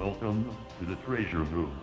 Welcome to the treasure room.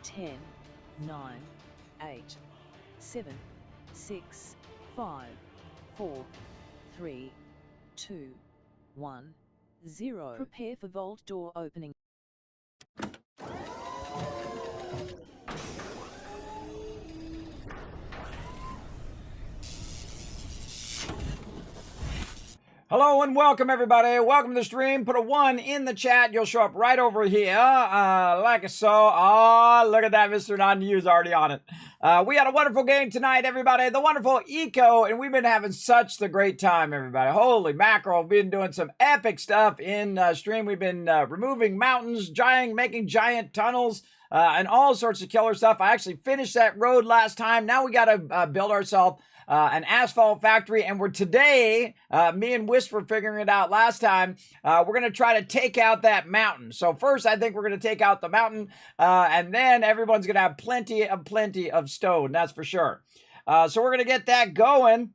Ten, 9, 8, 7, 6, 5, 4, 3, 2, 1, 0. Prepare for vault door opening. Hello and welcome everybody. Welcome to the stream. Put a 1 in the chat. You'll show up right over here. Like so. Oh, look at that. Mr. Non-U is already on it. We had a wonderful game tonight, everybody. The wonderful Eco, and we've been having such the great time, everybody. Holy mackerel. We've been doing some epic stuff in stream. We've been removing mountains, making giant tunnels, and all sorts of killer stuff. I actually finished that road last time. Now we got to build ourselves an asphalt factory, and we're today, me and Wisp were figuring it out last time, we're going to try to take out that mountain. So first, I think we're going to take out the mountain, and then everyone's going to have plenty of stone, that's for sure. So we're going to get that going.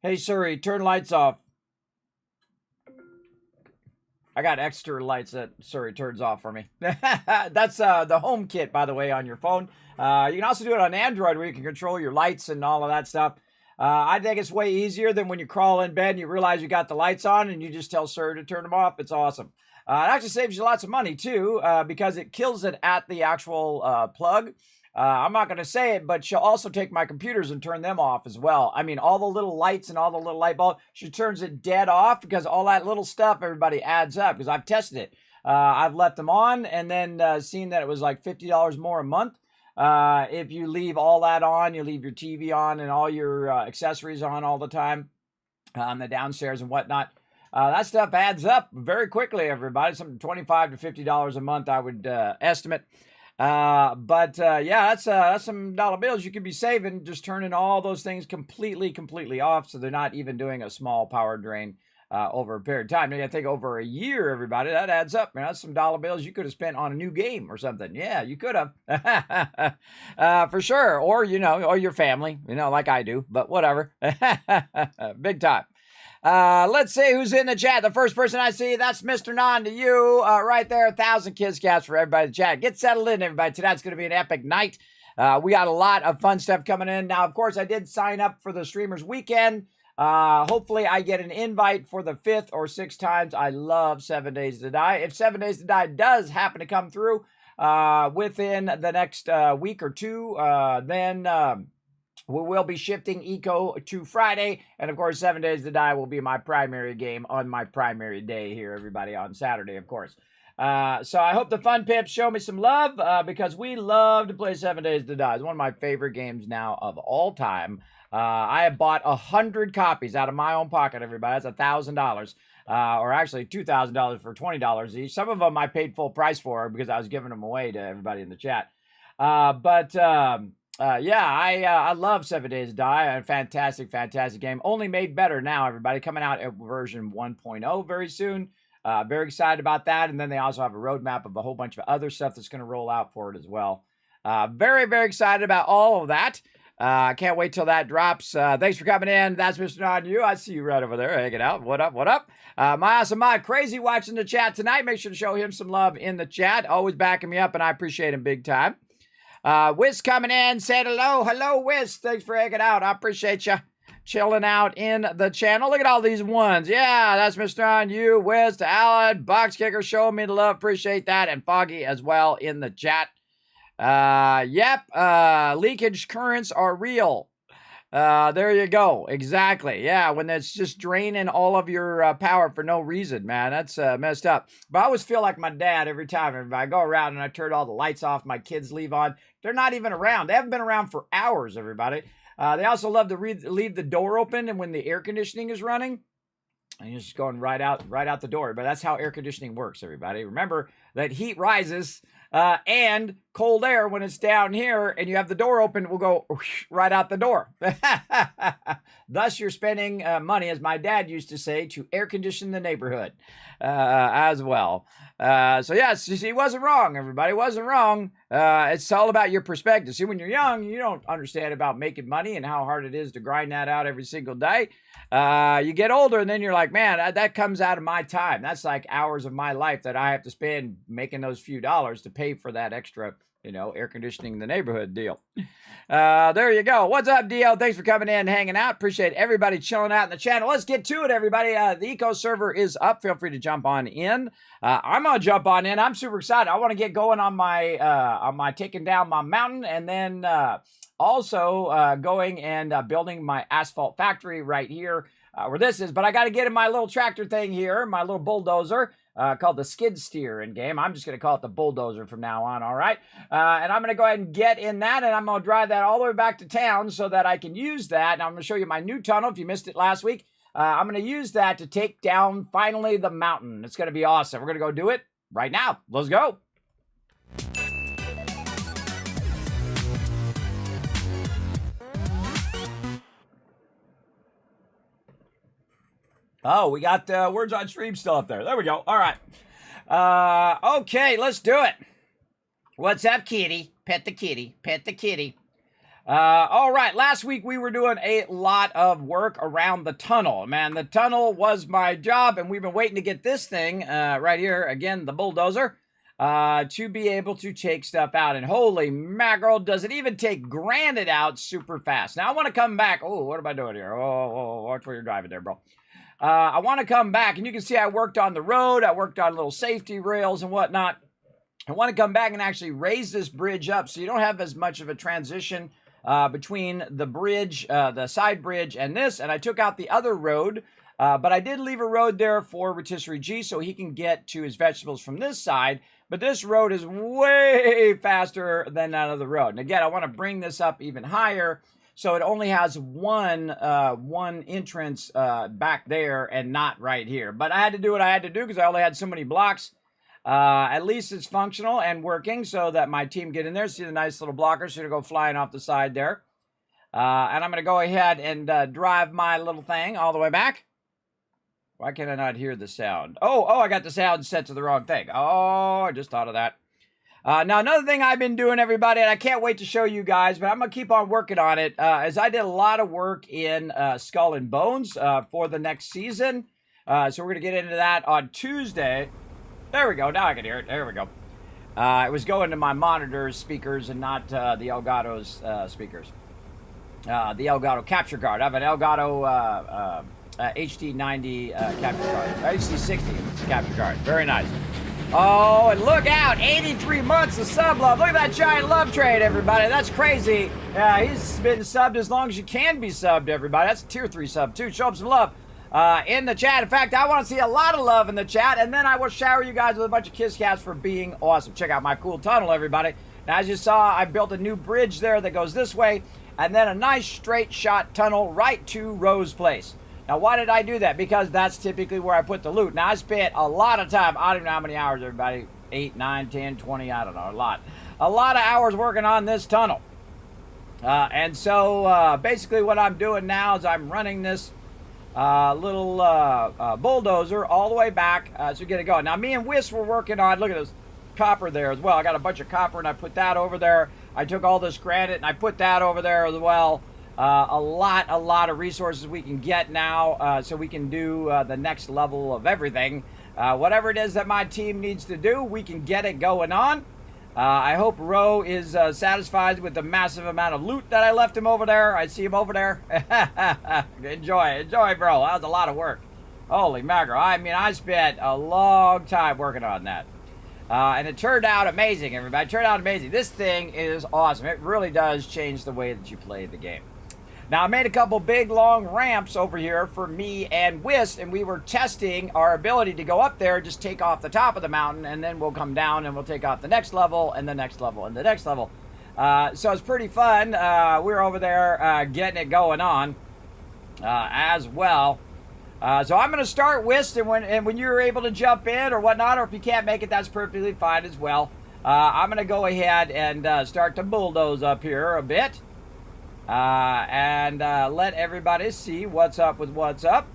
Hey, Siri, turn lights off. I got extra lights that Siri turns off for me. That's the home kit, by the way, on your phone. You can also do it on Android where you can control your lights and all of that stuff. I think it's way easier than when you crawl in bed and you realize you got the lights on and you just tell Siri to turn them off. It's awesome. It actually saves you lots of money too, because it kills it at the actual plug. I'm not going to say it, but she'll also take my computers and turn them off as well. I mean, all the little lights and all the little light bulbs, she turns it dead off because all that little stuff, everybody, adds up because I've tested it. I've left them on and then seen that it was like $50 more a month. If you leave all that on, you leave your TV on and all your accessories on all the time on the downstairs and whatnot. That stuff adds up very quickly, everybody. Something $25 to $50 a month, I would estimate. Yeah, that's some dollar bills you could be saving just turning all those things completely off, so they're not even doing a small power drain over a period of time. I think over a year, everybody, that adds up. Man, that's some dollar bills you could have spent on a new game or something. Yeah, you could have. For sure. Or, or your family, like I do, but whatever. Big time. Let's see who's in the chat. The first person I see, that's Mr. Non to you. Right there, 1,000 kiss cats for everybody in the chat. Get settled in, everybody. Tonight's going to be an epic night. We got a lot of fun stuff coming in. Now, of course, I did sign up for the Streamers Weekend. Hopefully I get an invite for the 5th or 6th times. I love 7 Days to Die. If 7 Days to Die does happen to come through within the next week or two, then we will be shifting Eco to Friday. And of course, 7 Days to Die will be my primary game on my primary day here, everybody, on Saturday, of course. So I hope the Fun Pips show me some love because we love to play 7 Days to Die. It's one of my favorite games now of all time. I have bought 100 copies out of my own pocket, everybody. That's $1,000. or actually $2,000 for $20 each. Some of them I paid full price for because I was giving them away to everybody in the chat. Yeah, I love 7 Days to Die. A fantastic, fantastic game. Only made better now, everybody. Coming out at version 1.0 very soon. Very excited about that. And then they also have a roadmap of a whole bunch of other stuff that's going to roll out for it as well. Very, very excited about all of that. Can't wait till that drops. Thanks for coming in. That's Mr. Non You. I see you right over there hanging out. What up? What up? My awesome mod Crazy watching the chat tonight. Make sure to show him some love in the chat. Always backing me up, and I appreciate him big time. Wiz coming in, said hello. Hello, Wiz. Thanks for hanging out. I appreciate you chilling out in the channel. Look at all these ones. Yeah, that's Mr. On You, Wiz, to Alan, Box Kicker showing me the love. Appreciate that. And Foggy as well in the chat. Leakage currents are real. There you go. Exactly. Yeah, when it's just draining all of your power for no reason, man. That's messed up. But I always feel like my dad every time. I go around and I turn all the lights off, my kids leave on. They're not even around. They haven't been around for hours, everybody. They also love to leave the door open, and when the air conditioning is running, and you're just going right out the door. But that's how air conditioning works, everybody. Remember that heat rises and cold air, when it's down here and you have the door open, will go right out the door. Thus, you're spending money, as my dad used to say, to air condition the neighborhood as well. So yes, he wasn't wrong, everybody. Wasn't wrong. It's all about your perspective. See, when you're young, you don't understand about making money and how hard it is to grind that out every single day. You get older, and then you're like, man, that comes out of my time. That's like hours of my life that I have to spend making those few dollars to pay for that extra, air conditioning the neighborhood deal. There you go. What's up, Dio? Thanks for coming in and hanging out. Appreciate everybody chilling out in the channel. Let's get to it, everybody. The Eco server is up. Feel free to jump on in. I'm going to jump on in. I'm super excited. I want to get going on my taking down my mountain, and then also going and building my asphalt factory right here where this is. But I got to get in my little tractor thing here, my little bulldozer. Called the skid steer in game. I'm just going to call it the bulldozer from now on, all right? And I'm going to go ahead and get in that, and I'm going to drive that all the way back to town so that I can use that. And I'm going to show you my new tunnel. If you missed it last week, I'm going to use that to take down, finally, the mountain. It's going to be awesome. We're going to go do it right now. Let's go. Oh, we got words on stream still up there. There we go. All right. Okay, let's do it. What's up, kitty? Pet the kitty. Pet the kitty. All right. Last week we were doing a lot of work around the tunnel. Man, the tunnel was my job, and we've been waiting to get this thing right here, again, the bulldozer, to be able to take stuff out. And holy mackerel, does it even take granite out super fast. Now, I want to come back. Oh, what am I doing here? Oh, watch where you're driving there, bro. I want to come back, and you can see I worked on the road. I worked on little safety rails and whatnot. I want to come back and actually raise this bridge up so you don't have as much of a transition between the bridge, the side bridge, and this. And I took out the other road, but I did leave a road there for Rotisserie G so he can get to his vegetables from this side. But this road is way faster than that other road. And again, I want to bring this up even higher, so it only has one entrance back there and not right here. But I had to do what I had to do because I only had so many blocks. At least it's functional and working so that my team get in there. See the nice little blockers should go flying off the side there. And I'm going to go ahead and drive my little thing all the way back. Why can I not hear the sound? Oh, I got the sound set to the wrong thing. Oh, I just thought of that. Now, another thing I've been doing, everybody, and I can't wait to show you guys, but I'm going to keep on working on it, is I did a lot of work in Skull and Bones for the next season. So we're going to get into that on Tuesday. There we go. Now I can hear it. There we go. It was going to my monitor's speakers and not the Elgato's speakers. The Elgato capture card. I have an Elgato HD90 capture card. HD60 capture card. Very nice. Oh, and look out, 83 months of sub love. Look at that giant love trade, everybody. That's crazy. Yeah, he's been subbed as long as you can be subbed, everybody. That's a tier 3 sub, too. Show him some love in the chat. In fact, I want to see a lot of love in the chat, and then I will shower you guys with a bunch of kiss cats for being awesome. Check out my cool tunnel, everybody. Now, as you saw, I built a new bridge there that goes this way, and then a nice straight shot tunnel right to Rose Place. Now, why did I do that? Because that's typically where I put the loot. Now, I spent a lot of time. I don't even know how many hours, everybody. 8, 9, 10, 20, I don't know. A lot. A lot of hours working on this tunnel. And so, basically what I'm doing now is I'm running this little bulldozer all the way back to get it going. Now, me and Whis were working on, look at this copper there as well. I got a bunch of copper and I put that over there. I took all this granite and I put that over there as well. A lot of resources we can get now, so we can do the next level of everything. Whatever it is that my team needs to do, we can get it going on. I hope Ro is satisfied with the massive amount of loot that I left him over there. I see him over there. Enjoy, bro. That was a lot of work. Holy mackerel. I mean, I spent a long time working on that. And it turned out amazing, everybody. It turned out amazing. This thing is awesome. It really does change the way that you play the game. Now, I made a couple big, long ramps over here for me and Whis, and we were testing our ability to go up there, just take off the top of the mountain, and then we'll come down and we'll take off the next level, and the next level, and the next level. So it's pretty fun. We were over there getting it going on as well. So I'm going to start Whis, and when you're able to jump in or whatnot, or if you can't make it, that's perfectly fine as well. I'm going to go ahead and start to bulldoze up here a bit. And let everybody see what's up with what's up.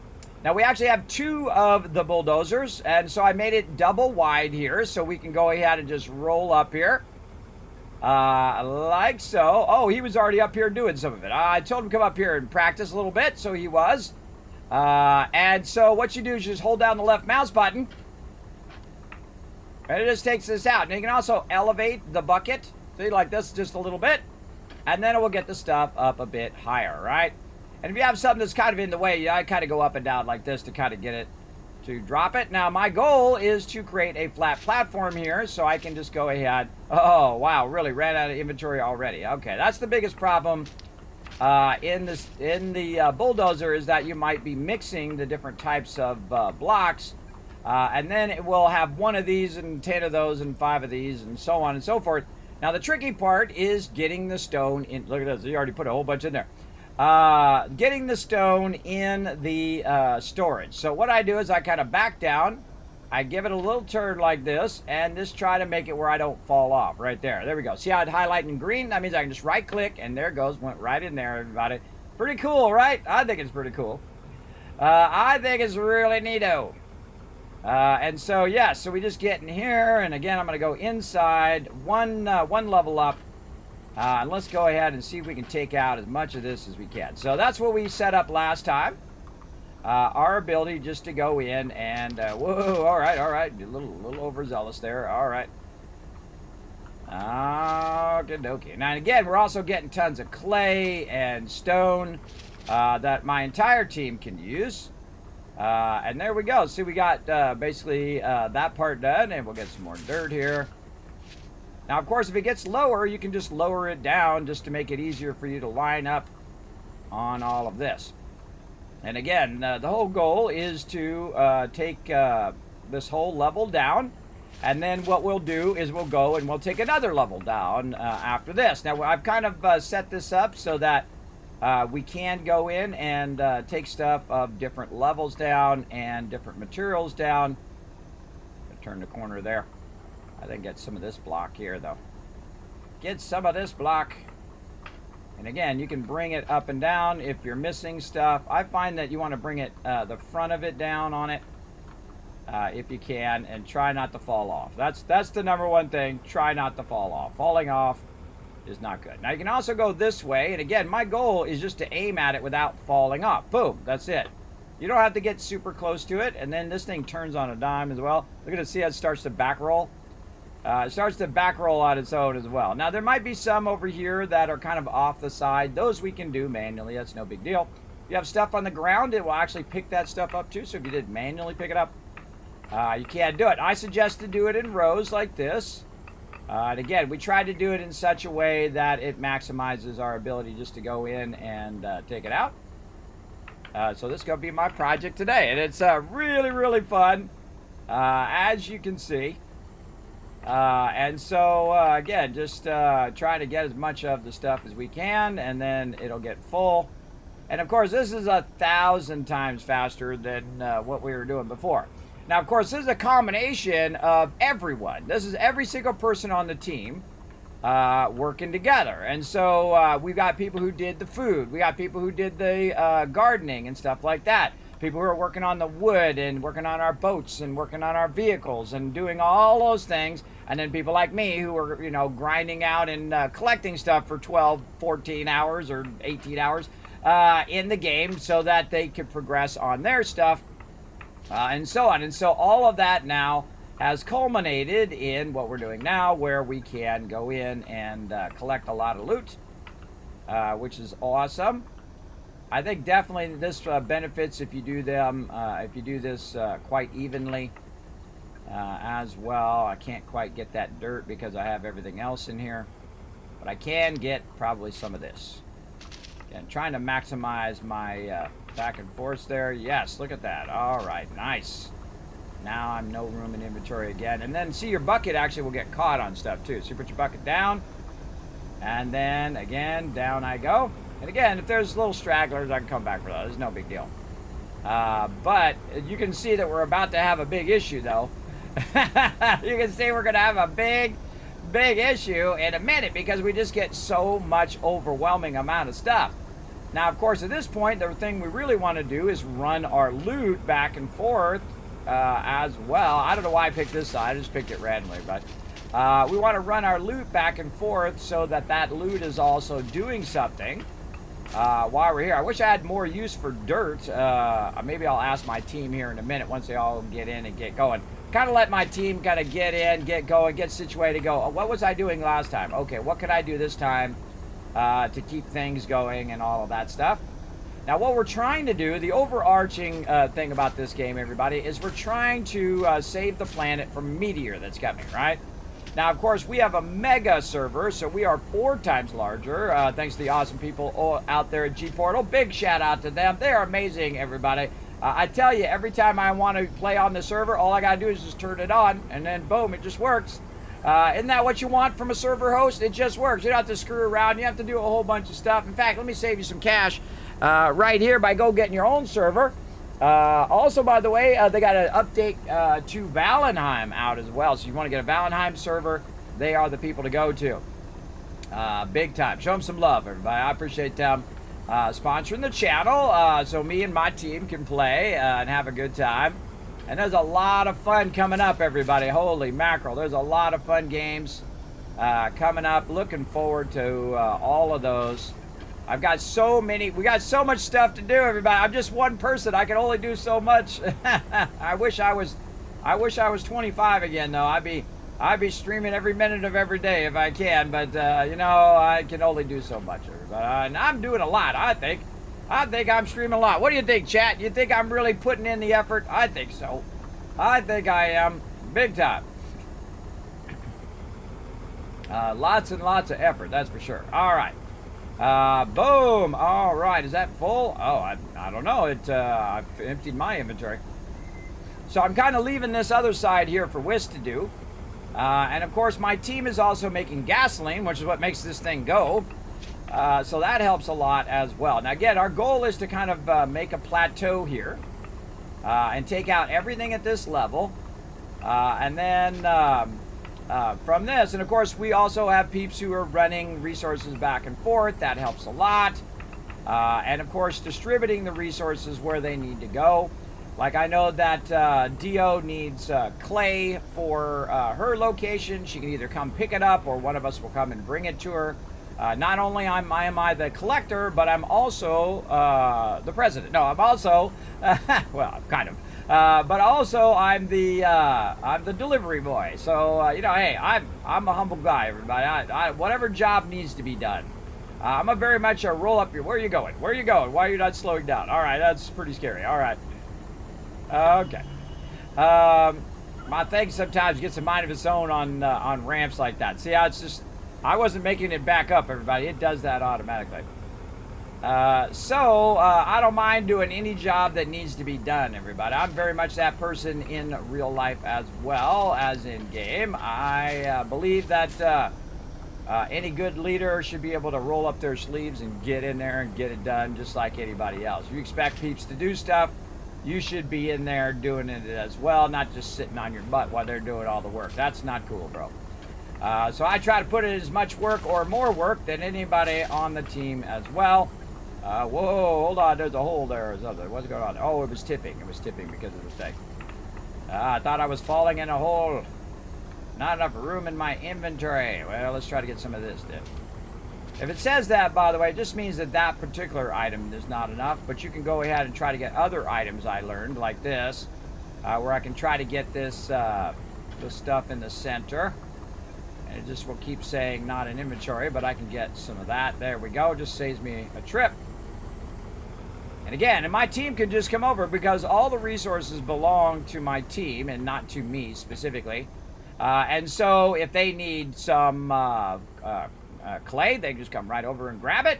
Now, we actually have 2 of the bulldozers, and so I made it double wide here so we can go ahead and just roll up here. Like so. Oh, he was already up here doing some of it. I told him to come up here and practice a little bit, so he was. And so what you do is just hold down the left mouse button, and it just takes this out. And you can also elevate the bucket, see, like this, just a little bit. And then it will get the stuff up a bit higher, right? And if you have something that's kind of in the way, I kind of go up and down like this to kind of get it to drop it. Now, my goal is to create a flat platform here so I can just go ahead. Oh, wow, really ran out of inventory already. Okay, that's the biggest problem in the bulldozer, is that you might be mixing the different types of blocks. And then it will have 1 of these and 10 of those and 5 of these and so on and so forth. Now, the tricky part is getting the stone in. Look at this. You already put a whole bunch in there. Getting the stone in the storage. So what I do is I kind of back down. I give it a little turn like this, and just try to make it where I don't fall off right there. There we go. See how it highlighted in green? That means I can just right-click, and there it goes. Went right in there, everybody. Pretty cool, right? I think it's pretty cool. I think it's really neato. And so, yeah, so we just get in here, and again, I'm going to go inside one level up, and let's go ahead and see if we can take out as much of this as we can. So that's what we set up last time, our ability just to go in and, whoa, all right, a little overzealous there, all right. Okie dokie. Now, again, we're also getting tons of clay and stone that my entire team can use. And there we go. See, we got basically that part done, and we'll get some more dirt here. Now, of course, if it gets lower, you can just lower it down just to make it easier for you to line up on all of this. And again, the whole goal is to take this whole level down, and then what we'll do is we'll go and we'll take another level down after this. Now, I've kind of set this up so that we can go in and take stuff of different levels down and different materials down. Turn the corner there. I think get some of this block here, though. Get some of this block. And again, you can bring it up and down if you're missing stuff. I find that you want to bring it, the front of it down on it, if you can, and try not to fall off. That's the number one thing. Try not to fall off. Falling off is not good. Now, you can also go this way, and again, my goal is just to aim at it without falling off. Boom, that's it. You don't have to get super close to it, and then this thing turns on a dime as well. Look at it, see how it starts to back roll? It starts to back roll on its own as well. Now, there might be some over here that are kind of off the side. Those we can do manually. That's no big deal. If you have stuff on the ground, it will actually pick that stuff up too, so if you did manually pick it up, you can't do it. I suggest to do it in rows like this. And again, we tried to do it in such a way that it maximizes our ability just to go in and take it out. So this is going to be my project today, and it's really, really fun, as you can see. And so, again, just try to get as much of the stuff as we can, and then it'll get full. And of course, this is 1,000 times faster than what we were doing before. Now, of course, this is a combination of everyone. This is every single person on the team working together. And so we've got people who did the food. We got people who did the gardening and stuff like that. People who are working on the wood and working on our boats and working on our vehicles and doing all those things. And then people like me who are, you know, grinding out and collecting stuff for 12, 14 hours or 18 hours in the game so that they could progress on their stuff and so on. And so all of that now has culminated in what we're doing now, where we can go in and collect a lot of loot, which is awesome. I think definitely this benefits if you do them, if you do this quite evenly as well. I can't quite get that dirt because I have everything else in here, but I can get probably some of this. And trying to maximize my back and forth there. Yes, look at that. All right, nice. Now I'm no room in inventory again. And then see, your bucket actually will get caught on stuff too. So you put your bucket down, and then again, down I go. And again, if there's little stragglers, I can come back for those. It's no big deal. But you can see that we're about to have a big issue, though. You can see we're going to have a big issue in a minute because we just get so much overwhelming amount of stuff. Now, of course, at this point, the thing we really want to do is run our loot back and forth as well. I don't know why I picked this side. I just picked it randomly, but we want to run our loot back and forth so that that loot is also doing something while we're here. I wish I had more use for dirt. Maybe I'll ask my team here in a minute once they all get in and get going. Kind of let my team kind of get in, get going, get situated, go, oh, what was I doing last time? Okay, what could I do this time to keep things going and all of that stuff? Now, what we're trying to do, the overarching thing about this game, everybody, is we're trying to save the planet from meteor that's coming, right? Now, of course, we have a mega server, so we are 4 times larger, thanks to the awesome people out there at G-Portal. Big shout out to them. They are amazing, everybody. I tell you, every time I want to play on the server, all I got to do is just turn it on, and then boom, it just works. Isn't that what you want from a server host? It just works. You don't have to screw around. You have to do a whole bunch of stuff. In fact, let me save you some cash right here by go getting your own server. Also, by the way, they got an update to Valheim out as well. So you want to get a Valheim server, they are the people to go to. Big time. Show them some love, everybody. I appreciate them sponsoring the channel so me and my team can play and have a good time. And there's a lot of fun coming up, everybody. Holy mackerel. There's a lot of fun games coming up. Looking forward to all of those. I've got so many. We got so much stuff to do, everybody. I'm just one person. I can only do so much. I wish I was 25 again, though. I'd be streaming every minute of every day if I can. But you know, I can only do so much, everybody. And I'm doing a lot. I think I'm streaming a lot. What do you think, chat? You think I'm really putting in the effort? I think so. I think I am, big time. Lots and lots of effort. That's for sure. All right. Boom. All right. Is that full? Oh, I don't know. I've emptied my inventory. So I'm kind of leaving this other side here for Wiz to do. And of course, my team is also making gasoline, which is what makes this thing go. So that helps a lot as well. Now, again, our goal is to kind of make a plateau here and take out everything at this level. And then from this, and of course, we also have peeps who are running resources back and forth. That helps a lot. And of course, distributing the resources where they need to go. Like I know that Dio needs clay for her location. She can either come pick it up or one of us will come and bring it to her. Not only am I the collector, but I'm also the president. No, I'm also, well, kind of. But also I'm the delivery boy. So you know, hey, I'm a humble guy, everybody. Whatever job needs to be done. I'm a very much a roll up your. Where are you going? Where are you going? Why are you not slowing down? All right, that's pretty scary. All right. Okay. My thing sometimes gets a mind of its own on ramps like that. See how it's just. I wasn't making it back up, everybody. It does that automatically. So I don't mind doing any job that needs to be done, everybody. I'm very much that person in real life as well as in game. I believe that Any good leader should be able to roll up their sleeves and get in there and get it done just like anybody else. You expect peeps to do stuff, you should be in there doing it as well, not just sitting on your butt while they're doing all the work. That's not cool, bro. So I try to put in as much work or more work than anybody on the team as well. Whoa, hold on, there's a hole there or something. What's going on? Oh, it was tipping. It was tipping because of the mistake. I thought I was falling in a hole. Not enough room in my inventory. Well, let's try to get some of this then. If it says that, by the way, it just means that that particular item is not enough, but you can go ahead and try to get other items I learned, like this, where I can try to get this, this stuff in the center. And it just will keep saying not in inventory, but I can get some of that. There we go. Just saves me a trip. And again, and my team can just come over because all the resources belong to my team and not to me specifically. And so if they need some clay, they just come right over and grab it.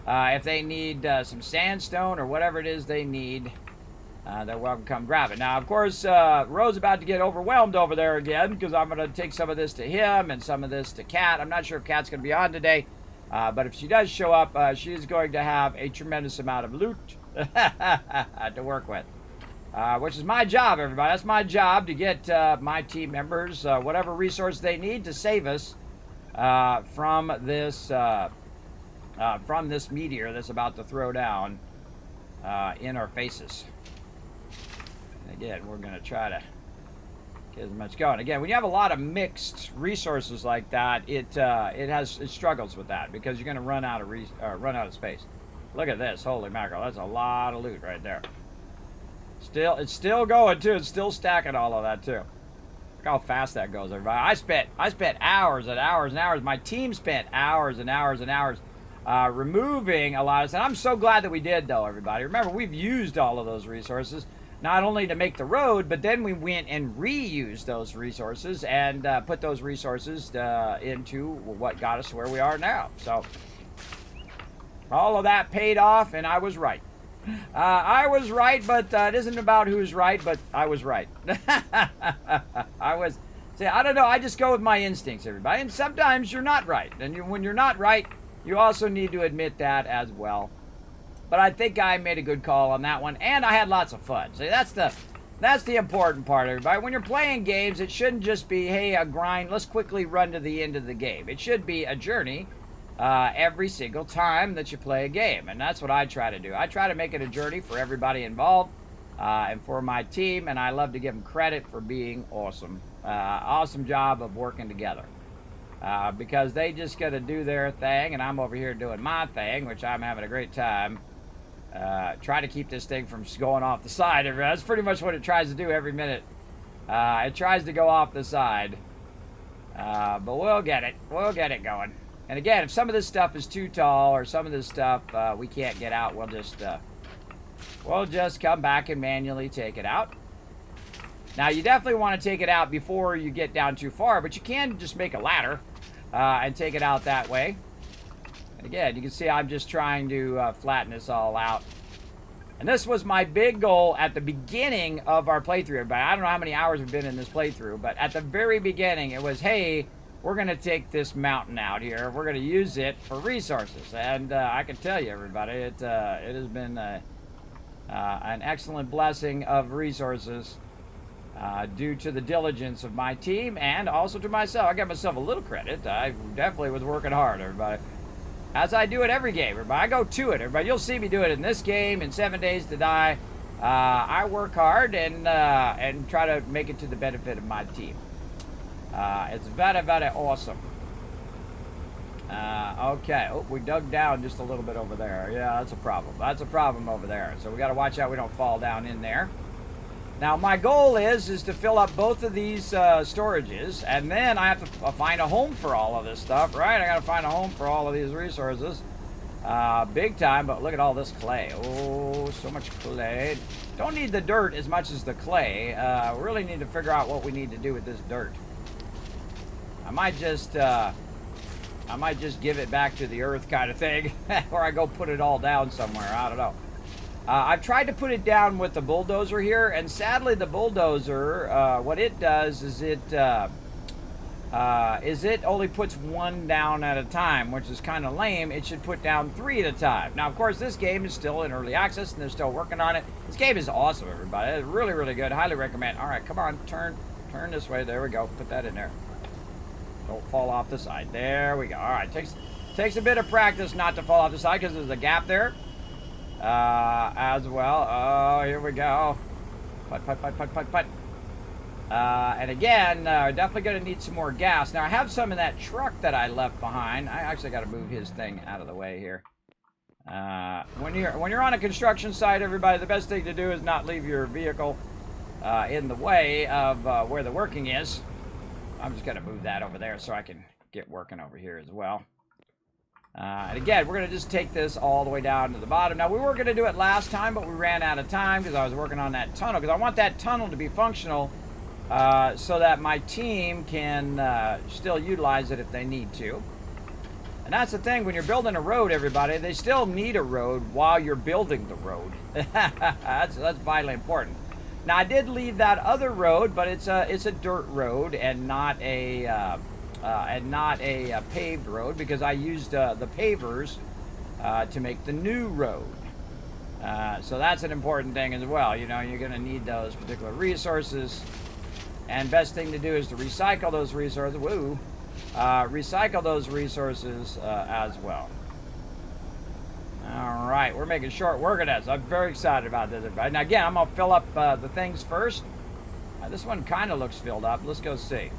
If they need some sandstone or whatever it is they need, they're welcome to come grab it. Now, of course, Ro's about to get overwhelmed over there again because I'm going to take some of this to him and some of this to Kat. I'm not sure if Kat's going to be on today, but if she does show up, she's going to have a tremendous amount of loot to work with. Which is my job, everybody. That's my job, to get my team members whatever resource they need to save us from this meteor that's about to throw down in our faces. And again, we're going to try to get as much going. Again, when you have a lot of mixed resources like that, it struggles with that because you're going to run out of space. Look at this, holy mackerel! That's a lot of loot right there. It's still going too. It's still stacking all of that too. Look how fast that goes, everybody. I spent hours and hours and hours. My team spent hours and hours and hours removing a lot of stuff. I'm so glad that we did, though, everybody. Remember, we've used all of those resources, not only to make the road, but then we went and reused those resources and put those resources into what got us to where we are now. So all of that paid off, and I was right. I was right, but it isn't about who's right, but I was right. I don't know, I just go with my instincts, everybody. And sometimes you're not right. And when you're not right, you also need to admit that as well. But I think I made a good call on that one, and I had lots of fun. See, that's the important part, everybody. When you're playing games, it shouldn't just be, hey, a grind, let's quickly run to the end of the game. It should be a journey every single time that you play a game, and that's what I try to do. I try to make it a journey for everybody involved and for my team, and I love to give them credit for being awesome. Awesome job of working together because they just got to do their thing, and I'm over here doing my thing, which I'm having a great time. Try to keep this thing from going off the side. That's pretty much what it tries to do every minute. It tries to go off the side, but we'll get it going. And again, if some of this stuff is too tall or some of this stuff we can't get out, we'll just come back and manually take it out. Now, you definitely want to take it out before you get down too far, but you can just make a ladder and take it out that way. And again, you can see I'm just trying to flatten this all out. And this was my big goal at the beginning of our playthrough. But I don't know how many hours we've been in this playthrough, but at the very beginning, it was, hey, we're going to take this mountain out here. We're going to use it for resources. And I can tell you, everybody, it has been an excellent blessing of resources due to the diligence of my team and also to myself. I give myself a little credit. I definitely was working hard, everybody. As I do it every game, everybody. I go to it, everybody. You'll see me do it in this game, in 7 Days to Die. I work hard and try to make it to the benefit of my team. It's very, very awesome. Okay. Oh, we dug down just a little bit over there. Yeah, that's a problem. That's a problem over there. So we got to watch out we don't fall down in there. Now, my goal is to fill up both of these storages, and then I have to find a home for all of this stuff, right? I got to find a home for all of these resources. Big time, but look at all this clay. Oh, so much clay. Don't need the dirt as much as the clay. We really need to figure out what we need to do with this dirt. I might just give it back to the earth kind of thing, or I go put it all down somewhere. I don't know. I've tried to put it down with the bulldozer here, and sadly the bulldozer, what it does is it is it only puts 1 down at a time, which is kind of lame. It should put down 3 at a time. Now, of course, this game is still in early access, and they're still working on it. This game is awesome, everybody. It's really, really good. Highly recommend. All right, come on, turn this way. There we go. Put that in there. Don't fall off the side. There we go. All right, takes a bit of practice not to fall off the side because there's a gap there as well. Oh, here we go. Putt. And again, definitely going to need some more gas. Now, I have some in that truck that I left behind. I actually got to move his thing out of the way here. When you're on a construction site, everybody, the best thing to do is not leave your vehicle in the way of where the working is. I'm just going to move that over there so I can get working over here as well. And again, we're going to just take this all the way down to the bottom. Now, we were going to do it last time, but we ran out of time because I was working on that tunnel. Because I want that tunnel to be functional so that my team can still utilize it if they need to. And that's the thing, when you're building a road, everybody, they still need a road while you're building the road. that's vitally important. Now, I did leave that other road, but it's a dirt road and not a paved road because I used the pavers to make the new road. So that's an important thing as well. You know, you're going to need those particular resources. And best thing to do is to recycle those resources. Recycle those resources as well. All right, we're making short work of this. I'm very excited about this, everybody. Now, again, I'm going to fill up the things first. This one kind of looks filled up. Let's go see.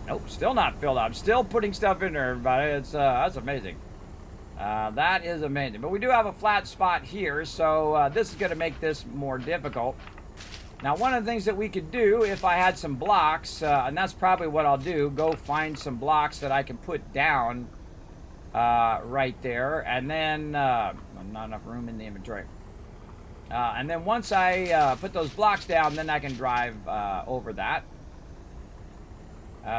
Nope, still not filled up. I'm still putting stuff in there, everybody. That's amazing. That is amazing. But we do have a flat spot here, so this is going to make this more difficult. Now, one of the things that we could do if I had some blocks, and that's probably what I'll do, go find some blocks that I can put down right there, and then not enough room in the inventory. And then once I put those blocks down, then I can drive over that.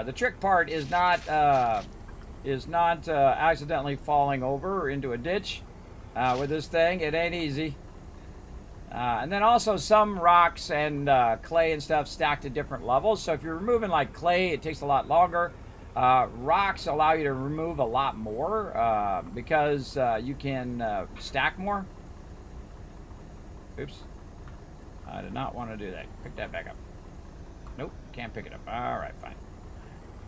The trick part is not accidentally falling over into a ditch with this thing. It ain't easy. And then also some rocks and clay and stuff stacked at different levels. So if you're removing like clay, it takes a lot longer. Rocks allow you to remove a lot more because you can stack more. Oops. I did not want to do that. Pick that back up. Nope, can't pick it up. All right, fine.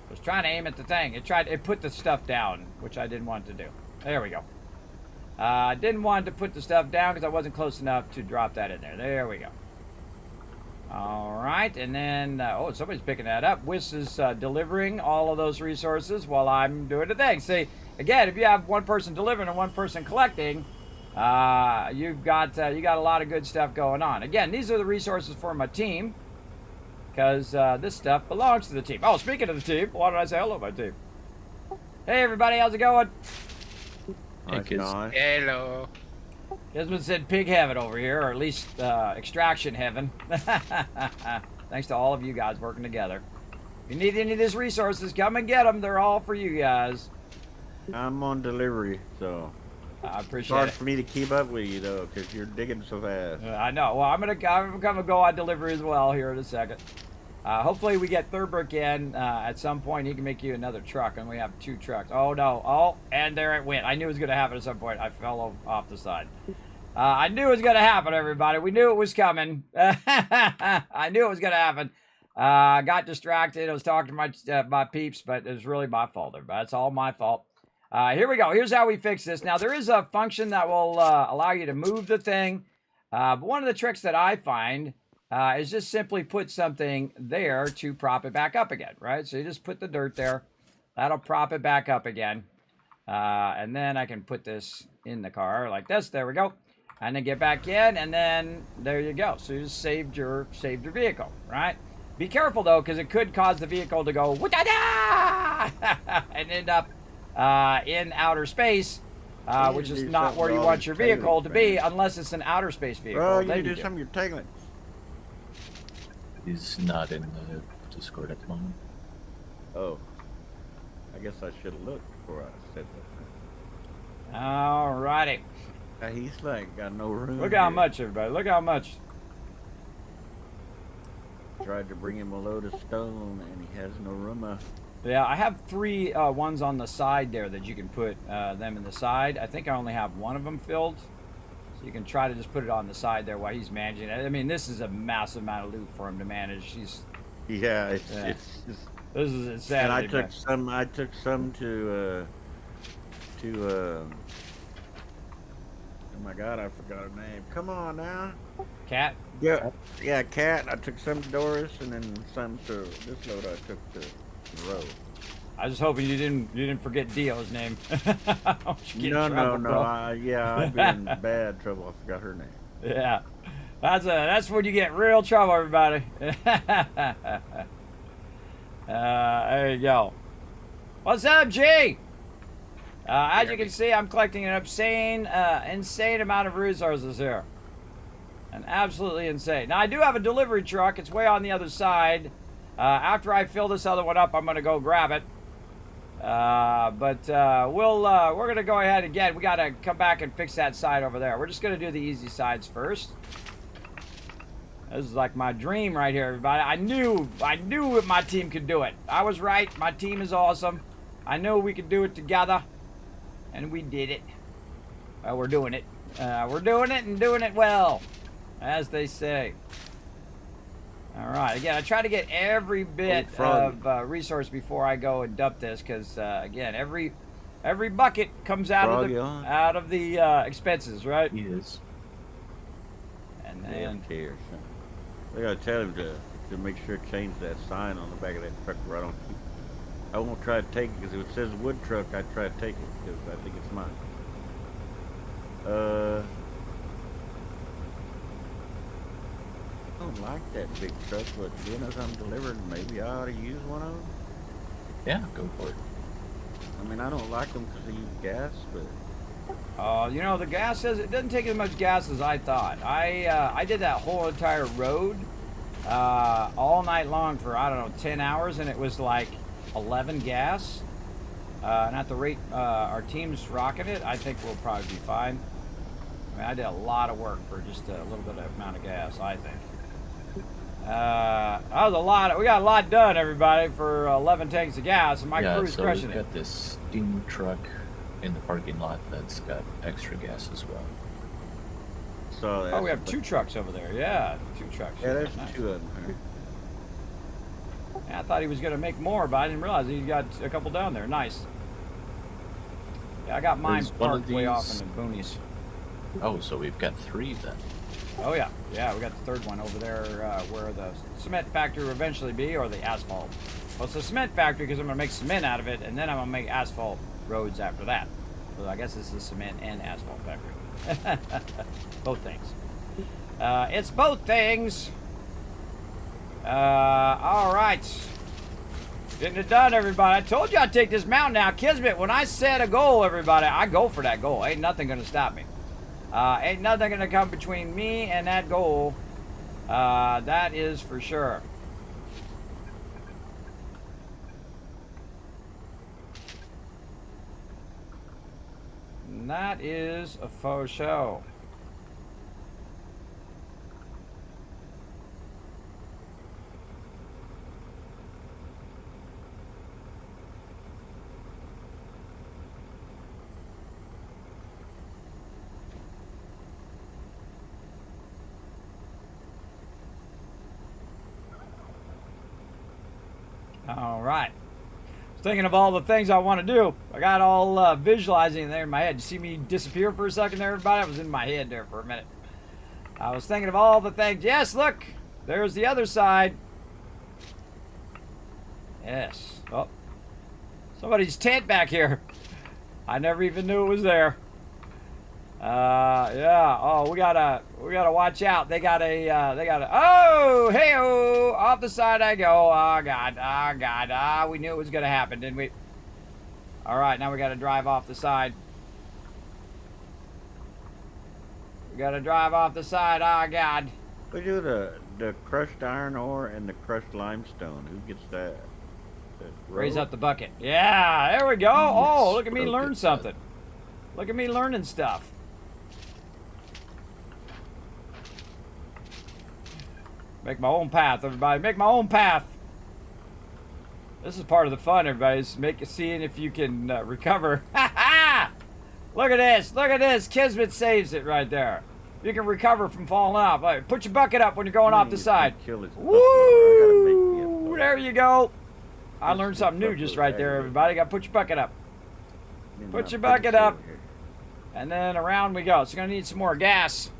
I was trying to aim at the thing. It put the stuff down, which I didn't want to do. There we go. I didn't want to put the stuff down because I wasn't close enough to drop that in there. There we go. All right, and then, oh, somebody's picking that up. Wiss is delivering all of those resources while I'm doing the thing. See, again, if you have one person delivering and one person collecting, you got a lot of good stuff going on. Again, these are the resources for my team because this stuff belongs to the team. Oh, speaking of the team, why don't I say hello to my team? Hey, everybody, how's it going? Hello. Kismet said pig heaven over here, or at least extraction heaven. Thanks to all of you guys working together. If you need any of these resources, come and get them. They're all for you guys. I'm on delivery, so I appreciate it's hard it. for me to keep up with you though, because you're digging so fast. I know. Well, I'm gonna go on delivery as well here in a second. Hopefully we get Thurberg in at some point. He can make you another truck, and we have 2 trucks. Oh no! Oh, and there it went. I knew it was gonna happen at some point. I fell off the side. I knew it was gonna happen, everybody. We knew it was coming. I knew it was gonna happen. Got distracted. I was talking to my peeps, but it was really my fault, everybody. It's all my fault. Here we go. Here's how we fix this. Now, there is a function that will allow you to move the thing. But one of the tricks that I find is just simply put something there to prop it back up again, right? So you just put the dirt there. That'll prop it back up again. And then I can put this in the car like this. There we go. And then get back in, and then there you go. So you just saved your vehicle, right? Be careful, though, because it could cause the vehicle to go woo-da-da! and end up in outer space, which is not where you want your vehicle to be unless it's an outer space vehicle. Bro, you do some of your tailings. He's not in the Discord at the moment. Oh. I guess I should have looked before I said that. Alrighty. He's like got no room. Look how much, everybody. Look how much. tried to bring him a load of stone, and he has no room. Yeah, I have 3 ones on the side there that you can put them in the side. I think I only have one of them filled. So you can try to just put it on the side there while he's managing it. I mean, this is a massive amount of loot for him to manage. Yeah, it's this is insanity. And I took some to oh my God, I forgot her name. Come on now. Cat? Yeah, Cat. I took some to Doris, and then some to this load I took to Rose. I was just hoping you didn't forget Dio's name. No. I'd be in bad trouble. I forgot her name. Yeah, that's when you get real trouble, everybody. There you go. What's up, G? As you can see, I'm collecting an insane amount of resources here. And absolutely insane. Now, I do have a delivery truck. It's way on the other side. After I fill this other one up, I'm going to go grab it. We're going to go ahead again. We got to come back and fix that side over there. We're just going to do the easy sides first. This is like my dream right here, everybody. I knew my team could do it. I was right. My team is awesome. I knew we could do it together. And we did it. We're doing it. We're doing it and doing it well, as they say. All right. Again, I try to get every bit of resource before I go and dump this, because again, every bucket comes out of the expenses, right? He is. And then here, I gotta tell him to make sure to change that sign on the back of that truck where I won't try to take it, because if it says wood truck, I try to take it because I think it's mine. I don't like that big truck, but being as I'm delivering, maybe I ought to use one of them. Yeah, go for it. I mean, I don't like them because they use gas, but you know, the gas says it doesn't take as much gas as I thought. I did that whole entire road all night long for, I don't know, 10 hours, and it was like 11 gas. And at the rate our team's rocking it, I think we'll probably be fine. I mean, I did a lot of work for just a little bit of amount of gas, I think. That was a lot. We got a lot done, everybody, for 11 tanks of gas, and my crew's crushing it. We've got this steam truck in the parking lot that's got extra gas as well. So we have 2 trucks over there. Yeah, 2 trucks. Yeah, there's nice. 2 of them. Yeah, I thought he was going to make more, but I didn't realize he got a couple down there. Nice. Yeah, I got mine parked way off in the boonies. Oh, so we've got 3 then. Oh, yeah. Yeah, we got the 3rd one over there where the cement factory will eventually be, or the asphalt. Well, it's a cement factory because I'm going to make cement out of it, and then I'm going to make asphalt roads after that. So I guess this is cement and asphalt factory. Both things. It's both things. All right. Getting it done, everybody. I told you I'd take this mountain now. Kismet, when I set a goal, everybody, I go for that goal. Ain't nothing going to stop me. Ain't nothing going to come between me and that goal. That is for sure. And that is a faux show. All right. Thinking of all the things I want to do. I got all visualizing there in my head. You see me disappear for a second there, everybody? I was in my head there for a minute. I was thinking of all the things. Yes, look. There's the other side. Yes. Oh. Somebody's tent back here. I never even knew it was there. Yeah. Oh, we gotta watch out. They got a, oh, hey-oh, off the side I go. Oh, God. We knew it was gonna happen, didn't we? All right, now we gotta drive off the side. We gotta drive off the side. Oh, God. We do the crushed iron ore and the crushed limestone. Who gets that? Raise up the bucket. Yeah, there we go. Yes, oh, look at me bro, learn get something. that. Look at me learning stuff. Make my own path, everybody. Make my own path. This is part of the fun, everybody. Is seeing if you can recover. Ha ha! Look at this. Look at this. Kismet saves it right there. You can recover from falling off. All right, put your bucket up when you're going off the side. Woo! There you go. I learned something new just right there, everybody. Got to put your bucket up. Put your bucket up. And then around we go. So, going to need some more gas.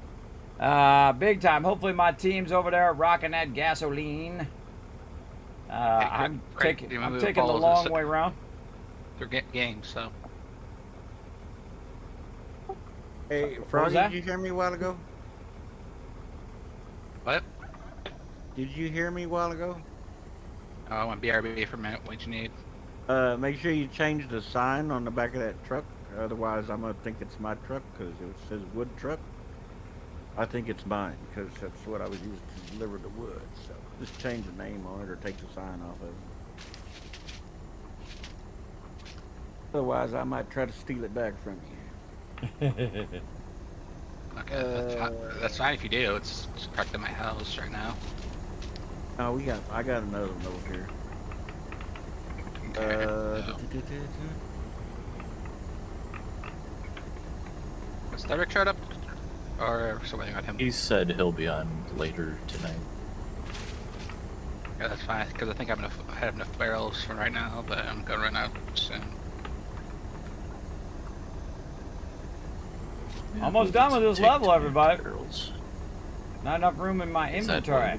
Big time. Hopefully my team's over there rocking that gasoline. I'm taking the long way around. They're games, so. Hey, Froggy, did you hear me a while ago? What? Did you hear me a while ago? Oh, I want BRB for a minute. What'd you need? Make sure you change the sign on the back of that truck. Otherwise, I'm going to think it's my truck because it says wood truck. I think it's mine because that's what I was using to deliver the wood. So just change the name on it or take the sign off of it. Otherwise, I might try to steal it back from you. Okay, that's fine if you do. It's parked at my house right now. Oh, I got another one over here. Is Derek showed up? Or somebody got him? He said he'll be on later tonight. Yeah, that's fine, because I think I have enough barrels for right now, but I'm gonna run out soon. Yeah, Almost done with this level, everybody. Barrels. Not enough room in my inventory.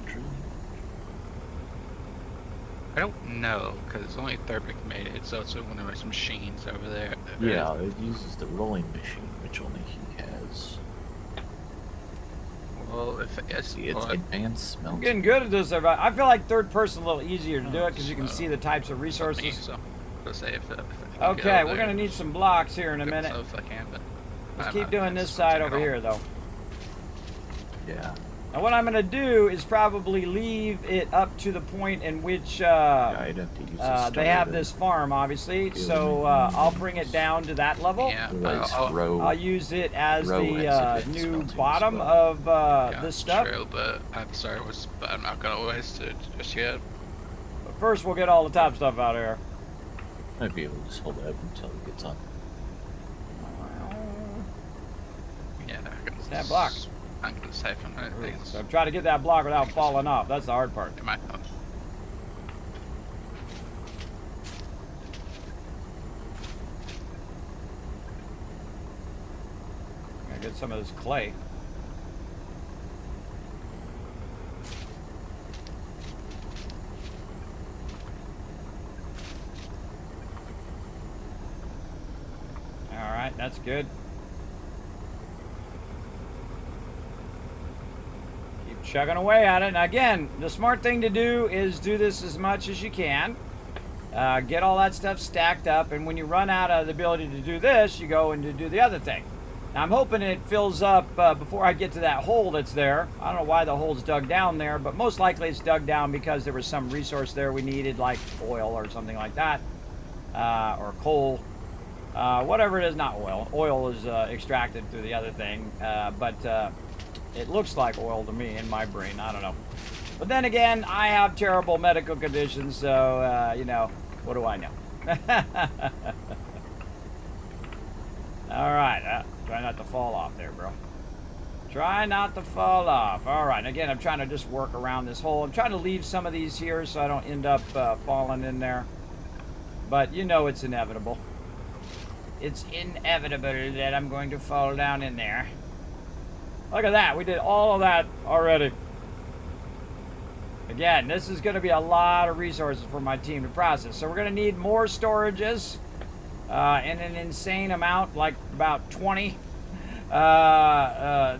I don't know, because only Thurbic made it, so it's one of his machines over there. Yeah, it uses the rolling machine, which only he has. Well, if it's advanced I'm smelting. getting good at this, everybody. I feel like third person a little easier to do it because you can see the types of resources. So, say if Okay, we're going to need some blocks here in a minute. So if I can, but Let's keep doing this side over here, though. Yeah. Now, what I'm going to do is probably leave it up to the point in which I'd have to use they have this farm, obviously. So I'll bring it down to that level. Yeah, I'll use it as the new bottom well. of this stuff. True, but I'm sorry, but I'm not going to waste it just yet. But first, we'll get all the top stuff out of here. Might be able to just hold it up until it gets on. Yeah, that block. I'm going to siphon things. So try to get that block without falling off. That's the hard part. It might help. Gotta get some of this clay. Alright, that's good. Keep chugging away at it. And again, the smart thing to do is do this as much as you can. Get all that stuff stacked up, and when you run out of the ability to do this, you go and do the other thing. Now, I'm hoping it fills up before I get to that hole that's there. I don't know why the hole's dug down there, but most likely it's dug down because there was some resource there we needed, like oil or something like that, or coal. Whatever it is, not oil. Oil is extracted through the other thing, but it looks like oil to me in my brain. I don't know. But then again, I have terrible medical conditions, so, you know, what do I know? All right. Try not to fall off there, bro. Try not to fall off. All right. Again, I'm trying to just work around this hole. I'm trying to leave some of these here so I don't end up falling in there. But you know it's inevitable. It's inevitable that I'm going to fall down in there. Look at that. We did all of that already. Again, this is going to be a lot of resources for my team to process. So we're going to need more storages in an insane amount, like about 20.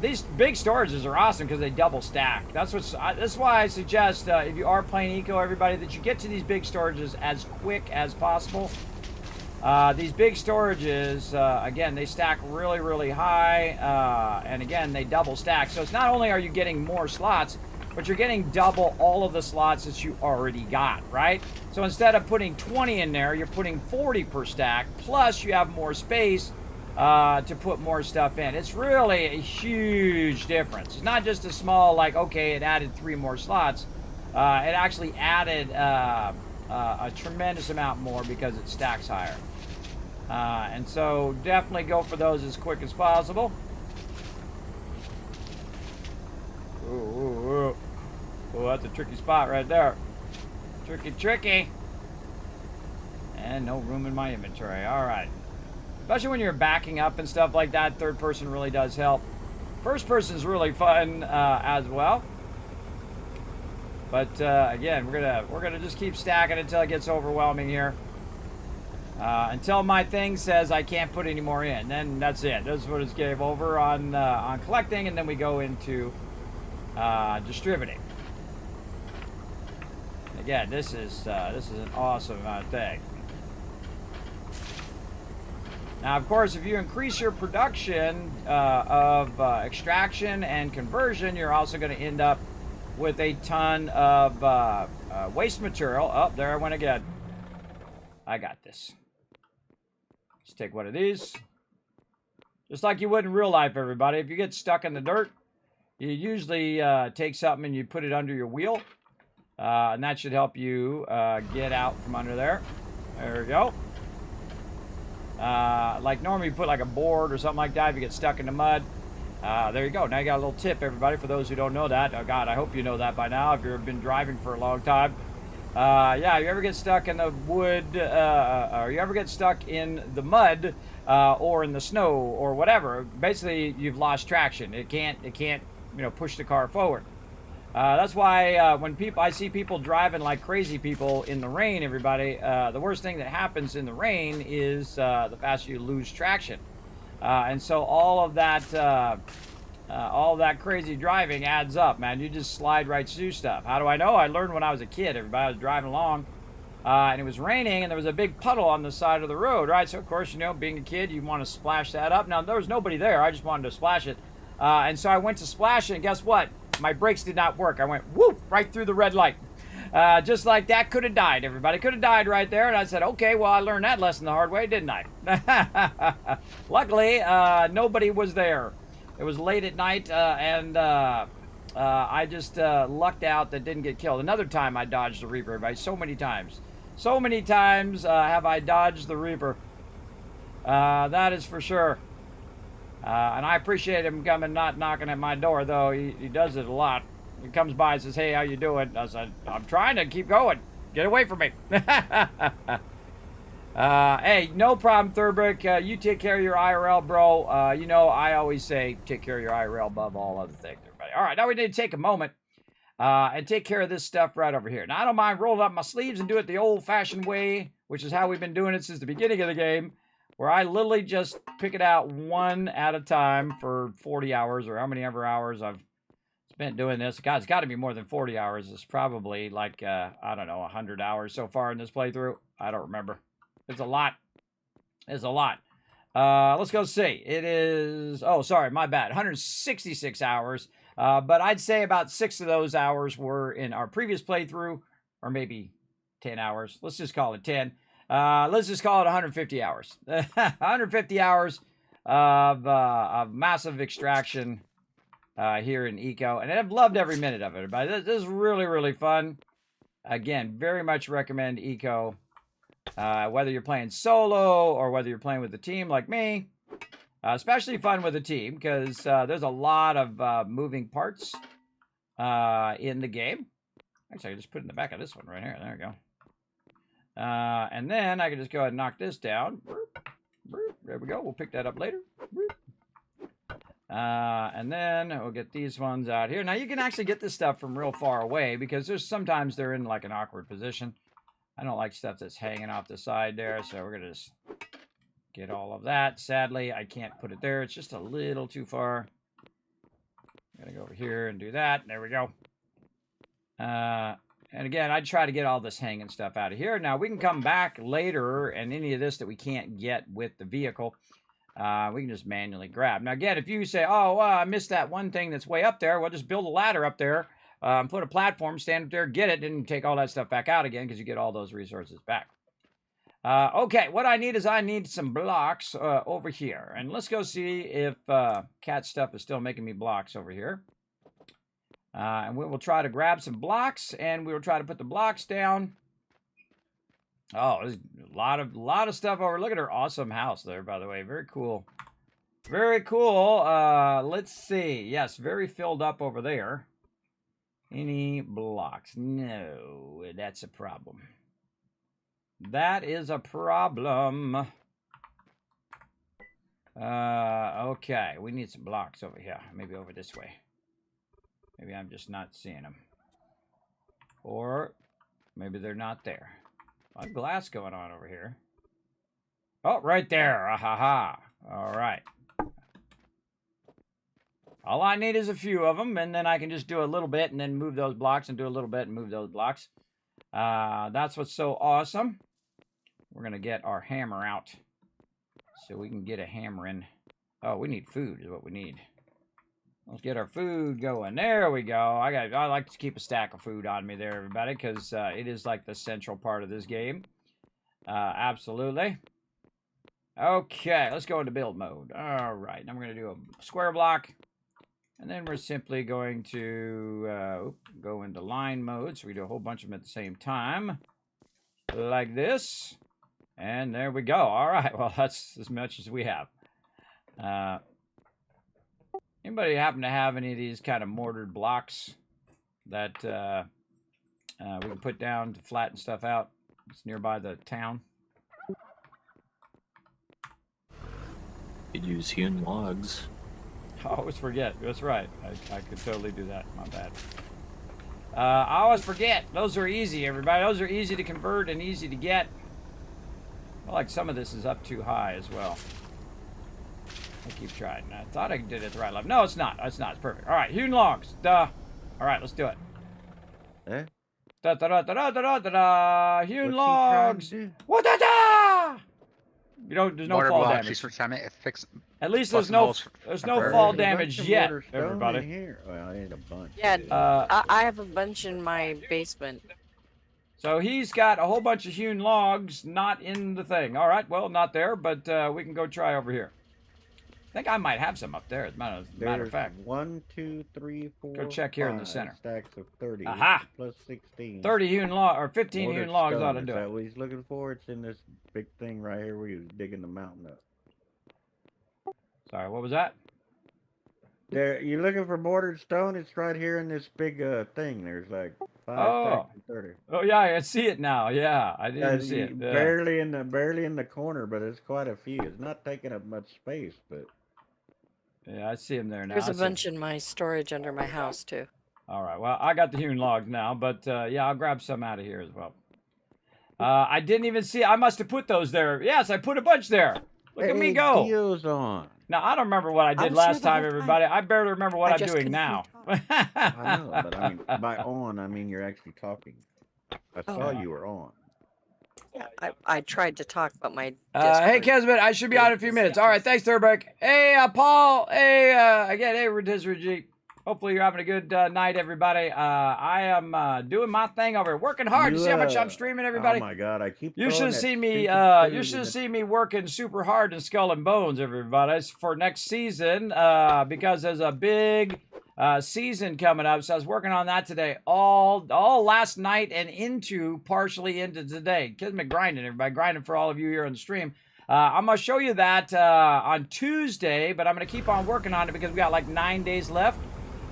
These big storages are awesome because they double stack. That's why I suggest if you are playing eco, everybody, that you get to these big storages as quick as possible. These big storages, again, they stack really, really high, and again, they double stack. So it's not only are you getting more slots, but you're getting double all of the slots that you already got, right? So instead of putting 20 in there, you're putting 40 per stack, plus you have more space to put more stuff in. It's really a huge difference. It's not just a small, like, okay, it added 3 more slots. It actually added a tremendous amount more because it stacks higher. And so definitely go for those as quick as possible. Ooh, ooh, ooh. Oh, that's a tricky spot right there. Tricky, tricky. And no room in my inventory. All right. Especially when you're backing up and stuff like that, third person really does help. First person is really fun as well. But again, we're gonna just keep stacking until it gets overwhelming here. Until my thing says I can't put any more in, then that's it. That's what it's game over on collecting, and then we go into distributing. Again, this is an awesome thing. Now, of course, if you increase your production of extraction and conversion, you're also going to end up with a ton of waste material. Oh, there I went again. I got this. Let's take one of these. Just like you would in real life, everybody. If you get stuck in the dirt, you usually take something and you put it under your wheel. And that should help you get out from under there. There we go. Like normally you put like a board or something like that if you get stuck in the mud. There you go. Now you got a little tip, everybody, for those who don't know that. Oh, God, I hope you know that by now if you've been driving for a long time. Yeah, you ever get stuck in the wood, or you ever get stuck in the mud, or in the snow, or whatever, basically you've lost traction. It can't, push the car forward. That's why when I see people driving like crazy people in the rain, everybody, the worst thing that happens in the rain is the faster you lose traction. And so all of that crazy driving adds up, man. You just slide right through stuff. How do I know? I learned when I was a kid. Everybody, I was driving along, and it was raining, and there was a big puddle on the side of the road, right? So, of course, being a kid, you want to splash that up. Now, there was nobody there. I just wanted to splash it. And so I went to splash it, and guess what? My brakes did not work. I went, whoop, right through the red light. Just like that, could have died, everybody. Could have died right there. And I said, okay, well, I learned that lesson the hard way, didn't I? Luckily, nobody was there. It was late at night, and I just lucked out that didn't get killed. Another time I dodged the Reaper, everybody. So many times. So many times have I dodged the Reaper. That is for sure. And I appreciate him coming, not knocking at my door, though. He does it a lot. He comes by and says, hey, how you doing? I said, I'm trying to keep going. Get away from me. Hey, no problem, Thurbrick. You take care of your IRL, bro. I always say take care of your IRL above all other things, everybody. All right, now we need to take a moment and take care of this stuff right over here. Now, I don't mind rolling up my sleeves and do it the old-fashioned way, which is how we've been doing it since the beginning of the game, where I literally just pick it out one at a time for 40 hours or how many ever hours I've spent doing this. God, it's got to be more than 40 hours. It's probably like, I don't know, 100 hours so far in this playthrough. I don't remember. It's a lot. It's a lot. Let's go see. It is, oh, sorry, my bad. 166 hours. But I'd say about 6 of those hours were in our previous playthrough, or maybe 10 hours. Let's just call it 10. Let's just call it 150 hours. 150 hours of massive extraction here in Eco. And I've loved every minute of it. But this is really, really fun. Again, very much recommend Eco. Whether you're playing solo or whether you're playing with a team like me. Especially fun with a team because there's a lot of moving parts in the game. Actually, I can just put it in the back of this one right here. There we go. And then I can just go ahead and knock this down. There we go. We'll pick that up later. And then we'll get these ones out here. Now, you can actually get this stuff from real far away because sometimes they're in like an awkward position. I don't like stuff that's hanging off the side there, so we're going to just get all of that. Sadly, I can't put it there. It's just a little too far. I'm going to go over here and do that. There we go. And again, I try to get all this hanging stuff out of here. Now, we can come back later, and any of this that we can't get with the vehicle, we can just manually grab. Now, again, if you say, oh, I missed that one thing that's way up there, we'll just build a ladder up there, put a platform, stand up there, get it, and take all that stuff back out again because you get all those resources back. Okay, what I need is I need some blocks over here. And let's go see if cat stuff is still making me blocks over here. And we will try to grab some blocks, and we will try to put the blocks down. Oh, there's a lot of stuff over. Look at her awesome house there, by the way. Very cool. Very cool. Let's see. Yes, very filled up over there. Any blocks? No, that's a problem. That is a problem. Okay, we need some blocks over here. Maybe over this way. Maybe I'm just not seeing them. Or maybe they're not there. A lot of glass going on over here. Oh, right there. Ah, ha, ha. All right. All I need is a few of them, and then I can just do a little bit and then move those blocks and do a little bit and move those blocks. That's what's so awesome. We're going to get our hammer out so we can get a hammer in. Oh, we need food is what we need. Let's get our food going. There we go. I like to keep a stack of food on me there, everybody, because it is like the central part of this game. Absolutely. Okay, let's go into build mode. All right, now we're going to do a square block. And then we're simply going to go into line mode. So we do a whole bunch of them at the same time. Like this. And there we go. All right, well, that's as much as we have. Anybody happen to have any of these kind of mortared blocks that we can put down to flatten stuff out? It's nearby the town. Could use hewn logs. I always forget. That's right. I could totally do that. My bad. I always forget. Those are easy, everybody. Those are easy to convert and easy to get. I like some of this is up too high as well. I keep trying. I thought I did it the right level. No, it's not. It's not. It's perfect. All right, hewn logs. Duh. All right, let's do it. Eh? Da da da da da da da da. Hewn logs. What's he What da da? You know, there's no Mortar fall blocks, damage. she's for time it fix. At least busting there's holes no for- fall There's a damage bunch of yet, mortar stone in everybody. here. Well, I need a bunch. Yeah, I have a bunch in my basement. So he's got a whole bunch of hewn logs not in the thing. All right, well, not there, but we can go try over here. I think I might have some up there, as a matter of fact. 1, 2, 3, 4. Go check here in the 5 center. Stacks of 30. Aha! Plus 16. 30 hewn log or 15 Mortared hewn logs stone. ought to Is do that it. what he's looking for? It's in this big thing right here where he was digging the mountain up. Sorry, what was that? There, you're looking for mortared stone? It's right here in this big thing. There's like 5 Oh. stacks of 30. Oh yeah, I see it now. Yeah, I didn't even see it. Yeah. Barely in the corner, but it's quite a few. It's not taking up much space, but Yeah, I see him there now. There's I a see bunch him. in my storage under my house too. All right, well, I got the hewn logs now, but yeah, I'll grab some out of here as well. I didn't even see. I must have put those there. Yes, I put a bunch there. Look at me Hey, go. Deal's on. Now, I don't remember what I did was last here the time, whole time. everybody. I barely remember what I I'm just doing couldn't now. I know, but I mean, by on, I mean you're actually talking. I saw Oh. you were on. Yeah, I tried to talk, but my Hey, Discord- Kismet, I should be out in a few minutes. All right, thanks, Thurberg. Hey, Paul. Hey, again, hey, Radizraji. Hopefully you're having a good night, everybody. I am doing my thing over here, working hard. You see how much I'm streaming, everybody? Oh my God, I keep. You should throwing have that seen me. stupid food You in should have the- seen me working super hard in Skull and Bones, everybody, for next season. Because there's a big season coming up, so I was working on that today, all last night and partially into today. Kismet grinding, everybody, grinding for all of you here on the stream. I'm gonna show you that on Tuesday, but I'm gonna keep on working on it because we got like 9 days left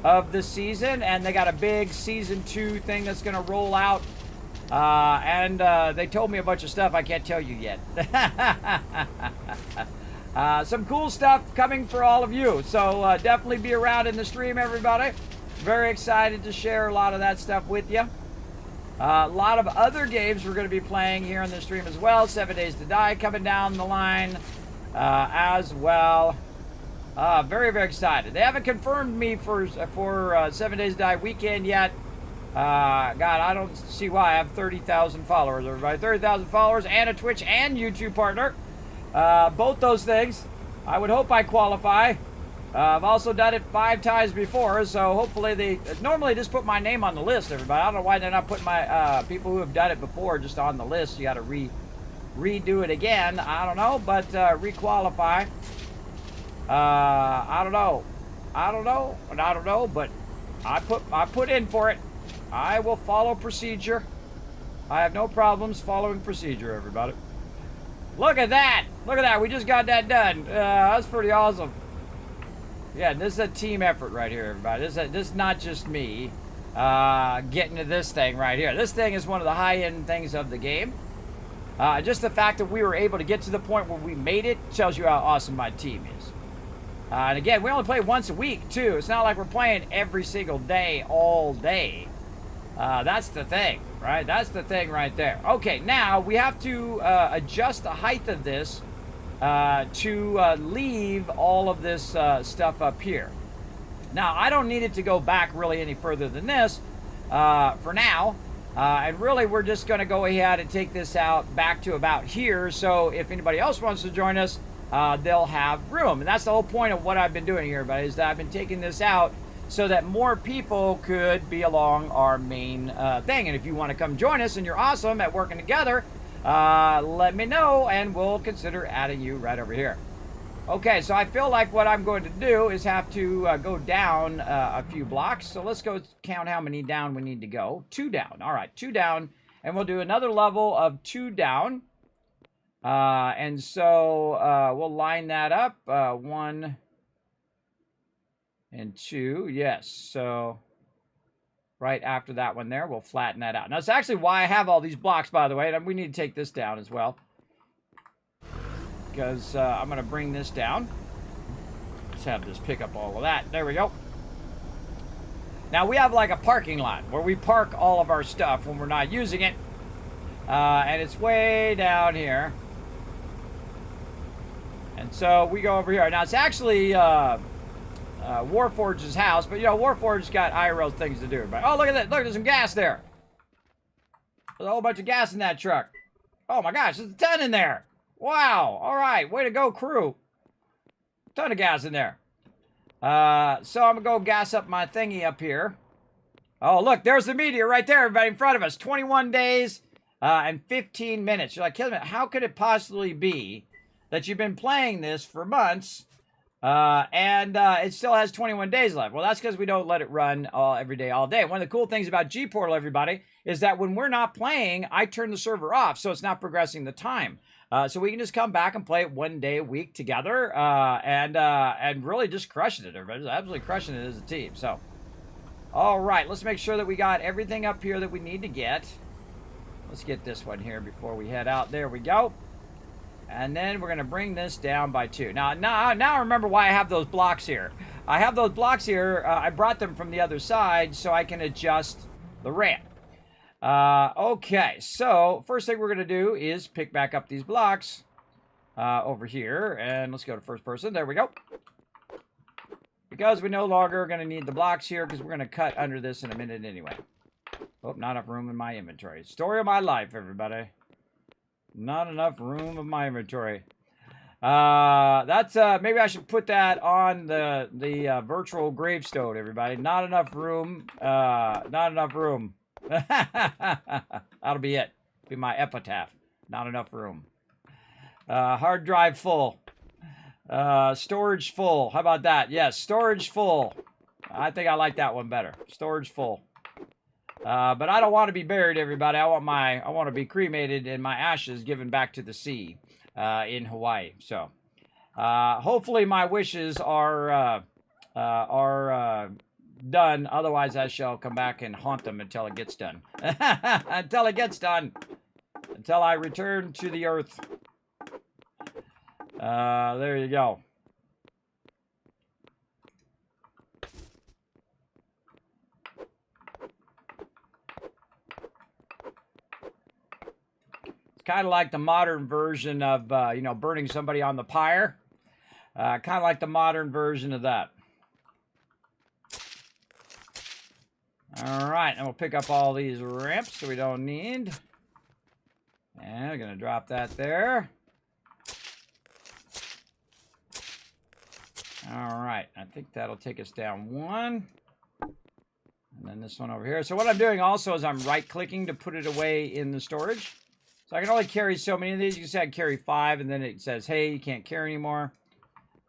of the season, and they got a big season 2 thing that's gonna roll out. And they told me a bunch of stuff I can't tell you yet. Some cool stuff coming for all of you. So definitely be around in the stream, everybody. Very excited to share a lot of that stuff with you. A lot of other games we're going to be playing here in the stream as well. 7 Days to Die coming down the line as well. Very, very excited. They haven't confirmed me for 7 Days to Die weekend yet. God, I don't see why. I have 30,000 followers, everybody. 30,000 followers and a Twitch and YouTube partner. Both those things. I would hope I qualify. I've also done it 5 times before, so hopefully they normally just put my name on the list, everybody. I don't know why they're not putting my people who have done it before just on the list. You got to redo it again. I don't know, but requalify. I don't know. I don't know, but I put in for it. I will follow procedure. I have no problems following procedure, everybody. Look at that! Look at that! We just got that done. That's pretty awesome. Yeah, this is a team effort right here, everybody. This is not just me getting to this thing right here. This thing is one of the high-end things of the game. Just the fact that we were able to get to the point where we made it tells you how awesome my team is. And again, we only play once a week, too. It's not like we're playing every single day, all day. That's the thing, right? That's the thing right there. Okay, now we have to adjust the height of this to leave all of this stuff up here. Now, I don't need it to go back really any further than this for now. And really, we're just going to go ahead and take this out back to about here. So if anybody else wants to join us, they'll have room. And that's the whole point of what I've been doing here, everybody, is that I've been taking this out so that more people could be along our main thing. And if you want to come join us and you're awesome at working together, let me know and we'll consider adding you right over here. Okay, so I feel like what I'm going to do is have to go down a few blocks. So let's go count how many down we need to go. 2 down. All right, 2 down. And we'll do another level of 2 down. And so we'll line that up. 1 and 2. Yes, so right after that one there, we'll flatten that out. Now, that's actually why I have all these blocks, by the way. And we need to take this down as well, because I'm going to bring this down. Let's have this pick up all of that. There we go. Now, we have like a parking lot where we park all of our stuff when we're not using it. And it's way down here. And so we go over here. Now, it's actually Warforge's house, but, you know, Warforge's got IRL things to do. But, oh, look at that. Look, there's some gas there. There's a whole bunch of gas in that truck. Oh, my gosh, there's a ton in there. Wow. All right. Way to go, crew. Ton of gas in there. So I'm going to go gas up my thingy up here. Oh, look. There's the meteor right there, everybody, in front of us. 21 days and 15 minutes. You're like, Kismet, how could it possibly be that you've been playing this for months and it still has 21 days left? Well, that's because we don't let it run every day, all day. One of the cool things about G-Portal, everybody, is that when we're not playing, I turn the server off, so it's not progressing the time. So we can just come back and play it 1 day a week together and really just crushing it. Everybody's absolutely crushing it as a team. So, all right, let's make sure that we got everything up here that we need to get. Let's get this one here before we head out. There we go. And then we're going to bring this down by 2. Now I remember why I have those blocks here. I have those blocks here. I brought them from the other side so I can adjust the ramp. Okay, so first thing we're going to do is pick back up these blocks over here. And let's go to first person. There we go. Because we no longer are going to need the blocks here because we're going to cut under this in a minute anyway. Oh, not enough room in my inventory. Story of my life, everybody. Not enough room in my inventory. That's maybe I should put that on the virtual gravestone, everybody. Not enough room. Not enough room. That'll be it. Be my epitaph. Not enough room. Hard drive full. Storage full. How about that? Yes, storage full. I think I like that one better. Storage full. But I don't want to be buried, everybody. I want to be cremated and my ashes given back to the sea in Hawaii. So hopefully my wishes are done. Otherwise, I shall come back and haunt them until it gets done. Until it gets done. Until I return to the earth. There you go. Kind of like the modern version of, you know, burning somebody on the pyre. Kind of like the modern version of that. All right, and we'll pick up all these ramps that we don't need. And we're going to drop that there. All right, I think that'll take us down 1. And then this one over here. So what I'm doing also is I'm right-clicking to put it away in the storage. So I can only carry so many of these. You can say I can carry 5, and then it says, hey, you can't carry anymore.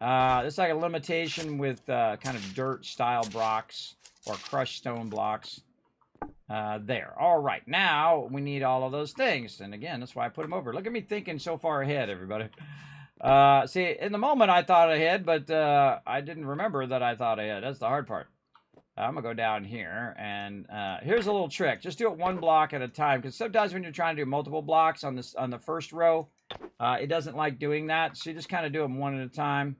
It's like a limitation with kind of dirt-style blocks or crushed stone blocks. There. All right. Now we need all of those things. And again, that's why I put them over. Look at me thinking so far ahead, everybody. See, in the moment I thought ahead, but I didn't remember that I thought ahead. That's the hard part. I'm going to go down here, and here's a little trick. Just do it 1 block at a time, because sometimes when you're trying to do multiple blocks on the first row, it doesn't like doing that. So you just kind of do them 1 at a time.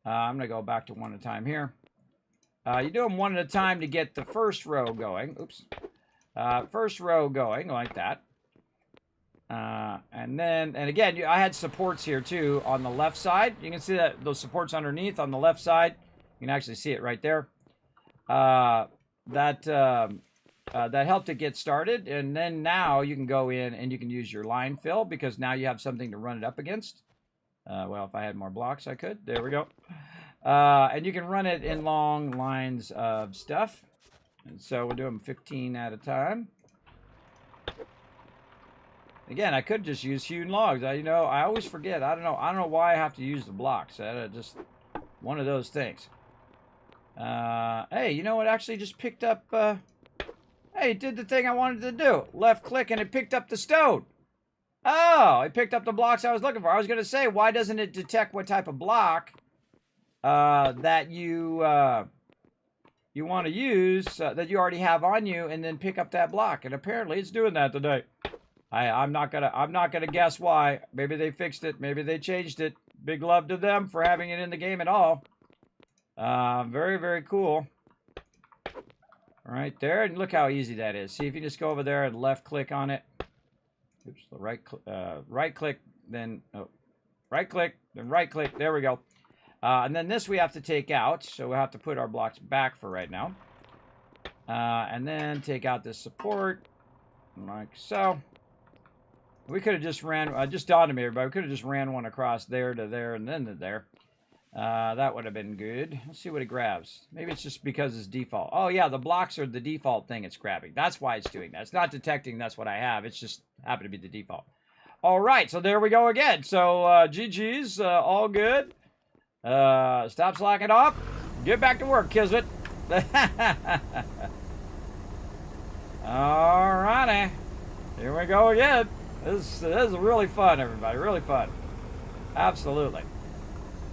I'm going to go back to 1 at a time here. You do them 1 at a time to get the first row going. Oops. First row going like that. And again, I had supports here too on the left side. You can see that those supports underneath on the left side. You can actually see it right there. That helped it get started. And then now you can go in and you can use your line fill, because now you have something to run it up against. Well, if I had more blocks, I could. There we go. And you can run it in long lines of stuff. And so we'll do them 15 at a time. Again, I could just use hewn logs. I always forget. I don't know why I have to use the blocks. Just one of those things. Hey, you know what? Actually, just picked up. Hey, it did the thing I wanted to do. Left click and it picked up the stone. Oh, it picked up the blocks I was looking for. I was going to say, why doesn't it detect what type of block that you want to use that you already have on you, and then pick up that block? And apparently, it's doing that today. I'm not gonna guess why. Maybe they fixed it. Maybe they changed it. Big love to them for having it in the game at all. Very, very cool. Right there, and look how easy that is. See if you just go over there and left click on it. Oops, the right click, then right click, then right click. There we go. And then this we have to take out, so we'll have to put our blocks back for right now. And then take out this support, like so. We could have just ran, just dawned on me, everybody, we could have just ran one across there to there and then to there. That would have been good. Let's see what it grabs. Maybe it's just because it's default. Oh, yeah, the blocks are the default thing it's grabbing. That's why it's doing that. It's not detecting that's what I have. It's just happened to be the default. All right, so there we go again. So, GG's, all good. Stop slacking off. Get back to work, Kismet. All righty. Here we go again. This is really fun, everybody. Really fun. Absolutely.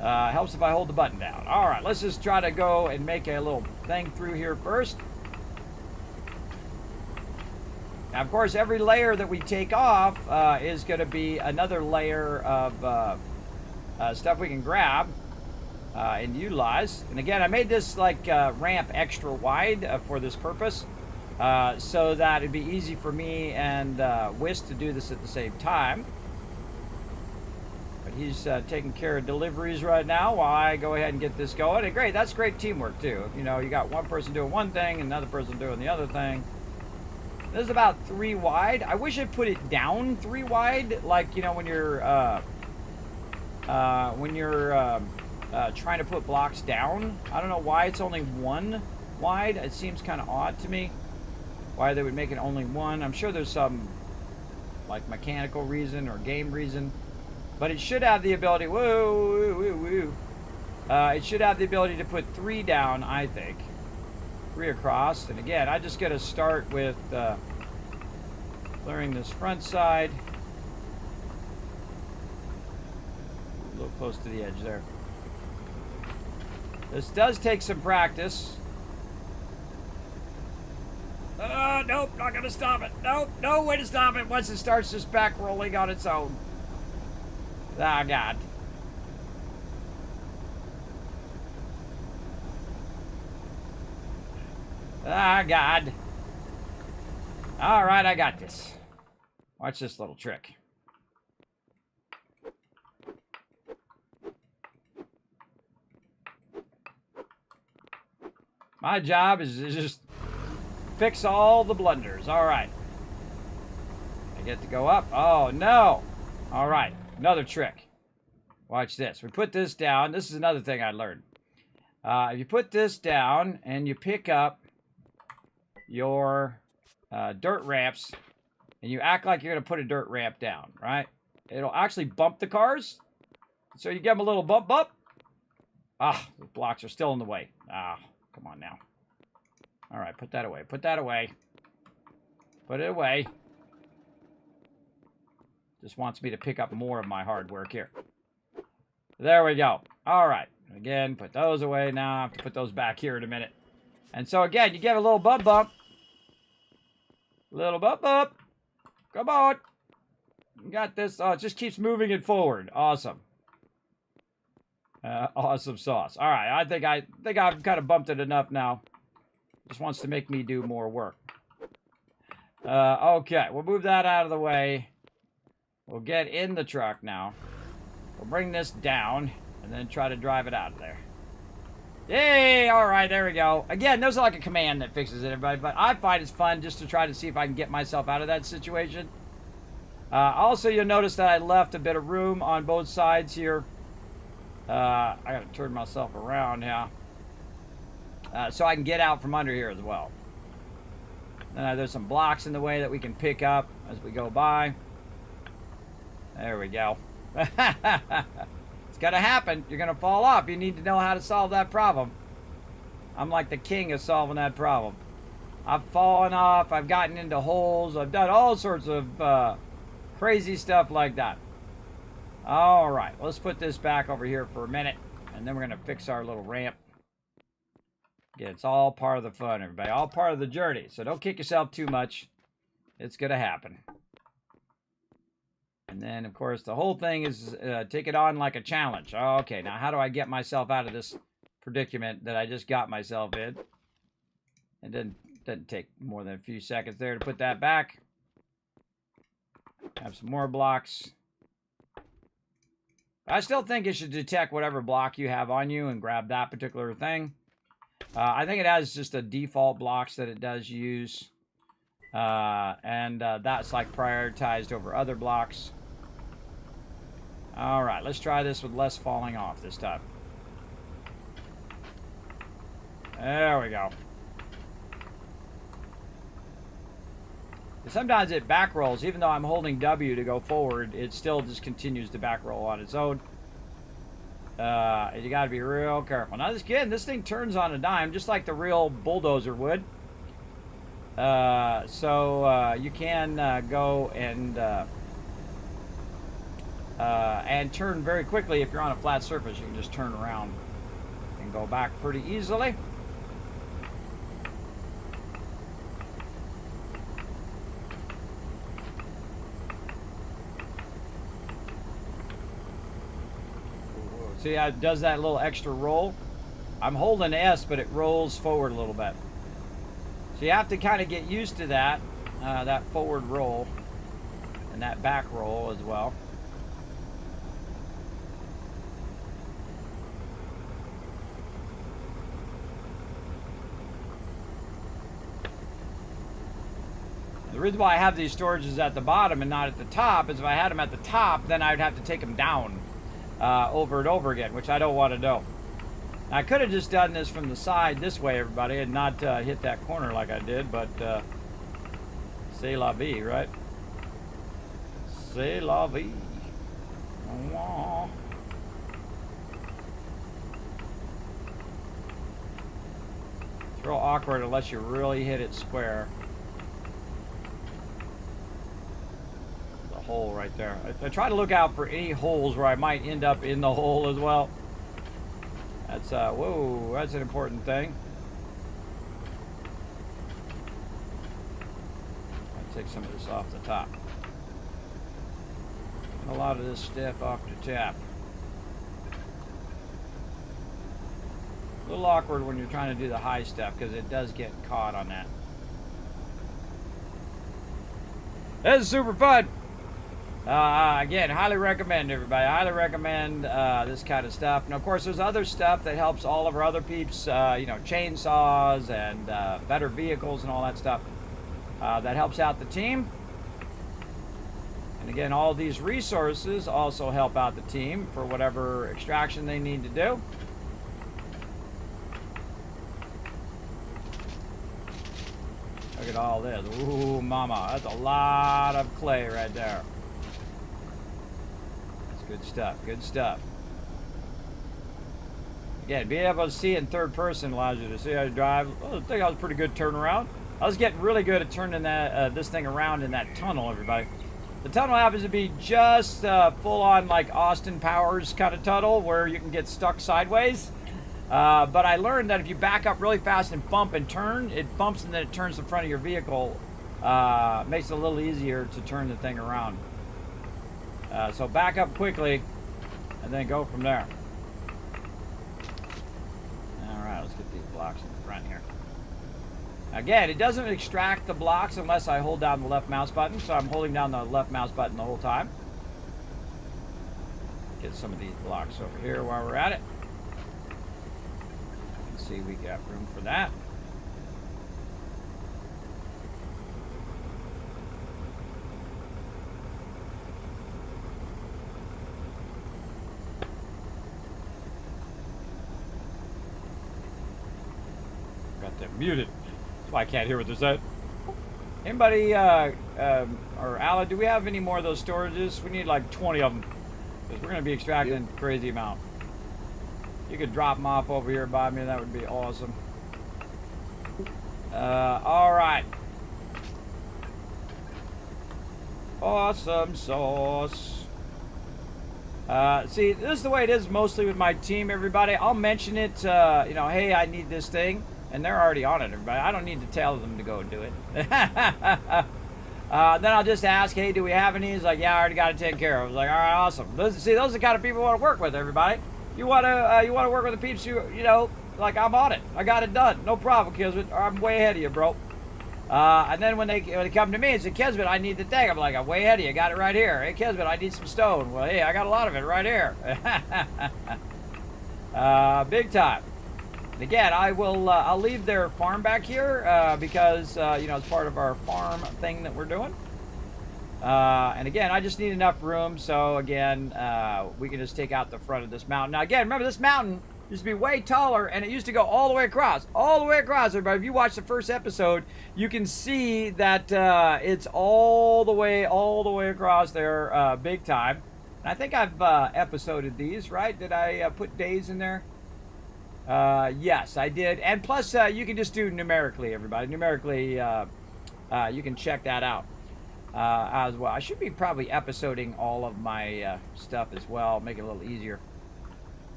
Helps if I hold the button down. All right, let's just try to go and make a little thing through here first. Now, of course, every layer that we take off is going to be another layer of stuff we can grab and utilize. And again, I made this like ramp extra wide for this purpose, so that it'd be easy for me and Whisk to do this at the same time. But he's taking care of deliveries right now while I go ahead and get this going. And great, that's great teamwork too. You know, you got one person doing one thing and another person doing the other thing. This is about 3 wide. I wish I'd put it down 3 wide, like, you know, when you're trying to put blocks down. I don't know why it's only 1 wide. It seems kind of odd to me why they would make it only 1. I'm sure there's some like mechanical reason or game reason, but it should have the ability. It should have the ability to put 3 down, I think. 3 across. And again, I just got to start with clearing this front side. A little close to the edge there. This does take some practice. Nope, not gonna stop it. Nope, no way to stop it once it starts just back rolling on its own. Ah, God. Ah, God. All right, I got this. Watch this little trick. My job is to just fix all the blunders. All right. I get to go up. Oh, no. All right. Another trick. Watch this. We put this down. This is another thing I learned. If you put this down and you pick up your dirt ramps and you act like you're going to put a dirt ramp down, right? It'll actually bump the cars. So you give them a little bump. Ah, the blocks are still in the way. Ah, come on now. All right, put that away. Put that away. Put it away. Just wants me to pick up more of my hard work here. There we go. All right. Again, put those away now. I have to put those back here in a minute. And so again, you give a little bump. Little bump. Come on. You got this. Oh, it just keeps moving it forward. Awesome. Awesome sauce. All right. I think I've kind of bumped it enough now. Just wants to make me do more work. Okay. We'll move that out of the way. We'll get in the truck now. We'll bring this down and then try to drive it out of there. Yay! All right, there we go. Again, there's like a command that fixes it, everybody, but I find it's fun just to try to see if I can get myself out of that situation. Also, you'll notice that I left a bit of room on both sides here. I gotta turn myself around now. So I can get out from under here as well. There's some blocks in the way that we can pick up as we go by. There we go. It's gonna happen. You're gonna fall off. You need to know how to solve that problem. I'm like the king of solving that problem. I've fallen off. I've gotten into holes. I've done all sorts of crazy stuff like that. All right, let's put this back over here for a minute, and then we're gonna fix our little ramp. Again, it's all part of the fun, everybody. All part of the journey. So don't kick yourself too much. It's gonna happen. And then, of course, the whole thing is take it on like a challenge. Okay, now how do I get myself out of this predicament that I just got myself in? It didn't take more than a few seconds there to put that back. Have some more blocks. I still think it should detect whatever block you have on you and grab that particular thing. I think it has just a default blocks that it does use. And that's like prioritized over other blocks. All right, let's try this with less falling off this time. There we go. Sometimes it back rolls, even though I'm holding W to go forward, it still just continues to back roll on its own. You got to be real careful. Now, this thing turns on a dime, just like the real bulldozer would. So you can go and turn very quickly. If you're on a flat surface, you can just turn around and go back pretty easily. See how it does that little extra roll? I'm holding S, but it rolls forward a little bit. So you have to kind of get used to that, that forward roll and that back roll as well. The reason why I have these storages at the bottom and not at the top is if I had them at the top, then I'd have to take them down over and over again, which I don't want to do. I could have just done this from the side this way, everybody, and not hit that corner like I did, but c'est la vie, right? C'est la vie. It's real awkward unless you really hit it square. The hole right there. I try to look out for any holes where I might end up in the hole as well. That's, whoa, that's an important thing. I'll take some of this off the top. A lot of this stuff off the top. A little awkward when you're trying to do the high stuff because it does get caught on that. This is super fun. Again, highly recommend, everybody. Highly recommend this kind of stuff. And of course, there's other stuff that helps all of our other peeps, you know, chainsaws and better vehicles and all that stuff that helps out the team. And again, all these resources also help out the team for whatever extraction they need to do. Look at all this. Ooh, mama. That's a lot of clay right there. That's good stuff. Good stuff. Again, being able to see in third person allows you to see how to drive. Well, I think that was a pretty good turnaround. I was getting really good at turning that this thing around in that tunnel, everybody. The tunnel happens to be just full-on like Austin Powers kind of tunnel where you can get stuck sideways. But I learned that if you back up really fast and bump and turn, it bumps and then it turns the front of your vehicle. Makes it a little easier to turn the thing around. So back up quickly and then go from there. Alright, let's get these blocks in the front here. Again, it doesn't extract the blocks unless I hold down the left mouse button, so I'm holding down the left mouse button the whole time. Get some of these blocks over here while we're at it. Let's see, we got room for that. Got them muted. That's why I can't hear what they're saying. Anybody, or Ala, do we have any more of those storages? We need like 20 of them. Because we're going to be extracting a crazy amount. You could drop them off over here by me, that would be awesome. Alright. Awesome sauce. See, this is the way it is mostly with my team, everybody. I'll mention it, you know, hey, I need this thing. And they're already on it, everybody. I don't need to tell them to go do it. Then I'll just ask, hey, do we have any? He's like, yeah, I already got it taken care of. I was like, all right, awesome. See, those are the kind of people I want to work with, everybody. You want to work with the peeps, you know, like I'm on it. I got it done. No problem, Kismet. I'm way ahead of you, bro. And then when they come to me and say, Kismet, I need the thing. I'm like, I'm way ahead of you. Got it right here. Hey, Kismet, I need some stone. Well, hey, I got a lot of it right here. Big time. Again, I'll leave their farm back here because, you know, it's part of our farm thing that we're doing. And again, I just need enough room. So again, we can just take out the front of this mountain. Now again, remember this mountain used to be way taller and it used to go all the way across. All the way across, everybody. If you watch the first episode, you can see that it's all the way across there big time. And I think I've episoded these, right? Did I put days in there? Yes, I did. And plus, you can just do numerically, everybody. Numerically, you can check that out as well. I should be probably episoding all of my stuff as well, make it a little easier.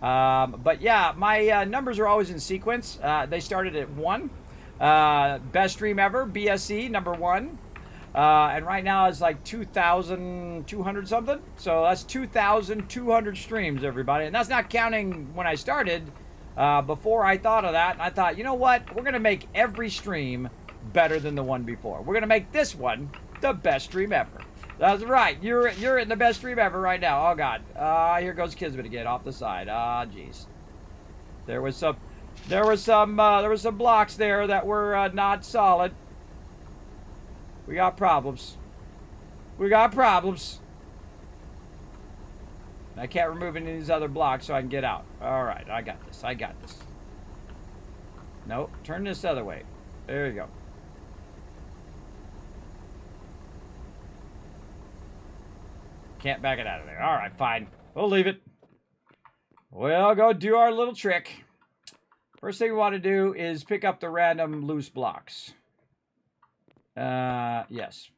But yeah, my numbers are always in sequence. They started at 1. Best stream ever, BSE, number 1. And right now it's like 2,200 something. So that's 2,200 streams, everybody. And that's not counting when I started. Before I thought of that, and I thought, you know what? We're going to make every stream better than the one before. We're going to make this one the best stream ever. That's right. You're in the best stream ever right now. Oh, God. Here goes Kismet again off the side. Ah, jeez. There was some blocks there that were not solid. We got problems. We got problems. I can't remove any of these other blocks so I can get out. All right, I got this. I got this. Nope, turn this other way. There you go. Can't back it out of there. All right, fine. We'll leave it. We'll go do our little trick. First thing we want to do is pick up the random loose blocks. Yes.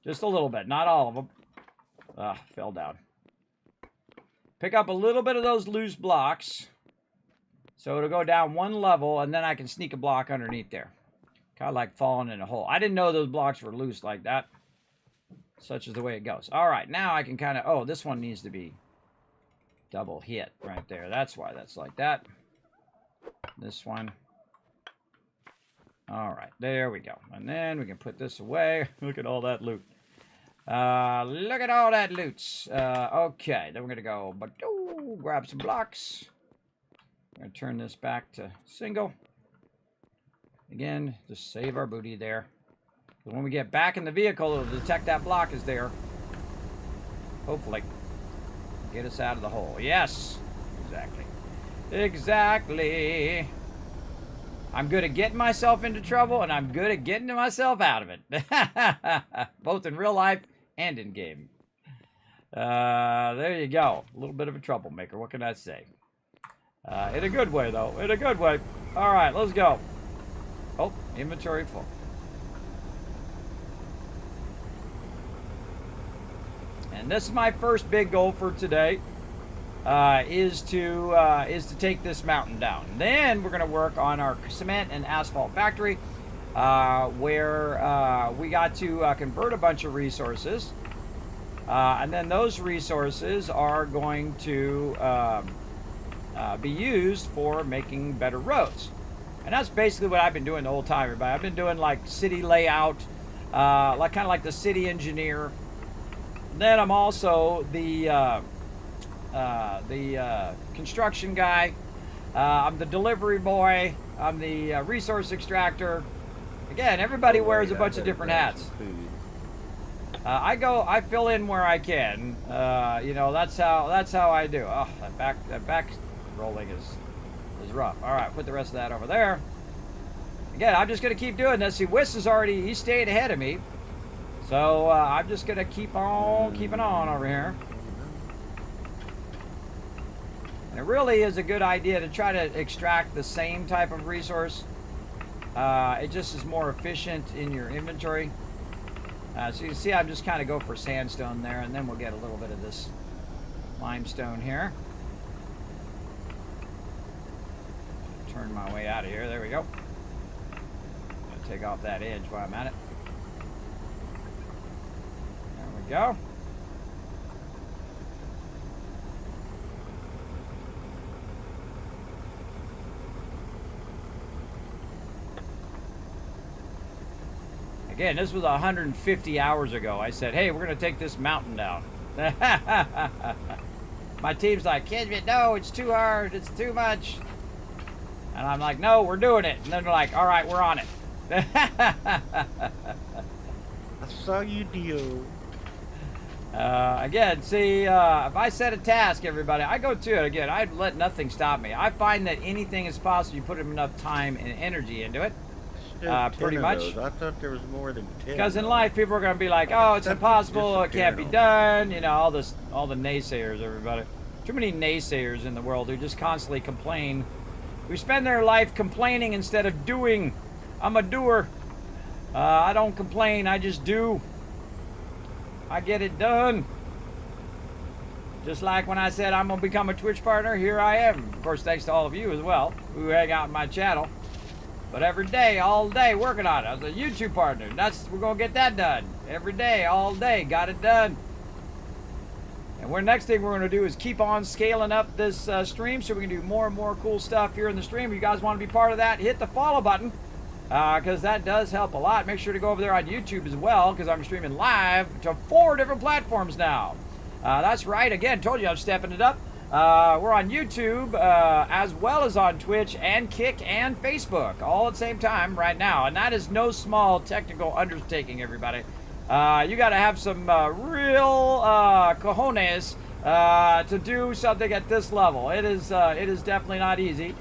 Just a little bit, not all of them. Fell down. Pick up a little bit of those loose blocks. So it'll go down one level, and then I can sneak a block underneath there. Kind of like falling in a hole. I didn't know those blocks were loose like that. Such is the way it goes. All right, now I can kind of... Oh, this one needs to be double hit right there. That's why that's like that. This one. All right, there we go. And then we can put this away. Look at all that loot. Look at all that loot. Okay, then we're going to go grab some blocks. I'm going to turn this back to single. Again, just save our booty there. When we get back in the vehicle, it'll detect that block is there. Hopefully. Get us out of the hole. Yes! Exactly. Exactly. I'm good at getting myself into trouble, and I'm good at getting myself out of it. Both in real life and in game. There you go. A little bit of a troublemaker. What can I say? In a good way, though. In a good way. All right, let's go. Oh, inventory full. And this is my first big goal for today. Is to take this mountain down. Then we're going to work on our cement and asphalt factory, where we got to convert a bunch of resources, and then those resources are going to be used for making better roads. And that's basically what I've been doing the whole time, everybody. I've been doing like city layout, like kind of like the city engineer. Then I'm also the construction guy. I'm the delivery boy. I'm the resource extractor. Again, everybody wears a bunch of different hats. I fill in where I can. You know, that's how I do. Oh, that back rolling is rough. All right, put the rest of that over there. Again, I'm just gonna keep doing this. See, Wiss is he's stayed ahead of me. So I'm just gonna keep on keeping on over here. And it really is a good idea to try to extract the same type of resource. It just is more efficient in your inventory. So you can see I'm just kind of go for sandstone there, and then we'll get a little bit of this limestone here. Turn my way out of here. There we go. Gonna take off that edge while I'm at it. There we go. Again, this was 150 hours ago. I said, hey, we're going to take this mountain down. My team's like, Kismet, no, it's too hard. It's too much. And I'm like, no, we're doing it. And then they're like, all right, we're on it. I saw you deal. Again, see, if I set a task, everybody, I go to it. Again, I'd let nothing stop me. I find that anything is possible. You put enough time and energy into it. Pretty much. I thought there was more than 10. Because in life, people are going to be like, oh, it's impossible, it can't be done. You know, all the naysayers, everybody. Too many naysayers in the world who just constantly complain. We spend their life complaining instead of doing. I'm a doer. I don't complain, I just do. I get it done. Just like when I said I'm going to become a Twitch partner, here I am. Of course, thanks to all of you as well who hang out in my channel. But every day, all day, working on it. I was a YouTube partner. We're gonna get that done. Every day, all day, got it done. And next thing we're gonna do is keep on scaling up this stream so we can do more and more cool stuff here in the stream. If you guys want to be part of that, hit the follow button, because that does help a lot. Make sure to go over there on YouTube as well, because I'm streaming live to 4 different platforms now. That's right. Again, told you I'm stepping it up. We're on YouTube, as well as on Twitch and Kick and Facebook, all at the same time right now. And that is no small technical undertaking, everybody. You got to have some real cojones to do something at this level. It is definitely not easy.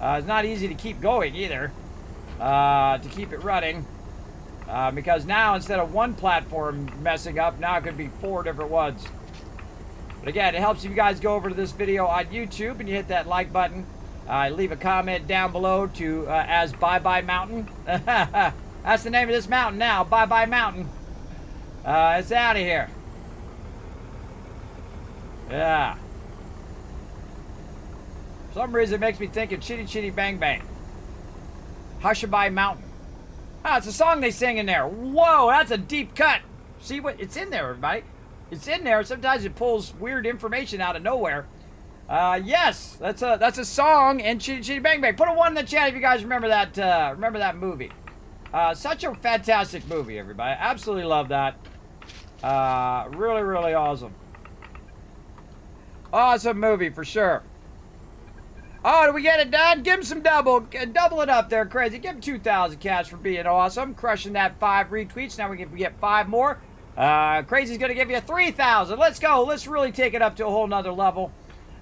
It's not easy to keep going either, to keep it running. Because now, instead of one platform messing up, now it could be 4 different ones. But again, it helps if you guys go over to this video on YouTube and you hit that like button. Leave a comment down below to as Bye Bye Mountain. That's the name of this mountain now, Bye Bye Mountain. It's out of here. Yeah. For some reason it makes me think of Chitty Chitty Bang Bang. Hushabye Mountain. Oh, it's a song they sing in there. Whoa, that's a deep cut. See what? It's in there, everybody. It's in there. Sometimes it pulls weird information out of nowhere. Yes, that's a song and Chitty Chitty Bang Bang. Put a 1 in the chat if you guys remember that movie. Such a fantastic movie, everybody. Absolutely love that. Really, really awesome. Awesome movie for sure. Oh, did we get it done? Give him some double it up there, Crazy. Give him 2,000 cash for being awesome. Crushing that 5 retweets. Now we can get 5 more. Crazy's gonna give you 3,000. Let's go. Let's really take it up to a whole nother level.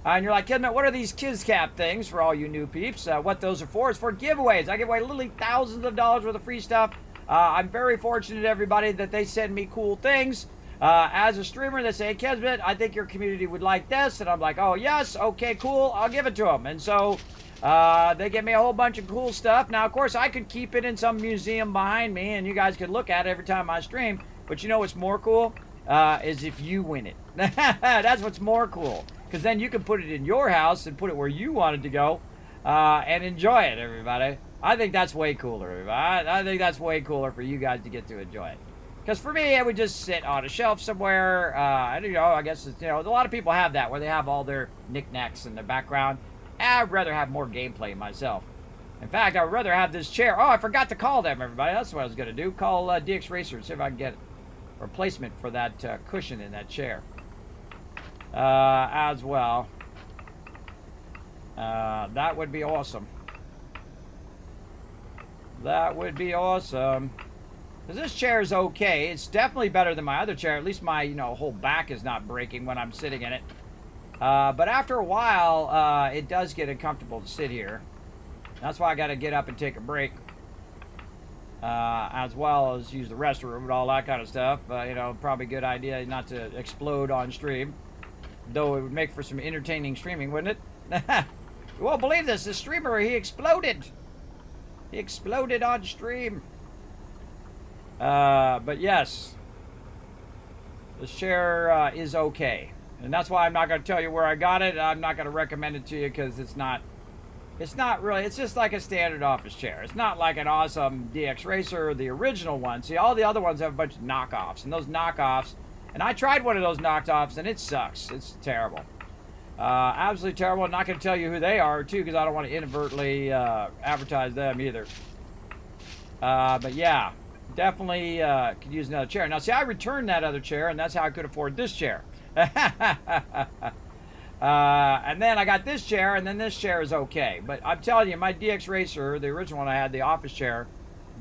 And you're like, Kismet, what are these KizCap things for all you new peeps? What those are for is for giveaways. I give away literally thousands of dollars worth of free stuff. I'm very fortunate, everybody, that they send me cool things. As a streamer, they say, Kismet, I think your community would like this. And I'm like, oh, yes, okay, cool, I'll give it to them. And so they give me a whole bunch of cool stuff. Now, of course, I could keep it in some museum behind me, and you guys could look at it every time I stream. But you know what's more cool? Is if you win it. That's what's more cool. Because then you can put it in your house and put it where you want it to go and enjoy it, everybody. I think that's way cooler, everybody. I think that's way cooler for you guys to get to enjoy it. Because for me, it would just sit on a shelf somewhere. You know, I guess, it's, you know, a lot of people have that where they have all their knickknacks in the background. I'd rather have more gameplay myself. In fact, I would rather have this chair. Oh, I forgot to call them, everybody. That's what I was going to do. Call DX Racer and see if I can get a replacement for that cushion in that chair. As well. That would be awesome. That would be awesome. Because this chair is okay. It's definitely better than my other chair. At least my, you know, whole back is not breaking when I'm sitting in it. But after a while, it does get uncomfortable to sit here. That's why I got to get up and take a break. As well as use the restroom and all that kind of stuff. You know, probably a good idea not to explode on stream. Though it would make for some entertaining streaming, wouldn't it? You won't believe this. The streamer, he exploded. He exploded on stream. But yes. This chair is okay. And that's why I'm not going to tell you where I got it. I'm not going to recommend it to you because it's not really, it's just like a standard office chair. It's not like an awesome DX Racer or the original one. See, all the other ones have a bunch of knockoffs. And those knockoffs, and I tried one of those knockoffs and it sucks. It's terrible. Absolutely terrible. I'm not going to tell you who they are, too, because I don't want to inadvertently advertise them either. But yeah, definitely could use another chair. Now, see, I returned that other chair, and that's how I could afford this chair. And then I got this chair, and then this chair is okay. But I'm telling you, my DX Racer, the original one I had, the office chair,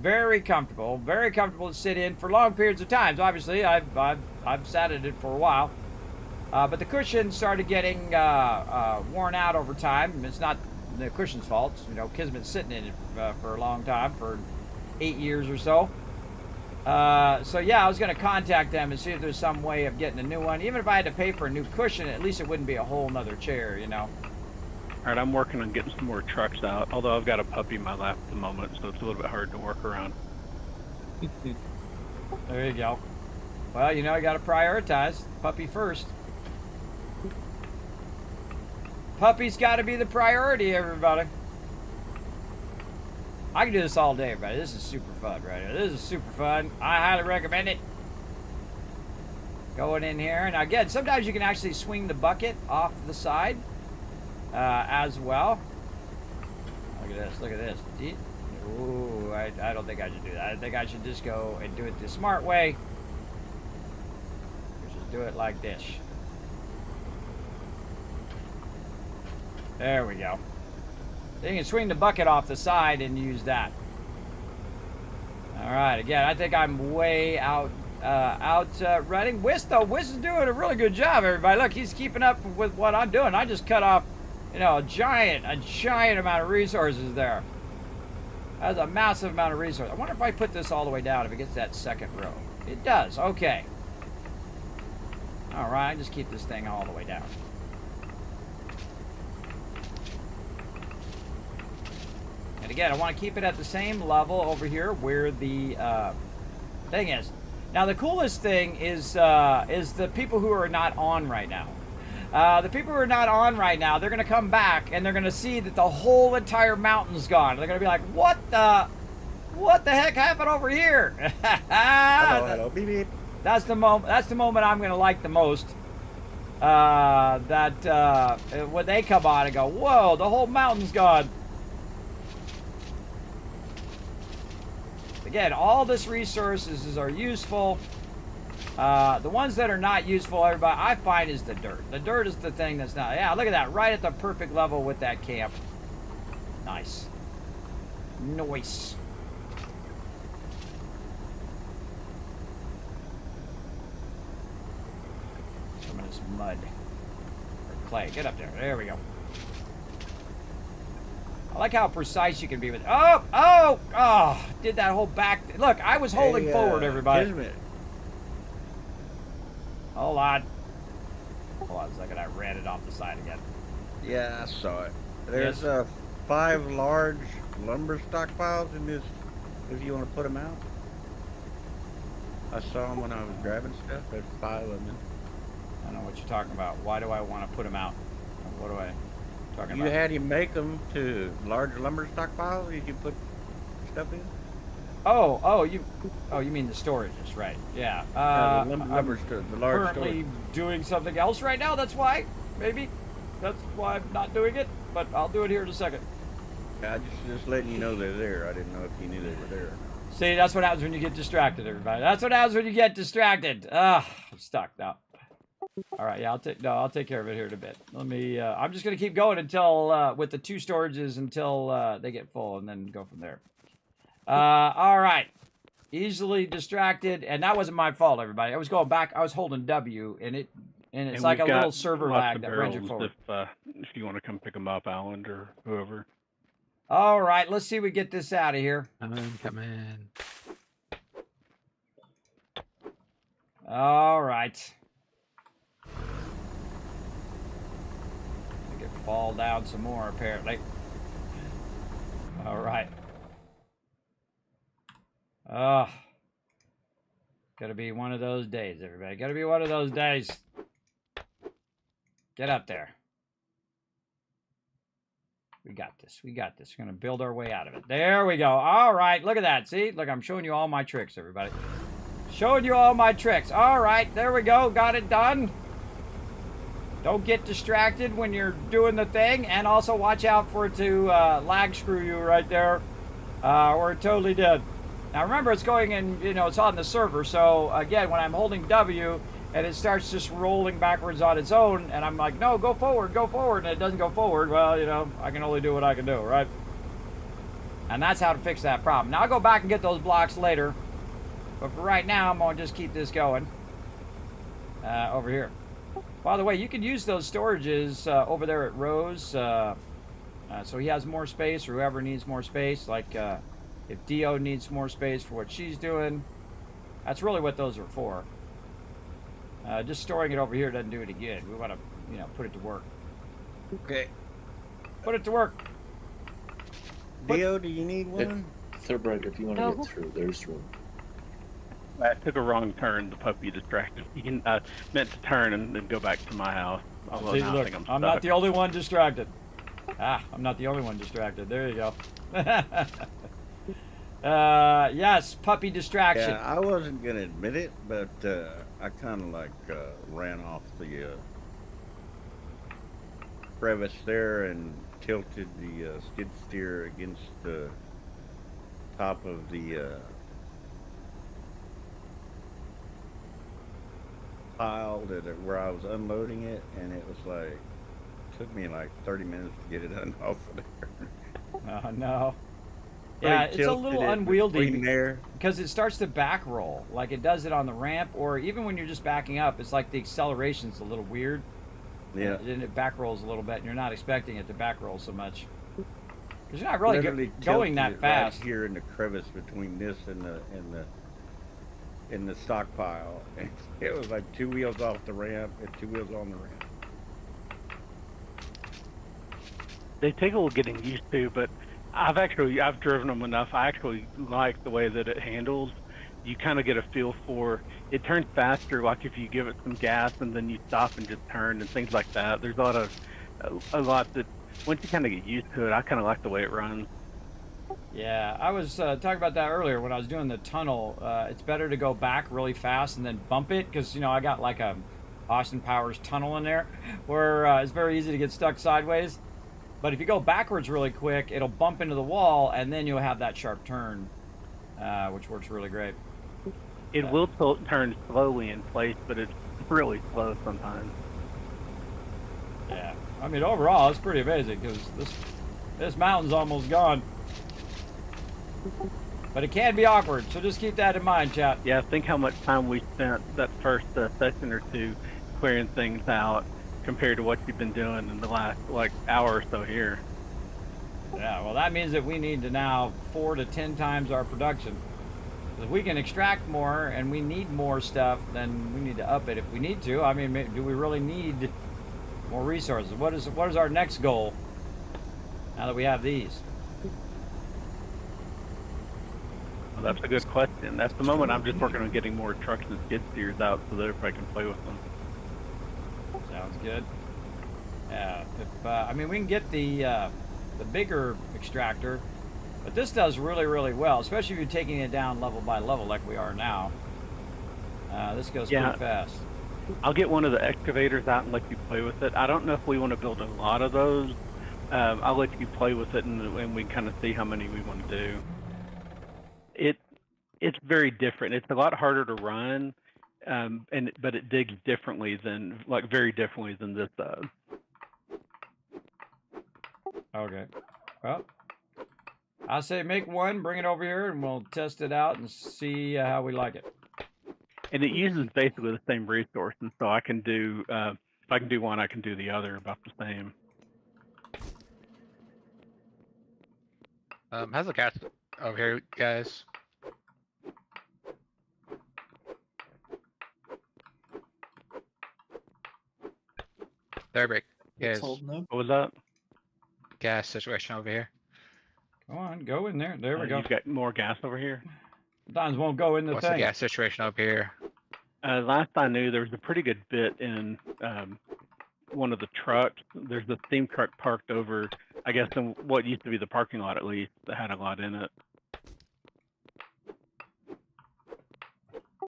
very comfortable to sit in for long periods of time. So obviously, I've sat in it for a while. But the cushion started getting worn out over time. It's not the cushion's fault. You know, Kismet's sitting in it for a long time, for 8 years or so. So yeah, I was going to contact them and see if there's some way of getting a new one. Even if I had to pay for a new cushion, at least it wouldn't be a whole nother chair, you know. Alright, I'm working on getting some more trucks out, although I've got a puppy in my lap at the moment, so it's a little bit hard to work around. There you go. Well, you know, you got to prioritize. Puppy first. Puppy's got to be the priority, everybody. I can do this all day, everybody. This is super fun right here. This is super fun. I highly recommend it. Going in here. Now, again, sometimes you can actually swing the bucket off the side as well. Look at this. Look at this. Ooh, I don't think I should do that. I think I should just go and do it the smart way. Just do it like this. There we go. So you can swing the bucket off the side and use that. All right, again, I think I'm way out running. Whis, though, Whis is doing a really good job, everybody. Look, he's keeping up with what I'm doing. I just cut off, you know, a giant amount of resources there. That's a massive amount of resources. I wonder if I put this all the way down, if it gets that second row. It does, okay. All right, just keep this thing all the way down. And again, I want to keep it at the same level over here where the thing is. Now, the coolest thing is the people who are not on right now. The people who are not on right now, they're going to come back and they're going to see that the whole entire mountain's gone. They're going to be like, what the heck happened over here? Hello, beep beep. That's the moment I'm going to like the most. When they come on and go, whoa, the whole mountain's gone. Again, all this resources are useful. The ones that are not useful, everybody, I find is the dirt. The dirt is the thing that's not. Yeah, look at that. Right at the perfect level with that camp. Nice. Nice. Some of this mud. Or clay. Get up there. There we go. I like how precise you can be with it. Oh, did that whole back. Look, I was holding forward, everybody. Kismet. Hold on. Hold on a second. I ran it off the side again. Yeah, I saw it. There's 5 large lumber stockpiles in this, if you want to put them out. I saw them when I was grabbing stuff. There's 5 of them. I don't know what you're talking about. Why do I want to put them out? What do I talking You about? had him make them to large lumber stockpiles that you put stuff in? You mean the storages, right? Yeah. The lumber the large currently storage. doing something else right now. That's why, maybe. That's why I'm not doing it. But I'll do it here in a second. Yeah, just letting you know they're there. I didn't know if you knew they were there or not. See, that's what happens when you get distracted, everybody. That's what happens when you get distracted. I'm stuck now. All right, yeah, I'll take care of it here in a bit. Let me. I'm just gonna keep going until with the 2 storages until they get full, and then go from there. All right. Easily distracted, and that wasn't my fault, everybody. I was going back. I was holding W, and it's like a little server lag that runs it forward. If you want to come pick them up, Alan or whoever. All right, let's see if we get this out of here. Come in. All right. Make it fall down some more, apparently. All right. Gotta be one of those days, everybody. Gotta be one of those days. Get up there. We got this. We got this. We're gonna build our way out of it. There we go. All right. Look at that. See? Look, I'm showing you all my tricks, everybody. Showing you all my tricks. All right. There we go. Got it done. Don't get distracted when you're doing the thing. And also watch out for it to lag screw you right there. Or it totally did. Now remember, it's going in, it's on the server. So again, when I'm holding W and it starts just rolling backwards on its own, and I'm like, no, go forward, and it doesn't go forward, well, I can only do what I can do, right? And that's how to fix that problem. Now I'll go back and get those blocks later. But for right now, I'm going to just keep this going over here. By the way, you can use those storages over there at Rose. So he has more space, or whoever needs more space, like if Dio needs more space for what she's doing. That's really what those are for. Just storing it over here doesn't do any good. We want to, put it to work. Okay. Put it to work. Dio, do you need one? Third right, if you want to get through, there's room. I took a wrong turn. The puppy distracted me. I meant to turn and then go back to my house. Although See, now look, I think I'm I'm stuck. not the only one distracted. I'm not the only one distracted. There you go. Yes, puppy distraction. Yeah, I wasn't going to admit it, but I kind of ran off the crevice there and tilted the skid steer against the top of the pile where I was unloading it, and it was took me 30 minutes to get it off of there. Oh no. Yeah, it's a little unwieldy there because it starts to back roll like it does it on the ramp, or even when you're just backing up, it's like the acceleration's a little weird. Yeah. And it back rolls a little bit, and you're not expecting it to back roll so much. Because you're not really going that fast. Right here in the crevice between this and the stockpile, and it was 2 wheels off the ramp and 2 wheels on the ramp. They take a little getting used to, but I've driven them enough. I actually like the way that it handles. You kind of get a feel for it. Turns faster, like if you give it some gas and then you stop and just turn and things like that. There's a lot that once you kind of get used to it, I kind of like the way it runs. Yeah, I was talking about that earlier when I was doing the tunnel. It's better to go back really fast and then bump it because I got a Austin Powers tunnel in there where it's very easy to get stuck sideways. But if you go backwards really quick, it'll bump into the wall, and then you'll have that sharp turn, which works really great. It will turn slowly in place, but it's really slow sometimes. Yeah, I mean overall it's pretty amazing because this mountain's almost gone. But it can be awkward, so just keep that in mind, chat. Yeah, think how much time we spent that first session or two clearing things out. compared to what you've been doing in the last like hour or so here. Yeah, well, that means that we need to now 4 to 10 times our production. If we can extract more and we need more stuff, then we need to up it if we need to. I mean, do we really need more resources? What is our next goal now that we have these? Well, that's a good question. At the moment, I'm just working on getting more trucks and skid steers out so that everybody can play with them. Sounds good. Yeah, if I mean, we can get the bigger extractor, but this does really, really well, especially if you're taking it down level by level like we are now. This goes pretty fast. I'll get one of the excavators out and let you play with it. I don't know if we want to build a lot of those. I'll let you play with it and we kind of see how many we want to do. It's very different. It's a lot harder to run, but it digs differently very differently than this does. Okay. Well, I say make one, bring it over here, and we'll test it out and see how we like it. And it uses basically the same resources, so I can do if I can do one, I can do the other about the same. How's the gas over here, guys? There, break. Guys, It's holding up. What was that? gas situation over here. Come on, go in there. There we go. You've got more gas over here. Sometimes won't go in the What's thing. the gas situation over here? Last I knew, there was a pretty good bit in one of the trucks. There's a steam truck parked over, I guess, in what used to be the parking lot at least, that had a lot in it.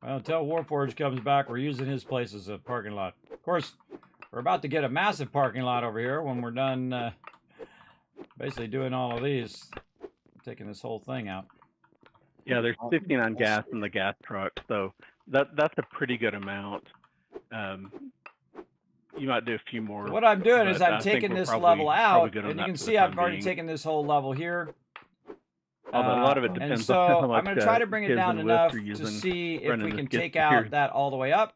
Well, until Warforged comes back, we're using his place as a parking lot. Of course, we're about to get a massive parking lot over here when we're done basically doing all of these, taking this whole thing out. Yeah, there's 59 gas in the gas truck, so that's a pretty good amount. You might do a few more. What I'm doing is I'm I think taking we're this probably level out, good on and you that can for see the I've time already being. taken this whole level here. Although a lot of it And depends so on how much I'm going to try to bring it skids down and lifts enough you're to using see if running we the can skid take steers. out that all the way up.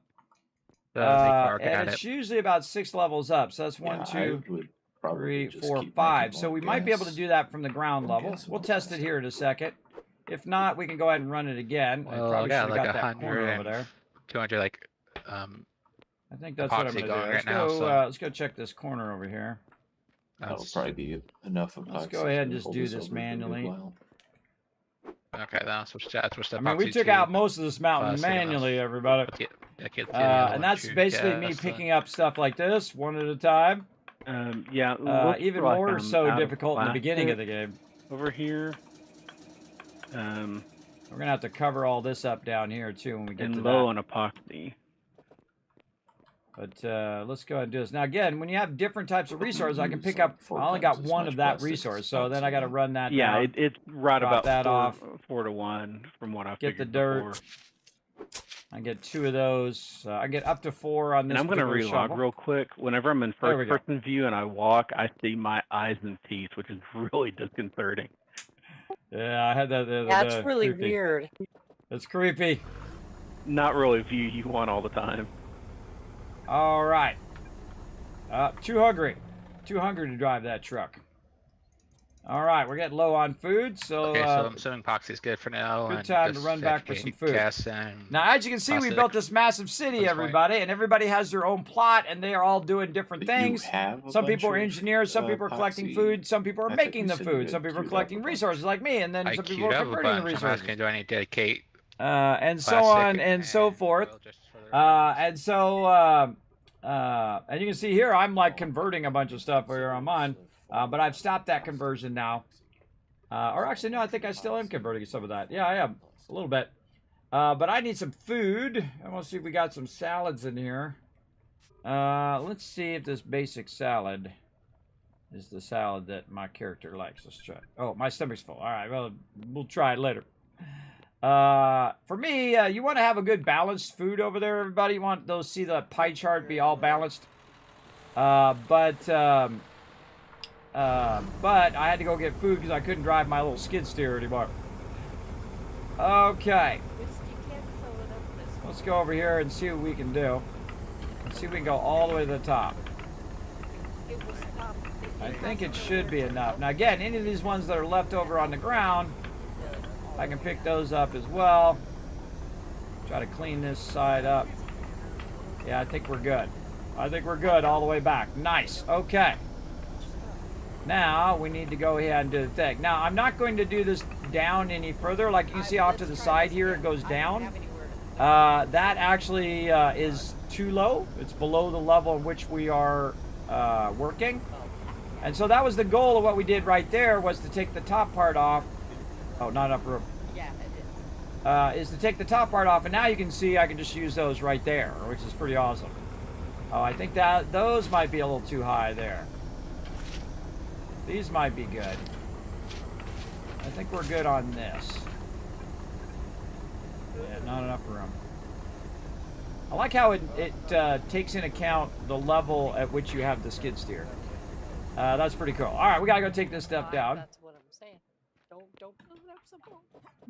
Got And it. it's usually about 6 levels up. So that's Yeah, 1, 2, I would probably 3, just 4, keep 5. making So more we might be able to gas. do that from the ground More level. gas and We'll more test it here in a second. If not, we can go ahead and run it again. I Well, I probably got should have like got that corner 100 over there. and 200 like I think that's what I'm epoxy going to do. going Let's right now, go. so- Let's go check this corner over here. That'll probably be enough of Let's go ahead and just do this manually. Okay, then I'll switch that. Switch the I mean, we epoxy took to out most of this mountain plastic and manually, that's- everybody. And that's basically me picking up stuff like this one at a time. Yeah, Even like more I'm so out of difficult in the beginning of the plastic game. over here. We're gonna have to cover all this up down here too when we get to And low that. on epoxy. But let's go ahead and do this. Now again, when you have different types of resources, I can pick up. I only got one of that resource, so then I got to run that Yeah, down. it's right drop about that off. 4 to 1 from what I Get the figured dirt. before. I get 2 of those. I get up to 4 on this. And I'm going to particular relog shovel. real quick. Whenever I'm in There we go. first person view and I walk, I see my eyes and teeth, which is really disconcerting. Yeah, I had that. That's really creepy. weird. It's creepy. Not really a view you want all the time. All right. Too hungry. Too hungry to drive that truck. All right, we're getting low on food, so, Okay, so I'm assuming epoxy is good for now. good and time to just run back for educate some food. Gas and now, as you can see, we plastic. built this massive city, That's right. everybody, and everybody has their own plot, and they are all doing different things. Some people are engineers, some people are collecting food, some people are making the food, some people are collecting resources like me, and then I some queued people are up a converting the bunch. I'm resources. asking, do I need to dedicate And so plastic on and so forth. oil just for the- And you can see here, I'm like converting a bunch of stuff where I'm on, but I've stopped that conversion now. Or actually, no, I think I still am converting some of that. Yeah, I am a little bit. But I need some food. I want to see if we got some salads in here. Let's see if this basic salad is the salad that my character likes. Let's try. Oh, my stomach's full. All right, well, we'll try it later. For me, you want to have a good balanced food over there, everybody. You want those, see the pie chart be all balanced. But I had to go get food because I couldn't drive my little skid steer anymore. Okay, let's go over here and see what we can do. Let's see if we can go all the way to the top. I think it should be enough. Now again, any of these ones that are left over on the ground, I can pick those up as well. Try to clean this side up. Yeah, I think we're good. I think we're good all the way back. Nice. Okay. Now we need to go ahead and do the thing. Now I'm not going to do this down any further. Like you can see off to the side here, it goes down. That actually is too low. It's below the level in which we are working. And so that was the goal of what we did right there, was to take the top part off. Oh, not enough room. Is to take the top part off, and now you can see I can just use those right there, which is pretty awesome. Oh, I think that those might be a little too high there. These might be good. I think we're good on this. Yeah, not enough room. I like how it takes into account the level at which you have the skid steer. That's pretty cool. All right, we gotta go take this stuff down. That's what I'm saying. Don't put it up so low.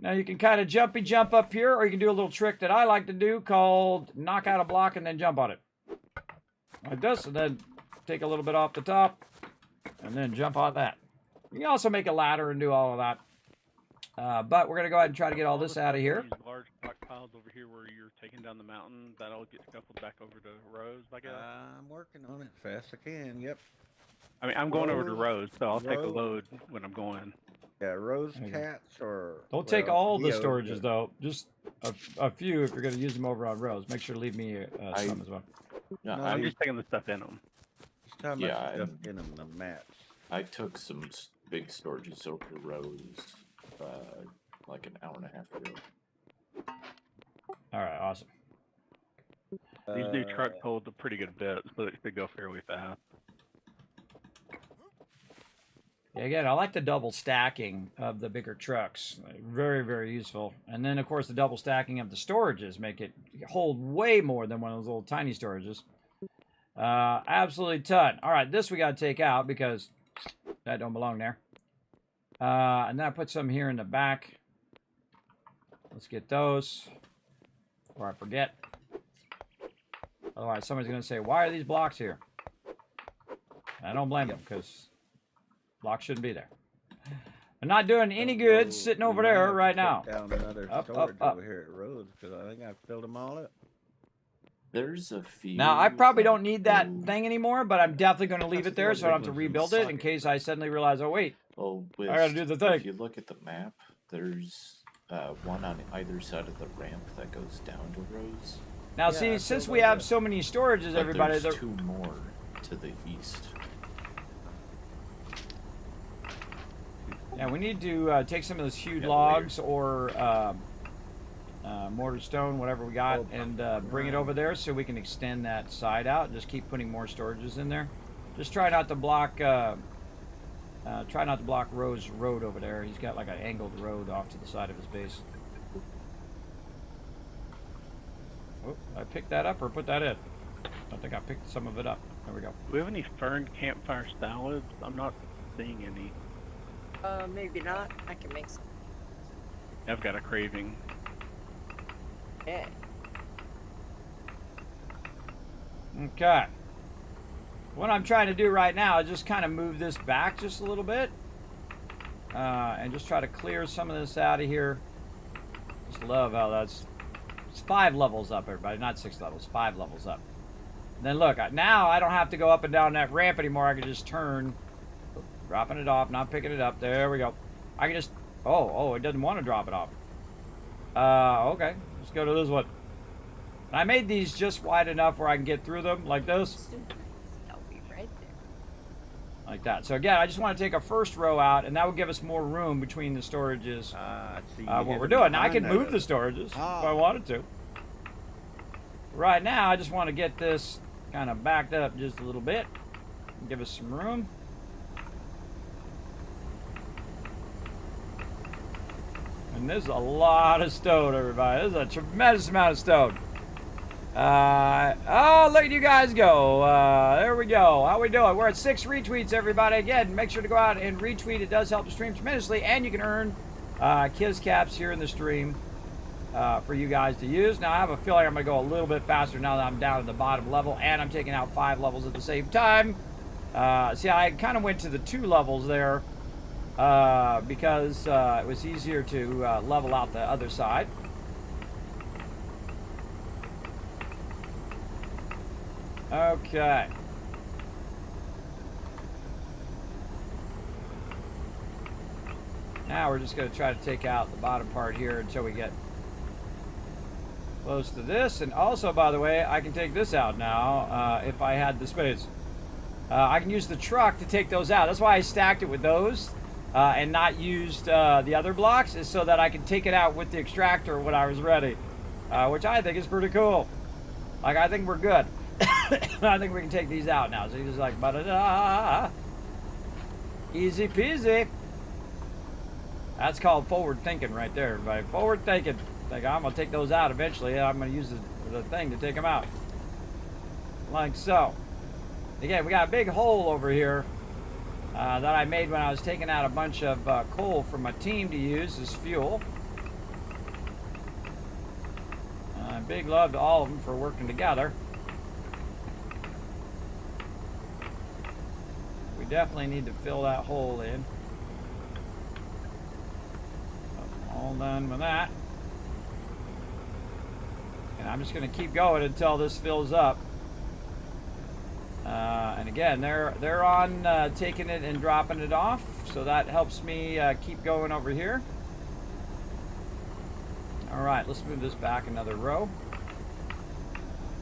Now you can kind of jumpy jump up here, or you can do a little trick that I like to do called knock out a block and then jump on it. Like this, and then take a little bit off the top, and then jump on that. You can also make a ladder and do all of that. But we're gonna go ahead and try to get all this out of here. These large stockpiles over here where you're taking down the mountain, that'll get scuffled back over to Rose, I guess. I'm working on it fast I can. Yep. I mean, I'm going over to Rose, Rose, so I'll take a Rose. load when I'm going. Yeah, Rose Okay. cats or. Don't take all the storages yeah. though. Just a few if you're gonna use them over on Rose. Make sure to leave me some as well. Yeah, No, I'm just taking the stuff in them. Just talking Yeah, about stuff and- in them, the mats. I took some big storages over to Rose like an hour and a half ago. All right, awesome. These new trucks hold a pretty good bit, so it should go fairly fast. Yeah, again, I like the double stacking of the bigger trucks. Very, very useful. And then, of course, the double stacking of the storages make it hold way more than one of those little tiny storages. Absolutely ton. All right, this we got to take out because that don't belong there. And then I put some here in the back. Let's get those before I forget. Otherwise, somebody's going to say, why are these blocks here? I don't blame them because blocks shouldn't be there. I'm not doing any good sitting over there right now. Down another Up, storage up. over here at Rose because I think I filled them all up. There's a few. Now, I probably don't need that go- thing anymore, but I'm definitely going to leave That's it there the so I don't have to big ones rebuild it in socket. case I suddenly realize, oh, wait. Well, with, I gotta do the thing. If you look at the map, there's one on either side of the ramp that goes down to Rose. Now, Yeah, see, I since filled we those have up. so many storages, But everybody, there's they're- two more to the east. yeah, we need to take some of those huge Yeah, logs or mortar stone, whatever we got, Oh, and bring it over there so we can extend that side out and just keep putting more storages in there. Just try not to block Rose Road over there. He's got like an angled road off to the side of his base. Oh, I picked that up or put that in? I think I picked some of it up. There we go. Do we have any fern campfire salads? I'm not seeing any. Maybe not. I can make some. I've got a craving. Yeah. Okay. What I'm trying to do right now is just kind of move this back just a little bit. And just try to clear some of this out of here. Just love how it's 5 levels up, everybody. Not 6 levels, 5 levels up. And then look, now I don't have to go up and down that ramp anymore. I can just turn, dropping it off, not picking it up. There we go. I can just, oh, it doesn't want to drop it off. Okay, let's go to this one. And I made these just wide enough where I can get through them like this. I'll be right there. Like that. So again, I just want to take a first row out, and that will give us more room between the storages. I see. What we're doing now, I can move the storages if I wanted to. Right now, I just want to get this kind of backed up just a little bit, and give us some room. And there's a lot of stone, everybody. There's a tremendous amount of stone. Oh, look at you guys go. There we go. How we doing? We're at 6 retweets, everybody. Again, make sure to go out and retweet. It does help the stream tremendously, and you can earn Kiz caps here in the stream for you guys to use. Now, I have a feeling I'm going to go a little bit faster now that I'm down at the bottom level, and I'm taking out 5 levels at the same time. See, I kind of went to the 2 levels there because it was easier to level out the other side. Okay. Now we're just going to try to take out the bottom part here until we get close to this. And also, by the way, I can take this out now if I had the space. I can use the truck to take those out. That's why I stacked it with those and not used the other blocks, is so that I can take it out with the extractor when I was ready, which I think is pretty cool. Like, I think we're good. I think we can take these out now. So you're just like, ba-da-da. Easy peasy. That's called forward thinking right there, everybody. Forward thinking. Like, I'm going to take those out eventually, and I'm going to use the thing to take them out. Like so. Again, we got a big hole over here that I made when I was taking out a bunch of coal from my team to use as fuel. Big love to all of them for working together. We definitely need to fill that hole in. All done with that. And I'm just going to keep going until this fills up. And again, they're on taking it and dropping it off, so that helps me keep going over here. All right, let's move this back another row.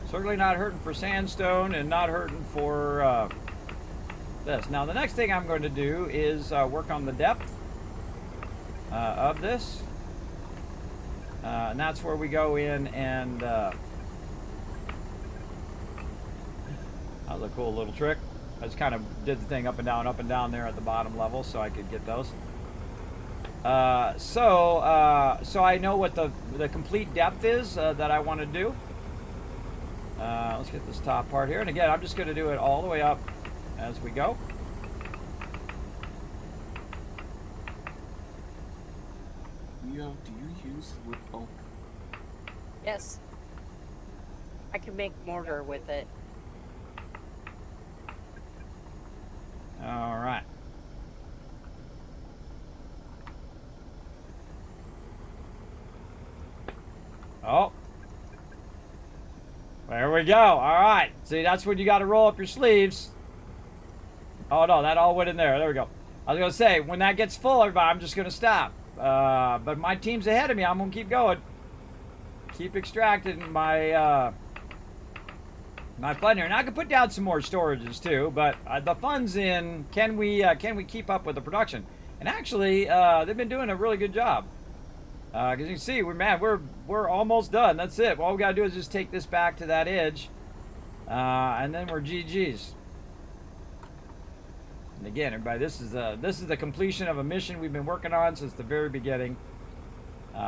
Certainly not hurting for sandstone and not hurting for this. Now, the next thing I'm going to do is work on the depth of this. And that's where we go in and that was a cool little trick. I just kind of did the thing up and down there at the bottom level so I could get those. So I know what the complete depth is that I want to do. Let's get this top part here. And again, I'm just going to do it all the way up as we go. Yo, do you use wood pulp? Yes. I can make mortar with it. All right. Oh. There we go. All right. See, that's when you got to roll up your sleeves. Oh, no, that all went in there. There we go. I was going to say, when that gets full, everybody, I'm just going to stop. But my team's ahead of me. I'm going to keep going. Keep extracting my my fun here. And I can put down some more storages too, but the fun's in, can we keep up with the production? And actually, they've been doing a really good job. Because you can see, we're almost done. That's it. All we got to do is just take this back to that edge. And then we're GG's. And again, everybody, this is the completion of a mission we've been working on since the very beginning,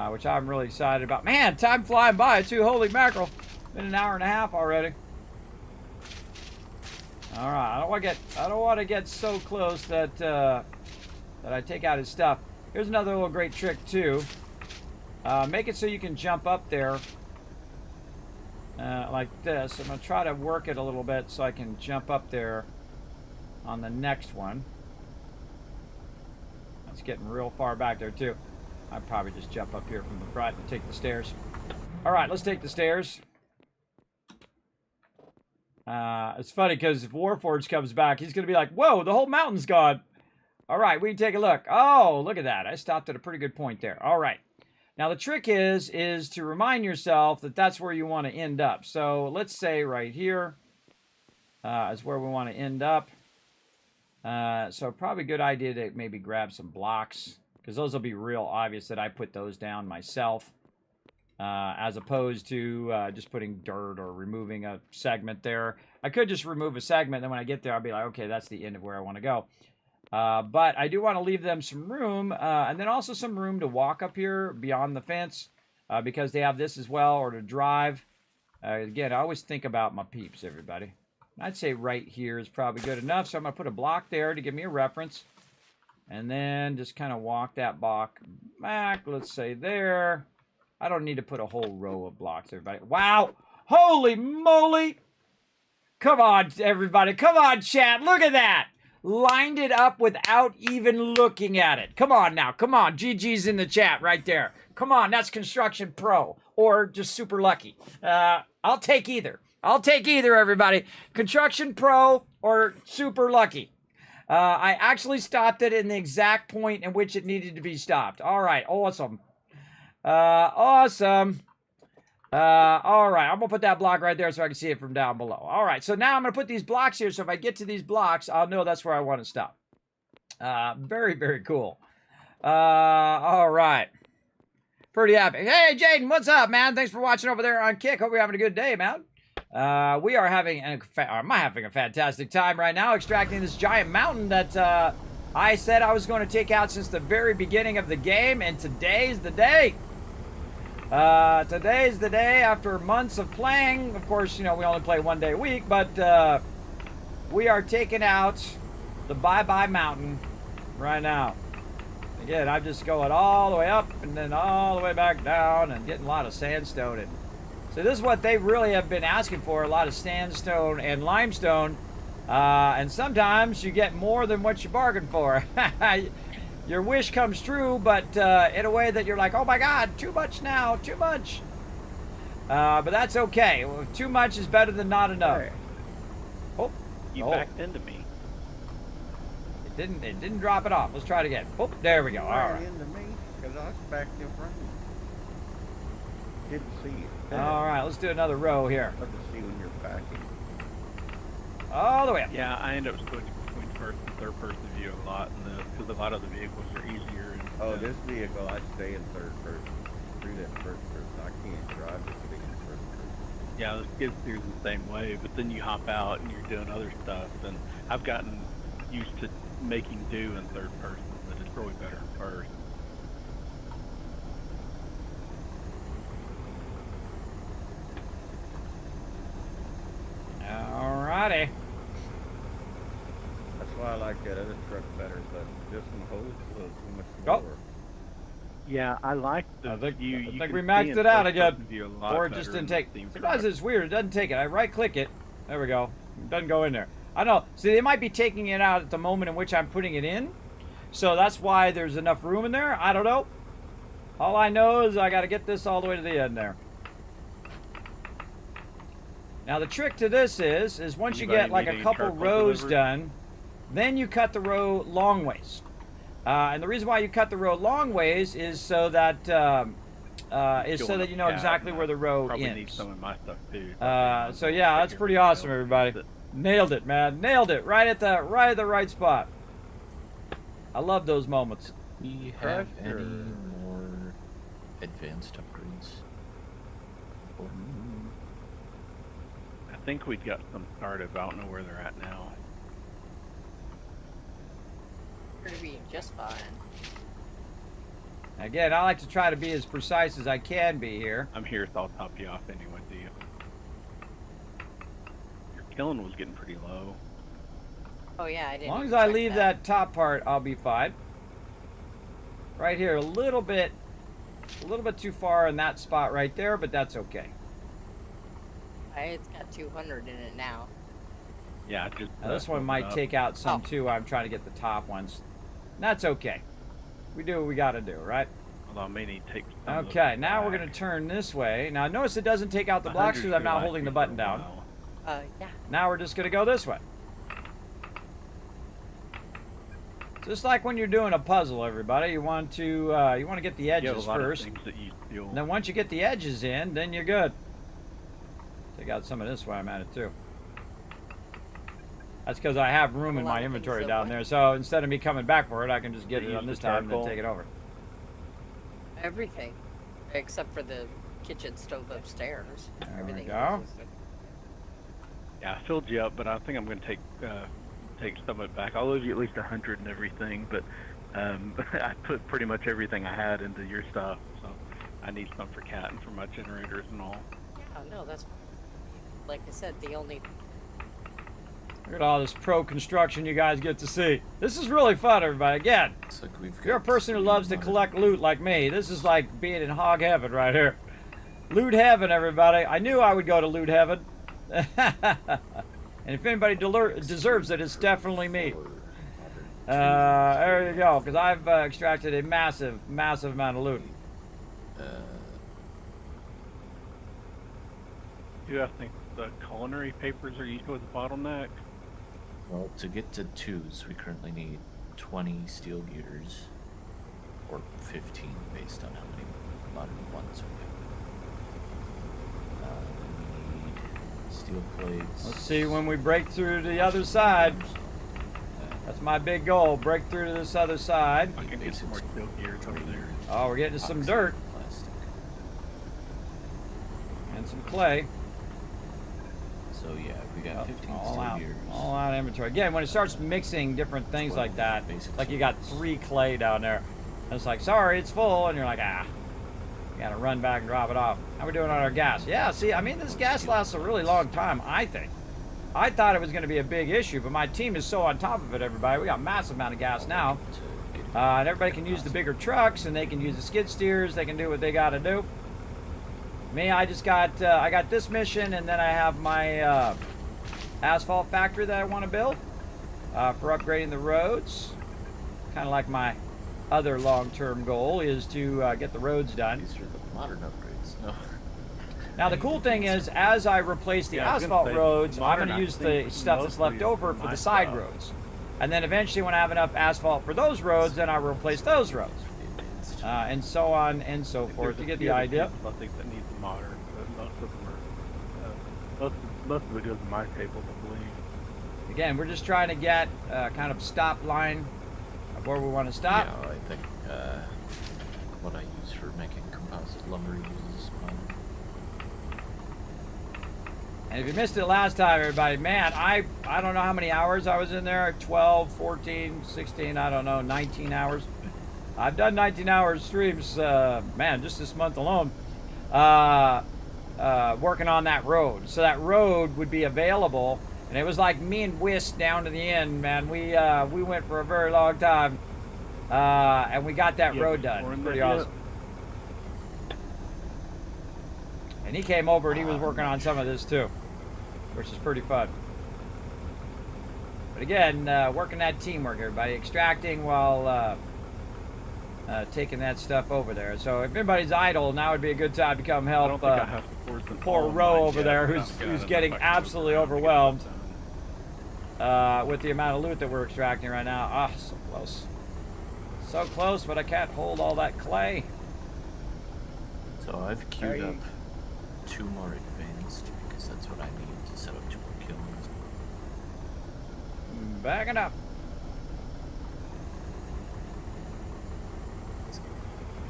which I'm really excited about. Man, time flying by too. Holy mackerel! Been an hour and a half already. All right, I don't want to get so close that that I take out his stuff. Here's another little great trick too. Make it so you can jump up there like this. I'm gonna try to work it a little bit so I can jump up there on the next one. That's getting real far back there too. I'd probably just jump up here from the front and take the stairs. All right, let's take the stairs. It's funny because if Warforged comes back, he's going to be like, whoa, the whole mountain's gone. All right, we can take a look. Oh, look at that. I stopped at a pretty good point there. All right. Now, the trick is to remind yourself that that's where you want to end up. So let's say right here is where we want to end up. So probably a good idea to maybe grab some blocks, because those will be real obvious that I put those down myself, as opposed to just putting dirt or removing a segment there. I could just remove a segment, then when I get there, I'll be like, okay, that's the end of where I want to go. But I do want to leave them some room, and then also some room to walk up here beyond the fence, because they have this as well, or to drive. Again, I always think about my peeps, everybody. I'd say right here is probably good enough, so I'm going to put a block there to give me a reference. And then just kind of walk that block back, let's say there. I don't need to put a whole row of blocks, everybody. Wow! Holy moly! Come on, everybody. Come on, chat. Look at that. Lined it up without even looking at it. Come on now. Come on. GG's in the chat right there. Come on. That's Construction Pro or just super lucky. I'll take either. I'll take either, everybody. Construction Pro or super lucky. I actually stopped it in the exact point in which it needed to be stopped. All right. Awesome. Awesome. All right, I'm gonna put that block right there so I can see it from down below. All right, so now I'm gonna put these blocks here, so if I get to these blocks, I'll know that's where I want to stop. Very, very cool. All right. Pretty happy. Hey, Jaden, what's up, man? Thanks for watching over there on Kick. Hope you're having a good day, man. We are having I'm having a fantastic time right now extracting this giant mountain that I said I was going to take out since the very beginning of the game, and today's the day. Today's the day after months of playing. Of course, you know, we only play 1 day a week, but we are taking out the Bye-Bye Mountain right now. Again, I'm just going all the way up and then all the way back down and getting a lot of sandstone. And so this is what they really have been asking for, a lot of sandstone and limestone. And sometimes you get more than what you bargained for. Your wish comes true, but in a way that you're like, oh my God, too much now, too much. But that's okay. Well, too much is better than not enough. Hey. Oh, You backed into me. It didn't drop it off. Let's try it again. Oh, there we go. All right. Into me, because I was back in front of you. Didn't see it. All right, let's do another row here. Love to see when you're backing. All the way up. Yeah, I end up switching between first and third person view a lot, because a lot of the vehicles are easier. And, Oh, this vehicle, I stay in third person. Through that first person, I can't drive this thing in first person. Yeah, the skid steer's the same way, but then you hop out and you're doing other stuff, and I've gotten used to making do in third person, but it's probably better in first. Alrighty. That's why I like that other truck better, but this one holds so much Oh. more. Yeah, I like the I think you we can maxed see in it out first again. person view a lot Or it just better, didn't and take. it seems Sometimes right. it's weird. It doesn't take it. I right click it. There we go. It doesn't go in there. I know. See, they might be taking it out at the moment in which I'm putting it in. So that's why there's enough room in there. I don't know. All I know is I got to get this all the way to the end there. Now the trick to this is once you get like a couple rows done, then you cut the row long ways. And the reason why you cut the row long ways is so that you know exactly where the row Probably need ends. some of my stuff too. So yeah, that's pretty awesome, everybody. Nailed it, man. Nailed it. Right at the right spot. I love those moments. Do you have any more advanced upgrades? I think we've got some started, but I don't know where they're at now. We're gonna be just fine. Again, I like to try to be as precise as I can be here. I'm here, so I'll top you off anyway, do you? Your killing was getting pretty low. Oh yeah, I As didn't. long as even I check leave that top part, I'll be fine. Right here, a little bit too far in that spot right there, but that's okay. It's got 200 in it now. Yeah, I just. Now, this one might take out some too. I'm trying to get the top ones. That's okay. We do what we got to do, right? Although I may need to take some of Okay, those now we're back. going to turn this way. Now notice it doesn't take out the blocks because I'm not holding the button down. Yeah. Now we're just going to go this way. Just like when you're doing a puzzle, everybody, you want to get the You have edges a lot first. of things that you feel. And then once you get the edges in, then you're good. Take out some of this while I'm at it too. That's because I have room in my inventory down there. So instead of me coming back for it, I can just get it on this time and then take it over. Everything, except for the kitchen stove upstairs. There we Everything go. else is- Yeah, I filled you up, but I think I'm going to take some of it back. I'll leave you at least 100 and everything, but I put pretty much everything I had into your stuff, so I need some for Cat and for my generators and all. Oh no, that's like I said. The only Look at all this pro construction you guys get to see. This is really fun, everybody. Again, Looks like we've if you're a got person who 3 loves to more. collect loot like me, this is like being in hog heaven right here. Loot heaven, everybody. I knew I would go to loot heaven. And if anybody deserves it, it's definitely me. Or There you go, because I've extracted a massive, massive amount of loot. Do I think the culinary papers are usually the bottleneck? Well, to get to 2s, we currently need 20 steel gears, or 15 based on how many modern ones we have. We need steel plates. Let's see when we break through to the other side. That's my big goal, break through to this other side. I can get some more steel gears over there. Oh, we're getting to some dirt Plastic. and some clay. So yeah, if we got 15 all steel out, gears. all out inventory. Again, when it starts mixing different things like that, basic like you got 3 clay down there, and it's like, sorry, it's full, and you're like, you gotta run back and drop it off. How we doing on our gas? Yeah, see, I mean, this gas lasts a really long time, I think. I thought it was going to be a big issue, but my team is so on top of it, everybody. We got a massive amount of gas now. And everybody can use the bigger trucks, and they can use the skid steers. They can do what they got to do. Me, I just got, I got this mission, and then I have my asphalt factory that I want to build for upgrading the roads. Kind of like my other long-term goal is to get the roads done. These are the modern upgrades. No. Now the cool thing is, as I replace the Yeah, I was gonna asphalt say, roads, I'm modern, going to I use the think stuff that's left mostly over is for my the side stuff. roads. And then eventually when I have enough asphalt for those roads, then I'll replace those roads. And so on and so forth. You get the idea. I think that needs a modern, but most of them are, most of it goes in my table, I believe. Again, we're just trying to get kind of stop line of where we want to stop. Yeah, I think what I use for making composite lumber uses modern. And if you missed it last time, everybody, man, I don't know how many hours I was in there, 12, 14, 16, I don't know, 19 hours. I've done 19-hour streams, man, just this month alone, working on that road. So that road would be available, and it was like me and Whisk down to the end, man. We went for a very long time, and we got that road done. It was pretty awesome. And he came over and he was working on some of this too, which is pretty fun. But again, working that teamwork, everybody. Extracting while taking that stuff over there. So if anybody's idle, now would be a good time to come I help don't think I have to force them poor all Roe mine over yet, there but who's I've got who's enough getting I can absolutely work around to get overwhelmed that done. with the amount of loot that we're extracting right now. Ah, so close. So close, but I can't hold all that clay. So I've queued up 2 more advanced because that's what I need to set up 2 more kilns. Backing up.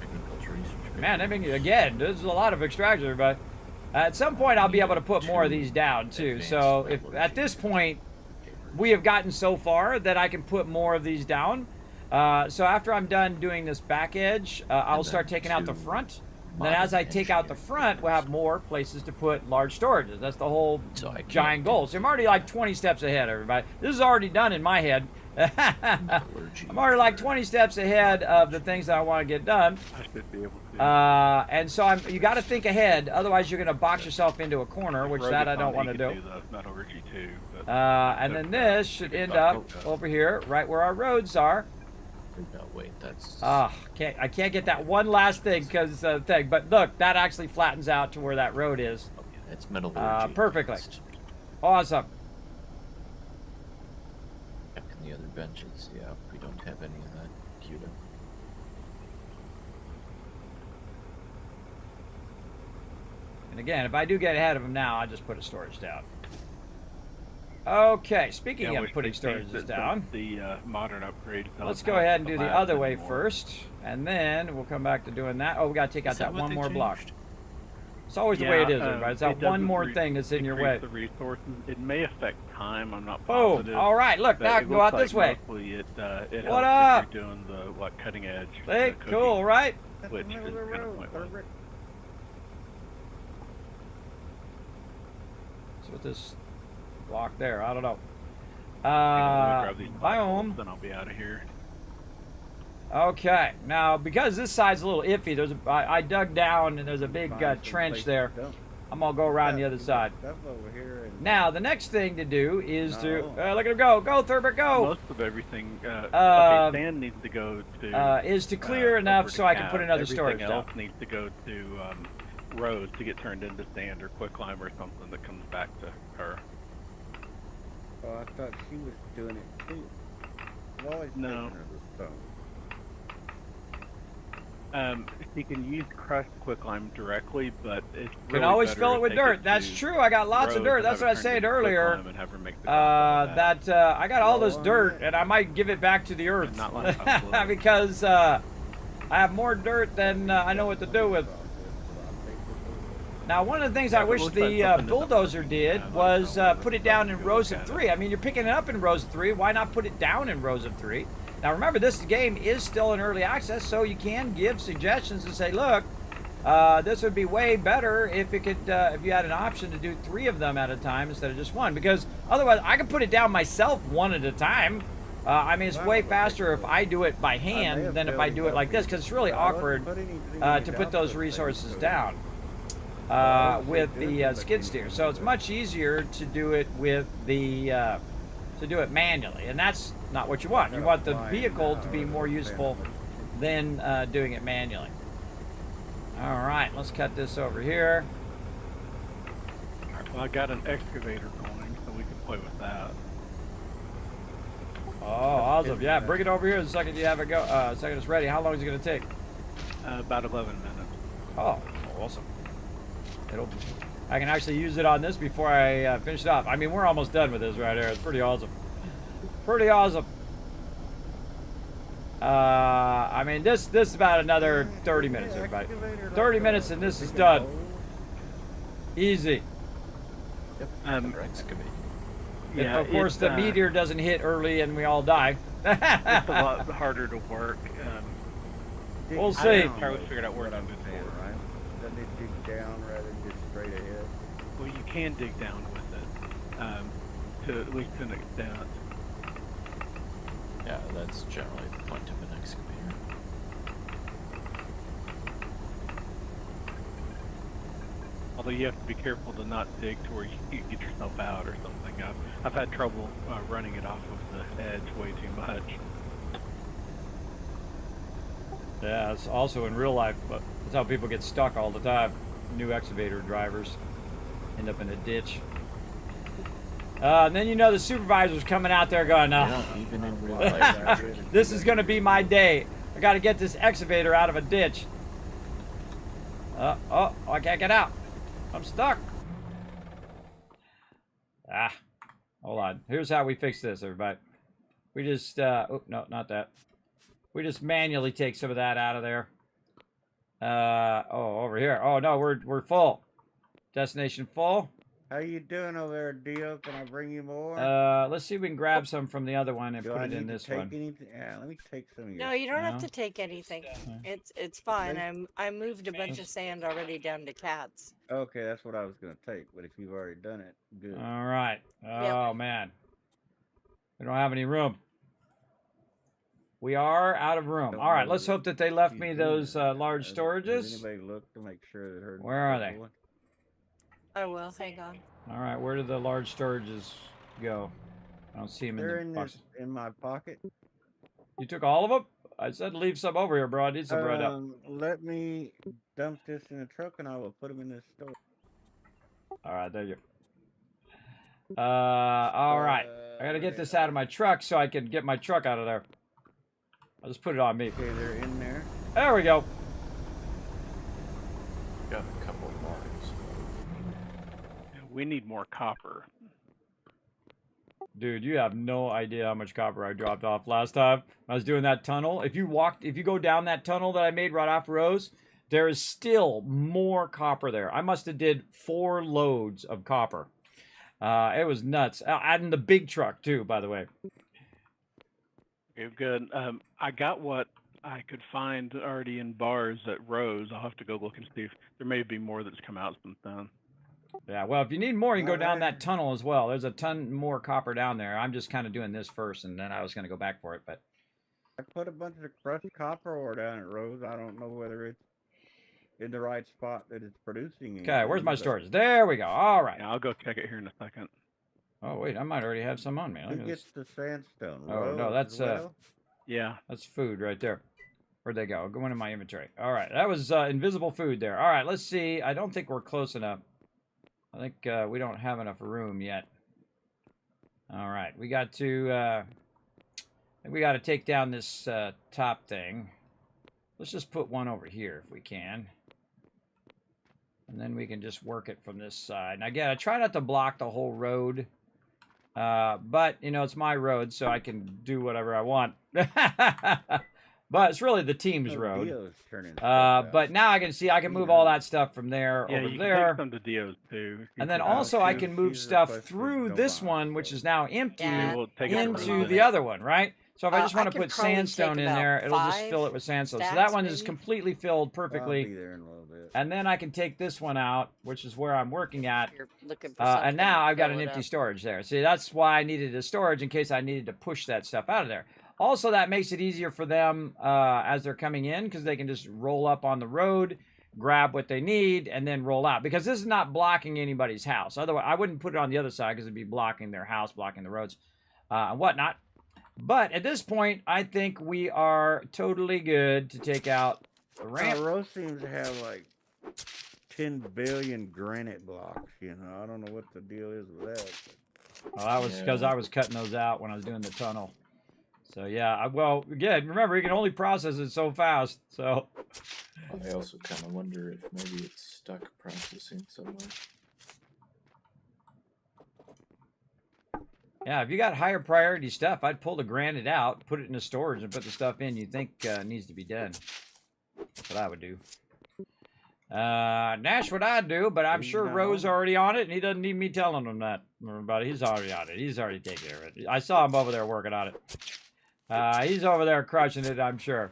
Agriculture research. Man, I mean, again, there's a lot of extraction, but at some point I'll be able to put more of these down too. So if at this point we have gotten so far that I can put more of these down. So after I'm done doing this back edge, I'll start taking out the front. Then as I take out the front, we'll have more places to put large storages. That's the whole giant goal. So I'm already like 20 steps ahead, everybody. This is already done in my head. I'm already like 20 steps ahead of the things that I want to get done. I should be able to. And so you got to think ahead. Otherwise, you're going to box yourself into a corner, which that I don't want to do. Not over G2, but And then this should end up over here, right where our roads are. No, wait, that's. I can't get that one last thing because thing. But look, that actually flattens out to where that road is. Okay, that's metal. Perfectly. Awesome. And the other benches, yeah, we don't have any of that queued up. And again, if I do get ahead of them now, I just put a storage down. Okay, speaking of putting storages down, the modern upgrade. let's go ahead and do the other way first, and then we'll come back to doing that. Oh, we got to take out that one more block. It's always the way it is, everybody. It's that one more thing that's in your way. The resources. It may affect time. I'm not Oh, positive. all right. Look, now I can go out this way. Mostly it What helps up? if you're doing the cutting edge. Hey, cooking, cool, right? Which is kind of pointless. So with this block there, I don't know. Grab these Biome. then I'll be out of here. Okay, now because this side's a little iffy, I dug down and there's a big trench there. I'm gonna go around the other side. Stuff over here. And Now, the next thing to do is to No. look at him go, go Thurbert, go. Most of everything, okay, sand needs to go to. Is to clear enough over to so I can put Cat. another Everything storage else down. needs to go to Rose to get turned into sand or quicklime or something that comes back to her. Oh, I thought she was doing it too. I've always No. taken her to stone. She can use crushed quicklime directly, but it's Can really always better fill to it with take dirt. That's to true. I got lots of Rose dirt. and That's have what I it turned said into earlier. quicklime and have her make the compost out of that. I got all this Well, dirt, yeah. and I might give it back to the earth not like that. because I have more dirt than I know what to do with. Now, one of the things Yeah, I if it wish looks like the something bulldozer did like was how put it down in you rows look of at 3. I mean, you're picking it up in rows of 3. Why not put it down in rows of 3? Now, remember, this game is still in early access, so you can give suggestions and say, look, this would be way better if it could, if you had an option to do 3 of them at a time instead of just 1. Because otherwise, I could put it down myself 1 at a time. I mean, it's way faster if I do it by hand than if I do it like this, because it's really awkward to put those resources down with the skid steer. So it's much easier to do it with the to do it manually, and that's not what you want. You want the vehicle to be more useful than doing it manually. All right, let's cut this over here. Well, I got an excavator going, so we can play with that. Oh, awesome! Yeah, bring it over here the second you have it go. Second it's ready. How long is it gonna take? About 11 minutes. Oh, awesome! I can actually use it on this before I finish it off. I mean, we're almost done with this right here. It's pretty awesome. Pretty awesome. I mean, this is about another 30 minutes, everybody. 30 minutes and this is done. Easy. We're excavating. If, of course, the meteor doesn't hit early and we all die. It's a lot harder to work. We'll I see. haven't probably figured out where to move saying, forward. right? Doesn't it dig down rather than just straight ahead? Well, you can dig down with it, to at least to an extent. Yeah, that's generally the point of an excavator. Although you have to be careful to not dig to where you get yourself out or something. I've had trouble running it off of the edge way too much. Yeah, it's also in real life, but that's how people get stuck all the time. New excavator drivers end up in a ditch. And then you know the supervisor's coming out there going, Yeah, even in real life. this is going to be my day. I got to get this excavator out of a ditch. Oh, I can't get out. I'm stuck. Hold on. Here's how we fix this, everybody. We just, oh, no, not that. We just manually take some of that out of there. Oh, over here. Oh, no, we're full. Destination full. How you doing over there, Dio? Can I bring you more? Let's see if we can grab some from the other one and Do put I it in need to this take one. anything? Yeah, let me take some of your. No, you don't have No? to take anything. It's fine. I moved a bunch of sand already down to Cats. Okay, that's what I was gonna take. But if you've already done it, good. All right. Oh, man. We don't have any room. We are out of room. Don't All right, know let's hope that they left you me do those that. large Did storages. anybody look to make sure that her? Where are they? I will. Hang on. All right, where did the large storages go? I don't see them They're in in the this box. in my pocket. You took all of them? I said leave some over here, bro. I need some bread up. Let me dump this in the truck and I will put them in this store. All right, there you go. All right. I got to get this out of my truck so I can get my truck out of there. I'll just put it on me. Okay, they're in there. There we go. Got a couple of logs. We need more copper. Dude, you have no idea how much copper I dropped off last time. I was doing that tunnel. If you go down that tunnel that I made right off Rose, there is still more copper there. I must have did 4 loads of copper. It was nuts. And the big truck too, by the way. Okay, good. I got what I could find already in bars at Rose. I'll have to go look and see if there may be more that's come out since then. Yeah, well, if you need more, you can go down Alright. that tunnel as well. There's a ton more copper down there. I'm just kind of doing this first, and then I was going to go back for it, but... I put a bunch of crushed copper ore down at Rose. I don't know whether it's in the right spot that it's producing. Okay, where's my but storage? There we go. All right. Yeah, I'll go check it here in a second. Oh wait, I might already have some on me. Who Look at gets this. the sandstone? Oh, no, Rose that's, as well? Yeah. That's food right there. Where'd they go? Go into my inventory. All right, that was invisible food there. All right, let's see. I don't think we're close enough. I think we don't have enough room yet. All right, we got to. I think we got to take down this top thing. Let's just put one over here if we can. And then we can just work it from this side. And again, I try not to block the whole road. But, you know, it's my road, so I can do whatever I want. But it's really the team's road. Dio's turning stuff out. But now I can see I can move all that stuff from there Yeah, over you there. can take some to Dio's too. And then You also I can move she's stuff requested through no this bond, one, which so- is now empty, Yeah. will take it from into the the other one, right? So if I just I want to could put probably sandstone take in about there, it'll just 5 fill it with sandstone. So that stacks, one is maybe? completely filled I'll be perfectly. there in a little bit. And then I can take this one out, which is where I'm working at. You're looking for And now something to I've got fill an it empty up. storage there. See, that's why I needed a storage in case I needed to push that stuff out of there. Also, that makes it easier for them as they're coming in because they can just roll up on the road, grab what they need, and then roll out. Because this is not blocking anybody's house. Otherwise, I wouldn't put it on the other side because it'd be blocking their house, blocking the roads, and whatnot. But at this point, I think we are totally good to take out the ramp. Rose seems to have like 10 billion granite blocks. You know, I don't know what the deal is with that. Well, that was because I was cutting those out when I was doing the tunnel. So yeah, well, again, remember you can only process it so fast. So I also kind of wonder if maybe it's stuck processing somewhere. yeah, if you got higher priority stuff, I'd pull the granite out, put it in the storage, and put the stuff in you think needs to be done. That's what I would do. Nash, what I'd do, but I'm sure Roe's already on it, and he doesn't need me telling him that. Everybody, he's already on it. He's already taking care of it. I saw him over there working on it. He's over there crushing it, I'm sure.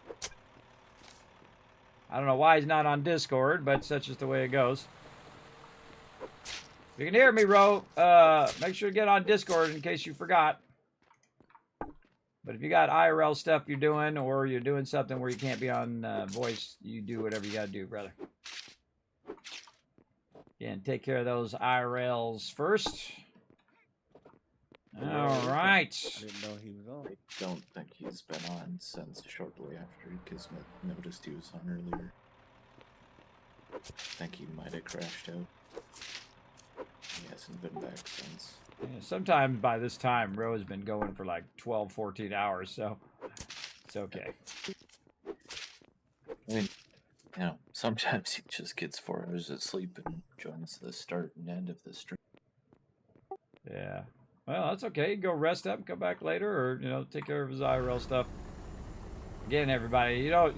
I don't know why he's not on Discord, but such is the way it goes. If you can hear me, Ro, make sure to get on Discord in case you forgot. But if you got IRL stuff you're doing, or you're doing something where you can't be on voice, you do whatever you gotta do, brother. Again, take care of those IRLs first. All right. I didn't know he was on. I don't think he's been on since shortly after Kismet noticed he was on earlier. I think he might have crashed out. He hasn't been back since. Yeah, sometimes by this time, Roe's been going for like 12, 14 hours, so it's okay. I mean, you know, sometimes he just gets 4 hours of sleep and joins the start and end of the stream. Yeah. Well, that's okay. Go rest up, come back later, or, you know, take care of his IRL stuff. Again, everybody, you know,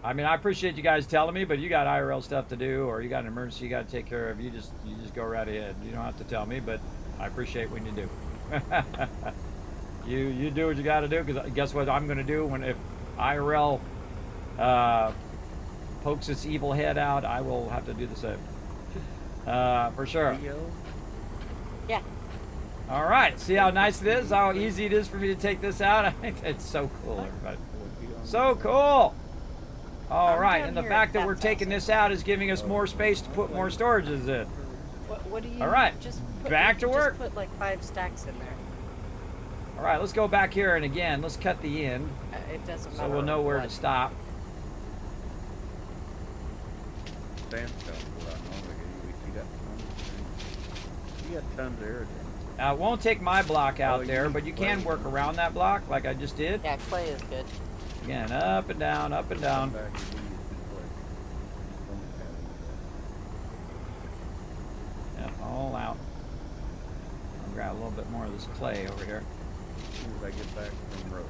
I mean, I appreciate you guys telling me, but you got IRL stuff to do, or you got an emergency you got to take care of. You just go right ahead. You don't have to tell me, but I appreciate when you do. you do what you got to do, because guess what I'm going to do if IRL pokes its evil head out, I will have to do the same. For sure. Yeah. All right, see how nice it is? How easy it is for me to take this out? I think it's so cool, everybody. So cool. All right, down and the here fact at that we're Pat's taking house. this out is giving us more space to put more storages in. What do you? All right, Just back to work. Just put like 5 stacks in there. All right, let's go back here, and again, let's cut the end It doesn't so matter. we'll know where what. to stop. Sandstone. You got tons of irritant. Now, it won't take my block out you there, need but you can clay. work around that block like I just did. Yeah, clay is good. Again, up and down, up and down. Back and use this place. Yep, all out. I'll grab a little bit more of this clay over here. As soon as I get back from the road.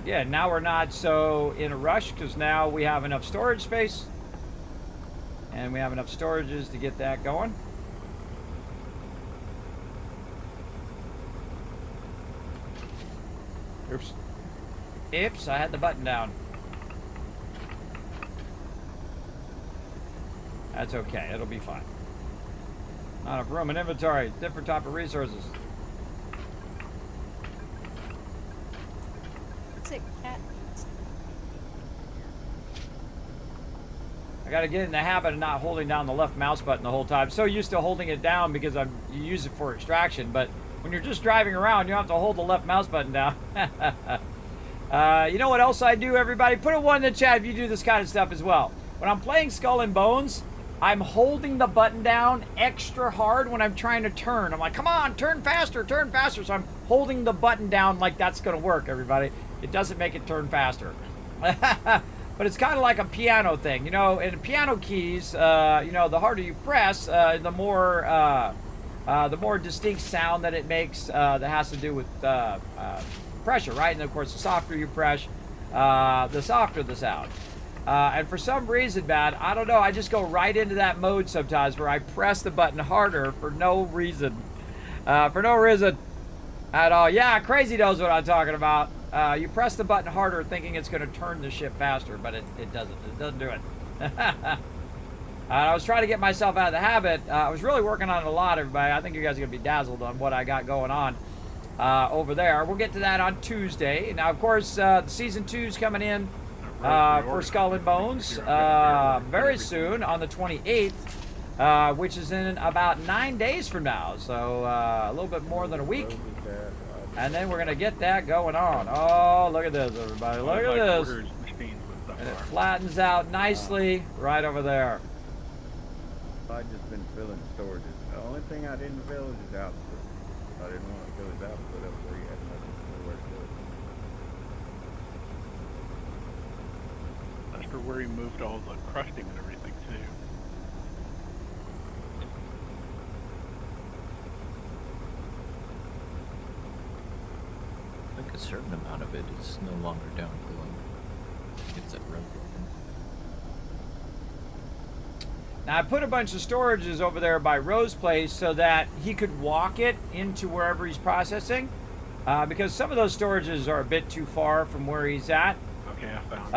Yeah, now we're not so in a rush because now we have enough storage space and we have enough storages to get that going. Oops. Oops, I had the button down. That's okay, it'll be fine. Not enough room in inventory, different type of resources. Sick cat. I gotta get in the habit of not holding down the left mouse button the whole time. So used to holding it down because you use it for extraction, but when you're just driving around, you don't have to hold the left mouse button down. You know what else I do, everybody? Put a 1 in the chat if you do this kind of stuff as well. When I'm playing Skull and Bones, I'm holding the button down extra hard when I'm trying to turn. I'm like, come on, turn faster, turn faster. So I'm holding the button down like that's gonna work, everybody. It doesn't make it turn faster. But it's kind of like a piano thing, you know. In piano keys, you know, the harder you press, the more distinct sound that it makes that has to do with pressure, right? And of course, the softer you press, the softer the sound. And for some reason, man, I don't know, I just go right into that mode sometimes where I press the button harder for no reason. For no reason at all. Yeah, Crazy knows what I'm talking about. You press the button harder thinking it's going to turn the ship faster, but it doesn't. It doesn't do it. I was trying to get myself out of the habit. I was really working on it a lot, everybody. I think you guys are going to be dazzled on what I got going on over there. We'll get to that on Tuesday. Now, of course, Season 2's coming in for Skull and Bones very soon on the 28th, which is in about 9 days from now. So a little bit more than a week. And then we're going to get that going on. Oh, look at this, everybody. Look at this. And it flattens out nicely right over there. I've just been filling storages. The only thing I didn't fill is his output. I didn't want to fill his output up where he had nowhere to do it. That's for where he moved all the crusting and everything too. I think a certain amount of it is no longer down below. It's at road level. Now, I put a bunch of storages over there by Rose's place so that he could walk it into wherever he's processing. Because some of those storages are a bit too far from where he's at. Okay, I found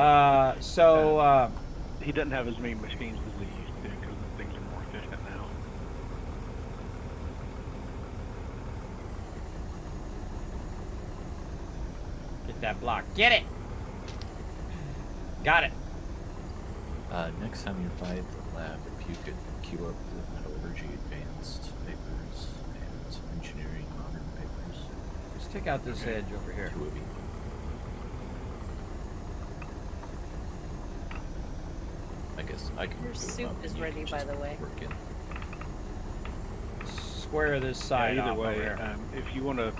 it. He doesn't have as many machines as he used to because things are more efficient now. Get that block. Get it! Got it. Next time you're by the lab, if you could queue up the metallurgy advanced papers and engineering modern papers. Let's take out this edge over here. 2 of you. I guess I can. Your do soup them up is and you ready, can by just the way. work in. Square this side Yeah, either off way, over here. if you want to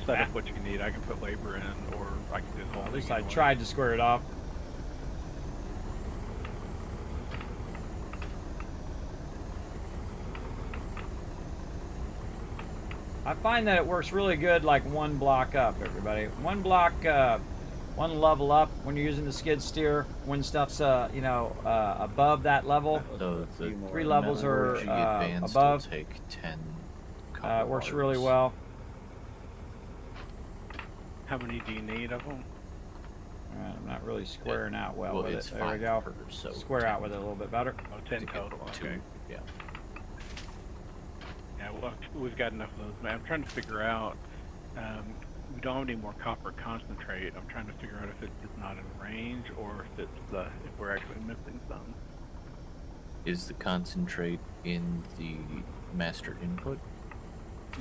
set up what you need, I can put labor in, or I can do the whole At thing. least I either way. tried to square it off. I find that it works really good like one block up, everybody. One block, one level up when you're using the skid steer, when stuff's, you know, above that level. So the 3 levels are metallurgy advanced above. will take 10 It works really bars. well. How many do you need of them? Alright, I'm not really squaring out well, Well, with it's it. There we 5 go. per, so Square 10 out with it a little bit better. Oh, 10 to get total. 2, Okay. yeah. Yeah, well, we've got enough of those. Man, I'm trying to figure out. We don't have any more copper concentrate. I'm trying to figure out if it's just not in range or if it's if we're actually missing some. Is the concentrate in the master input?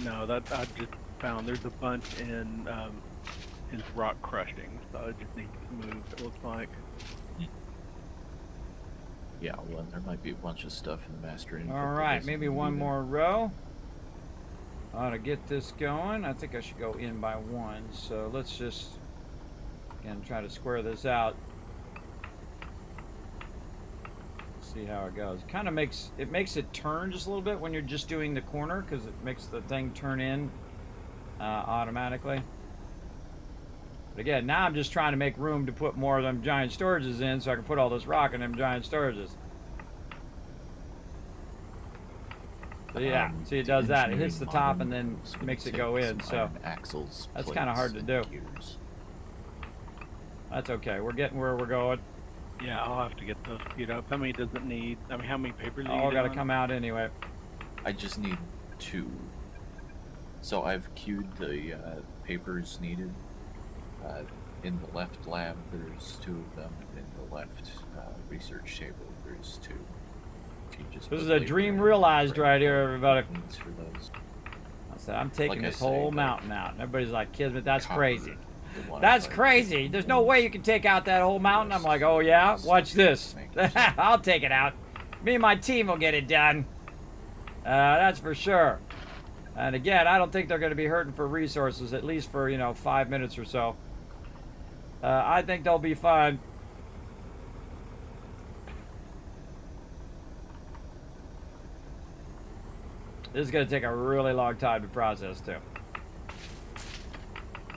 No, that I just found there's a bunch in his rock crushing, so it just needs to move. It looks like. Yeah, well, there might be a bunch of stuff in the master input. that Alright, doesn't maybe need one it. more row. Ought to get this going. I think I should go in by 1. So let's just again try to square this out. See how it goes. Kind of makes it turn just a little bit when you're just doing the corner because it makes the thing turn in automatically. But again, now I'm just trying to make room to put more of them giant storages in so I can put all this rock in them giant storages. So yeah, see it does that. It hits the top and then makes it go in. So axles, that's kind of hard to do. Gears. That's okay. We're getting where we're going. Yeah, I'll have to get those queued up. How many does it need? I mean, how many papers do you All need got to on? come out anyway. I just need 2. So I've queued the papers needed. In the left lab, there's 2 of them, and in the left research table, there's 2. If you just This put is a labor dream in, realized print right here, everybody. buttons for those. I said, I'm taking Like I this say, whole like, mountain out. And everybody's like, Kismet, that's copper, crazy. the one That's by crazy. There's no way you can take out that whole mountain. I'm like, oh yeah? Watch this. I'll take it out. Me and my team will get it done. That's for sure. And again, I don't think they're going to be hurting for resources, at least for, 5 minutes or so. I think they'll be fine. This is going to take a really long time to process, too.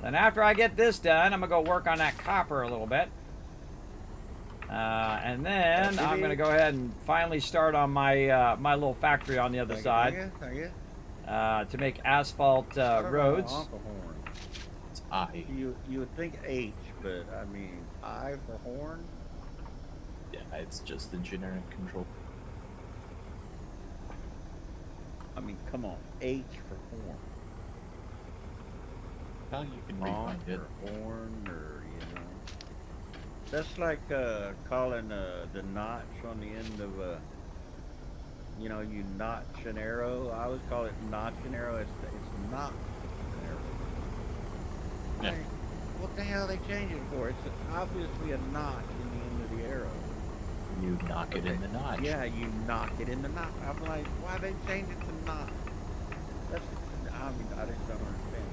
Then after I get this done, I'm going to go work on that copper a little bit. And then I'm going to go ahead and finally start on my my little factory on the other side. To make asphalt roads. It's I. You would think H, but I mean I for horn. Yeah, it's just the generic control. I mean, come on, H for horn. Well, you can Honk rewind it. or horn, or that's like calling the notch on the end of a. You notch an arrow. I always call it notch an arrow. It's not an arrow. Yeah. Like, what the hell they change it for? It's obviously a notch in the end of the arrow. You knock it in the notch. Yeah, you knock it in the notch. I'm like, why they change it to notch? That's, I mean, I just don't understand.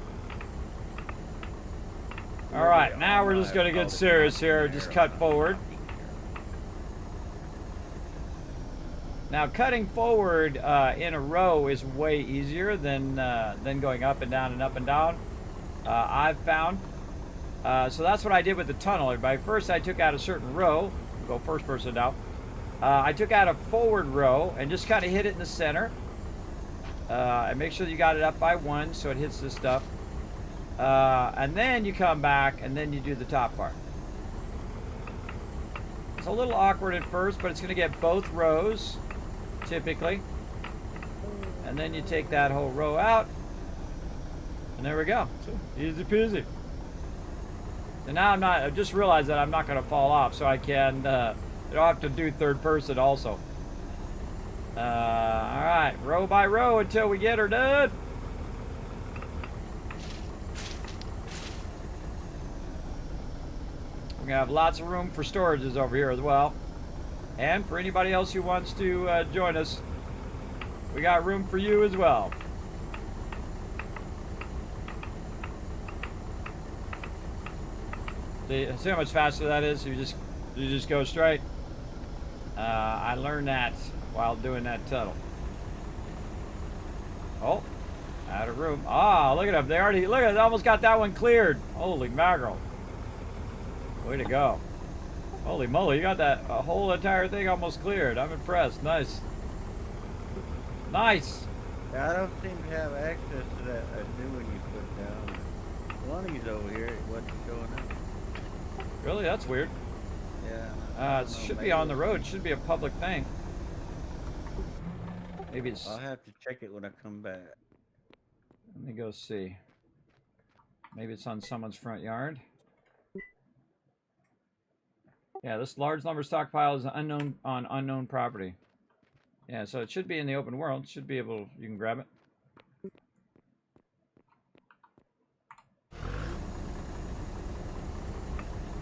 All right, now we're just going to get serious here. Just cut forward. Now, cutting forward in a row is way easier than going up and down and up and down. I've found. So that's what I did with the tunnel. Everybody. First, I took out a certain row. Go first person now. I took out a forward row and just kind of hit it in the center. And make sure you got it up by 1 so it hits this stuff. And then you come back and then you do the top part. It's a little awkward at first, but it's going to get both rows, typically. And then you take that whole row out. And there we go. Easy peasy. And now I just realized that I'm not going to fall off, so I can, I don't have to do third person also. Alright, row by row until we get her done. We're going to have lots of room for storages over here as well. And for anybody else who wants to join us, we got room for you as well. See how much faster that is? You just go straight. I learned that while doing that tunnel. Oh, out of room. Ah, look at them. They almost got that one cleared. Holy mackerel. Way to go. Holy moly, you got that whole entire thing almost cleared. I'm impressed. Nice. Nice. Yeah, I don't seem to have access to that new one you put down. Lonnie's over here. It wasn't showing up. Really? That's weird. Yeah. It should be on the road. It should be a public thing. Maybe it's... I'll have to check it when I come back. Let me go see. Maybe it's on someone's front yard. Yeah, this large lumber stockpile is unknown on unknown property. Yeah, so it should be in the open world. Should be able, you can grab it.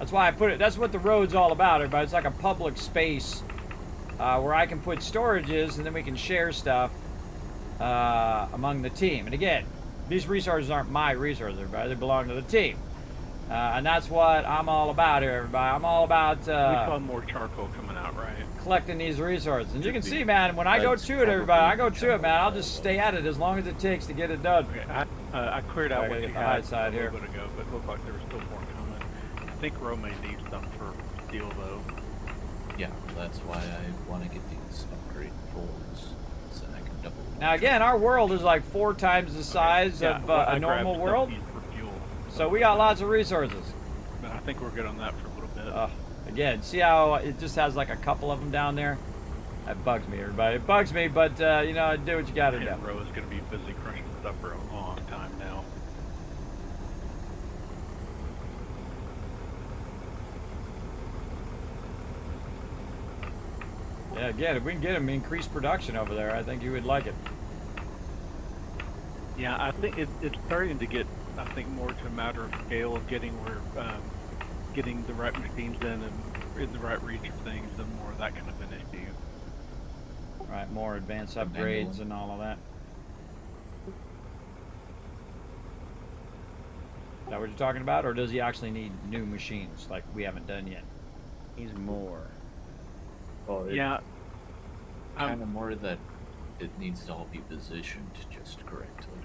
That's why I put it, that's what the road's all about, everybody. It's like a public space where I can put storages and then we can share stuff among the team. And again, these resources aren't my resources, everybody. They belong to the team. And that's what I'm all about here, everybody. I'm all about we saw more charcoal coming out, right? collecting these resources. And you can see, man, when I go to it, everybody, I go to it, man. I'll just stay at it as long as it takes to get it done. Okay, I cleared out what you had side a here. little bit ago, but it looked like there was still more coming. I think Ro may need some for steel, though. Yeah, that's why I want to get these upgrade folds so I can double. Now, again, our world is like 4 times the size yeah, of well, a normal grabbed world. stuff used for fuel, So we got lots of resources. But I think we're good on that for a little bit. Again, see how it just has like a couple of them down there? That bugs me, everybody. It bugs me, but you know, do what you gotta do. Ro is going to be busy crushing stuff for a long time now. Yeah, again, if we can get him increased production over there, I think you would like it. Yeah, I think it's starting to get, I think, more to a matter of scale of getting getting the right machines in and in the right reach of things, the more that kind of an issue. Right, more advanced upgrades and all of that. Is that what you're talking about, or does he actually need new machines like we haven't done yet? He's more. Well, Yeah. kind of more that it needs to all be positioned just correctly.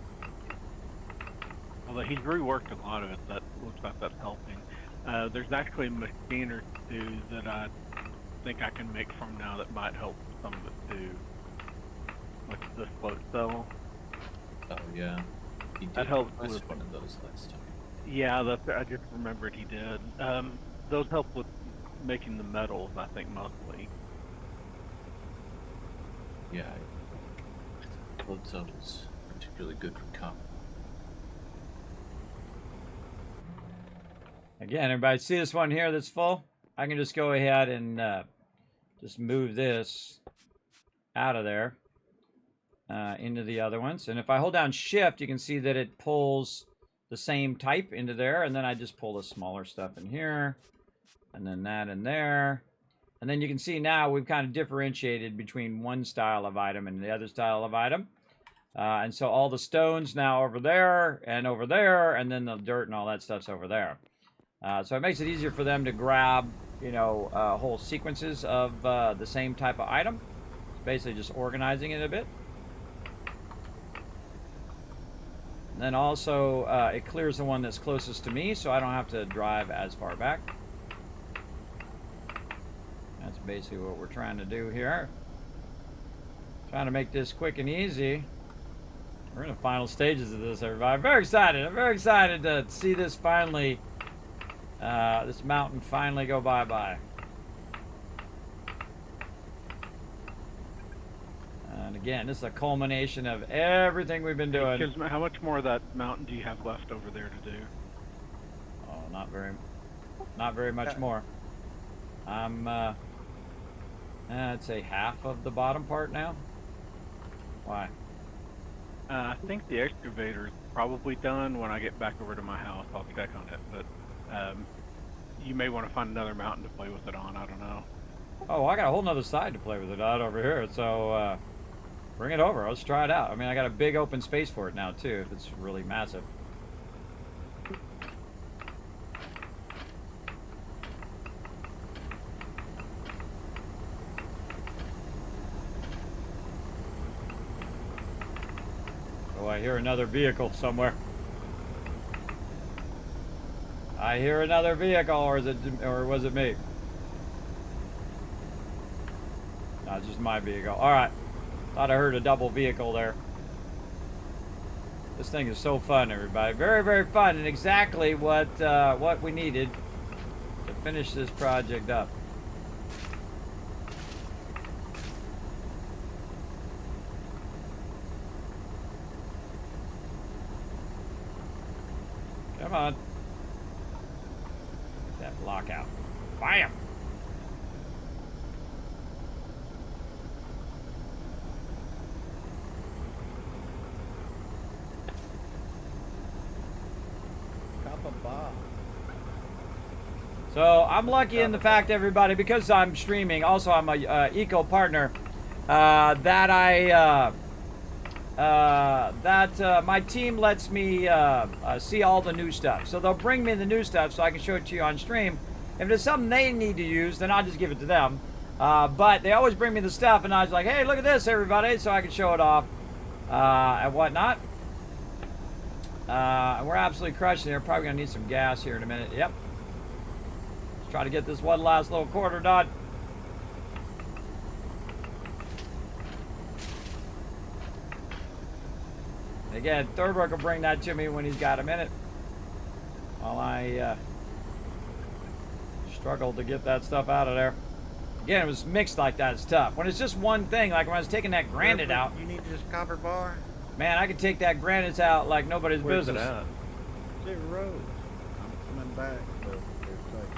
Although he's reworked a lot of it, that looks like that's helping. There's actually a machine or two that I think I can make from now that might help some of it too. Like the float cell. Oh yeah, he did That helped request with- one of those last time. Yeah, I just remembered he did. Those help with making the metals, I think, mostly. Yeah, float cell is particularly good for combat. Again, everybody see this one here that's full? I can just go ahead and just move this out of there into the other ones. And if I hold down shift, you can see that it pulls the same type into there. And then I just pull the smaller stuff in here. And then that in there. And then you can see now we've kind of differentiated between one style of item and the other style of item. And so all the stones now over there, and then the dirt and all that stuff's over there. So it makes it easier for them to grab, you know, whole sequences of the same type of item. It's basically just organizing it a bit. And then also, it clears the one that's closest to me, so I don't have to drive as far back. That's basically what we're trying to do here. Trying to make this quick and easy. We're in the final stages of this, everybody. I'm very excited. I'm very excited to see this finally, this mountain finally go bye-bye. And again, this is a culmination of everything we've been doing. Kismet, how much more of that mountain do you have left over there to do? Oh, not very much more. I'm, I'd say half of the bottom part now. Why? I think the excavator is probably done. When I get back over to my house, I'll check on it. But you may want to find another mountain to play with it on. I don't know. Oh, I got a whole nother side to play with it on over here. So bring it over. Let's try it out. I mean, I got a big open space for it now too. If it's really massive. Oh, I hear another vehicle somewhere. I hear another vehicle, or was it me? No, it's just my vehicle. All right. Thought I heard a double vehicle there. This thing is so fun, everybody. Very, very fun, and exactly what we needed to finish this project up. Come on. Get that block out. Bam! So I'm lucky in the fact, everybody, because I'm streaming. Also, I'm a eco partner. That my team lets me see all the new stuff. So they'll bring me the new stuff so I can show it to you on stream. If there's something they need to use, then I'll just give it to them. But they always bring me the stuff, and I was like, hey, look at this, everybody, so I can show it off and whatnot. And we're absolutely crushing it. We're probably going to need some gas here in a minute. Yep. Let's try to get this one last little quarter done. Again, Third Work will bring that to me when he's got a minute. While I struggle to get that stuff out of there. Again, it was mixed like that. It's tough. When it's just one thing, like when I was taking that granite out. You need this copper bar? Man, I could take that granite out like nobody's Where's business. it at? It's in road. I'm coming back, but there's like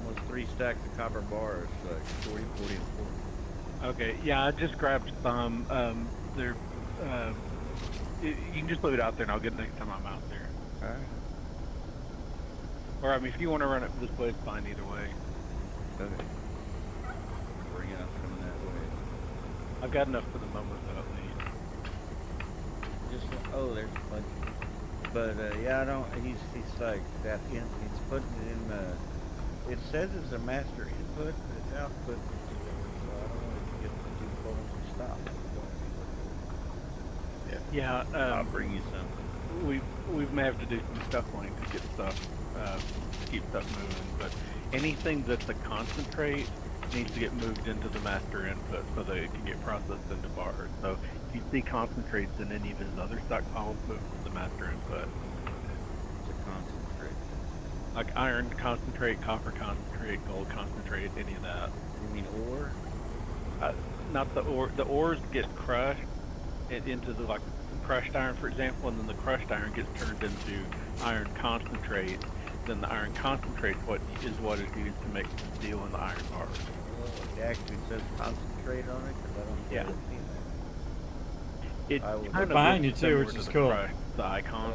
almost 3 stacks of copper bars, like 40, 40, and 40. Okay, yeah, I just grabbed some. They're, you can just leave it out there, and I'll get it next time I'm out there. All right. Or I mean, if you want to run it this way, it's fine either way. Okay. Bring it up coming that way. I've got enough for the moment, though, at least. Just there's a bunch. But yeah, I don't. He's like that. He's putting it in the. It says it's a master input, but it's output. So I don't want it to get too close and stop. Yeah. Yeah. I'll bring you some. We may have to do some shuffling to get stuff, to keep stuff moving. But anything that's a concentrate needs to get moved into the master input so that it can get processed into bars. So if you see concentrates in any of his other stockpiles, move to the master input. It's a concentrate. Like iron concentrate, copper concentrate, gold concentrate, any of that. You mean ore? Not the ore. The ores get crushed into the crushed iron, for example, and then the crushed iron gets turned into iron concentrate. Then the iron concentrate is what is used to make the steel and the iron bars. It actually says concentrate on it because I don't think Yeah. I've seen that. It I will- kind of Behind looks you, too, similar which to is the cool. crushed, the icon.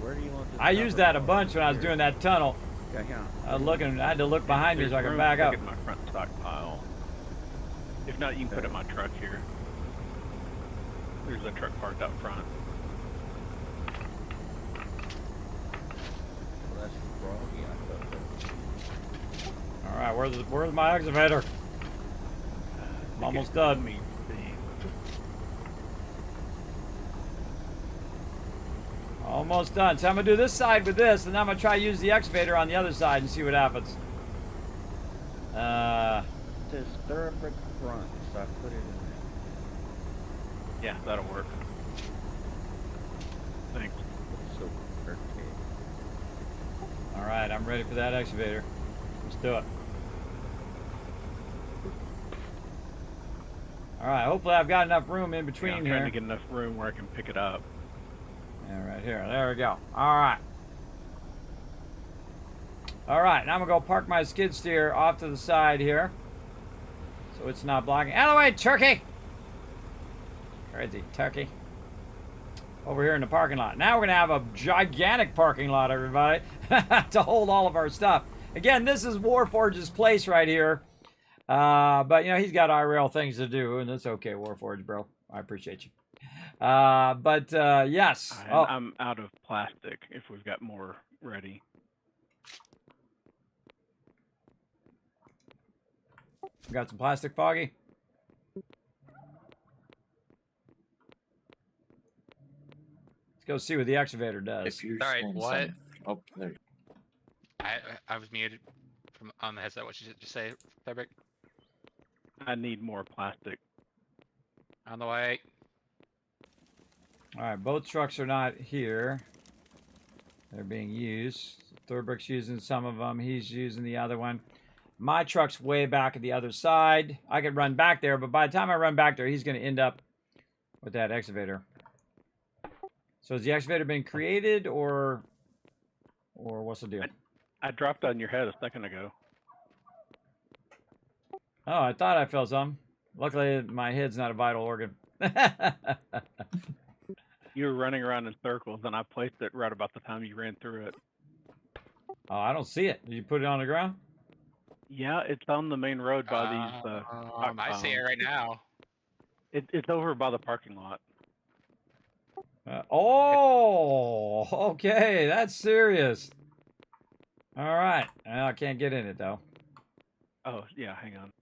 Where do you want this? I used that a bunch when I was doing that tunnel. Yeah, yeah. I had to look behind me so I could There's back room up. to get my front stockpile. If not, you can put it in my truck here. There's a truck parked out front. Well, that's froggy. I thought that. All right, where's my excavator? I'm almost done. Let me see. Almost done. So I'm gonna do this side with this, and then I'm gonna try to use the excavator on the other side and see what happens. It says thoroughbred front, so I put it in Yeah, that'll work. Thanks. there. So arcade. All right, I'm ready for that excavator. Let's do it. All right, hopefully I've got enough room in Yeah, between I'm here. trying to get enough room where I can pick it up. Yeah, right here. There we go. All right. All right, now I'm gonna go park my skid steer off to the side here, so it's not blocking. Out of the way, turkey! Crazy turkey. Over here in the parking lot. Now we're gonna have a gigantic parking lot, everybody, to hold all of our stuff. Again, this is Warforge's place right here, but you know he's got IRL things to do, and that's okay, Warforge, bro. I appreciate you. Yes. And I'm out of plastic if we've got more ready. Got some plastic, Foggy? Let's go see what the excavator does. If you're Alright, saying what? some- Oh, there. I was muted from on the headset. What did you just say, Fabric? I need more plastic. On the way. All right, both trucks are not here. They're being used. Thorbrick's using some of them. He's using the other one. My truck's way back at the other side. I could run back there, but by the time I run back there, he's going to end up with that excavator. So has the excavator been created, or what's the deal? I dropped on your head a second ago. Oh, I thought I felt some. Luckily, my head's not a vital organ. You were running around in circles, and I placed it right about the time you ran through it. Oh, I don't see it. Did you put it on the ground? Yeah, it's on the main road by these. I see it right now. It's over by the parking lot. Oh, okay. That's serious. All right. I can't get in it, though. Oh, yeah, hang on.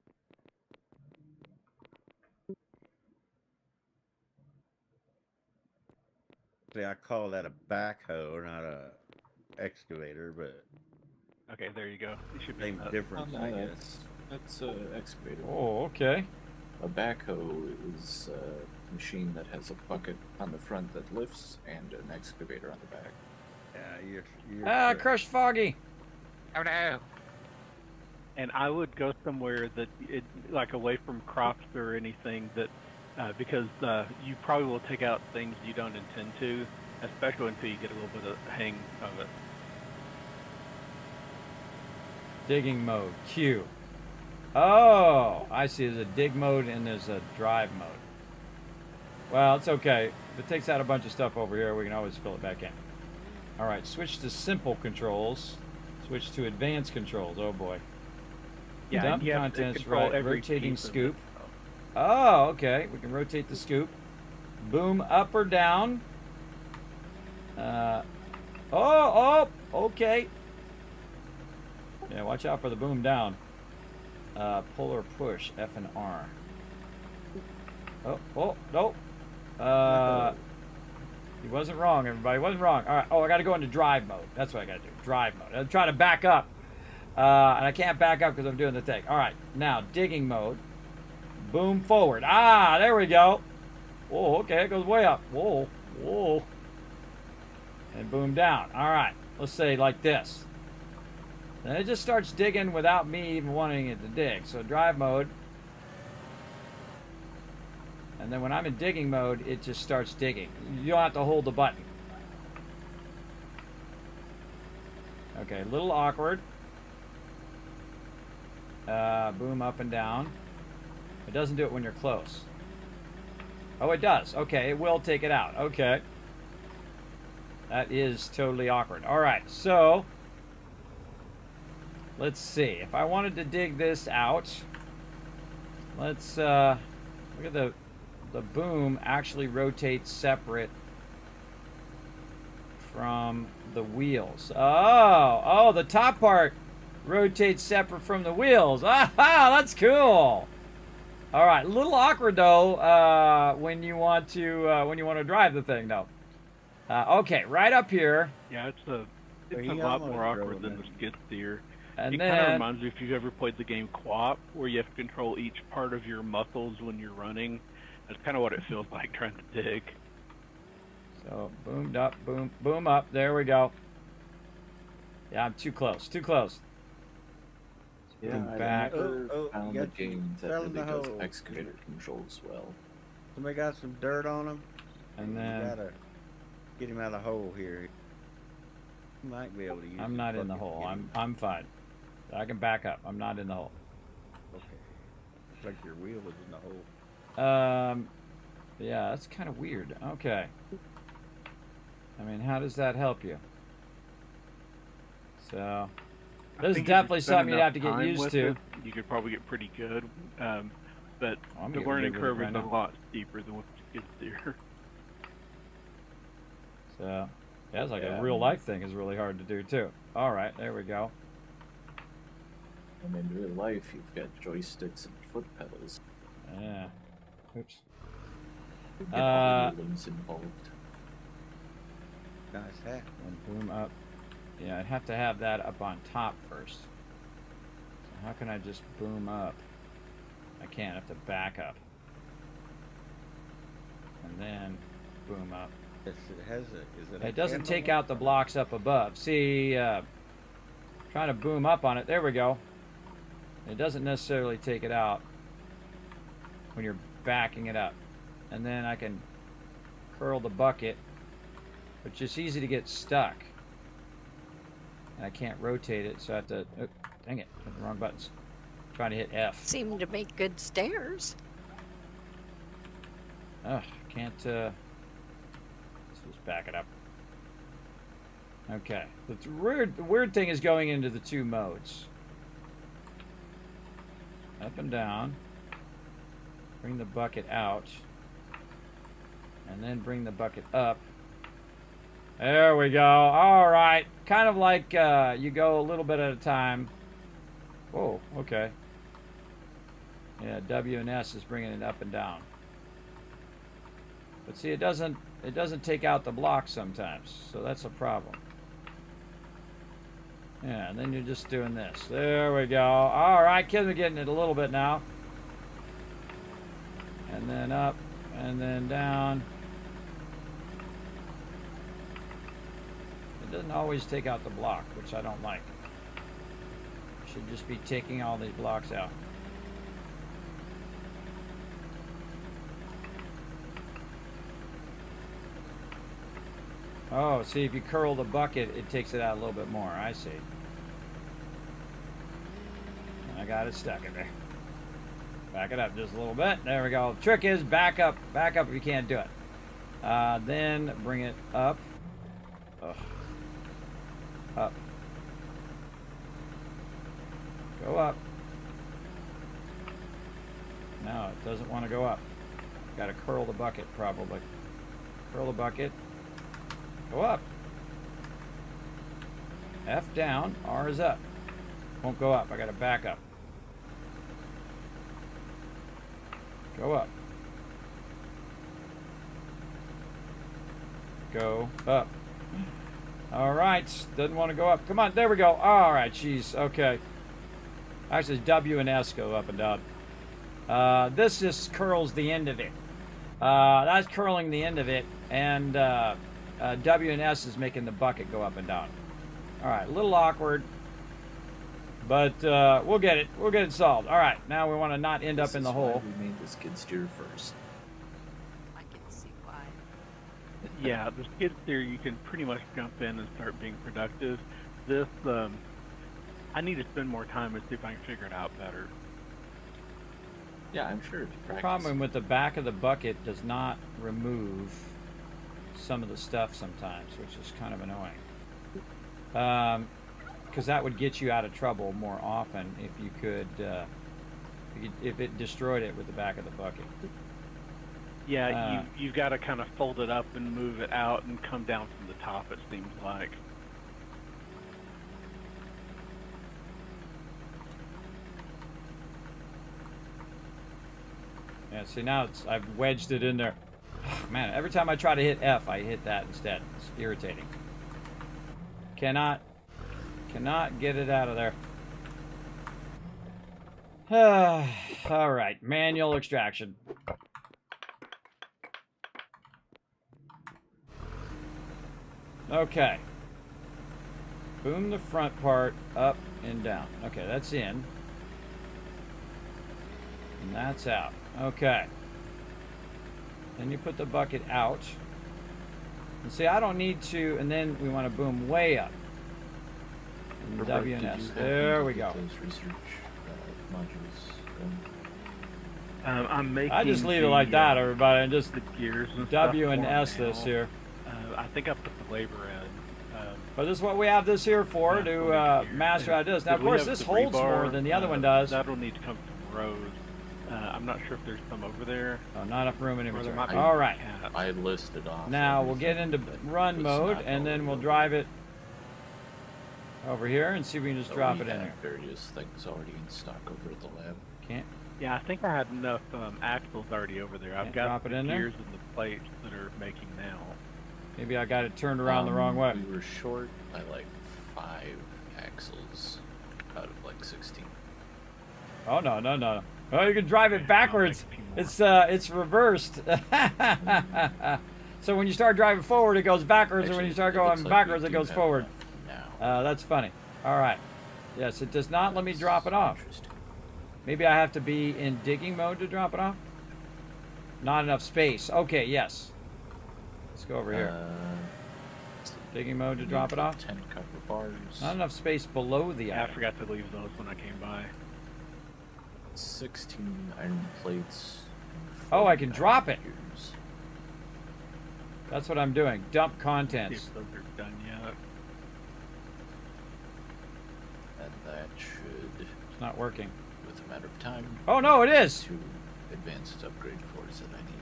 See, I call that a backhoe, not a excavator, but Okay, there you go. You should be same in that. difference, Oh, I no, guess. that's excavator. Oh, okay. A backhoe is a machine that has a bucket on the front that lifts and an excavator on the back. Yeah, you're correct. Crushed Foggy. Oh no. And I would go somewhere that like away from crops or anything that because you probably will take out things you don't intend to, especially until you get a little bit of hang of it. Digging mode. Q. Oh, I see. There's a dig mode and there's a drive mode. Well, it's okay. If it takes out a bunch of stuff over here, we can always fill it back in. All right, switch to simple controls. Switch to advanced controls. Oh boy. Yeah, Dump you have to contents, control right. every Rotating piece of scoop. it. Oh, okay. We can rotate the scoop. Boom up or down. Oh, okay. Yeah, watch out for the boom down. Pull or push, F and R. Oh, no. He wasn't wrong, everybody. Wasn't wrong. All right. Oh, I got to go into drive mode. That's what I got to do. Drive mode. I'm trying to back up. And I can't back up because I'm doing the thing. All right. Now, digging mode. Boom forward. Ah, there we go. Whoa, okay. It goes way up. Whoa. And boom down. All right. Let's say like this. And it just starts digging without me even wanting it to dig. So drive mode. And then when I'm in digging mode, it just starts digging. You don't have to hold the button. Okay, a little awkward. Boom up and down. It doesn't do it when you're close. Oh, it does. Okay, it will take it out. Okay. That is totally awkward. All right, so let's see. If I wanted to dig this out, let's look at the boom actually rotates separate from the wheels. Oh, the top part rotates separate from the wheels. Ah, that's cool. All right, a little awkward though when you want to drive the thing though. Okay, right up here. Yeah, it's a lot more awkward than the skid steer. And it then, kind of reminds me if you've ever played the game Quap, where you have to control each part of your muscles when you're running. That's kind of what it feels like trying to dig. So boomed up, boom up. There we go. Yeah, I'm too close. Yeah, back. I never found you a got game that fell in really the does hole. excavator controls well. Somebody got some dirt on him. And You then gotta get him out of the hole here. You might be able to use. I'm his not in the bucket to hole. get him. I'm fine. I can back up. I'm not in the hole. Okay. Looks like your wheel is in the hole. Yeah, that's kind of weird. Okay. I mean, how does that help you? So, I this is think if you definitely spend something you'd enough have to get time used with to. it, you could probably get pretty good. But I'm the getting learning good with it curve right is now. a lot steeper than with the skid steer. So, yeah, it's like Yeah. a real life thing is really hard to do too. All right, there we go. And in real life, you've got joysticks and foot pedals. Yeah. Oops. You get all the limbs involved. Nice hat. And boom up. Yeah, I'd have to have that up on top first. So how can I just boom up? I can't. I have to back up. And then boom up. Yes, it has a. Is it? It doesn't take out the blocks up above. See, trying to boom up on it. There we go. It doesn't necessarily take it out when you're backing it up. And then I can curl the bucket, which is easy to get stuck. And I can't rotate it, so I have to. Oh, dang it! Hit the wrong buttons. Trying to hit F. Seem to make good stairs. Ugh, can't. Let's just back it up. Okay. The weird thing is going into the two modes. Up and down. Bring the bucket out. And then bring the bucket up. There we go. All right. Kind of like you go a little bit at a time. Whoa, okay. Yeah, W and S is bringing it up and down. But see, it doesn't take out the block sometimes, so that's a problem. Yeah, and then you're just doing this. There we go. All right, kids are getting it a little bit now. And then up, and then down. It doesn't always take out the block, which I don't like. It should just be taking all these blocks out. Oh, see, if you curl the bucket, it takes it out a little bit more. I see. I got it stuck in there. Back it up just a little bit. There we go. Trick is back up if you can't do it. Then bring it up. Ugh. Up. Go up. No, it doesn't want to go up. Got to curl the bucket, probably. Curl the bucket. Go up. F down. R is up. Won't go up. I got to back up. Go up. Go up. All right. Doesn't want to go up. Come on. There we go. All right. Jeez. Okay. Actually, W and S go up and down. This just curls the end of it. That's curling the end of it. And W and S is making the bucket go up and down. All right. A little awkward. But we'll get it. We'll get it solved. All right. Now we want to not end up in the hole. We made the skid steer first. I can see why. Yeah, the skid steer, you can pretty much jump in and start being productive. This, I need to spend more time and see if I can figure it out better. Yeah, I'm sure if you The practice. problem with the back of the bucket does not remove some of the stuff sometimes, which is kind of annoying. Because that would get you out of trouble more often if you could, if it destroyed it with the back of the bucket. Yeah, you've got to kind of fold it up and move it out and come down from the top, it seems like. Yeah, see now I've wedged it in there. Man, every time I try to hit F, I hit that instead. It's irritating. Cannot get it out of there. All right, manual extraction. Okay. Boom the front part up and down. Okay, that's in. And that's out. Okay. Then you put the bucket out. And see, I don't need to, and then we want to boom way up. And Robert, W and did S. you happen There to we get go. Those research modules. I'm making. I just leave it like that, everybody, and just the gears and W stuff and for S now. this here. I think I put the labor in. But this is what we have this here for, Yeah, to here. master how to do this. Now, If of we course, have this the holds more rebar, than the other one does. That'll need to come from rows. I'm not sure if there's some over there. Oh, not enough room in Or there inventory. might be All right. cat. I listed off. Now we'll get everything into that run was mode, not and then we'll already drive it over here and see if we can just So drop we it in have there. various things already in stock over at the lab. Can't. Yeah, I think I had enough axles already over there. I've Can't got drop the it in there? gears and the plates that are making now. Maybe I got it turned around the wrong way. We were short by like 5 axles out of like 16. Oh no. Oh, you can drive it backwards. It's reversed. So when you start driving forward, it goes backwards, and when you start Actually, it going looks like backwards, we it do goes have forward. enough Now. That's funny. All right. Yes, it does not let me drop it off. Interesting. Maybe I have to be in digging mode to drop it off. Not enough space. Okay, yes. Let's go over here. Digging mode to we drop need it off. 10 copper bars. Not enough space below the Yeah, I item. forgot to leave those when I came by. 16 iron plates. and Oh, I can 40 drop it. gears. That's what I'm doing. Dump See contents. if those are done yet. And that should, It's not working. with a matter of time, Oh no, it is. 2 advanced upgrade cores that I need.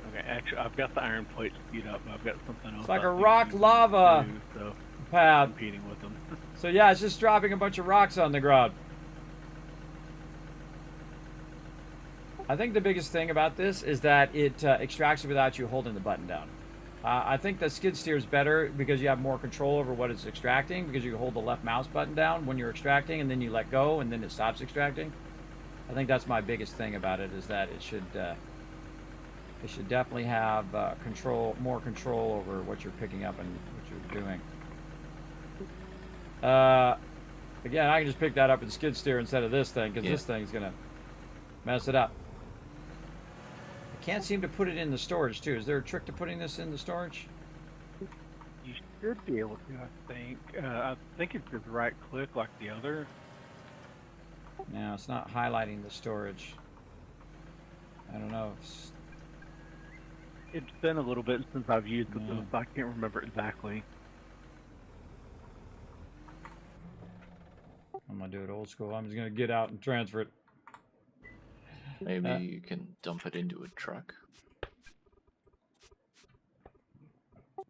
Okay, actually, I've got the iron plates queued up. I've got something else. It's like I a think rock we need lava to do, so pad. competing with them. So yeah, it's just dropping a bunch of rocks on the ground. I think the biggest thing about this is that it extracts it without you holding the button down. I think the skid steer is better because you have more control over what it's extracting, because you can hold the left mouse button down when you're extracting, and then you let go, and then it stops extracting. I think that's my biggest thing about it, is that it should definitely have more control over what you're picking up and what you're doing. Again, I can just pick that up and skid steer instead of this thing, because Yeah. this thing's gonna mess it up. I can't seem to put it in the storage too. Is there a trick to putting this in the storage? You should be able to, I think. I think it's just right click like the other. Now it's not highlighting the storage. I don't know if It's been a little bit since I've used it, so I can't remember exactly. I'm gonna do it old school. I'm just gonna get out and transfer it. Maybe you can dump it into a truck.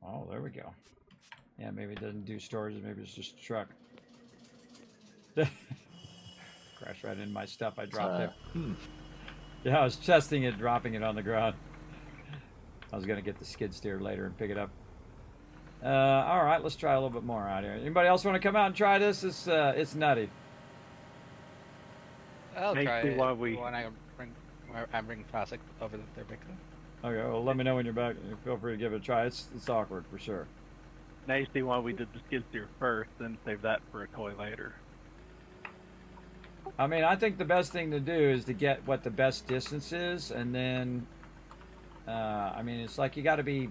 Oh, there we go. Yeah, maybe it doesn't do storage. Maybe it's just a truck. Crashed right into my stuff. I dropped it. Yeah, I was testing it, dropping it on the ground. I was gonna get the skid steer later and pick it up. All right, let's try a little bit more out here. Anybody else want to come out and try this? It's nutty. I'll try see it why we- when I bring classic over the third victim. Okay, well, let me know when you're back. Feel free to give it a try. It's awkward for sure. Now you see why we did the skid steer first, then save that for a toy later. I mean, I think the best thing to do is to get what the best distance is, and then, I mean, it's like you got to be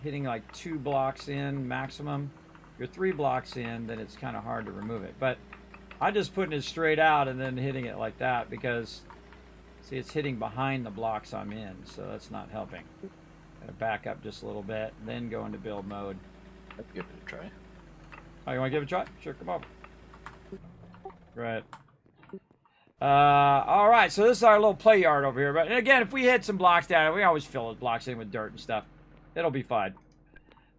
hitting like 2 blocks in maximum. If you're 3 blocks in, then it's kind of hard to remove it. But I'm just putting it straight out and then hitting it like that because, see, it's hitting behind the blocks I'm in, so that's not helping. Gotta back up just a little bit, then go into build mode. I'll give it a try. Oh, you want to give it a try? Sure, come on. Right. All right, so this is our little play yard over here. But and again, if we hit some blocks down, we always fill those blocks in with dirt and stuff. It'll be fine.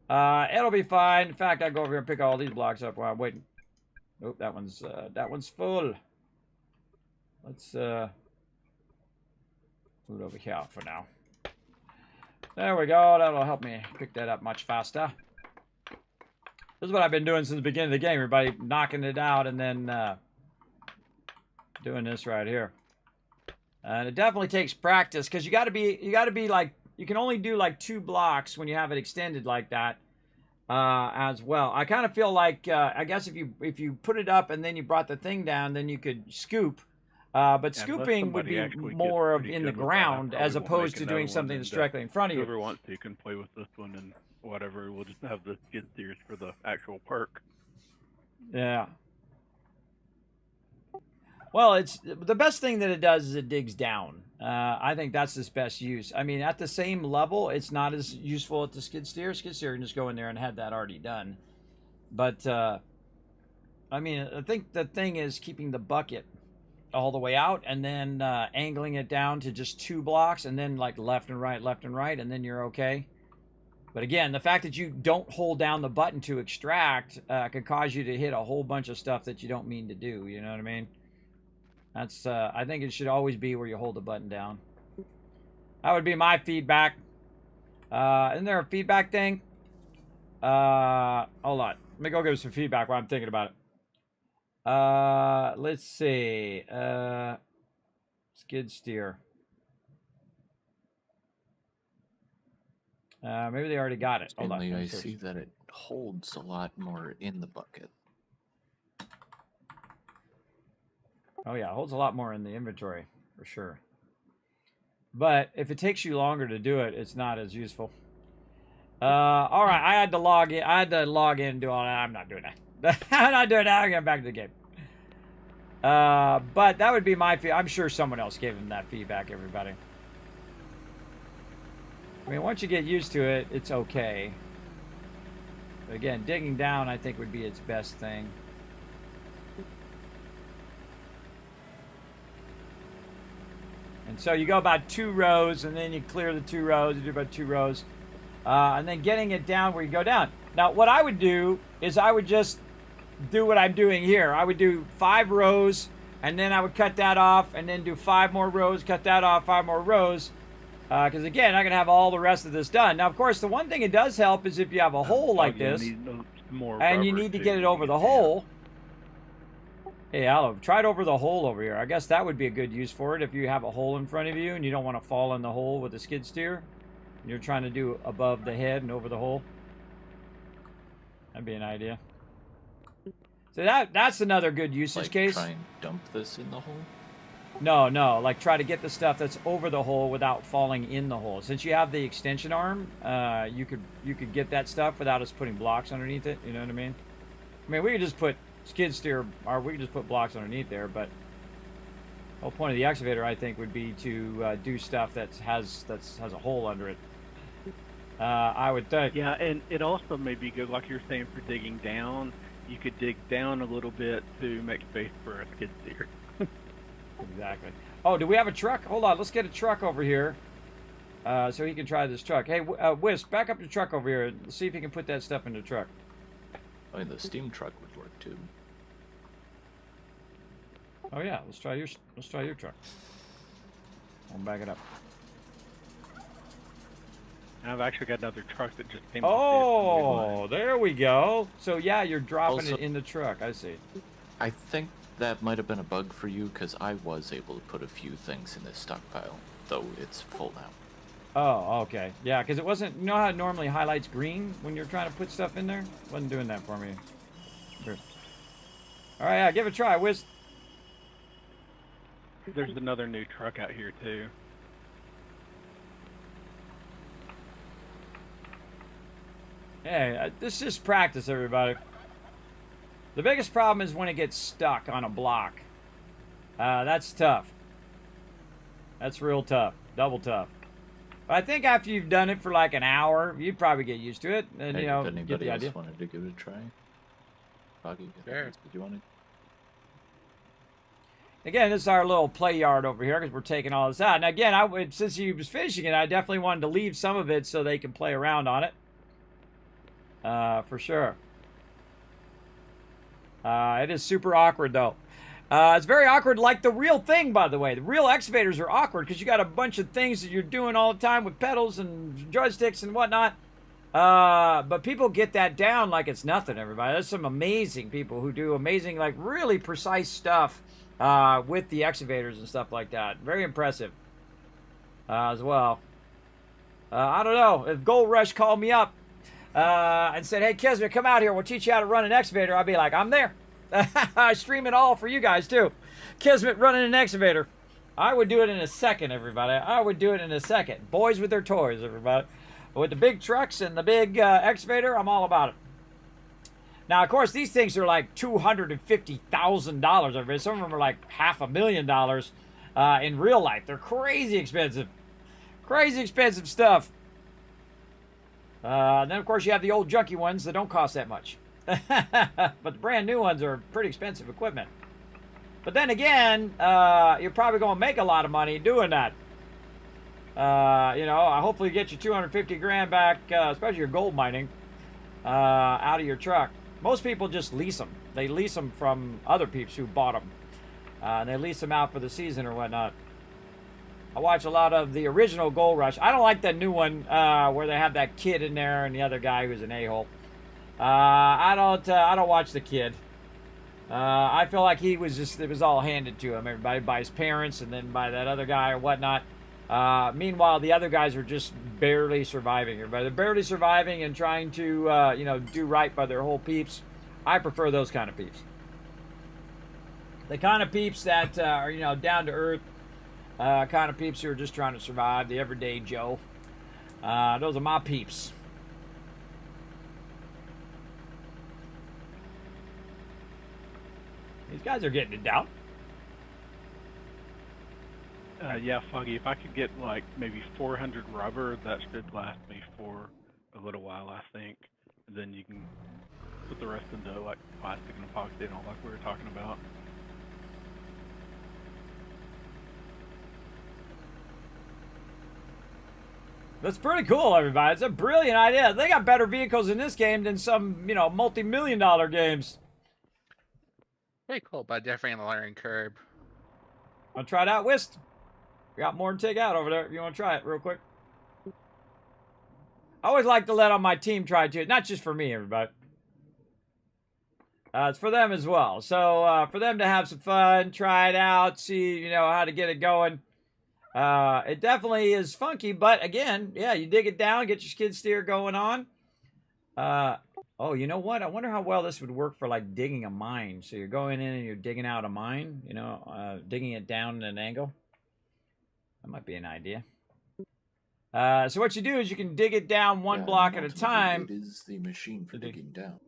It'll be fine. In fact, I go over here and pick all these blocks up while I'm waiting. Oh, that one's full. Let's move it over here for now. There we go. That'll help me pick that up much faster. This is what I've been doing since the beginning of the game. Everybody knocking it out and then doing this right here. And it definitely takes practice because you got to be like, you can only do like 2 blocks when you have it extended like that as well. I kind of feel like I guess if you put it up and then you brought the thing down, then you could scoop. But scooping would be more of in the ground as opposed to doing something that's directly in front of you. Whoever wants to can play with this one and whatever. We'll just have the skid steers for the actual perk. Yeah. Well, it's the best thing that it does is it digs down. I think that's its best use. I mean, at the same level, it's not as useful at the skid steer. Skid steer can just go in there and have that already done. But, I mean, I think the thing is keeping the bucket all the way out and then angling it down to just 2 blocks and then like left and right, and then you're okay. But again, the fact that you don't hold down the button to extract can cause you to hit a whole bunch of stuff that you don't mean to do. You know what I mean? That's I think it should always be where you hold the button down. That would be my feedback. Isn't there a feedback thing? Hold on. Let me go give some feedback while I'm thinking about it. Let's see. Skid steer. Maybe they already got it. Hold on. Mainly, I see that it holds a lot more in the bucket. Oh yeah, it holds a lot more in the inventory for sure. But if it takes you longer to do it, it's not as useful. All right, I had to log in. I had to log in and do all that. I'm not doing that. I'm not doing that. I'm getting back to the game. But that would be my feedback. I'm sure someone else gave him that feedback. Everybody. I mean, once you get used to it, it's okay. But again, digging down, I think, would be its best thing. And so you go about 2 rows, and then you clear the 2 rows. You do about 2 rows. And then getting it down where you go down. Now, what I would do is I would just do what I'm doing here. I would do 5 rows, and then I would cut that off, and then do 5 more rows, cut that off, 5 more rows. Because, again, I'm going to have all the rest of this done. Now, of course, the one thing it does help is if you have a hole like this, and you need to get it over the hole. Hey, Aloe, try it over the hole over here. I guess that would be a good use for it if you have a hole in front of you and you don't want to fall in the hole with the skid steer. You're trying to do above the head and over the hole. That'd be an idea. So that's another good usage case. Try and dump this in the hole? No, like try to get the stuff that's over the hole without falling in the hole. Since you have the extension arm, you could get that stuff without us putting blocks underneath it. You know what I mean? I mean, we could just put skid steer, or we could just put blocks underneath there, but whole point of the excavator, I think, would be to do stuff that has a hole under it. I would think. Yeah, and it also may be good, like you're saying, for digging down. You could dig down a little bit to make space for a skid steer. Exactly. Oh, do we have a truck? Hold on, let's get a truck over here. So he can try this truck. Hey, Wisp, back up the truck over here. Let's see if he can put that stuff in the truck. I mean, the steam truck would work too. Oh yeah, let's try your truck. I'll back it up. I've actually got another truck that just came Oh, there we go. So yeah, you're dropping Also- it in the truck. I see. I think that might have been a bug for you, because I was able to put a few things in this stockpile, though it's full now. Oh, okay. Yeah, because it wasn't. You know how it normally highlights green when you're trying to put stuff in there? It wasn't doing that for me. Sure. All right, yeah, give it a try, Wiz. There's another new truck out here too. Hey, this is just practice, everybody. The biggest problem is when it gets stuck on a block. That's tough. That's real tough. Double tough. But I think after you've done it for like an hour, you'd probably get used to it, and Hey, you know, if get anybody the else idea. wanted to give it a try, Foggy, Sure. did you want to? Again, this is our little play yard over here because we're taking all this out. And again, since he was finishing it, I definitely wanted to leave some of it so they can play around on it. For sure. It is super awkward, though. It's very awkward, like the real thing, by the way. The real excavators are awkward because you got a bunch of things that you're doing all the time with pedals and joysticks and whatnot. But people get that down like it's nothing, everybody. There's some amazing people who do amazing, like really precise stuff with the excavators and stuff like that. Very impressive as well. I don't know. If Gold Rush called me up and said, hey, Kismet, come out here. We'll teach you how to run an excavator. I'd be like, I'm there. I stream it all for you guys, too. Kismet running an excavator. I would do it in a second, everybody. I would do it in a second. Boys with their toys, everybody. With the big trucks and the big excavator, I'm all about it. Now, of course, these things are like $250,000, everybody. Some of them are like $500,000 in real life. They're crazy expensive. Crazy expensive stuff. Then, of course, you have the old junky ones that don't cost that much. But the brand new ones are pretty expensive equipment. But then again, you're probably going to make a lot of money doing that. You know, hopefully get you 250 grand back, especially your gold mining, out of your truck. Most people just lease them. They lease them from other peeps who bought them. And they lease them out for the season or whatnot. I watch a lot of the original Gold Rush. I don't like that new one where they have that kid in there and the other guy who's an a-hole. I don't watch the kid. I feel like it was all handed to him, everybody, by his parents and then by that other guy or whatnot. Meanwhile, the other guys are just barely surviving, everybody. They're barely surviving and trying to, you know, do right by their whole peeps. I prefer those kind of peeps. The kind of peeps that are, you know, down to earth, kind of peeps who are just trying to survive, the everyday Joe. Those are my peeps. These guys are getting it down. Yeah, Foggy, if I could get like maybe 400 rubber, that should last me for a little while, I think. And then you can put the rest into like plastic and epoxy and all like we were talking about. That's pretty cool, everybody. It's a brilliant idea. They got better vehicles in this game than some, you know, multi-million-dollar games. Pretty cool, but definitely on the learning curve. Want to try it out, Whist? We got more to take out over there if you want to try it real quick. I always like to let on my team try it too. Not just for me, everybody. It's for them as well. So for them to have some fun, try it out, see, you know, how to get it going. It definitely is funky, but again, yeah, you dig it down, get your skid steer going on. Oh, you know what? I wonder how well this would work for like digging a mine. So you're going in and you're digging out a mine, you know, digging it down at an angle. That might be an idea. So what you do is you can dig it down one block at a time. It is the machine for digging down.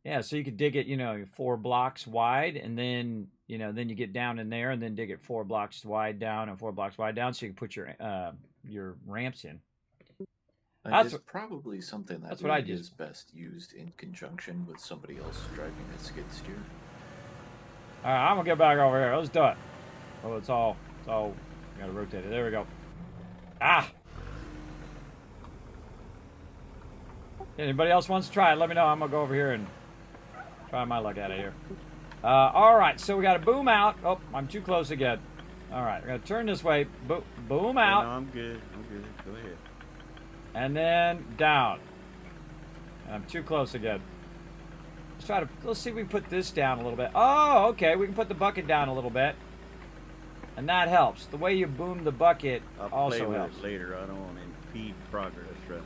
Yeah, so you could dig it, 4 blocks wide, and then, then you get down in there, and then dig it 4 blocks wide down and 4 blocks wide down, so you can put your ramps in. It's probably something that that's what I really do. is best used in conjunction with somebody else driving a skid steer. All right, I'm gonna get back over here. Let's do it. Oh, it's all. Gotta rotate it. There we go. Ah. Anybody else wants to try it? Let me know. I'm gonna go over here and try my luck out of here. All right, so we got to boom out. Oh, I'm too close again. All right, we're gonna turn this way. Boom out. No, I'm good. Go ahead. And then down. I'm too close again. Let's see if we can put this down a little bit. Oh, okay, we can put the bucket down a little bit. And that helps. The way you boom the bucket also play with helps. it later. I don't want to impede progress right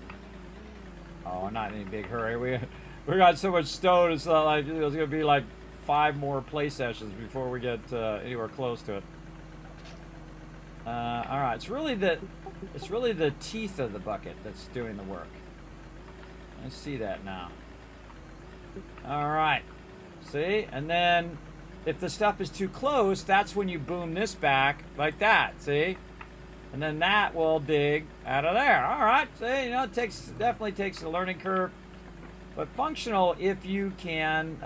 now. Oh, not in any big hurry. We got so much stone. It's not like it's gonna be like 5 more play sessions before we get anywhere close to it. All right, it's really the teeth of the bucket that's doing the work. I see that now. All right, see, and then if the stuff is too close, that's when you boom this back like that. See, and then that will dig out of there. All right, see, it definitely takes a learning curve, but functional if you can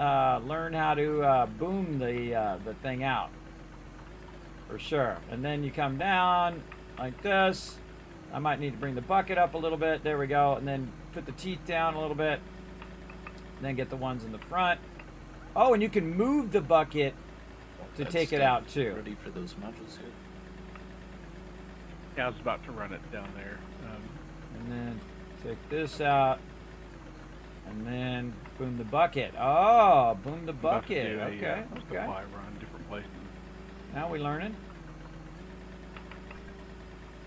learn how to boom the thing out. For sure. And then you come down like this. I might need to bring the bucket up a little bit. There we go. And then put the teeth down a little bit. And then get the ones in the front. Oh, and you can move the bucket to take it out too. Ready for those modules here? Yeah, I was about to run it down there. And then take this out. And then boom the bucket. Oh, boom the bucket. Okay. Okay. Why run different places? Now we learning.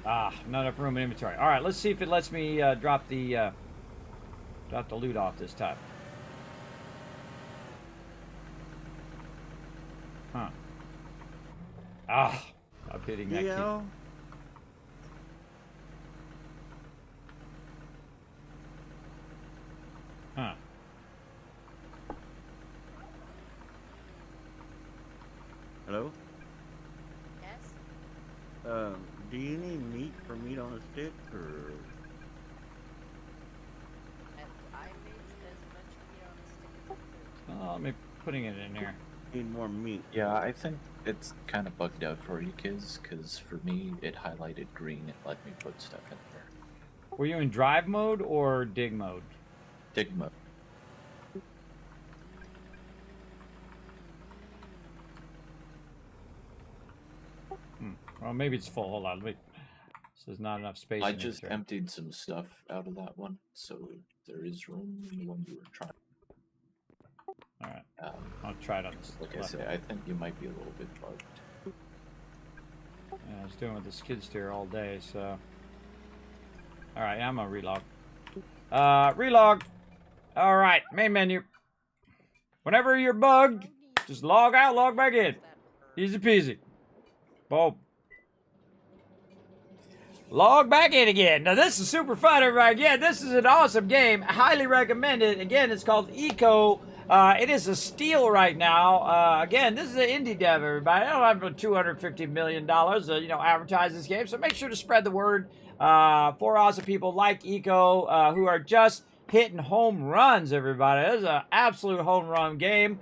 Ah, not enough room in inventory. All right, let's see if it lets me drop the loot off this time. Huh. Ah, I'm hitting that key. Huh. Hello? Yes? Do you need meat for meat on a stick, or? I made as much meat on a stick as I could. Oh, let me putting it in there. Need more meat. Yeah, I think it's kind of bugged out for you kids, because for me, it highlighted green. It let me put stuff in there. Were you in drive mode or dig mode? Dig mode. Well, maybe it's full. Hold on. Wait. There's not enough space. I in just it, emptied some stuff out of that one, so there is room in the one you were trying. All right. I'll try it on this. Like left. I say, I think you might be a little bit bugged. Yeah, I was doing with the skid steer all day, so. All right, I'm gonna relog. Relog. All right, main menu. Whenever you're bugged, just log out, log back in. Easy peasy. Boom. Log back in again. Now this is super fun, everybody. Again, this is an awesome game. I highly recommend it. Again, it's called Eco. It is a steal right now. Again, this is an indie dev, everybody. I don't have $250 million to, advertise this game. So make sure to spread the word for awesome people like Eco who are just hitting home runs, everybody. This is an absolute home run game.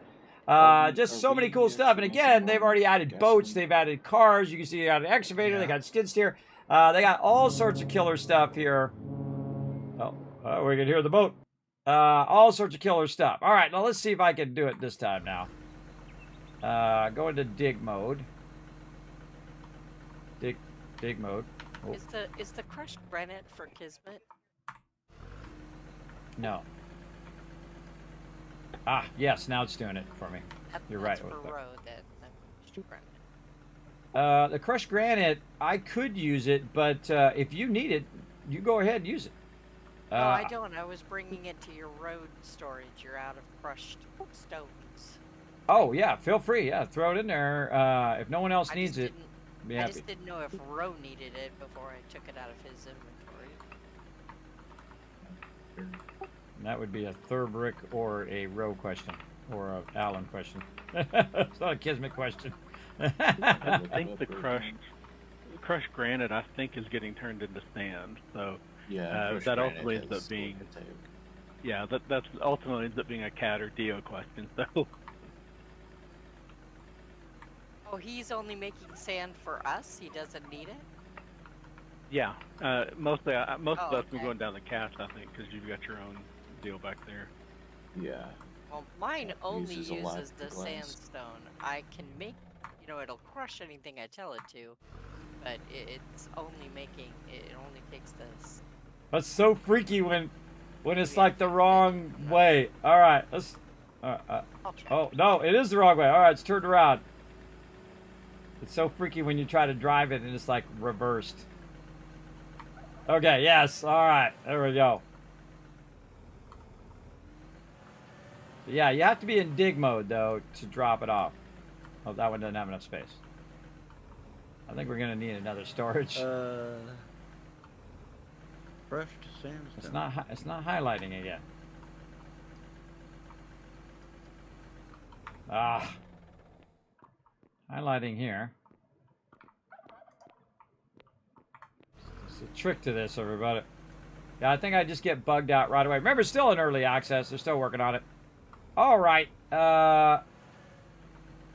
Just so many cool stuff. And again, they've already added boats. They've added cars. You can see they got an excavator. They got skid steer. They got all sorts of killer stuff here. Oh, we can hear the boat. All sorts of killer stuff. All right, now let's see if I can do it this time now. Go into dig mode. Dig mode. Oh. Is the crushed granite for Kismet? No. Ah, yes, now it's doing it for me. You're right. That's for road, that crushed granite. The crushed granite, I could use it, but if you need it, you go ahead and use it. No, I don't. I was bringing it to your road storage. You're out of crushed stones. Oh, yeah, feel free. Yeah, throw it in there. If no one else needs it, be happy. I just didn't know if Ro needed it before I took it out of his inventory. That would be a Thurbrick or a Roe question, or a Allen question. It's not a Kismet question. I think the crushed granite, I think, is getting turned into sand. So Yeah, that ultimately ends up being, yeah, that's ultimately ends up being a Cat or Dio question. So Oh, he's only making sand for us. He doesn't need it. yeah, mostly most of Oh, us been okay. going down the cast, I think, because you've got your own deal back there. Yeah. Well, mine only uses a lot uses of the glass. sandstone. I can make, you know, it'll crush anything I tell it to, but it's only making, it only takes this. That's so freaky when it's like the wrong way. All right, let's. I'll try. Oh no, it is the wrong way. All right, it's turned around. It's so freaky when you try to drive it and it's like reversed. Okay, yes, all right, there we go. Yeah, you have to be in dig mode though to drop it off. Oh, that one doesn't have enough space. I think we're gonna need another storage. Crushed sandstone. It's not highlighting it yet. Ah, highlighting here. There's a trick to this, everybody. Yeah, I think I just get bugged out right away. Remember, it's still in early access. They're still working on it. All right. Yeah,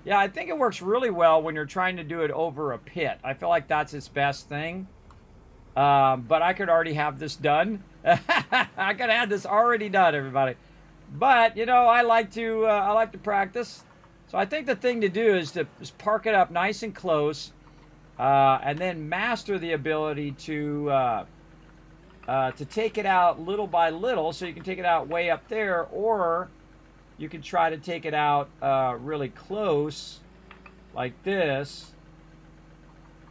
I think it works really well when you're trying to do it over a pit. I feel like that's its best thing. But I could already have this done. I could have this already done, everybody. But you know, I like to practice. So I think the thing to do is to park it up nice and close, and then master the ability to take it out little by little. So you can take it out way up there, or you can try to take it out really close, like this,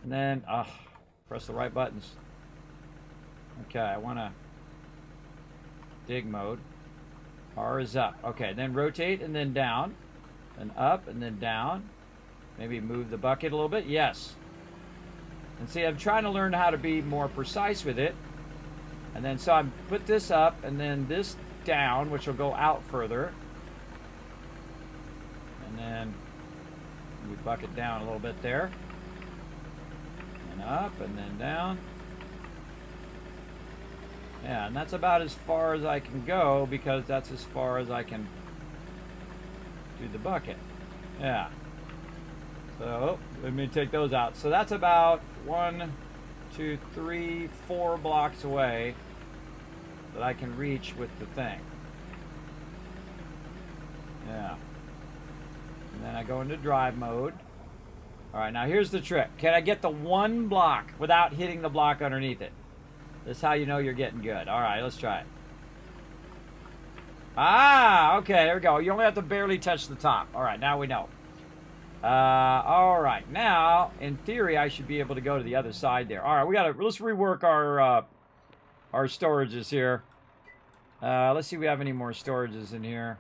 and then press the right buttons. Okay, I want to dig mode. R is up. Okay, then rotate and then down, and up and then down. Maybe move the bucket a little bit. Yes. And see, I'm trying to learn how to be more precise with it. And then so I put this up and then this down, which will go out further. And then we bucket down a little bit there. And up and then down. Yeah, and that's about as far as I can go because that's as far as I can do the bucket. Yeah. So let me take those out. So that's about 1, 2, 3, 4 blocks away that I can reach with the thing. Yeah. And then I go into drive mode. All right, now here's the trick. Can I get the one block without hitting the block underneath it? This is how you know you're getting good. All right, let's try it. Ah, okay, there we go. You only have to barely touch the top. All right, now we know. All right, now in theory I should be able to go to the other side there. All right, let's rework our storages here. Let's see if we have any more storages in here.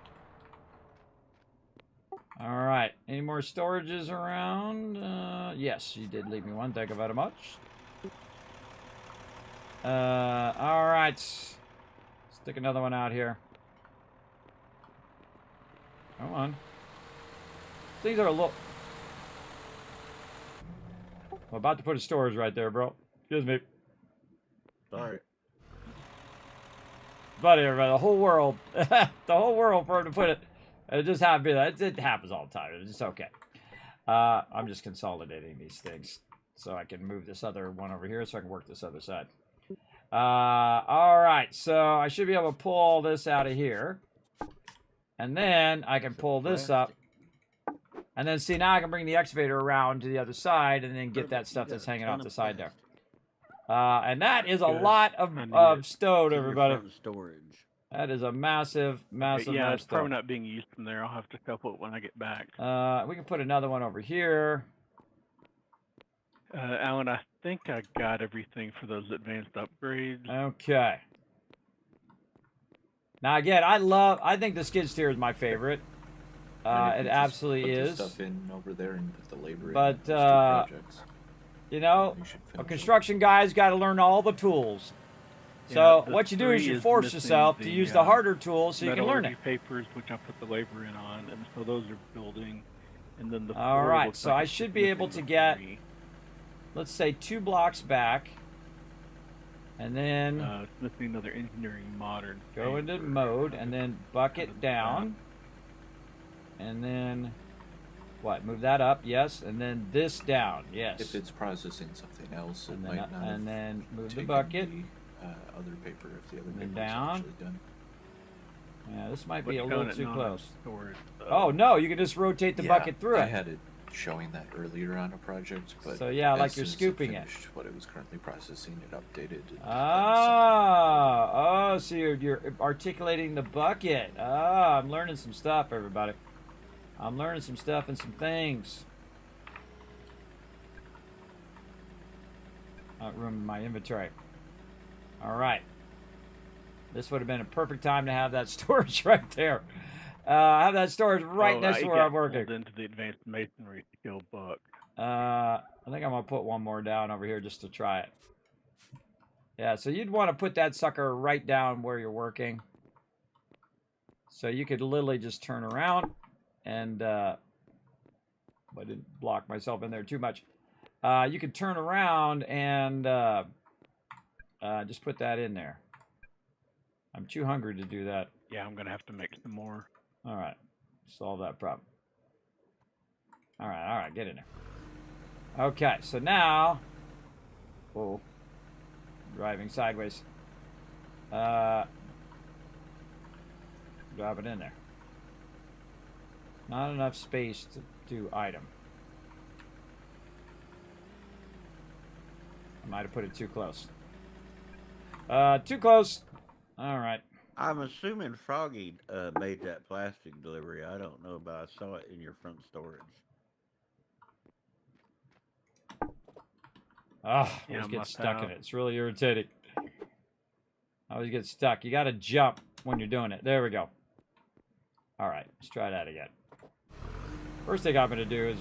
All right, any more storages around? Yes, you did leave me one. Thank you very much. All right, stick another one out here. Come on. These are a little. I'm about to put a storage right there, bro. Excuse me. Sorry. Buddy, everybody, the whole world, the whole world for him to put it. It just happened to be that. It happens all the time. It's just okay. I'm just consolidating these things so I can move this other one over here so I can work this other side. All right, so I should be able to pull all this out of here. And then I can pull this up. And then see, now I can bring the excavator around to the other side and then get that stuff that's hanging off the side there. And that is a lot of stone, everybody. Storage. That is a massive, massive yeah, it's stone. probably not being used from there. I'll have to couple it when I get back. We can put another one over here. Alan, I think I got everything for those advanced upgrades. Okay. Now again, I think the skid steer is my favorite. It absolutely put is. the stuff in over there and put the labor But, in. Those two projects. You know, You should a finish construction guy's got to learn all the tools. So the what you do is 3 you force missing yourself to use the harder tools so you can learn it. metallurgy papers, which I put the labor in on, and so those are building. And then the All 4 right, looks so like I it's should just be able missing to the get, 3. let's say, 2 blocks back. And then It's missing another engineering modern. go into paper. mode and then bucket Kind of down. And then, what, move that up, yes. And then this down, yes. If it's processing something else, it And might then, not have and then move the taken bucket. the other paper if the other And then paper is down. actually done. Yeah, this might But be a showing little it too not close. stored, Oh, no, you can just rotate the Yeah, bucket through I it. had it showing that earlier on a project, but So, yeah, as like you're soon as scooping it. finished what it was currently processing, it updated. And Ah, oh, so you're articulating the bucket. Ah, I'm learning some stuff, everybody. I'm learning some stuff and some things. Room in my inventory. All right. This would have been a perfect time to have that storage right there. Have that storage right next to where I'm working. Into the advanced masonry skill book. I think I'm gonna put one more down over here just to try it. Yeah, so you'd want to put that sucker right down where you're working. So you could literally just turn around and I didn't block myself in there too much. You could turn around and just put that in there. I'm too hungry to do that. Yeah, I'm gonna have to make some more. All right, solve that problem. All right, get in there. Okay, so now, whoa, driving sideways. Drop it in there. Not enough space to do item. I might have put it too close. Too close. All right. I'm assuming Froggy made that plastic delivery. I don't know, but I saw it in your front storage. Oh, I Yeah, always get must stuck in have. it. It's really irritating. I always get stuck. You got to jump when you're doing it. There we go. All right, let's try that again. First thing I'm going to do is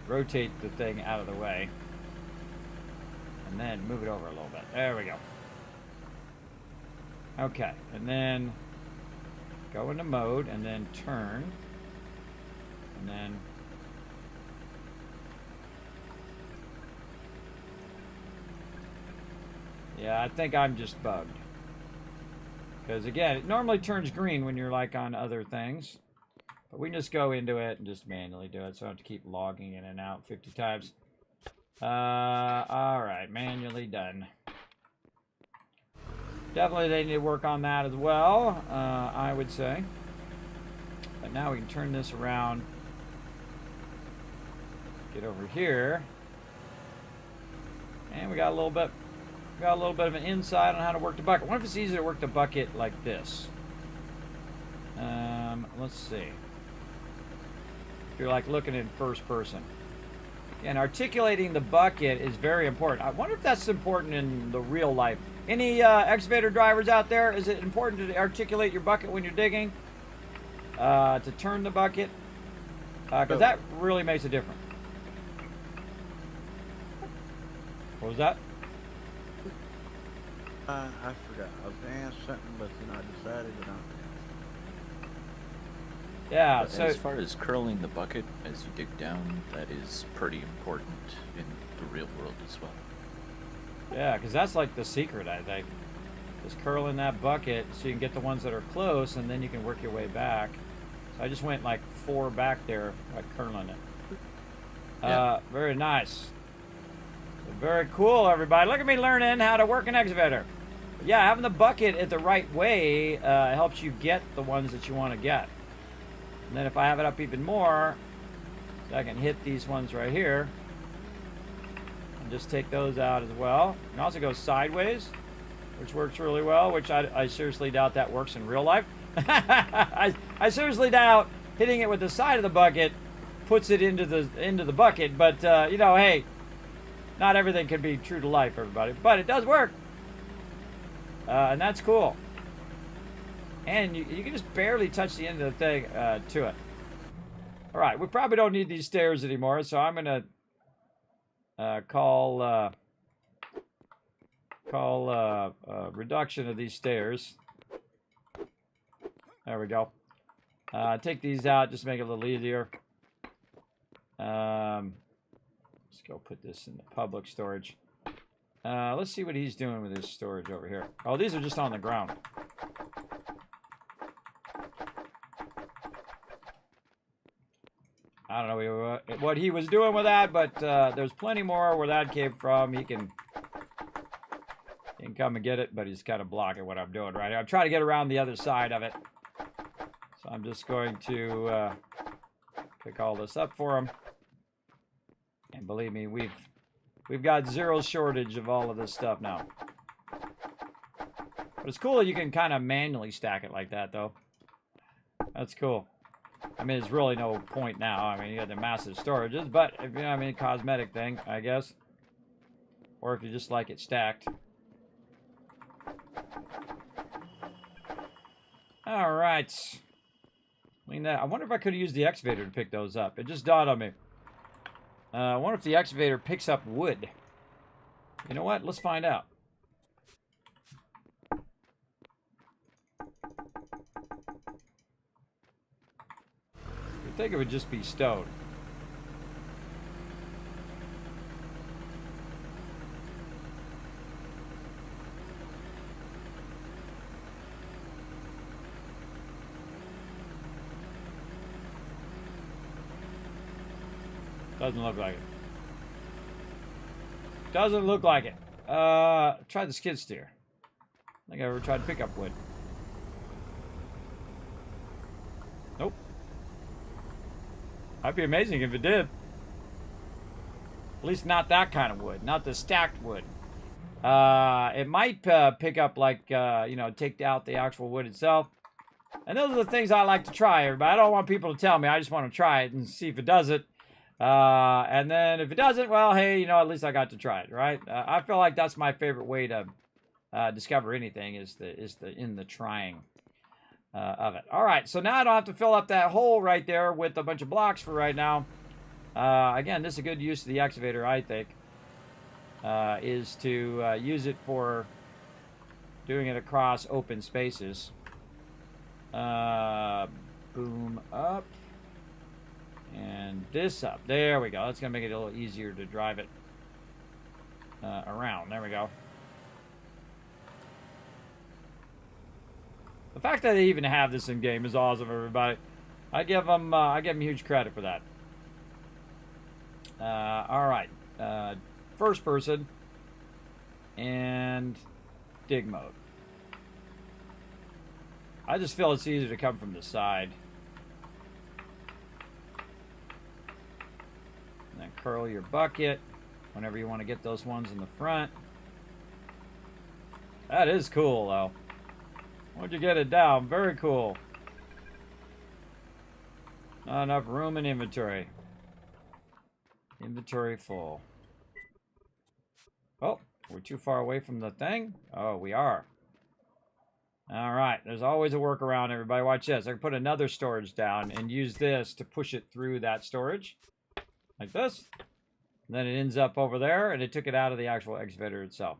rotate the thing out of the way. And then move it over a little bit. There we go. Okay, and then go into mode and then turn. And then yeah, I think I'm just bugged. Because again, it normally turns green when you're like on other things. But we can just go into it and just manually do it, so I don't have to keep logging in and out 50 times. Alright, manually done. Definitely they need to work on that as well, I would say. But now we can turn this around. Get over here. And we got a little bit of an insight on how to work the bucket. I wonder if it's easier to work the bucket like this. Let's see. If you're like looking in first person. And articulating the bucket is very important. I wonder if that's important in the real life. Any excavator drivers out there? Is it important to articulate your bucket when you're digging? To turn the bucket? Because that really makes a difference. What was that? I forgot. I was going to ask something, but then I decided to not. Yeah, But so as far as curling the bucket as you dig down, that is pretty important in the real world as well. yeah, because that's like the secret, I think. Just curling that bucket so you can get the ones that are close, and then you can work your way back. So I just went like 4 back there by curling it. Yeah. Very nice. Very cool, everybody. Look at me learning how to work an excavator. But yeah, having the bucket at the right way helps you get the ones that you want to get. And then if I have it up even more, so I can hit these ones right here. And just take those out as well. You can also go sideways, which works really well, which I seriously doubt that works in real life. I seriously doubt hitting it with the side of the bucket puts it into the bucket, but you know, hey, not everything can be true to life, everybody, but it does work. And that's cool. And you can just barely touch the end of the thing to it. All right, we probably don't need these stairs anymore, so I'm going to call call reduction of these stairs. There we go. Take these out, just make it a little easier. Let's go put this in the public storage. Let's see what he's doing with his storage over here. Oh, these are just on the ground. I don't know what he was doing with that, but there's plenty more where that came from. He can come and get it, but he's kind of blocking what I'm doing right now. I'm trying to get around the other side of it. So I'm just going to pick all this up for him. And believe me, we've got zero shortage of all of this stuff now. But it's cool that you can kind of manually stack it like that, though. That's cool. I mean, there's really no point now. I mean, you got the massive storages, but if you know, I mean, cosmetic thing, I guess. Or if you just like it stacked. All right. Clean that. I wonder if I could have used the excavator to pick those up. It just dawned on me. I wonder if the excavator picks up wood. You know what? Let's find out. I think it would just be stone. Doesn't look like it. Doesn't look like it. Try the skid steer. I think I ever tried to pick up wood. Nope. Might be amazing if it did. At least not that kind of wood. Not the stacked wood. It might pick up like, you know, take out the actual wood itself. And those are the things I like to try, everybody. I don't want people to tell me. I just want to try it and see if it does it. And then if it doesn't, well, hey, you know, at least I got to try it, right? I feel like that's my favorite way to discover anything is the trying of it. All right, so now I don't have to fill up that hole right there with a bunch of blocks for right now. Again, this is a good use of the excavator, I think, is to use it for doing it across open spaces. Boom up. And this up. There we go. That's going to make it a little easier to drive it around. There we go. The fact that they even have this in game is awesome, everybody. I give them huge credit for that. All right. First person and dig mode. I just feel it's easier to come from the side. And then curl your bucket whenever you want to get those ones in the front. That is cool, though. Once you get it down, very cool. Not enough room in inventory. Inventory full. Oh, we're too far away from the thing? Oh, we are. All right, there's always a workaround, everybody. Watch this. I can put another storage down and use this to push it through that storage. Like this. And then it ends up over there, and it took it out of the actual excavator itself.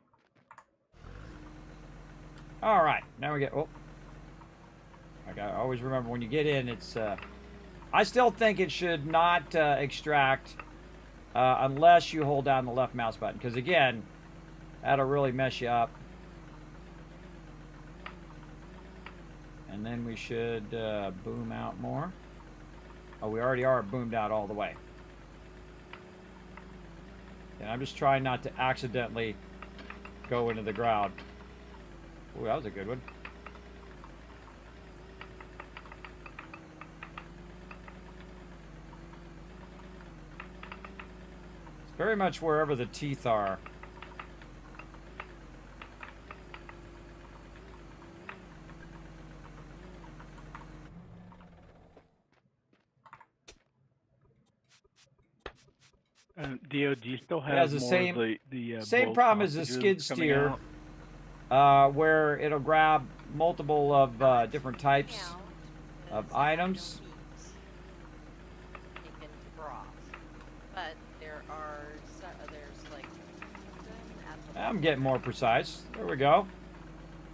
All right, now we get... Oh. I always remember when you get in, it's... I still think it should not extract unless you hold down the left mouse button. Because, again, that'll really mess you up. And then we should boom out more. Oh, we already are boomed out all the way. And I'm just trying not to accidentally go into the ground. Ooh, that was a good one. It's very much wherever the teeth are. Dio, do you still have It has the more same, of the same bolt problem as the sausages skid coming steer, out? where it'll grab multiple of different types of items. Taken broth, but there are there's like I'm getting more precise. There we go.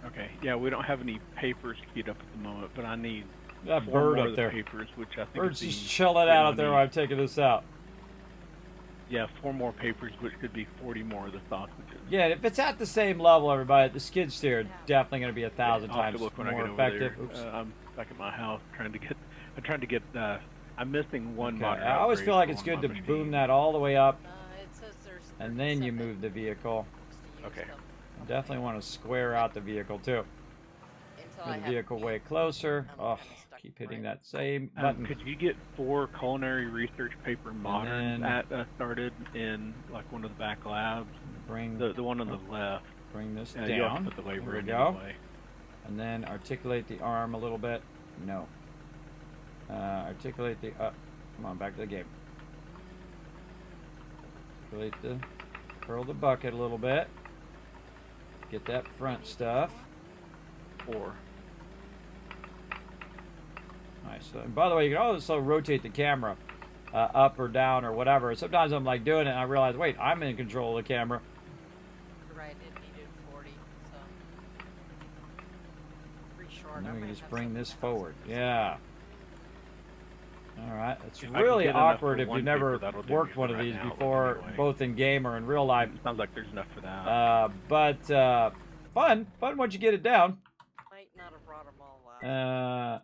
Okay. Yeah, we don't have any papers queued up at the moment, but I need That 4 bird more up of the there. papers, which I think Bird's is just chilling out there while I'm taking this out. Yeah, 4 more papers, which could be 40 more of the sausages. Yeah, if it's at the same level, everybody, the skid steer is definitely going to be 1,000 I'll have times to look when more I get effective. over Oops. there. I'm back at my house trying to get. I'm missing one Okay, monitor. I always upgrade feel like for it's one good of to my boom machines. that all the way up, It says there's and then you 37 move the vehicle. to use Okay. them. Definitely want to square out the vehicle too. Until I Move the have vehicle way meat, closer. I'm Oh, kinda stuck keep hitting right. that same button. Could you get 4 culinary research paper moderns then- started in like one of the back labs? Bring The one on the left. bring this You have to down. put the labor There we in go. anyway. And then articulate the arm a little bit. No. Articulate the come on, back to the game. Articulate the curl the bucket a little bit. Get that front stuff. 4. Nice. And by the way, you can also rotate the camera up or down or whatever. Sometimes I'm like doing it and I realize, wait, I'm in control of the camera. You're right, it needed 40, so pretty short. And I then we might can just have bring something this else forward. to do. Yeah. All right. It's If I can really get enough awkward for if one you've never paper, that'll do me worked for one of right these now, before, anyway. both in game or in real life. Sounds like there's enough for that. But fun once you get it down. Might not have brought them all last.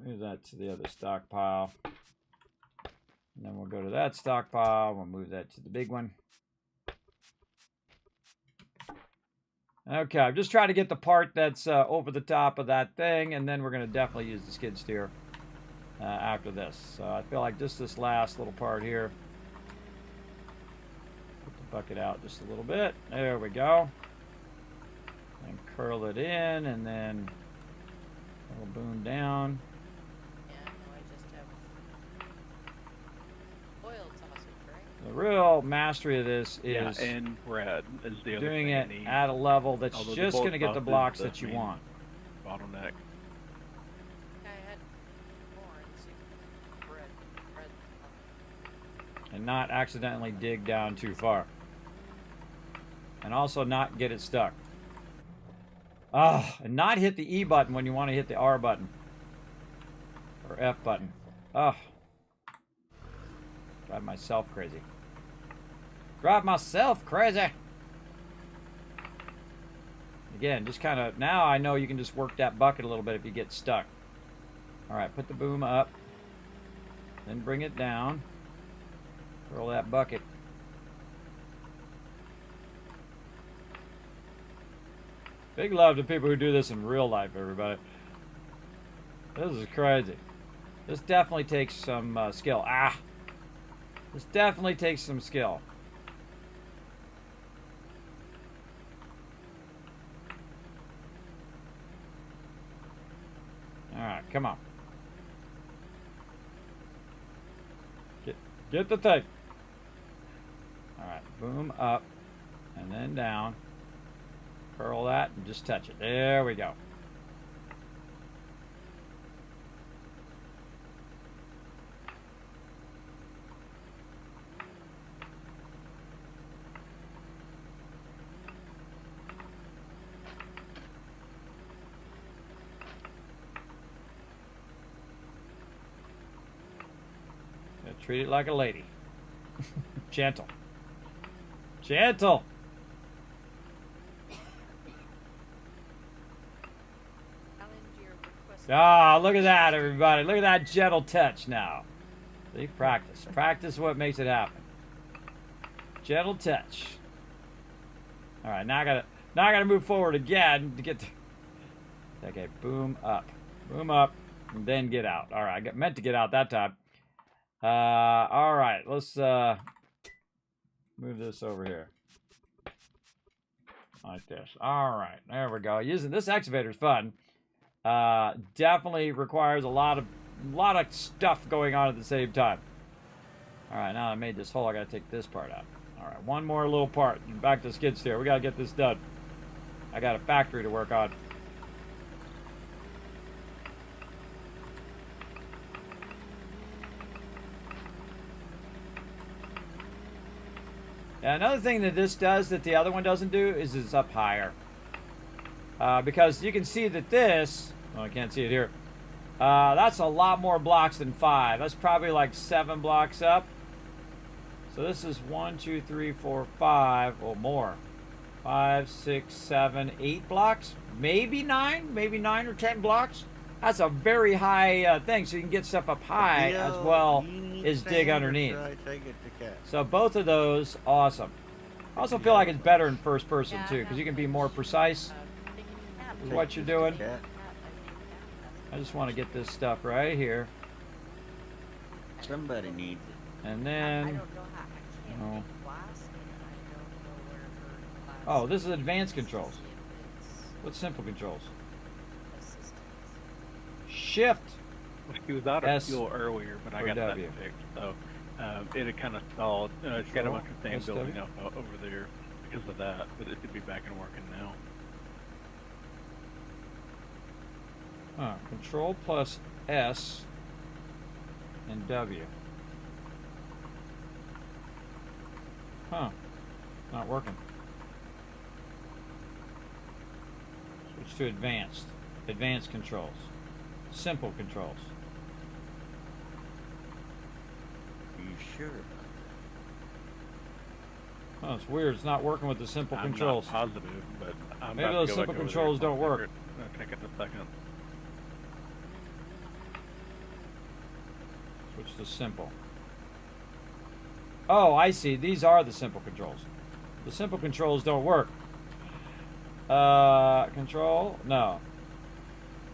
Move that to the other stockpile. And then we'll go to that stockpile. We'll move that to the big one. Okay, I'm just trying to get the part that's over the top of that thing, and then we're going to definitely use the skid steer after this. So I feel like just this last little part here. Put the bucket out just a little bit. There we go. And curl it in, and then we'll boom down. Yeah, no, I just have boiled sausage, right? The real mastery of this Yeah, is and bread is the other doing thing I it need. at a level that's Although the just bulk going to get the sauce is blocks the that you main want. Bottleneck. I had corn, soup, bread. And not accidentally dig down too far. And also not get it stuck. And not hit the E button when you want to hit the R button. Or F button. Drive myself crazy. Drive myself crazy! Again, just kind of, now I know you can just work that bucket a little bit if you get stuck. Alright, put the boom up. Then bring it down. Curl that bucket. Big love to people who do this in real life, everybody. This is crazy. This definitely takes some skill. This definitely takes some skill. Alright, come on. Get the thing. Alright, boom up and then down. Curl that and just touch it. There we go. Treat it like a lady. Gentle. Gentle. Look at that, everybody. Look at that gentle touch now. See, practice. Practice what makes it happen. Gentle touch. All right, now I gotta move forward again to get to. Okay, boom up, and then get out. All right, I meant to get out that time. All right, let's move this over here. Like this. All right, there we go. Using this excavator is fun. Definitely requires a lot of stuff going on at the same time. All right, now I made this hole, I gotta take this part out. All right, one more little part. Back to the skid steer. We gotta get this done. I got a factory to work on. Now, another thing that this does that the other one doesn't do is it's up higher. Because you can see that this, well, I can't see it here. That's a lot more blocks than 5. That's probably like 7 blocks up. So this is 1, 2, 3, 4, 5, or more. 5, 6, 7, 8 blocks. Maybe 9 or 10 blocks. That's a very high thing, so you can get stuff up high as well as dig underneath. So both of those, awesome. I also feel like it's better in first person too, because you can be more precise with what you're doing. I just want to get this stuff right here. Somebody needs it. And then, I don't know how. I can't make glass, and I don't know where her glass. oh, this is advanced is to controls. see if it's What's simple controls? assistance. Shift. Well, she was out of S fuel earlier, but I or got that W. fixed. So it had kind of stalled. It's got a bunch of things SW? building up over there because of that, but it should be back and working now. Control plus S and W. Not working. Switch to advanced. Advanced controls. Simple controls. Are you sure about Oh, it's weird. It's not working with the simple I'm controls. not positive, but I'm Maybe about those to go simple back over controls there. don't work. I'll check it in a second. Switch to simple. Oh, I see. These are the simple controls. The simple controls don't work. Control? No.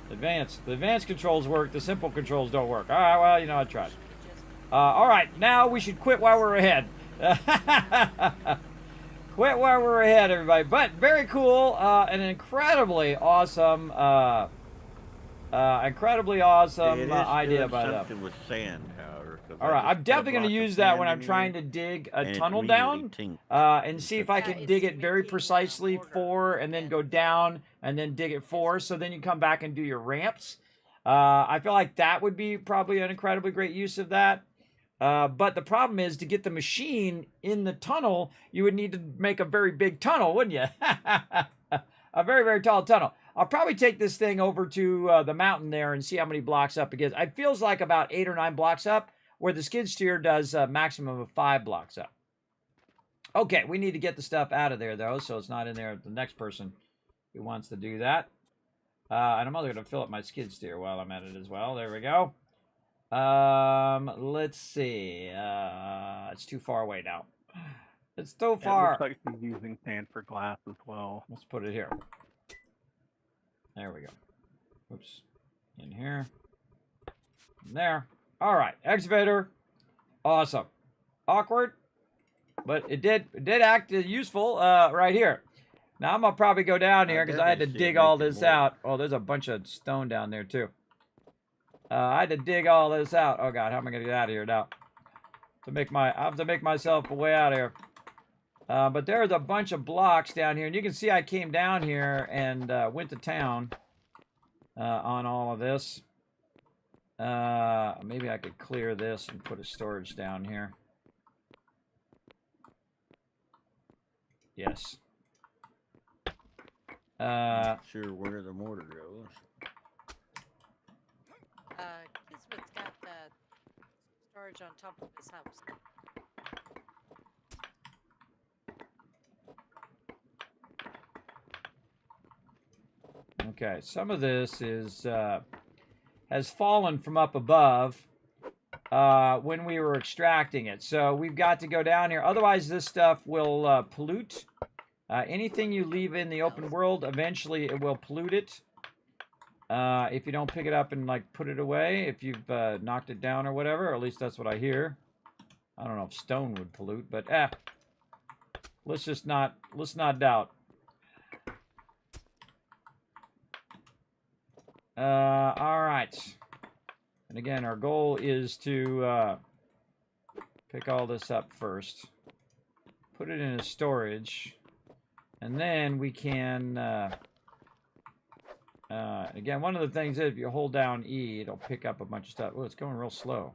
Advanced. The advanced controls work. The simple controls don't work. All right, well, you know, I tried. All right, now we should quit while we're ahead. Quit while we're ahead, everybody. But very cool. An incredibly awesome, it? It is idea doing by them. something with sand, however. 'cause All I right, just I'm put a definitely going to block of use that sand when I'm in trying there, to dig a and it tunnel immediately down, tinked. and see if I Yeah, can it's dig it very making, precisely mortar 4, and then go and down, and then dig it 4, so then you come back and do your ramps. I feel like that would be probably an incredibly great use of that. But the problem is, to get the machine in the tunnel, you would need to make a very big tunnel, wouldn't you? A very, very tall tunnel. I'll probably take this thing over to the mountain there and see how many blocks up it gets. It feels like about 8 or 9 blocks up, where the skid steer does a maximum of 5 blocks up. Okay, we need to get the stuff out of there, though, so it's not in there. The next person who wants to do that. And I'm also going to fill up my skid steer while I'm at it as well. There we go. Let's see. It's too far away now. It's too far. It looks like she's using sand for glass as well. Let's put it here. There we go. Oops. In here. In there. All right. Excavator. Awesome. Awkward. But it did act useful right here. Now I'm going to probably go down here because I had to dig all this out. Oh, there's a bunch of stone down there too. I had to dig all this out. Oh God, how am I going to get out of here now? I have to make myself a way out of here. But there's a bunch of blocks down here, and you can see I came down here and went to town on all of this. Maybe I could clear this and put a storage down here. Yes. Not sure where the mortar goes. Kismet's got storage on top of his house. Okay, some of this is has fallen from up above when we were extracting it. So we've got to go down here. Otherwise, this stuff will pollute. Anything you leave in the open world, eventually it will pollute it. If you don't pick it up and like put it away, if you've knocked it down or whatever, or at least that's what I hear. I don't know if stone would pollute, but let's not doubt. All right. And again, our goal is to pick all this up first, put it in a storage, and then we can, again, one of the things is if you hold down E, it'll pick up a bunch of stuff. Oh, it's going real slow.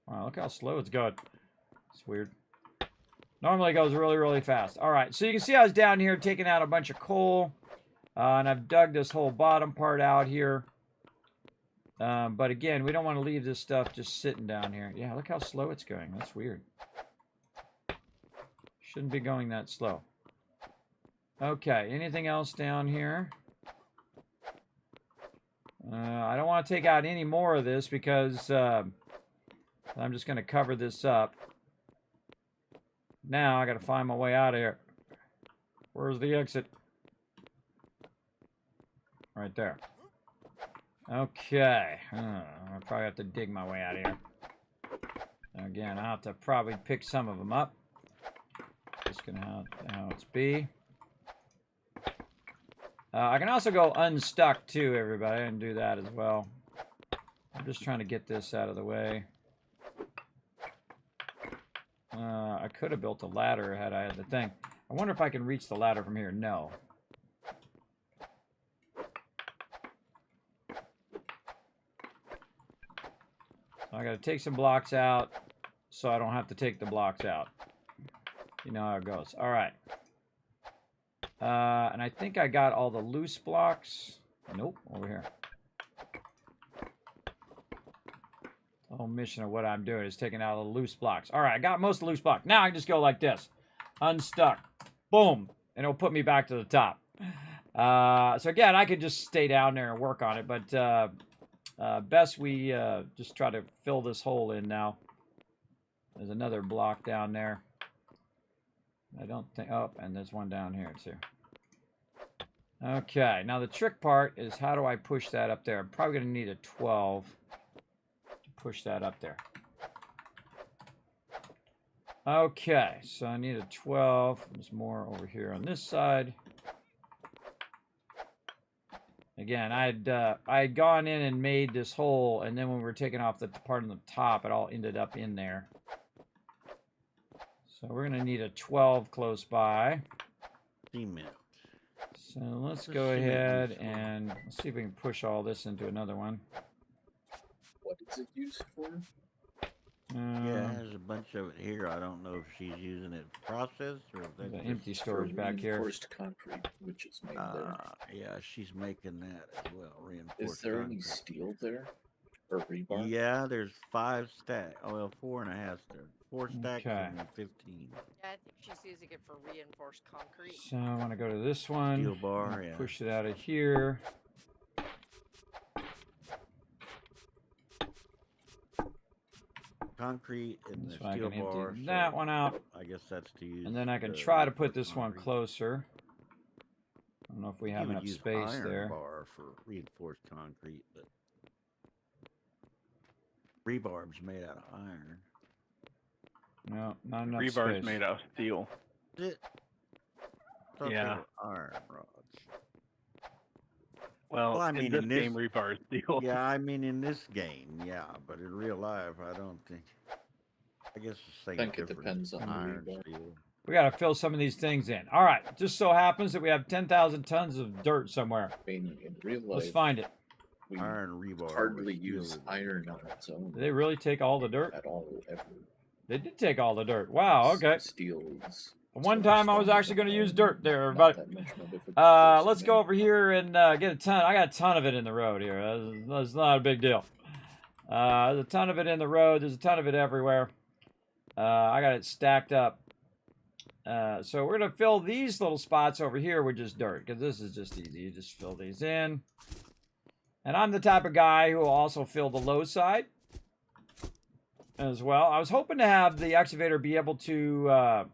Wow, look how slow it's going. It's weird. Normally it goes really, really fast. All right, so you can see I was down here taking out a bunch of coal. And I've dug this whole bottom part out here. But again, we don't want to leave this stuff just sitting down here. Yeah, look how slow it's going. That's weird. Shouldn't be going that slow. Okay, anything else down here? I don't want to take out any more of this because I'm just going to cover this up. Now I got to find my way out of here. Where's the exit? Right there. Okay. I'll probably have to dig my way out of here. Again, I'll have to probably pick some of them up. Just gonna how it's be. I can also go unstuck too, everybody, and do that as well. I'm just trying to get this out of the way. I could have built a ladder had I had the thing. I wonder if I can reach the ladder from here. No. I got to take some blocks out so I don't have to take the blocks out. You know how it goes. All right. And I think I got all the loose blocks. Nope, over here. The whole mission of what I'm doing is taking out all the loose blocks. All right, I got most of the loose blocks. Now I can just go like this. Unstuck. Boom. And it'll put me back to the top. So again, I could just stay down there and work on it, but best we just try to fill this hole in now. There's another block down there. I don't think... Oh, and there's one down here, too. Okay, now the trick part is how do I push that up there? I'm probably going to need a 12 to push that up there. Okay, so I need a 12. There's more over here on this side. Again, I had gone in and made this hole, and then when we were taking off the part on the top, it all ended up in there. So we're going to need a 12 close by. Cement. So let's go ahead and let's see if we can push all this into another one. What is it used for? Yeah, there's a bunch of it here. I don't know if she's using it for process or if There's that's an empty storage back here. Reinforced concrete, which is made there. Yeah, she's making that as well. Reinforced Is there any concrete. steel there? Or rebar? Yeah, there's 5 stacks. Oh, well, 4.5 stacks. 4 stacks Okay. and 15. Yeah, I think she's using it for reinforced concrete. So I want to go to this one. Steel bar, yeah. Push it out of here. Concrete and the So I steel can bar. empty so that one out. I guess that's to use. And then I can the try to put reinforced this one concrete. closer. I don't know if we have You would enough use space iron there. bar for reinforced concrete, but rebarb's made out of iron. No, not enough Rebar's space. made out of steel. Is it? Thought they Yeah. were iron rods. Well, I mean, in this in this- game, rebar is steel. Yeah, I mean in this game, yeah, but in real life, I don't think. I guess the same I think it difference. depends on the iron, rebar. steel. We got to fill some of these things in. All right. Just so happens that we have 10,000 tons of dirt somewhere. I mean, in real life, Let's find it. we Iron rebar. hardly with use steel. iron on its own Did they really take all the dirt? at all, ever. They did take all the dirt. Wow. Okay. Steel is... One time I was actually going to use dirt there, Not but that much of a difference let's to go me. over here and get a ton. I got a ton of it in the road here. That's not a big deal. There's a ton of it in the road. There's a ton of it everywhere. I got it stacked up. So we're going to fill these little spots over here with just dirt, because this is just easy. You just fill these in. And I'm the type of guy who will also fill the low side as well. I was hoping to have the excavator be able to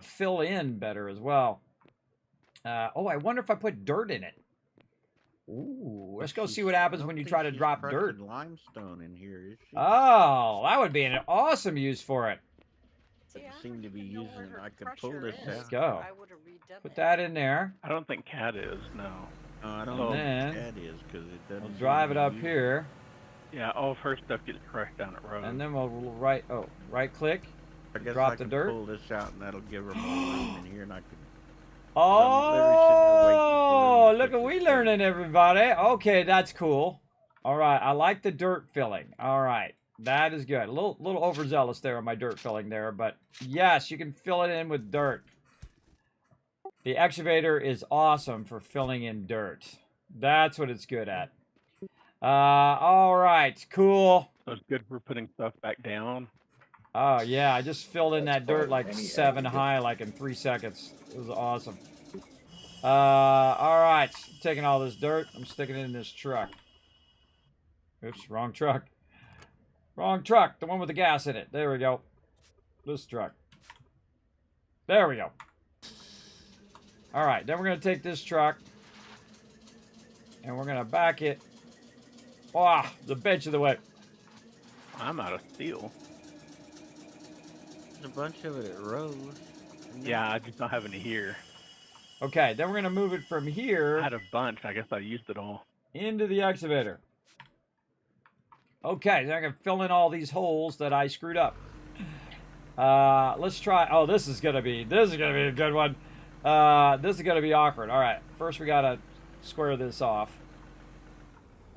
fill in better as well. Oh, I wonder if I put dirt in it. Ooh, let's go see what happens when you try to drop dirt. Limestone in here, is she? Oh, that would be an awesome use for it. See, Doesn't I seem don't to be even know using where it. her I could pull crusher this is. Let's out. go. I would have redone Put it. that in there. I don't think cat is, no. No, I don't Oh. know Then what that is because it doesn't. We'll seem drive to it up use here, Yeah, all of her stuff gets crushed down at road. and then we'll right click. I guess drop I the can dirt. pull this out and that'll give her more room in here, and I could. Oh, literally sitting look there at waiting for we it to learning, everybody. Okay, that's cool. All right, I like the dirt filling. All right, That is good. A little overzealous there on my dirt filling there, but yes, you can fill it in with dirt. The excavator is awesome for filling in dirt. That's what it's good at. All right, cool. So it's good for putting stuff back down. Oh yeah, I just filled in That's that dirt fine. like Any 7 aggregate. high, like in 3 seconds. It was awesome. All right, taking all this dirt, I'm sticking it in this truck. Oops, wrong truck. Wrong truck, the one with the gas in it. There we go. This truck. There we go. All right, then we're gonna take this truck and we're gonna back it. Wow, the bench of the way. I'm out of steel. There's a bunch of it at Rose. Yeah, I just don't have any here. Okay, then we're gonna move it from I here had a bunch. I guess I used it all. into the excavator. Okay, so I can fill in all these holes that I screwed up. Let's try. Oh, this is gonna be a good one. This is gonna be awkward. All right, first we gotta square this off.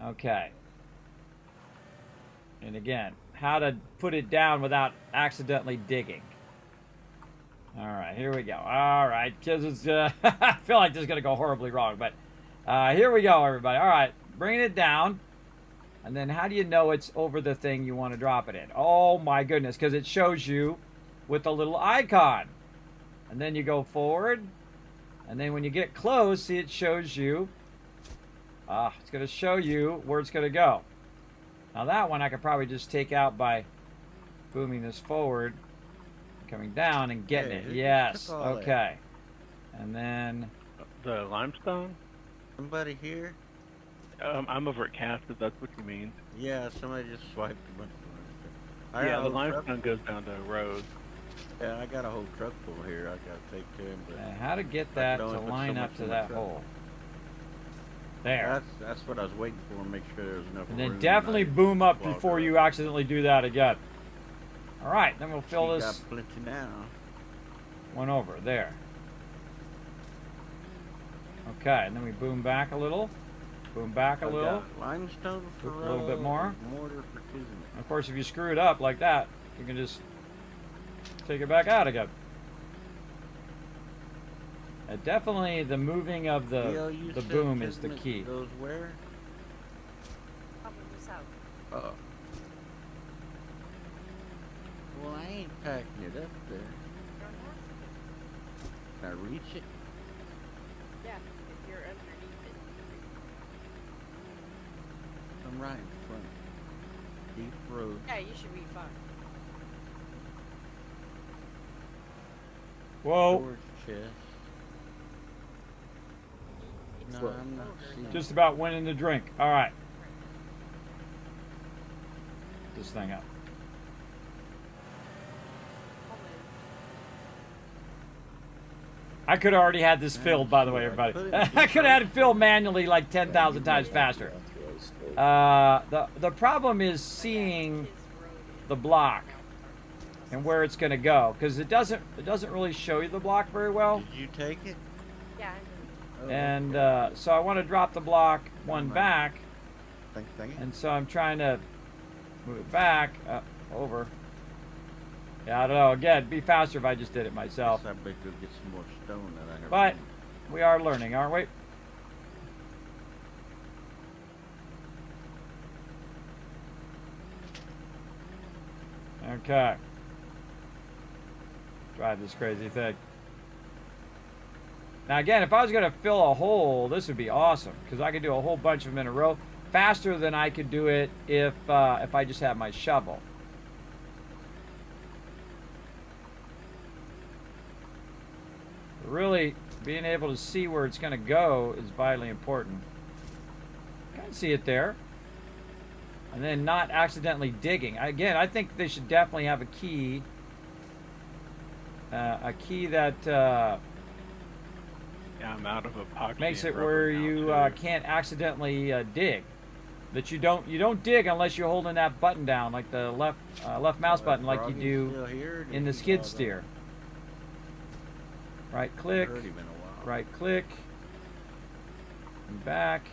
Okay. And again, how to put it down without accidentally digging. All right, here we go. All right, because it's I feel like this is gonna go horribly wrong, but here we go, everybody. All right, bringing it down. And then how do you know it's over the thing you want to drop it in? Oh my goodness, because it shows you with a little icon. And then you go forward. And then when you get close, see, it shows you. It's going to show you where it's going to go. Now that one I could probably just take out by booming this forward, coming down and getting it. Yes, okay. And then... The limestone? Somebody here? I'm over at Cast, if that's what you mean. Yeah, somebody just swiped a bunch of limestone. Yeah, the limestone goes down to road. Yeah, I got a whole truck full here I gotta take to him. But how to get that to line up to that hole. There. That's what I was waiting for, make sure there was enough And room. then definitely boom up before you accidentally do that again. All right, then we'll fill this got plenty now. one over there. Okay, and then we boom back a little. Boom back a little. Limestone for a little bit more. Mortar for Kismet. Of course, if you screw it up like that, you can just take it back out again. Definitely the moving of the boom is the key. Goes where? Oh. Well, I ain't packing it up there. Can I reach it? Yeah, if you're underneath it. I'm right in front. Deep road. Yeah, you should be fine. Whoa. Storage chest. No, I'm not seeing Just about winning the drink. All right. This thing up. I could have already had this filled, by the way, everybody. I could have had it filled manually like 10,000 times faster. The problem is seeing the block and where it's going to go, because it doesn't really show you the block very well. Did you take it? Yeah. And so I want to drop the block one back, and so I'm trying to move it back over. Yeah, I don't know. Again, it'd be faster if I just did it myself. I bet you'll get some more stone that I have. But we are learning, aren't we? Okay. Drive this crazy thing. Now again, if I was going to fill a hole, this would be awesome, because I could do a whole bunch of them in a row faster than I could do it if I just had my shovel. Really, being able to see where it's going to go is vitally important. I can see it there. And then not accidentally digging. Again, I think they should definitely have a key. A key that Yeah, I'm out of epoxy. makes it and rubber where now, you too. can't accidentally dig. That you don't dig unless you're holding that button down, like the left mouse button, like you do in the skid steer. Right click, right click, and back.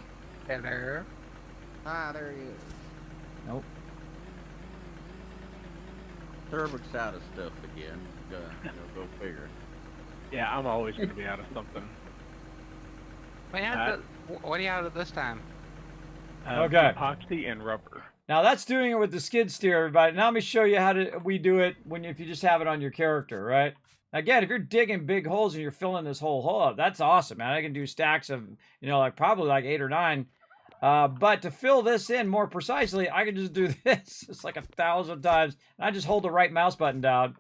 Hello. Ah, there he is. Nope. Thurberg's out of stuff again. Go figure. Yeah, I'm always gonna be out of something. What are you out of this time? Okay. Epoxy and rubber. Now that's doing it with the skid steer, everybody. Now let me show you how we do it if you just have it on your character, right? Again, if you're digging big holes and you're filling this whole hole up, that's awesome, man. I can do stacks of, probably like 8 or 9. But to fill this in more precisely, I can just do this. It's like 1,000 times. And I just hold the right mouse button down,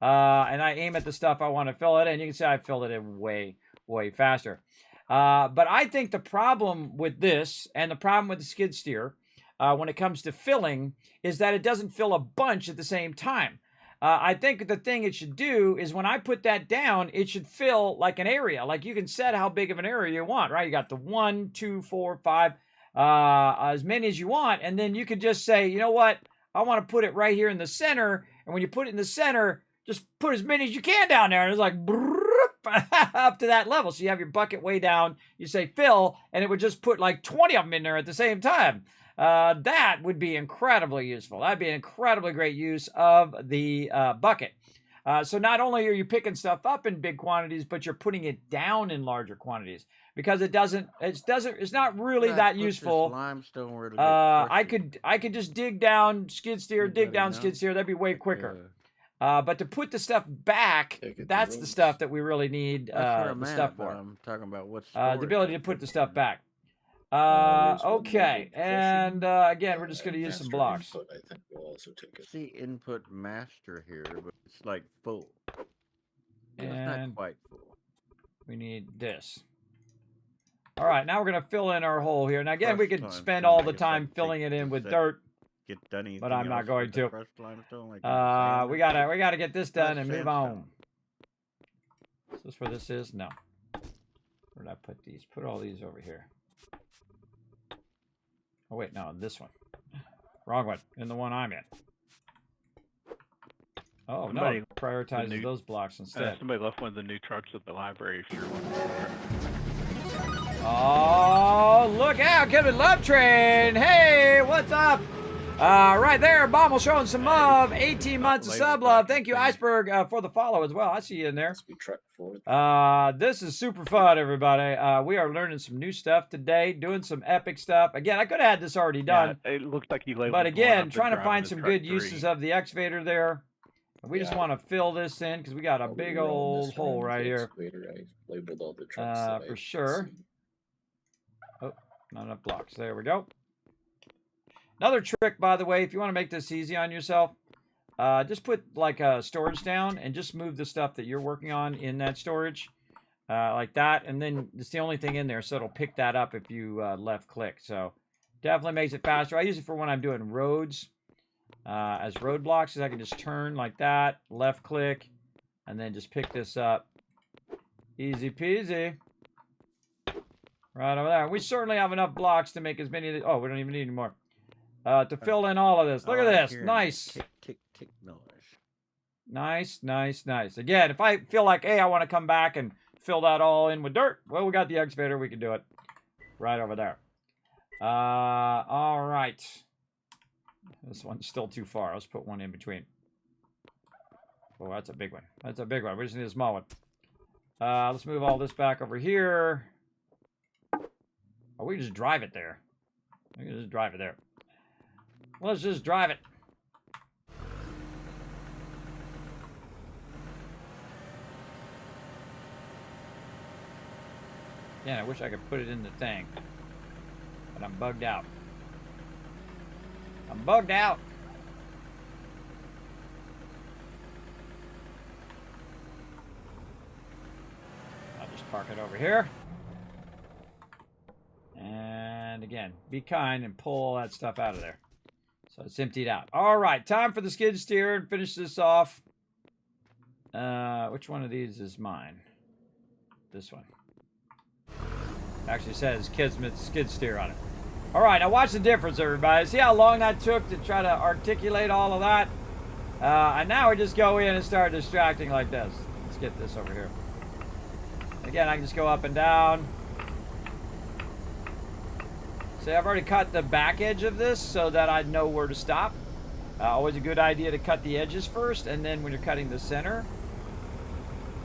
and I aim at the stuff I want to fill it in. You can see I filled it in way, way faster. But I think the problem with this and the problem with the skid steer when it comes to filling is that it doesn't fill a bunch at the same time. I think the thing it should do is when I put that down, it should fill like an area. Like you can set how big of an area you want, right? You got the 1, 2, 4, 5, as many as you want. And then you could just say, you know what? I want to put it right here in the center. And when you put it in the center, just put as many as you can down there. And it's like up to that level. So you have your bucket way down. You say fill, and it would just put like 20 of them in there at the same time. That would be incredibly useful. That'd be an incredibly great use of the bucket. So not only are you picking stuff up in big quantities, but you're putting it down in larger quantities because it's not really that useful. Limestone where I could just dig down skid steer, skid steer. That'd be way quicker. But to put the stuff back, that's the stuff that we really need the stuff for. I'm talking about what's the ability to put the stuff back. Okay, and again, we're just going to use some blocks. Input, I think we'll also take it. See input master here, but it's like full. It's And not quite full. we need this. All right, now we're going to fill in our hole here. Now again, we could Crushed spend limestone, all I the guess time I'd filling take it in this with set. dirt. Get done anything But I'm not else going with the to. crushed limestone, like We gotta get this done and move on. sandstone. Is this where this is? No. Where did I put these? Put all these over here. Oh wait, no, this one. Wrong one. In the one I'm in. Oh no, Somebody- it prioritizes those blocks instead. Somebody left one of the new trucks at the library if you're looking for it. Oh, look out, Kevin Love Train. Hey, what's up? Right there, Bommel showing some love. 18 months of sub love. Thank you, Iceberg, for the follow as well. I see you in there. Let's be truck forward. This is super fun, everybody. We are learning some new stuff today, doing some epic stuff. Again, I could have had this already done. Yeah, it looks like you labeled. But the one again, up and trying to driving find the some truck good 3. uses of the excavator there. We just want to fill this in because we got a While we big were on old this hole round of right the here. excavator, I labeled all the trucks that For I sure. see. Oh, not enough blocks. There we go. Another trick, by the way, if you want to make this easy on yourself, just put like a storage down and just move the stuff that you're working on in that storage like that. And then it's the only thing in there, so it'll pick that up if you left click. So definitely makes it faster. I use it for when I'm doing roads as roadblocks, so I can just turn like that, left click, and then just pick this up. Easy peasy. Right over there. We certainly have enough blocks to make as many of the, oh, we don't even need any more. To fill in all of this. Look at this. Nice. Tick, tick, tick noise. Nice, nice, nice. Again, if I feel like, hey, I want to come back and fill that all in with dirt, well, we got the excavator. We can do it right over there. All right. This one's still too far. Let's put one in between. Oh, that's a big one. That's a big one. We just need a small one. Let's move all this back over here. Oh, we can just drive it there. We can just drive it there. Let's just drive it. Yeah, I wish I could put it in the thing. But I'm bugged out. I'm bugged out. I'll just park it over here. And again, be kind and pull all that stuff out of there. So it's emptied out. All right, time for the skid steer and finish this off. Which one of these is mine? This one. Actually says Kismet skid steer on it. All right, now watch the difference, everybody. See how long that took to try to articulate all of that? And now we just go in and start distracting like this. Let's get this over here. Again, I can just go up and down. See, I've already cut the back edge of this so that I know where to stop. Always a good idea to cut the edges first, and then when you're cutting the center.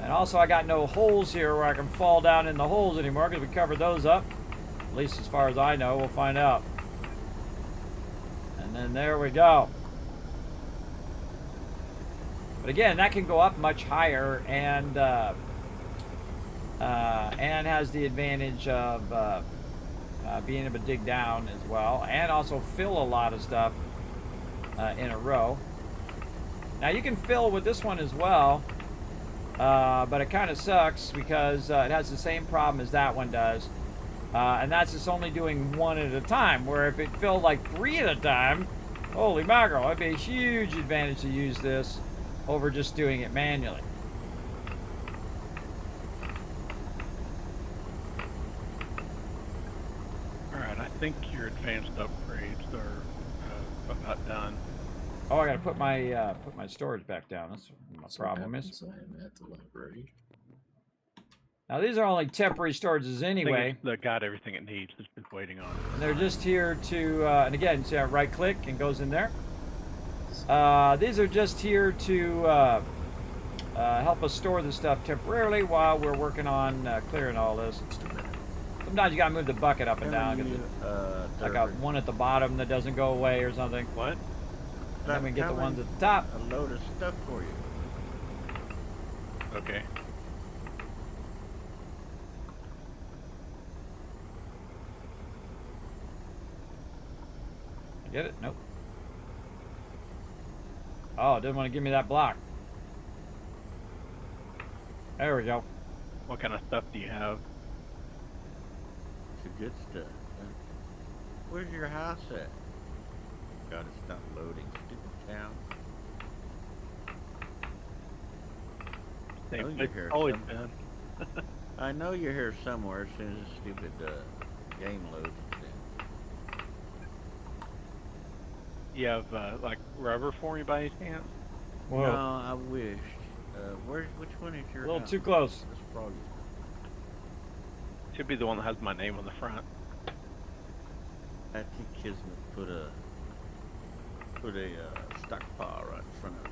And also, I got no holes here where I can fall down in the holes anymore because we covered those up. At least as far as I know, we'll find out. And then there we go. But again, that can go up much higher and has the advantage of being able to dig down as well, and also fill a lot of stuff in a row. Now you can fill with this one as well, but it kind of sucks because it has the same problem as that one does, and that's just only doing one at a time, where if it filled like 3 at a time, holy mackerel, it'd be a huge advantage to use this over just doing it manually. Alright, I think your advanced upgrades are about done. Oh, I gotta put my storage back down. That's what my problem is. I am at the library. Now these are only temporary storages anyway. That got everything it needs. It's just waiting on. And they're just here to, and again, see, I right click and goes in there. These are just here to help us store the stuff temporarily while we're working on clearing all this. Sometimes you gotta move the bucket up and down. I got one at the bottom that doesn't go away or something. What? And then we get the ones at the top. A load of stuff for you. Okay. Get it? Nope. Oh, it didn't want to give me that block. There we go. What kind of stuff do you have? It's good stuff. Where's your house at? God, it's not loading. Stupid town. I know you're here Always somewhere. been. I know you're here somewhere as soon as this stupid game loads. You have like rubber for me by any chance? Whoa. No, I wish. Which one is your A little house? too close. That's probably. Should be the one that has my name on the front. I think Kismet put a stockpile right in front of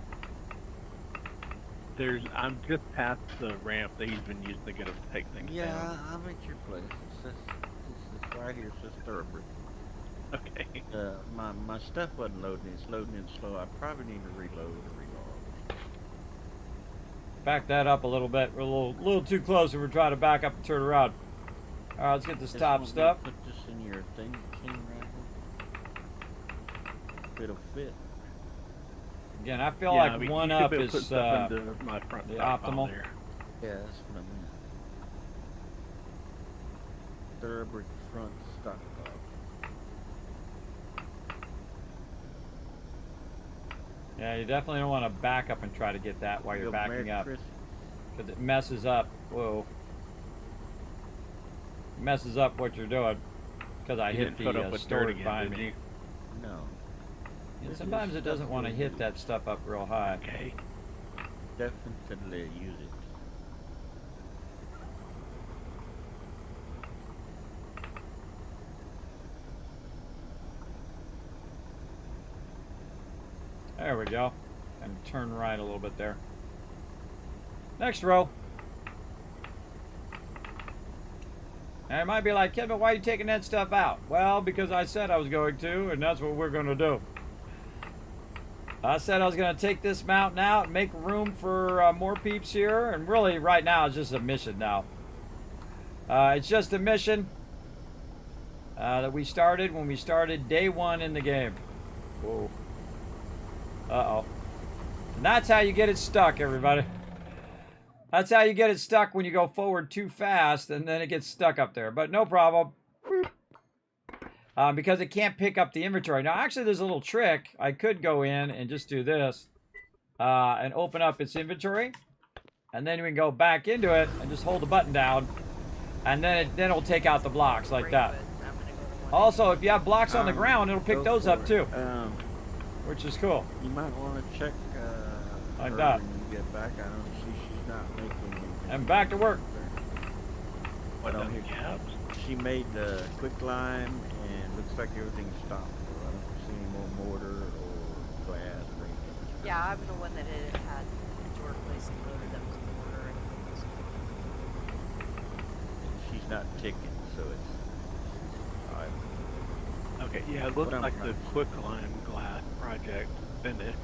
it. I'm just past the ramp that he's been using to get us to take things down. Yeah, I'm at your place. It's right here. It says Thoroughbred. Okay. My stuff wasn't loading. It's loading in slow. I probably need to reload or relog. Back that up a little bit. We're a little too close, and we're trying to back up and turn around. All right, let's get this top stuff. Put this in your thing, King, right here. It'll fit. Again, I feel Yeah, like you one should up be able to is put stuff into my front the stockpile optimal. there. Yeah, that's what I meant. Thoroughbred front stockpile. Yeah, you definitely don't want to back up and try to get that while you're backing up, because it messes up. Whoa. It messes up what you're doing, because I You hit didn't put up the with dirt storage again, behind did me. you? No. And sometimes it doesn't want to hit that stuff up real high. Okay. Definitely use it. There we go. And turn right a little bit there. Next row. And it might be like, Kevin, why are you taking that stuff out? Well, because I said I was going to, and that's what we're going to do. I said I was going to take this mountain out and make room for more peeps here. And really, right now, it's just a mission now. It's just a mission that we started when we started day 1 in the game. Whoa. Uh-oh. And that's how you get it stuck, everybody. That's how you get it stuck when you go forward too fast, and then it gets stuck up there. But no problem. Because it can't pick up the inventory. Now, actually, there's a little trick. I could go in and just do this and open up its inventory. And then we can go back into it and just hold the button down. And then it'll take out the blocks like that. Also, if you have blocks on the ground, it'll pick those up too. Which is cool. You might want to check Like her that. when you get back. I don't see she's not making anything. And back to work. What No, the here- cabs? She made the quick lime and looks like everything's stopped. So I don't see any more mortar or glass Yeah, I'm the one that had to replace the motor that was in order. She's not ticking, so it's. Alright. Okay, yeah, it looks like the quicklime glass project finished.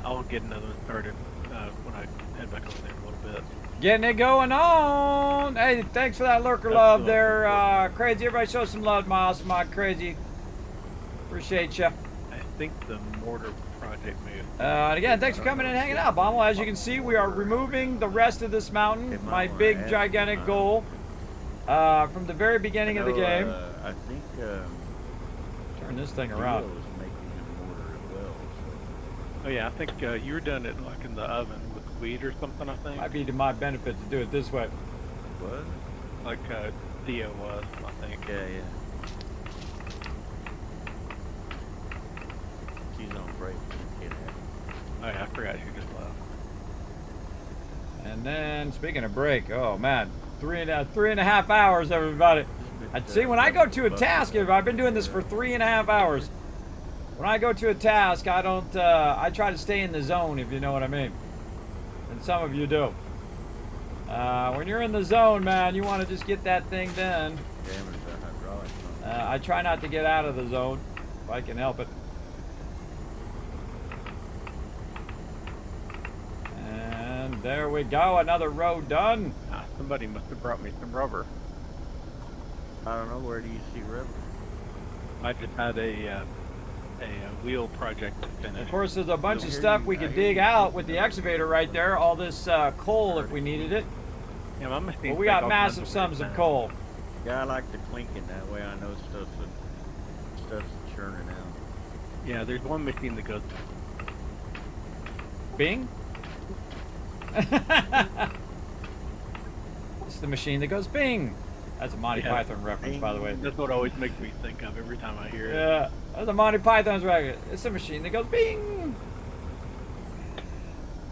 I'll get another one started when I head back over there in a little bit. Getting it going on. Hey, thanks for that lurker love there, Crazy. Everybody show some love, Miles. My Crazy. Appreciate you. I think the mortar project may have... And again, thanks for coming and hanging out, Bommel. As you can see, we are removing the rest of this mountain. My big, gigantic goal from the very beginning of the game. I think... Turn this thing around. Was making a mortar as well, so. Oh yeah, I think you were doing it like in the oven with wheat or something, I think. Might be to my benefit to do it this way. What? Like Theo was, I think. Yeah, yeah. She's on break. She can't have it. Oh yeah, I forgot she just left. And then, speaking of break, oh man, 3.5 hours, everybody. See, when I go to a task, I've been doing this for 3.5 hours. When I go to a task, I don't, I try to stay in the zone, if you know what I mean. And some of you do. When you're in the zone, man, you want to just get that thing done. Damage the hydraulics. I try not to get out of the zone, if I can help it. And there we go, another row done. Ah, somebody must have brought me some rubber. I don't know, where do you see rubber? I just had a wheel project to finish. Of course, there's a bunch of stuff we could dig out with the excavator right there. All this coal if we needed it. Yeah, my machine. Well, we got massive sums of coal. Yeah, I like the clinking, that way I know stuff's churning out. Yeah, there's one machine that goes... Bing? It's the machine that goes bing. That's a Monty Python reference, by the way. That's what always makes me think of every time I hear it. Yeah, that's a Monty Python's reference. It's a machine that goes bing.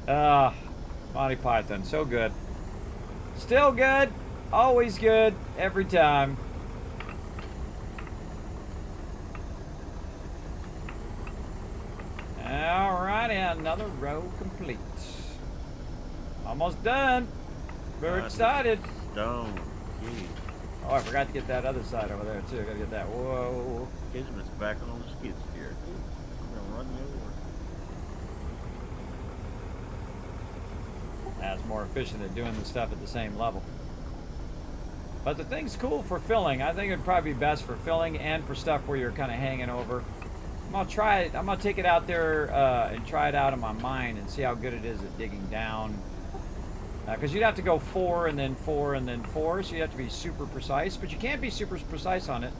Monty Python, so good. Still good, always good, every time. Alrighty, another row complete. Almost done. Very excited. Stone. Gee. Oh, I forgot to get that other side over there too. Gotta get that. Whoa. Kismet's back on the skid steer. I'm gonna run you over. That's more efficient at doing the stuff at the same level. But the thing's cool for filling. I think it'd probably be best for filling and for stuff where you're kind of hanging over. I'm gonna try it. I'm gonna take it out there and try it out in my mind and see how good it is at digging down. Because you'd have to go 4 and then 4 and then 4, so you have to be super precise. But you can't be super precise on it.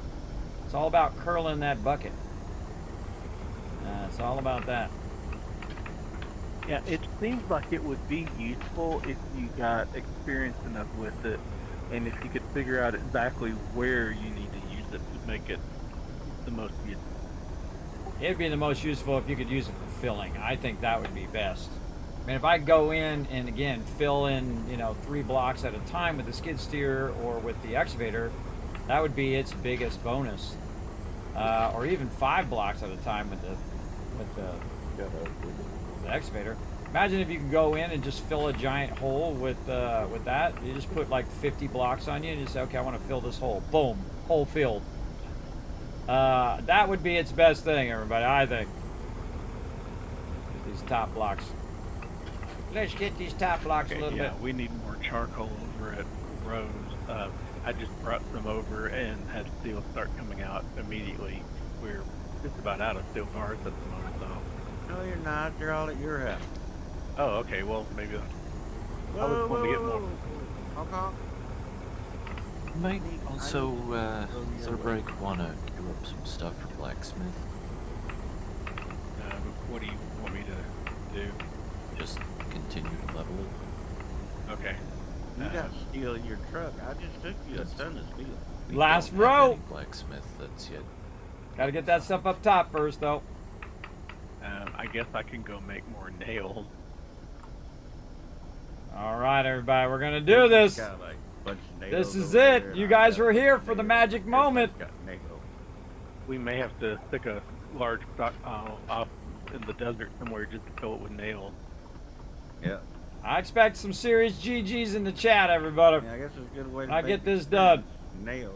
It's all about curling that bucket. It's all about that. Yeah, it seems like it would be useful if you got experienced enough with it, and if you could figure out exactly where you need to use it to make it the most useful. It'd be the most useful if you could use it for filling. I think that would be best. I mean, if I go in and again fill in, 3 blocks at a time with the skid steer or with the excavator, that would be its biggest bonus. Or even 5 blocks at a time with the excavator. Imagine if you could go in and just fill a giant hole with that. You just put like 50 blocks on you and you say, okay, I want to fill this hole. Boom, hole filled. That would be its best thing, everybody, I think. Get these top blocks. Let's get these top blocks a little bit. Yeah, we need more charcoal over at Rose. I just brought some over and had steel start coming out immediately. We're just about out of steel bars at the moment, though. No, you're not. They're all at your house. Oh, okay. Well, maybe I was going to get more. Okay. Might also, for break, want to do up some stuff for blacksmith. What do you want me to do? Just continue to level it. Okay. You got steel in your truck. I just took you a ton of steel. We Last don't have row. any blacksmith that's yet. Gotta get that stuff up top first, though. I guess I can go make more nails. All right, everybody, we're gonna do this. Got, like, a bunch of nails This is over it. there, You and guys I got were here for the magic moment. got nails. We may have to stick a large stockpile off in the desert somewhere just to fill it with nails. Yeah. I expect some serious GGs in the chat, everybody. Yeah, I guess it's a good way to I make get this experience. done. Nails.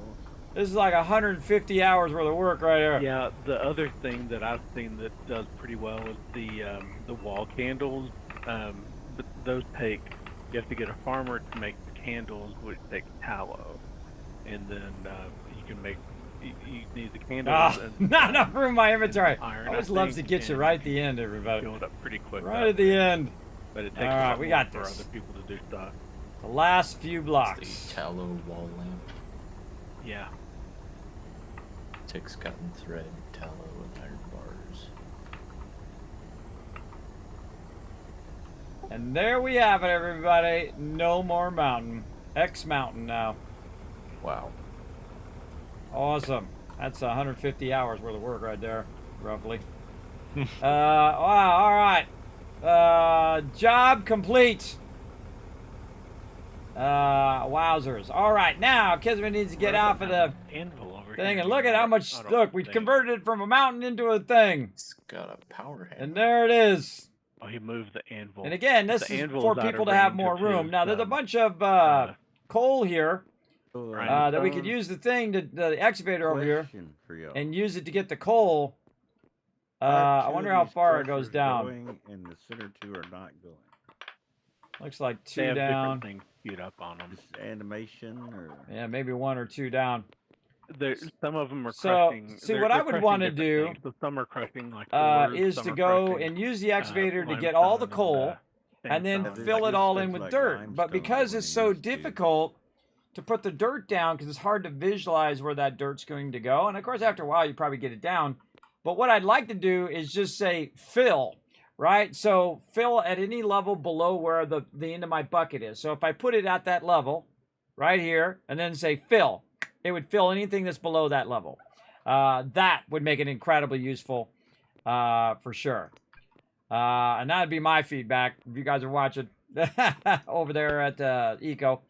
This is like 150 hours worth of work right here. Yeah, the other thing that I've seen that does pretty well is the wall candles. But those take, you have to get a farmer to make the candles, which takes tallow, and then you can make. You need the candles. And, not enough room in my inventory. Iron, Always I loves to think, get you and right at the end, everybody. Fill it up pretty quick. Right at the end. But it takes All a right, lot we more got for this. other people to do stuff. The last few It's blocks. the tallow wall lamp. Yeah. Takes cotton thread, tallow, and iron bars. And there we have it, everybody. No more mountain. X mountain now. Wow. Awesome. That's 150 hours worth of work right there, roughly. Wow, all right. Job complete. Wowzers. All right, now Kismet needs to get off of the Anvil over thing here. and look at how much. I don't Look, we think- converted it from a mountain into a thing. It's got a power hammer. And there it is. Oh, he moved the anvil. And again, this The is anvil for is out people of to have range more of room. his, Now, there's a bunch of coal here that we could use the thing, the excavator over here, Question for y'all. and use it to get the coal. Are I two wonder of how these far it goes crushers down. going and the center two are not going. Looks like They two have down. different things queued up on them. Just animation or Yeah, maybe one or two down. Some of them are So, crushing. see, they're- what I they're would crushing wanna different do, things. So some are crushing like Is some to are go crushing, and use the excavator to get limestone all the coal and then sandstone. fill it all in Looks with like dirt. But limestone because when it's it so used to. difficult to put the dirt down, because it's hard to visualize where that dirt's going to go, and of course after a while you probably get it down. But what I'd like to do is just say fill, right? So fill at any level below where the end of my bucket is. So if I put it at that level, right here, and then say fill, it would fill anything that's below that level. That would make it incredibly useful, for sure. And that'd be my feedback if you guys are watching over there at Eco.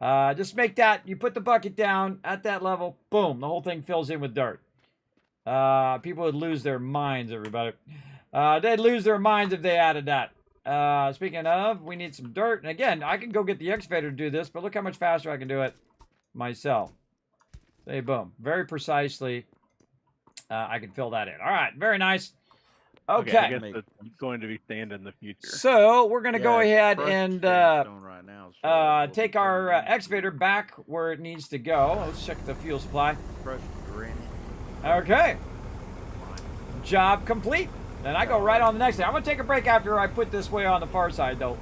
Just make that, you put the bucket down at that level, boom, the whole thing fills in with dirt. People would lose their minds, everybody. They'd lose their minds if they added that. Speaking of, we need some dirt. And again, I can go get the excavator to do this, but look how much faster I can do it myself. Hey, boom. Very precisely, I can fill that in. All right, very nice. Okay. I guess it's going to be sand in the future. So we're going to go ahead crushed and sandstone right now, so we'll be take our turning into excavator back where it needs to go. Let's check the fuel supply. crushed granite. Okay. Job complete. And I go right on the next thing. I'm going to take a break after I put this way on the far side, though.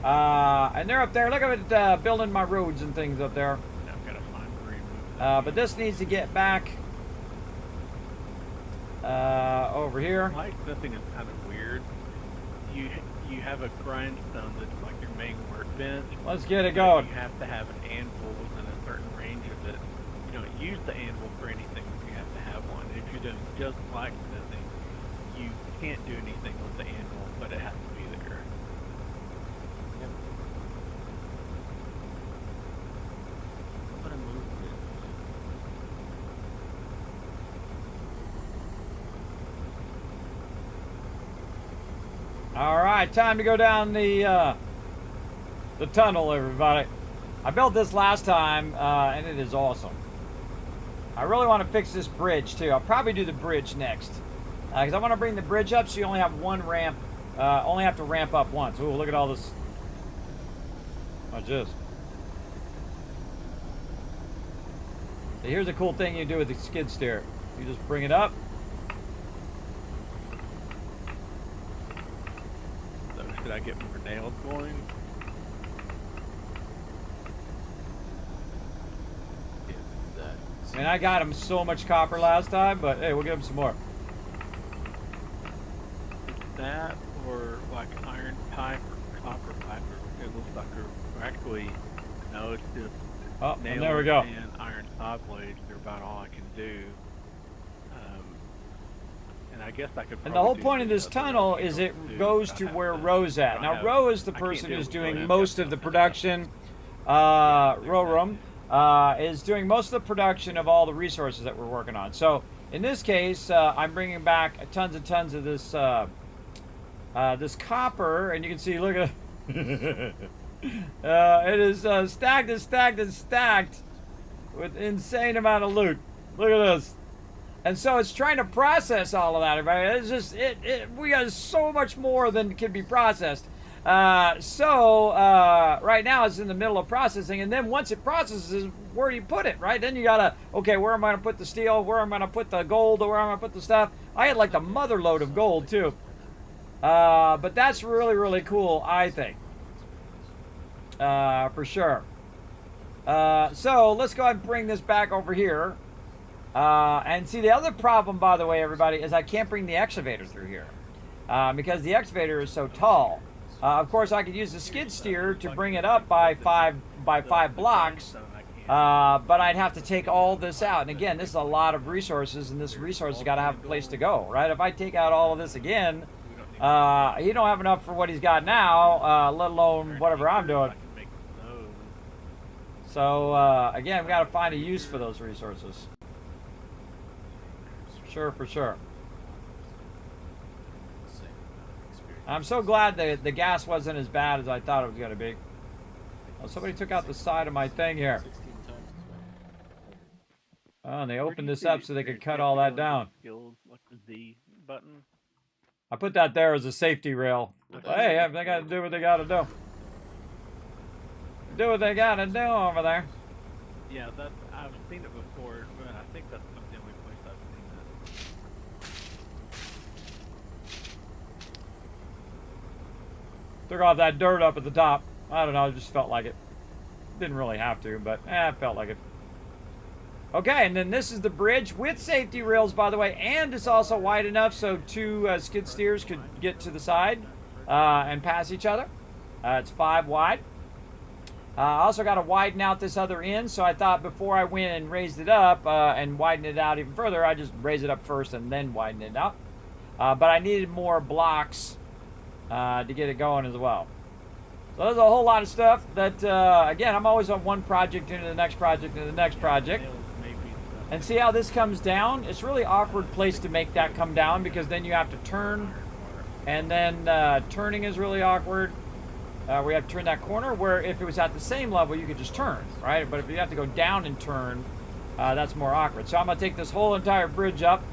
And they're up there. Look at it building my roads and things up there. I've got to find where he moved that. But this needs to get back over here. Like something is kind of weird. You have a grindstone that's like your main workbench. Let's get it but going. You have to have an anvil within a certain range of it. You don't use the anvil for anything, but you have to have one. If you're doing just like smithing, you can't do anything with the anvil, but it has to be there. I'm gonna move this. All right, time to go down the tunnel, everybody. I built this last time, and it is awesome. I really want to fix this bridge, too. I'll probably do the bridge next. Because I want to bring the bridge up so you only have one ramp. Only have to ramp up once. Ooh, look at all this. Watch this. So here's a cool thing you do with the skid steer. You just bring it up. So should I get more nails going? If that I mean, I got him so much copper last time, but hey, we'll give him some more. That or like iron pipe or copper pipe, or it looks like or actually no, it's just Oh, and nails there we go. and iron saw blades. They're about all I can do. And I guess I could. And the whole probably do point of this other tunnel is it angles, too, goes but to I have where to- Ro's at. I Now, have- Ro is the I can't person do who's it doing without most of the that. production. Rorum is doing most of the production of all the resources that we're working on. So in this case, I'm bringing back tons and tons of this this copper, and you can see, look at it is stacked and stacked and stacked with insane amount of loot. Look at this. And so it's trying to process all of that, everybody. It's just, we got so much more than can be processed. Right now it's in the middle of processing, and then once it processes, where do you put it, right? Then you gotta, okay, where am I gonna put the steel? Where am I gonna put the gold? Where am I gonna put the stuff? I had like the mother load of gold too. But that's really, really cool, I think. For sure. So let's go ahead and bring this back over here. And see, the other problem, by the way, everybody, is I can't bring the excavator through here. Because the excavator is so tall. Of course, I could use the skid steer to bring it up by five blocks. But I'd have to take all this out. And again, this is a lot of resources, and this resource has got to have a place to go, right? If I take out all of this again, he don't have enough for what he's got now, let alone whatever I'm doing. So, again, we got to find a use for those resources. Sure, for sure. I'm so glad that the gas wasn't as bad as I thought it was going to be. Oh, somebody took out the side of my thing here. Oh, and they opened this up so they could cut all that down. Like the Z button. I put that there as a safety rail. Hey, they got to do what they got to do. Do what they got to do over there. Yeah, that I've seen it before, but I think that's the only place I've seen that. Took off that dirt up at the top. I don't know, I just felt like it. Didn't really have to, but it felt like it. Okay, and then this is the bridge with safety rails, by the way, and it's also wide enough so two skid steers could get to the side and pass each other. It's 5 wide. I also got to widen out this other end, so I thought before I went and raised it up and widened it out even further, I just raise it up first and then widen it out. But I needed more blocks to get it going as well. So there's a whole lot of stuff that, again, I'm always on one project into the next project into the next project. And see how this comes down? It's a really awkward place to make that come down because then you have to turn, and then turning is really awkward. We have to turn that corner, where if it was at the same level, you could just turn, right? But if you have to go down and turn, that's more awkward. So I'm going to take this whole entire bridge up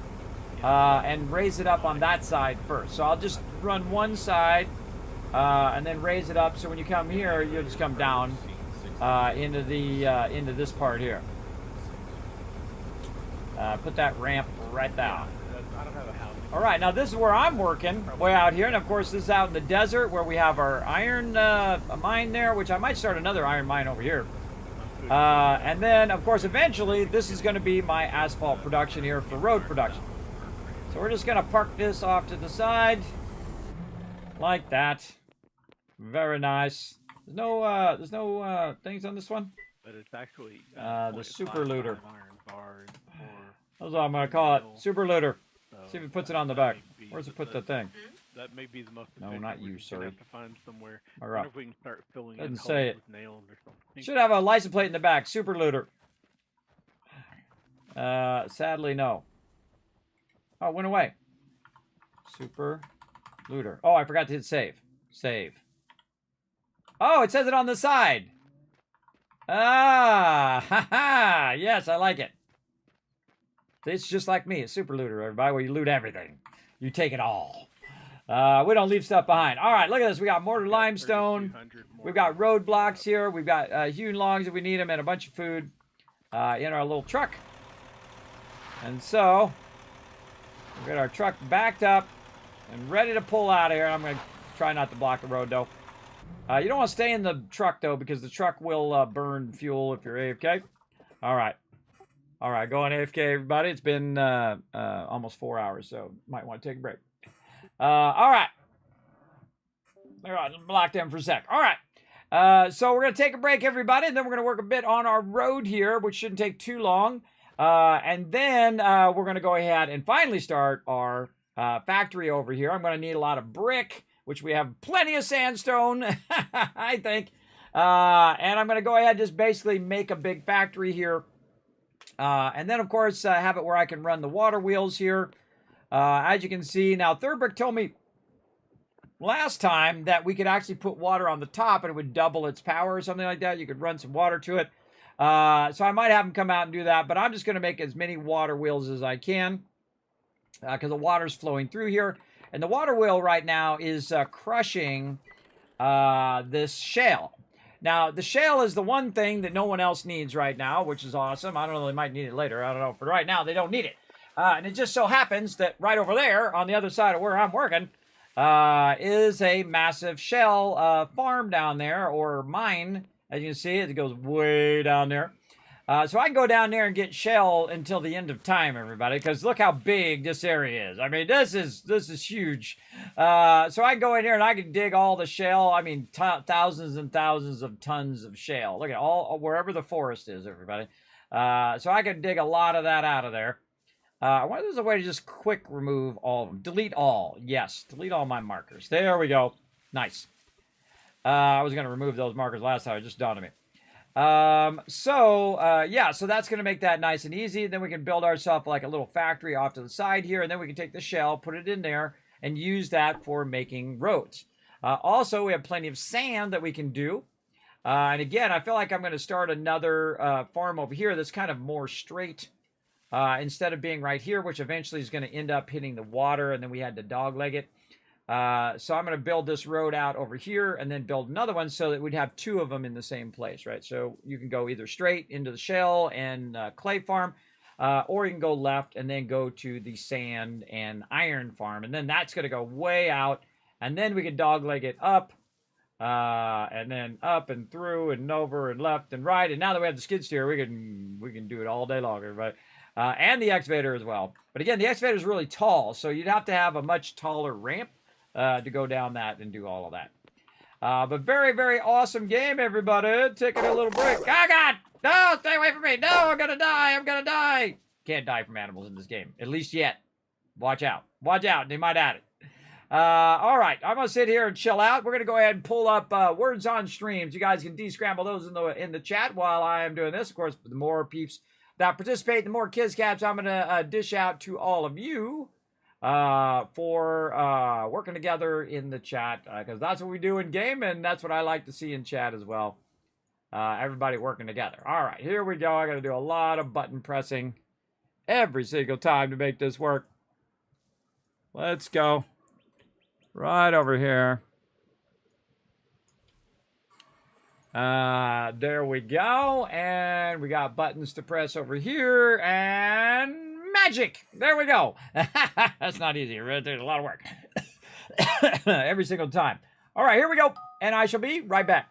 and raise it up on that side first. So I'll just run one side and then raise it up. So when you come here, you'll just come down into this part here. Put that ramp right down. All right, now this is where I'm working, way out here, and of course this is out in the desert where we have our iron mine there, which I might start another iron mine over here. And then, of course, eventually this is going to be my asphalt production here for road production. So we're just going to park this off to the side, like that. Very nice. There's no things on this one. But it's actually the super looter. Iron bars, That's what I'm going to call it, super looter. See if it puts it on the back. Where's it put the thing? That may be the most. No, not you, sir. Have to find somewhere. All I right. wonder if we can start filling Doesn't in say holes it. with nails or something. Should have a license plate in the back. Super looter. Sadly, no. Oh, it went away. Super looter. Oh, I forgot to hit save. Save. Oh, it says it on the side. Ah, ha. Yes, I like it. It's just like me, a super looter, everybody, where you loot everything. You take it all. We don't leave stuff behind. All right, look at this. We got mortar limestone. We've got roadblocks here. We've got hewn logs if we need them, and a bunch of food in our little truck. And so, we've got our truck backed up and ready to pull out of here. I'm going to try not to block the road, though. You don't want to stay in the truck, though, because the truck will burn fuel if you're AFK. All right. All right, go on AFK, everybody. It's been almost 4 hours, so might want to take a break. All right. All right, block them for a sec. All right. So we're going to take a break, everybody, and then we're going to work a bit on our road here, which shouldn't take too long. And then we're going to go ahead and finally start our factory over here. I'm going to need a lot of brick, which we have plenty of sandstone, I think. And I'm going to go ahead and just basically make a big factory here. And then, of course, have it where I can run the water wheels here. As you can see, now Third Brick told me last time that we could actually put water on the top and it would double its power or something like that. You could run some water to it. So I might have them come out and do that, but I'm just going to make as many water wheels as I can because the water's flowing through here. And the water wheel right now is crushing this shale. Now, the shale is the one thing that no one else needs right now, which is awesome. I don't know, they might need it later. I don't know. For right now, they don't need it. And it just so happens that right over there, on the other side of where I'm working, is a massive shale farm down there, or mine. As you can see, it goes way down there. So I can go down there and get shale until the end of time, everybody, because look how big this area is. I mean, this is huge. So I can go in here and I can dig all the shale. I mean, thousands and thousands of tons of shale. Look at all wherever the forest is, everybody. So I can dig a lot of that out of there. I wonder if there's a way to just quick remove all of them. Delete all. Yes, delete all my markers. There we go. Nice. I was going to remove those markers last time. It just dawned on me. Yeah, so that's going to make that nice and easy. Then we can build ourselves like a little factory off to the side here, and then we can take the shell, put it in there, and use that for making roads. Also, we have plenty of sand that we can do. And again, I feel like I'm going to start another farm over here that's kind of more straight instead of being right here, which eventually is going to end up hitting the water, and then we had to dogleg it. So I'm going to build this road out over here and then build another one so that we'd have two of them in the same place, right? So you can go either straight into the shell and clay farm, or you can go left and then go to the sand and iron farm. And then that's going to go way out. And then we can dogleg it up, and then up and through and over and left and right. And now that we have the skid steer, we can do it all day long, everybody. And the excavator as well. But again, the excavator is really tall, so you'd have to have a much taller ramp to go down that and do all of that. But very, very awesome game, everybody. Taking a little break. Oh, God! No, stay away from me. No, I'm going to die. I'm going to die. Can't die from animals in this game. At least yet. Watch out. Watch out. They might add it. All right. I'm going to sit here and chill out. We're going to go ahead and pull up words on streams. You guys can descramble those in the chat while I am doing this. Of course, the more peeps that participate, the more kids caps I'm going to dish out to all of you. For working together in the chat, because that's what we do in game, and that's what I like to see in chat as well. Everybody working together. All right, here we go. I got to do a lot of button pressing every single time to make this work. Let's go right over here. There we go, and we got buttons to press over here, and magic! There we go. That's not easy. There's a lot of work. Every single time. All right, here we go. And I shall be right back.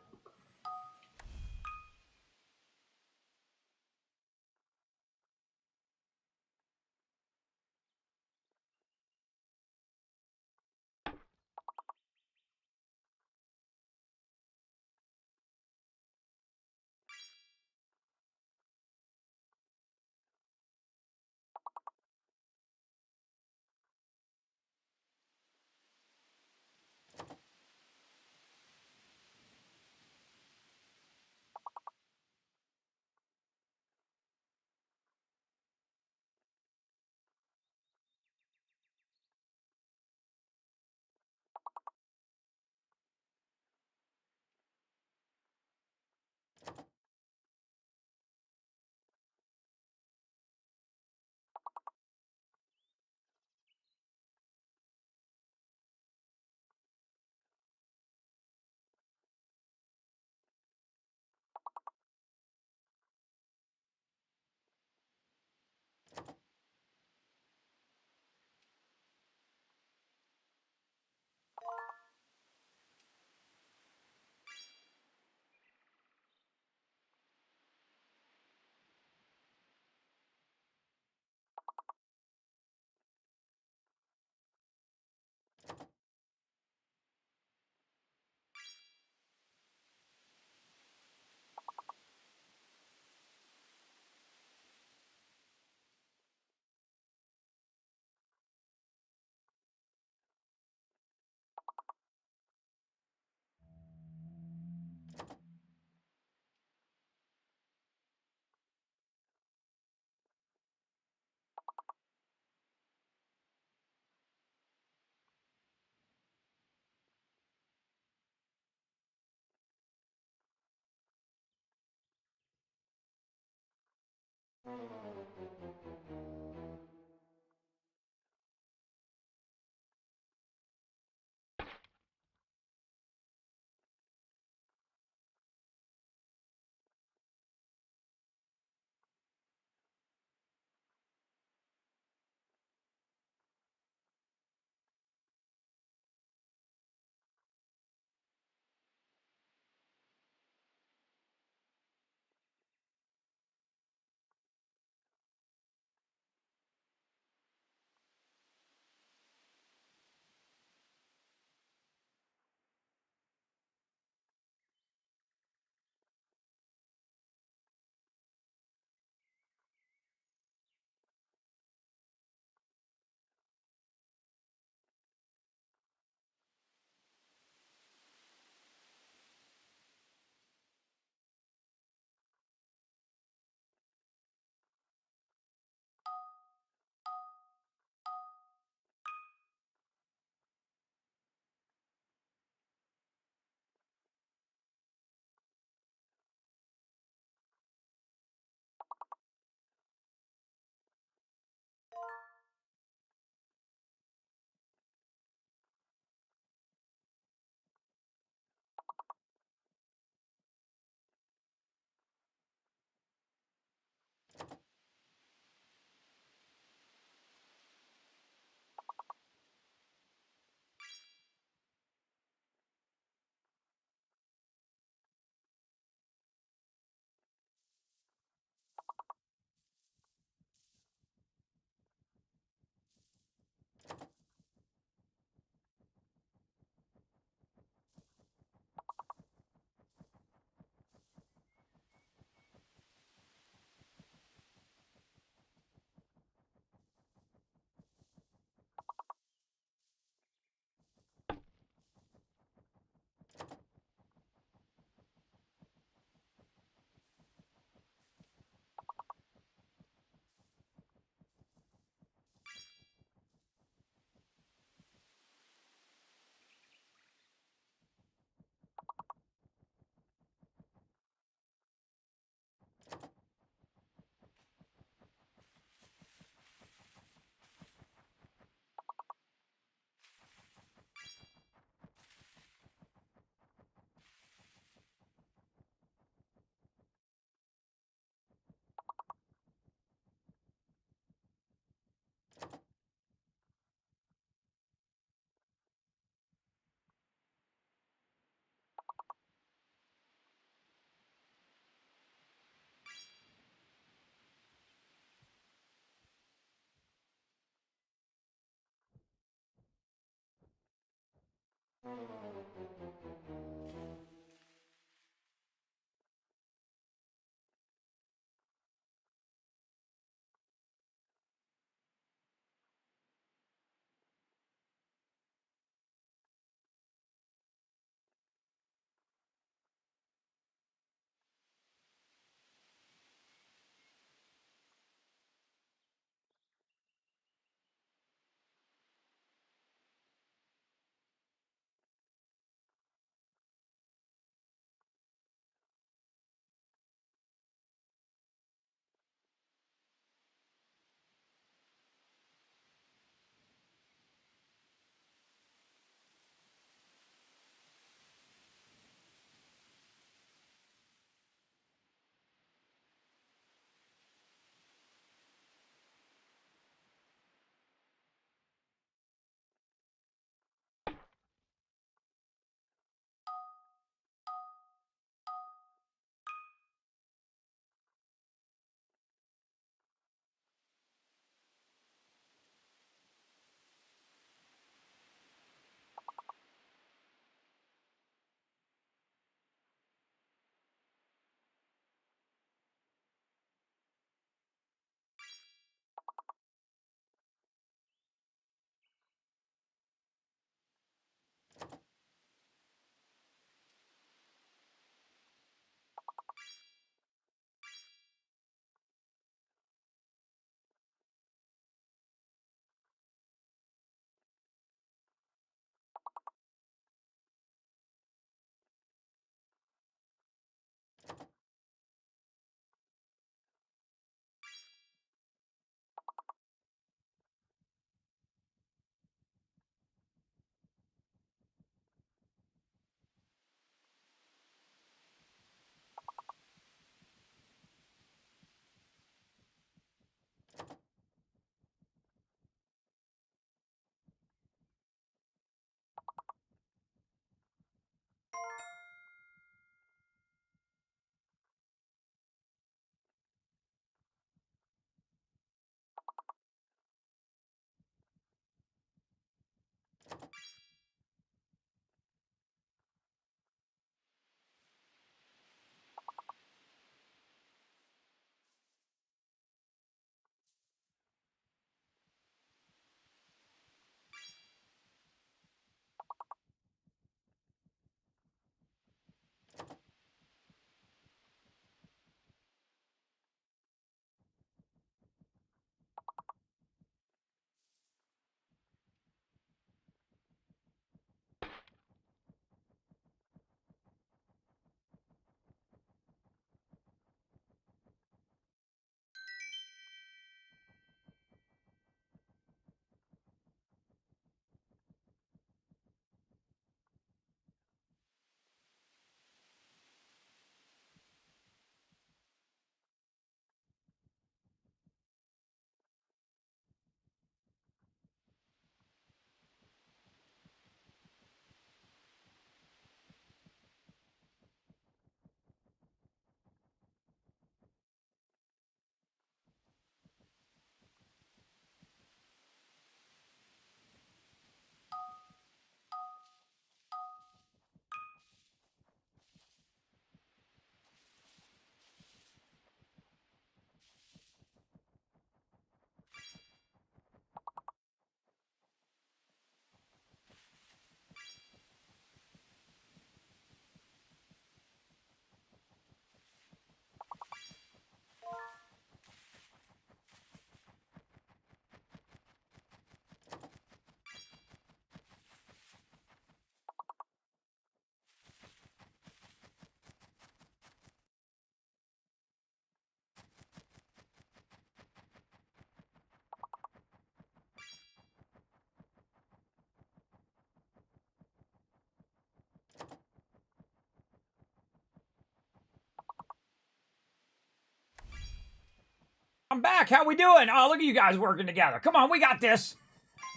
I'm back. How we doing? Oh, look at you guys working together. Come on, we got this.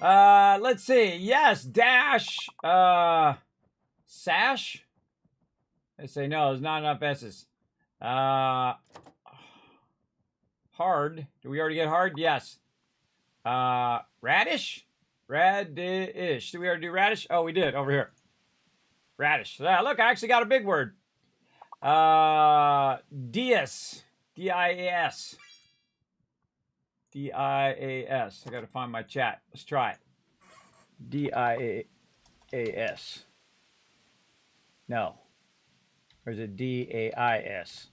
Let's see. Yes, dash. Sash. They say no. There's not enough S's. Hard. Did we already get hard? Yes. Radish. Radish. Did we already do radish? Oh, we did over here. Radish. Look, I actually got a big word. Dias. D-I-A-S. D-I-A-S. I got to find my chat. Let's try it. D-I-A-S. No. Or is it D-A-I-S?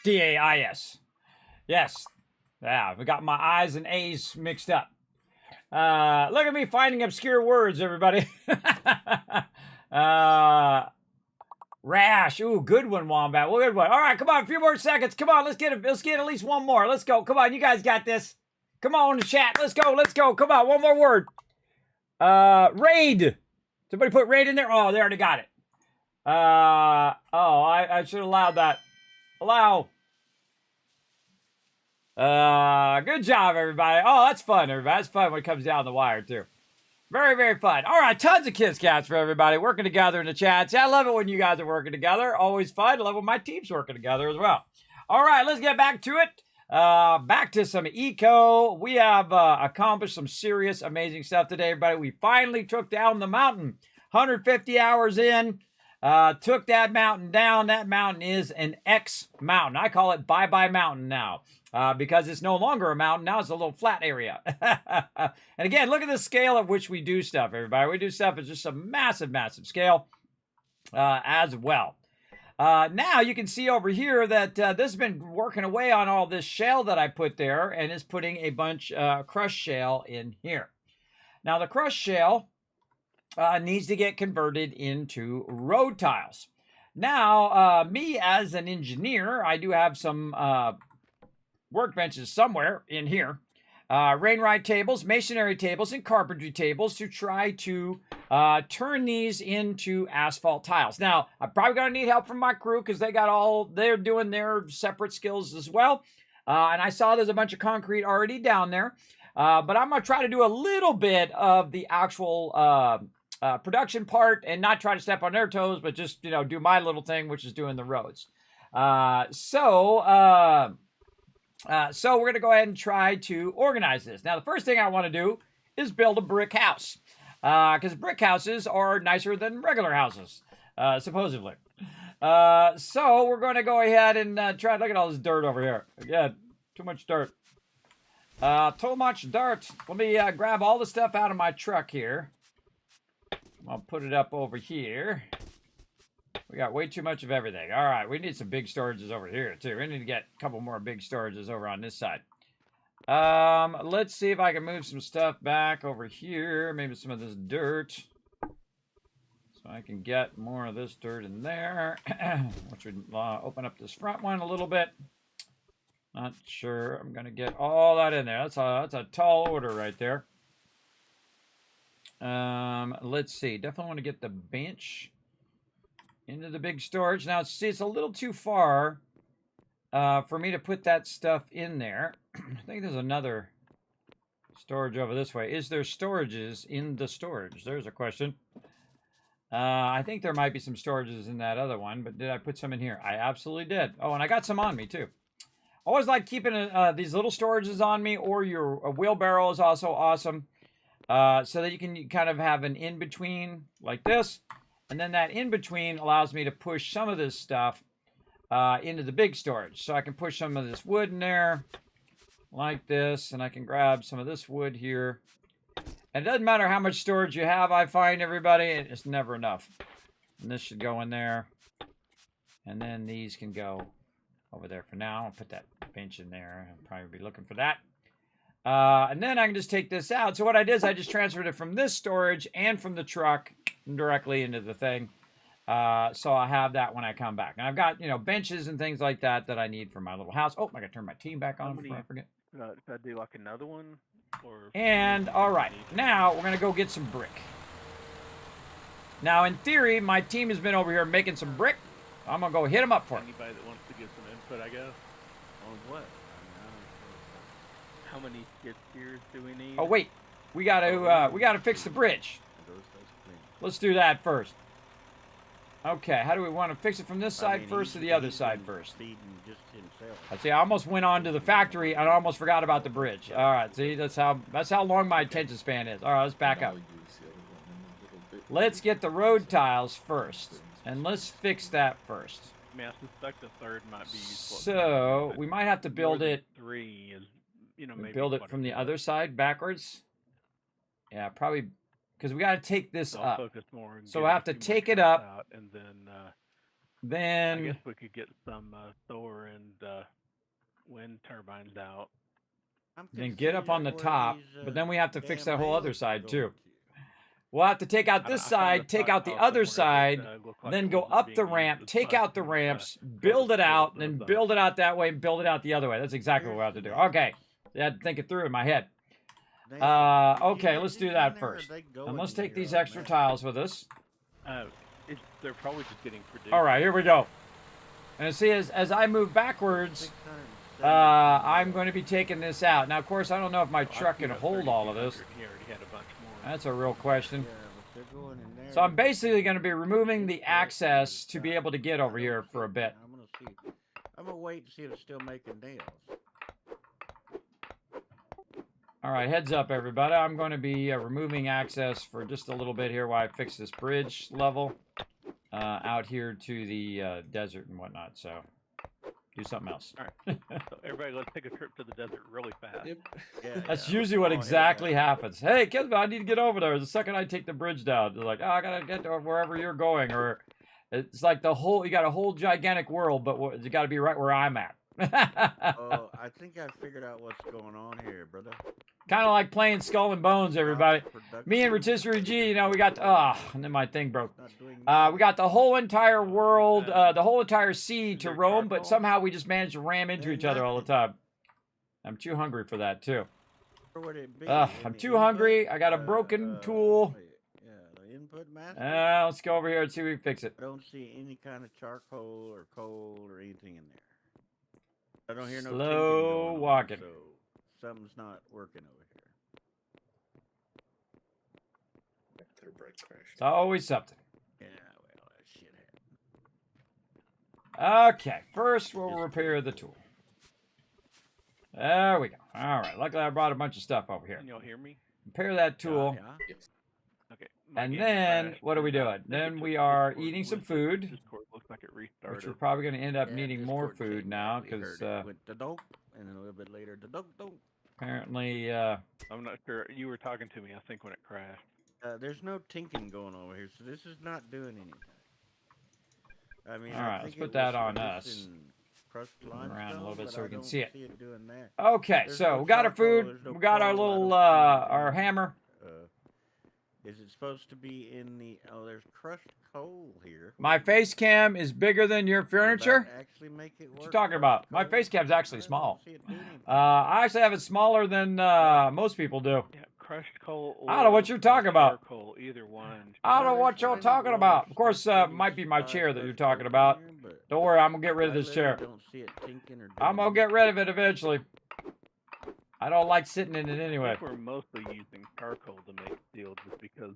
D-A-I-S. Yes. Yeah, we got my I's and A's mixed up. Look at me finding obscure words, everybody. Rash. Ooh, good one, Wombat. Well, good one. All right, come on, a few more seconds. Come on, let's get at least one more. Let's go. Come on, you guys got this. Come on, the chat. Let's go. Let's go. Come on, one more word. Raid. Somebody put raid in there. Oh, they already got it. I should have allowed that. Allow. Good job, everybody. Oh, that's fun, everybody. That's fun when it comes down the wire, too. Very, very fun. All right, tons of Kiss Cats for everybody working together in the chats. Yeah, I love it when you guys are working together. Always fun. I love when my team's working together as well. All right, let's get back to it. Back to some eco. We have accomplished some serious, amazing stuff today, everybody. We finally took down the mountain. 150 hours in. Took that mountain down. That mountain is an X mountain. I call it Bye-Bye Mountain now. Because it's no longer a mountain. Now it's a little flat area. And again, look at the scale at which we do stuff, everybody. We do stuff at just a massive, massive scale as well. Now you can see over here that this has been working away on all this shale that I put there and is putting a bunch crushed shale in here. Now the crushed shale needs to get converted into road tiles. Now, me as an engineer, I do have some workbenches somewhere in here. Rainride tables, masonry tables, and carpentry tables to try to turn these into asphalt tiles. Now, I'm probably going to need help from my crew because they're doing their separate skills as well. And I saw there's a bunch of concrete already down there. But I'm going to try to do a little bit of the actual production part and not try to step on their toes, but just, do my little thing, which is doing the roads. So we're going to go ahead and try to organize this. Now, the first thing I want to do is build a brick house. Because brick houses are nicer than regular houses, supposedly. So we're going to go ahead and try. Look at all this dirt over here. Again, too much dirt. Too much dirt. Let me grab all the stuff out of my truck here. I'll put it up over here. We got way too much of everything. All right, we need some big storages over here, too. We need to get a couple more big storages over on this side. Let's see if I can move some stuff back over here. Maybe some of this dirt. So I can get more of this dirt in there. Which would open up this front one a little bit. Not sure I'm going to get all that in there. That's a tall order right there. Let's see. Definitely want to get the bench into the big storage. Now, see, it's a little too far for me to put that stuff in there. I think there's another storage over this way. Is there storages in the storage? There's a question. I think there might be some storages in that other one, but did I put some in here? I absolutely did. Oh, and I got some on me, too. Always like keeping these little storages on me, or your wheelbarrow is also awesome. So that you can kind of have an in-between like this. And then that in-between allows me to push some of this stuff into the big storage. So I can push some of this wood in there like this. And I can grab some of this wood here. And it doesn't matter how much storage you have, I find, everybody. It's never enough. And this should go in there. And then these can go over there for now. I'll put that bench in there. I'll probably be looking for that. And then I can just take this out. So what I did is I just transferred it from this storage and from the truck directly into the thing. So I'll have that when I come back. And I've got, benches and things like that I need for my little house. Oh, I got to turn my team back on before I forget. Should I do like another one? And, all right. Now, we're going to go get some brick. Now, in theory, my team has been over here making some brick. I'm going to go hit them up for it. Anybody that wants to get some input, I guess, on what? How many skid steers do we need? Oh wait, we gotta fix the bridge. Let's do that first. Okay, how do we want to fix it from this side first or the other side first? Let's see, I almost went on to the factory and I almost forgot about the bridge. All right, see, that's how long my attention span is. All right, let's back up. Let's get the road tiles first, and let's fix that first. I mean, I suspect the third might be useful. So we might have to build it. 3 is, maybe Build it from the other side backwards. Yeah, probably because we got to take this I'll up. focus more on So getting I have to a few more take it trucks up. out, and I Then guess we could get some solar and wind turbines out. get up on the top. But then we have to fix that whole other side too. We'll have to take out this side, take out the other side, then go up the ramp, take out the ramps, build it out, then build it out that way, and build it out the other way. That's exactly what we have to do. Okay. I had to think it through in my head. Okay, let's do that first. And let's take these extra tiles with us. They're probably just getting produced. All right, here we go. And see, as I move backwards, I'm going to be taking this out. Now, of course, I don't know if my truck can hold all of this. He already had a bunch more. That's a real question. So I'm basically going to be removing the access to be able to get over here for a bit. I'm gonna wait to see if it's still making nails. All right, heads up, everybody. I'm going to be removing access for just a little bit here while I fix this bridge level out here to the desert and whatnot. So do something else. All right. So everybody, let's take a trip to the desert really fast. Yep. That's usually what exactly happens. Hey, Kismet, I need to get over there. The second I take the bridge down, they're like, oh, I got to get to wherever you're going. Or it's like you got a whole gigantic world, but you got to be right where I'm at. Oh, I think I figured out what's going on here, brother. Kind of like playing Skull and Bones, everybody. Me and Rotisserie G, we got, and then my thing broke. We got the whole entire world, the whole entire sea to roam, but somehow we just managed to ram into each other all the time. I'm too hungry for that, too. I'm too hungry. I got a broken tool. Yeah, the input master. Let's go over here and see if we can fix it. I don't see any kind of charcoal or coal or anything in there. I don't hear no slow walking. So something's not working over here. Their brake crashed. It's always something. Yeah, well, that shit happened. Okay, first we'll repair the tool. There we go. All right, luckily I brought a bunch of stuff over here. Can y'all hear me? Repair that tool. Yeah. Yes. Okay. And then, what are we doing? Then we are eating some food, Discord looks like it restarted. which we're probably going to end up Yeah, needing more Discord food said now, that. We because heard it went da-donk, and then a little bit later, da-donk. apparently, I'm not sure. You were talking to me, I think, when it crashed. There's no tinking going over here, so this is not doing anything. I mean, All I right, think let's put it that was on producing us. crushed Around a little limestone, bit but so we I can don't see it. doing that. Okay, There's so no we got our charcoal, food, there's no we got our coal, I little, don't see our anything. hammer. Is it supposed to be in the? Oh, there's crushed coal here. My face cam is bigger than your Will that furniture. actually make it What you work, talking crushed about? My coal? face cam's actually I don't small. see it doing anything. I actually have it smaller than most people do. Yeah, crushed coal. I don't know what you're talking about. Charcoal, either one. I don't know what There's y'all plenty talking of about. water Of course, stuff, might be my spot chair that you're crushed talking coal about. in here, but Don't worry, I'm gonna get rid of I this chair. literally don't see it tinking or doing I'm gonna get rid of it eventually. I don't like sitting in it I anyway. think we're mostly using charcoal to make steel just because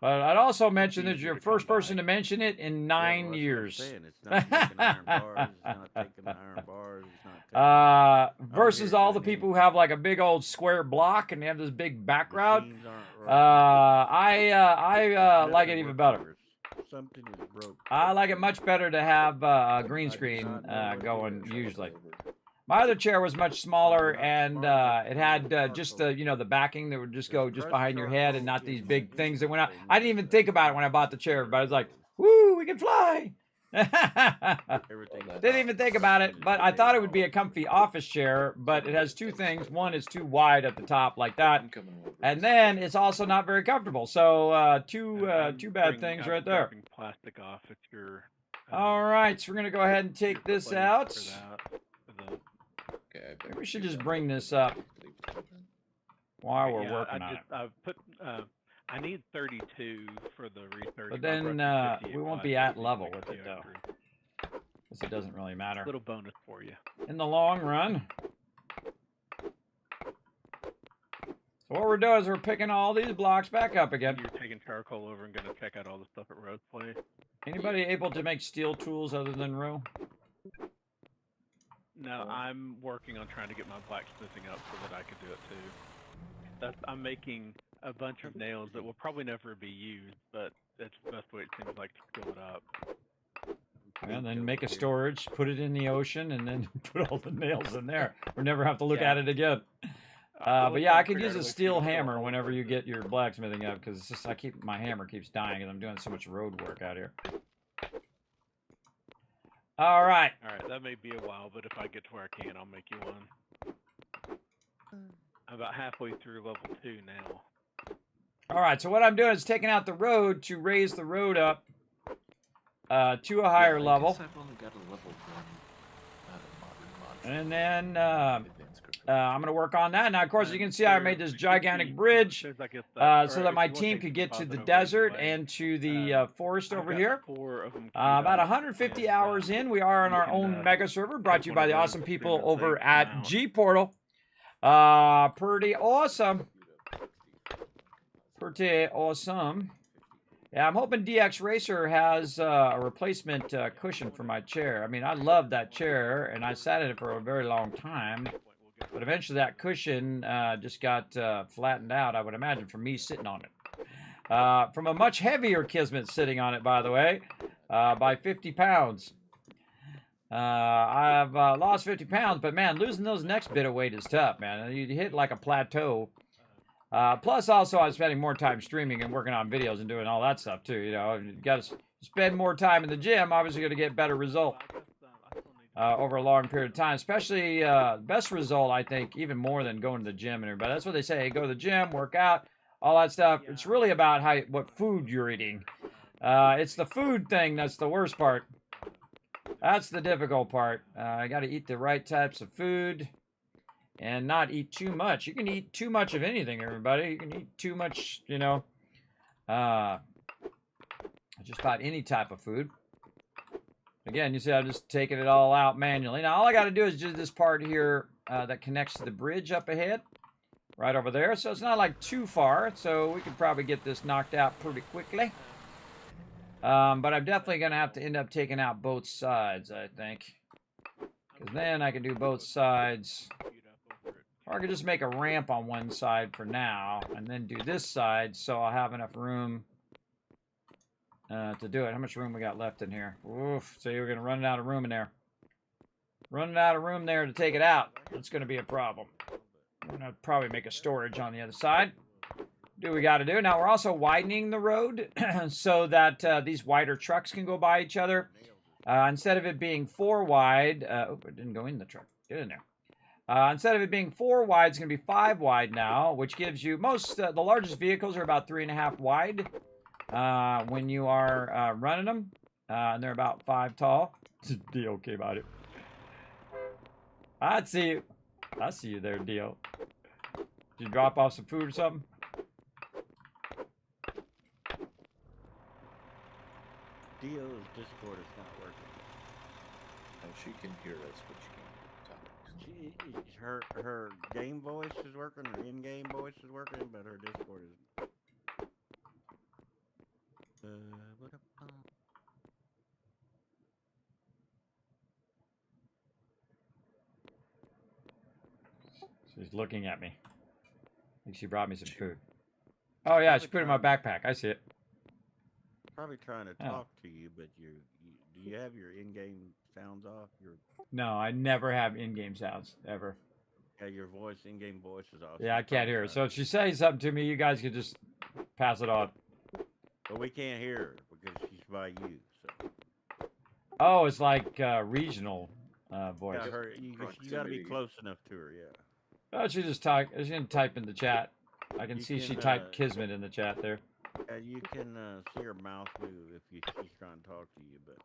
But I'd also mention that easier you're to the first come person by. to mention it in Yeah, 9 well, that's what I'm years. saying. It's not making iron bars. It's not taking the iron bars. It's not taking Versus here all the doing people who have like a big old square block and they have this big background. machines aren't working. I like it Nothing even working better. or Something is broke. I like it much better to have a green I do screen not know what going it is. usually. My other chair was much smaller not and smart enough it to had use just charcoal. the backing that would just go just crushed behind your head and not charcoal these gives big you things that went out. anything I didn't even but think about it when I bought the chair, but I was like, woo, we can fly. Everything Didn't even think about it, but I thought it would be a comfy office chair, but it has two things. One is too wide at the top like that, I'm coming over. and then it's also not very comfortable. So two bad things right there. Dropping plastic off if you're. All right, so we're gonna go ahead and take this plate out. for that, for the- Okay, I Maybe better we should do just that. bring this up Leave it open. while we're yeah, working on it. I put. I need 32 for the research. But then we won't be at level with it though, because it doesn't really matter Little bonus for you. in the long run. So what we're doing is we're picking all these blocks back up again. You're taking charcoal over and gonna check out all the stuff at Rose Place. Anybody able to make steel tools other than Rue? No, I'm working on trying to get my blacksmithing up so that I could do it too. I'm making a bunch of nails that will probably never be used, but that's the best way it seems like to fill it up. And then make a storage, put it in the ocean, and then put all the nails in there. We'll never have to look at it again. But yeah, I could use a steel hammer whenever you get your blacksmithing up, because it's just my hammer keeps dying, and I'm doing so much road work out here. All right. All right, that may be a while, but if I get to where I can, I'll make you one. I'm about halfway through level 2 now. All right, so what I'm doing is taking out the road to raise the road up to a higher level. I've only got a level 1 And then I'm going to work on that. Now, of course, you can see I made this gigantic bridge so that my team could get to the desert and to the forest over here. About 150 hours in, we are on our own mega server, brought to you by the awesome people over at G-Portal. Pretty awesome. Pretty awesome. Yeah, I'm hoping DX Racer has a replacement cushion for my chair. I mean, I love that chair, and I sat in it for a very long time. But eventually that cushion just got flattened out, I would imagine, from me sitting on it. From a much heavier Kismet sitting on it, by the way, by 50 pounds. I've lost 50 pounds, but man, losing those next bit of weight is tough, man. You hit like a plateau. Plus, also, I'm spending more time streaming and working on videos and doing all that stuff, too. You know, you got to spend more time in the gym, obviously going to get better results over a long period of time. Especially, best result, I think, even more than going to the gym and everybody. That's what they say. Hey, go to the gym, work out, all that stuff. It's really about what food you're eating. It's the food thing that's the worst part. That's the difficult part. I got to eat the right types of food. And not eat too much. You can eat too much of anything, everybody. You can eat too much, you know, just about any type of food. Again, you see I'm just taking it all out manually. Now, all I got to do is just this part here that connects to the bridge up ahead. Right over there. So it's not like too far. So we could probably get this knocked out pretty quickly. But I'm definitely going to have to end up taking out both sides, I think. Because then I can do both sides. Or I could just make a ramp on one side for now, and then do this side, so I'll have enough room to do it. How much room we got left in here? Oof, so you're going to run out of room in there. Running out of room there to take it out. That's going to be a problem. I'm going to probably make a storage on the other side. Do what we got to do. Now, we're also widening the road so that these wider trucks can go by each other. Instead of it being 4 wide, oh, it didn't go in the truck. Get in there. Instead of it being 4 wide, it's going to be 5 wide now, which gives you the largest vehicles are about 3.5 wide when you are running them, and they're about 5 tall. Dio came out it. I see you there, Dio. Did you drop off some food or something? Dio's Discord is not working. Oh, she can hear us, but she can't talk. Her game voice is working, her in-game voice is working, but her Discord is. She's looking at me. I think she brought me some food. Oh yeah, she put it in my backpack. I see it. Probably trying to talk to you, but do you have your in-game sounds off? No, I never have in-game sounds ever. Yeah, your voice, in-game voice is off. Yeah, I can't hear her. So if she says something to me, you guys can just pass it on. But we can't hear her because she's by you. So. Oh, it's like regional voice. Yeah, you got to be close enough to her. Yeah. Oh, she just type. She's gonna type in the chat. I can see she typed Kismet in the chat there. You can see her mouth move if she's trying to talk to you, but.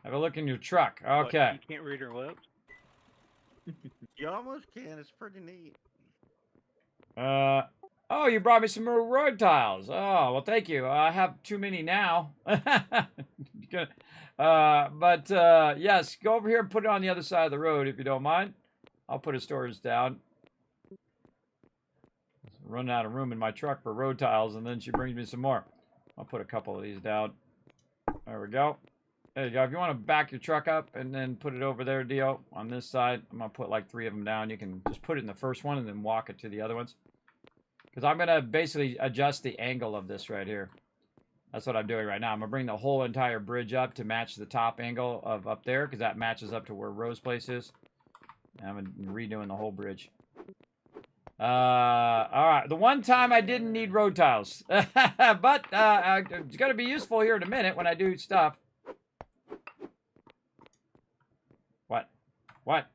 Have a look in your truck. Okay. What, you can't read her lips? You almost can. It's pretty neat. Oh, you brought me some more road tiles. Oh, well, thank you. I have too many now. Yes, go over here and put it on the other side of the road if you don't mind. I'll put a storage down. running out of room in my truck for road tiles, and then she brings me some more. I'll put a couple of these down. There we go. There you go. If you want to back your truck up and then put it over there, Dio, on this side, I'm going to put like 3 of them down. You can just put it in the first one and then walk it to the other ones. Because I'm going to basically adjust the angle of this right here. That's what I'm doing right now. I'm going to bring the whole entire bridge up to match the top angle of up there, because that matches up to where Rose Place is. And I'm redoing the whole bridge. All right. The one time I didn't need road tiles. But it's going to be useful here in a minute when I do stuff. What?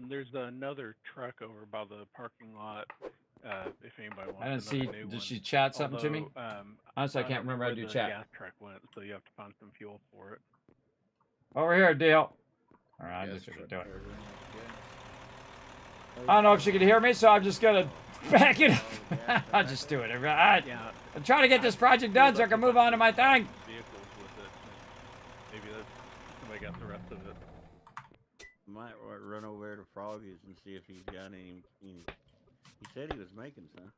There's another truck over by the parking lot. If anybody wants. I didn't see. another new Did one. she chat something to me? Honestly, I don't can't know remember how to where do the chat. gas truck went, so you have to find some fuel for it. Over here, Dale. All right, I'm Gas just gonna truck do it. there, I don't know if she can hear me, so I'm just gonna back it up. Oh, yeah, I'll just do it. I'm Yeah. trying to get this project done so I can move on to my thing. Vehicles with it. Maybe somebody got the rest of it. Might run over there to Froggy's and see if he's got any. He said he was making some.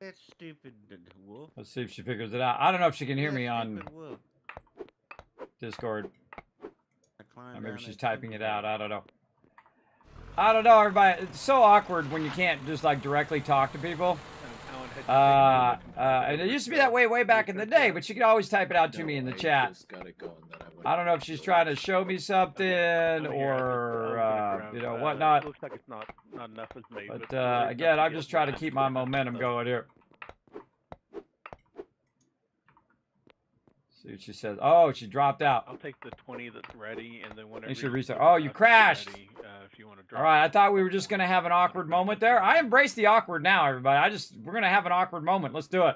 That stupid wolf. Let's see if she figures it out. I don't know if she can hear That me on stupid wolf. Discord. I climbed Or maybe down she's that typing chimney it out. ladder. I don't know. I don't know, everybody. It's so awkward when you can't just like directly talk to people. Alan had to take another And it used to be that way back in the day, but she could always type it out to me in the I chat. just got it going that I don't know if she's trying to show me something or you know whatnot. Looks like it's not enough is made. But there's again, enough I'm get just trying to behind keep it. my momentum So, going here. See what she says. Oh, she dropped out. I'll take the 20 that's ready, and then whenever They should you restart. feel Oh, enough you to be crashed. ready, if you want to drop All right, I it. thought we were just gonna have an awkward moment there. I embrace the awkward now, everybody. We're gonna have an awkward moment. Let's do it.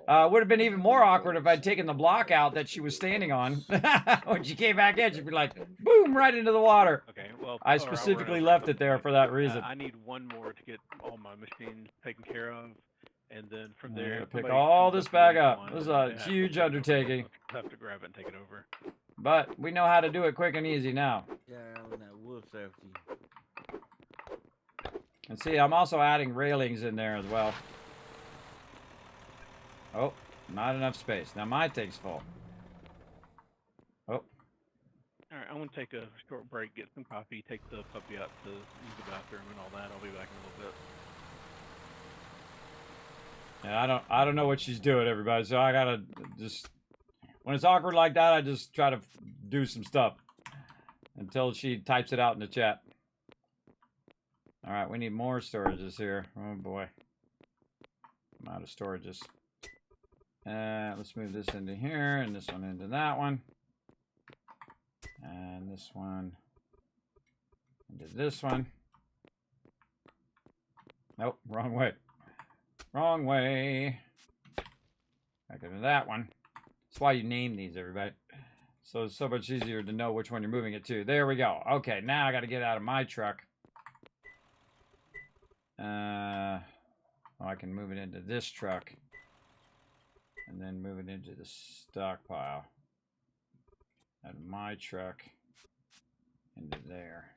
Would have been even more awkward if I'd taken the block out that she was standing on. When she came back in, she'd be like, boom, right into the water. Okay, well, I or I'll specifically run left over it there something. for that reason. I need one more to get all my machines taken care of, and then from I'm there, gonna if pick somebody all comes this up back with up. one, This is then a they have to huge take it over. undertaking. I'll have to grab it and take it over. But we know how to do it quick and easy now. Yeah, when that wolf's after you. And see, I'm also adding railings in there as well. Oh, not enough space. Now my tank's full. Oh, All right, I'm gonna take a short break, get some coffee, take the puppy out to use the bathroom and all that. I'll be back in a little bit. yeah, I don't know what she's doing, everybody. So I gotta just, when it's awkward like that, I just try to do some stuff until she types it out in the chat. All right, we need more storages here. Oh boy, I'm out of storages. Let's move this into here and this one into that one. And this one into this one. Nope, wrong way. Wrong way. Back into that one. That's why you name these, everybody. So it's so much easier to know which one you're moving it to. There we go. Okay, now I got to get out of my truck. Oh, I can move it into this truck. And then move it into the stockpile. Add my truck into there.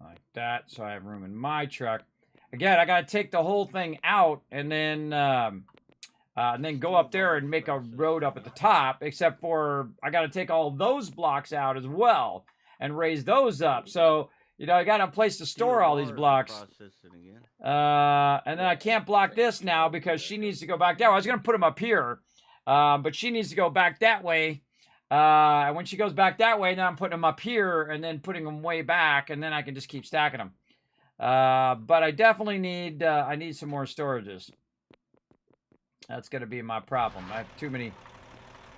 Like that, so I have room in my truck. Again, I gotta take the whole thing out and then go up there and make a road up at the top, except for I gotta take all those blocks out as well and raise those up. So, you know, I got a place to store all these blocks. And then I can't block this now because she needs to go back down. I was going to put them up here, but she needs to go back that way. And when she goes back that way, then I'm putting them up here and then putting them way back, and then I can just keep stacking them. But I definitely need I need some more storages. That's going to be my problem. I have too many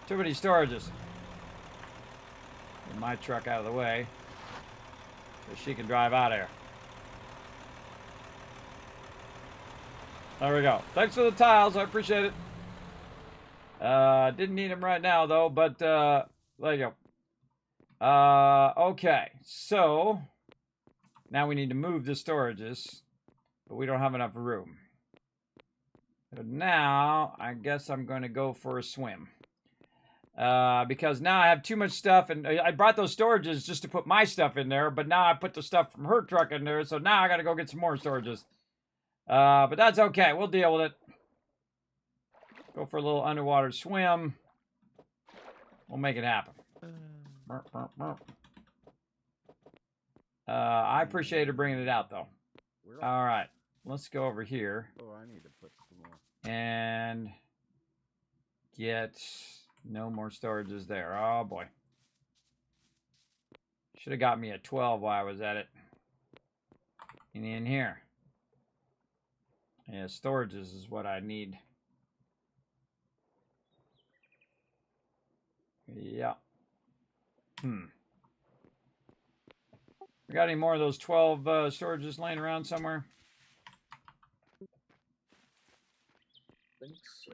storages. Get my truck out of the way so she can drive out of here. There we go. Thanks for the tiles. I appreciate it. Didn't need them right now, though, but there you go. Okay, so now we need to move the storages, but we don't have enough room. So now I guess I'm going to go for a swim. Because now I have too much stuff, and I brought those storages just to put my stuff in there, but now I put the stuff from her truck in there, so now I gotta go get some more storages. But that's okay, we'll deal with it. Go for a little underwater swim. We'll make it happen. I appreciate her bringing it out, though. All right, let's go over here. Oh, I need to put some more. And get no more storages there. Oh, boy. Should have got me a 12 while I was at it. And in here. Yeah, storages is what I need. Yeah. We got any more of those 12 storages laying around somewhere? I think so.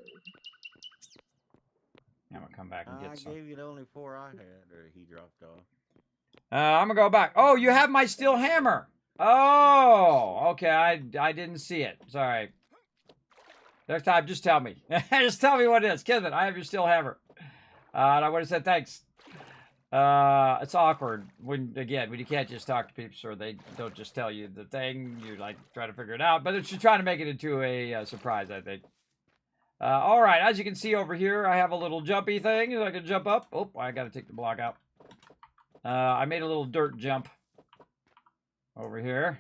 I'm gonna come back and get some. I gave you the only 4 I had, or he dropped off. I'm gonna go back. Oh, you have my steel hammer. Oh, okay. I didn't see it. Sorry. Next time, just tell me. Just tell me what it is. Kismet, I have your steel hammer. And I would have said thanks. It's awkward when you can't just talk to people, or they don't just tell you the thing. You like try to figure it out, but it's you're trying to make it into a surprise, I think. All right, as you can see over here, I have a little jumpy thing that I can jump up. Oh, I got to take the block out. I made a little dirt jump over here.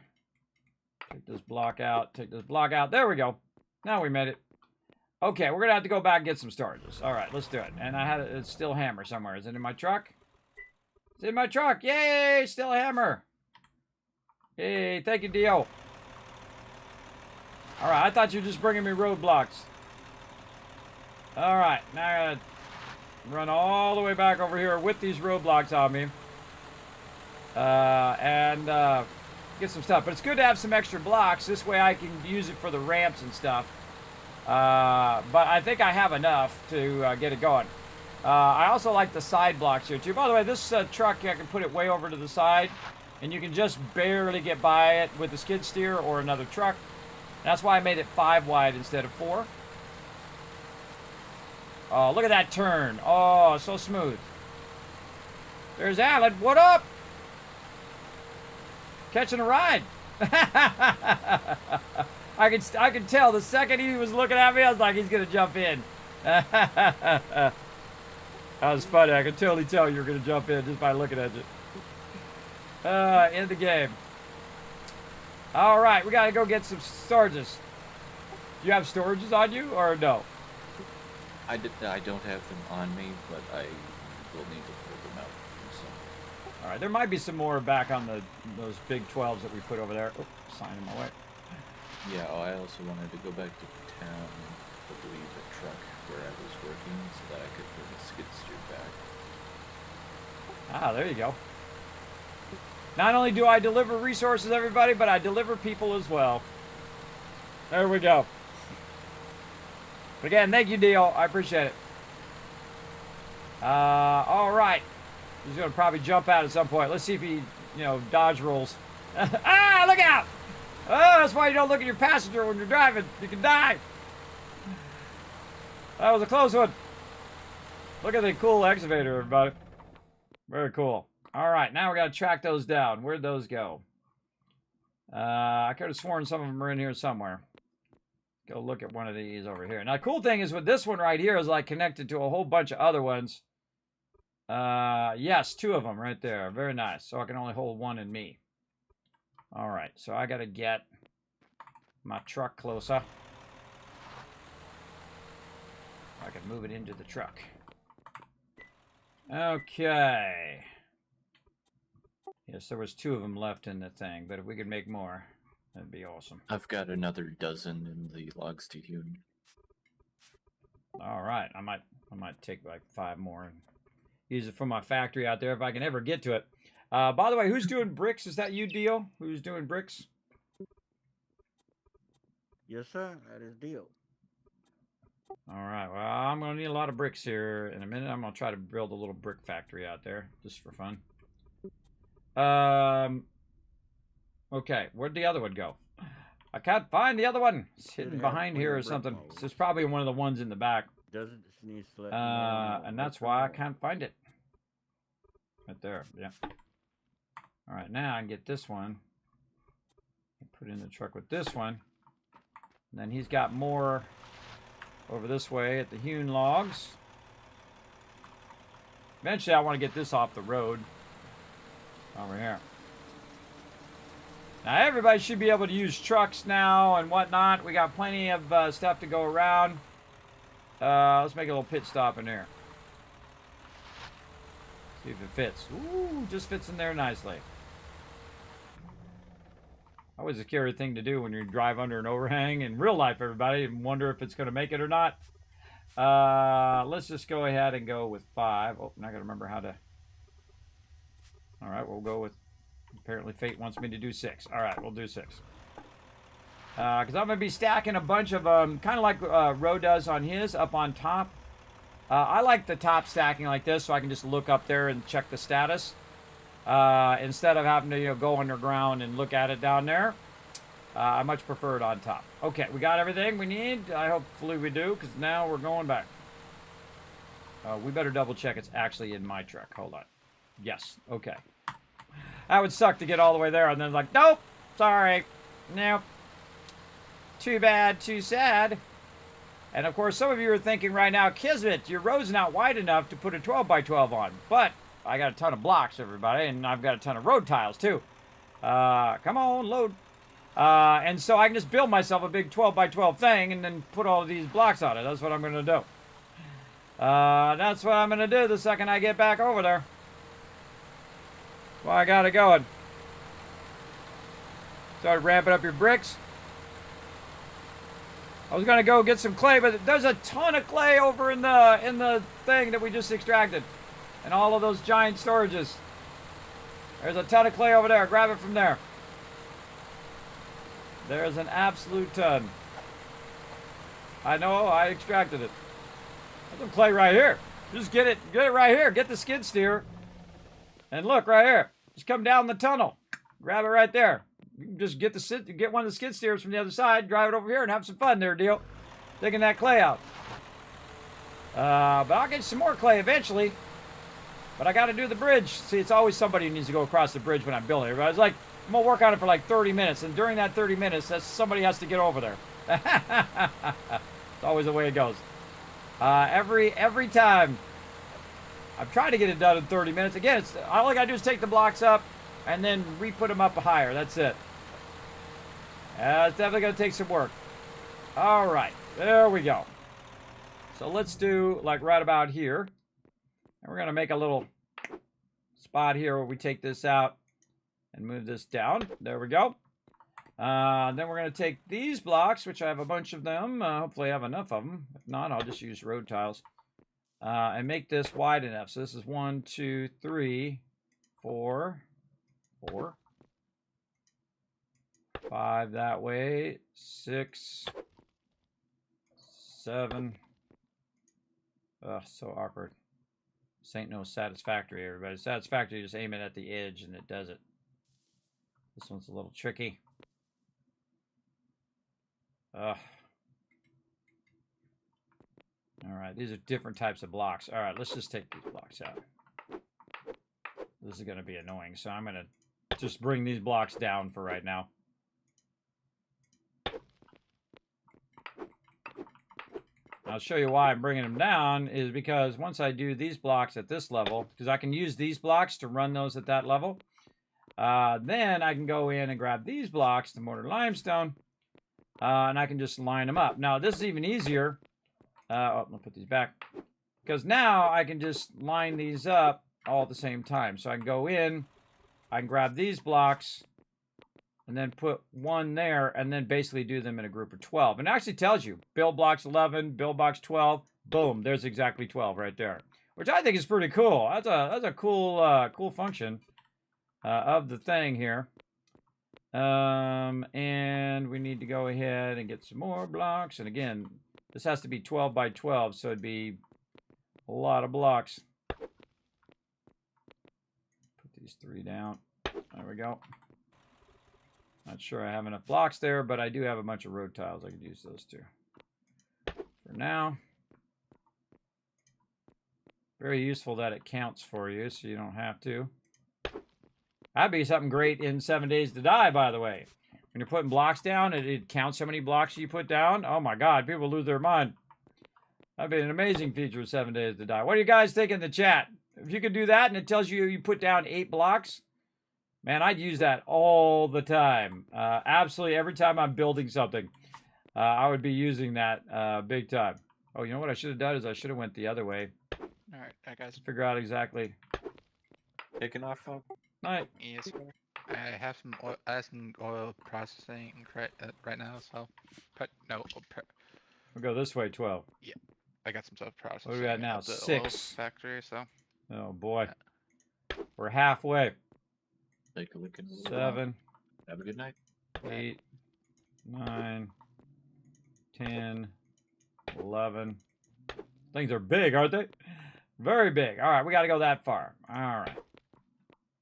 Take this block out. Take this block out. There we go. Now we made it. Okay, we're gonna have to go back and get some storages. All right, let's do it. And I had a steel hammer somewhere. Is it in my truck? It's in my truck. Yay, steel hammer. Hey, thank you, Dio. All right, I thought you were just bringing me roadblocks. All right, now I gotta run all the way back over here with these roadblocks on me. And get some stuff. But it's good to have some extra blocks. This way I can use it for the ramps and stuff. But I think I have enough to get it going. I also like the side blocks here too. By the way, this truck, I can put it way over to the side, and you can just barely get by it with a skid steer or another truck. That's why I made it 5 wide instead of 4. Oh, look at that turn. Oh, so smooth. There's Alan. What up? Catching a ride. I could tell the second he was looking at me, I was like, he's gonna jump in. That was funny. I could totally tell you were gonna jump in just by looking at you. In the game. All right, we gotta go get some storages. Do you have storages on you or no? I don't have them on me, but I will need to pull them out. All right, there might be some more back on those big 12s that we put over there. Oh, sign in my way. Yeah, I also wanted to go back to town and hopefully the truck where I was working so that I could bring a skid steer back. Ah, there you go. Not only do I deliver resources, everybody, but I deliver people as well. There we go. But again, thank you, Dio. I appreciate it. All right. He's going to probably jump out at some point. Let's see if he, dodge rolls. Ah, look out! Oh, that's why you don't look at your passenger when you're driving. You can die. That was a close one. Look at the cool excavator, everybody. Very cool. All right, now we got to track those down. Where'd those go? I could have sworn some of them are in here somewhere. Go look at one of these over here. Now, the cool thing is with this one right here is like connected to a whole bunch of other ones. Yes, 2 of them right there. Very nice. So I can only hold 1 in me. All right, so I got to get my truck closer. I can move it into the truck. Okay. Yes, there was 2 of them left in the thing, but if we could make more, that'd be awesome. I've got another dozen in the logs to hewn. All right, I might take like 5 more and use it from my factory out there if I can ever get to it. By the way, who's doing bricks? Is that you, Dio? Who's doing bricks? Yes, sir. That is Dio. All right. Well, I'm going to need a lot of bricks here in a minute. I'm going to try to build a little brick factory out there just for fun. Okay. Where'd the other one go? I can't find the other one. It's hidden behind here or something. It's probably one of the ones in the back. does it? Just needs to let me know And that's why I can't find it. Right there, yeah. All right, now I can get this one. Put it in the truck with this one. And then he's got more over this way at the hewn logs. Eventually, I want to get this off the road. Over here. Now, everybody should be able to use trucks now and whatnot. We got plenty of stuff to go around. Let's make a little pit stop in there. See if it fits. Ooh, just fits in there nicely. Always a scary thing to do when you drive under an overhang in real life, everybody, and wonder if it's going to make it or not. Let's just go ahead and go with 5. Oh, I'm not going to remember how to... All right, we'll go with... Apparently fate wants me to do 6. All right, we'll do 6. Because I'm going to be stacking a bunch of them, kind of like Ro does on his, up on top. I like the top stacking like this, so I can just look up there and check the status. Instead of having to go underground and look at it down there. I much prefer it on top. Okay, we got everything we need. Hopefully we do, because now we're going back. We better double check it's actually in my truck. Hold on. Yes, okay. That would suck to get all the way there and then like, nope, sorry, nope. Too bad, too sad. And of course, some of you are thinking right now, Kismet, your road's not wide enough to put a 12x12 on. But I got a ton of blocks, everybody, and I've got a ton of road tiles, too. Come on, load. And so I can just build myself a big 12x12 thing and then put all of these blocks on it. That's what I'm going to do. That's what I'm going to do the second I get back over there. Well, I got it going. Start ramping up your bricks. I was going to go get some clay, but there's a ton of clay over in the thing that we just extracted. And all of those giant storages. There's a ton of clay over there. Grab it from there. There's an absolute ton. I know, I extracted it. There's some clay right here. Just get it right here. Get the skid steer. And look, right here. Just come down the tunnel. Grab it right there. You can just get one of the skid steers from the other side, drive it over here, and have some fun there, deal. Taking that clay out. But I'll get some more clay eventually. But I got to do the bridge. See, it's always somebody who needs to go across the bridge when I'm building it. I was like, I'm going to work on it for like 30 minutes. And during that 30 minutes, somebody has to get over there. It's always the way it goes. Every time. I've tried to get it done in 30 minutes. Again, all I got to do is take the blocks up and then re-put them up higher. That's it. It's definitely going to take some work. All right. There we go. So let's do like right about here. And we're going to make a little spot here where we take this out and move this down. There we go. Then we're going to take these blocks, which I have a bunch of them. Hopefully I have enough of them. If not, I'll just use road tiles. And make this wide enough. So this is 1, 2, 3, 4, 5 that way, 6, 7. Ugh, so awkward. This ain't no satisfactory, everybody. Satisfactory, just aim it at the edge and it does it. This one's a little tricky. Ugh. All right, these are different types of blocks. All right, let's just take these blocks out. This is going to be annoying, so I'm going to just bring these blocks down for right now. I'll show you why I'm bringing them down is because once I do these blocks at this level, because I can use these blocks to run those at that level, then I can go in and grab these blocks, the mortar limestone, and I can just line them up. Now, this is even easier. I'll put these back. Because now I can just line these up all at the same time. So I can go in, I can grab these blocks, and then put one there, and then basically do them in a group of 12. And it actually tells you, build blocks 11, build blocks 12, boom, there's exactly 12 right there. Which I think is pretty cool. That's a cool cool function of the thing here. And we need to go ahead and get some more blocks. And again, this has to be 12 by 12, so it'd be a lot of blocks. Put these 3 down. There we go. Not sure I have enough blocks there, but I do have a bunch of road tiles. I could use those too. For now. Very useful that it counts for you, so you don't have to. That'd be something great in 7 Days to Die, by the way. When you're putting blocks down, it counts how many blocks you put down. Oh my God, people lose their mind. That'd be an amazing feature of 7 Days to Die. What do you guys think in the chat? If you could do that and it tells you you put down 8 blocks, man, I'd use that all the time. Absolutely every time I'm building something, I would be using that big time. Oh, you know what I should have done is I should have went the other way. All right, guys. Figure out exactly. Taking off, Fog? Night. Yes, sir. I have some oil processing right now, so We'll go this way, 12. I got some stuff processing. What do we got now? at the oil 6. factory, so. Oh boy. We're halfway. Take a look at 7, Have a good night. 8, 9, 10, 11. Things are big, aren't they? Very big. All right, we got to go that far. All right.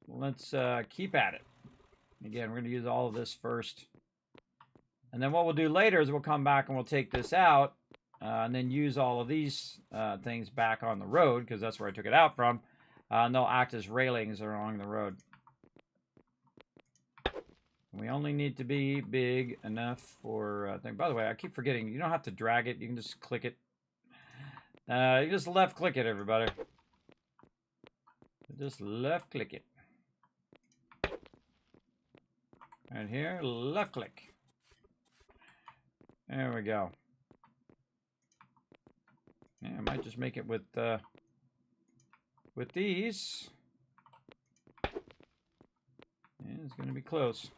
Let's keep at it. Again, we're going to use all of this first. And then what we'll do later is we'll come back and we'll take this out and then use all of these things back on the road because that's where I took it out from. And they'll act as railings along the road. We only need to be big enough for thing. By the way, I keep forgetting, you don't have to drag it. You can just click it. You just left click it, everybody. Just left click it. Right here, left click. There we go. Yeah, I might just make it with these. Yeah, it's gonna be close.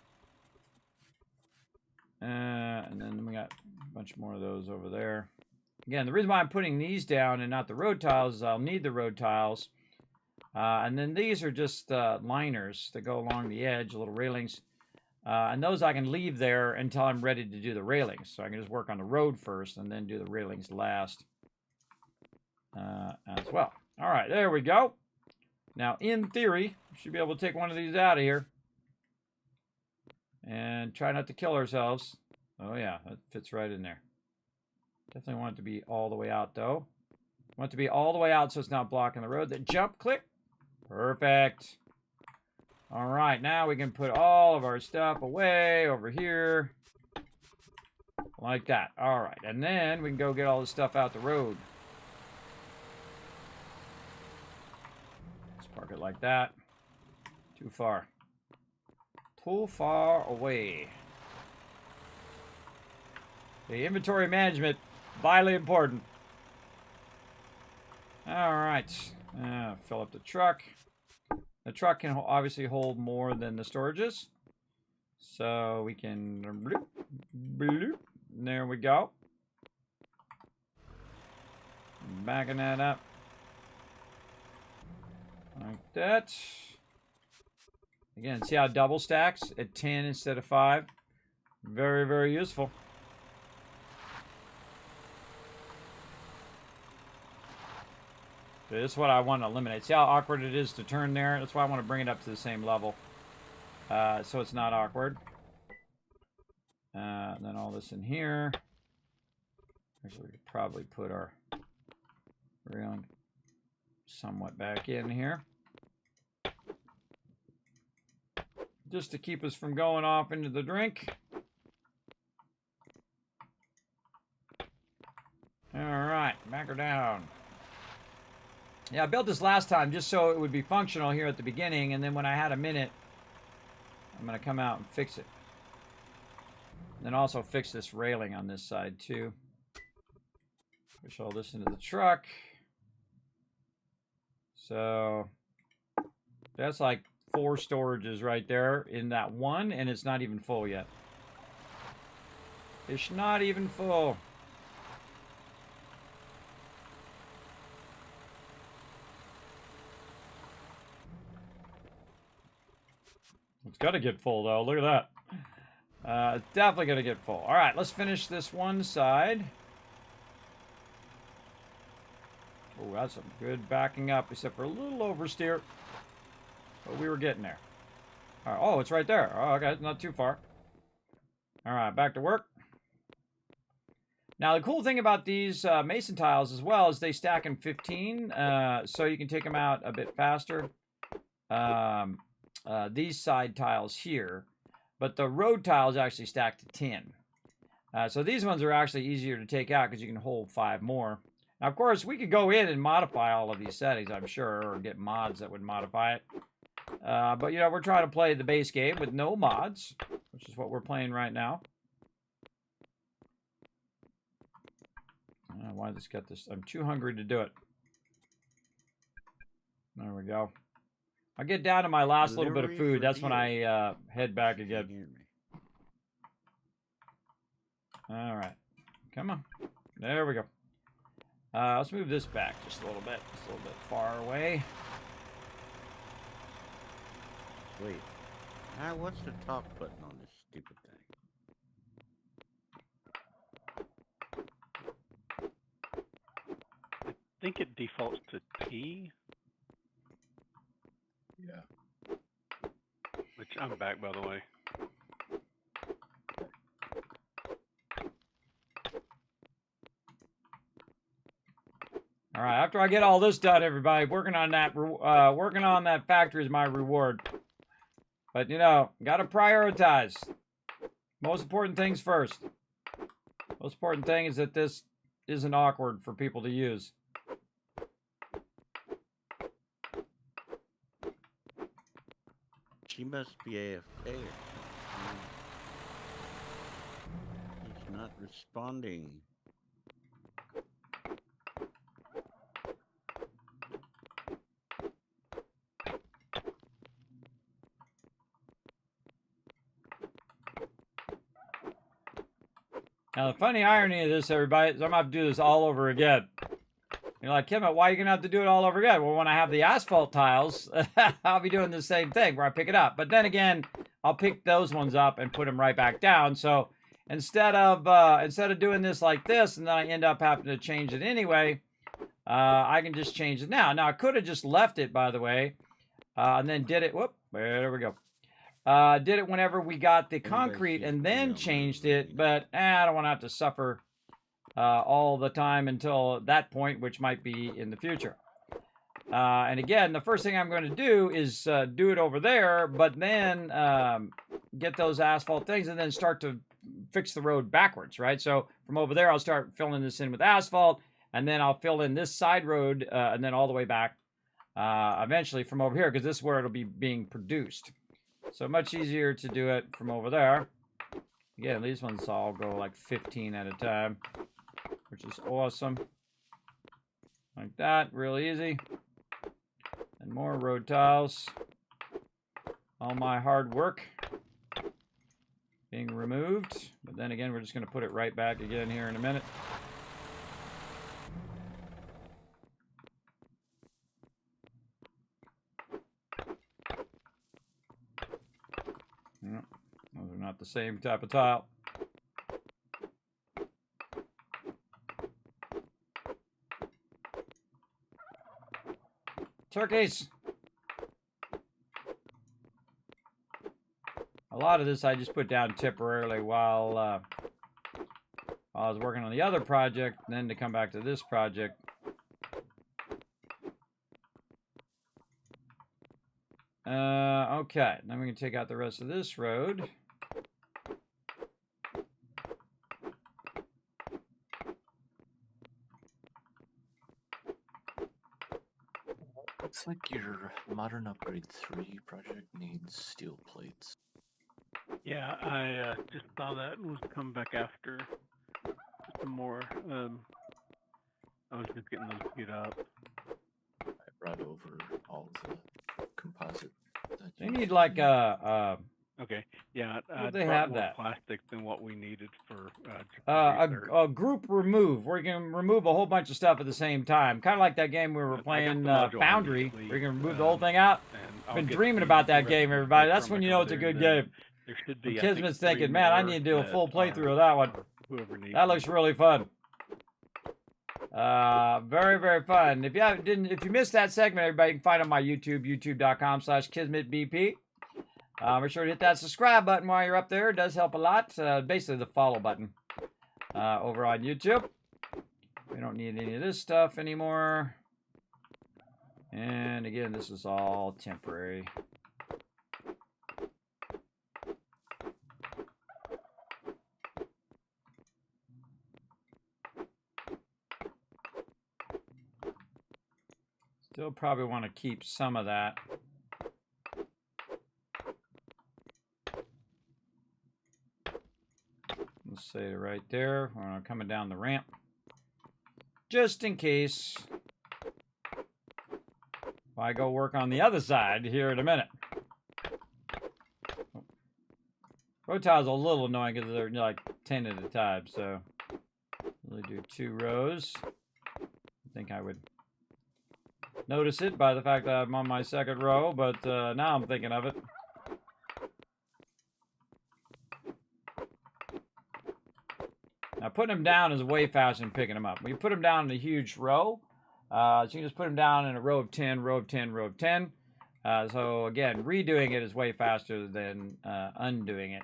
And then we got a bunch more of those over there. Again, the reason why I'm putting these down and not the road tiles is I'll need the road tiles. And then these are just liners that go along the edge, little railings. And those I can leave there until I'm ready to do the railings. So I can just work on the road first and then do the railings last as well. All right, there we go. Now, in theory, we should be able to take one of these out of here. And try not to kill ourselves. Oh yeah, that fits right in there. Definitely want it to be all the way out though. Want it to be all the way out so it's not blocking the road. Then jump, click. Perfect. All right, now we can put all of our stuff away over here. Like that. All right, and then we can go get all the stuff out the road. Let's park it like that. Too far. Too far away. The inventory management, vitally important. All right, fill up the truck. The truck can obviously hold more than the storages. So we can, bloop, bloop, there we go. Backing that up. Like that. Again, see how it double stacks at 10 instead of 5? Very, very useful. This is what I want to eliminate. See how awkward it is to turn there? That's why I want to bring it up to the same level. So it's not awkward. And then all this in here. Actually, we could probably put our railing somewhat back in here. Just to keep us from going off into the drink. All right, back her down. Yeah, I built this last time just so it would be functional here at the beginning, and then when I had a minute, I'm going to come out and fix it. Then also fix this railing on this side too. Push all this into the truck. So that's like 4 storages right there in that one, and it's not even full yet. It's not even full. It's gonna get full though. Look at that. It's definitely gonna get full. All right, let's finish this one side. Oh, that's some good backing up, except for a little oversteer. But we were getting there. All right. Oh, it's right there. Oh, okay, not too far. All right, back to work. Now, the cool thing about these mason tiles as well is they stack in 15, so you can take them out a bit faster. These side tiles here, but the road tiles actually stack to 10. So these ones are actually easier to take out because you can hold 5 more. Now, of course, we could go in and modify all of these settings, I'm sure, or get mods that would modify it. But, you know, we're trying to play the base game with no mods, which is what we're playing right now. I don't know why this got this. I'm too hungry to do it. There we go. I'll get down to my last little bit of food. That's when I head back again. All right. Come on. There we go. Let's move this back just a little bit. Just a little bit far away. Wait. What's the talk button on this stupid thing? I think it defaults to T. Yeah. Which I'm back, by the way. All right. After I get all this done, everybody, working on that factory is my reward. But you know, gotta prioritize. Most important things first. Most important thing is that this isn't awkward for people to use. She must be AFK or something. He's not responding. Now, the funny irony of this, everybody, is I'm going to have to do this all over again. You're like, Kismet, why are you going to have to do it all over again? Well, when I have the asphalt tiles, I'll be doing the same thing where I pick it up. But then again, I'll pick those ones up and put them right back down. So instead of doing this like this, and then I end up having to change it anyway, I can just change it now. Now, I could have just left it, by the way, and then did it. Whoop, there we go. Did it whenever we got the concrete and then changed it, but I don't want to have to suffer all the time until that point, which might be in the future. And again, the first thing I'm going to do is do it over there, but then get those asphalt things and then start to fix the road backwards, right? So from over there, I'll start filling this in with asphalt, and then I'll fill in this side road and then all the way back eventually from over here, because this is where it'll be being produced. So much easier to do it from over there. Again, these ones all go like 15 at a time, which is awesome. Like that, real easy. And more road tiles. All my hard work being removed. But then again, we're just going to put it right back again here in a minute. Those are not the same type of tile. Turkeys! A lot of this I just put down temporarily while I was working on the other project, and then to come back to this project. Okay, then we can take out the rest of this road. Looks like your Modern Upgrade 3 project needs steel plates. Yeah, I just saw that was come back after some more. I was just getting those queued up. I brought over all the composite. They need like a Okay, yeah, I they brought have more that? plastic than what we needed for a group remove, where you can remove a whole bunch of stuff at the same time. Kind of like that game we were playing, Foundry, where you can remove the whole thing out. Been dreaming about that game, everybody. That's when you know it's a good game. There should be. Kismet's thinking, man, I need to do a full playthrough of that one. That looks really fun. Very, very fun. If you missed that segment, everybody, you can find it on my YouTube, youtube.com/KismetBP. Make sure to hit that subscribe button while you're up there. It does help a lot. Basically the follow button. over on YouTube. We don't need any of this stuff anymore. And again, this is all temporary. Still probably want to keep some of that. Let's say right there. We're coming down the ramp. Just in case. If I go work on the other side here in a minute. Row tiles are a little annoying because they're like 10 at a time. So really do 2 rows. I think I would notice it by the fact that I'm on my second row, but now I'm thinking of it. Now putting them down is way faster than picking them up. When you put them down in a huge row, so you can just put them down in a row of 10, row of 10, row of 10. So again, redoing it is way faster than undoing it.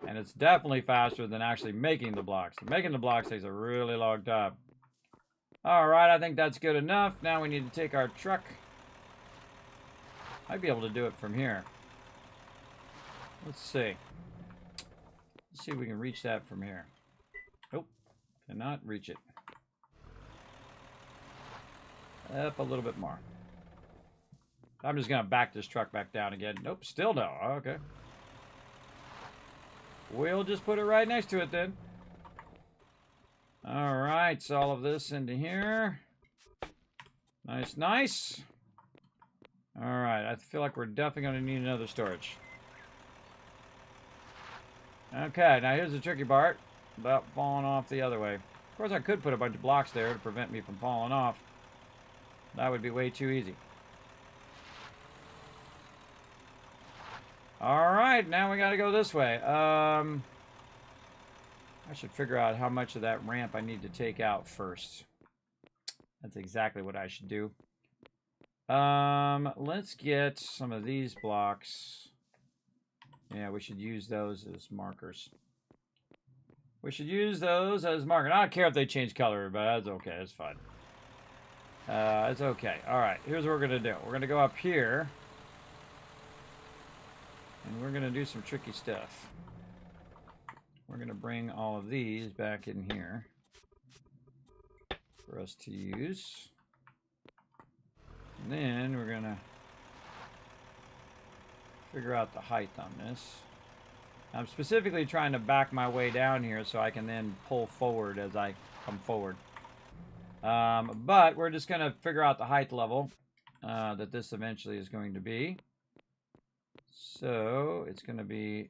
And it's definitely faster than actually making the blocks. Making the blocks takes a really long time. Alright, I think that's good enough. Now we need to take our truck. I'd be able to do it from here. Let's see. Let's see if we can reach that from here. Nope. Cannot reach it. Up a little bit more. I'm just going to back this truck back down again. Nope, still no. Okay. We'll just put it right next to it then. Alright, so all of this into here. Nice, nice. Alright, I feel like we're definitely going to need another storage. Okay, now here's the tricky part about falling off the other way. Of course, I could put a bunch of blocks there to prevent me from falling off. That would be way too easy. Alright, now we got to go this way. I should figure out how much of that ramp I need to take out first. That's exactly what I should do. Let's get some of these blocks. Yeah, we should use those as markers. We should use those as markers. I don't care if they change color, but that's okay. It's fine. It's okay. Alright, here's what we're going to do. We're going to go up here. And we're going to do some tricky stuff. We're going to bring all of these back in here for us to use. And then we're going to figure out the height on this. I'm specifically trying to back my way down here so I can then pull forward as I come forward. But we're just going to figure out the height level that this eventually is going to be. So it's going to be,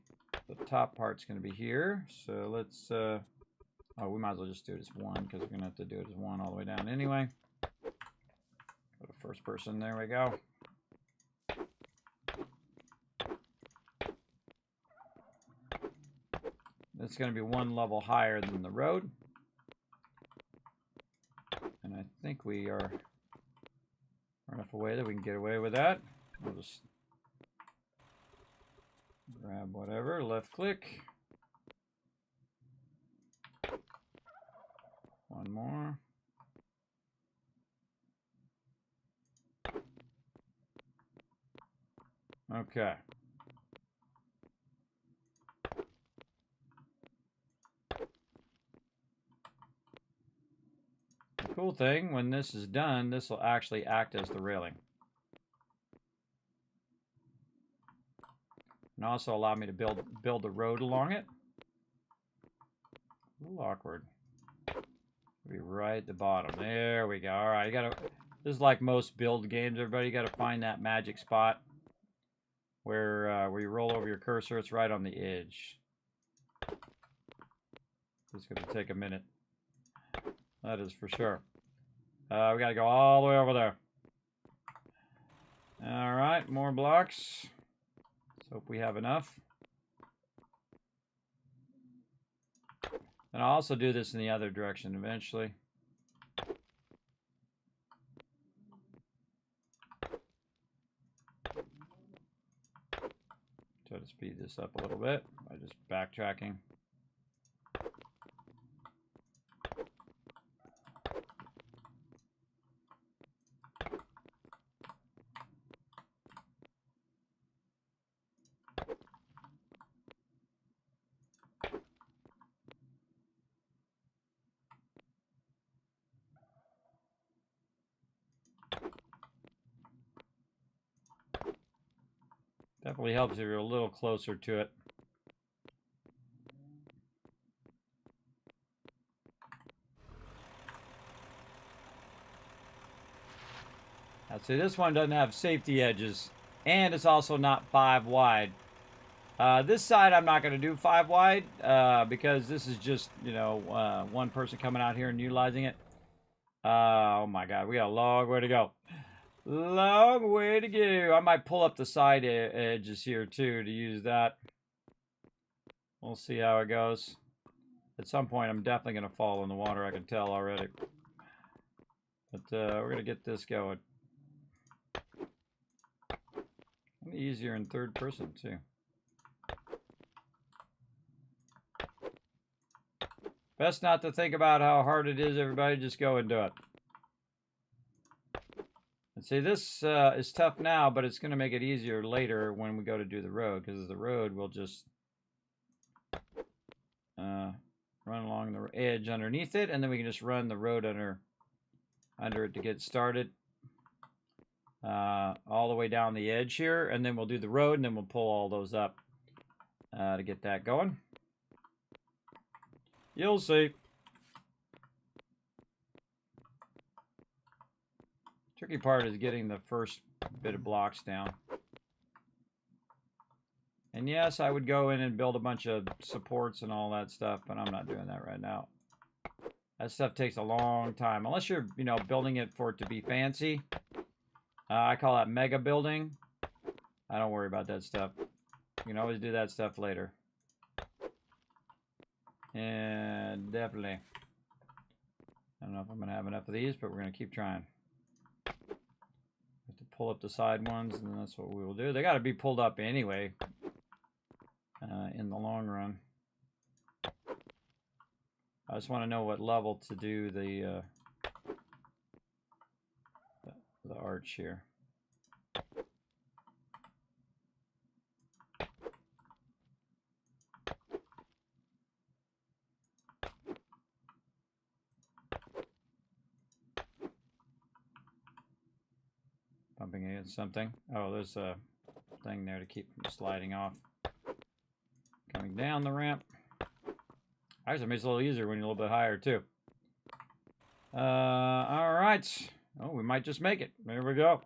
the top part's going to be here. So let's, oh, we might as well just do it as 1 because we're going to have to do it as 1 all the way down anyway. Go to first person, there we go. It's going to be 1 level higher than the road. And I think we are far enough away that we can get away with that. We'll just grab whatever, left click. 1 more. Okay. The cool thing, when this is done, this will actually act as the railing. And also allow me to build the road along it. A little awkward. Be right at the bottom. There we go. All right, you gotta. This is like most build games. Everybody, you gotta find that magic spot where you roll over your cursor. It's right on the edge. It's gonna take a minute. That is for sure. We gotta go all the way over there. All right, more blocks. Let's hope we have enough. And I'll also do this in the other direction eventually. Try to speed this up a little bit by just backtracking. Definitely helps if you're a little closer to it. Now, see, this one doesn't have safety edges, and it's also not 5 wide. This side I'm not going to do 5 wide because this is just, you know, one person coming out here and utilizing it. Oh my God, we got a long way to go. Long way to go. I might pull up the side edges here too to use that. We'll see how it goes. At some point, I'm definitely going to fall in the water. I can tell already. But we're going to get this going. Easier in third person too. Best not to think about how hard it is, everybody. Just go and do it. And see, this is tough now, but it's going to make it easier later when we go to do the road, because the road will just run along the edge underneath it, and then we can just run the road under it to get started. All the way down the edge here, and then we'll do the road, and then we'll pull all those up to get that going. You'll see. Tricky part is getting the first bit of blocks down. And yes, I would go in and build a bunch of supports and all that stuff, but I'm not doing that right now. That stuff takes a long time. Unless you're, you know, building it for it to be fancy. I call that mega building. I don't worry about that stuff. You can always do that stuff later. And definitely. I don't know if I'm going to have enough of these, but we're going to keep trying. Have to pull up the side ones, and that's what we will do. They got to be pulled up anyway in the long run. I just want to know what level to do the arch here. Bumping against something. Oh, there's a thing there to keep from sliding off. Coming down the ramp. Actually, it makes it a little easier when you're a little bit higher, too. All right. Oh, we might just make it. There we go.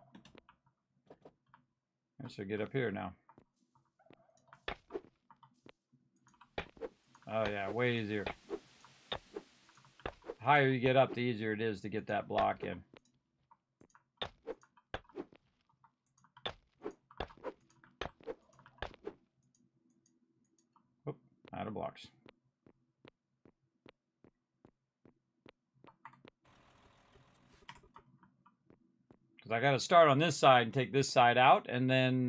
I should get up here now. Oh, yeah, way easier. The higher you get up, the easier it is to get that block in. Oop, out of blocks. I got to start on this side and take this side out, and then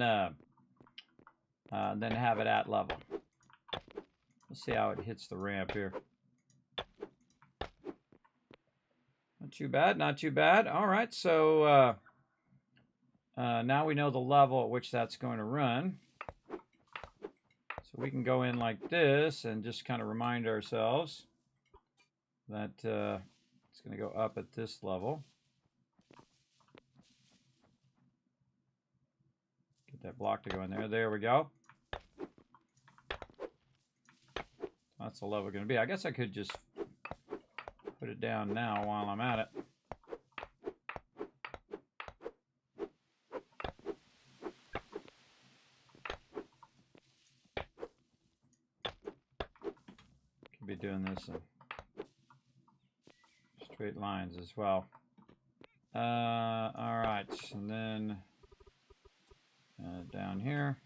have it at level. Let's see how it hits the ramp here. Not too bad, not too bad. All right, so now we know the level at which that's going to run. So we can go in like this and just kind of remind ourselves that it's going to go up at this level. That block to go in there. There we go. That's the level going to be. I guess I could just put it down now while I'm at it. Could be doing this in straight lines as well. All right, and then down here.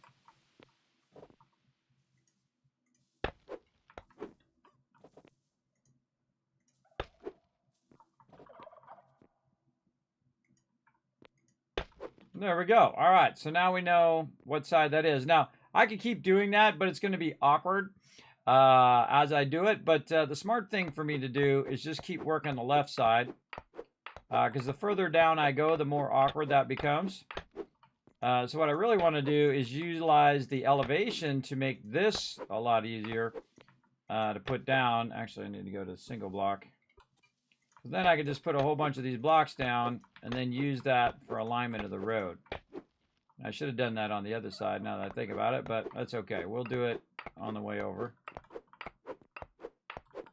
There we go. All right, so now we know what side that is. Now, I could keep doing that, but it's going to be awkward as I do it. But the smart thing for me to do is just keep working the left side, because the further down I go, the more awkward that becomes. So what I really want to do is utilize the elevation to make this a lot easier to put down. Actually, I need to go to single block. Then I can just put a whole bunch of these blocks down and then use that for alignment of the road. I should have done that on the other side now that I think about it, but that's okay. We'll do it on the way over.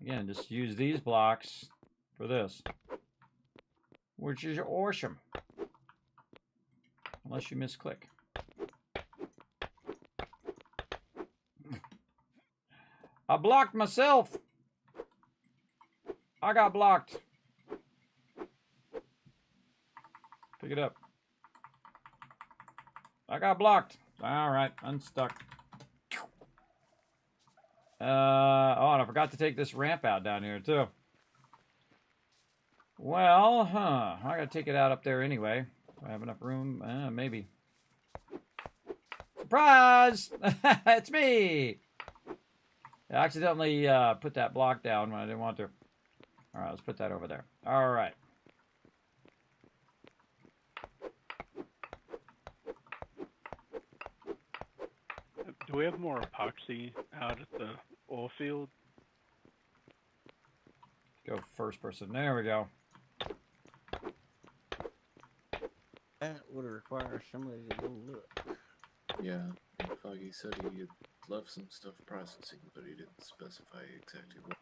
Again, just use these blocks for this, which is awesome. Unless you misclick. I blocked myself. I got blocked. Pick it up. I got blocked. All right, unstuck. Oh, and I forgot to take this ramp out down here, too. Well, I gotta take it out up there anyway. Do I have enough room? Maybe. Surprise! It's me! I accidentally put that block down when I didn't want to. All right, let's put that over there. All right. Do we have more epoxy out at the oil field? Go first person. There we go. That would require somebody to go look. Yeah, Foggy said he had left some stuff processing, but he didn't specify exactly what.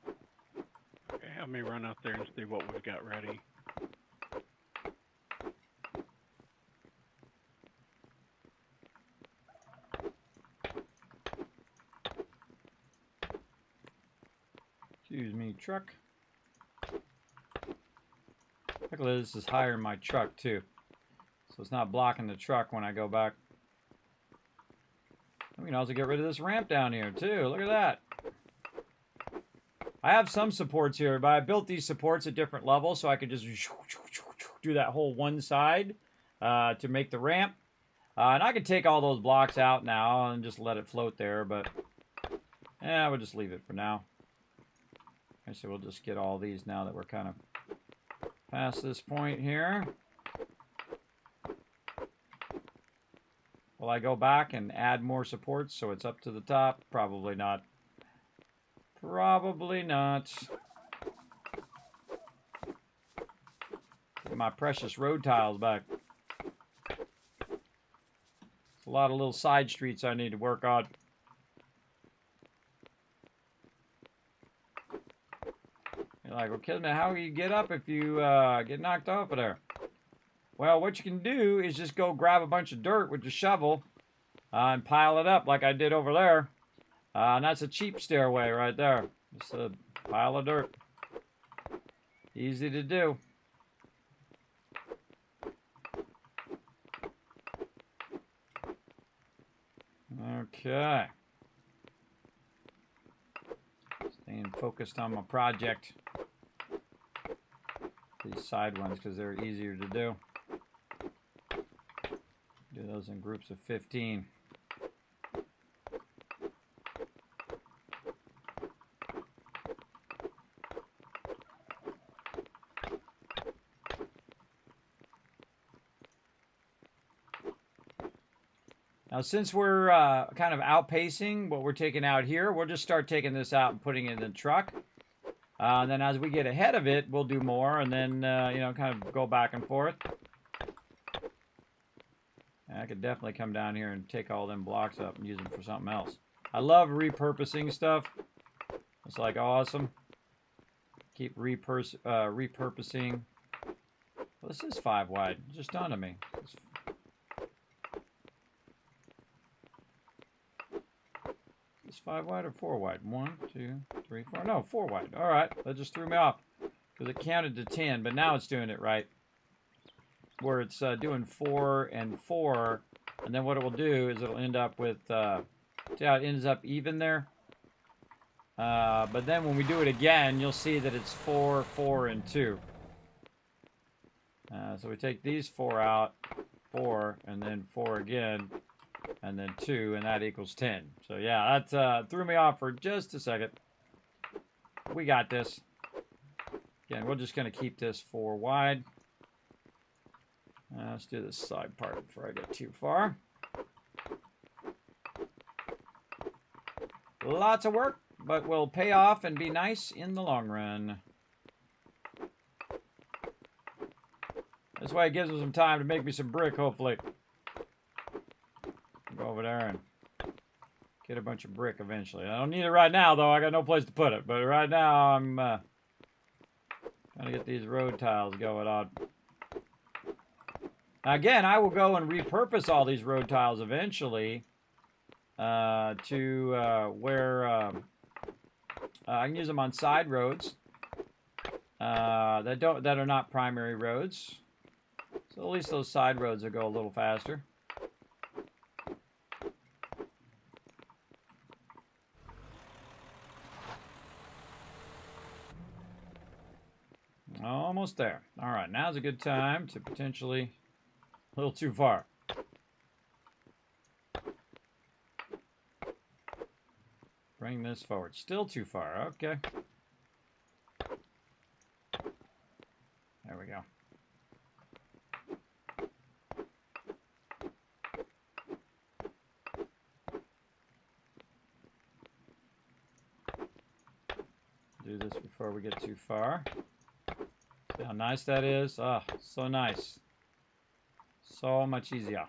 Okay, let me run out there and see what we've got ready. Excuse me, truck. Luckily, this is higher in my truck, too. So it's not blocking the truck when I go back. We can also get rid of this ramp down here, too. Look at that. I have some supports here, but I built these supports at different levels so I could just do that whole one side to make the ramp. And I could take all those blocks out now and just let it float there, but yeah, we'll just leave it for now. So we'll just get all these now that we're kind of past this point here. Will I go back and add more supports so it's up to the top? Probably not. Probably not. Get my precious road tiles back. It's a lot of little side streets I need to work on. You're like, well, Kismet, how do you get up if you get knocked off of there? Well, what you can do is just go grab a bunch of dirt with your shovel and pile it up like I did over there. And that's a cheap stairway right there. Just a pile of dirt. Easy to do. Okay. Staying focused on my project. These side ones because they're easier to do. Do those in groups of 15. Now, since we're kind of outpacing what we're taking out here, we'll just start taking this out and putting it in the truck. And then as we get ahead of it, we'll do more and then, you know, kind of go back and forth. I could definitely come down here and take all them blocks up and use them for something else. I love repurposing stuff. It's like awesome. Keep repurposing. Well, this is 5 wide. It just dawned on me. Is 5 wide or 4 wide? 1, 2, 3, 4. No, 4 wide. All right. That just threw me off because it counted to 10, but now it's doing it right. Where it's doing 4 and 4, and then what it will do is it'll end up with, see how it ends up even there? But then when we do it again, you'll see that it's 4, 4, and 2. So we take these 4 out, 4, and then 4 again, and then 2, and that equals 10. So yeah, that threw me off for just a second. We got this. Again, we're just going to keep this 4 wide. Let's do this side part before I get too far. Lots of work, but will pay off and be nice in the long run. That's why it gives us some time to make me some brick, hopefully. over there and get a bunch of brick eventually. I don't need it right now, though. I got no place to put it. But right now, I'm trying to get these road tiles going on. Again, I will go and repurpose all these road tiles eventually to where I can use them on side roads that are not primary roads. So at least those side roads will go a little faster. Almost there. All right, now's a good time to potentially a little too far. Bring this forward. Still too far. Okay. There we go. Do this before we get too far. See how nice that is? Oh, so nice. So much easier.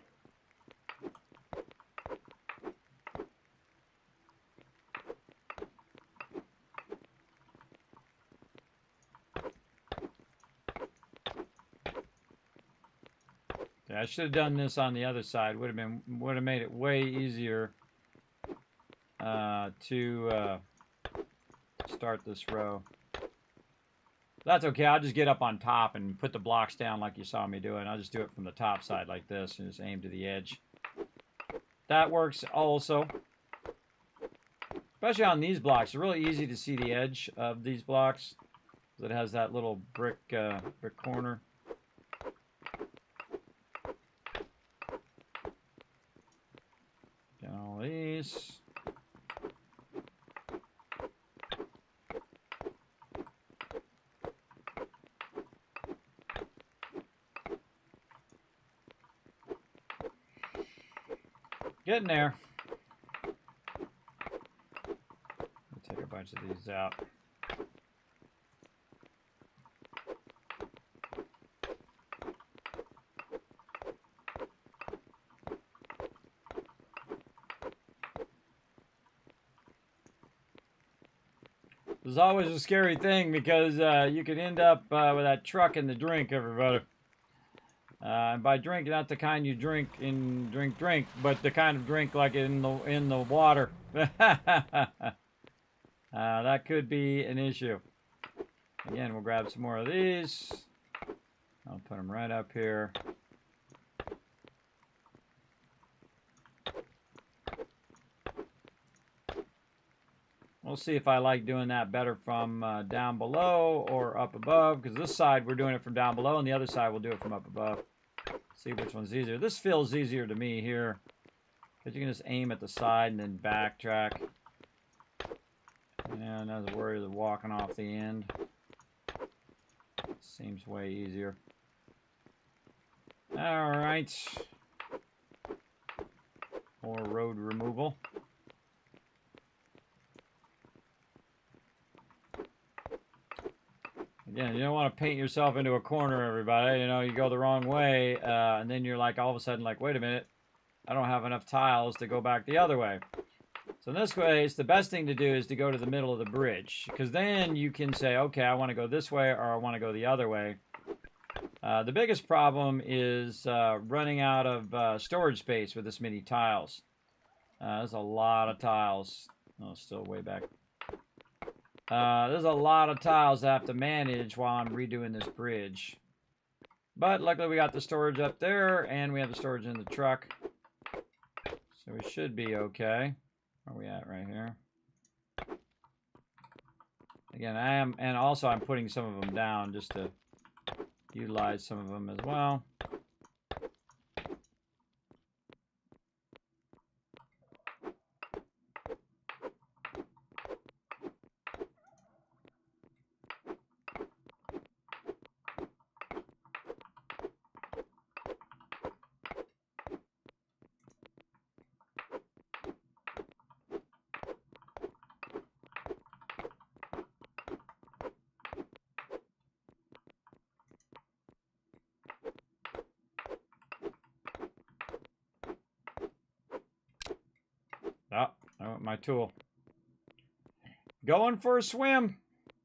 Yeah, I should have done this on the other side. Would have made it way easier to start this row. That's okay. I'll just get up on top and put the blocks down like you saw me doing. I'll just do it from the top side like this and just aim to the edge. That works also. Especially on these blocks. It's really easy to see the edge of these blocks. It has that little brick corner. Get all these. Getting there. We'll take a bunch of these out. This is always a scary thing because you could end up with that truck in the drink, everybody. And by drink, not the kind you drink in drink, but the kind of drink like in the water. That could be an issue. Again, we'll grab some more of these. I'll put them right up here. We'll see if I like doing that better from down below or up above, because this side we're doing it from down below and the other side we'll do it from up above. See which one's easier. This feels easier to me here, because you can just aim at the side and then backtrack. And not to worry of walking off the end. Seems way easier. Alright. More road removal. Again, you don't want to paint yourself into a corner, everybody. You know, you go the wrong way, and then you're like, all of a sudden, like, wait a minute, I don't have enough tiles to go back the other way. So in this case, the best thing to do is to go to the middle of the bridge, because then you can say, okay, I want to go this way, or I want to go the other way. The biggest problem is running out of storage space with this many tiles. There's a lot of tiles. Oh, still way back. There's a lot of tiles I have to manage while I'm redoing this bridge. But luckily we got the storage up there, and we have the storage in the truck. So we should be okay. Where are we at right here? Again, and also I'm putting some of them down just to utilize some of them as well. Got my tool. Going for a swim.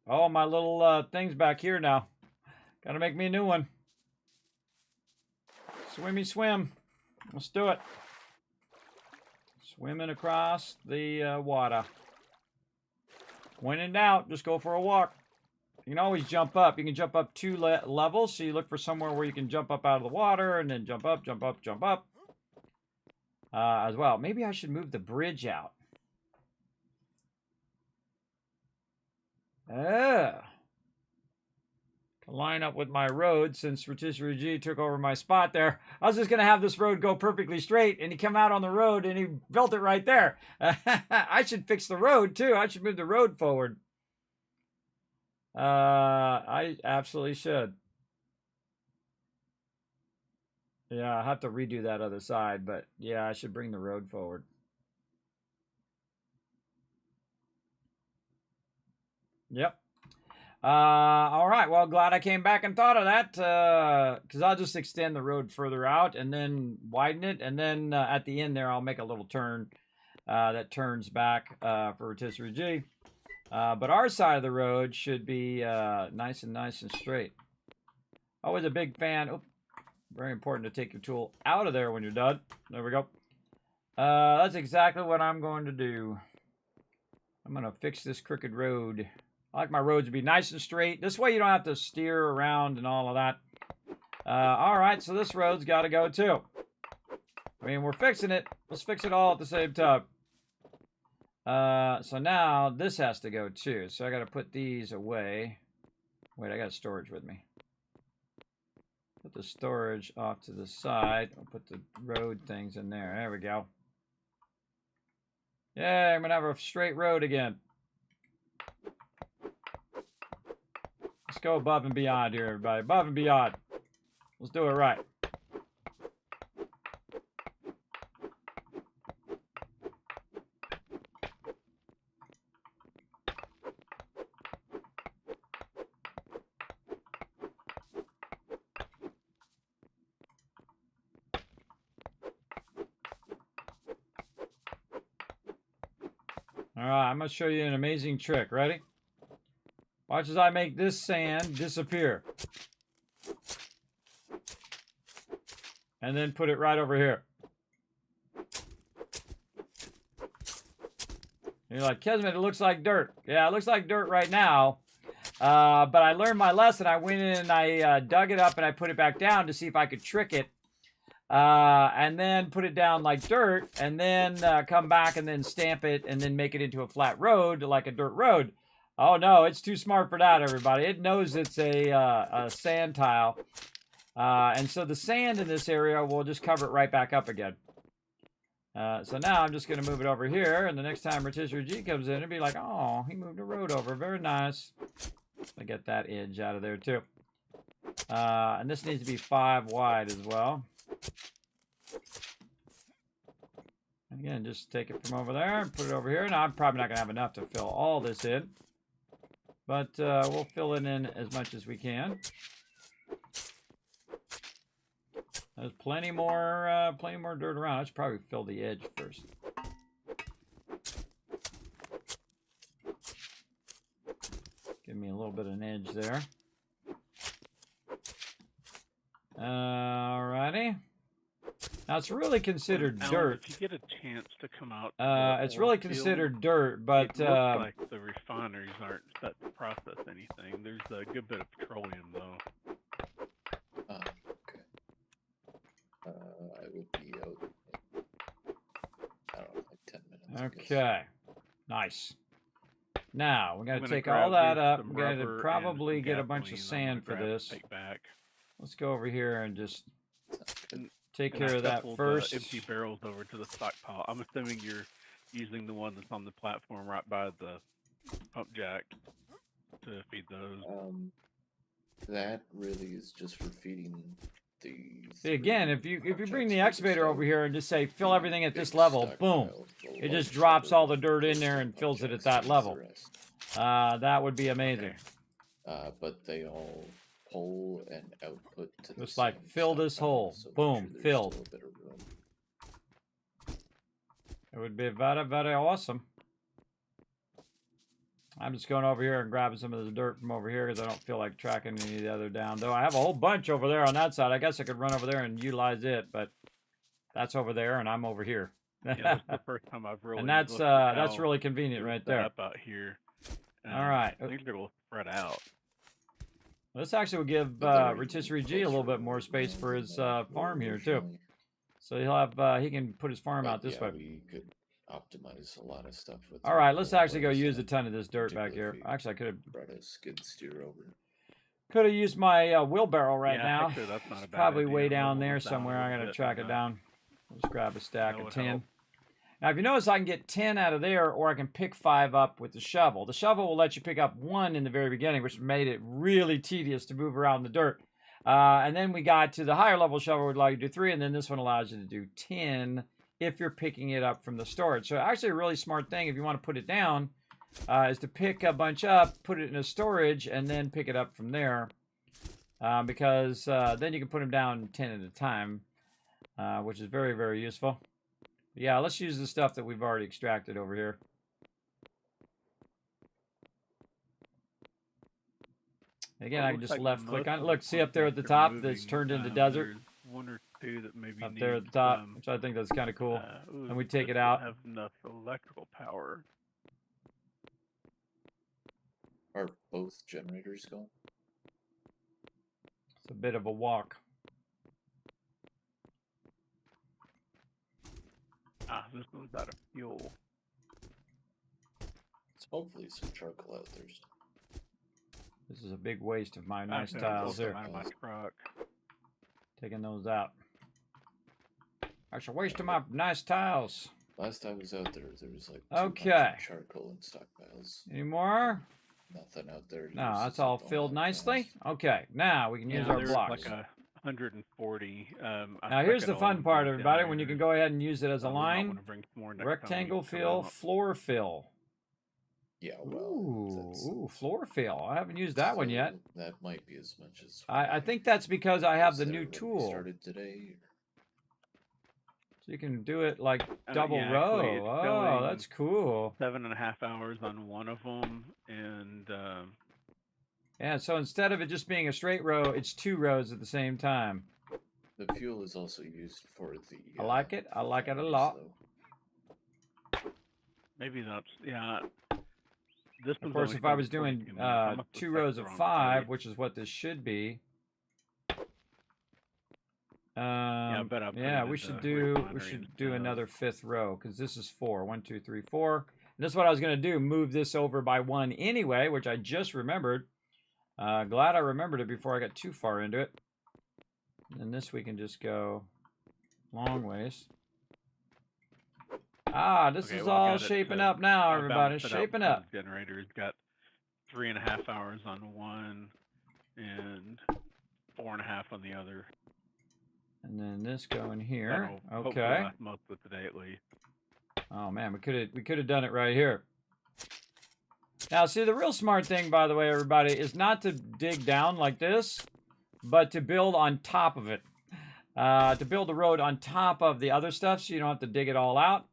Oh, my little thing's back here now. Gotta make me a new one. Swimmy swim. Let's do it. Swimming across the water. When in doubt, just go for a walk. You can always jump up. You can jump up 2 levels, so you look for somewhere where you can jump up out of the water and then jump up, jump up, jump up. As well. Maybe I should move the bridge out. To line up with my road, since Rotisserie G took over my spot there. I was just going to have this road go perfectly straight, and he come out on the road, and he built it right there. I should fix the road, too. I should move the road forward. I absolutely should. Yeah, I'll have to redo that other side, but yeah, I should bring the road forward. Yep. All right. Well, glad I came back and thought of that, because I'll just extend the road further out and then widen it, and then at the end there, I'll make a little turn that turns back for Rotisserie G. But our side of the road should be nice and straight. Always a big fan. Oh, very important to take your tool out of there when you're done. There we go. That's exactly what I'm going to do. I'm going to fix this crooked road. I like my roads to be nice and straight. This way you don't have to steer around and all of that. All right, so this road's got to go too. I mean, we're fixing it. Let's fix it all at the same time. So now this has to go too. So I got to put these away. Wait, I got storage with me. Put the storage off to the side. I'll put the road things in there. There we go. Yeah, I'm going to have a straight road again. Let's go above and beyond here, everybody. Above and beyond. Let's do it right. All right, I'm going to show you an amazing trick. Ready? Watch as I make this sand disappear. And then put it right over here. You're like, Kismet, it looks like dirt. Yeah, it looks like dirt right now. But I learned my lesson. I went in and I dug it up and I put it back down to see if I could trick it. And then put it down like dirt, and then come back and then stamp it and then make it into a flat road like a dirt road. Oh no, it's too smart for that, everybody. It knows it's a sand tile. And so the sand in this area will just cover it right back up again. So now I'm just going to move it over here, and the next time Rotisserie G comes in, it'll be like, oh, he moved the road over. Very nice. I get that edge out of there too. And this needs to be 5 wide as well. And again, just take it from over there and put it over here. Now, I'm probably not going to have enough to fill all this in. But we'll fill it in as much as we can. There's plenty more dirt around. I should probably fill the edge first. Give me a little bit of an edge there. Alrighty. Now it's really considered dirt. If you get a chance to come out, it's really considered dirt, but it looks like the refineries aren't set to process anything. There's a good bit of petroleum though. Okay. I will be out in, I don't know, like 10 minutes. Okay. Nice. Now we're gonna take all that up. We're gonna probably get a bunch of sand for this. Let's go over here and just take care of that first. Empty barrels over to the stockpile. I'm assuming you're using the one that's on the platform right by the pump jack to feed those. That really is just for feeding the. See, again, if you bring the excavator over here and just say fill everything at this level, boom, it just drops all the dirt in there and fills it at that level. That would be amazing. But they all pull and output to just like fill this hole, so boom, filled. It would be very, very awesome. I'm just going over here and grabbing some of the dirt from over here because I don't feel like tracking any of the other down. Though I have a whole bunch over there on that side. I guess I could run over there and utilize it, but that's over there and I'm over here. Yeah, that's the first time I've really. And that's looked at that's how really convenient they're right set there. Up out here. All right. I think they're all spread out. This actually will give Rotisserie G a little bit more space for his farm here too. So he'll have he can put his farm out this way. We could optimize a lot of stuff with. All right, let's actually go use a ton of this dirt back here. Actually, I could have brought a skid steer over. Could have used my wheelbarrow right now. Actually, that's not a It's bad probably idea. way down Level there it down somewhere. a I little gotta bit track it and, down. Let's grab a stack that of would 10. help. Now, if you notice, I can get 10 out of there, or I can pick 5 up with the shovel. The shovel will let you pick up 1 in the very beginning, which made it really tedious to move around the dirt. And then we got to the higher level shovel would allow you to do 3, and then this one allows you to do 10 if you're picking it up from the storage. So actually a really smart thing if you want to put it down is to pick a bunch up, put it in a storage, and then pick it up from there. Because then you can put them down 10 at a time, which is very, very useful. Yeah, let's use the stuff that we've already extracted over here. Again, I can just left click on it. Look, see up there at the top that's turned into desert. There's 1 or 2 that maybe Up need there at the top, some, which I think that's kind of cool. And we take this it out. doesn't have enough electrical power. Are both generators going? It's a bit of a walk. Ah, this one's out of fuel. It's hopefully some charcoal out there. This is a big waste of my nice I've tiles pulled here. them out of my truck. Taking those out. That's a waste of my nice tiles. Last I was out there, there was like Okay. charcoal and stockpiles. Any more? Nothing out there. to No, use that's since I all don't filled have nicely. tiles. Okay, now we can use our there's blocks. like 140. Now here's the fun part, everybody, when you can go ahead and use it as a line. Rectangle fill, floor fill. Yeah, well, Ooh, floor fill. I haven't used that one yet. so That might be as much as. I think that's because I have was the there new when we tool. Started today. So you can do it like double yeah, row. actually, it's Oh, showing that's cool. 7.5 hours on one of them, and Yeah, so instead of it just being a straight row, it's 2 rows at the same time. The fuel is also used for the. I like it. I like it a refineries, lot. though. maybe that's This Of one's course, only if I was 30 doing I'm up to 2 rows of sector on 5, three. which is what this should be. I bet I put Yeah, it we in should the do refinery instead. another 5th row because this is 4. 1, 2, 3, 4. And this is what I was going to do. Move this over by 1 anyway, which I just remembered. Glad I remembered it before I got too far into it. And this we can just go long ways. Ah, this Okay, is well, I all got it shaping to- up now, I everybody. balanced it out Shaping because up. the generator's got 3.5 hours on one and 4.5 on the other. And then this going here. That'll hopefully Okay. last most of the day at least. Oh man, we could have done it right here. Now, see, the real smart thing, by the way, everybody, is not to dig down like this, but to build on top of it. To build the road on top of the other stuff, so you don't have to dig it all out.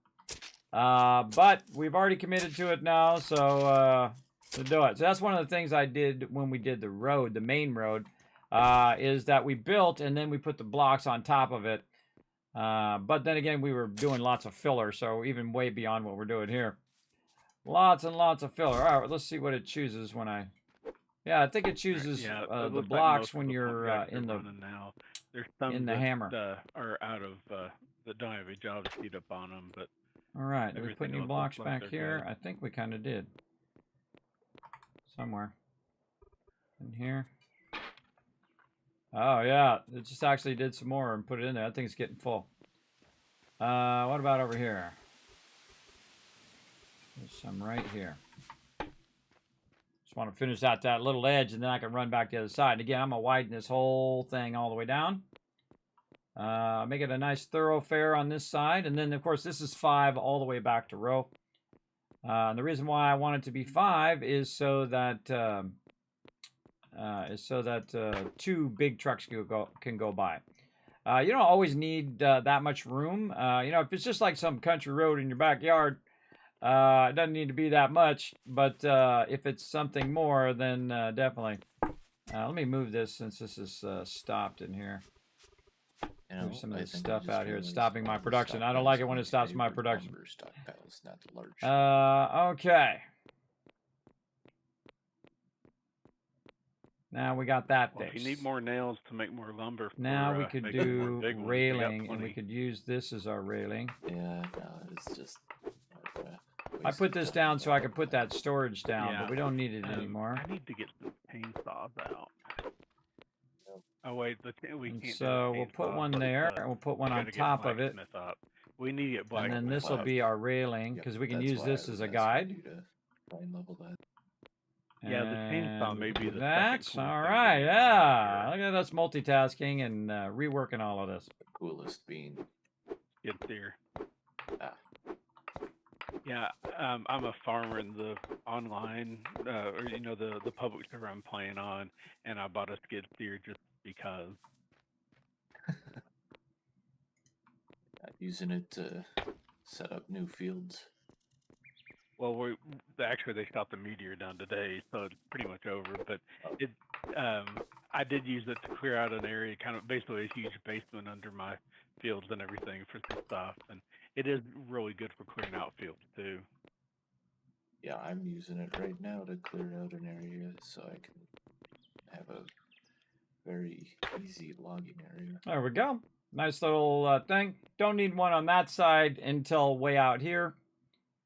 But we've already committed to it now, so to do it. So that's one of the things I did when we did the road, the main road, is that we built and then we put the blocks on top of it. But then again, we were doing lots of filler, so even way beyond what we're doing here. Lots and lots of filler. All right, let's see what it chooses when I... Yeah, I think it chooses Yeah, it the looks like blocks most when of the you're contracts are in the... running now. There's some in the that, hammer. Are out of that don't have a job speed up on them, but All right, did we put everything any else blocks looks like back they're here? good. I think we kind of did. Somewhere. In here. Oh, yeah. It just actually did some more and put it in there. I think it's getting full. What about over here? There's some right here. Just want to finish out that little edge, and then I can run back the other side. And again, I'm going to widen this whole thing all the way down. Make it a nice thoroughfare on this side. And then, of course, this is 5 all the way back to row. And the reason why I want it to be 5 is so that 2 big trucks can go by. You don't always need that much room. You know, if it's just like some country road in your backyard, it doesn't need to be that much. But if it's something more, then definitely. Let me move this since this is stopped in here. You know, Move some of I this think I stuff just out here. It's realized stopping my all the production. I don't like it when it stockpiles stops are my for production. lumber stockpiles, not the large. Okay. Now we got that Well, if fixed. you need more nails to make more lumber, for, Now we could making more do big ones, we got railing, and plenty. we could use this as our railing. Yeah, no, it's just. I put this down so I could put that storage down, Yeah. but we don't need it anymore. I need to get some chainsaws out. Oh wait, we And can't. so do we'll put one because, there, and we'll put one on gotta get top of it. blacksmith up. We need to get black. And then this will be our railing, because we can That's use why this I as was a asking guide. you to try and level that. Yeah, the chainsaw And may be the that's second cool all thing right. we Yeah, have look at us multitasking and reworking all of this. The coolest being. Get there. Ah. Yeah, I'm a farmer in the online, or you know, the public server I'm playing on, and I bought a skid steer just because. Using it to set up new fields. Well, actually they shot the meteor down today, so it's pretty much over. But it, I did use it to clear out an area, kind of basically a huge basement under my fields and everything for some stuff, and it is really good for clearing out fields too. Yeah, I'm using it right now to clear out an area so I can have a very easy logging area. There we go. Nice little thing. Don't need one on that side until way out here.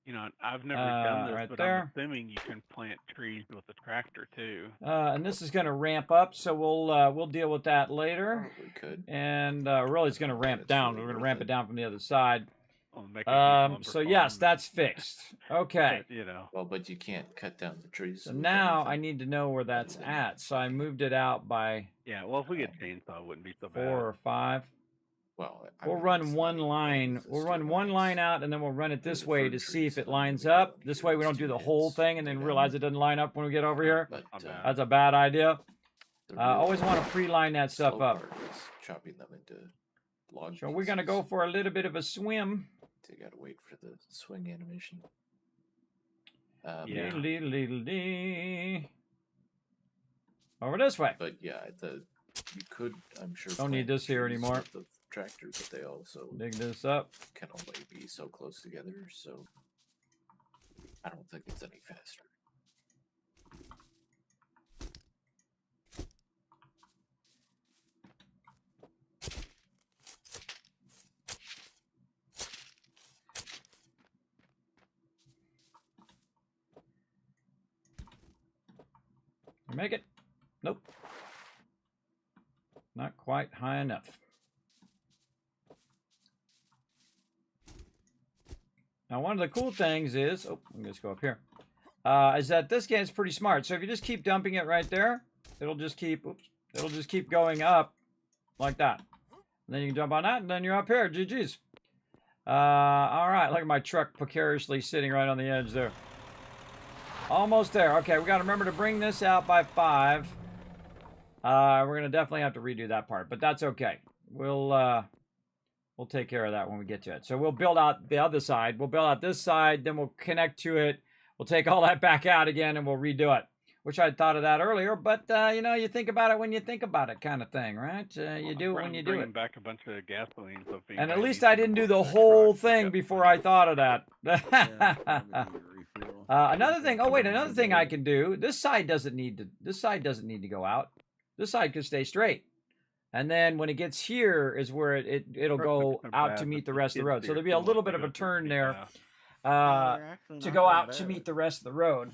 You know, I've never done this, right but there. I'm assuming you can plant trees with a tractor too. And this is going to ramp up, so we'll deal with that later. Probably could. And really, it's going to ramp That's down. really We're going to worth ramp it. it down from the other side. I'll make a huge lumber So yes, farm. that's fixed. Okay. You know, Well, but you can't cut down the trees. So with now I anything. need to know where that's at. So I moved it out by yeah. Well, if we get chainsaw, it wouldn't be so 4 bad. or 5. Well, I We'll mean, run it's one not line. exist We'll to run one rise. line out, and then we'll run it They're this the way fir to see trees, if it and then lines we go up. in This here, way we it's don't do 2 the whole hits, thing and then take realize down. it doesn't line up when we get over here. But Not bad. That's a bad idea. the Always real want to pre-line that stuff slow up. part is chopping them into log So we're going to go pieces. for a little bit of a swim. So you gotta wait for the swing animation. Yeah. Dee-dee-dee-dee-dee. Over this way. But yeah, you could, I'm sure. Don't need plant this here trees anymore. with the tractor, but they also Dig this up. can only be so close together. So I don't think it's any faster. Make it? Nope. Not quite high enough. Now, one of the cool things is, oh, let me just go up here, is that this game's pretty smart. So if you just keep dumping it right there, it'll just keep, it'll just keep going up like that. And then you can jump on that, and then you're up here. GG's. All right, look at my truck precariously sitting right on the edge there. Almost there. Okay, we got to remember to bring this out by 5. We're going to definitely have to redo that part, but that's okay. We'll take care of that when we get to it. So we'll build out the other side. We'll build out this side, then we'll connect to it. We'll take all that back out again, and we'll redo it. Wish I'd thought of that earlier, but, you know, you think about it when you think about it kind of thing, right? You do it when you do Bringing it. back a bunch of gasoline. So if And anybody at least needs I some didn't do more the for their whole truck, we thing got before plenty. I thought of that. Yeah, Another thing. Oh wait, another thing I can do. This side doesn't need to go out. This side can stay straight. And then when it gets here is where it'll go out to meet the rest of the road. So there'll be a little bit of a turn there to go out to meet the rest of the road.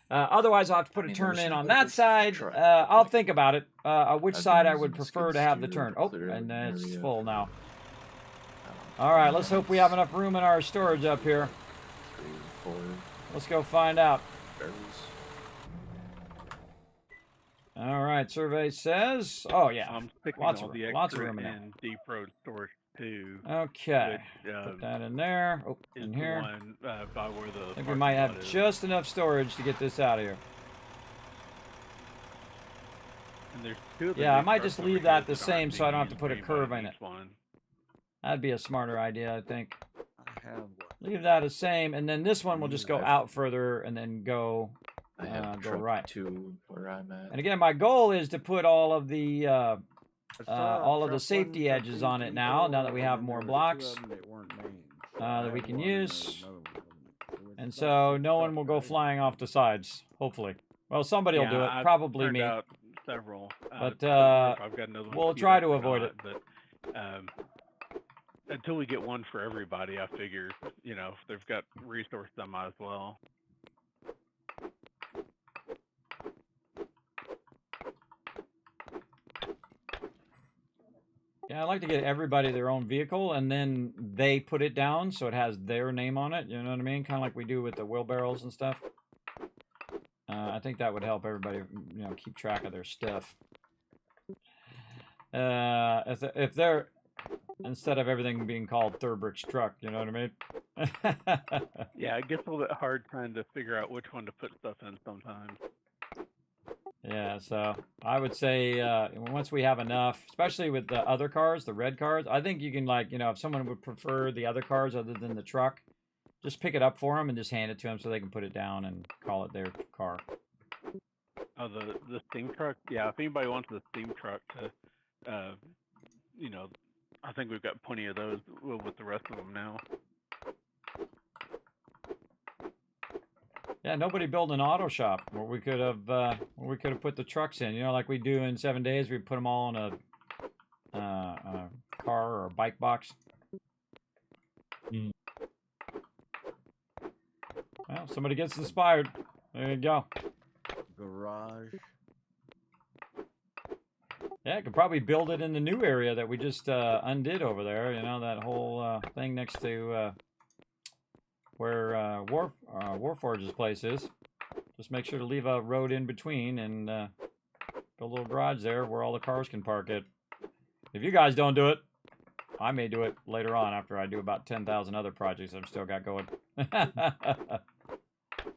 Otherwise, I'll have to put a turn in on that side. I'll think about it. Which side I would prefer to have the turn. Oh, and it's full now. All right, let's hope we have enough room in our storage up here. 3 or 4 Let's go find out. barrels. All right, survey says. Oh yeah, I'm sticking lots all of the lots of extra room in there. in deep road storage too. Okay, Which, put that in there. Oh, is in the here. one by where the I think we parking might lot have is. just enough storage to get this out of here. And there's two of the Yeah, I new might trucks just over leave here that the aren't same so I being don't have to used put a very curve much in it. each one. That'd be a smarter idea, I think. I have one. Leave that the same, and then this one will just go I've- out further and then go I have go truck right. 2 where I'm at. And again, my goal is to put all of the I saw all of the truck safety one, edges truck on two, it three, now. four, Now that we have and more there was blocks two of them that weren't named. So that I we have can one, and there use. was another one. So it's And about so 6 no one trucks, will go right? flying off the sides, hopefully. Well, somebody will do it, I've probably turned me. out several. But, don't remember if I've got another one we'll queued try up to or avoid not, it. But until we get one for everybody, I figure, you know, if they've got resources, I might as well. Yeah, I like to get everybody their own vehicle, and then they put it down so it has their name on it. You know what I mean? Kind of like we do with the wheelbarrows and stuff. I think that would help everybody, you know, keep track of their stuff. If they're instead of everything being called Thurbrick's truck, you know what I mean? Yeah, it gets a little bit hard trying to figure out which one to put stuff in sometimes. Yeah, so I would say once we have enough, especially with the other cars, the red cars, I think you can, like, you know, if someone would prefer the other cars other than the truck, just pick it up for them and just hand it to them so they can put it down and call it their car. Oh, the steam truck? Yeah, if anybody wants the steam truck to, you know, I think we've got plenty of those with the rest of them now. Yeah, nobody built an auto shop where we could have put the trucks in. You know, like we do in 7 days, we put them all in a car or a bike box. Well, somebody gets inspired. There you go. Garage. Yeah, I could probably build it in the new area that we just undid over there. You know, that whole thing next to where Warforge's place is. Just make sure to leave a road in between and build a little garage there where all the cars can park it. If you guys don't do it, I may do it later on after I do about 10,000 other projects I've still got going.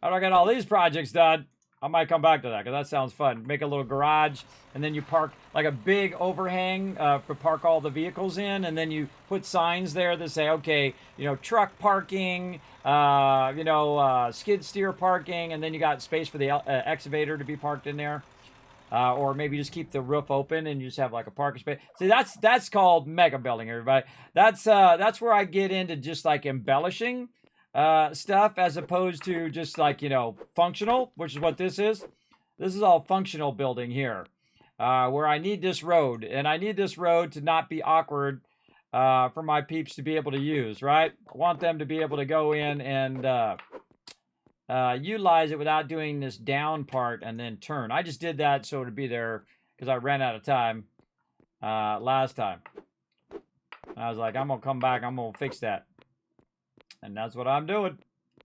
How do I get all these projects done? I might come back to that because that sounds fun. Make a little garage, and then you park like a big overhang to park all the vehicles in, and then you put signs there that say, okay, you know, truck parking, skid steer parking, and then you got space for the excavator to be parked in there. Or maybe just keep the roof open and you just have like a parking space. See, that's called mega building, everybody. That's where I get into just like embellishing stuff as opposed to just like, you know, functional, which is what this is. This is all functional building here, where I need this road, and I need this road to not be awkward for my peeps to be able to use, right? I want them to be able to go in and utilize it without doing this down part and then turn. I just did that so to be there because I ran out of time last time. I was like, I'm going to come back. I'm going to fix that. And that's what I'm doing.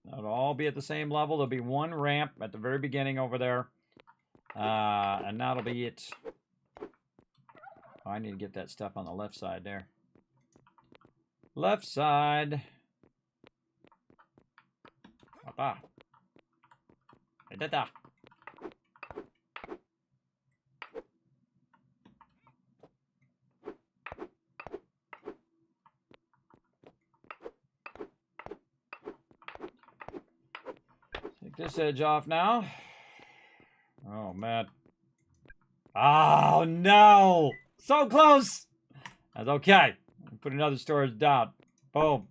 It'll all be at the same level. There'll be one ramp at the very beginning over there. And that'll be it. Oh, I need to get that stuff on the left side there. Left side. Papa. Da-da. Take this edge off now. Oh, man. Oh, no. So close. That's okay. Put another storage down. Boom.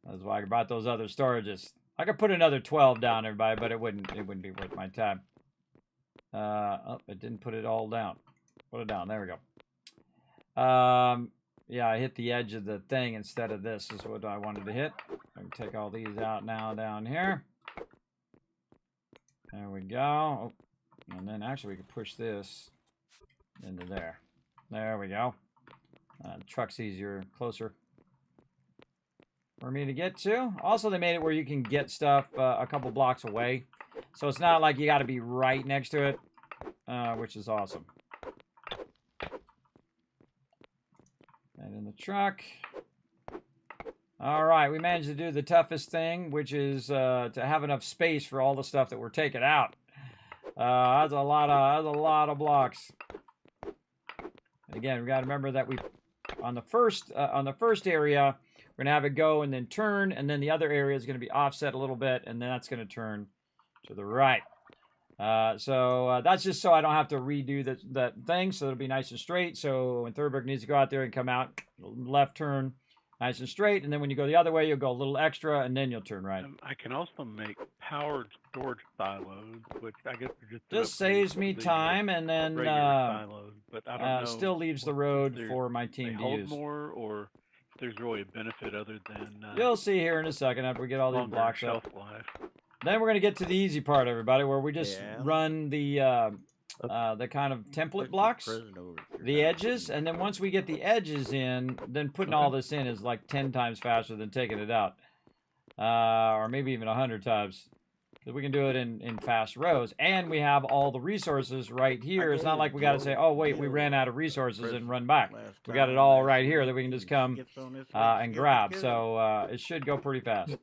That's why I brought those other storages. I could put another 12 down, everybody, but it wouldn't be worth my time. Oh, it didn't put it all down. Put it down. There we go. Yeah, I hit the edge of the thing instead of this is what I wanted to hit. I can take all these out now down here. There we go. Oh, and then actually we can push this into there. There we go. Truck's easier, closer for me to get to. Also, they made it where you can get stuff a couple blocks away. So it's not like you got to be right next to it, which is awesome. And in the truck. All right, we managed to do the toughest thing, which is to have enough space for all the stuff that we're taking out. That's a lot of blocks. Again, we got to remember that we on the first area, we're gonna have it go and then turn, and then the other area is gonna be offset a little bit, and then that's gonna turn to the right. So that's just so I don't have to redo that thing, so it'll be nice and straight. So when Thurberg needs to go out there and come out, left turn, nice and straight, and then when you go the other way, you'll go a little extra, and then you'll turn right. I can also make powered storage silos, which I guess are just saves me time, and then silos, but I don't know still leaves the road for my team to hold use. More, or if there's really a benefit other than you'll see here in a second after we get all these blocks shelf up. life. Then we're gonna get to the easy part, everybody, where we just run the kind of template blocks, the edges, and then once we get the edges in, then putting all this in is like 10 times faster than taking it out, or maybe even 100 times. So we can do it in fast rows, and we have all the resources right here. It's not like we got to say, oh wait, we ran out of resources and run back. We got it all right here that we can just come and grab. So it should go pretty fast.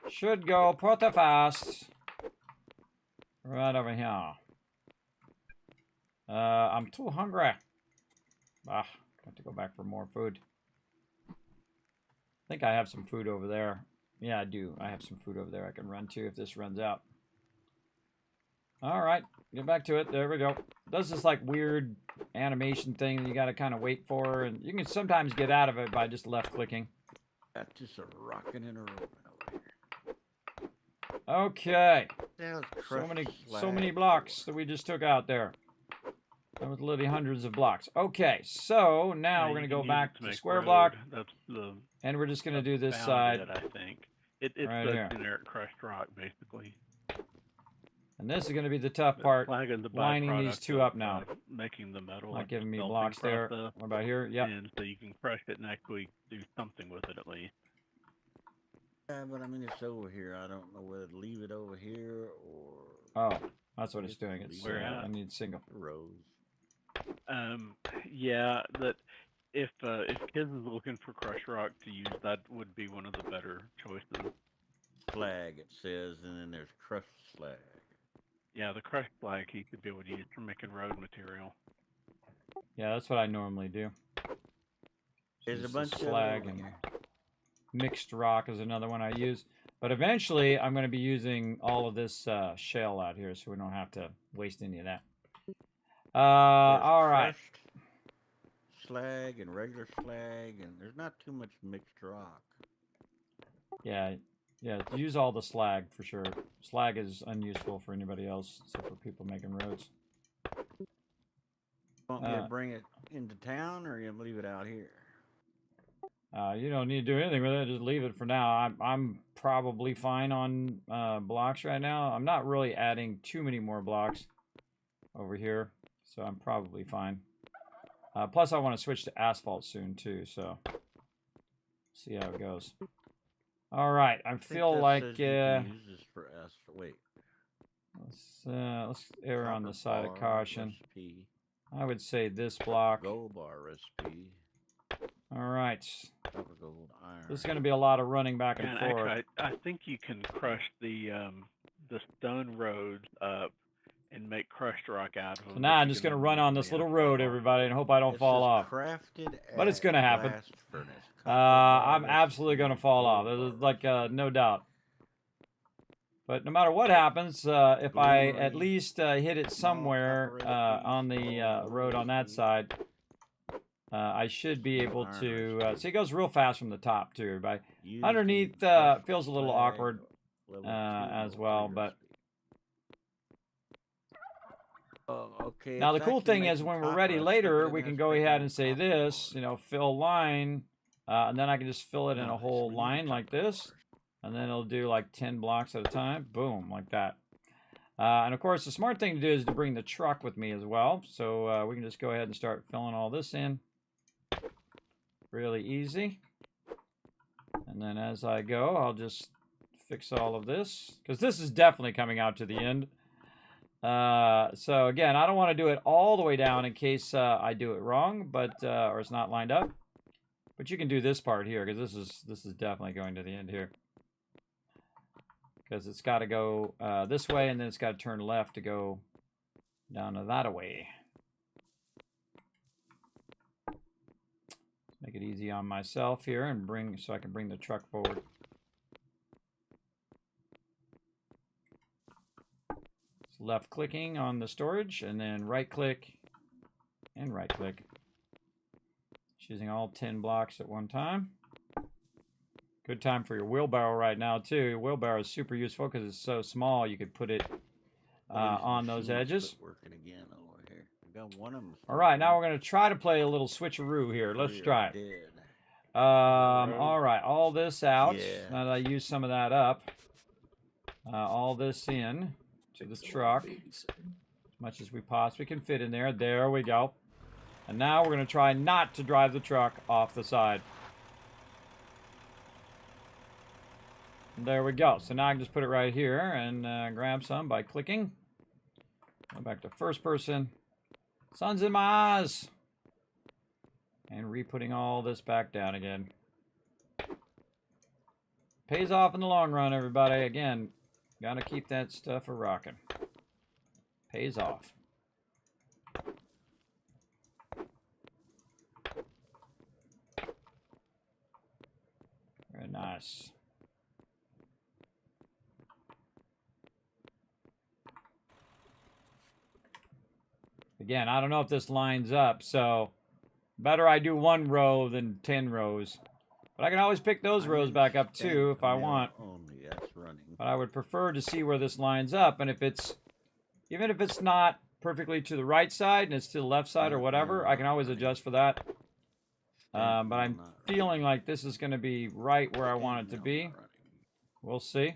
Should go pretty fast. Right over here. I'm too hungry. Got to go back for more food. I think I have some food over there. Yeah, I do. I have some food over there I can run to if this runs out. All right, get back to it. There we go. Does this like weird animation thing that you got to kind of wait for, and you can sometimes get out of it by just left clicking. That's just a rocking and a rolling over here. Okay. So many blocks that we just took out there. That was literally hundreds of blocks. Okay, so now we're going to go back to the square block. That's and we're just going to do this side. I think. It's right the here. generic crushed rock, basically. And this is going to be the tough part, lining these two up now. Making the metal. Not giving me blocks there. What about here? Yep. And so you can crush it and actually do something with it at least. Yeah, but I mean, it's over here. I don't know whether to leave it over here or... Oh, that's what it's doing. It's I need single rows. Yeah, that if kids is looking for crushed rock to use, that would be one of the better choices. Slag, it says, and then there's crushed slag. Yeah, the crushed slag he could be able to use for making road material. Yeah, that's what I normally do. There's a bunch of slag and mixed rock is another one I use. But eventually, I'm going to be using all of this shell out here, so we don't have to waste any of that. All right. Slag and regular slag, and there's not too much mixed rock. Yeah, use all the slag for sure. Slag is unuseful for anybody else except for people making roads. Want me to bring it into town, or you leave it out here? You don't need to do anything with it. Just leave it for now. I'm probably fine on blocks right now. I'm not really adding too many more blocks over here, so I'm probably fine. Plus, I want to switch to asphalt soon too, so see how it goes. All right, I feel like use this for wait. Let's err on the side of caution. Recipe. I would say this block. Gold bar recipe. All right. Gold iron. This is going to be a lot of running back and forth. Actually, I think you can crush the stone roads up and make crushed rock out of them. So now I'm just going to run on this little road, everybody, and hope I don't fall off. But it's going to happen. I'm absolutely going to fall off. There's like no doubt. But no matter what happens, if I at least hit it somewhere on the road on that side, I should be able to... see, it goes real fast from the top, too, everybody. Underneath feels a little awkward as well, but... Okay. Now, the cool thing is when we're ready later, we can go ahead and say this, fill line, and then I can just fill it in a whole line like this, and then it'll do like 10 blocks at a time. Boom, like that. And of course, the smart thing to do is to bring the truck with me as well. So we can just go ahead and start filling all this in. Really easy. And then as I go, I'll just fix all of this, because this is definitely coming out to the end. So again, I don't want to do it all the way down in case I do it wrong, but or it's not lined up. But you can do this part here, because this is definitely going to the end here. because it's got to go this way, and then it's got to turn left to go down to that way. Make it easy on myself here and so I can bring the truck forward. It's left clicking on the storage and then right click and right click. Choosing all 10 blocks at one time. Good time for your wheelbarrow right now too. Your wheelbarrow is super useful because it's so small you could put it on those edges. Working again over here. We got one of them. All right, now we're going to try to play a little switcheroo here. Let's try it. All right, all this out. Yeah. Now that I use some of that up, all this in to the truck as much as we possibly can fit in there. There we go. And now we're going to try not to drive the truck off the side. There we go. So now I can just put it right here and grab some by clicking. Go back to first person. Sun's in my eyes. And re-putting all this back down again. Pays off in the long run, everybody. Again, gotta keep that stuff a-rocking. Pays off. Very nice. Again, I don't know if this lines up, so better I do 1 row than 10 rows. But I can always pick those rows back up too if I want. Only that's running. But I would prefer to see where this lines up, and if it's, even if it's not perfectly to the right side and it's to the left side or whatever, I can always adjust for that. But I'm feeling like this is going to be right where I want it to be. We'll see.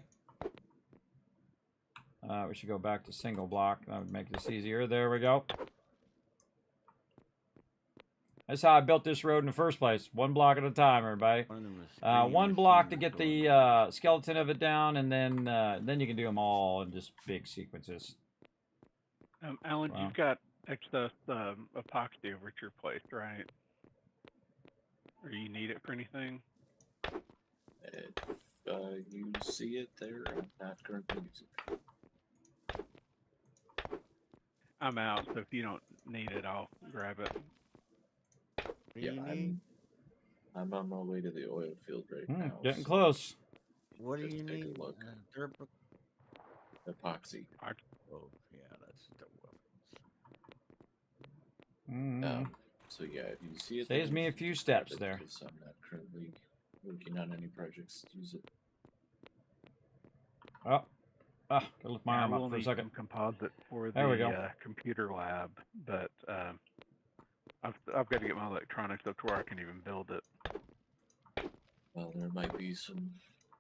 We should go back to single block. That would make this easier. There we go. That's how I built this road in the first place. 1 block at a time, everybody. 1 block to get the skeleton of it down, and then you can do them all in just big sequences. Alan, you've got excess epoxy over at your place, right? Or you need it for anything? If you see it there, I'm not currently using it. I'm out, so if you don't need it, I'll grab it. Yeah, I'm on my way to the oil field right now. Getting close. What do you take need? a look. Epoxy. Oh, yeah, that's the weapons. So yeah, if you see it, Saves me a few steps there. Because I'm not currently working on any projects to use it. Oh, gotta lift my arm we'll up for a need second. some composite for There we the go. computer lab, but I've got to get my electronics up to where I can even build it. Well, there might be some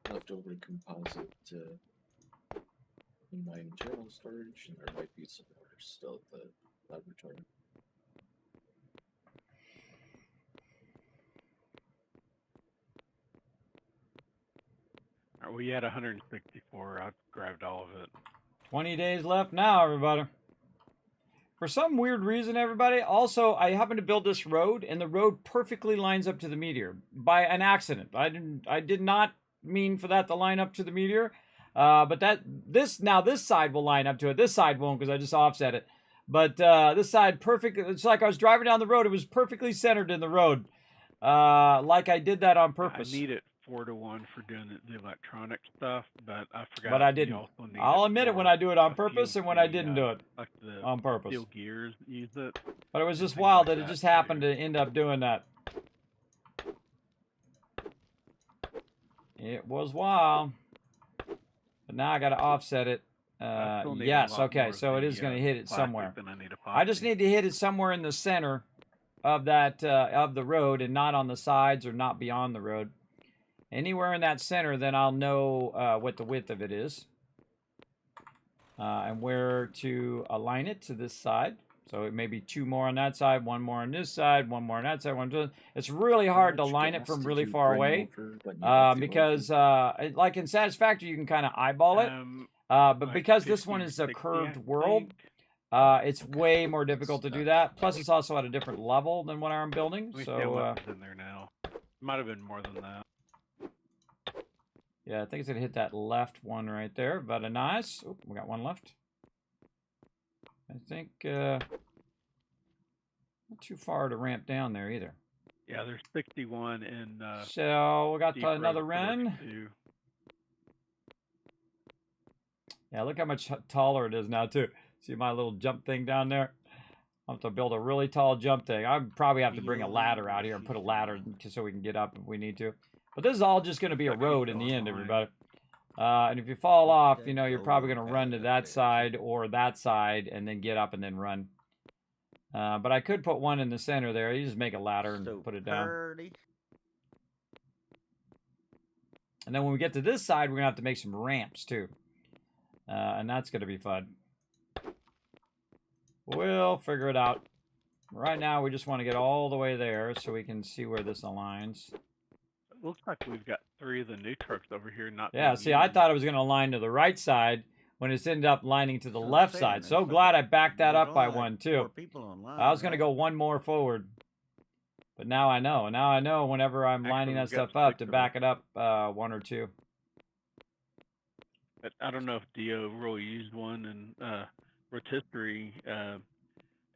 leftover composite in my internal storage, and there might be some more still at the laboratory. All right, we had 164. I've grabbed all of it. 20 days left now, everybody. For some weird reason, everybody, also, I happened to build this road, and the road perfectly lines up to the meteor by an accident. I did not mean for that to line up to the meteor, but this side will line up to it. This side won't because I just offset it. But this side, perfect. It's like I was driving down the road. It was perfectly centered in the road, like I did that on purpose. I need it 4-to-1 for doing the electronic stuff, but I forgot. But I didn't. I'll admit it when I do it on purpose and when I didn't do it like on purpose. Steel gears use it. But it was just wild that it just happened to end up doing that. It was wild. But now I got to offset it. Yes, okay, so it is going to hit it somewhere. I just need to hit it somewhere in the center of that of the road and not on the sides or not beyond the road. Anywhere in that center, then I'll know what the width of it is and where to align it to this side. So it may be 2 more on that side, 1 more on this side, 1 more on that side. 1 to, it's really hard to line it from really far away because, like in Satisfactory, you can kind of eyeball it. But because this one is a curved world, it's way more difficult to do that. Plus, it's also at a different level than what I'm building. So in there now. Might have been more than that. Yeah, I think it's gonna hit that left one right there. But a nice. Oh, we got one left. I think not too far to ramp down there either. Yeah, there's 61 in So we got Deep another Road Fork Wren. too. Yeah, look how much taller it is now too. See my little jump thing down there? I'll have to build a really tall jump thing. I probably have to bring a ladder out here and put a ladder so we can get up if we need to. But this is all just going to be a road in the end, everybody. And if you fall off, you know, you're probably going to run to that side or that side and then get up and then run. But I could put one in the center there. You just make a ladder and put it down. And then when we get to this side, we're going to have to make some ramps too. And that's going to be fun. We'll figure it out. Right now, we just want to get all the way there so we can see where this aligns. It looks like we've got 3 of the new trucks over here. Not Yeah, see, I thought it was going to align to the right side when it's ended up lining to the left side. So glad I backed that up by one, too. I was going to go one more forward. But now I know. Now I know whenever I'm lining that stuff up to back it up 1 or 2. But I don't know if Dio really used one, and rotisserie,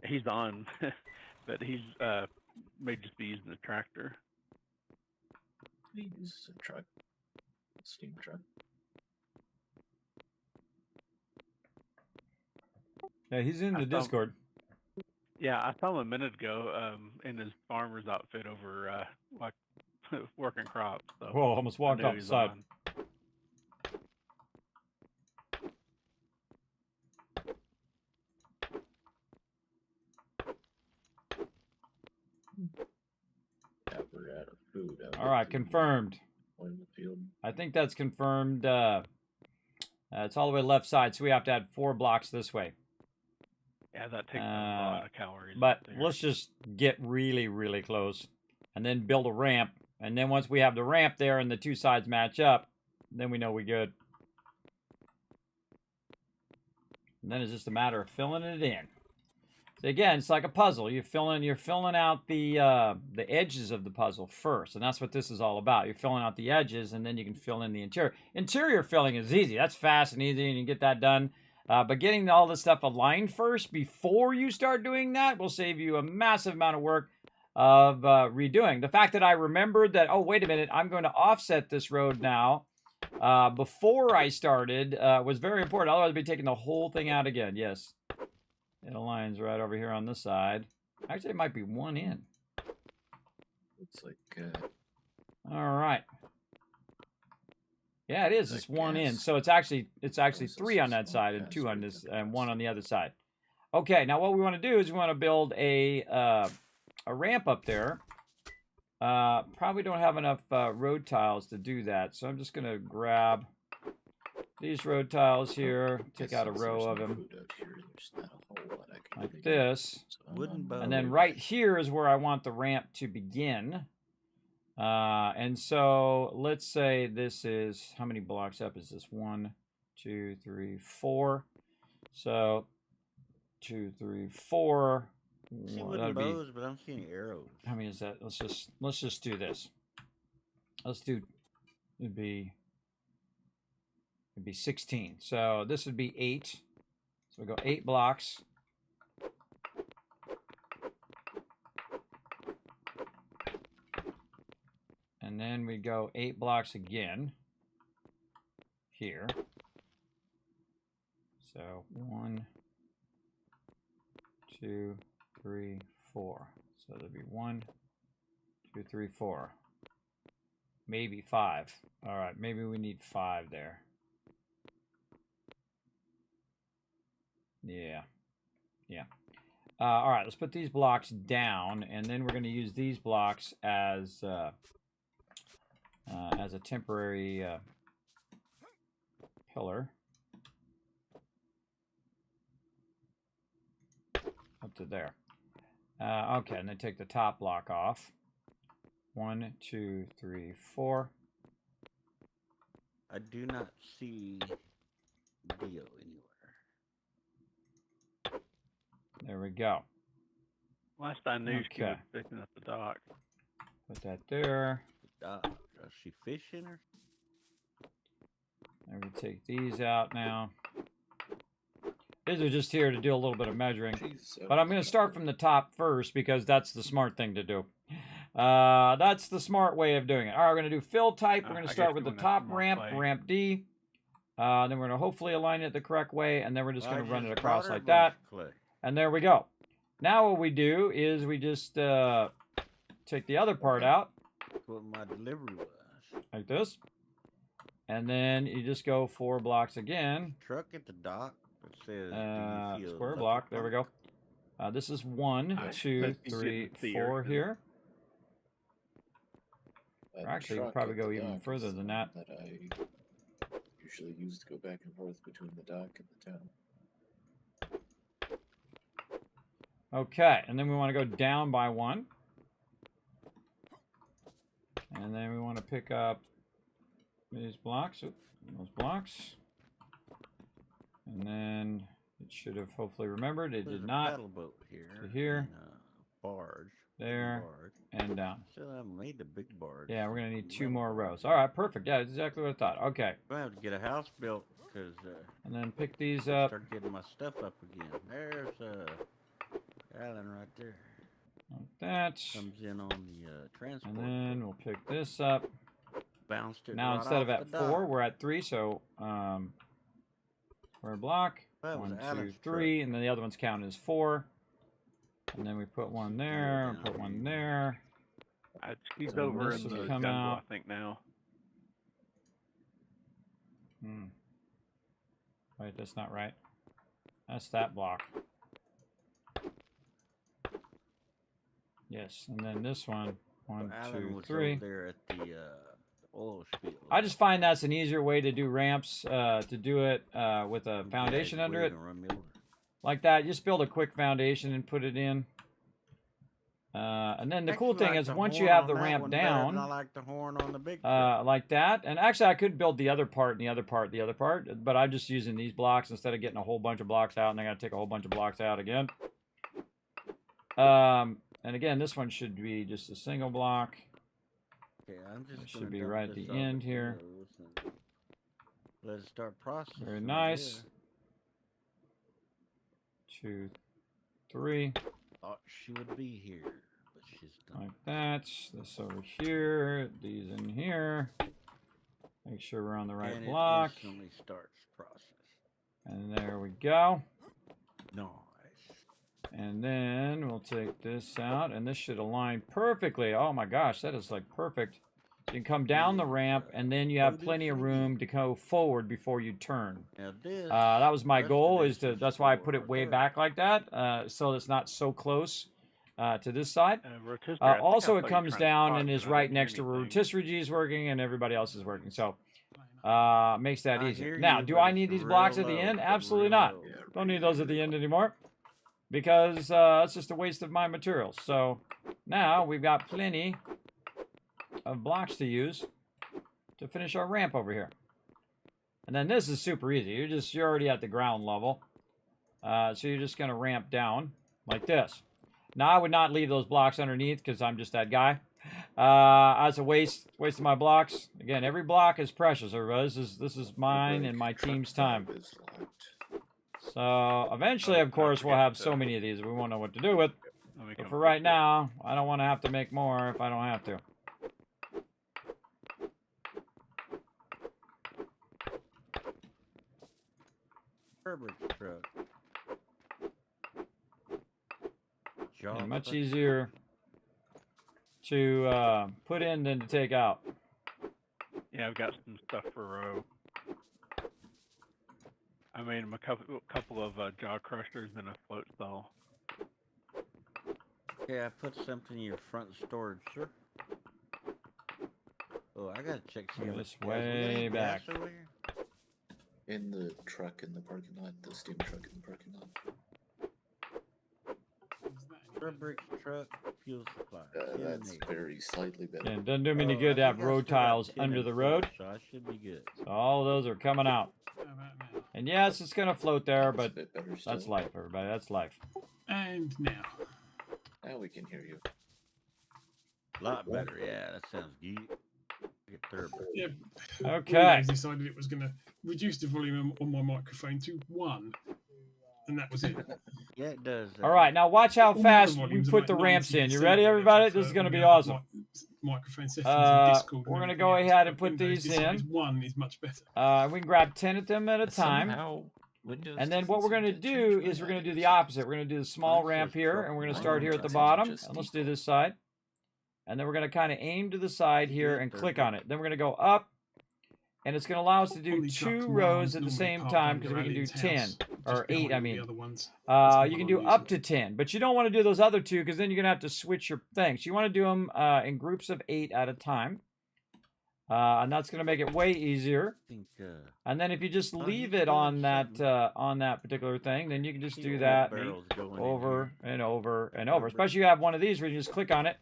he's on, but he's may just be using the tractor. He uses a truck, a steam truck. Yeah, he's in the Discord. Yeah, I saw him a minute ago in his farmer's outfit over like working crops. So Whoa, almost walked off the side. Yeah, we're out of food. All right, confirmed. I think that's confirmed. It's all the way left side, so we have to add 4 blocks this way. Yeah, that takes a lot of calories. But let's just get really, really close and then build a ramp. And then once we have the ramp there and the 2 sides match up, then we know we're good. And then it's just a matter of filling it in. So again, it's like a puzzle. You're filling out the edges of the puzzle first, and that's what this is all about. You're filling out the edges, and then you can fill in the interior. Interior filling is easy. That's fast and easy, and you get that done. But getting all this stuff aligned first before you start doing that will save you a massive amount of work of redoing. The fact that I remembered that, oh, wait a minute, I'm going to offset this road now before I started was very important. Otherwise, I'd be taking the whole thing out again. Yes. It aligns right over here on this side. Actually, it might be 1 in. Looks like. All right. Yeah, it is. It's 1 in. So it's actually 3 on that side and 2 on this, and 1 on the other side. Okay. Now what we want to do is we want to build a ramp up there. Probably don't have enough road tiles to do that, so I'm just gonna grab these road tiles here, take out a row of them like this, and then right here is where I want the ramp to begin. And so let's say this is, how many blocks up is this? 1, 2, 3, 4. So 2, 3, 4. See wooden bows, but I'm seeing arrows. How many is that? Let's just do this. It'd be 16. So this would be 8. So we go 8 blocks. And then we go 8 blocks again here. So 1, 2, 3, 4. So there'd be 1, 2, 3, 4. Maybe 5. All right, maybe we need 5 there. Yeah. All right, let's put these blocks down, and then we're going to use these blocks as a temporary pillar up to there. Okay, and then take the top block off. 1, 2, 3, 4. I do not see Dio anywhere. There we go. Last I knew, she was fixing up the dock. Put that there. Is she fishing or? I'm going to take these out now. These are just here to do a little bit of measuring. Jeez, But I'm going to start from the top first because that's the smart thing to do. That's the smart way of doing it. All right, we're going to do fill type. We're going to start with the top ramp, ramp D. Then we're going to hopefully align it the correct way, and then we're just going to run it across like that. And there we go. Now what we do is we just take the other part out. That's what my delivery was. Like this. And then you just go 4 blocks again. Truck at the dock. It says, square block. There we go. This is 1, 2, 3, 4 here. Or actually, you probably go even further than that. That I usually use to go back and forth between the dock and the town. Okay, and then we want to go down by 1. And then we want to pick up these blocks, those blocks. And then it should have hopefully remembered. It did not. Paddle boat here. To here. Barge. There. Barge. And down. Still haven't made the big barge. Yeah, we're going to need 2 more rows. All right, perfect. Yeah, that's exactly what I thought. Okay. I have to get a house built because. And then pick these up. Start getting my stuff up again. There's Alan right there. Like that. Comes in on the transport. And then we'll pick this up. Bounced it Now right instead off of at the 4, dock. we're at 3. So square block. That was 1, 2, Alan's 3, and then the other one's counted as 4. And then we put 1 there, and put 1 there. He's So over this in will the come jungle, out. I think now. Wait, that's not right. That's that block. Yes, and then this one. 1, Alan 2, was 3. over there at the oil spill. I just find that's an easier way to do ramps, to do it with a foundation Yeah, under we're it. gonna run me over. Like that. Just build a quick foundation and put it in. And then the cool Actually, thing like is the once you horn have on the that ramp one better than down, I like the horn on the big truck. like that. And actually, I could build the other part and the other part, the other part. But I'm just using these blocks instead of getting a whole bunch of blocks out. And I got to take a whole bunch of blocks out again. And again, this one should be just a single block. Okay, I'm just It should gonna be dump right at this the off end the here. wheels and let it start processing. Very nice. 2, 3. Thought she would be here, but she's not. Like that. This over here. These in here. Make sure we're on the right And block. it instantly starts process. And there we go. Nice. And then we'll take this out, and this should align perfectly. Oh my gosh, that is like perfect. You can come down the ramp, and then you have plenty of room to go forward before you turn. Now this. That was my rest of goal. this That's why I put it for way her. back like that, so it's not so close to this side. Rotisserie, I think I Also, saw it you comes trying to down talk, and is but I right didn't hear next to where anything. rotisserie G is working, and everybody else is working. So makes that I easier. hear Now, you, do but I need it's these blocks real at the low, end? but Absolutely real not. low. Don't need those at the end anymore because it's just a waste of my materials. So now we've got plenty of blocks to use to finish our ramp over here. And then this is super easy. You're already at the ground level. So you're just going to ramp down like this. Now I would not leave those blocks underneath because I'm just that guy. That's a waste of my blocks. Again, every block is precious, everybody. This is mine and my team's time. Is locked. So eventually, of course, we'll have so many of these we won't know what to do with. Let me But come for fix right it. now, I don't want to have to make more if I don't have to. Herbert's truck. And much easier to put in than to take out. Yeah, I've got some stuff for row. I made him a couple of jaw crushers and a float saw. Okay, I put something in your front storage, sir. Oh, I gotta check see how This much gas- we got way any gas back. over here? In the truck in the parking lot, the steam truck in the parking lot. Herbert's truck, fuel supply. That's very slightly better. And it doesn't do me any Oh, good to I have think I road still got tiles 10 under in the full, road. So I should be good. So all of those are coming out. And yes, it's going to float there, That's a but bit better still. that's life, everybody. That's life. And now. Now we can hear you. A lot better, yeah, that sounds good. Get Thurber. Yeah. Okay. Windows decided it was going to reduce the volume on my microphone to 1, and that was it. Yeah, it does. All right, now watch how All the fast other we volumes are put like the ramps in. You 90% ready, or everybody? whatever This is going to when be you have, awesome. Microphone settings in Discord. We're and going to everything go else, ahead but and put Windows these decided in. 1 is much better. We can grab 10 of them at a time. Somehow, Windows And then doesn't what we're seem going to change do my is we're going to do the settings. opposite. We're going to do the small Mine's ramp just here, drop and we're going to mine start here at the doesn't bottom. just And let's do default. this side. And then we're going to kind of aim to the side here Yeah, and they're click good. on it. Then we're going to go up, and it's going to allow us to On do these 2 trucks, rows at the mine's same normally time parked because we can do under 10 Alien's house, or just 8. behind I all the mean, other ones. That's the you can one do I'm up using. to 10, but you don't want to do those other 2 because then you're going to have to switch your things. You want to do them in groups of 8 at a time, and that's going to make it way easier. I think, And then if you just Oh, leave he's it doing on that particular thing, then you can just see do oil that barrels going in over here. and over and Rubber. over. Especially you have one of these where you just click on it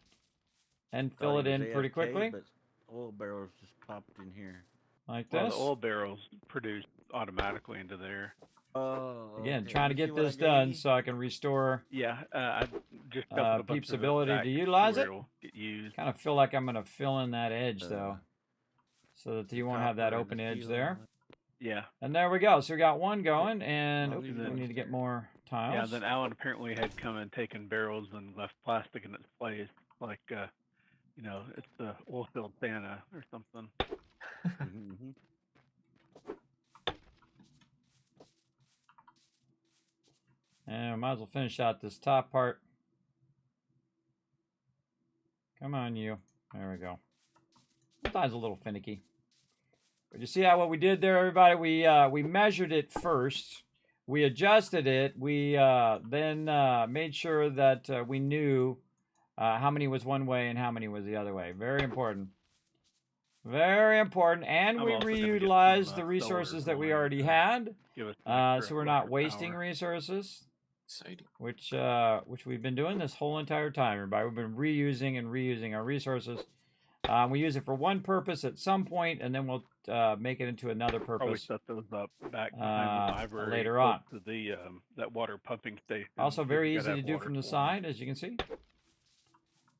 and Thought fill he it in was pretty AFK, quickly, But oil barrels just popped in here. like Well, this. the oil barrels produce automatically into there. Oh, Again, okay. trying to You see get what I this gave done you? so I can restore. Yeah, I just coupled a bunch Peep's of it ability back to utilize where it. it'll get used. Kind of feel like I'm going to fill in that edge though, so that you won't have that Copper and open the edge steel there. and all Yeah. And there we go. So we got one going, and Oh, oops, yeah. we need to get more Yeah, tiles. then Alan apparently had come and taken barrels and left plastic in its place, like, it's the oil-filled Santa or something. that. Mhm. And we might as well finish out this top part. Come on, you. There we go. Sometimes a little finicky. But you see how what we did there, everybody? We measured it first. We adjusted it. We then made sure that we knew how many was one way and how many was the other way. Very important. Very important. And I'm we also gonna get some, reutilized the solar resources that we going already to had. Give us some So extra we're not electric wasting power. resources, Exciting. which we've been doing this whole entire time, everybody. We've been reusing and reusing our resources. We use it for one purpose at some point, and then we'll make it into another Probably purpose. set those up back behind the library later close on. to the that water pumping station. Also because very you gotta easy to have do water from the flowing. side, as you can see.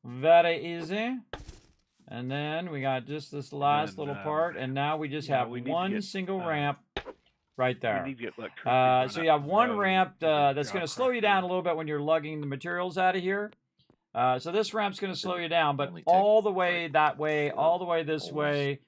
Very easy. And then we got just this last then, little part, and now we just yeah, have we need to one get, single ramp right We there. need to get electricity run So up you have the one road ramp to the that's going to jaw slow you down a crusher. little bit when you're lugging the materials out of here. So this ramp's going to slow you down, but Only take, all the way like, that way, 4 all the way this holes. way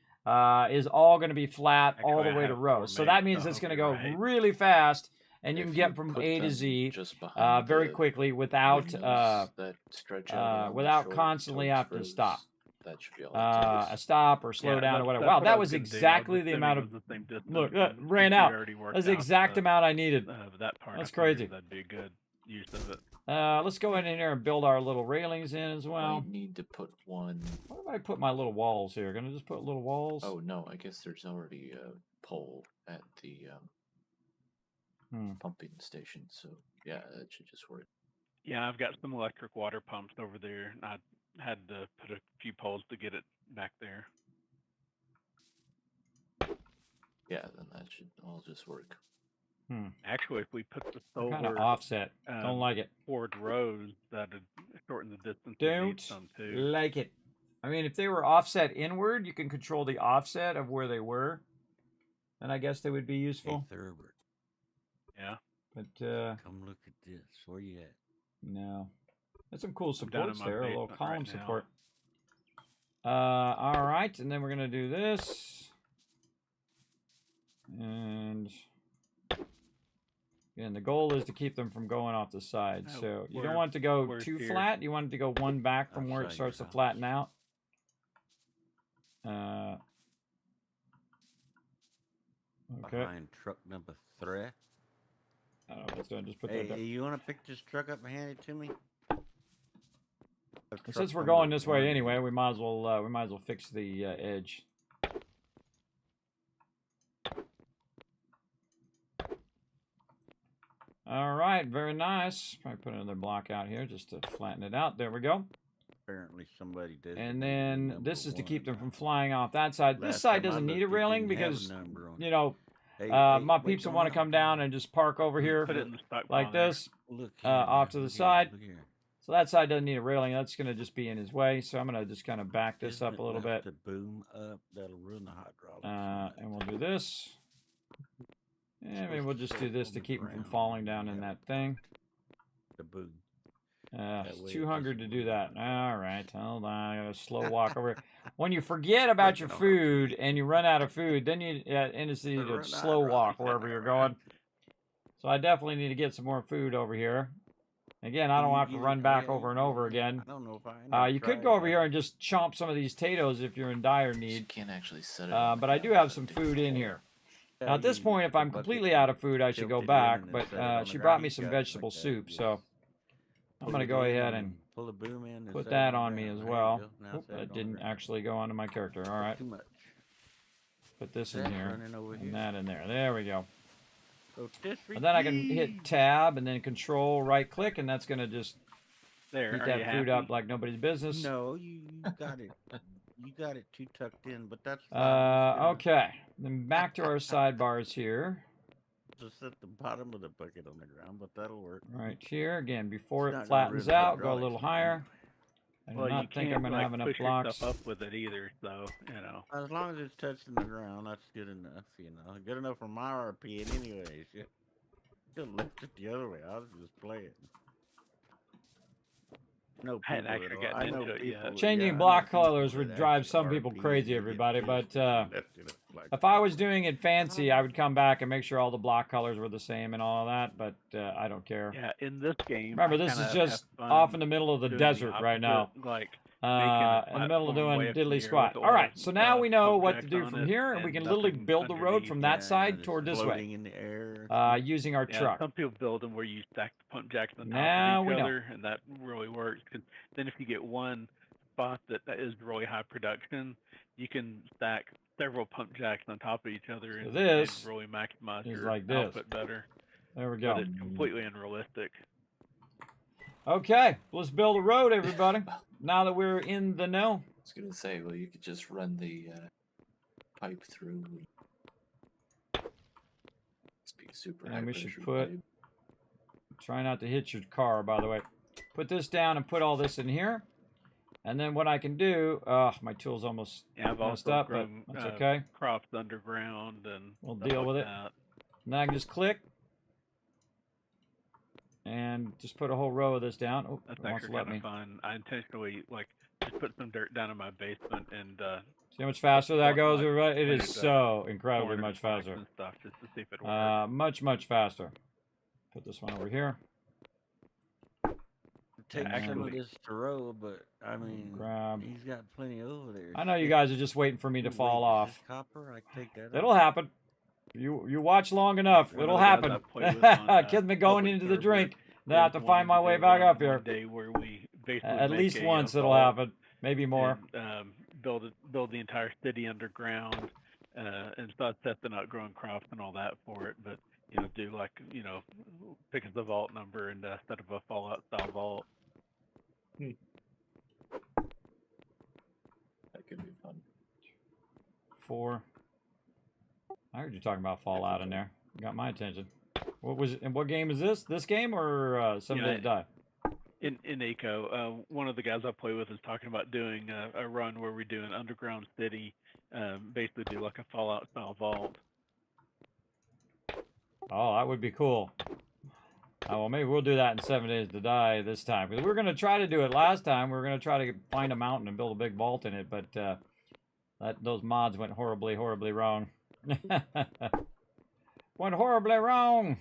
is all going to be flat all Actually, the I way to have rows. 4 So that made, means so it's going to you're go right. really fast, and you If can get from put A to them Z just behind very the quickly without windows that stretch out along the without short constantly totes having to rows, stop. That should be all it A takes. stop or slow Yeah, down or that's, whatever. that's Wow, what I that was was gonna do. I was exactly the assuming amount it of. was the same distance, Look, that and ran since we out. already worked That's the out exact amount I needed. that part. That's I figured crazy. That'd be a good use of it. Let's go in here and build our little railings in as well. Might need to put one. Where do I put my little walls here? Gonna just put little walls? Oh no, I guess there's already a pole at the pumping station, so yeah, that should just work. Yeah, I've got some electric water pumps over there, and I had to put a few poles to get it back there. Yeah, then that should all just work. Actually, if we put the Kind of solar offset. Don't like it. forward rows, that'd shorten the distance. We need Don't some too. like it. I mean, if they were offset inward, you can control the offset of where they were. Then I guess they would be Hey, useful. Thurbert, Yeah. But come look at this. Where you at? no. There's some cool I'm down in supports my there. A little basement column right now. support. All right, and then we're gonna do this. And again, the goal is to keep them from going off the side. Oh, So you don't where- want it to go where's too here? flat. You want it to go one back from where it Outside your starts to house. flatten out. Okay. Behind truck number 3. I don't know what's doing. Just put Hey, that there. hey, you want to pick this truck up and hand it to me? Since we're going this way anyway, we might as well fix the edge. All right, very nice. Probably put another block out here just to flatten it out. There we go. Apparently somebody did. And then this is to keep them from flying off that side. This side doesn't need a railing because, you know, my peeps will want to come down and just park over here Put it in the stock like pile there. this, Look off to the side. Look here. So that side doesn't need a railing. That's going to just be in his way. So I'm going to just kind of back this up a little bit. The boom up, that'll ruin the hydraulics. And we'll do this. And maybe we'll just do this to keep him from falling down in that thing. The boom. It's too hungry to do that. All right, hold on. I got a slow walk over. When you forget about your food and you run out of food, then you and it's need a slow walk wherever you're going. So I definitely need to get some more food over here. Again, I don't have to run back over and over again. I don't know if I you could go over here and just chomp some of these potatoes if you're in dire need. You can't actually set it. But I do have some food in here. Now, at this point, if I'm completely out of food, I should go back. But she brought me some vegetable soup, so I'm going to go ahead and put that on me as well. Oop, that didn't actually go onto my character. All right. Put this in here and that in there. There we go. And then I can hit tab and then control right click, and that's going to just heat that food up like nobody's business. No, you got it. You got it too tucked in, but that's fine. Okay. Then back to our sidebars here. Just at the bottom of the bucket on the ground, but that'll work. Right here, again, before it flattens out, go a little higher. I do not think I'm going to have enough blocks. Up with it either, so, you know. As long as it's touching the ground, that's good enough, you know. Good enough for my RP anyways. Just lift it the other way. I'll just play it. No, I hadn't actually gotten into it yet. Changing block colors would drive some people crazy, everybody, but if I was doing it fancy, I would come back and make sure all the block colors were the same and all of that, but I don't care. Yeah, in this game... Remember, this is just off in the middle of the desert right now. Like, in the middle of doing diddly squat. All right, so now we know what to do from here, and we can literally build the road from that side toward this way, using our truck. Some people build them where you stack the pump jacks on top Now of we each know. other, and that really works. 'Cause then if you get one spot that is really high production, you can stack several pump jacks on top of each other and this really maximize is your like this. output better. There we go. But it's completely unrealistic. Okay, let's build a road, everybody. Now that we're in the know. I was gonna say, well, you could just run the pipe through. Must be super high And we should pressure put... pipe. Try not to hit your car, by the way. Put this down and put all this in here. And then what I can do... my tool's almost I've messed also up, but grown, that's okay. crops underground and We'll stuff deal with like it. that. And then I can just click. And just put a whole row of this down. Oh, That's it wants to actually let kind me. of fun. I intentionally just put some dirt down in my basement and See how much faster that goes, everybody? It is played, so incredibly corn much and flax faster. and stuff just to see if it works. Much faster. Put this one over here. Take some of Actually- this to row, but I mean, Grab. he's got plenty over there. I know you guys are just waiting for me to fall Wait, is off. this copper? I take that It'll out. happen. You watch long enough, One it'll of the guys happen. I play with on, Kismet going public into the server, drink. Then I there's have to find my one way day back where- up here. one day where we basically At make least a, once it'll vault happen. Maybe more. and, build the entire city underground, and start setting up growing crops and all that for it. But do pick the vault number and set up a Fallout style vault. That could be fun. 4. I heard you talking about Fallout in there. You got my attention. What game is this? This game or 7 Days to Die? In ACO, one of the guys I play with is talking about doing a run where we do an underground city, basically do like a Fallout style vault. Oh, that would be cool. Oh, well, maybe we'll do that in 7 Days to Die this time. Because we were going to try to do it last time. We were going to try to find a mountain and build a big vault in it, but those mods went horribly, horribly wrong. Went horribly wrong.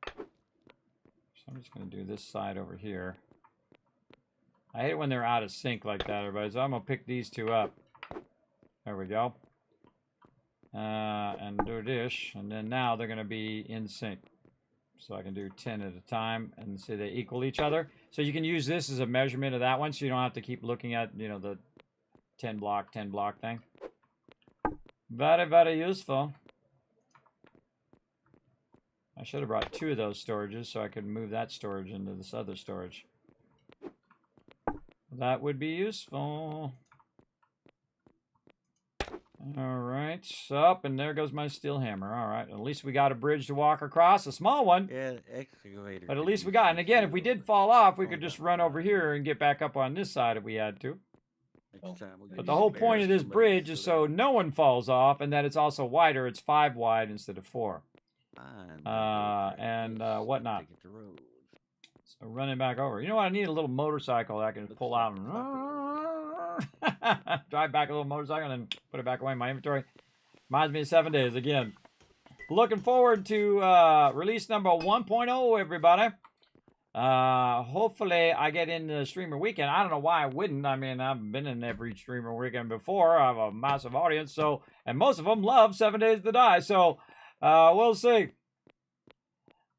So I'm just going to do this side over here. I hate when they're out of sync like that, everybody. So I'm going to pick these two up. There we go. And do this. And then now they're going to be in sync. So I can do 10 at a time and see they equal each other. So you can use this as a measurement of that one, so you don't have to keep looking at, the 10 block thing. Very, very useful. I should have brought 2 of those storages so I could move that storage into this other storage. That would be useful. All right. right, up, and there goes my steel hammer. All right, at least we got a bridge to walk across, a small one. Yeah, excavator. But at could least we use got, some and again, if we steel, did but fall off, we all could just got run over fine. here and get back up on this side if we had to. Next time we'll But get the whole some point of bears this to bridge move is so that no one falls off, and that it's also wider. It's 5 wide instead of 4. fine, And whatnot. Take it to roads. So running back over. You know what? I need a little motorcycle that I can Looks pull like out and drive back a little motorcycle and then put it back away in my inventory. Reminds me of 7 days again. Looking forward to release number 1.0, everybody. Hopefully I get into the streamer weekend. I don't know why I wouldn't. I mean, I've been in every streamer weekend before. I have a massive audience, so, and most of them love 7 Days to Die. So we'll see.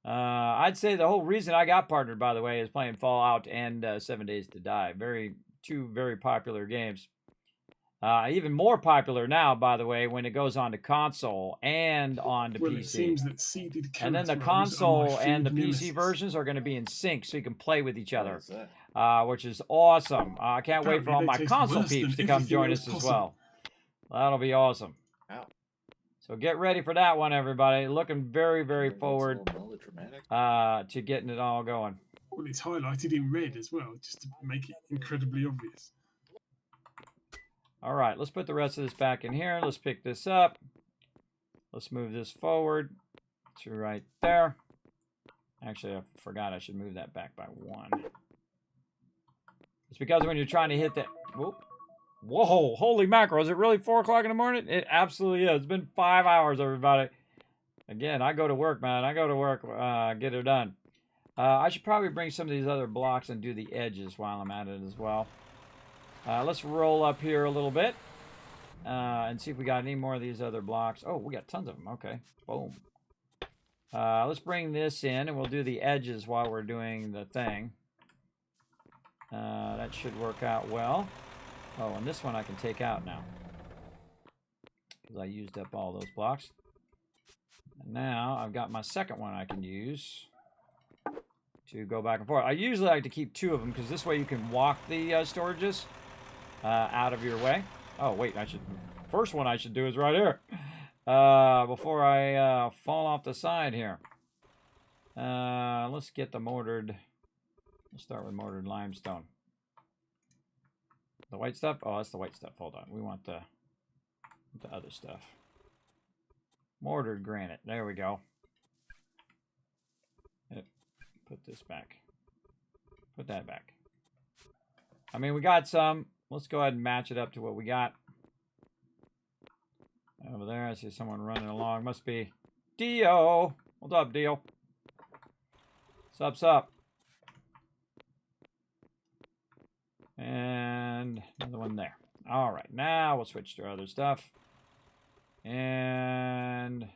I'd say the whole reason I got partnered, by the way, is playing Fallout and 7 Days to Die. Two very popular games. Even more popular now, by the way, when it goes on to console and on to Well, PC. it seems that seeded And then the carrot rows are my console and the food PC nemesis. versions are going to be in sync, so you can play with each What other, is that? which is awesome. I can't wait for all Apparently my they taste console worse peeps than to come everything join else us as possible. well. That'll be awesome. Wow. So get ready for that one, everybody. Looking very, very That's forward all melodramatic. to getting it all going. Well, it's highlighted in red as well, just to make it incredibly obvious. All right, let's put the rest of this back in here. Let's pick this up. Let's move this forward to right there. Actually, I forgot I should move that back by 1. It's because when you're trying to hit that... Whoa, holy mackerel. Is it really 4 o'clock in the morning? It absolutely is. It's been 5 hours, everybody. Again, I go to work, man. I go to work, get it done. I should probably bring some of these other blocks and do the edges while I'm at it as well. Let's roll up here a little bit and see if we got any more of these other blocks. Oh, we got tons of them. Okay, boom. Let's bring this in, and we'll do the edges while we're doing the thing. That should work out well. Oh, and this one I can take out now, because I used up all those blocks. And now I've got my second one I can use to go back and forth. I usually like to keep 2 of them, because this way you can walk the storages out of your way. Oh, wait, first one I should do is right here. Before I fall off the side here. Let's get the mortared. Let's start with mortared limestone. The white stuff? Oh, that's the white stuff. Hold on. We want the other stuff. Mortared granite. There we go. Yep. Put this back. Put that back. I mean, we got some. Let's go ahead and match it up to what we got. Over there, I see someone running along. Must be Dio. What's up, Dio? Sup? And another one there. All right, now we'll switch to other stuff. And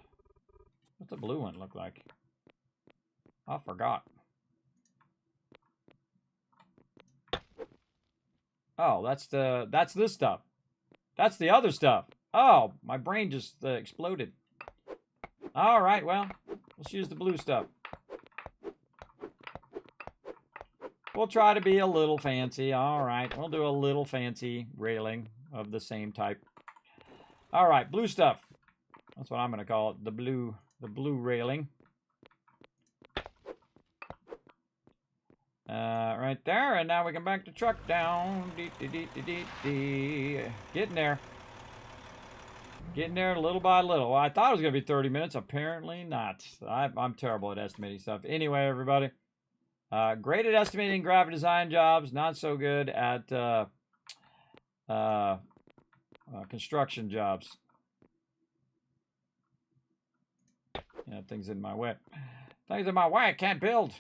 what's the blue one look like? I forgot. Oh, that's this stuff. That's the other stuff. Oh, my brain just exploded. All right, well, let's use the blue stuff. We'll try to be a little fancy. All right, we'll do a little fancy railing of the same type. All right, blue stuff. That's what I'm going to call it, the blue railing. Right there, and now we can back the truck down. Getting there. Getting there little by little. Well, I thought it was going to be 30 minutes. Apparently not. I'm terrible at estimating stuff. Anyway, everybody. Great at estimating graphic design jobs. Not so good at construction jobs. Yeah, things in my way. Things in my way. I can't build.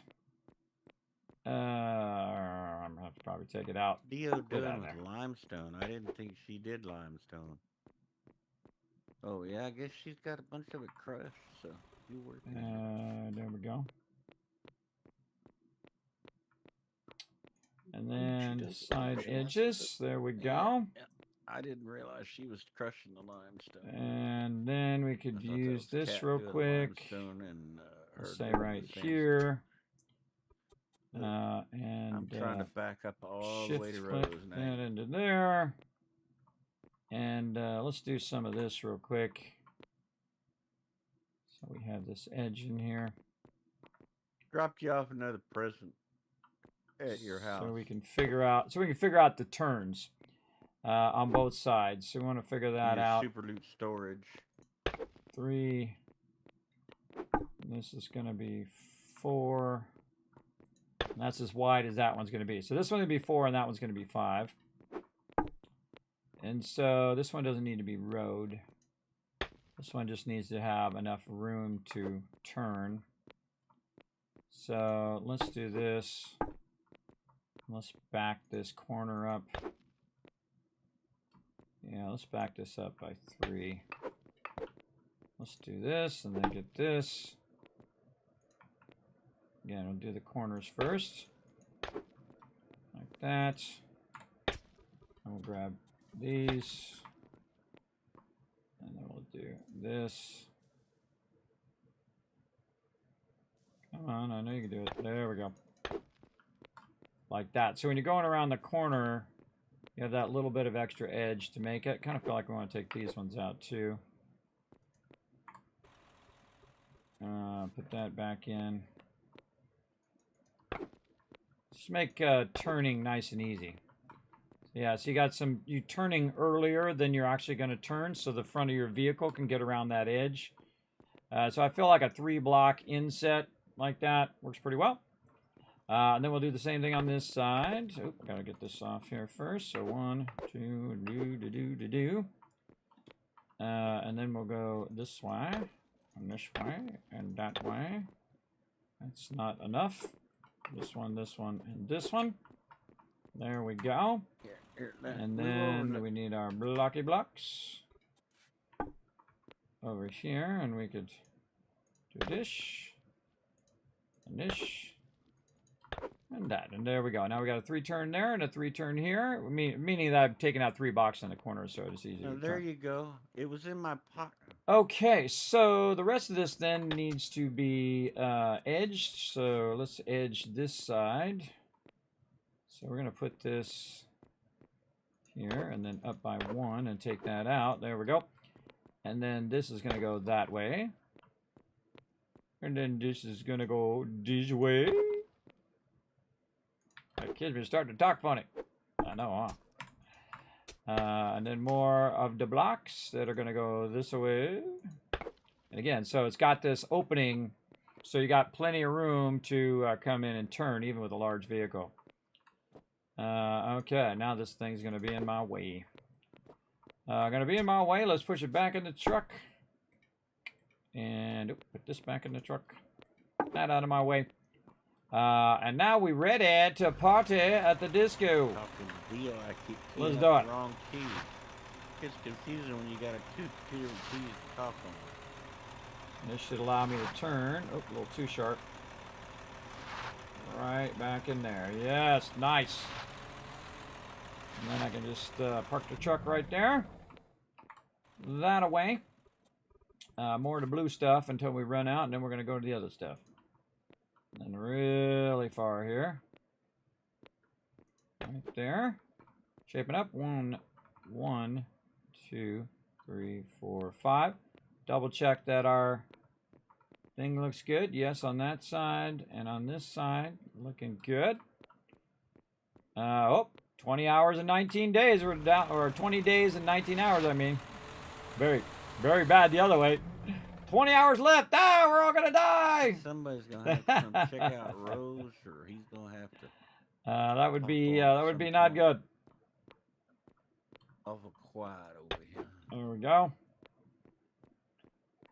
I'm going to have to probably take it out. Dio Put that doing in there. with limestone. I didn't think she did limestone. Oh yeah, I guess she's got a bunch of it crushed, so you work. There we go. And then side edges. There we go. Yeah, I didn't realize she was crushing the limestone. And then we could I thought that use was this Cat real doing quick. limestone and, her Let's say doing right the sandstone. here. And I'm trying to back up all the way shift to click Rose that now. into there. And let's do some of this real quick. So we have this edge in here. Dropped you off another present at your house. So we can figure out the turns on both sides. So we want to figure that out. Super loot storage. 3. This is going to be 4. And that's as wide as that one's going to be. So this one will be 4 and that one's going to be 5. And so this one doesn't need to be road. This one just needs to have enough room to turn. So let's do this. Let's back this corner up. Yeah, let's back this up by 3. Let's do this and then get this. Again, we'll do the corners first. Like that. And we'll grab these. And then we'll do this. Come on, I know you can do it. There we go. Like that. So when you're going around the corner, you have that little bit of extra edge to make it. Kind of feel like we want to take these ones out too. Put that back in. Just make turning nice and easy. Yeah, so you got you turning earlier than you're actually going to turn, so the front of your vehicle can get around that edge. So I feel like a 3-block inset like that works pretty well. And then we'll do the same thing on this side. Oop, I gotta get this off here first. So 1, 2, do. And then we'll go this way, and this way, and that way. That's not enough. This one, and this one. There we go. And then we need our blocky blocks over here, and we could do this, and this, and that, and there we go. Now we got a 3-turn there and a 3-turn here, meaning that I've taken out 3 blocks in the corner, so it's easy. Oh, there you go. It was in my pocket. Okay, so the rest of this then needs to be edged. So let's edge this side. So we're going to put this here and then up by 1 and take that out. There we go. And then this is going to go that way. And then this is going to go this way. That kid's been starting to talk funny. I know, huh? And then more of the blocks that are going to go this way. And again, so it's got this opening, so you got plenty of room to come in and turn, even with a large vehicle. Okay, now this thing's going to be in my way. Going to be in my way. Let's push it back in the truck. And put this back in the truck. That out of my way. And now we're ready to party at the disco. Let's do it. Wrong key. It's confusing when you got two different keys to talk on. This should allow me to turn. Oh, a little too sharp. Right back in there. Yes, nice. And then I can just park the truck right there. That away. More of the blue stuff until we run out, and then we're going to go to the other stuff. And really far here. Right there. Shaping up. 1, 2, 3, 4, 5. Double check that our thing looks good. Yes, on that side and on this side. Looking good. 20 hours and 19 days. We're down, or 20 days and 19 hours, I mean. Very, very bad the other way. 20 hours left. Ah, we're all going to die. Somebody's going to have to come check out Rose, or he's going to have to. That would be not good. Awful quiet over here. There we go.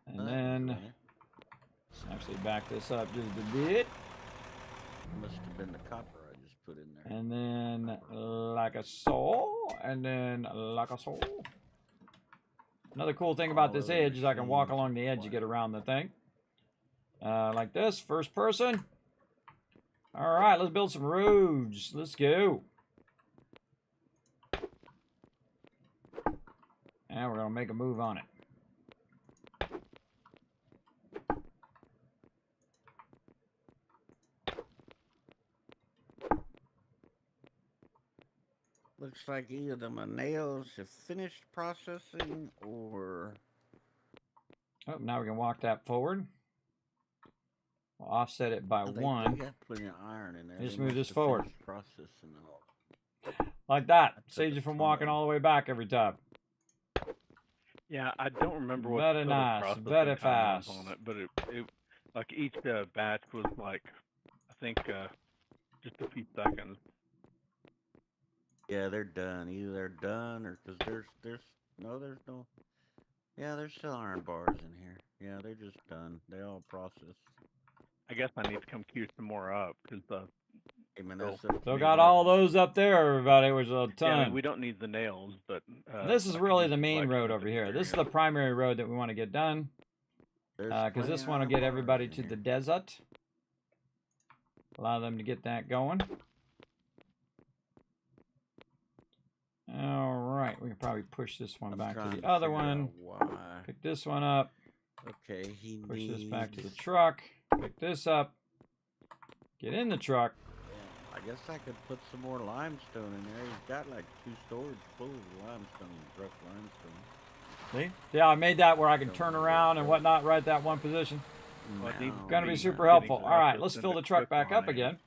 And then let's actually back this up just a bit. Must have been the copper I just put in there. And then like a so, and then like a so. Another cool thing about this edge is I can walk along the edge to get around the thing. Like this, first person. All right, let's build some roads. Let's go. And we're going to make a move on it. Looks like either the nails have finished processing or... Oh, now we can walk that forward. We'll offset it by They 1. got plenty of iron in there. Just They move must this have forward. finished processing all. Like that. took Saves a you from ton walking of- all the way back every time. Yeah, I don't remember what Very the nice, processing very time was fast. on it, but it like each batch was like, I think just a few seconds. Yeah, they're done. Either they're done or because there's no. Yeah, there's still iron bars in here. Yeah, they're just done. They all processed. I guess I need to come queue some more up because Hey, man, Cool. that's up to So me, got man. all those up there, everybody, which is a yeah, I ton. mean, we don't need the nails, but This is I can really use the main light road to over put here. it This is there. the primary road that we want to get done. There's Because plenty this of one will iron get bars everybody in to here. the desert. Allow them to get that going. All right, we can probably push this one I'm back to trying the other figure one. out why. Pick this one up. Okay, he Push needs. this back to the truck. Pick this up. Get in the truck. Yeah, I guess I could put some more limestone in there. He's got like 2 storage full of limestone, rough limestone. See? Yeah, I made that where I can turn around and whatnot right at that one position. Well, it needs Now, Gonna be be super getting helpful. All right, processed let's into fill the truck quick back up line. again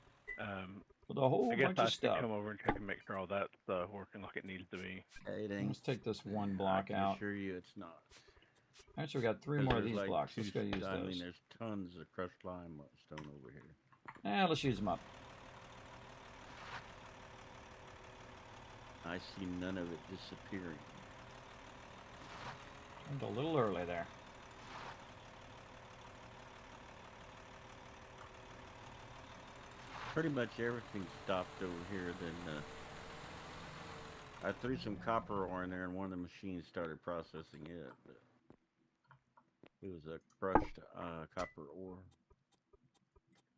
with a whole I guess bunch I of should stuff. come over and check and make sure all that's working like it needs to be. it ain't. Let's take this one I block can out. assure you it's not. Actually, we got 3 'Cause more of there's these like blocks. Let's go use I mean, those. there's tons of crushed limestone over here. Let's use them up. I see none of it disappearing. Went a little early there. Pretty much everything stopped over here. Then I threw some copper ore in there, and one of the machines started processing it. But it was a crushed copper ore,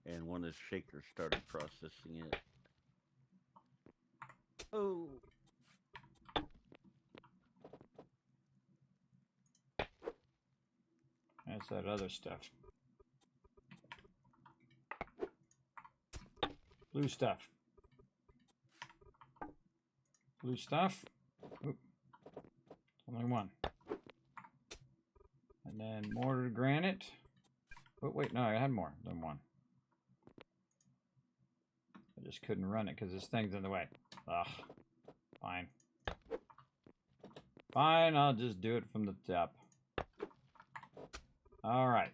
and one of the shakers started processing it. Oh. That's that other stuff. Blue stuff. Blue stuff. Oop. Only one. And then mortar granite. Oh, wait, no, I had more than one. I just couldn't run it because this thing's in the way. Ugh. Fine. Fine, I'll just do it from the top. Alright.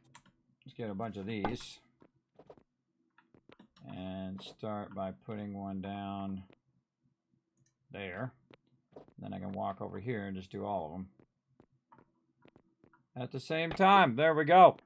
Let's get a bunch of these. And start by putting one down there. Then I can walk over here and just do all of them at the same time. There we go.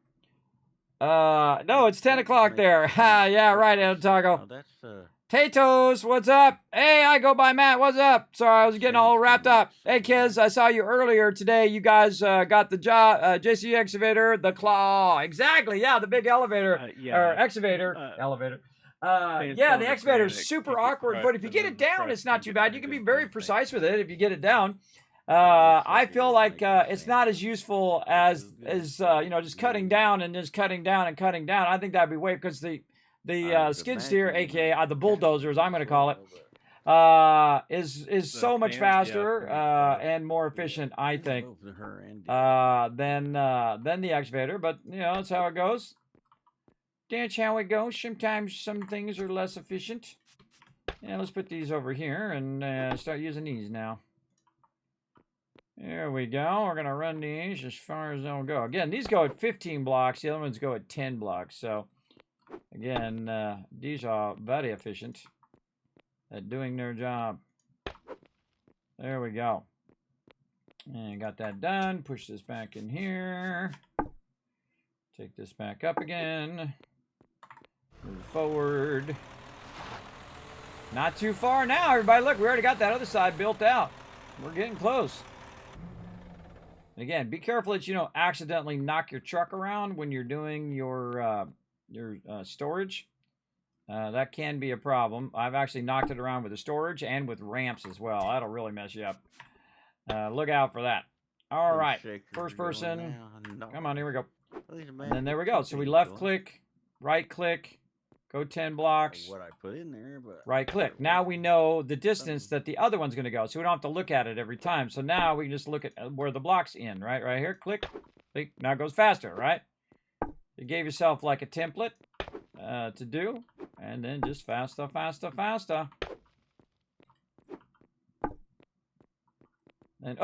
No, it's 10 o'clock there. Ha, yeah, right, El Taco. Oh, that's Tatos, what's up? Hey, I go by Matt. What's up? Sorry, I was getting all wrapped up. Hey, kids, I saw you earlier today. You guys got the job, JC excavator, the claw. Exactly, yeah, the big elevator or excavator, elevator. Yeah, the excavator is super awkward, but if you get it down, it's not too bad. You can be very precise with it if you get it down. I feel like it's not as useful as you know, just cutting down and just cutting down and cutting down. I think that'd be way because the skid steer, aka the bulldozer, as I'm going to call it, is so much faster and more efficient, I think, than the excavator. But you know, that's how it goes. That's how it goes. Sometimes some things are less efficient. Yeah, let's put these over here and start using these now. There we go. We're going to run these as far as they'll go. Again, these go at 15 blocks. The other ones go at 10 blocks. So, again, these are very efficient at doing their job. There we go. And got that done. Push this back in here. Take this back up again. Move forward. Not too far now, everybody. Look, we already got that other side built out. We're getting close. Again, be careful that you don't accidentally knock your truck around when you're doing your storage. That can be a problem. I've actually knocked it around with the storage and with ramps as well. That'll really mess you up. Look out for that. All right, first person. Come on, here we go. And then there we go. So we left click, right click, Go 10 blocks. What I put in there, but Right click. Now we know the distance that the other one's going to go, so we don't have to look at it every time. So now we can just look at where the block's in, right? Right here, click, click. Now it goes faster, right? You gave yourself like a template to do, and then just faster, faster, faster. And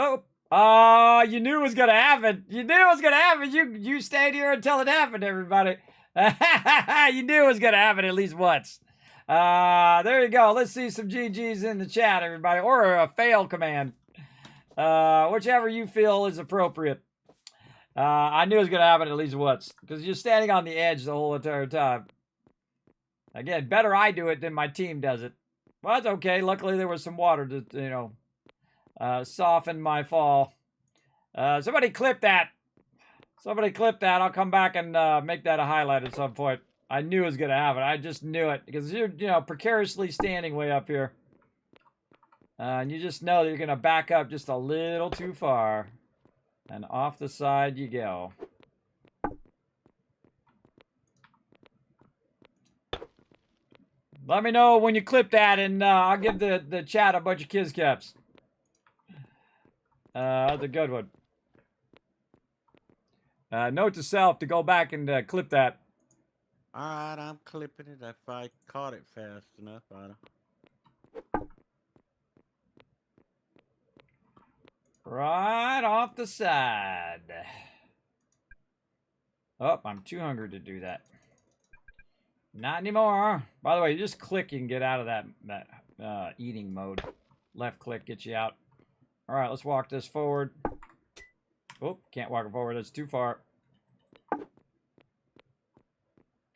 you knew it was going to happen. You knew it was going to happen. You stayed here until it happened, everybody. You knew it was going to happen at least once. There you go. Let's see some GGs in the chat, everybody. Or a fail command. Whichever you feel is appropriate. I knew it was going to happen at least once. Because you're standing on the edge the whole entire time. Again, better I do it than my team does it. Well, that's okay. Luckily, there was some water to, you know, soften my fall. Somebody clip that. Somebody clip that. I'll come back and make that a highlight at some point. I knew it was going to happen. I just knew it. Because you're, you know, precariously standing way up here. And you just know that you're going to back up just a little too far. And off the side you go. Let me know when you clip that, and I'll give the chat a bunch of kiss caps. That's a good one. Note to self to go back and clip that. Alright, I'm clipping it if I caught it fast enough. Right off the side. Oh, I'm too hungry to do that. Not anymore. By the way, you just click, you can get out of that eating mode. Left click gets you out. All right, let's walk this forward. Oh, can't walk it forward. That's too far.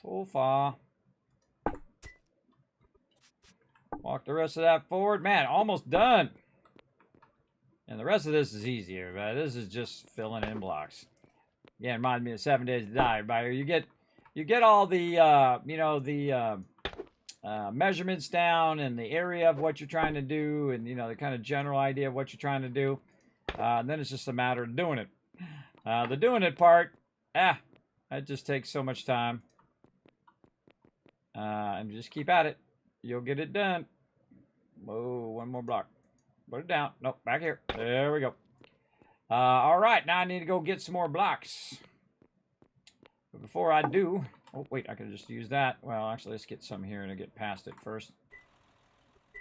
Too far. Walk the rest of that forward. Man, almost done. And the rest of this is easier, but this is just filling in blocks. Yeah, reminds me of 7 Days to Die. Everybody, you get all the you know, the measurements down and the area of what you're trying to do, and you know the kind of general idea of what you're trying to do. And then it's just a matter of doing it. The doing it part, that just takes so much time. And just keep at it. You'll get it done. Whoa, one more block. Put it down. Nope, back here. There we go. All right, now I need to go get some more blocks. But before I do... Oh, wait, I can just use that. Well, actually, let's get some here and get past it first.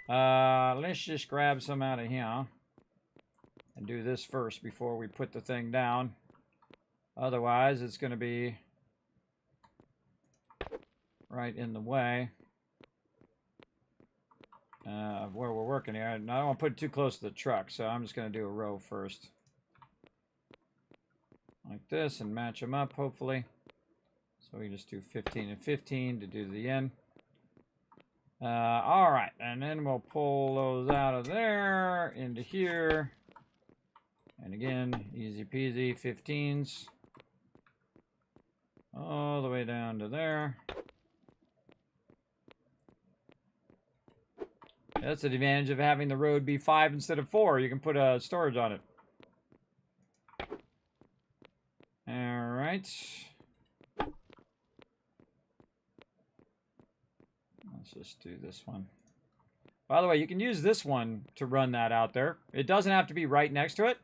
Let's just grab some out of here. And do this first before we put the thing down. Otherwise, it's going to be right in the way of where we're working here. And I don't want to put it too close to the truck, so I'm just going to do a row first. Like this, and match them up, hopefully. So we just do 15 and 15 to do the end. All right, and then we'll pull those out of there into here. And again, easy peasy, 15s. All the way down to there. That's the advantage of having the road be 5 instead of 4. You can put a storage on it. All right. Let's just do this one. By the way, you can use this one to run that out there. It doesn't have to be right next to it.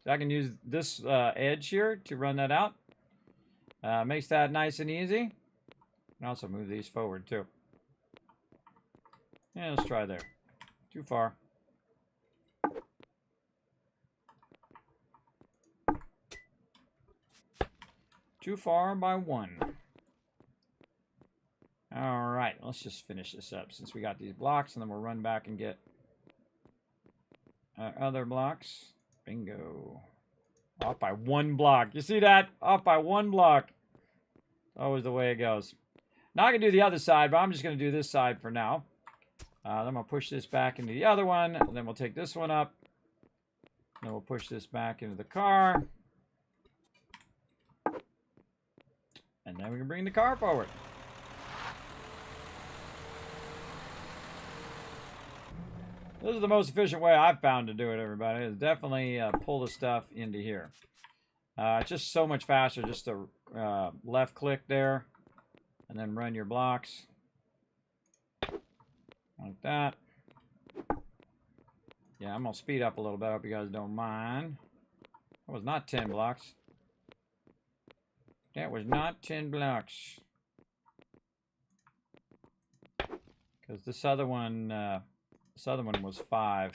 So I can use this edge here to run that out. Makes that nice and easy. And also move these forward too. Yeah, let's try there. Too far. Too far by 1. All right, let's just finish this up since we got these blocks, and then we'll run back and get our other blocks. Bingo. Off by 1 block. You see that? Off by 1 block. Always the way it goes. Now I can do the other side, but I'm just going to do this side for now. Then I'm going to push this back into the other one, and then we'll take this one up. Then we'll push this back into the car. And then we can bring the car forward. This is the most efficient way I've found to do it, everybody. Is definitely pull the stuff into here. It's just so much faster just to left click there and then run your blocks. Like that. Yeah, I'm gonna speed up a little bit. I hope you guys don't mind. That was not 10 blocks. That was not 10 blocks. Because this other one was 5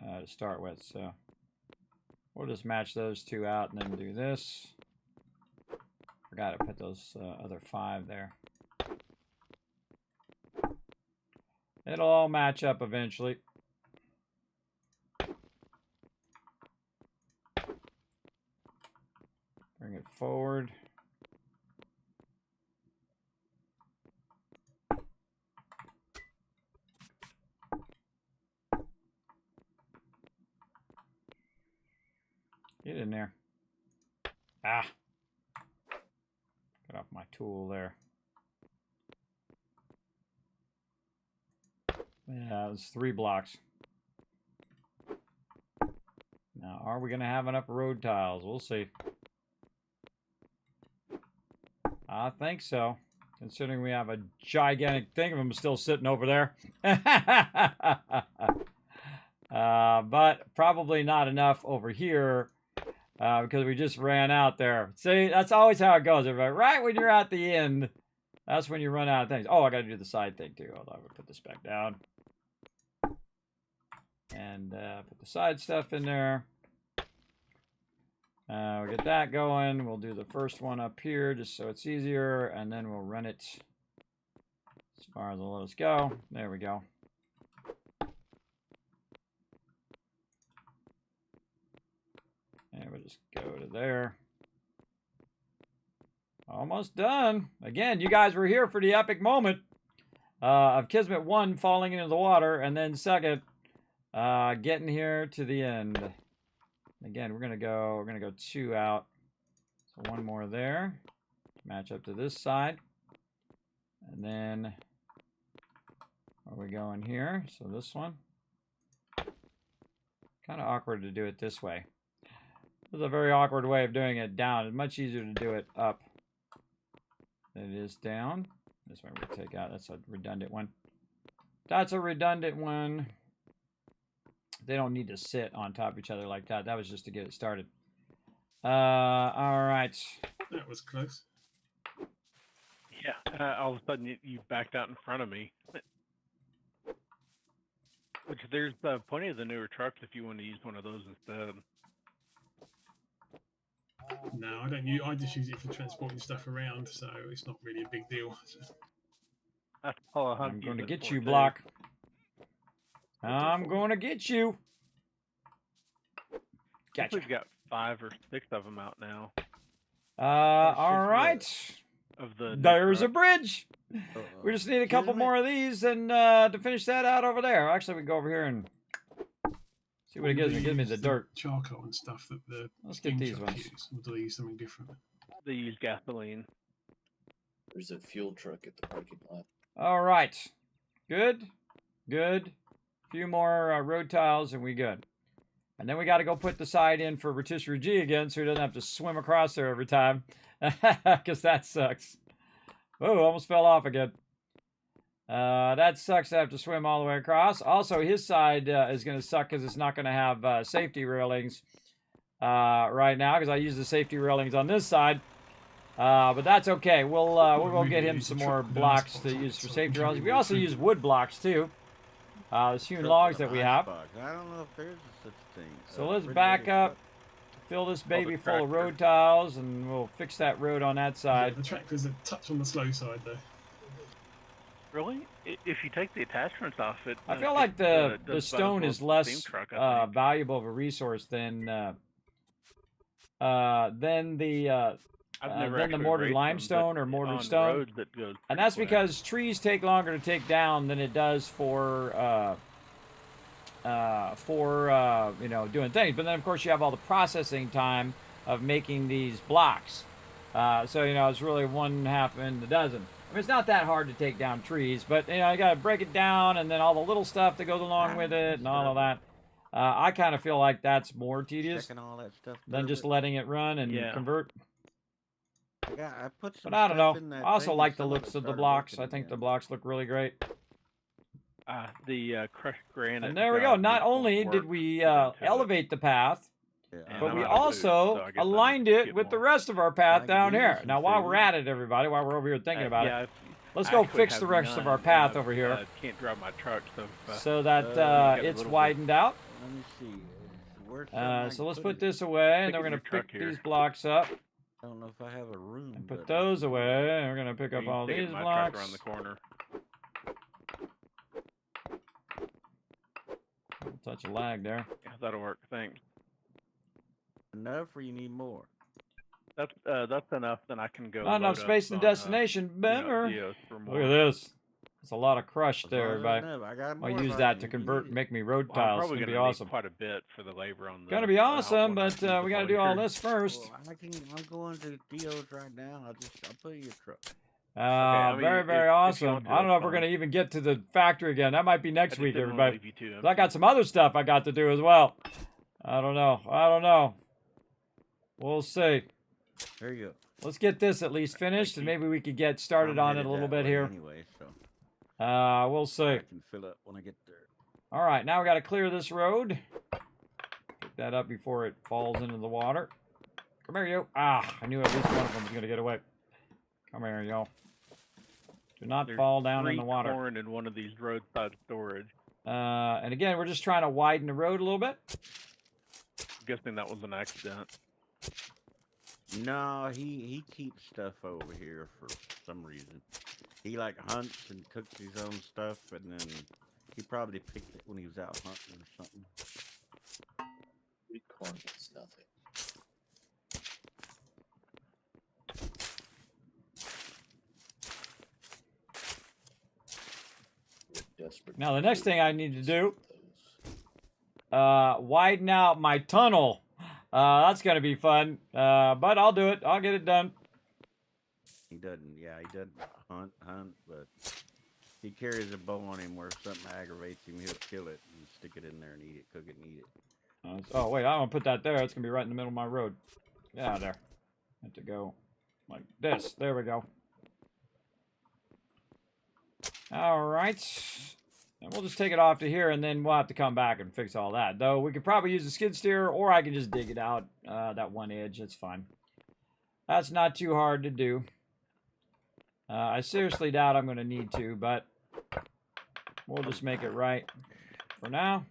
to start with. So we'll just match those two out and then do this. Forgot to put those other 5 there. It'll all match up eventually. Bring it forward. Get in there. Ah. Get off my tool there. Yeah, it was 3 blocks. Now, are we going to have enough road tiles? We'll see. I think so, considering we have a gigantic thing of them still sitting over there. But probably not enough over here because we just ran out there. See, that's always how it goes, everybody. Right when you're at the end, that's when you run out of things. Oh, I got to do the side thing too. Hold on, I'm going to put this back down. And put the side stuff in there. We'll get that going. We'll do the first one up here just so it's easier, and then we'll run it as far as it'll let us go. There we go. And we'll just go to there. Almost done. Again, you guys were here for the epic moment of Kismet 1 falling into the water, and then second, getting here to the end. Again, we're gonna go 2 out. So 1 more there. Match up to this side. And then are we going here? So this one. Kind of awkward to do it this way. This is a very awkward way of doing it down. It's much easier to do it up than it is down. This one we'll take out. That's a redundant one. That's a redundant one. They don't need to sit on top of each other like that. That was just to get it started. All right. That was close. Yeah, all of a sudden you backed out in front of me. Which there's plenty of the newer trucks if you want to use one of those instead. No, I don't use. I just use it for transporting stuff around, so it's not really a big deal. That's all I'm going to get you, Block. I'm going to get you. Gotcha. We've got 5 or 6 of them out now. All right. Of the There's a bridge. We just need a couple more of these and to finish that out over there. Actually, we can go over here and see what it gives me. It gives me the dirt. Charcoal and stuff that the Let's get these ones. use. Or do they use something different? They use gasoline. There's a fuel truck at the parking lot. All right. Good. Good. A few more road tiles and we good. And then we got to go put the side in for Rotisserie G again so he doesn't have to swim across there every time. Because that sucks. Oh, almost fell off again. That sucks to have to swim all the way across. Also, his side is going to suck because it's not going to have safety railings right now because I use the safety railings on this side. But that's okay. We'll go get him some more blocks to use for safety railings. We also use wood blocks too. There's hewn logs that we have. I don't know if there's such a thing. So let's back up, fill this baby full of road tiles, and we'll fix that road on that side. Yeah, the tractor's a touch on the slow side, though. Really? If you take the attachments off it, I feel like the stone is less valuable of a resource than the mortared limestone or mortared stone, and that's because trees take longer to take down than it does for doing things. But then of course you have all the processing time of making these blocks. So it's really 1/2 in the dozen. I mean, it's not that hard to take down trees, but you got to break it down, and then all the little stuff that goes along with it, and all of that. I kind of feel like that's more tedious than just letting it run and convert. I put some but I don't stuff in know. that I also thing like and the some of looks it of the started blocks. working I think again. the blocks look really great. The crushed granite. And there we go. job Not needs more only work did we done to it. elevate the path, Yeah, And but I'm we out of food, also so I guess I aligned need to it get with the more. rest of our path I down give you here. some Now, while we're food. at it, everybody, while we're over here thinking about yeah, it, if- let's I go actually fix have the rest of our none, path and over here can't drive my truck, so so that you got a it's little bit. widened out. Let me see. Where's something I So can let's put put it? this away, and then Look we're at going to your pick truck here. these blocks up I don't know if I have a room. and put but I those can- away. And we're going to pick You up can all stick it in these my blocks. truck around the corner. Touch of lag there. Yeah, that'll work. Thanks. Enough, or you need more? That's enough. Then I can go. Not enough load space up in the on, destination, Benner. Dios for Look more. at this. It's a lot of crush As there, long as everybody. there's enough. I got more I'll if use I that need to it. convert, make me road Well, I'm tiles. It's probably going to be gonna need awesome. quite a bit for the labor on the. Gonna be awesome, when I but use the we got to do all volunteers. this first. Well, I'm going to Dio's right now. I'll put in your truck. I mean, Very, very if you awesome. want to, I don't know if that's we're going to fine. even get to the factory again. That might be I next just week, didn't want to everybody. leave you too 'Cause I got empty. some other stuff I got to do as well. I don't know. We'll see. There you go. Let's get this at least finished, and maybe we could get started I'm on it headed a little that bit way here. Anyway, so We'll see. I can fill up when I get there. All right, now we got to clear this road. Pick that up before it falls into the water. Come here, you. I knew at least one of them was going to get away. Come here, yo. Do not There's fall down in 3 the water. corn in one of these roadside storage. And again, we're just trying to widen the road a little bit. I'm guessing that was an accident. No, he keeps stuff over here for some reason. He like hunts and cooks his own stuff, and then he probably picked it when he was out hunting or something. Sweet corn is nothing. We're desperate Now, for the next food. thing I need to do, Those. widen out my tunnel. That's going to be fun. But I'll do it. I'll get it done. He doesn't hunt, but he carries a bow on him where if something aggravates him, he'll kill it and stick it in there and eat it, cook it and eat it. Oh, wait, I don't want to put that there. It's going to be right in the middle of my road. Get out of there. I have to go like this. There we go. All right. And we'll just take it off to here, and then we'll have to come back and fix all that. Though we could probably use a skid steer, or I can just dig it out, that one edge. That's fine. That's not too hard to do. I seriously doubt I'm going to need to, but we'll just make it right for now.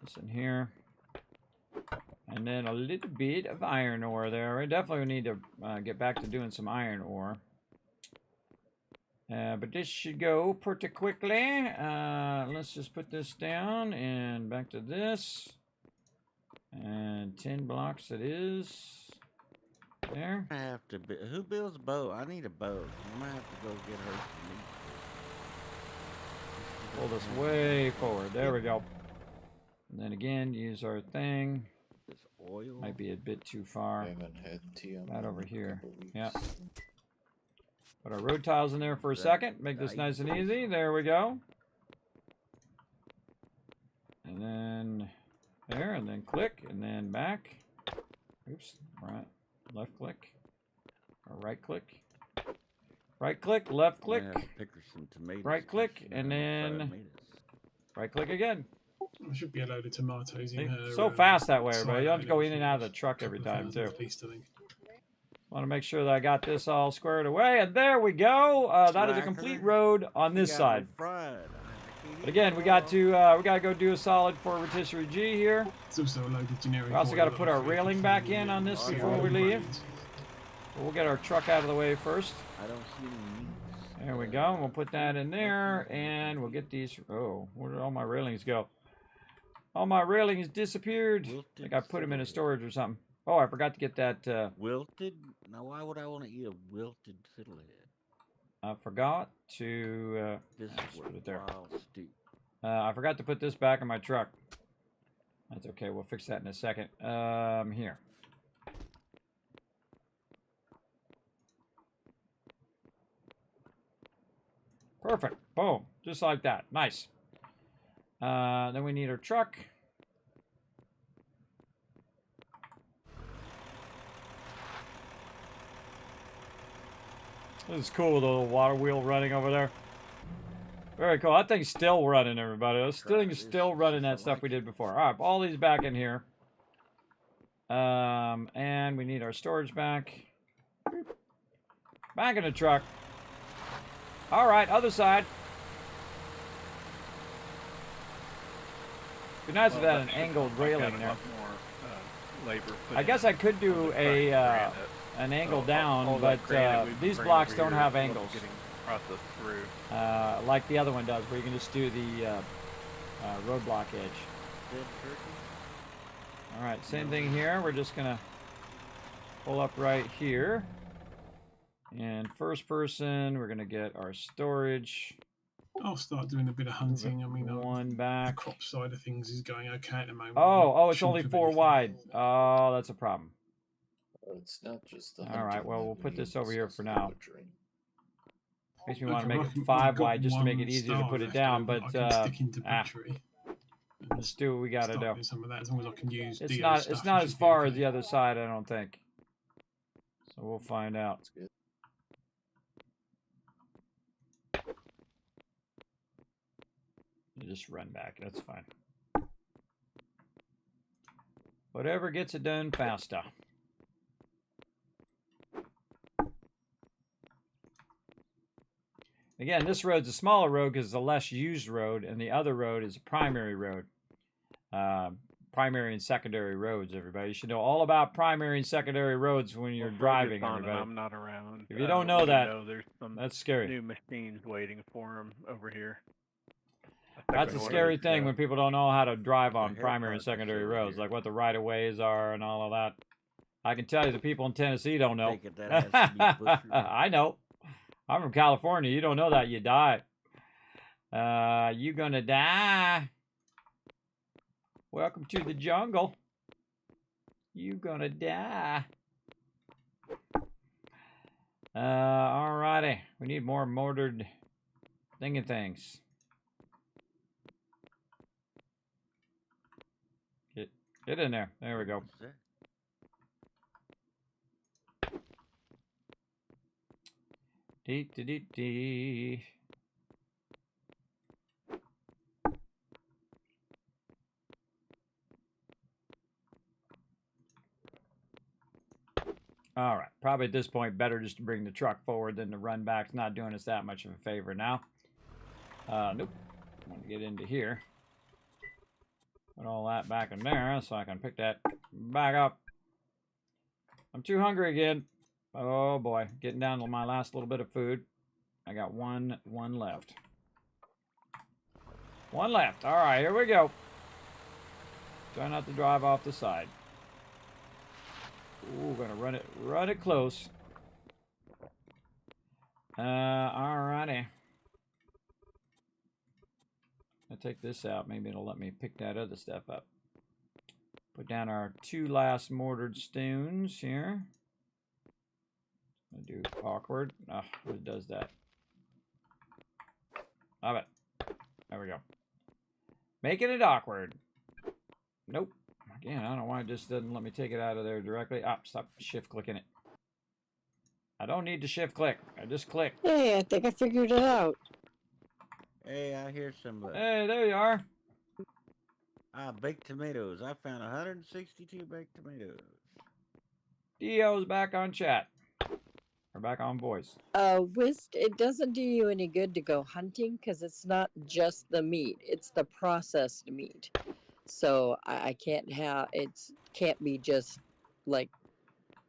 This in here. And then a little bit of iron ore there. We definitely need to get back to doing some iron ore. But this should go pretty quickly. Let's just put this down and back to this. And 10 blocks it is. There. I have to. Who builds a bow? I need a bow. I'm gonna have to go get her some meat. Pull this way forward. There we go. And then again, use our thing. This oil. Might be a bit too I far. haven't had TM That in over a here. couple weeks. Yeah. Put our road tiles in there for a second. Make this nice and easy. There we go. And then there, and then click, and then back. Oops. Right. Left click. Or right click. Right click, left click. I'm gonna have to pick her some tomatoes. Right 'cause click, she and knows then tomatoes. right click again. There should be a load of tomatoes in See? her. So fast that way, side everybody. You don't have to go island in and for out of the truck every couple of time, thousand too. At least, I think. Want to make sure that I got this all squared away, and there we go. That is a complete road on this Got me side. fried. I can't But eat again, it we got all. to we got to go do a solid for rotisserie G here. It's also a load of generic. We also oil gotta that put I our think railing is back really in on this before all we leave. brains. We'll get our truck out of the way first. I don't see any meats. There we go. We'll put that in there, and we'll get these. Oh, where did all my railings go? All my railings disappeared. I think I put them in a storage or something. Oh, I forgot to get that. Wilted? Now, why would I want to eat a wilted fiddlehead? I forgot to. This Let's is put it there. wild stew. I forgot to put this back in my truck. That's okay. We'll fix that in a second. Here. Perfect. Boom. Just like that. Nice. Then we need our truck. This is cool, the little water wheel running over there. Very cool. That thing's still running, everybody. That Try thing's this still and running see if I that stuff like we it. did before. All right, all these back in here. And we need our storage back. Back in the truck. All right, other side. Be nice if it had an angled railing there. Labor I guess I could do a an angle down, but these blocks don't have angles. Processed through. Like the other one does, where you can just do the roadblock edge. Dead turkey? All right, same thing here. We're just gonna pull up right here. And first person, we're gonna get our storage. I'll start doing a bit of hunting. I mean, One the back. crop side of things is going okay at the moment. Oh, it's Short only of 4 anything. wide. Oh, that's a problem. It's not just the All right, hunting well, that we'll we put need, this over it's here also for the now. butchering. Makes me want to Okay, make well, it I've 5 got wide just to make one it easier to star put it left down, over. but I can stick into ah, butchery. let's do what we gotta Start do. doing some of that as long as I can use. It's Dio's not stuff, it's it not should as be far as okay. the other side, I don't think. So we'll find out. That's good. You just run back. That's fine. Whatever gets it done faster. Again, this road's a smaller road because it's a less used road, and the other road is a primary road. Primary and secondary roads, everybody. You should know all about primary and secondary roads when you're driving, everybody. I'm not around. If you don't know that, there's some that's scary. new machines waiting for him over here. That's a scary thing when people don't know how to drive on hair primary and park secondary over roads, here. like what the right-of-ways are and all of that. I can tell you the people in Tennessee don't know. Take it that has to be butchered. I know. I'm from California. You don't know that, you die. You gonna die. Welcome to the jungle. You gonna die. Alrighty. We need more mortared thingy-things. Get in there. There we go. What's that? Dee. All right, probably at this point better just to bring the truck forward than to run back. It's not doing us that much of a favor now. Nope. I want to get into here. Put all that back in there so I can pick that back up. I'm too hungry again. Oh boy, getting down to my last little bit of food. I got one left. One left. All right, here we go. Try not to drive off the side. Ooh, gonna run it close. Alrighty. I'll take this out. Maybe it'll let me pick that other stuff up. Put down our 2 last mortared stones here. I'll do awkward. Oh, it does that. Love it. There we go. Making it awkward. Nope. Again, I don't know why it just doesn't let me take it out of there directly. Ah, stop shift clicking it. I don't need to shift click. I just click. Hey, I think I figured it out. Hey, I hear some Hey, there you are. baked tomatoes. I found 162 baked tomatoes. Dio's back on chat. Or back on voice. Whist, it doesn't do you any good to go hunting because it's not just the meat, it's the processed meat. So I can't have, can't be just like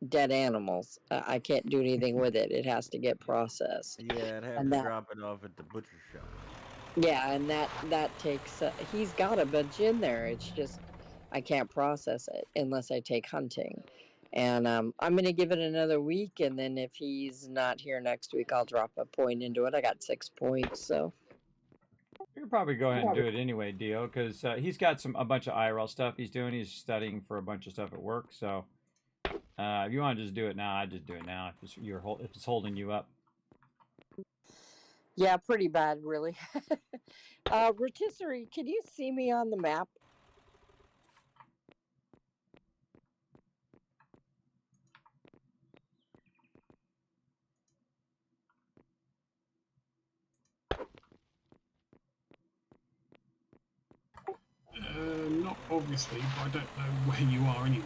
dead animals. I can't do anything with it. It has to get processed. Yeah, I'd have And to that- drop it off at the butcher shop. Yeah, and that takes, he's got a bunch in there. It's just, I can't process it unless I take hunting. And I'm going to give it another week, and then if he's not here next week, I'll drop a point into it. I got 6 points, so. You could probably go ahead and do it anyway, Dio, because he's got a bunch of IRL stuff he's doing. He's studying for a bunch of stuff at work. So if you want to just do it now, I just do it now if it's holding you up. Yeah, pretty bad, really. Rotisserie, can you see me on the map? obviously, but I don't know where you are anyway.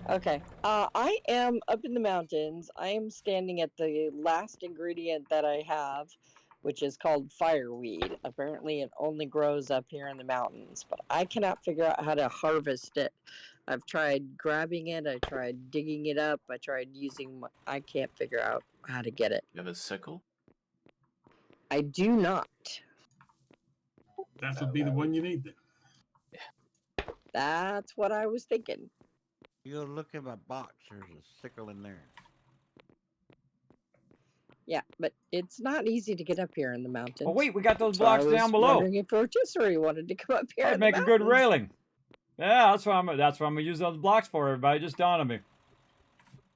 Okay. I am up in the mountains. I am standing at the last ingredient that I have, which is called fireweed. Apparently, it only grows up here in the mountains, but I cannot figure out how to harvest it. I've tried grabbing it, I tried digging it up, I tried using I can't figure out how to get it. You have a sickle? I do not. That would be the one you need then. That's what I was thinking. You go look in my box. There's a sickle in there. Yeah, but it's not easy to get up here in the mountains. Oh wait, we got those So I blocks was down below. wondering if rotisserie wanted to come up here. I'd in the make a good mountains. railing. Yeah, that's what I'm gonna use those blocks for. Everybody, just dawned on me.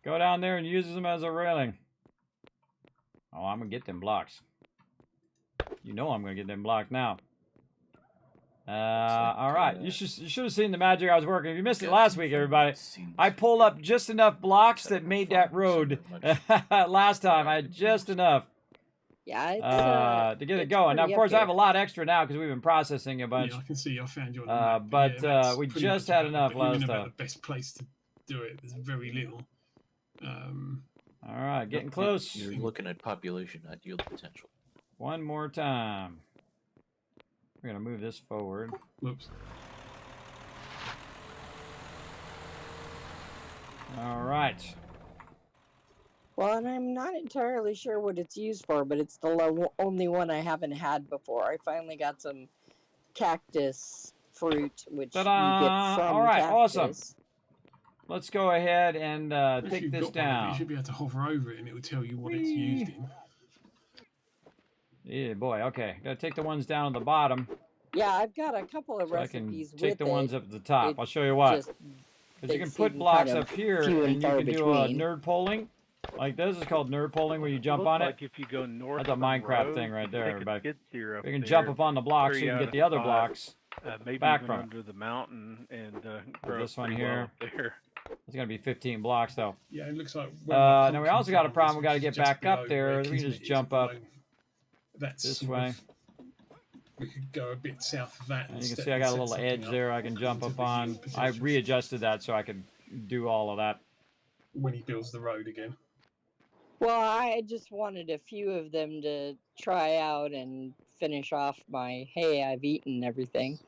Go down there and use them as a railing. Oh, I'm gonna get them blocks. You know I'm gonna get them blocks now. All right. You should have seen the magic I was working. If you missed it last week, everybody, I pulled up just enough blocks that made that road last time. I had just enough. Yeah, to get it going. Now, of course, I have a lot extra now because we've been processing a bunch. Yeah, I can see. I found you on the map. But yeah, we pretty just much had about enough it, but you're last in about time. the best place to do it. There's very little. All right, getting close. You're looking at population, not yield potential. One more time. We're gonna move this forward. Whoops. All right. Well, and I'm not entirely sure what it's used for, but it's the only one I haven't had before. I finally got some cactus fruit, which you get from all right, cactus. awesome. Let's go ahead and If take you've this got one of it, down. you should be able to hover over it, and it will tell you what it's used in. Yeah, boy. Okay, gotta take the ones down at the bottom. Yeah, I've got a couple of So I can recipes take with the it. ones up at the top. It I'll show you what. just- Because you they can put seem blocks kind up of here, few and and you far can do a between. nerd polling. Like this is called nerd polling, where you jump Looks on it. like if you go north That's a of the Minecraft road, thing right you there, take a everybody. skid steer up You can there, jump up on the blocks so you 3 can out get of the other 5, blocks maybe back even from it. under the mountain and grow This up one pretty well here. up there. It's gonna be 15 blocks though. Yeah, it looks like. Now we also got a problem. We got to get back up there. We can just jump up That's this sort way. of- we could go a bit south of that. And you can see I got a little edge there I can jump up on. I readjusted that so I could do all of that. When he builds the road again. Well, I just wanted a few of them to try out and finish off my, hey, I've eaten everything.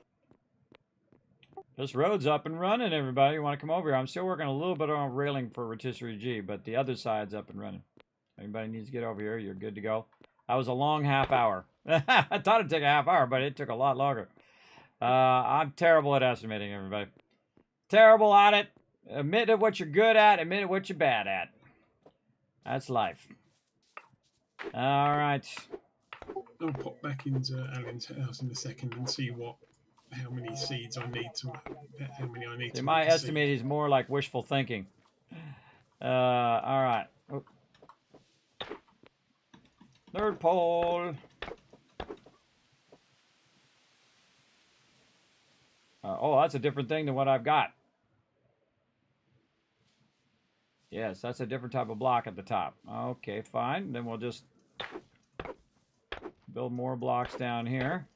This road's up and running, everybody. You want to come over here? I'm still working a little bit on railing for Rotisserie G, but the other side's up and running. Anybody needs to get over here, you're good to go. That was a long half hour. I thought it'd take a half hour, but it took a lot longer. I'm terrible at estimating, everybody. Terrible at it. Admit it what you're good at, admit it what you're bad at. That's life. All right. I'll pop back into Alan's house in a second and see how many seeds I need to, how many I need See, to. my make a estimate is more like wishful thinking. All right. Oh. Third pole. Oh, that's a different thing than what I've got. Yes, that's a different type of block at the top. Okay, fine. Then we'll just build more blocks down here.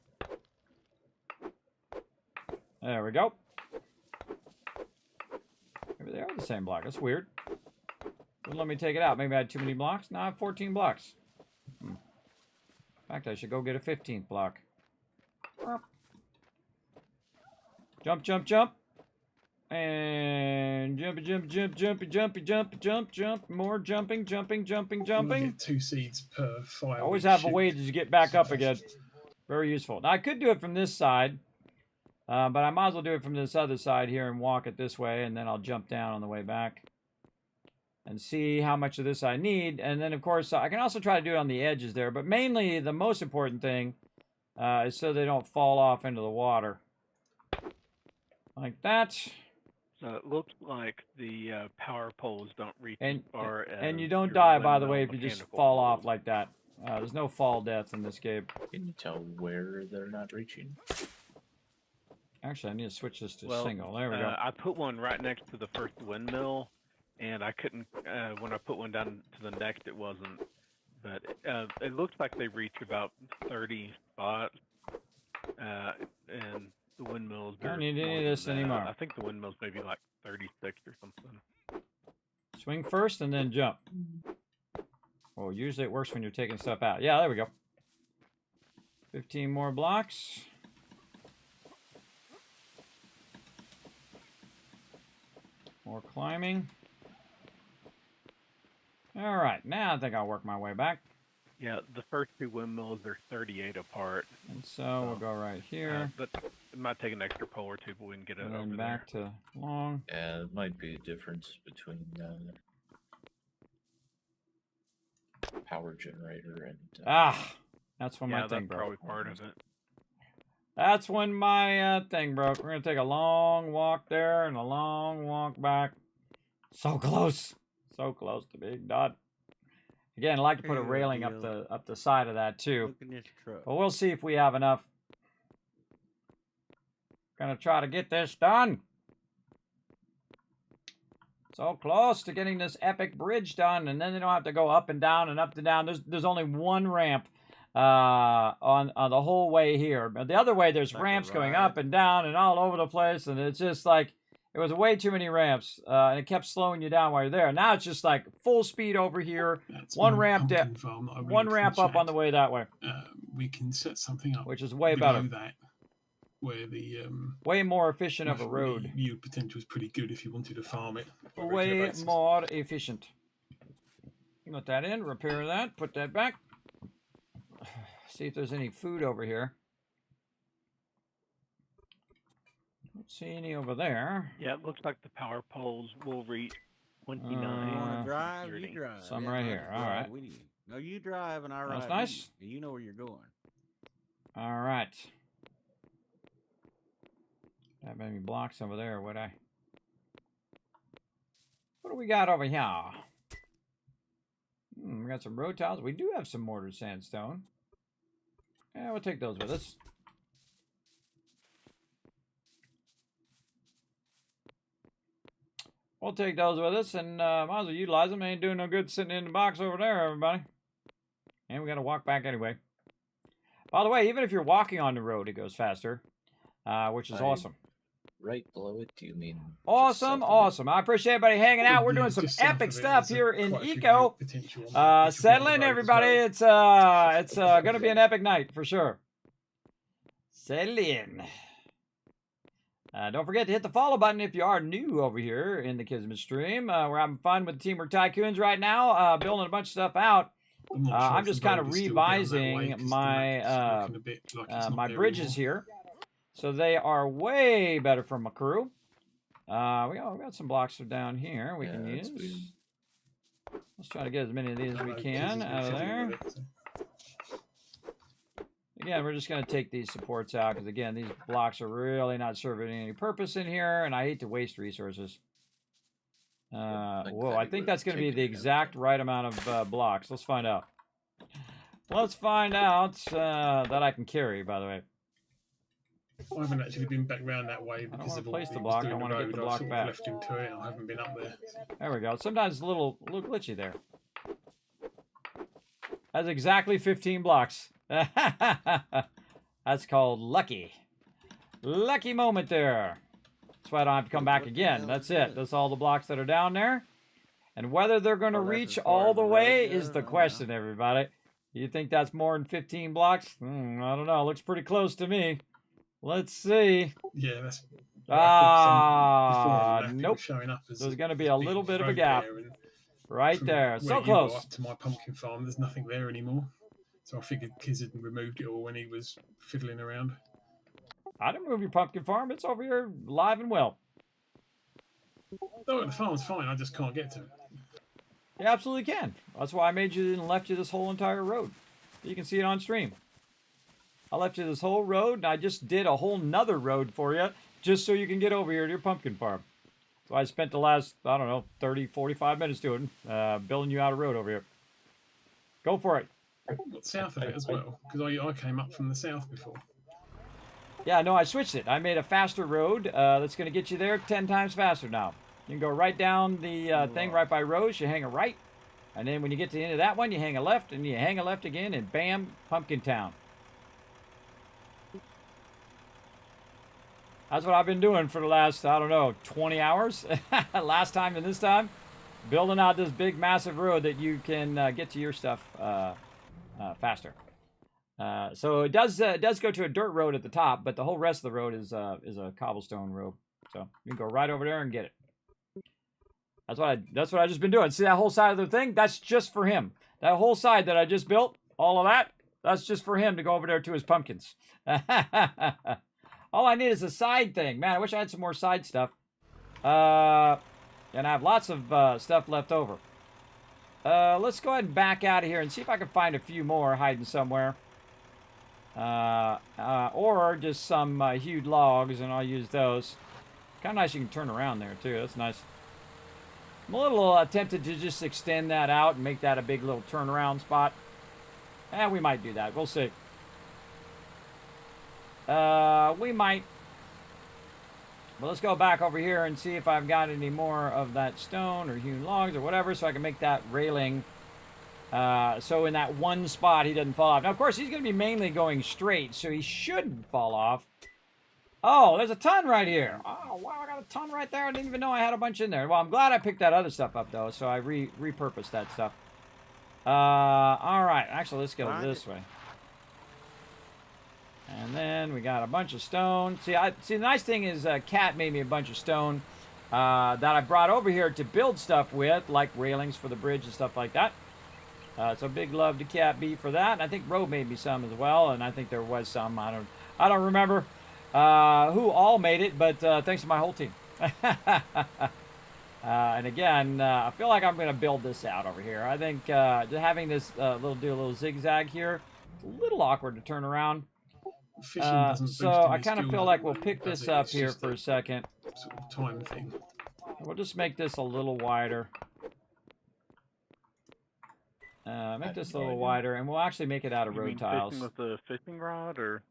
There we go. Maybe they are the same block. That's weird. Wouldn't let me take it out. Maybe I had too many blocks. Now I have 14 blocks. In fact, I should go get a 15th block. Jump, jump, jump. And jumpy, jumpy, jump, jumpy, jumpy, jump, jump, jump. More jumping, jumping, jumping, Only jumping. get 2 seeds per fire. Always have a way to get back up again. Very useful. Now, I could do it from this side. But I might as well do it from this other side here and walk it this way. And then I'll jump down on the way back. And see how much of this I need. And then, of course, I can also try to do it on the edges there. But mainly, the most important thing is so they don't fall off into the water. Like that. So it looks like the power poles don't reach as far as. And you don't your die, by the windmill way, if you just mechanical fall poles. off like that. There's no fall death in this game. Can you tell where they're not reaching? Actually, I need to switch this to Well, single. There we go. I put one right next to the first windmill, and I couldn't. When I put one down to the next, it wasn't. But it looks like they reach about 30 spots, and The windmills. Don't are need any more of than this that. anymore. I think the windmills maybe like 36 or something. Swing first and then jump. Well, usually it works when you're taking stuff out. Yeah, there we go. 15 more blocks. More climbing. All right, now I think I'll work my way back. Yeah, the first two windmills are 38 apart. And so we'll go right here. But it might take an extra pole or two, but we can get it And over then there. back to long. Yeah, it might be a difference between power generator and. That's when yeah, my thing that's broke. probably part of it. That's when my thing broke. We're going to take a long walk there and a long walk back. So close. So close to being done. Again, I'd like to put a railing up the side of that too. Look at this truck. But we'll see if we have enough. Gonna try to get this done. So close to getting this epic bridge done, and then they don't have to go up and down and up and down. There's only one ramp on the whole way here. But the other way, there's Like a ramps going ride. up and down and all over the place, and it's just like it was way too many ramps, and it kept slowing you down while you're there. Now it's just like full speed over here, That's one my ramp pumpkin down, farm that I one linked in ramp up chat. on the way that way, We can set something up which is way below better, that, where the way more efficient of a road. view potential is pretty good if you wanted to farm it. on a regular Way basis. more efficient. Put that in, repair that, put that back. See if there's any food over here. Don't see any over there. Yeah, it looks like the power poles will reach 29. You want to Uh, drive? Dirty. You drive. Some Yeah, right I here. just All drive right. with you. No, you drive and I ride. That's with nice. You. You know where you're going. All right. Have any blocks over there, would I? What do we got over here? We got some road tiles. We do have some mortar sandstone. Yeah, we'll take those with us. We'll take those with us and might as well utilize them. Ain't doing no good sitting in the box over there, everybody. And we got to walk back anyway. By the way, even if you're walking on the road, it goes faster, which is awesome. Right below it, do you mean? just Awesome, south of it? awesome. I appreciate everybody hanging out. We're Yeah, doing some just south epic of it, stuff there's here in quite a few Eco. potential on that, which will be Settle on in, the road as everybody. well. It's gonna be an epic night for sure. Settle in. Don't forget to hit the follow button if you are new over here in the Kismet stream. We're having fun with the Teamwork Tycoons right now, building a bunch of stuff out. I'm not sure I'm if just the kind road of is still down that way, revising 'cause the my map is looking a bit like it's not my there bridges anymore. here, so they are way better for my crew. We got some blocks down here we can Yeah, that's use. weird. Let's try to get as many of these as we Although can Kiz has been out of fiddling there. with it, so. Again, we're just going to take these supports out because, again, these blocks are really not serving any purpose in here, and I hate to waste resources. Whoa, I think that's going to be the exact right amount of blocks. Let's find out. Let's find out that I can carry, by the way. I haven't actually been back round that way don't because wanna of all place he the was block, I doing wanna get the road. block I've sort back. of left him to it. I haven't been up there. There we go. Sometimes it's a little glitchy there. That's exactly 15 blocks. That's called lucky. Lucky moment there. That's why I don't have to come back What the again. hell That's is it. this? That's all the blocks that are down there. And whether they're going to Oh, that's reach as far all as the the road way goes? is the Oh, question, everybody. You think that's more than 15 blocks? I don't know. Looks pretty close to me. Let's see. Yeah, that's. Nope. Showing up as There's a going to be a big little bit of a road gap there, and right from there. where So you close. got up to my pumpkin farm, there's nothing there anymore. So I figured Kiz had removed it all when he was fiddling around. I didn't move your pumpkin farm. It's over here live and well. Oh, the farm's fine. I just can't get to it. You absolutely can. That's why I made you and left you this whole entire road. You can see it on stream. I left you this whole road, and I just did a whole nother road for you just so you can get over here to your pumpkin farm. So I spent the last, 30, 45 minutes doing, building you out a road over here. Go for it. South of it as well, because I came up from the south before. Yeah, no, I switched it. I made a faster road that's going to get you there 10 times faster now. You can go right down the thing right by Rose. You hang a right. And then when you get to the end of that one, you hang a left. And you hang a left again. And bam, Pumpkin Town. That's what I've been doing for the last, I don't know, 20 hours. Last time and this time. Building out this big, massive road that you can get to your stuff faster. So it does go to a dirt road at the top, but the whole rest of the road is a cobblestone road. So you can go right over there and get it. That's what I just been doing. See that whole side of the thing? That's just for him. That whole side that I just built, all of that, that's just for him to go over there to his pumpkins. All I need is a side thing. Man, I wish I had some more side stuff. And I have lots of stuff left over. Let's go ahead and back out of here and see if I can find a few more hiding somewhere. Or just some hewed logs, and I'll use those. Kind of nice you can turn around there, too. That's nice. I'm a little tempted to just extend that out and make that a big little turnaround spot. And we might do that. We'll see. We might. But let's go back over here and see if I've got any more of that stone or hewn logs or whatever, so I can make that railing. So in that one spot, he doesn't fall off. Now, of course, he's going to be mainly going straight, so he shouldn't fall off. Oh, there's a ton right here. Oh, wow, I got a ton right there. I didn't even know I had a bunch in there. Well, I'm glad I picked that other stuff up, though, so I repurposed that stuff. All right. Actually, let's go this way. And then we got a bunch of stone. See, the nice thing is Cat made me a bunch of stone that I brought over here to build stuff with, like railings for the bridge and stuff like that. So big love to Cat B for that. And I think Roe made me some as well, and I think there was some. I don't remember who all made it, but thanks to my whole team. And again, I feel like I'm going to build this out over here. I think having this do a little zigzag here, it's a little awkward to turn around. So I kind of feel like we'll pick this up here for a second. Sort of time thing. We'll just make this a little wider. Make this a little wider, and we'll actually make it out of road tiles. Fishing with the fishing rod, or?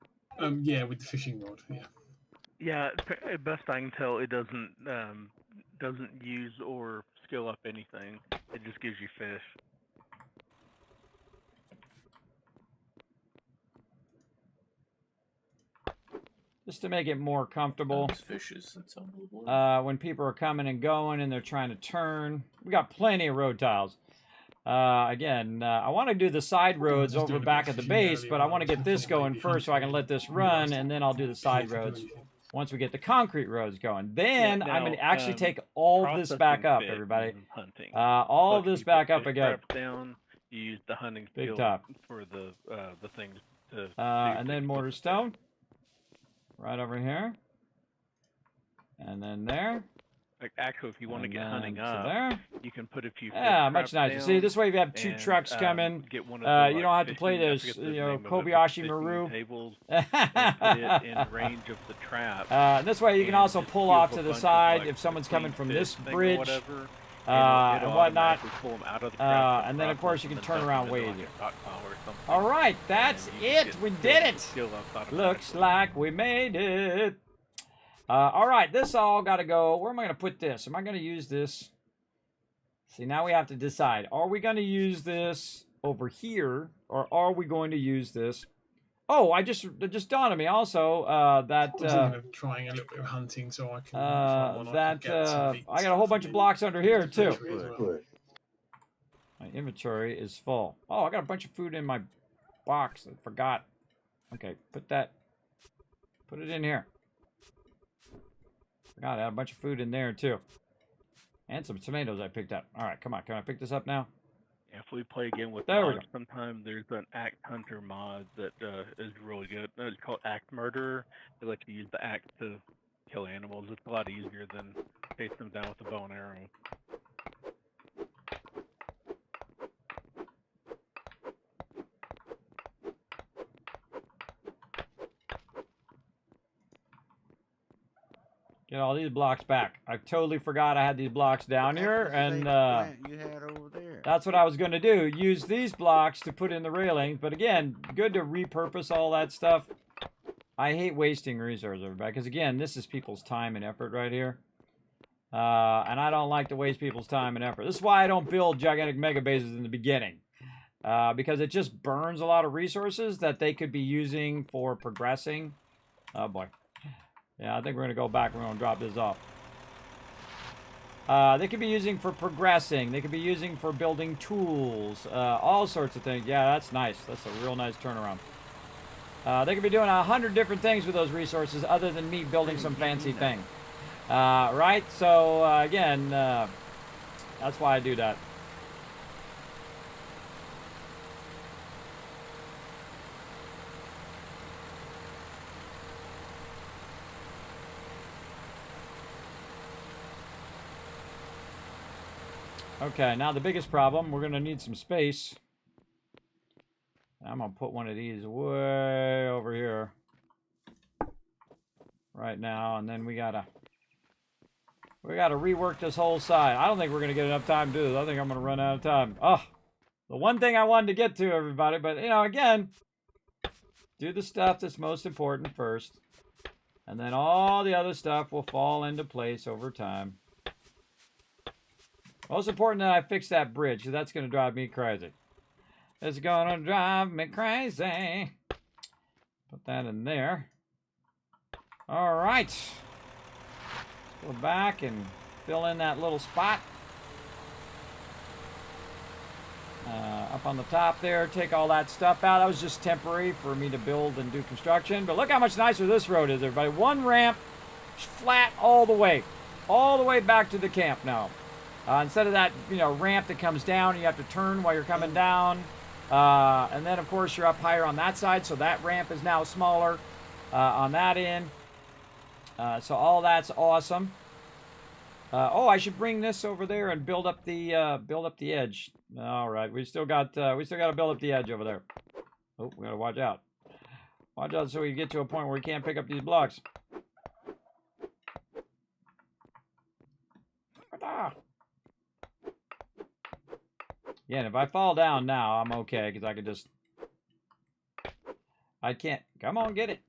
Yeah, with the fishing rod. Yeah. Yeah, best I can tell, it doesn't use or skill up anything. It just gives you fish. Just to make it more comfortable. Those fishes, it's unbelievable. When people are coming and going and they're trying to turn. We got plenty of road tiles. Again, I want to do the side roads over back at the base, but I want to get this going first so I can let this run, and then I'll do the side roads once we get the concrete roads going. Then I'm going to actually take all of this back up, everybody. All of this back up again. Down, you use the hunting big skill top for the things to and then mortar stone. Right over here. And then there. Like, actually, if you want to get hunting up, there. you can put a few. Yeah, much nicer. See, this way if you have two trucks coming, get one of you don't have to play this, Kobayashi Maru. Tables and put it in range of the trap. This way you can also pull off to the side if someone's coming from this bridge and whatnot. And then, of course, you can turn around way easier. All right, that's it. We did it. Looks like we made it. All right, this all got to go. Where am I going to put this? Am I going to use this? See, now we have to decide. Are we going to use this over here, or are we going to use this? Oh, it just dawned on me also that trying a little bit of hunting so I can. I got a whole bunch of blocks under here too. My inventory is full. Oh, I got a bunch of food in my box. I forgot. Okay, put it in here. Forgot I had a bunch of food in there too. And some tomatoes I picked up. All right, come on. Can I pick this up now? If we play again with there mods, sometimes there's an Axe Hunter mod that is really good. It's called Axe Murderer. They let you use the axe to kill animals. It's a lot easier than chasing them down with a bow and arrow. Get all these blocks back. I totally forgot I had these blocks down here, and you had over there. That's what I was going to do. Use these blocks to put in the railings. But again, good to repurpose all that stuff. I hate wasting resources, everybody, because again, this is people's time and effort right here. And I don't like to waste people's time and effort. This is why I don't build gigantic mega bases in the beginning. Because it just burns a lot of resources that they could be using for progressing. Oh boy. Yeah, I think we're going to go back. We're going to drop this off. They could be using for progressing. They could be using for building tools. All sorts of things. Yeah, that's nice. That's a real nice turnaround. They could be doing 100 different things with those resources other than me building some fancy thing. Right? So, again, that's why I do that. Okay, now the biggest problem, we're going to need some space. I'm going to put one of these way over here right now, and then we got to rework this whole side. I don't think we're going to get enough time to do this. I think I'm going to run out of time. Oh, the one thing I wanted to get to, everybody, but, you know, again, do the stuff that's most important first, and then all the other stuff will fall into place over time. Most important that I fix that bridge, because that's going to drive me crazy. It's going to drive me crazy. Put that in there. All right. Let's go back and fill in that little spot. Up on the top there, take all that stuff out. That was just temporary for me to build and do construction. But look how much nicer this road is, everybody. One ramp, flat all the way back to the camp now. Instead of that, you know, ramp that comes down, you have to turn while you're coming down. And then, of course, you're up higher on that side, so that ramp is now smaller on that end. So all that's awesome. Oh, I should bring this over there and build up the edge. All right, we still got to build up the edge over there. Oh, we gotta watch out. Watch out so we get to a point where we can't pick up these blocks. Yeah, and if I fall down now, I'm okay, because I can just... I can't... Come on, get it.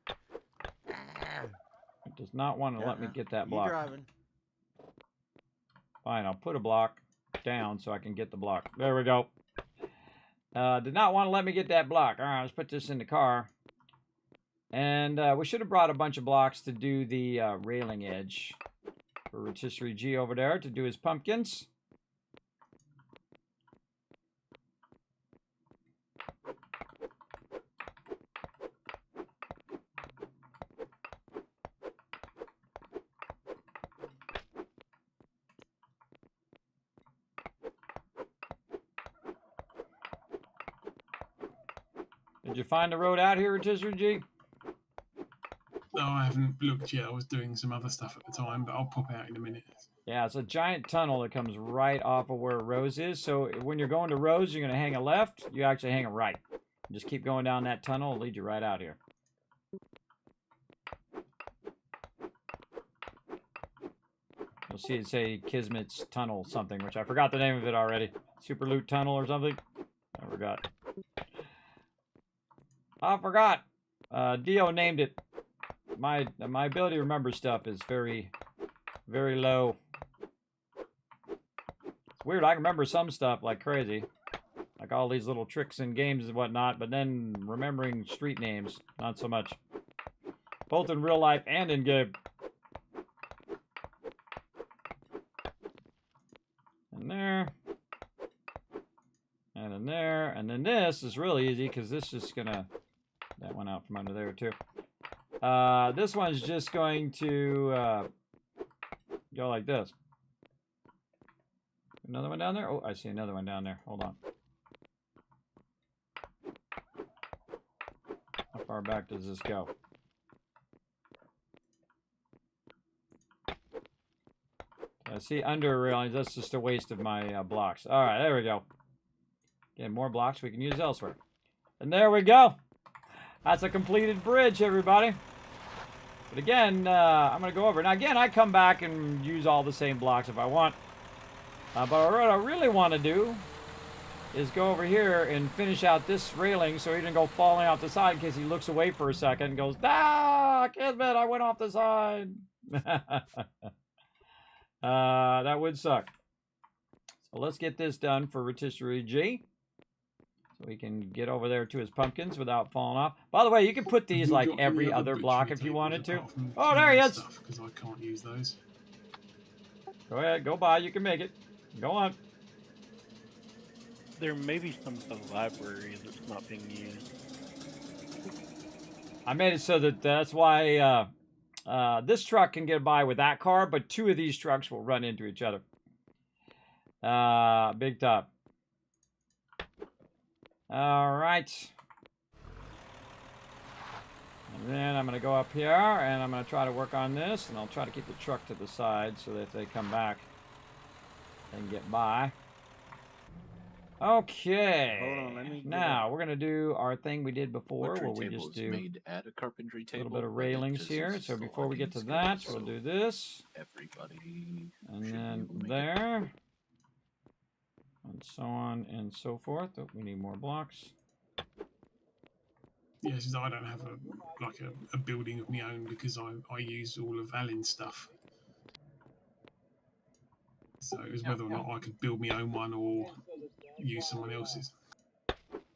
It does not want to let me get that block. Driving. Fine, I'll put a block down so I can get the block. There we go. Did not want to let me get that block. All right, let's put this in the car. And we should have brought a bunch of blocks to do the railing edge. For Rotisserie G over there to do his pumpkins. Did you find the road out here, Rotisserie G? No, I haven't looked yet. I was doing some other stuff at the time, but I'll pop out in a minute. Yeah, it's a giant tunnel that comes right off of where Rose is. So when you're going to Rose, you're going to hang a left. You actually hang a right. Just keep going down that tunnel. It'll lead you right out here. You'll see it say Kismet's Tunnel something, which I forgot the name of it already. Super Loot Tunnel or something. I forgot. I forgot. Dio named it. My ability to remember stuff is very, very low. It's weird. I can remember some stuff like crazy. Like all these little tricks and games and whatnot, but then remembering street names, not so much. Both in real life and in game. And there. And in there. And then this is really easy because this is going to... That went out from under there too. This one's just going to go like this. Another one down there? Oh, I see another one down there. Hold on. How far back does this go? I see under railings. That's just a waste of my blocks. All right, there we go. Again, more blocks we can use elsewhere. And there we go. That's a completed bridge, everybody. But again, I'm going to go over. Now, again, I come back and use all the same blocks if I want. But what I really want to do is go over here and finish out this railing so he doesn't go falling off the side in case he looks away for a second and goes, ah, Kismet, I went off the side. That would suck. So let's get this done for Rotisserie G. So we can get over there to his pumpkins without falling off. By the way, you can put these Have you like got every any other butchery block if you tables wanted to. apart from Oh, there he killing is. stuff? Because I can't use those. Go ahead, go by. You can make it. Go on. There may be some at the library that's not being used. I made it so that that's why this truck can get by with that car, but 2 of these trucks will run into each other. Big top. All right. And then I'm going to go up here, and I'm going to try to work on this, and I'll try to keep the truck to the side so that if they come back, they can get by. Okay. Hold on, let me get now we're going to do our thing we did before, Butchery where we table just is do made at a carpentry a table. little bit of but it railings just here. uses So the before we get to logging that, skills, we'll so do this, everybody and should be then able to make it. there, and so on and so forth. Oh, we need more blocks. Yeah, it's just I don't have a building of my own because I use all of Alan's stuff. So it was whether or not I could build my own one or use someone else's.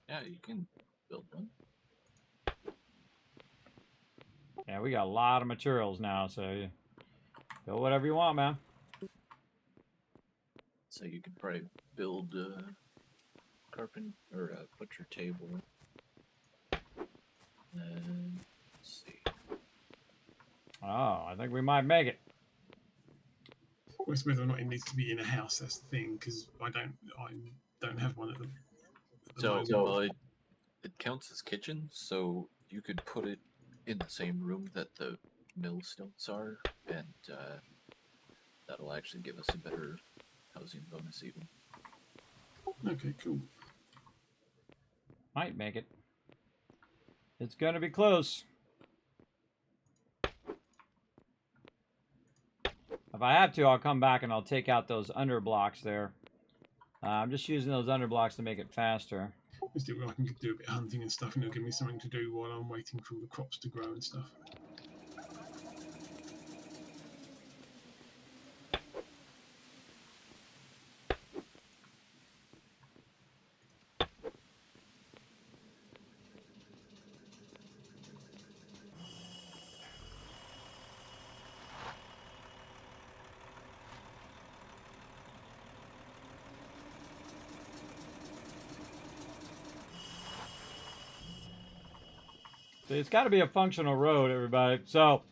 Yeah, you can build one. Yeah, we got a lot of materials now, so you go whatever you want, man. So you could probably build a carpenter or a butcher table. And let's see. Oh, I think we might make it. Well, it's whether or not it needs to be in a house. That's the thing, because I don't have one at the moment. Well, it counts as kitchen, so you could put it in the same room that the millstones are, and that'll actually give us a better housing bonus even. Okay, cool. Might make it. It's going to be close. If I have to, I'll come back and I'll take out those under blocks there. I'm just using those under blocks to make it faster. I can do a bit of hunting and stuff, and it'll give me something to do while I'm waiting for all the crops to grow and stuff. So it's got to be a functional road, everybody. So,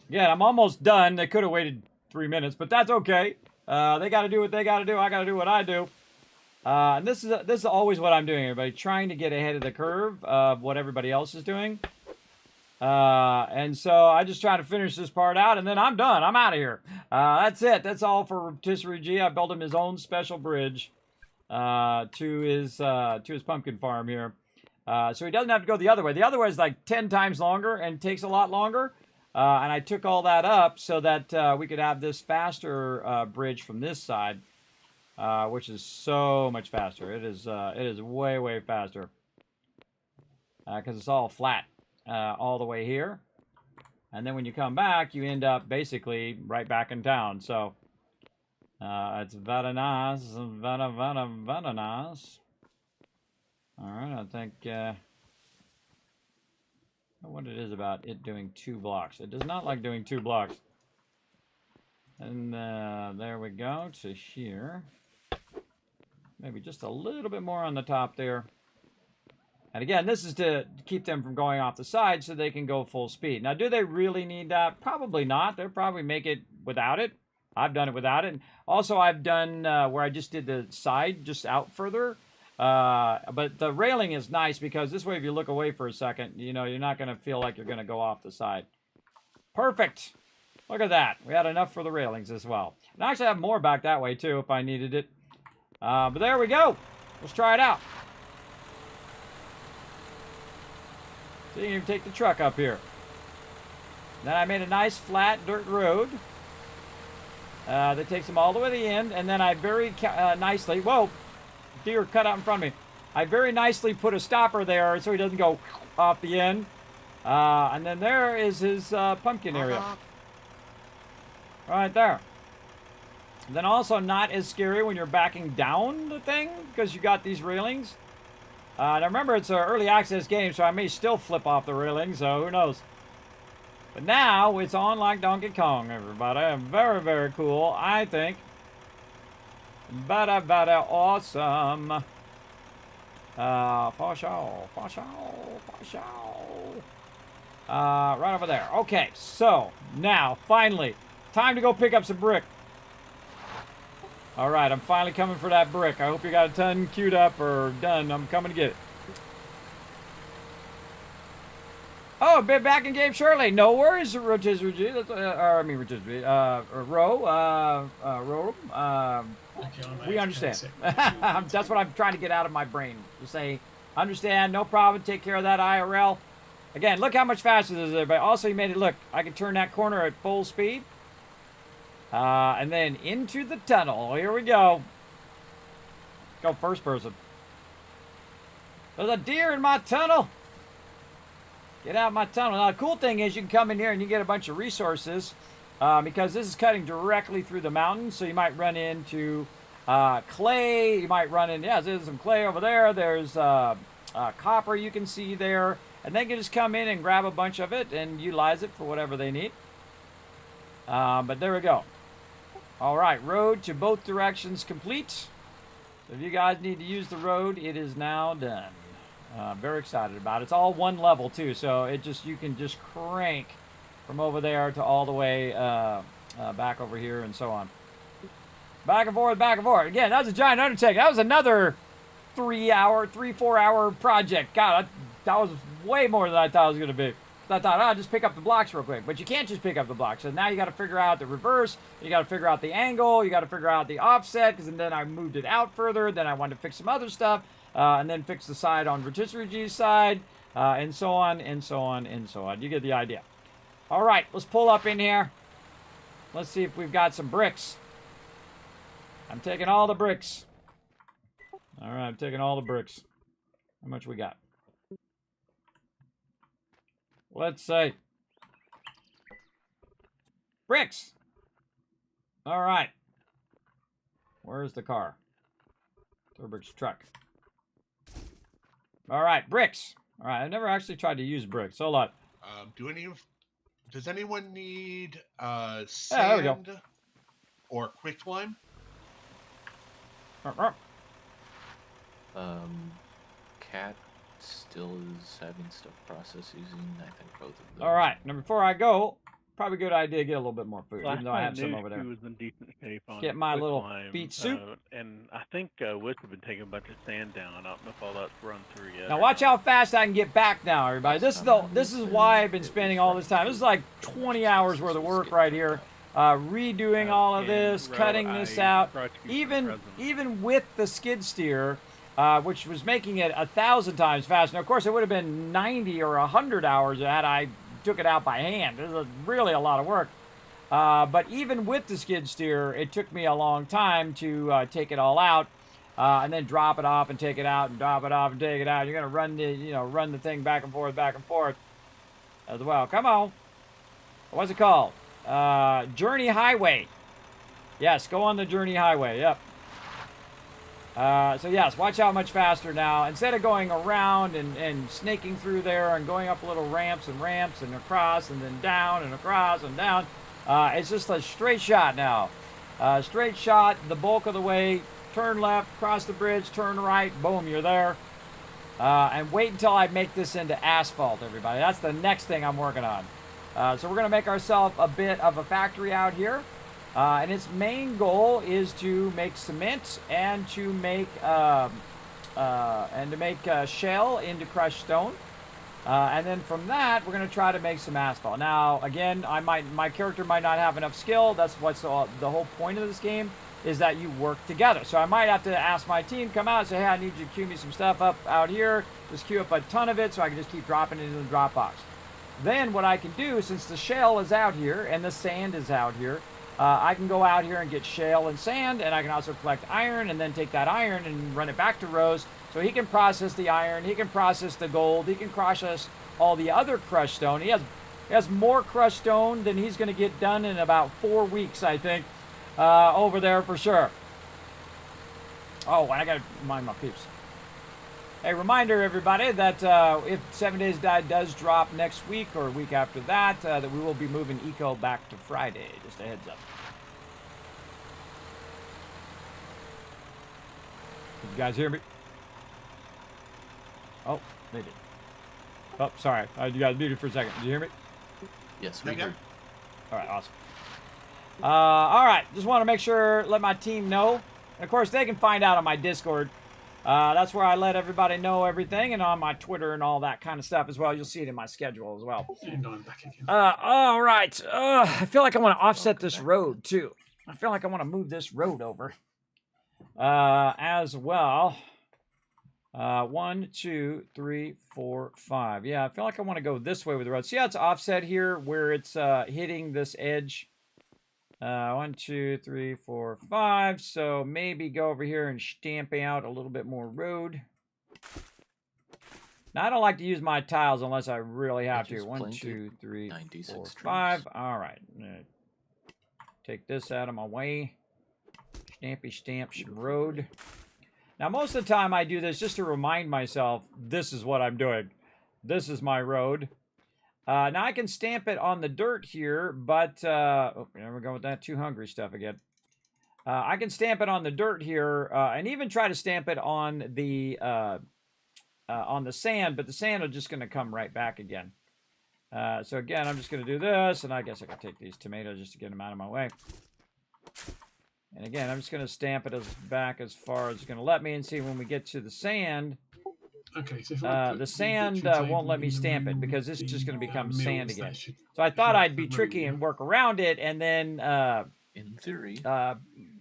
yeah, I'm almost done. They could have waited 3 minutes, but that's okay. They got to do what they got to do. I got to do what I do. And this is always what I'm doing, everybody. Trying to get ahead of the curve of what everybody else is doing. And so I just try to finish this part out, and then I'm done. I'm out of here. That's it. That's all for Rotisserie G. I built him his own special bridge to his pumpkin farm here. So he doesn't have to go the other way. The other way is like 10 times longer and takes a lot longer. And I took all that up so that we could have this faster bridge from this side, which is so much faster. It is way, way faster because it's all flat all the way here. And then when you come back, you end up basically right back in town. So it's very nice, very nice. All right, I think what it is about it doing 2 blocks. It does not like doing 2 blocks. And there we go to here. Maybe just a little bit more on the top there. And again, this is to keep them from going off the side so they can go full speed. Now, do they really need that? Probably not. They'll probably make it without it. I've done it without it. And also, I've done where I just did the side just out further. But the railing is nice because this way, if you look away for a second, you know, you're not going to feel like you're going to go off the side. Perfect. Look at that. We had enough for the railings as well. And I actually have more back that way, too, if I needed it. But there we go. Let's try it out. So you can even take the truck up here. Then I made a nice flat dirt road that takes them all the way to the end. And then I very nicely, whoa, deer cut out in front of me. I very nicely put a stopper there so he doesn't go off the end. And then there is his pumpkin area. Right there. Then also not as scary when you're backing down the thing because you got these railings. Now remember, it's an early access game, so I may still flip off the railing, so who knows. But now, it's on like Donkey Kong, everybody. Very, very cool, I think. Very, very awesome. For sure, for sure, for sure. Right over there. Okay, so, now, finally, time to go pick up some brick. Alright, I'm finally coming for that brick. I hope you got a ton queued up or done. I'm coming to get it. Oh, been back in game shortly. No worries, Rotisserie. We understand. That's what I'm trying to get out of my brain. To say, understand, no problem, take care of that IRL. Again, look how much faster this is, everybody. Also, you made it look. I can turn that corner at full speed. And then into the tunnel. Here we go. Go first person. There's a deer in my tunnel. Get out of my tunnel. Now, the cool thing is you can come in here and you get a bunch of resources because this is cutting directly through the mountain. So you might run into clay. You might run in, yeah, there's some clay over there. There's copper you can see there. And they can just come in and grab a bunch of it and utilize it for whatever they need. But there we go. All right, road to both directions complete. So if you guys need to use the road, it is now done. Very excited about it. It's all one level too, so it just you can just crank from over there to all the way back over here and so on. Back and forth, back and forth. Again, that was a giant undertaking. That was another 4 hour project. God, that was way more than I thought it was going to be. I thought, I'll just pick up the blocks real quick. But you can't just pick up the blocks. So now you got to figure out the reverse. You got to figure out the angle. You got to figure out the offset. Because then I moved it out further. Then I wanted to fix some other stuff. And then fix the side on Rotisserie G's side. And so on, and so on, and so on. You get the idea. All right, let's pull up in here. Let's see if we've got some bricks. I'm taking all the bricks. All right, I'm taking all the bricks. How much we got? Let's say bricks. All right. Where's the car? Turbick's truck. All right, bricks. All right, I never actually tried to use bricks. Hold on. Does anyone need sand there we go. or quicklime? Cat still is having stuff processed using, I think, both of them. All right, now before I go, probably a good idea to get a little bit more food, Last even though I have time some knew over there. She was in decent shape on Get my little quicklime, beet soup. And I think Woods have been taking a bunch of sand down. I don't know if all that's run through yet. Now watch how fast I can get back now, everybody. This is why I've been spending all this time. This is like 20 hours worth of work right here. Redoing all of this, cutting this out. Even with the skid steer, which was making it 1,000 times faster. Now, of course, it would have been 90 or 100 hours had I took it out by hand. This is really a lot of work. But even with the skid steer, it took me a long time to take it all out, and then drop it off and take it out and drop it off and take it out. You're gonna run the thing back and forth as well. Come on. What's it called? Journey Highway. Yes, go on the Journey Highway. Yep. So yes, watch how much faster now. Instead of going around and snaking through there and going up little ramps and across and then down and across and down, it's just a straight shot now. Straight shot the bulk of the way. Turn left, cross the bridge, turn right, boom, you're there. And wait until I make this into asphalt, everybody. That's the next thing I'm working on. So we're going to make ourselves a bit of a factory out here. And its main goal is to make cement and to make shell into crushed stone. And then from that, we're going to try to make some asphalt. Now, again, my character might not have enough skill. That's what's the whole point of this game, is that you work together. So I might have to ask my team, come out and say, hey, I need you to queue me some stuff up out here. Just queue up a ton of it so I can just keep dropping it into the drop box. Then what I can do, since the shell is out here and the sand is out here, I can go out here and get shale and sand, and I can also collect iron and then take that iron and run it back to Rose so he can process the iron, he can process the gold, he can process all the other crushed stone. He has more crushed stone than he's going to get done in about 4 weeks, I think, over there for sure. Oh, and I got to mind my peeps. Hey, reminder, everybody, that if 7 Days Die does drop next week or a week after that, that we will be moving Eco back to Friday. Just a heads up. Did you guys hear me? Oh, they did. Oh, sorry. You guys muted for a second. Did you hear me? Yes, we heard. All right, awesome. All right, just want to make sure, let my team know. And of course, they can find out on my Discord. That's where I let everybody know everything, and on my Twitter and all that kind of stuff as well. You'll see it in my schedule as well. And I'm back again. All right. I feel like I want to offset this road, too. I feel like I want to move this road over as well. 1, 2, 3, 4, 5. Yeah, I feel like I want to go this way with the road. See how it's offset here where it's hitting this edge? 1, 2, 3, 4, 5. So maybe go over here and stamp out a little bit more road. Now, I don't like to use my tiles unless I really have to. 1, 2, 3, 4, 5. All right. Take this out of my way. Stampy stamp some road. Now, most of the time I do this just to remind myself this is what I'm doing. This is my road. Now, I can stamp it on the dirt here, but... oh, there we go with that too hungry stuff again. I can stamp it on the dirt here, and even try to stamp it on the sand, but the sand is just going to come right back again. So, again, I'm just going to do this, and I guess I can take these tomatoes just to get them out of my way. And, again, I'm just going to stamp it back as far as it's going to let me, and see when we get to the sand... Okay, so if the sand won't let me stamp it because this is just going to become sand again. So I thought I'd be tricky and work around it and then, in theory,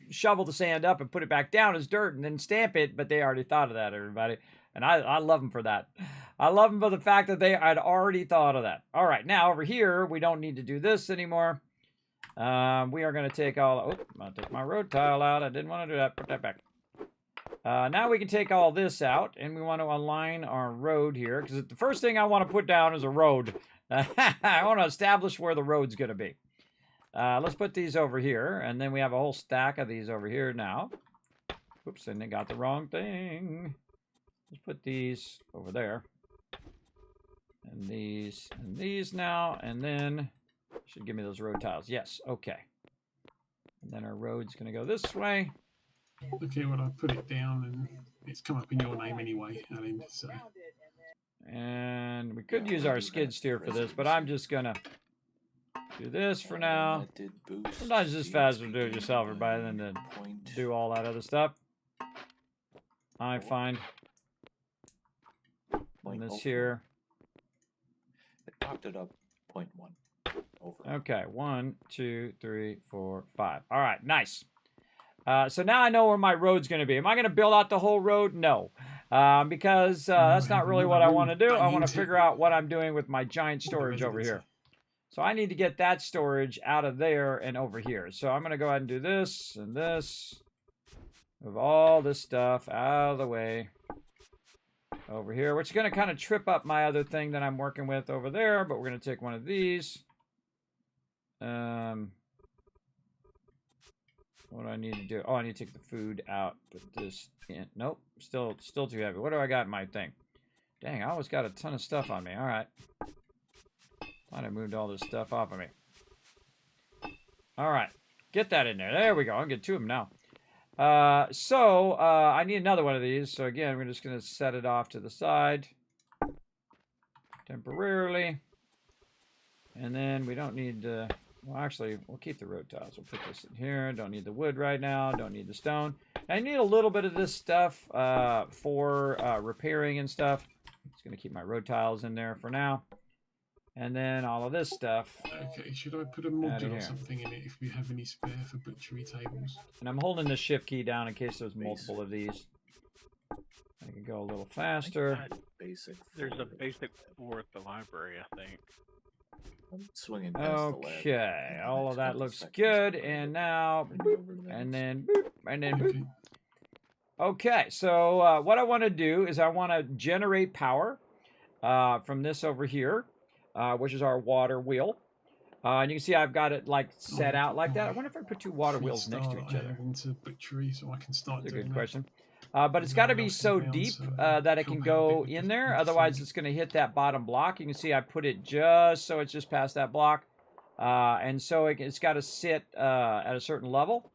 shovel the sand up and put it back down as dirt and then stamp it. But they already thought of that, everybody. And I love them for that. I love them for the fact that I'd already thought of that. All right, now over here, we don't need to do this anymore. We are going to take all... Oh, I'll take my road tile out. I didn't want to do that. Put that back. Now we can take all this out, and we want to align our road here, because the first thing I want to put down is a road. I want to establish where the road's going to be. Let's put these over here, and then we have a whole stack of these over here now. Oops, and they got the wrong thing. Let's put these over there. And these now, and then should give me those road tiles. Yes, okay. And then our road's going to go this way. Okay, well, I put it down, and it's come up in your name anyway, Alan, so... And we could use our skid steer for this, but I'm just going to do this for now. Sometimes it's just faster to do it yourself, everybody, than to do all that other stuff. I find. And this here. It popped it up 0.1. Over. Okay, 1, 2, 3, 4, 5. All right, nice. So now I know where my road's going to be. Am I going to build out the whole road? No. Because that's not really what I want to do. I want to figure out what I'm doing with my giant storage over here. So I need to get that storage out of there and over here. So I'm going to go ahead and do this and this. Move all this stuff out of the way. Over here, which is going to kind of trip up my other thing that I'm working with over there. But we're going to take one of these. What do I need to do? Oh, I need to take the food out. Put this in. Nope. Still too heavy. What do I got in my thing? Dang, I always got a ton of stuff on me. All right. Thought I moved all this stuff off of me. All right. Get that in there. There we go. I'll get 2 of them now. I need another one of these. So, again, we're just going to set it off to the side. Temporarily. And then we don't need to... Well, actually, we'll keep the road tiles. We'll put this in here. Don't need the wood right now. Don't need the stone. I need a little bit of this stuff for repairing and stuff. Just going to keep my road tiles in there for now. And then all of this stuff. Okay, should I put a module or something in it if we have any spare for butchery tables? And I'm holding the shift key down in case there's multiple of these. I can go a little faster. There's a basic for at the library, I think. Swinging past okay, all of that looks good, and now, boop, and then, boop, and then, boop. Okay, so what I want to do is I want to generate power from this over here, which is our water wheel. And you can see I've got it like set out like that. I wonder if I put 2 water wheels next to each other. Into butchery, so I can start That's a good question. But it's got to be Up and so down, deep so that it feel can how go big the in there. difference Otherwise, is. it's going to hit that bottom block. You can see I put it just so it's just past that block. And so it's got to sit at a certain level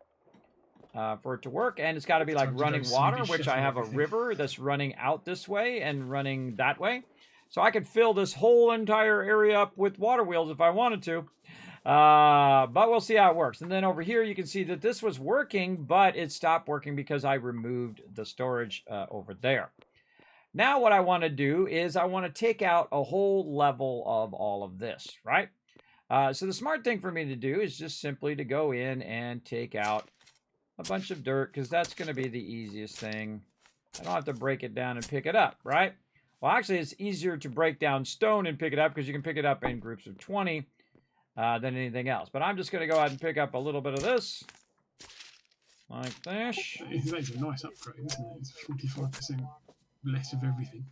for it to work. And it's got to be like Time to go running water, Swedish which Chef I and have a everything. river that's running out this way and running that way. So I could fill this whole entire area up with water wheels if I wanted to. But we'll see how it works. And then over here, you can see that this was working, but it stopped working because I removed the storage over there. Now what I want to do is I want to take out a whole level of all of this, right? So the smart thing for me to do is just simply to go in and take out a bunch of dirt, because that's going to be the easiest thing. I don't have to break it down and pick it up, right? Well, actually, it's easier to break down stone and pick it up because you can pick it up in groups of 20 than anything else. But I'm just going to go ahead and pick up a little bit of this, like this. It's a nice upgrade, isn't it? It's 45% less of everything.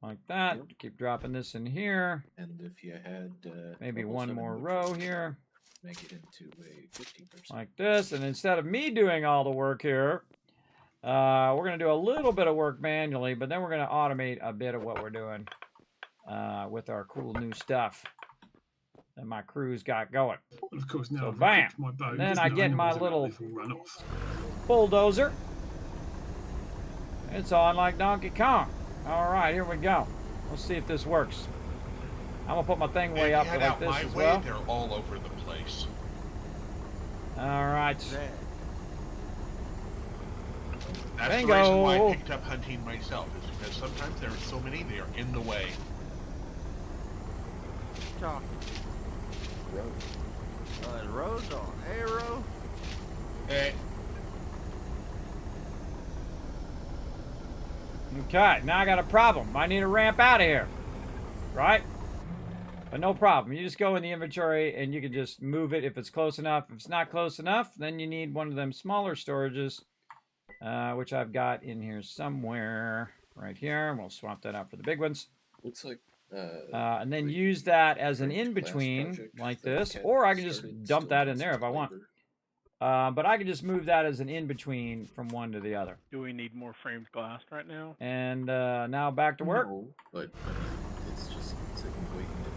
Like that. Keep dropping this in here. And if you had Maybe level one 7 more wood row chip, here. make it into a 50%. Like this. And instead of me doing all the work here, we're going to do a little bit of work manually, but then we're going to automate a bit of what we're doing with our cool new stuff that my crew's got going. Well, of course, now So I've bam. equipped my bow. And then there's I no get my animals around, little they will run off. bulldozer. It's on like Donkey Kong. All right, here we go. Let's see if this works. I'm going to put my thing way If up you head like out this my as way, well. they're all over the place. All right. That's Bingo. the reason why I picked up hunting myself, is because sometimes there are so many, they are in the way. Talking. Rose on. Hey, Rose. Hey, Okay, now I got a problem. I need a ramp out of here. Right? But no problem. You just go in the inventory and you can just move it if it's close enough. If it's not close enough, then you need one of them smaller storages, which I've got in here somewhere. Right here. And we'll swap that out for the big ones. Looks like And then use that as an in-between like this. Or I can just dump that in there if I want. But I can just move that as an in-between from one to the other. Do we need more framed glass right now? And now back to work. No, but I mean, it's just sitting waiting to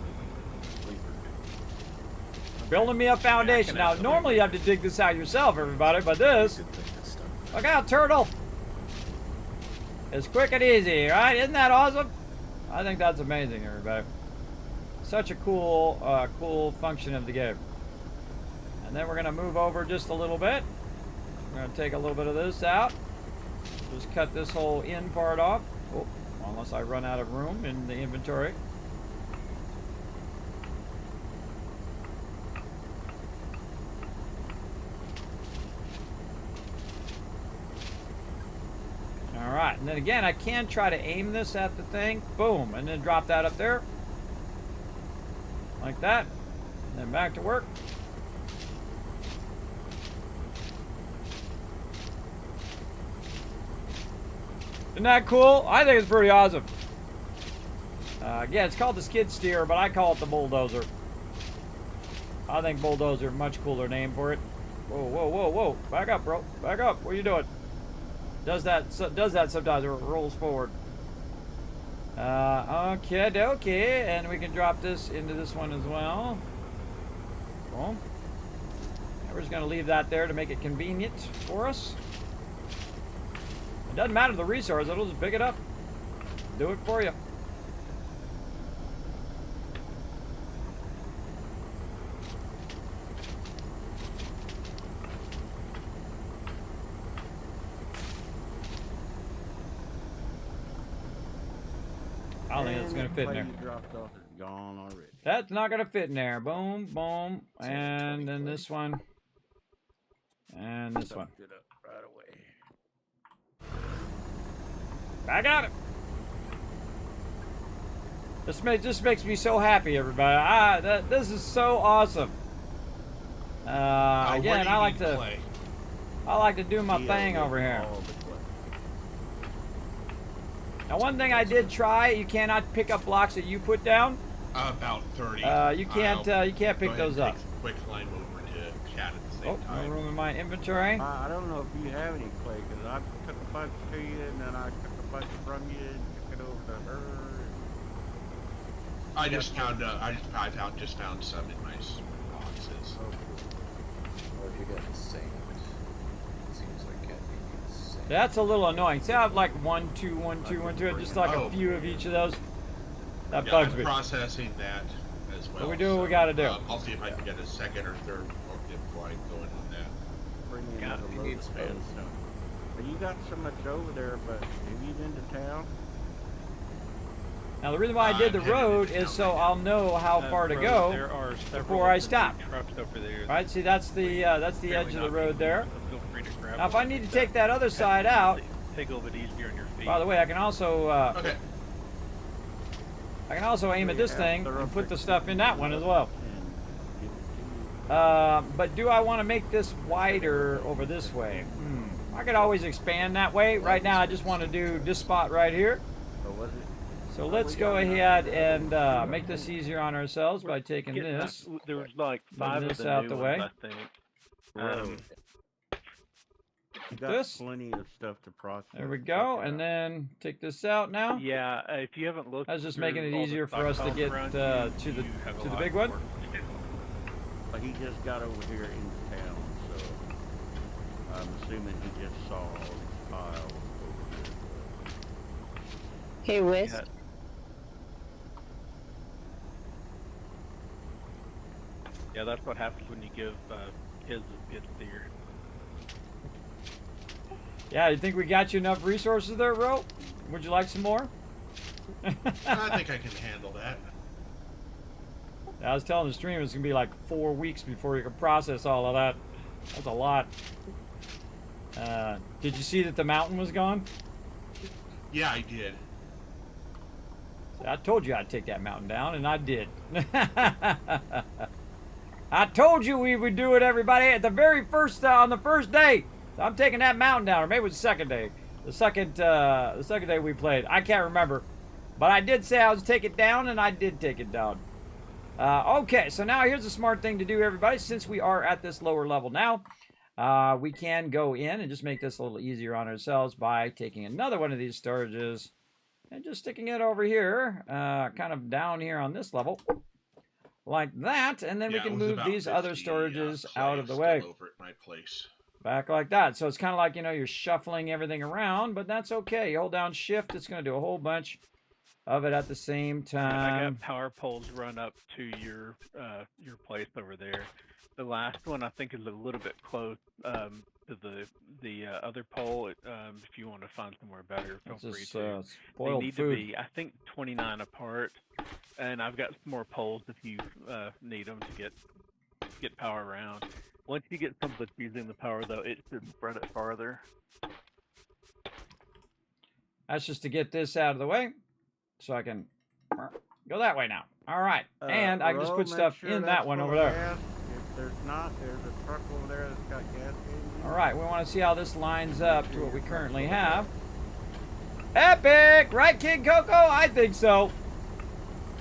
be labored. Building me a foundation. Now, normally you have to dig this out yourself, everybody, but this... Good thing it's stuck. Look out, turtle! It's quick and easy, right? Isn't that awesome? I think that's amazing, everybody. Such a cool, cool function of the game. And then we're going to move over just a little bit. We're going to take a little bit of this out. Just cut this whole in part off. Oh, unless I run out of room in the inventory. Alright, and then again, I can try to aim this at the thing. Boom, and then drop that up there. Like that. And then back to work. Isn't that cool? I think it's pretty awesome. Yeah, it's called the skid steer, but I call it the bulldozer. I think bulldozer, much cooler name for it. Whoa, whoa, whoa, whoa! Back up, bro. Back up. What are you doing? Does that sometimes? It rolls forward. Okay, and we can drop this into this one as well. Boom. And we're just gonna leave that there to make it convenient for us. It doesn't matter the resource, it'll just pick it up. Do it for you. I don't think that's gonna fit in there. Dropped off is gone already. That's not gonna fit in there. Boom, boom, and then this one, and this one. It up right away. I got it. This makes me so happy, everybody. This is so awesome. where Again, do you I like need to clay? do my thing over here. All the clay. Now, one thing I did try: you cannot pick up blocks that you put down. About 30. You can't I'll pick go ahead those and up. take some quick climb over to chat at the same Oh, no time. room in my inventory. I don't know if you have any clay, because I took a bunch to you, and then I took a bunch from you and took it over to her. I just found just found some in my boxes. Or if you got sand, it seems like Cat needs sand. That's a little annoying. See, I have like 1, 2, 1, 2, 1, 2, just like a few of each of those. That Yeah, bugs I'm me. processing that as well. So we do what we gotta do. I'll see if I can get a second or third before I go in on that. Bring in God, another he load needs of both. stone. But you got so much over there, but have you been to town? Now the reason why I did the I'm headed road into is town so right now. I'll know how far to Bro, go there are several before I of the stop. big trucks over there. Right, see that's the Apparently edge of the not road being there. used, so feel free to grab Now if one I need to like take that other side out, take a little bit easier on your feet. by the way, I can also Okay. aim at this thing and put the stuff in that one as well. And give it to you. But do I want to make this wider over this way? I could always expand that way. Right now I just want to do this spot right here. So was it? So let's go ahead and make this easier on ourselves by taking Getting this. there was like 5 this of the out new the ones, way. I think. Whoa. You got this. plenty of stuff to process. There we go, and then take this out now. Yeah, if you haven't looked, I was just through making it all the easier for us to stockpiles get around to you, the you have a to the lot big of one. work to do. But he just got over here into town, so I'm assuming he just saw all these piles over here. Hey, Wes. Yeah. Yeah, that's what happens when you give kids a deer. Yeah, you think we got you enough resources there, Ro? Would you like some more? I think I can handle that. I was telling the stream it's gonna be like 4 weeks before you can process all of that. That's a lot. Did you see that the mountain was gone? Yeah, I did. See, I told you I'd take that mountain down, and I did. I told you we would do it, everybody, at the very first on the first day. So I'm taking that mountain down, or maybe it was the second day. The second day we played. I can't remember, but I did say I was take it down, and I did take it down. Okay, so now here's a smart thing to do, everybody. Since we are at this lower level now, we can go in and just make this a little easier on ourselves by taking another one of these storages and just sticking it over here, kind of down here on this level, like that, and then we Yeah, it can was move about these other 50, storages clay out of the still way. over at my place. Back like that. So it's kind of like, you know, you're shuffling everything around, but that's okay. You hold down shift, it's going to do a whole bunch of it at the same And I time. got power poles run up to your place over there. The last one I think is a little bit close to the other pole. If you want to find somewhere better, feel This free is to. They spoiled need food. to be, I think, 29 apart, and I've got some more poles if you need them to get power around. Once you get something that's using the power, though, it should spread it farther. That's just to get this out of the way, so I can go that way now. All right, and I can just Ro, put make stuff sure in that's that one full over of there. gas. If there's not, there's a truck over there that's got gas in it. All right, we want to see how this lines up to what we currently have. Epic, right, Kid Coco? I think so.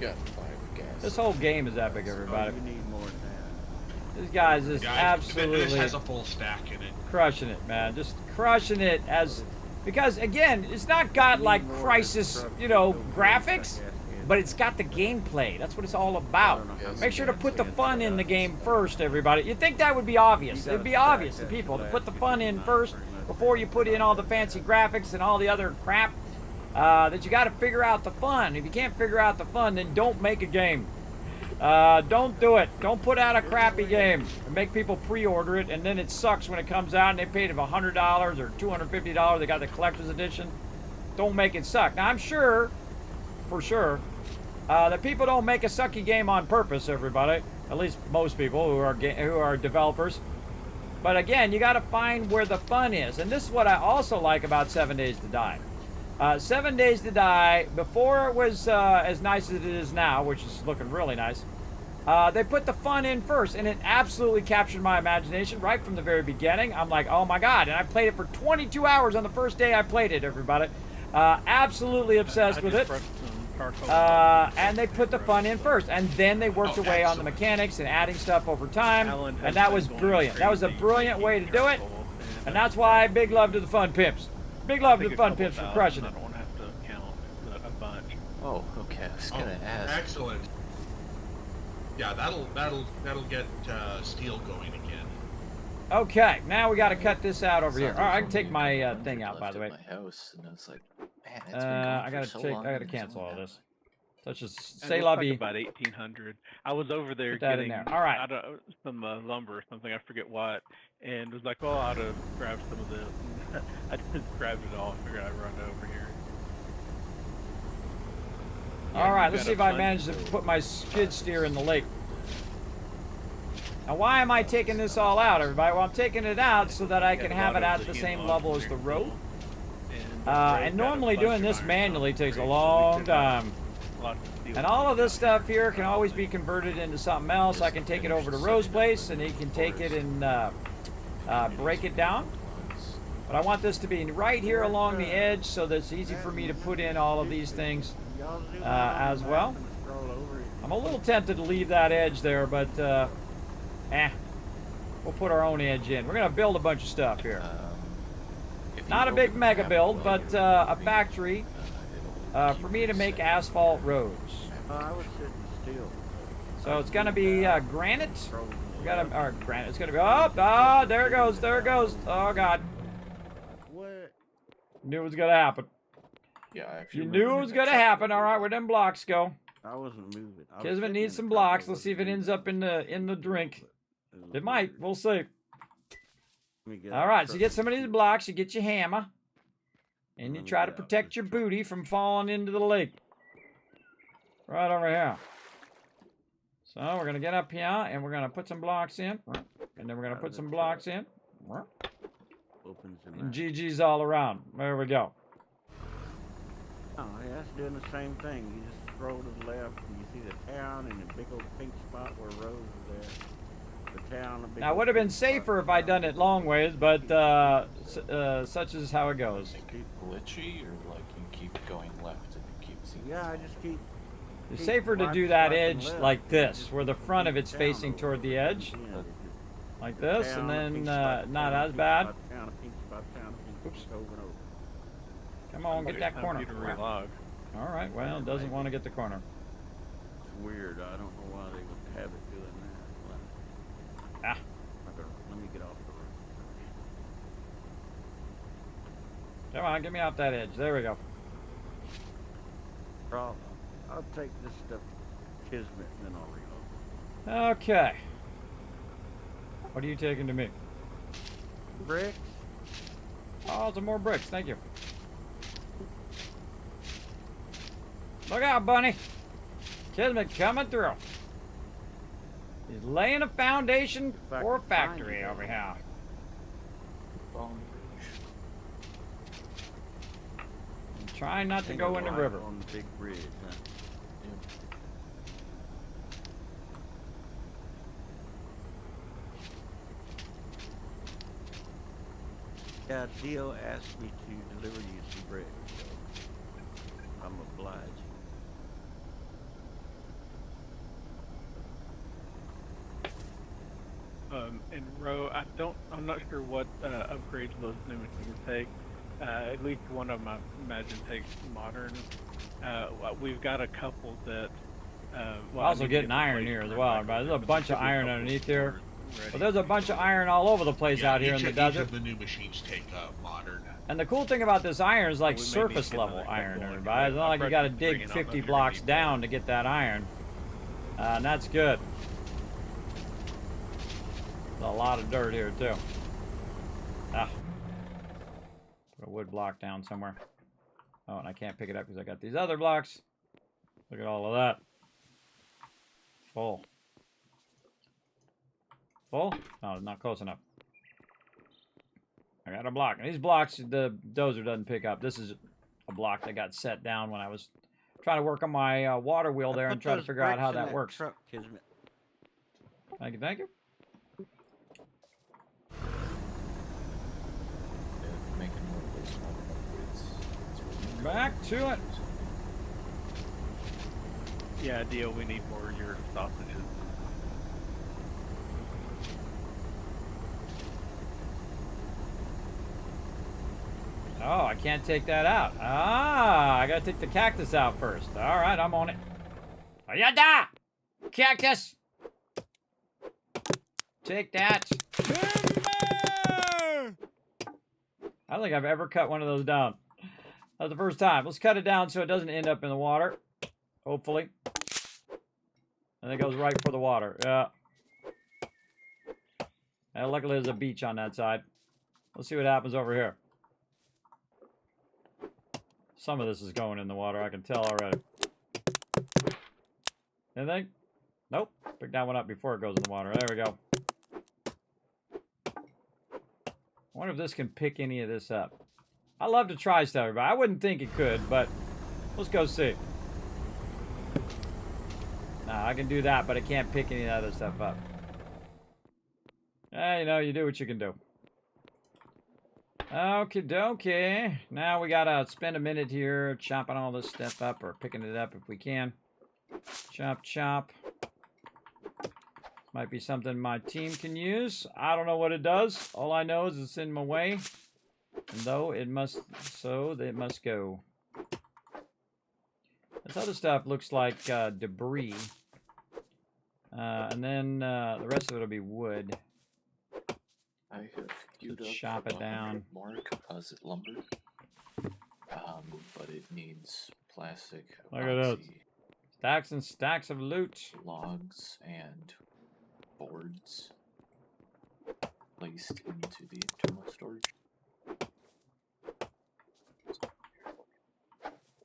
Got 5 gas. This whole game is epic, everybody. Oh, you need more than that. This guy's just This absolutely has a full stack in it. crushing it, man. Just crushing it because again, it's not got like crisis, you know, graphics, but it's got the gameplay. That's what it's all about. Make sure to put the fun in the game first, everybody. You'd think that would be obvious. It'd be obvious to people to put the fun in first before you put in all the fancy graphics and all the other crap. That you got to figure out the fun. If you can't figure out the fun, then don't make a game. Don't do it. Don't put out a crappy game and make people pre-order it, and then it sucks when it comes out and they paid $100 or $250. They got the collector's edition. Don't make it suck. Now I'm sure, for sure, that people don't make a sucky game on purpose. Everybody, at least most people who are developers. But again, you got to find where the fun is, and this is what I also like about 7 Days to Die. 7 Days to Die, before it was as nice as it is now, which is looking really nice, they put the fun in first, and it absolutely captured my imagination right from the very beginning. I'm like, oh my god, and I played it for 22 hours on the first day I played it, everybody. Absolutely obsessed with it. charcoal. And they put the fun in first, and then they worked away on the mechanics and adding stuff over time, and that was brilliant. That was a brilliant way to do it, and that's why big love to the fun pimps. Big love to the fun pimps for crushing it. I don't have to count a bunch. Oh, okay. I was gonna ask. Excellent. Yeah, that'll get steel going again. Okay, now we got to cut this out over here. All right, I can take my thing out, by the way. My house, and I was like, man, it's been going I for so long gotta and there's cancel only all that this. Let's just And say it la looks like vie. about 1800. I was over there Put that in getting there. All right. out of some lumber or something. I forget what, and was like, "Oh, I ought to grab some of this." I just grabbed it all. Figured I'd run over here. All right, you let's got see a if I fun- manage to put my skid steer in the lake. Now, why am I taking this all out, everybody? Well, I'm taking it out so that I can have it at the same level as the road. And normally doing this manually takes a long time. And all of this stuff here can always be converted into something else. I can take it over to Rose's place, and he can take it and break it down. But I want this to be right here along the edge so that it's easy for me to put in all of these things as well. I'm a little tempted to leave that edge there, but we'll put our own edge in. We're going to build a bunch of stuff here. Not a big mega build, but a factory for me to make asphalt roads. I was sitting still. So it's going to be granite. We got to, or granite. It's going to be, oh, there it goes, there it goes. Oh, God. What? Knew it was going to happen. Yeah, I You knew it was going to happen. All right, where them blocks go? I wasn't moving. I was Kismet sitting needs in some the truck blocks. I Let's see if it wasn't ends up in the drink. moving. It might. We'll see. Let me get All out right, the so you truck. get some of these blocks. You get your hammer. And you Let me try to get out protect this your truck. booty from falling into the lake. Right over here. So we're going to get up here and we're going to put some blocks in. And then we're going to put some blocks in. Opens him And out. GG's all around. There we go. Oh, yeah, it's doing the same thing. You just scroll to the left and you see the town and the big old pink spot where Rose is there. The town, the big Now, it old would have been pink spot safer if where I'd done Rose it is. long ways, but such is how it goes. glitchy, or like you keep going left and you keep seeing. Yeah, I just keep. It's keep safer to do swiping that left, edge and like it this, just where the front of keeps it's down facing over toward the there. edge. Yeah, it just- Like this, town, and a then pink spot, not town, a as pink bad. spot, town, a pink spot, town, a pink spot, over and over. Come on, get that corner. To relog. All right, well, it doesn't want to get the corner. It's weird. I don't know why they would have it doing that. Ah. Let me get off the roof. Come on, get me off that edge. There we go. Problem. I'll take this stuff to Kismet and then I'll reload. Okay. What are you taking to me? Bricks? Oh, some more bricks. Thank you. Look out, Bunny. Kismet coming through. He's laying a foundation If I for a can find factory it. over here. I'm trying not to Ain't go no in the light river. on the big bridge, huh? Yeah, Dio asked me to deliver you some bricks, so I'm obliged. And Ro, I'm not sure what upgrades those new machines take. At least one of them, I imagine, takes modern. We've got a couple that. Well, I Also need to getting get iron replaced here as for well. like- There's a but bunch there of should be a iron couple underneath there. ready. But there's a bunch of iron all over the place out here in the each desert. of the new machines take modern. And the cool thing about this iron is like We may need to surface get level another iron, couple everybody. It's not like you got to dig 50 blocks down to get that iron. And that's good. There's a lot of dirt here too. Ah. Put a wood block down somewhere. Oh, and I can't pick it up because I got these other blocks. Look at all of that. Full. Full? No, not close enough. I got a block. And these blocks, the dozer doesn't pick up. This is a block that got set down when I was trying to work on my water wheel there and try to figure out how that works. Truck, Kismet. Thank you, thank you. Making more of those modern upgrades. It's really Back to it. Yeah, Dio, we need more of your sausages. Oh, I can't take that out. Ah, I gotta take the cactus out first. All right, I'm on it. Ayada! Cactus! Take that. I don't think I've ever cut one of those down. That's the first time. Let's cut it down so it doesn't end up in the water. Hopefully. And it goes right for the water. Yeah. And luckily there's a beach on that side. Let's see what happens over here. Some of this is going in the water, I can tell already. Anything? Nope. Pick that one up before it goes in the water. There we go. I wonder if this can pick any of this up. I love to try stuff, everybody. I wouldn't think it could, but let's go see. Nah, I can do that, but I can't pick any of that other stuff up. You know, you do what you can do. Okie dokie. Now we gotta spend a minute here chopping all this stuff up, or picking it up if we can. Chop, chop. Might be something my team can use. I don't know what it does. All I know is it's in my way. And though it must, so it must go. This other stuff looks like debris. And then the rest of it will be wood. I have queued up chop it down. more composite lumber, but it needs plastic, Look at this. epoxy, Stacks and stacks of loot. logs, and boards placed into the internal storage.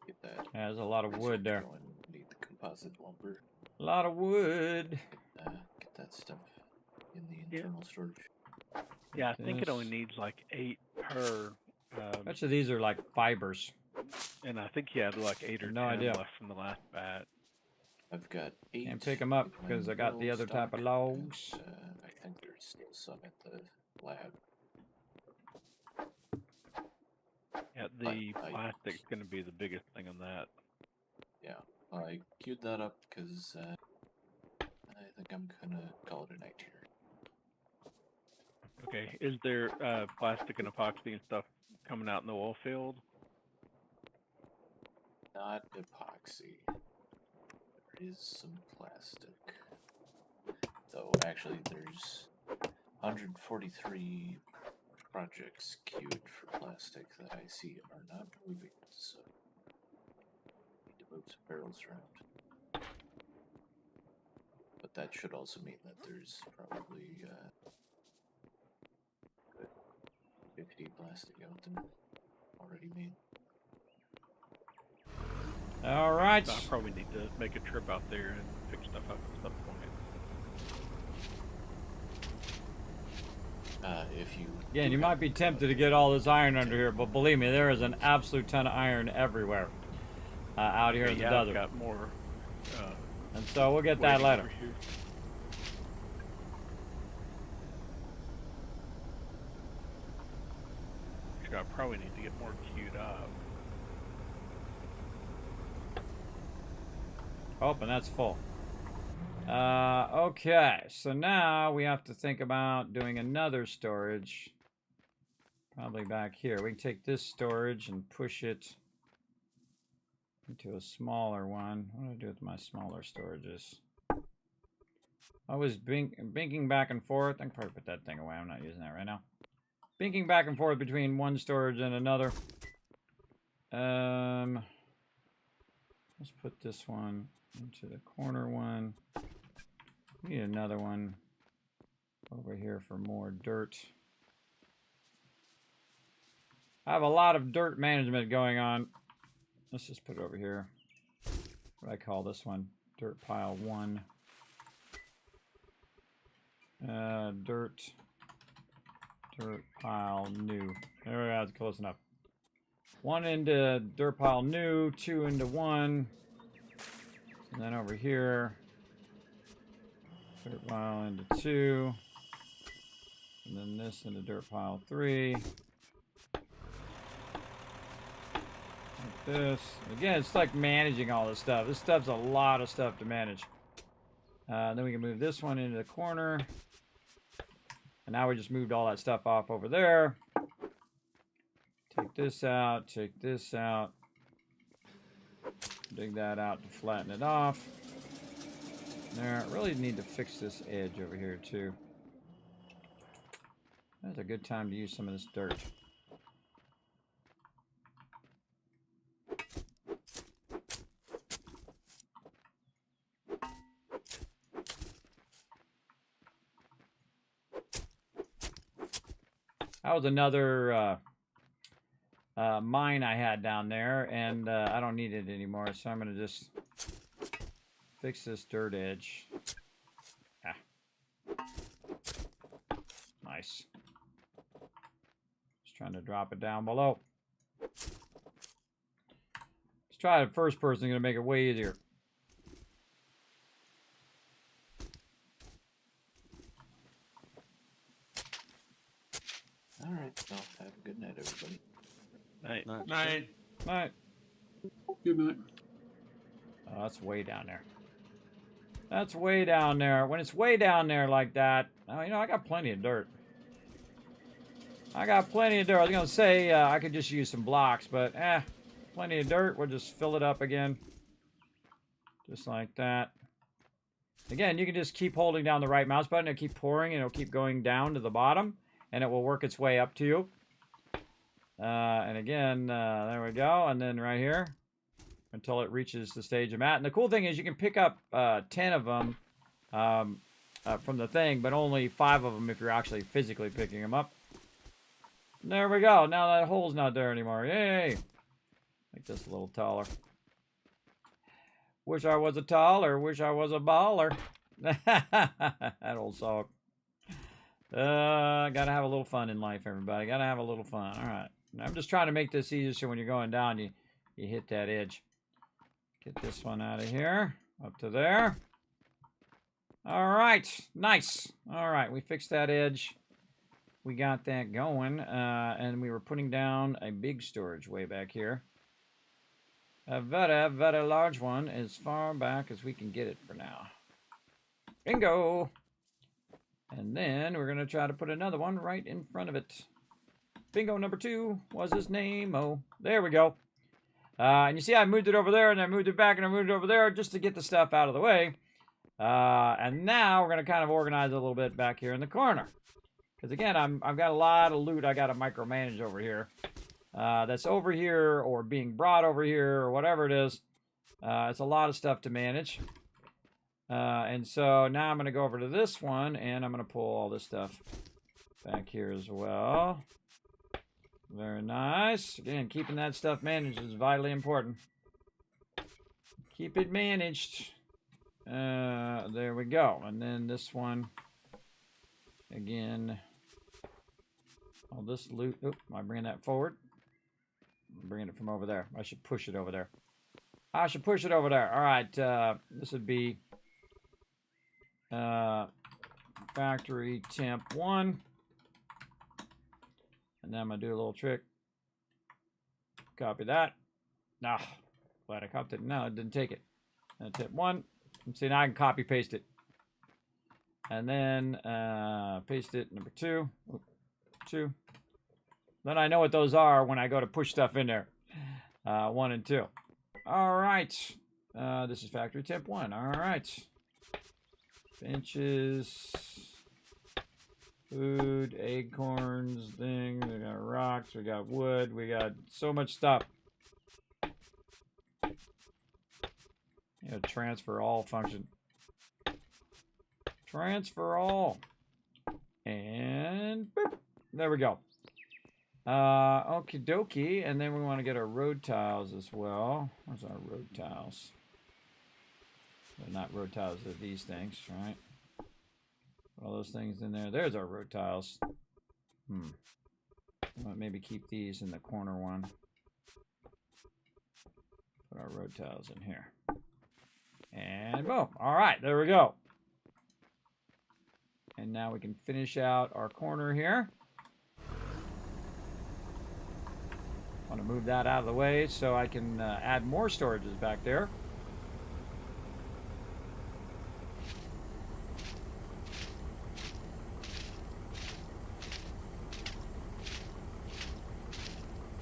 Get that. Yeah, there's a lot of wood there. Go and need the composite lumber. A lot of wood. Get that stuff in the internal storage. Yeah, I think it only needs like 8 per. Much of these are like fibers. And I think he had like 8 or No 10 idea. left from the last bat. I've got 8. Can't pick them up because I got the other type of logs. And, I think there's still some at the lab. Yeah, the plastic's going to be the biggest thing on that. Yeah, I queued that up because I think I'm gonna call it a night here. Okay, is there plastic and epoxy and stuff coming out in the oil field? Not epoxy. There is some plastic. Though, actually, there's 143 projects queued for plastic that I see are not moving, so I need to move some barrels around. But that should also mean that there's probably 50 plastic out there already made. All right. So I probably need to make a trip out there and pick stuff up at some point. If you Again, you might be tempted to get all this iron under here, but believe me, there is an absolute ton of iron everywhere out here in the I've desert. got more. And so we'll get that later. I probably need to get more queued up. Oh, and that's full. Okay, so now we have to think about doing another storage. Probably back here. We can take this storage and push it into a smaller one. What do I do with my smaller storages? I was binking back and forth. I can probably put that thing away. I'm not using that right now. Binking back and forth between one storage and another. Let's put this one into the corner one. Need another one over here for more dirt. I have a lot of dirt management going on. Let's just put it over here. What do I call this one? Dirt pile 1. Dirt pile new. There we go, that's close enough. 1 into dirt pile new, 2 into 1. And then over here, dirt pile into 2. And then this into dirt pile 3. Like this. Again, it's like managing all this stuff. This stuff's a lot of stuff to manage. Then we can move this one into the corner. And now we just moved all that stuff off over there. Take this out, take this out. Dig that out to flatten it off. There, really need to fix this edge over here too. That's a good time to use some of this dirt. That was another mine I had down there, and I don't need it anymore, so I'm going to just fix this dirt edge. Ah. Nice. Just trying to drop it down below. Let's try the first person, going to make it way easier. All right, well, have a good night, everybody. Night. Night. Night. Good night. Oh, that's way down there. That's way down there. When it's way down there like that, oh, you know, I got plenty of dirt. I got plenty of dirt. I was going to say I could just use some blocks, but plenty of dirt. We'll just fill it up again. Just like that. Again, you can just keep holding down the right mouse button and keep pouring, and it'll keep going down to the bottom, and it will work its way up to you. And again, there we go. And then right here, until it reaches the stage I'm at. And the cool thing is you can pick up 10 of them from the thing, but only 5 of them if you're actually physically picking them up. There we go. Now that hole's not there anymore. Yay! Make this a little taller. Wish I was a taller. Wish I was a baller. That old song. Gotta have a little fun in life, everybody. Gotta have a little fun. All right. I'm just trying to make this easier so when you're going down, you hit that edge. Get this one out of here. Up to there. All right. Nice. All right. We fixed that edge. We got that going. And we were putting down a big storage way back here. A very, very large one as far back as we can get it for now. Bingo! And then we're going to try to put another one right in front of it. Bingo number 2 was his name. Oh, there we go. And you see I moved it over there, and I moved it back, and I moved it over there just to get the stuff out of the way. And now we're going to kind of organize it a little bit back here in the corner. Because again, I've got a lot of loot I got to micromanage over here. That's over here or being brought over here or whatever it is. It's a lot of stuff to manage. And so now I'm going to go over to this one, and I'm going to pull all this stuff back here as well. Very nice. Again, keeping that stuff managed is vitally important. Keep it managed. There we go. And then this one, again, all this loot. Oop, am I bringing that forward? I'm bringing it from over there. I should push it over there. I should push it over there. All right. This would be factory temp 1. And then I'm going to do a little trick. Copy that. Ah, glad I copied it. No, it didn't take it. And temp 1. See, now I can copy paste it. And then paste it number 2. Oop, 2. Then I know what those are when I go to push stuff in there. 1 and 2. All right. This is factory temp 1. All right. Benches, food, acorns, things. We got rocks, we got wood, we got so much stuff. Transfer all function. Transfer all. And boop, there we go. Okie dokie. And then we want to get our road tiles as well. Where's our road tiles? They're not road tiles, they're these things, right? All those things in there. There's our road tiles. Maybe keep these in the corner one. Put our road tiles in here. And boom. All right, there we go. And now we can finish out our corner here. Want to move that out of the way so I can add more storages back there.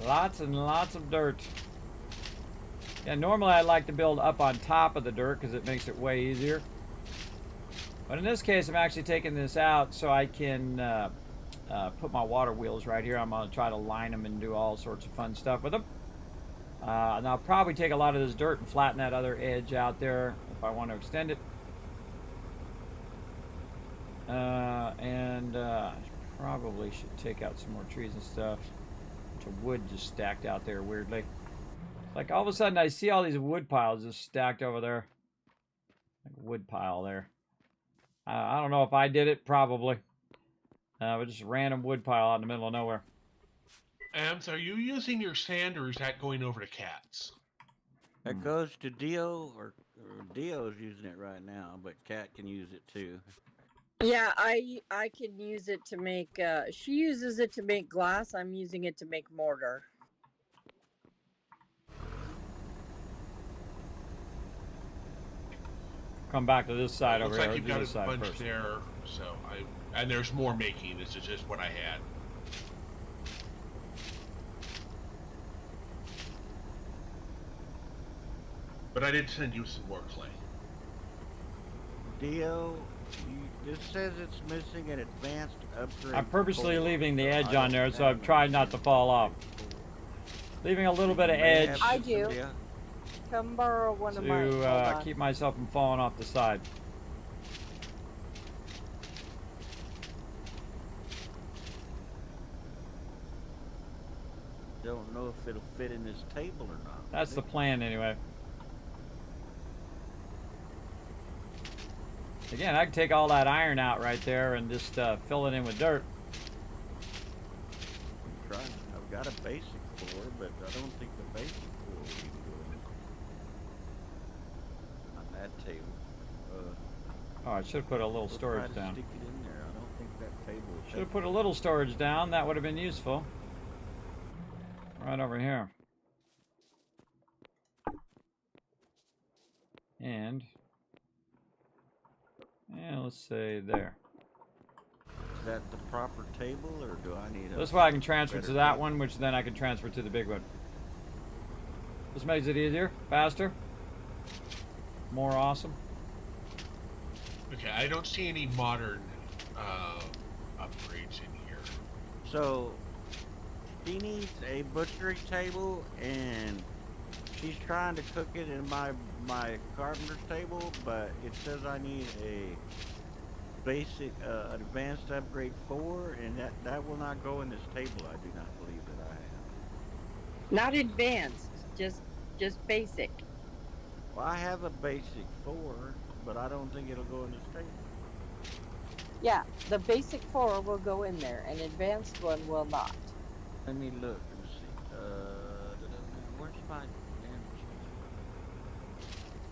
Lots and lots of dirt. Yeah, normally I like to build up on top of the dirt because it makes it way easier. But in this case, I'm actually taking this out so I can put my water wheels right here. I'm going to try to line them and do all sorts of fun stuff with them. And I'll probably take a lot of this dirt and flatten that other edge out there if I want to extend it. Probably should take out some more trees and stuff. Bunch of wood just stacked out there weirdly. Like all of a sudden I see all these wood piles just stacked over there. Like a wood pile there. I don't know if I did it, probably. But just a random wood pile out in the middle of nowhere. So are you using your sand or is that going over to Cats? It goes to Dio, or Dio's using it right now, but Cat can use it too. Yeah, I can use it to make. She uses it to make glass. I'm using it to make mortar. Come back to this side over Looks here. like you've Do got this a side bunch first. there, so and there's more making. This is just what I had. But I did send you some more clay. Dio, this says it's missing an advanced upgrade. I'm purposely 4. leaving the edge I on don't there so have I've tried not to fall off. Leaving a little bit of edge I do. Come borrow one of mine. Hold to on. keep myself from falling off the side. Don't know if it'll fit in this table or not. That's the plan anyway. Again, I can take all that iron out right there and just fill it in with dirt. I'm trying. I've got a basic 4, but I don't think the basic 4 will be good on that table. Oh, I should have put a little We'll storage try to down. stick it in there. I don't think that table will Should have take put a little storage down. That would have been useful. Right over here. And yeah, let's say there. Is that the proper table, or do I need a... This way I can transfer better to that table? one, which then I can transfer to the big one. This makes it easier, faster, more awesome. Okay, I don't see any modern upgrades in here. So, she needs a butchery table, and she's trying to cook it in my carpenter's table, but it says I need a basic advanced upgrade 4, and that will not go in this table. I do not believe that I have. Not advanced, just basic. Well, I have a basic 4, but I don't think it'll go in this table. Yeah, the basic 4 will go in there, an advanced one will not. Let me look and see. Where's my damn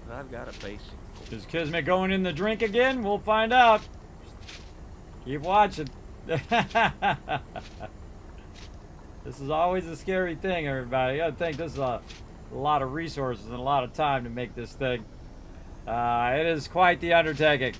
chest? I've got a basic 4. Is Kismet going in the drink again? We'll find out. Keep watching. This is always a scary thing, everybody. You gotta think this is a lot of resources and a lot of time to make this thing. It is quite the undertaking.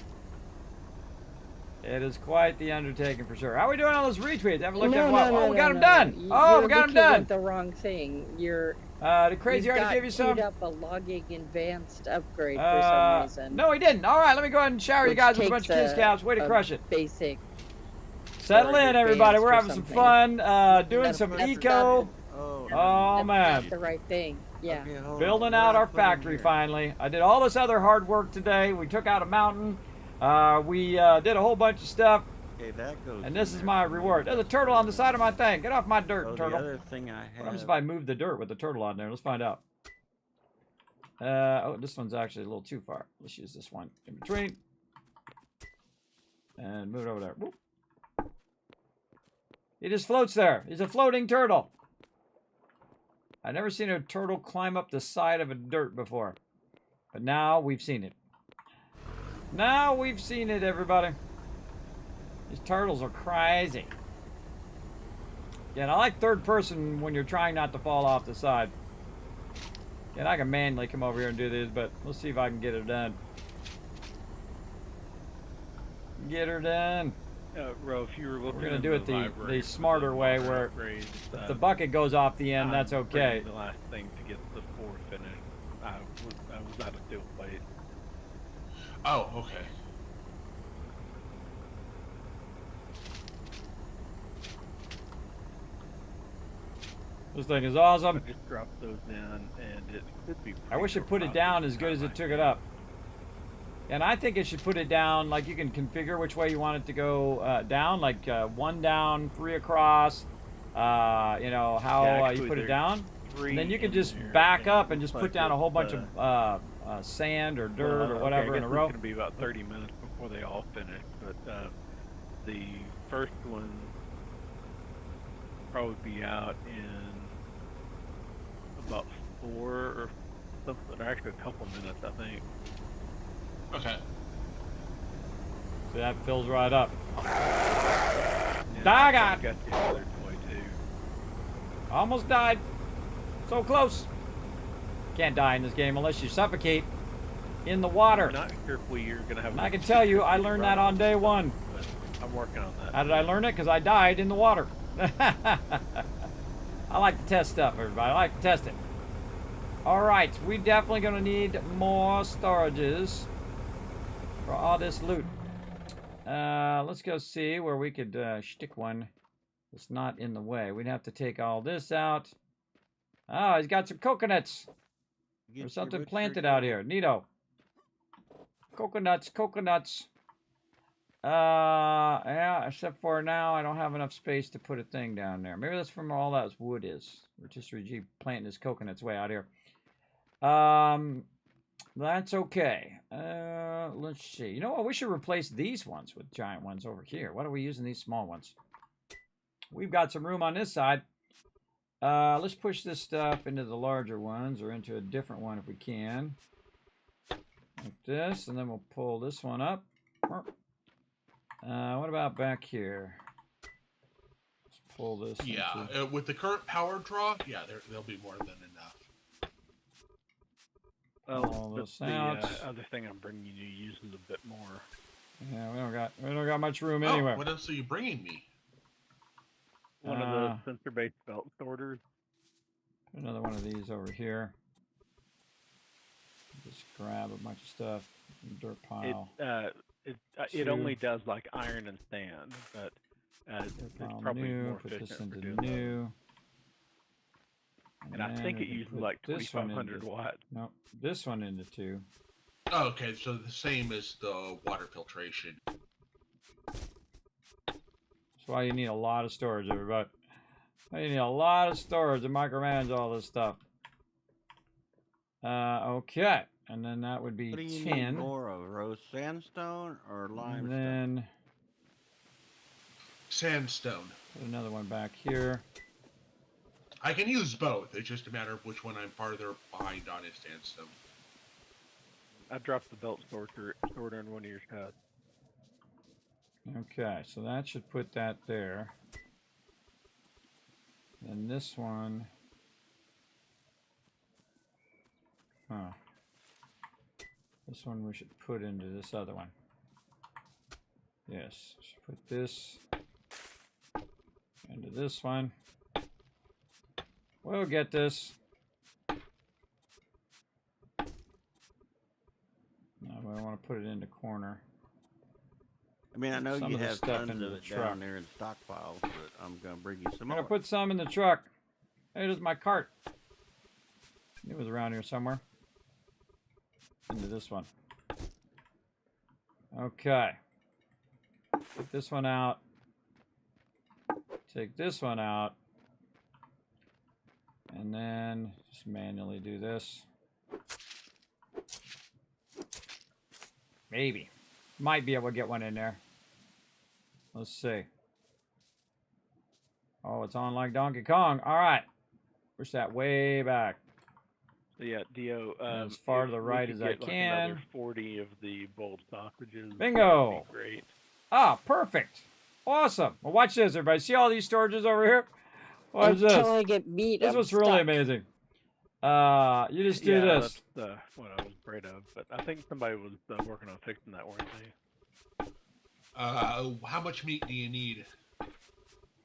It is quite the undertaking for sure. How are we doing on those retweets? I haven't looked at what? Oh, we got them done. Oh, we got them done. You're the wrong thing. Did Crazy already give you some? You've got queued up a logging advanced upgrade for some reason. No, he didn't. All right, let me go ahead and shower you guys with a bunch of kiss caps. Way to crush it. Basic. Settle in, everybody. We're having some fun. Doing some That's eco. Oh, man. Not the right thing. Yeah. Okay, Building out our factory finally. I did all this other hard work today. We took out a mountain. We did a whole bunch of stuff. Okay, that goes. And this is my reward. There's a turtle on the side of my thing. Get off my dirt, The turtle. other thing I What have. happens if I move the dirt with the turtle on there? Let's find out. Oh, this one's actually a little too far. Let's use this one in between. And move it over there. Whoop. He just floats there. He's a floating turtle. I've never seen a turtle climb up the side of a dirt before. But now we've seen it. Now we've seen it, everybody. These turtles are crazy. Yeah, and I like third person when you're trying not to fall off the side. And I can manually come over here and do this, but let's see if I can get it done. Get her done. Ro, if you were looking, We're gonna do it the smarter way, where if the bucket goes off the end, that's okay. The last thing to get the 4 finished. I was out of steel plate. Oh, okay. This thing is awesome. I just dropped those in, and it could be. I wish it put it down as good as it took it up. And I think it should put it down, like you can configure which way you want it to go down, like 1 down, 3 across, you know, how you put it down. And then you can just back up and just put down a whole bunch of sand or dirt or whatever in a row. It's going to be about 30 minutes before they all finish, but the first one probably be out in about 4 or something, or actually a couple minutes, I think. Okay. So that fills right up. Yeah, Doggone! Got the other toy too. Almost died. So close. Can't die in this game unless you suffocate in the water. I'm not sure if we're going to have. And I can tell you, I learned that on day 1. But I'm working on that. How did I learn it? Because I died in the water. I like to test stuff, everybody. I like to test it. Alright, we definitely going to need more storages for all this loot. Let's go see where we could stick one that's not in the way. We'd have to take all this out. Oh, he's got some coconuts. There's something planted out here. Neato. Coconuts, coconuts. Yeah, except for now I don't have enough space to put a thing down there. Maybe that's from all that wood is. Rotisserie G planting his coconuts way out here. That's okay. Let's see. You know what? We should replace these ones with giant ones over here. What are we using these small ones? We've got some room on this side. Let's push this stuff into the larger ones or into a different one if we can. Like this, and then we'll pull this one up. What about back here? Let's pull this. Yeah, with the current power draw, yeah, there'll be more than enough. All this out. The other thing I'm bringing you uses a bit more. Yeah, we don't got much room anywhere. What else are you bringing me? One of the sensor-based belt sorters. Another one of these over here. Just grab a bunch of stuff. Dirt pile. It only does like iron and sand, but it's probably more efficient for doing new. And I think it uses like 2,500 watts. No, this one into 2. Oh, okay, so the same as the water filtration. That's why you need a lot of storage, everybody. You need a lot of storage to micromanage all this stuff. Okay. And then that would be what do you 10. Need more of rose sandstone or limestone? And then sandstone. Put another one back here. I can use both. It's just a matter of which one I'm farther behind on is sandstone. I dropped the belt sorter in one of your shots. Okay, so that should put that there. And this one. Huh. This one we should put into this other one. Yes, should put this into this one. We'll get this. No, I want to put it in the corner. I mean, I know some you of the have stuff tons into of the it truck down there in stockpiles, but I'm going to bring you some I'm more. gonna put some in the truck. Hey, there's my cart. It was around here somewhere. Into this one. Okay. Take this one out. Take this one out. And then just manually do this. Maybe. Might be able to get one in there. Let's see. Oh, it's on like Donkey Kong. All right. Push that way back. So yeah, Dio. As far to the right as I like can. Another 40 of the boiled sausages. Bingo. Great. Ah, perfect. Awesome. Well, watch this, everybody. See all these storages over here? What is Until this? I get meat, This I'm was really stuck. amazing. You just do Yeah, this. that's what I was afraid of. But I think somebody was working on fixing that, weren't they? How much meat do you need?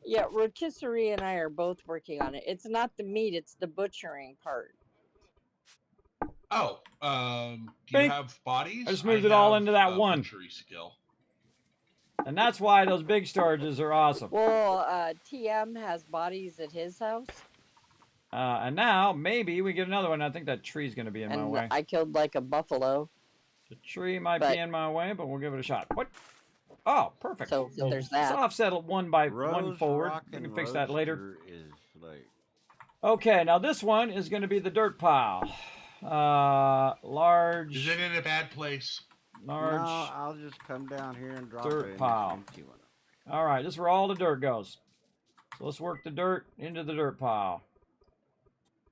Yeah, rotisserie and I are both working on it. It's not the meat; it's the butchering part. Oh, do you Bink. have bodies? I just moved it all have, into that one. butchery skill. And that's why those big storages are awesome. Well, TM has bodies at his house, And now, maybe we get another one. I think that tree's going to be in my and way. I killed like a buffalo. The tree might but- be in my way, but we'll give it a shot. What? Oh, perfect. So there's Let's that. offset it one by Rose, one forward. Rock, We and can fix that later. Roadster is like Okay, now this one is going to be the dirt pile. Large. Is it in a bad place? Large. No, I'll just come down here and drop dirt it in pile. this empty one. All right, this is where all the dirt goes. So let's work the dirt into the dirt pile.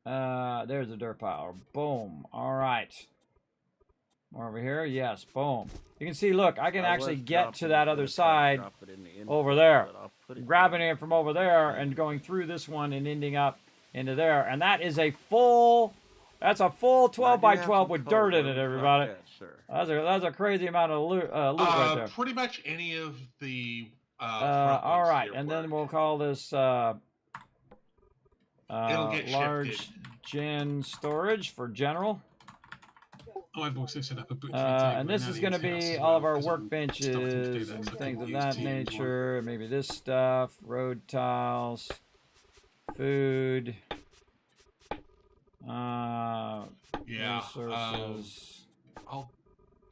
There's the dirt pile. Boom. All right. More over here. Yes. Boom. You can see, look, I can actually get to that other side over there. Grabbing it from over there and going through this one and ending up into there. And that is a full, that's a full 12 by 12 with dirt in it, everybody. That's a crazy amount of loot right there. Pretty much any of the. All right, and then we'll call this It'll get large shifted. gen storage for general. I've also set up a butchery And this is going to be all of our workbenches and so I things can of use that TM1. nature. Maybe this stuff, road tiles, food, Yeah. resources. I'll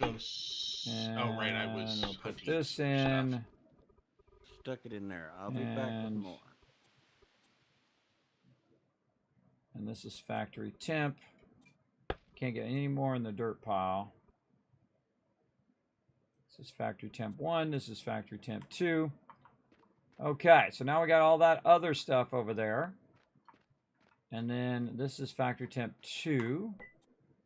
go to. Oh right, I was. And we'll put hunting this some in. stuff. Stuck it in there. I'll be back with And- more. And this is factory temp. Can't get any more in the dirt pile. This is factory temp 1. This is factory temp 2. Okay, so now we got all that other stuff over there. And then this is factory temp 2,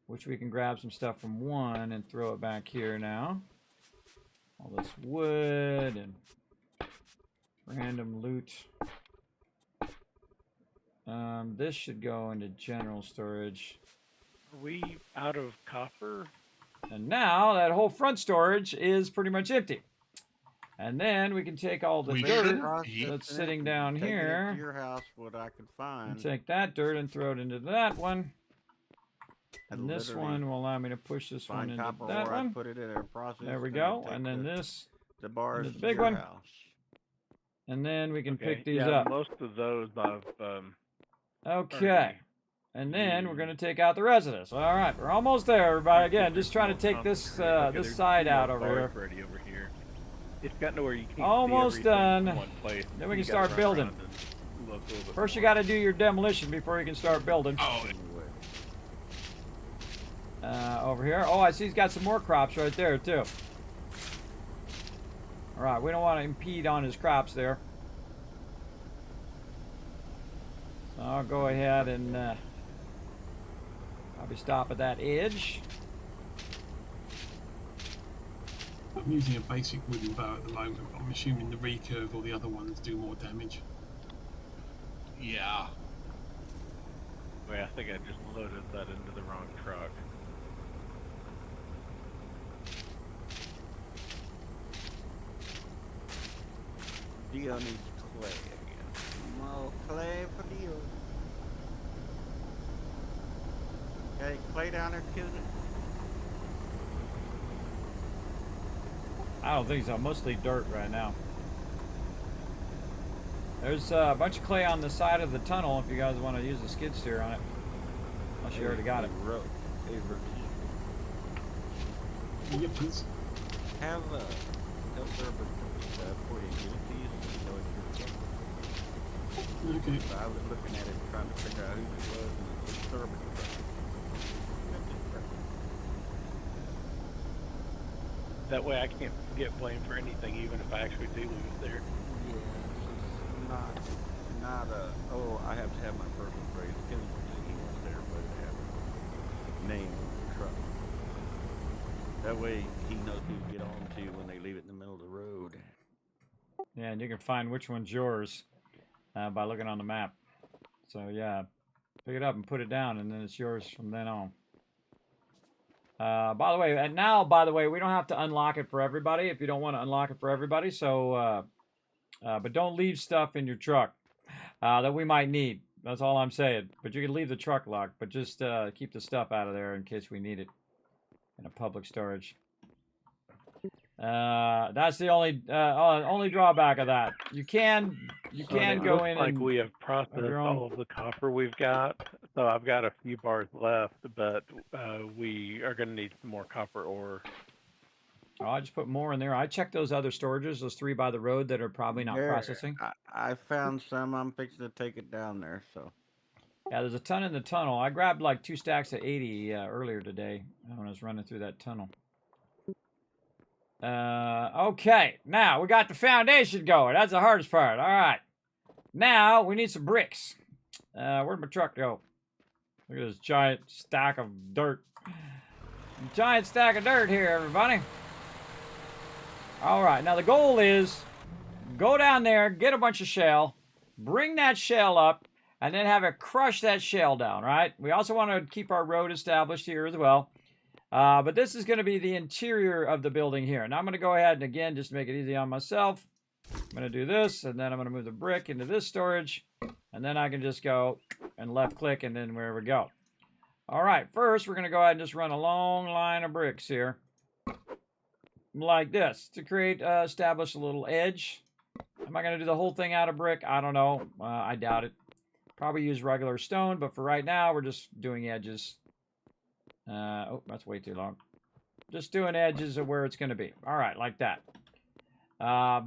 which we can grab some stuff from 1 and throw it back here now. All this wood and random loot. This should go into general storage. Are we out of copper? And now that whole front storage is pretty much empty. And then we can take all the We dirt shouldn't be. that's sitting down Taking it to here your house, what I could find. and take that dirt and throw it into that one. I'd And this literally one will allow me to push this one find into copper that where I one. put it in a process. There we and go. take And then this. the bars into the to big your one. house. And then we can Okay, pick these yeah, up. most of those I've Okay. And then we're going to take out the rest of this. All right, we're almost there, everybody. Again, just trying to take this this side out over here. Already over here. It's gotten to where you can't Almost see everything done. in one place. Then we You can gotta start run building. around and look a little bit First, you more. got to do your demolition before you can start building. Oh, Over here. Oh, I see he's got some more crops right there, too. All right, we don't want to impede on his crops there. So I'll go ahead and probably stop at that edge. I'm using a basic wooden bow at the moment. But I'm assuming the recurve or the other ones do more damage. yeah. Wait, I think I just loaded that into the wrong truck. Dio needs clay again. More clay for Dio. Okay, clay down there, Kismet. I don't think so. Mostly dirt right now. There's a bunch of clay on the side of the tunnel if you guys want to use a skid steer on it. Unless you already got it. Road. Yep, please. Have tell Thurber before you get these, so it's your truck. Okay. So I was looking at it, trying to figure out who it was, and it's Thurber. That way I can't get blamed for anything, even if I actually do lose there. Yeah, it's not oh, I have to have my personal phrase, because he wants everybody to have a name on the truck. That way he knows who to get on to when they leave it in the middle of the road. Yeah, and you can find which one's yours by looking on the map. So yeah, pick it up and put it down, and then it's yours from then on. By the way, and now, by the way, we don't have to unlock it for everybody if you don't want to unlock it for everybody. So, but don't leave stuff in your truck that we might need. That's all I'm saying. But you can leave the truck locked, but just keep the stuff out of there in case we need it in a public storage. That's the only drawback of that. You can go in like and we have processed all of the copper we've got, so I've got a few bars left, but we are going to need some more copper ore. Oh, I just put more in there. I checked those other storages, those 3 by the road that are probably not processing. I found some. I'm fixing to take it down there. So. Yeah, there's a ton in the tunnel. I grabbed like 2 stacks of 80 earlier today when I was running through that tunnel. Okay, now we got the foundation going. That's the hardest part. All right. Now we need some bricks. Where'd my truck go? Look at this giant stack of dirt. Giant stack of dirt here, everybody. All right, now the goal is go down there, get a bunch of shell, bring that shell up, and then have it crush that shell down, right? We also want to keep our road established here as well. But this is going to be the interior of the building here. Now I'm going to go ahead and, again, just make it easy on myself. I'm going to do this, and then I'm going to move the brick into this storage. And then I can just go and left-click, and then where we go. All right, first we're going to go ahead and just run a long line of bricks here. Like this, to create, establish a little edge. Am I going to do the whole thing out of brick? I don't know. I doubt it. Probably use regular stone, but for right now, we're just doing edges. Oh, that's way too long. Just doing edges of where it's going to be. All right, like that.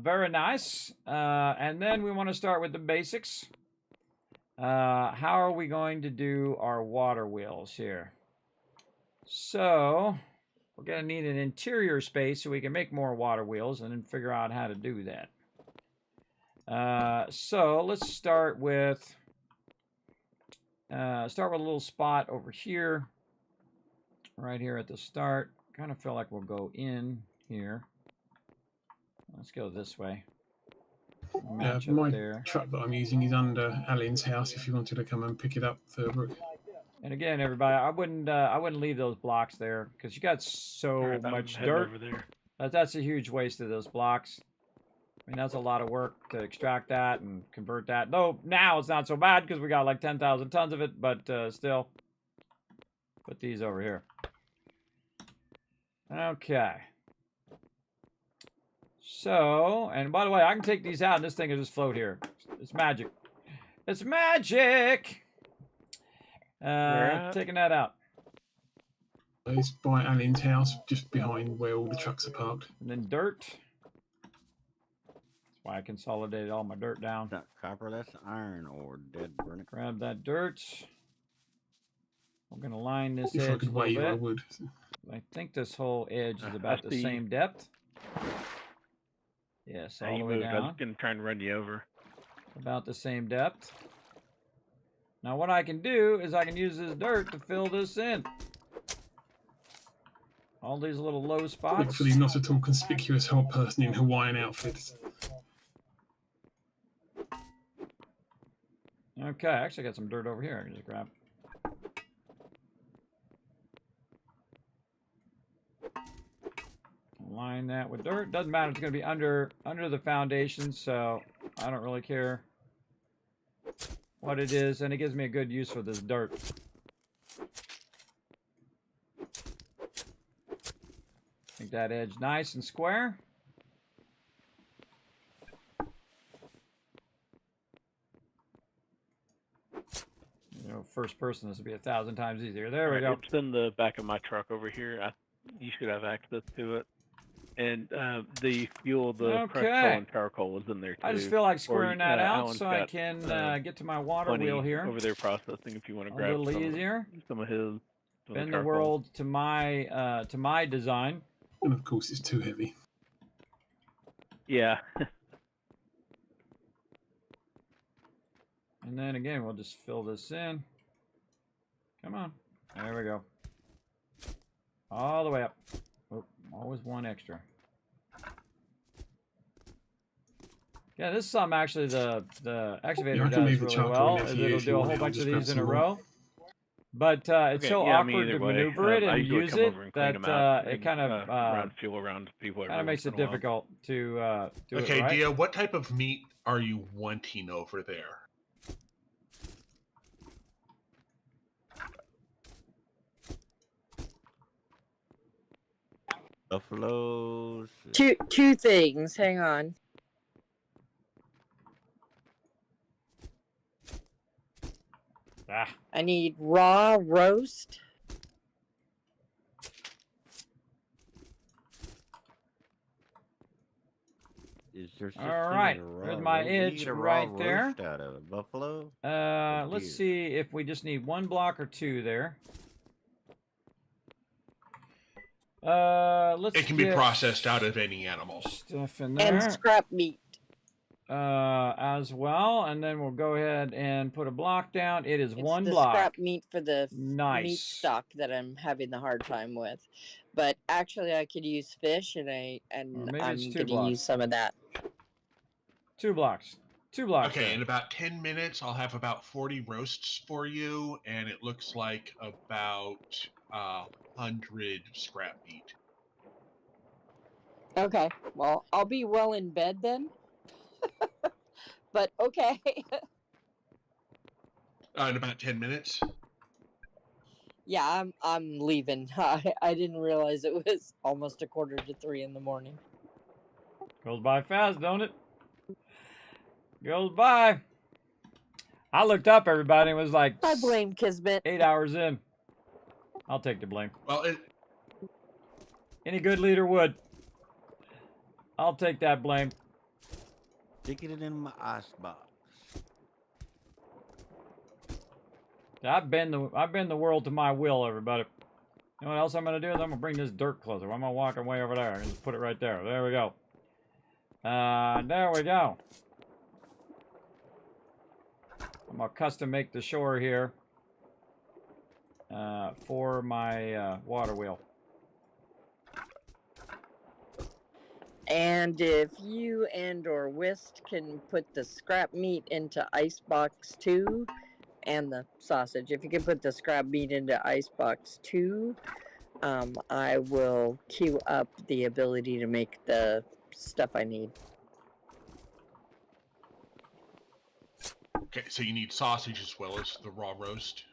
Very nice. And then we want to start with the basics. How are we going to do our water wheels here? So, we're going to need an interior space so we can make more water wheels and then figure out how to do that. So, let's start with a little spot over here. Right here at the start. Kind of feel like we'll go in here. Let's go this way. Match up my there. truck that I'm using is under Alan's house if you wanted to come and pick it up further. And again, everybody, I wouldn't leave those blocks there because you got so much dirt. Over there. That's a huge waste of those blocks. I mean, that's a lot of work to extract that and convert that. Though now it's not so bad because we got like 10,000 tons of it, but still. Put these over here. Okay. So, and by the way, I can take these out and this thing will just float here. It's magic. It's magic! Taking that out. It's by Alan's house, just behind where all the trucks are parked. And then dirt. That's why I consolidated all my dirt down. Not copper, that's iron ore. Dead burn. Grab that dirt. We're going to line this If I edge a could little wave, I bit. would. I think this whole edge is about the same depth. Yes, all the way I was down. going to try and run you over. About the same depth. Now what I can do is I can use this dirt to fill this in. All these little low spots. Look for the not at all conspicuous whole person in Hawaiian outfits. Okay, I actually got some dirt over here I can just grab. Line that with dirt. Doesn't matter, it's going to be under the foundation, so I don't really care what it is, and it gives me a good use for this dirt. Make that edge nice and square. You know, first person, this would be 1,000 times easier. There we go. It's in the back of my truck over here. You should have access to it. And the fuel, the crushed coal and charcoal is in there too. I just feel like squaring that out Alan's so I can get to my water wheel here. Over there processing if you want to grab a little easier. Some of his. Bend the world to my design. And of course, it's too heavy. Yeah. And then again, we'll just fill this in. Come on. There we go. All the way up. Oh, always one extra. Yeah, this is something actually the excavator Yeah, I can does leave the really charcoal well. in Is for you it'll if you do a want whole it. I'll bunch of just grab these in some a more. row. But it's Okay, so yeah, I mean, awkward either to way, maneuver it I and usually use come it over and clean that them out it and kind of run fuel around people every makes once it in a while. difficult to do Okay, it right. Dia, what type of meat are you wanting over there? Buffaloes. Two things. Hang on. Ah. I need raw roast. Is there such All thing as right, a raw there's my roast? We edge eat a raw right there. roast out of a buffalo? Let's deer? see if we just need 1 block or 2 there. Let's It can be get processed out of any animal. stuff in And there. scrap meat. As well, and then we'll go ahead and put a block down. It is It's 1 the block. scrap meat for the Nice. meat stock that I'm having the hard time with. But actually, I could use fish, and Or I'm maybe it's 2 going to blocks. use some of that. 2 blocks. 2 blocks. Okay, there. in about 10 minutes, I'll have about 40 roasts for you, and it looks like about 100 scrap meat. Okay, well, I'll be well in bed then. But okay. In about 10 minutes? Yeah, I'm leaving. I didn't realize it was almost 2:45 in the morning. Goes by fast, don't it? Goes by. I looked up, everybody, and it was like I blame Kismet. 8 hours in. I'll take the blame. Well, Any good leader would. I'll take that blame. Sticking it in my icebox. I've been the world to my will, everybody. You know what else I'm gonna do is I'm gonna bring this dirt closer. I'm gonna walk way over there and just put it right there. There we go. There we go. I'm gonna custom make the shore here for my water wheel. And if you and/or Whist can put the scrap meat into icebox 2, and the sausage, if you can put the scrap meat into icebox 2, I will queue up the ability to make the stuff I need. okay, so you need sausage as well as the raw roast.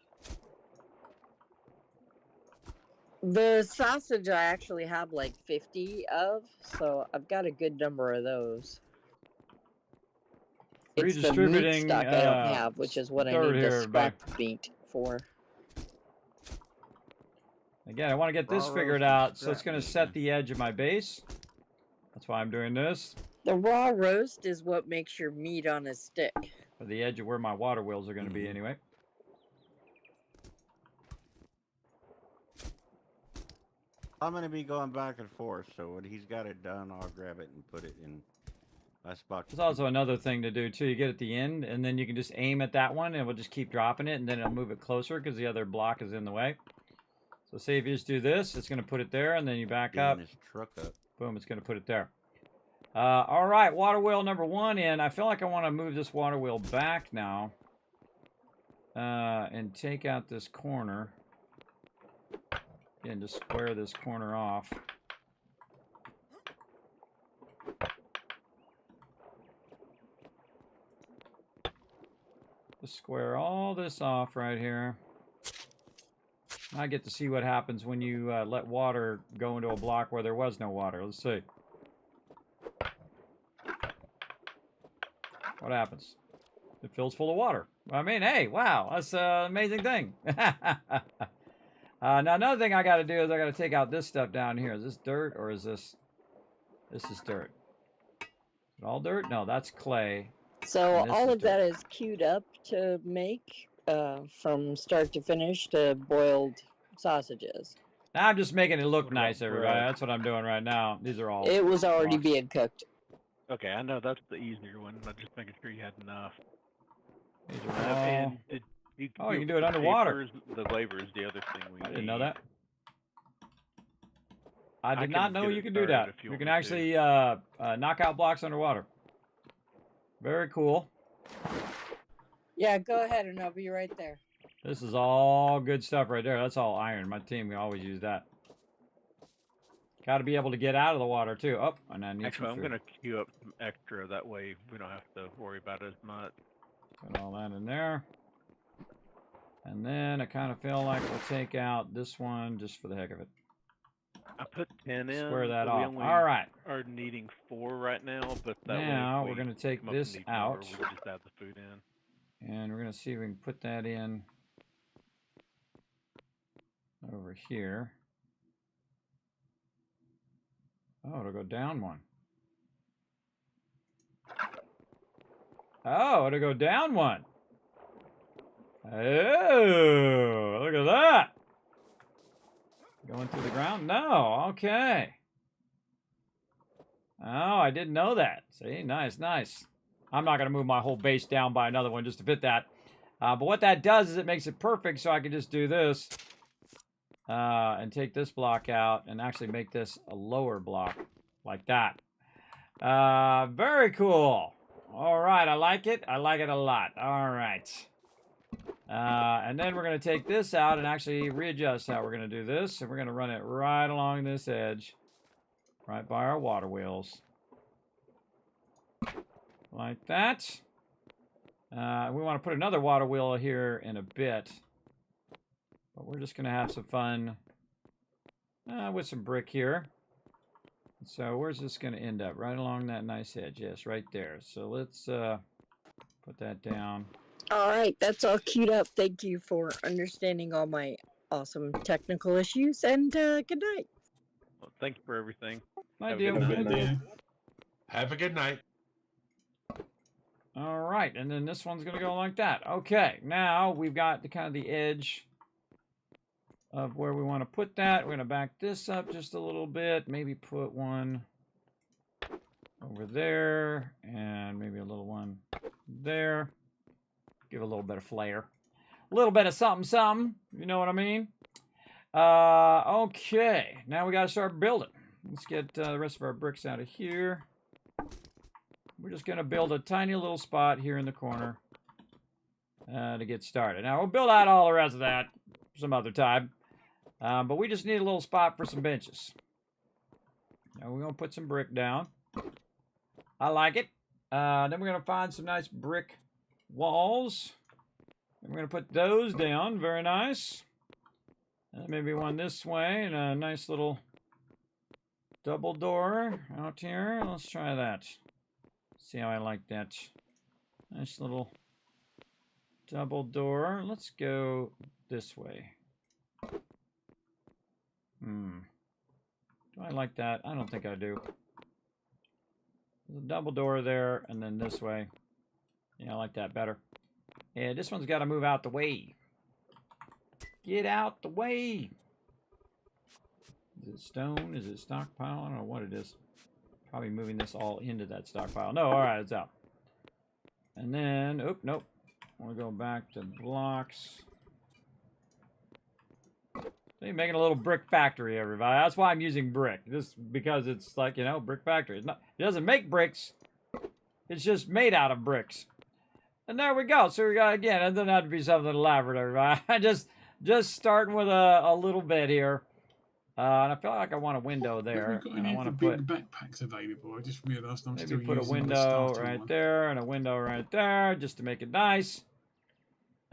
The sausage I actually have like 50 of, so I've got a good number of those. It's the meat Redistributing, stock I don't have, which is what I dirt need the here, scrap meat for. Again, I want to get this Raw figured roast and out, so it's scrap going to meat, set huh? the edge of my base. That's why I'm doing this. The raw roast is what makes your meat on a stick. For the edge of where my water wheels are going to be anyway. I'm going to be going back and forth, so when he's got it done, I'll grab it and put it in icebox. There's also another thing to do too. You get at the end, and then you can just aim at that one, and we'll just keep dropping it, and then it'll move it closer because the other block is in the way. So say if you just do this, it's going to put it there, and then you back up. His truck up. Boom, it's going to put it there. All right, water wheel number 1 in. I feel like I want to move this water wheel back now and take out this corner. And just square this corner off. Just square all this off right here. I get to see what happens when you let water go into a block where there was no water. Let's see. What happens? It fills full of water. I mean, hey, wow, that's an amazing thing. Now, another thing I got to do is I got to take out this stuff down here. Is this dirt or is this... This is dirt. Is it all dirt? No, that's clay. So And this all is of that is queued up to make from start to finish to boiled sausages. Now I'm just making it look What about nice, everybody. bread? That's what I'm doing right now. These are all... It was already blocks. being cooked. Okay, I know that's the easier one. I'm just making sure you had enough. These are all... And did you Oh, you can do it underwater. The labor is the other thing we I need. didn't know that. I did can not know get you it could do started that. if you You want can me to. actually knock out blocks underwater. Very cool. Yeah, go ahead and I'll be right there. This is all good stuff right there. That's all iron. My team can always use that. Got to be able to get out of the water too. Oh, and I need Actually, some I'm food. going to queue up some extra. That way we don't have to worry about it as much. Put all that in there. And then I kind of feel like we'll take out this one just for the heck of it. I put 10 in. Square that so we off. only All right. are needing 4 right now, but that Now way we're going to take come up this and need more, out. we can just add the food in. And we're going to see if we can put that in over here. Oh, it'll go down one. Oh, it'll go down one. Oh, look at that. Going through the ground? No, okay. Oh, I didn't know that. See, nice, nice. I'm not going to move my whole base down by another one just to fit that. But what that does is it makes it perfect, so I can just do this and take this block out and actually make this a lower block like that. Very cool. All right, I like it. I like it a lot. All right. And then we're going to take this out and actually readjust how we're going to do this. And we're going to run it right along this edge, right by our water wheels. Like that. We want to put another water wheel here in a bit. But we're just going to have some fun with some brick here. So where's this going to end up? Right along that nice edge. Yes, right there. So let's put that down. All right, that's all queued up. Thank you for understanding all my awesome technical issues, and good night. Well, thank you for everything. Night, Have a good dear. night. Yeah. Have a good night. All right, and then this one's going to go like that. Okay, now we've got the kind of the edge of where we want to put that. We're going to back this up just a little bit. Maybe put one over there, and maybe a little one there. Give a little bit of flair. A little bit of something, something. You know what I mean? Okay, now we got to start building. Let's get the rest of our bricks out of here. We're just going to build a tiny little spot here in the corner to get started. Now, we'll build out all the rest of that some other time. But we just need a little spot for some benches. Now, we're going to put some brick down. I like it. Then we're going to find some nice brick walls. And we're going to put those down. Very nice. And maybe one this way and a nice little double door out here. Let's try that. See how I like that. Nice little double door. Let's go this way. Do I like that? I don't think I do. There's a double door there, and then this way. Yeah, I like that better. Yeah, this one's got to move out the way. Get out the way. Is it stone? Is it stockpile? I don't know what it is. Probably moving this all into that stockpile. No, all right, it's out. And then, oop, nope. We'll go back to blocks. They're making a little brick factory, everybody. That's why I'm using brick. Just because it's like, you know, brick factory. It's not, it doesn't make bricks. It's just made out of bricks. And there we go. So we got, again, it doesn't have to be something elaborate, everybody. just starting with a little bit here. And I feel like I want a window there. Have we got And any I of want the to big put backpacks available? I just realised I'm maybe still put a using the window starter right one. there and a window right there just to make it nice.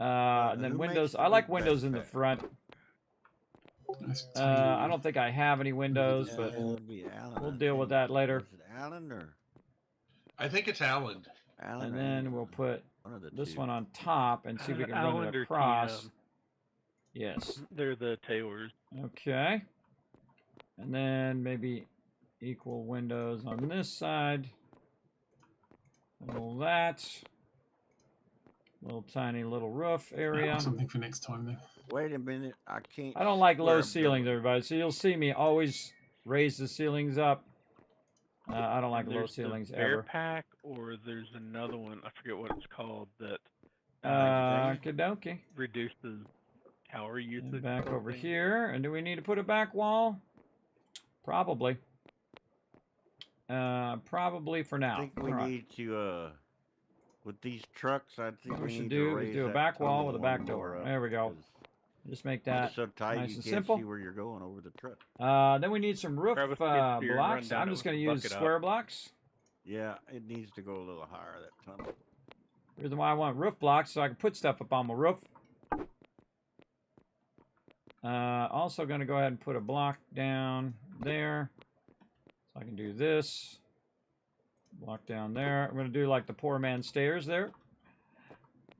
And then who windows. makes the I like big windows in the backpack? front. That's I don't think I have any windows, Yeah, but it would be Alan, we'll I deal with think. that later. Is it Alan or I think it's Alan. Alan? And or then Alan? we'll put One of the this two. one on top and see if we can run Alan it or across. TM. Yes. They're the Taylors. Okay. And then maybe equal windows on this side. All that. Little tiny little roof area. That's something for next time then. Wait a minute, I can't. I don't like low square ceilings, build. everybody. So you'll see me always raise the ceilings up. I don't like And low there's the ceilings Bear ever. Pack, or there's another one. I forget what it's called that Kadoki. reduces power usage. And back or over something. here. And do we need to put a back wall? Probably. Probably for now. I think we All right. need to With these trucks, I think What we we should need do to is raise do a that back wall tunnel with a one back door. more up, There we go. 'cause Just make It's that so tight nice you and can't simple. see where you're going over the truck. Then we need some roof Grab a skid steer and run blocks. down I'm it just with going a to use bucket up. square blocks. Yeah, it needs to go a little higher, that tunnel. Reason why I want roof blocks so I can put stuff up on my roof. Also going to go ahead and put a block down there. So I can do this. Block down there. I'm going to do like the poor man's stairs there.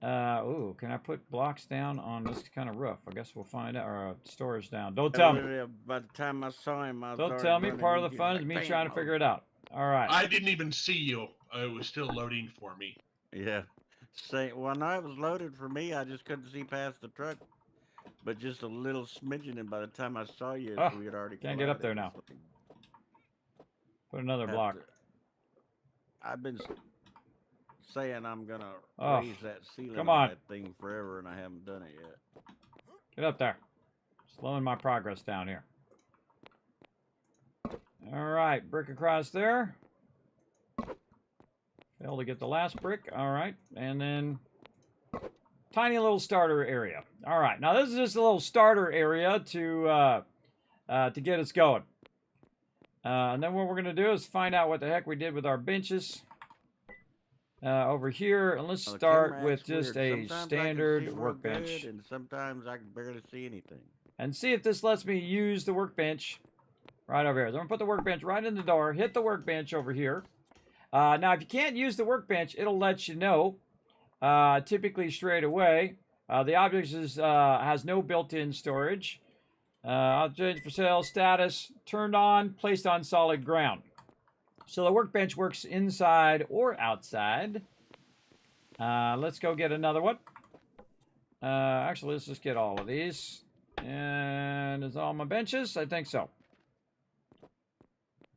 Ooh, can I put blocks down on this kind of roof? I guess we'll find out. Or storage down. Don't tell me. By the time I saw him, I was Don't already tell me. running. Part of He the was fun like, is me "Bam, trying to oh." figure it out. All right. I didn't even see you. It was still loading for me. Yeah. Well, no, it was loaded for me. I just couldn't see past the truck. But just a little smidgen, and by the time I saw you, Oh, we had already can't get up there now. collided. Put another block. I've been saying I'm going to Oh, raise that ceiling come on on. that thing forever, and I haven't done it yet. Get up there. Slowing my progress down here. All right, brick across there. Failed to get the last brick. All right, and then tiny little starter area. All right, now this is just a little starter area to get us going. And then what we're gonna do is find out what the heck we did with our benches over here, and let's Now, the start camera with acts just weird. a Sometimes I can standard see real workbench. good, and sometimes I can barely see anything. And see if this lets me use the workbench right over here. So I'm gonna put the workbench right in the door, hit the workbench over here. Now, if you can't use the workbench, it'll let you know, typically straight away. The object has no built-in storage. Object for sale status, turned on, placed on solid ground. So the workbench works inside or outside. Let's go get another one. Actually, let's just get all of these. And is all my benches? I think so.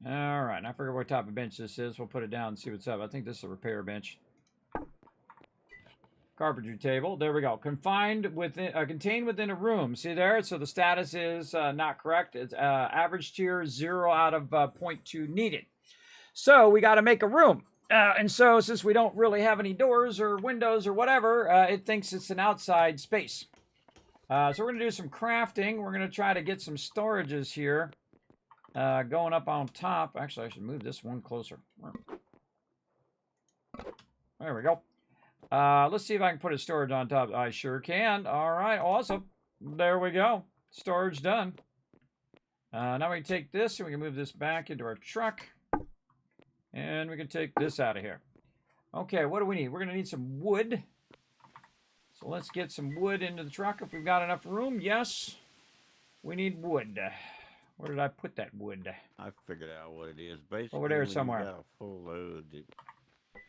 All right, I forget what type of bench this is. We'll put it down and see what's up. I think this is a repair bench. Carpentry table. There we go. Contained within a room. See there? So the status is not correct. It's average tier 0 out of 0.2 needed. So we got to make a room. And so since we don't really have any doors or windows or whatever, it thinks it's an outside space. So we're going to do some crafting. We're going to try to get some storages here. Going up on top. Actually, I should move this one closer. There we go. Let's see if I can put a storage on top. I sure can. All right, awesome. There we go. Storage done. Now we can take this and we can move this back into our truck. And we can take this out of here. Okay, what do we need? We're going to need some wood. So let's get some wood into the truck if we've got enough room. Yes, we need wood. Where did I put that wood? I figured out what it is. Basically, over there when you somewhere. got a full load,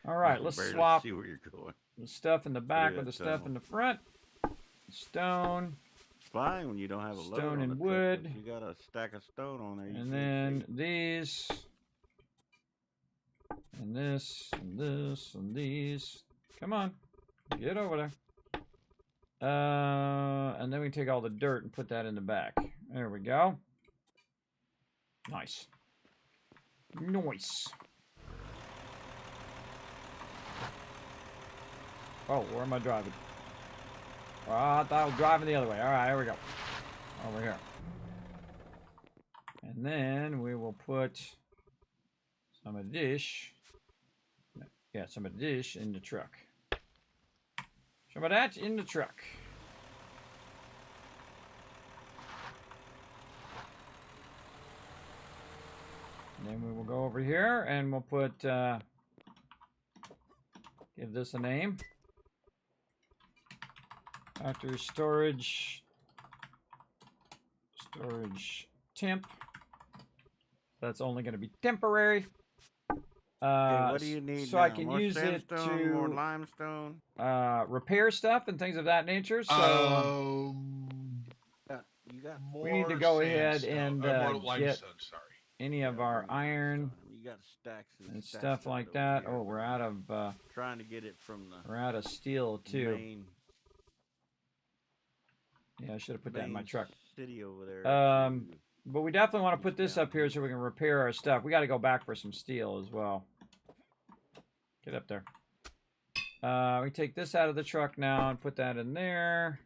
All right, you let's can barely swap see where you're going. the stuff in the back Yeah, with the stuff tunnel. in the front. Stone. It's fine when you don't have a load Stone on and the truck, wood. but you got a stack of stone on there. You And can't then see. these. And this, and this, and these. Come on. Get over there. And then we take all the dirt and put that in the back. There we go. Nice. Nice. Oh, where am I driving? Oh, I thought I was driving the other way. All right, here we go. Over here. And then we will put some of this. Yeah, some of this in the truck. Some of that in the truck. And then we will go over here and we'll put, give this a name. After storage temp. That's only going to be temporary. Okay, what do you need so now? I can More use it sandstone, more to limestone. repair stuff and things of that nature. So You got we need to more go ahead sandstone, and more get limestone. Sorry. any of our iron You got stacks and stacks stuff of like it over that. here, Oh, we're but out of trying to get it from the steel too. main, Yeah, I should have put that in my main truck. city over there. But we definitely want to put this down up here so we can repair our stuff. We got to go back for some steel as well. Get up there. We take this out of the truck now and put that in there.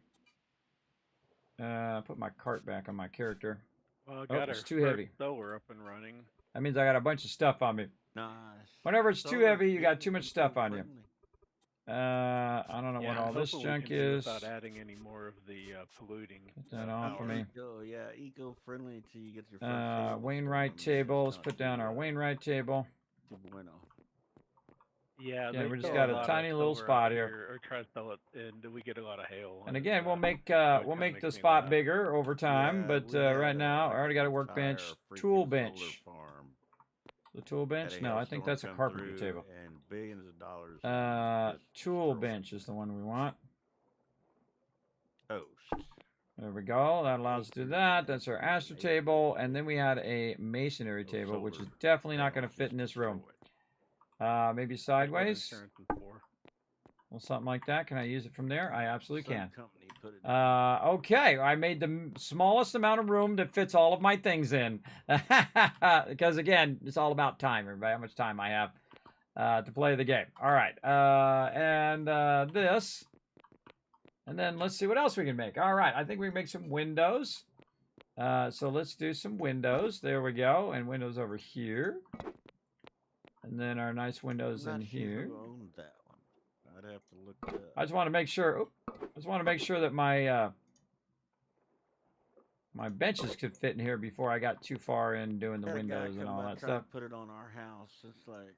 Put my cart back on my character. Well, I got it's our too first heavy. solar up and running. That means I got a bunch of stuff on me. Nice. Whenever it's too Solar's heavy, you got getting too much stuff on you. eco-friendly. I don't know what all this hopefully we junk can do is. without adding any more of the polluting. Put that on for me. Yeah, eco-friendly until you get your first sale. Wainwright table. Let's put down our Wainwright table. Bueno. Yeah, Yeah, they we just sell got a lot of tiny little solar spot out here. Or try to sell it, and we get a lot of hail. And again, so we'll it make kinda the makes me spot laugh. bigger over time. Yeah, But we had right now, I already got a entire workbench, freaking tool solar bench. farm. The tool bench? Had a No, I think hailstorm that's a come carpenter through table. And billions of dollars. just Tool destroyed. bench is the one we want. Toast. There we go. That allows us to do that. That's our astro table. And then we had a masonry table, which is definitely not going to fit in this room. Maybe sideways? Well, something like that. Can I use it from there? I absolutely can. Okay, I made the smallest amount of room that fits all of my things in. Because, again, it's all about time, everybody, how much time I have to play the game. All right, this. And then let's see what else we can make. All right, I think we can make some windows. So let's do some windows. There we go. And windows over here. And then our nice windows in here. Who owned that one? I'd have to look it up. I just want to make sure. That my my benches could fit in here before I got too far in doing the Had a guy windows and come all by that trying to stuff. Put it on our house. It's like.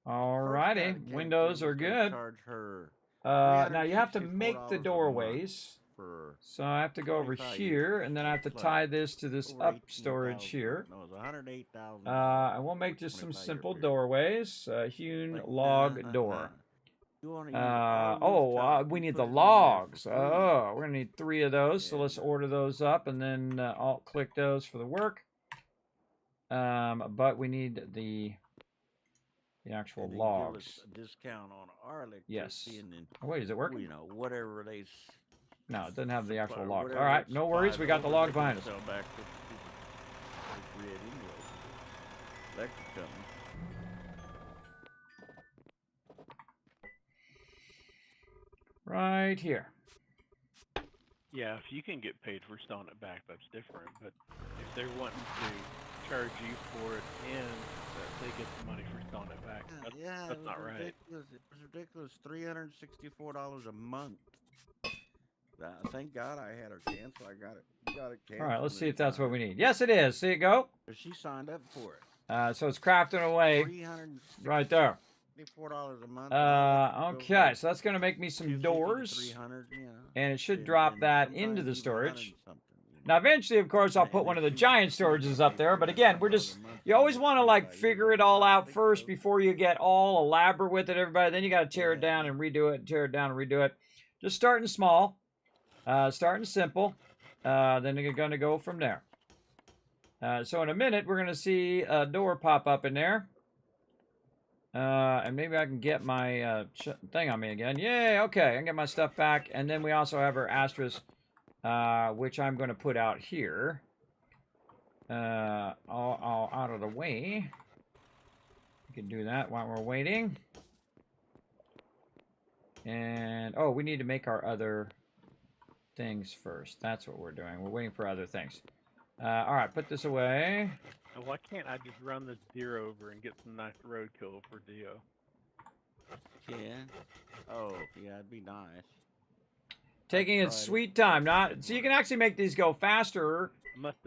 Alrighty, windows are good. Charge her Now you have to make the $364 a doorways. for So I have to go over 25 here, and then I have to It's tie like this to this over up 18,000. storage here. No, it was $108,000. And we'll make just some 25-year simple period. doorways. Hewn Like, log door. You wanna use all rooftop, We you need put the it in there for logs. free. Oh, we're gonna need 3 of those. So Yeah. let's order those up, and then Alt click those for the work. But we need the actual And they give logs. us a discount on our electricity. Yes. And then, Oh, wait, is it working? you know, whatever they. No, it doesn't have the actual supply- logs. whatever All right, they no worries. supply We got the over, logs they can behind us. sell back to the stupid grid anyway. Electric company. Right here. Yeah, if you can get paid for selling it back, that's different. But if they're wanting to charge you for it and that they get the money for selling it back, that's not right. It was ridiculous. $364 a month. Thank God I had her cancel. I got it canceled. All right, let's see in if that's what we time. need. Yes, it is. See it go? But she signed up for it. So it's crafting away right there. $4 a month. Okay, so that's going to make me some doors. 300, you know. And it should And- drop and that sometimes into the even storage. 100 something, you know. Now, eventually, of course, I'll put one of the giant storages up there. But again, you always want to, like, figure it all out first before you get all elaborate with it, everybody. Then you got to tear it down and redo it, tear it down and redo it. Just starting small, starting simple. Then you're going to go from there. So in a minute, we're going to see a door pop up in there. And maybe I can get my thing on me again. Yay, okay, I can get my stuff back. And then we also have our asterisk, which I'm going to put out here. All out of the way. We can do that while we're waiting. And, oh, we need to make our other things first. That's what we're doing. We're waiting for other things. All right, put this away. Now, why can't I just run this deer over and get some nice roadkill for Dio? Can. Oh, yeah, it'd be nice. Taking its sweet time. Not so you can actually make these go faster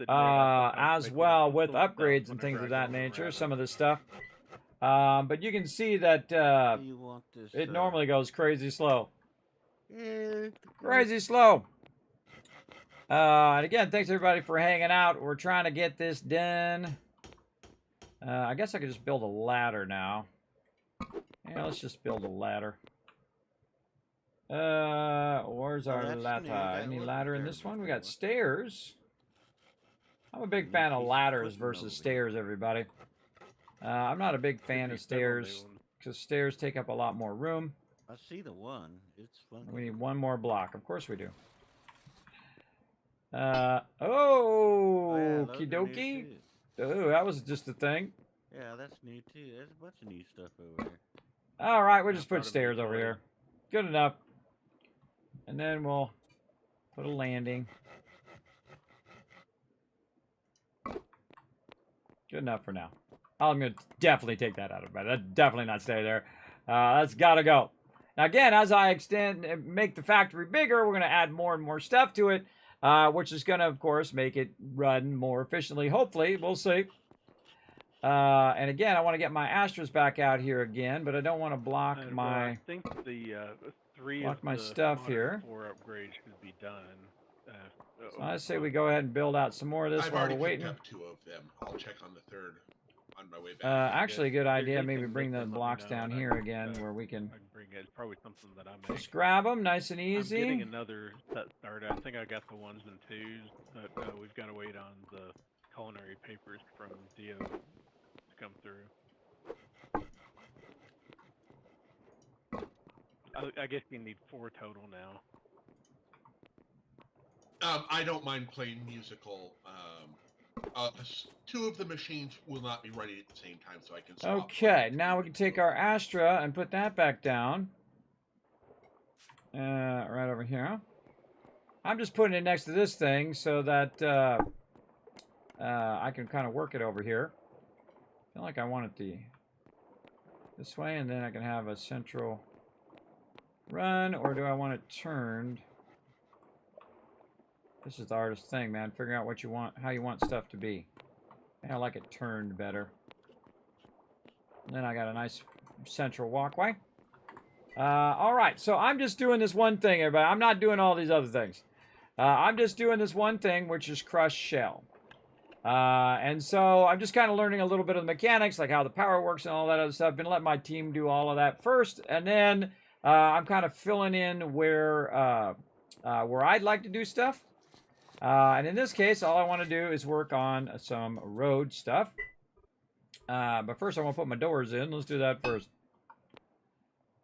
as well with upgrades and things of that nature. Some of this stuff. But you can see that You want this, it normally goes crazy slow. Yeah, Crazy slow. And again, thanks everybody for hanging out. We're trying to get this done. I guess I could just build a ladder now. Yeah, let's just build a ladder. Where's our that's ladder? new. That Any wasn't ladder in there this one? We got before. stairs. I'm a big fan of ladders versus stairs, everybody. I'm not a big fan of stairs because stairs take up a lot more room. I see the one. It's fun. We need one more block. Of course we do. yeah, Okie those are new dokie. too. Oh, that was just a thing. Yeah, that's new too. There's a bunch of new stuff over there. All right, we'll I just thought put it'd be stairs over funny. here. Good enough. And then we'll put a landing. Good enough for now. I'm going to definitely take that out of bed. That's definitely not stay there. That's got to go. Now, again, as I extend and make the factory bigger, we're going to add more and more stuff to it, which is going to, of course, make it run more efficiently. Hopefully, we'll see. And again, I want to get my Astros back out here again, but I don't want to block Well, my... I think the three block of my the stuff modern here. 4 upgrades should be done. So I say we go ahead and build out some more of this I've while already we're picked waiting. up 2 of them. I'll check on the 3rd on my way back. Actually, a good idea. If you Maybe can bring make the them, let me blocks know, down and I here can, again where we can I can bring it. It's probably something that I make. just grab them nice and I'm getting easy. another set started. I think I got the 1s and 2s, but we've got to wait on the culinary papers from Dio to come through. I guess you need 4 total now. I don't mind playing musical. 2 of the machines will not be running at the same time, so I can swap. Okay, now we can take our Astra and put that back down. Right over here. I'm just putting it next to this thing so that I can kind of work it over here. I feel like I want it this way, and then I can have a central run, or do I want it turned? This is the hardest thing, man. Figuring out what you want, how you want stuff to be. I like it turned better. And then I got a nice central walkway. All right, so I'm just doing this one thing, everybody. I'm not doing all these other things. I'm just doing this one thing, which is crush shell. And so I'm just kind of learning a little bit of the mechanics, like how the power works and all that other stuff. Been letting my team do all of that first, and then I'm kind of filling in where I'd like to do stuff. And in this case, all I want to do is work on some road stuff. But first, I want to put my doors in. Let's do that first.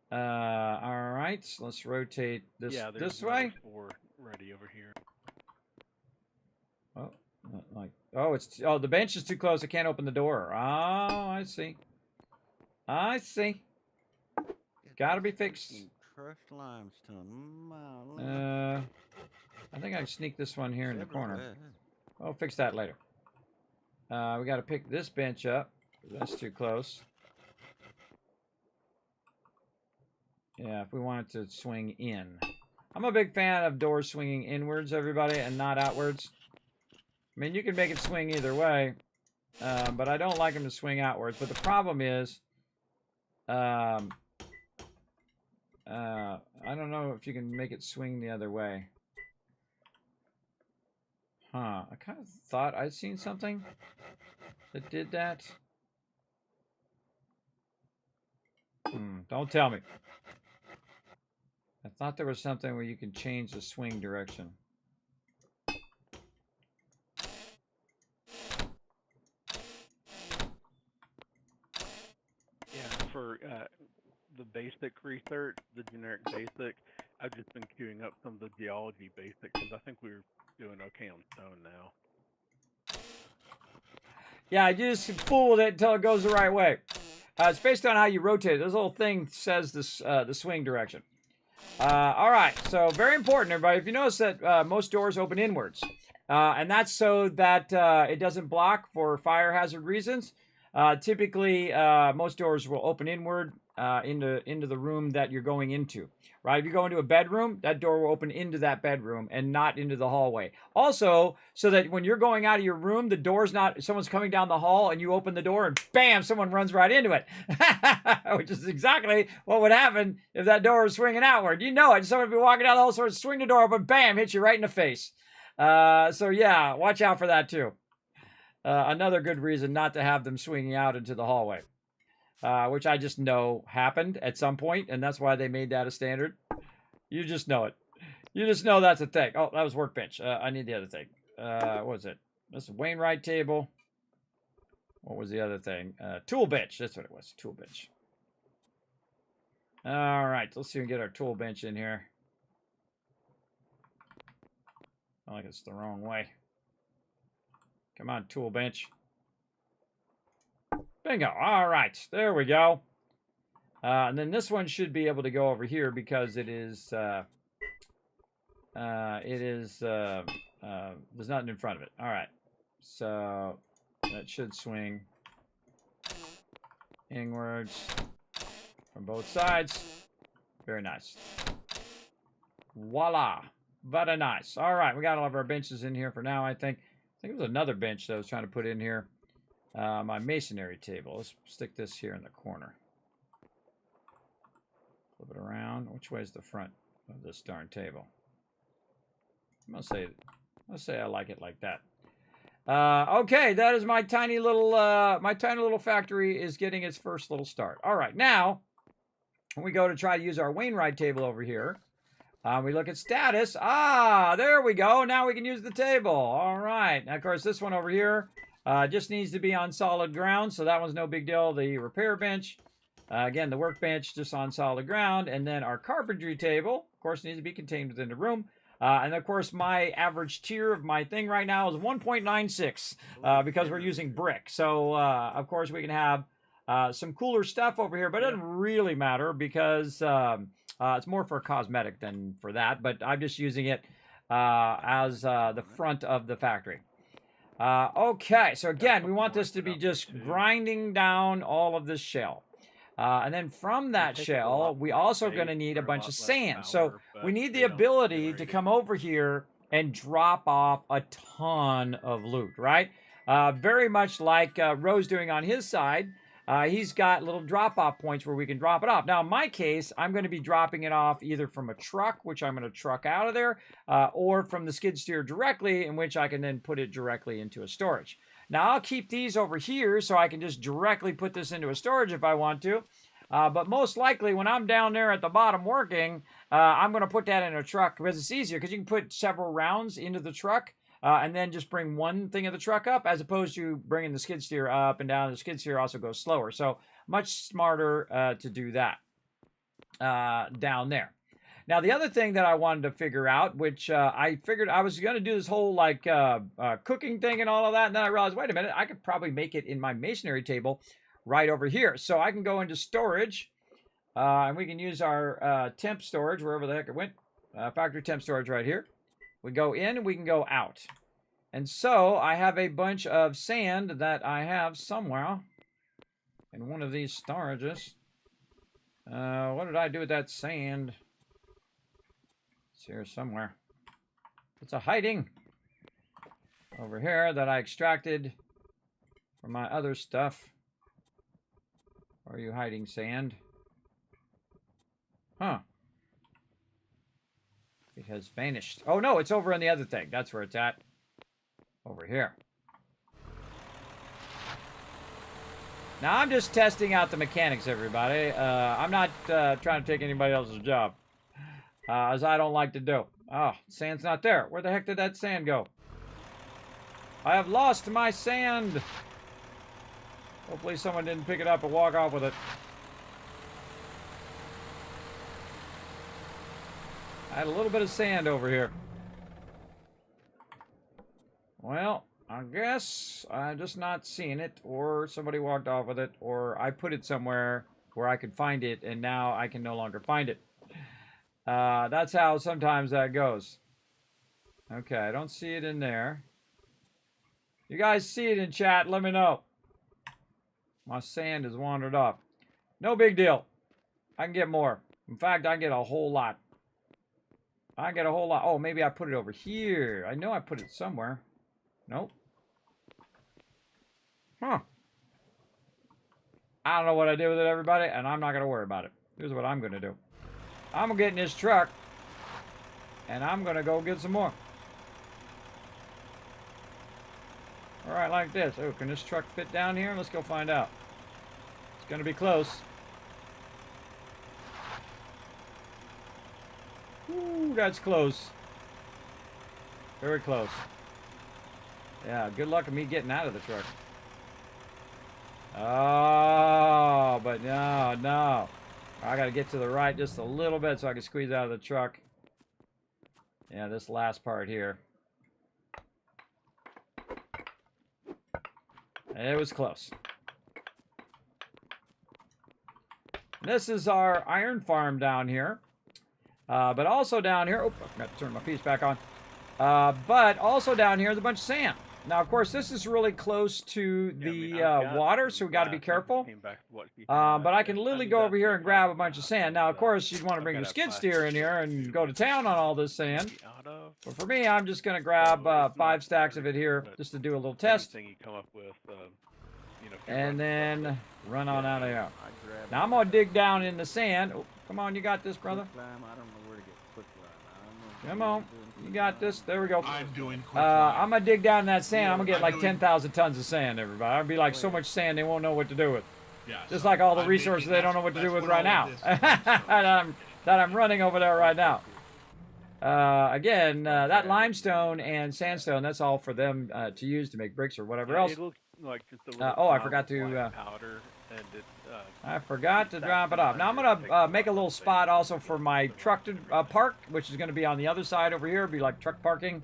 All right, so let's rotate this this way. 4 ready over here. Oh, the bench is too close. I can't open the door. Oh, I see. I see. Gotta be fixed. Crushed limestone. I think I can sneak this one here in the corner. I'll fix that later. We got to pick this bench up. That's too close. Yeah, if we want it to swing in. I'm a big fan of doors swinging inwards, everybody, and not outwards. I mean, you can make it swing either way, but I don't like them to swing outwards. But the problem is, I don't know if you can make it swing the other way. Huh, I kind of thought I'd seen something that did that. Don't tell me. I thought there was something where you can change the swing direction. Yeah, for the basic research, the generic basic, I've just been queuing up some of the geology basics because I think we're doing okay on stone now. Yeah, you just fool with it until it goes the right way. It's based on how you rotate it. This little thing says this, the swing direction. All right, so very important, everybody. If you notice that most doors open inwards, and that's so that it doesn't block for fire hazard reasons. Typically, most doors will open inward into the room that you're going into. Right? If you go into a bedroom, that door will open into that bedroom and not into the hallway. Also, so that when you're going out of your room, the door's not, someone's coming down the hall and you open the door and bam, someone runs right into it. Which is exactly what would happen if that door was swinging outward. You know it. Someone would be walking down the hall, sort of swing the door open, bam, hits you right in the face. So yeah, watch out for that too. Another good reason not to have them swinging out into the hallway. Which I just know happened at some point, and that's why they made that a standard. You just know it. You just know that's a thing. Oh, that was workbench. I need the other thing. What was it? This is Wainwright table. What was the other thing? Tool bench. That's what it was. Tool bench. All right. Let's see if we can get our tool bench in here. I like it's the wrong way. Come on, tool bench. Bingo. All right. There we go. And then this one should be able to go over here because it is there's nothing in front of it. All right, so that should swing inwards from both sides. Very nice. Voila. Very nice. All right, we got all of our benches in here for now, I think. I think it was another bench that I was trying to put in here. My masonry table. Let's stick this here in the corner. Flip it around. Which way is the front of this darn table? I'm gonna say I like it like that. Okay, that is my tiny little factory is getting its first little start. All right, now when we go to try to use our Wainwright table over here, we look at status. Ah, there we go. Now we can use the table. All right. Now, of course, this one over here just needs to be on solid ground, so that one's no big deal. The repair bench, again, the workbench just on solid ground, and then our carpentry table, of course, needs to be contained within the room. And of course, my average tier of my thing right now is 1.96 because we're using brick. So, of course, we can have some cooler stuff over here, but it doesn't really matter because it's more for cosmetic than for that. But I'm just using it as the front of the factory. Okay, so again, we want this to be just grinding down all of this shell. And then from that shell, we also going to need a bunch of sand. So we need the ability to come over here and drop off a ton of loot, right? Very much like Ro's doing on his side. He's got little drop-off points where we can drop it off. Now, in my case, I'm going to be dropping it off either from a truck, which I'm going to truck out of there, or from the skid steer directly, in which I can then put it directly into a storage. Now, I'll keep these over here so I can just directly put this into a storage if I want to. But most likely, when I'm down there at the bottom working, I'm going to put that in a truck because it's easier because you can put several rounds into the truck. And then just bring one thing of the truck up as opposed to bringing the skid steer up and down. The skid steer also goes slower. So much smarter to do that down there. Now, the other thing that I wanted to figure out, which I figured I was going to do this whole like cooking thing and all of that. And then I realized, wait a minute, I could probably make it in my masonry table right over here. So I can go into storage and we can use our temp storage, wherever the heck it went. Factory temp storage right here. We go in and we can go out. And so I have a bunch of sand that I have somewhere in one of these storages. What did I do with that sand? It's here somewhere. It's a hiding over here that I extracted from my other stuff. Where are you hiding, sand? Huh. It has vanished. Oh, no, it's over on the other thing. That's where it's at. Over here. Now, I'm just testing out the mechanics, everybody. I'm not trying to take anybody else's job. As I don't like to do. Oh, sand's not there. Where the heck did that sand go? I have lost my sand. Hopefully someone didn't pick it up and walk off with it. I had a little bit of sand over here. Well, I guess I'm just not seeing it, or somebody walked off with it, or I put it somewhere where I could find it, and now I can no longer find it. That's how sometimes that goes. Okay, I don't see it in there. You guys see it in chat, let me know. My sand has wandered off. No big deal. I can get more. In fact, I can get a whole lot. I get a whole lot. Oh, maybe I put it over here. I know I put it somewhere. Nope. Huh. I don't know what I did with it, everybody, and I'm not going to worry about it. Here's what I'm going to do. I'm going to get in this truck, and I'm going to go get some more. All right, like this. Oh, can this truck fit down here? Let's go find out. It's going to be close. Ooh, that's close. Very close. Yeah, good luck with me getting out of the truck. Oh, but no. I got to get to the right just a little bit so I can squeeze out of the truck. Yeah, this last part here. It was close. This is our iron farm down here. But also down here, oh, I forgot to turn my piece back on. But also down here is a bunch of sand. Now, of course, this is really close to the water, so we got to be careful. But I can literally go over here and grab a bunch of sand. Now, of course, you'd want to bring your skid steer in here and go to town on all this sand. But for me, I'm just going to grab 5 stacks of it here just to do a little test. And then run on out of here. Now, I'm going to dig down in the sand. Oh, come on, you got this, brother. Come on, you got this. There we go. I'm doing I'm going to dig down in that sand. I'm going to get like 10,000 tons of sand, everybody. I'll be like so much sand they won't know what to do with. Yeah, Just so like all the I'm resources making- they don't know what to do with that's right all now. of this that I'm running over there right now. Again, that limestone and sandstone, that's all for them to use to make bricks or whatever else. It looks like just a little Oh, I pile forgot of to... black powder, and it's, I forgot to drop it off. Now I'm going to make a little spot also for my truck to park, which is going to be on the other side over here. It'll be like truck parking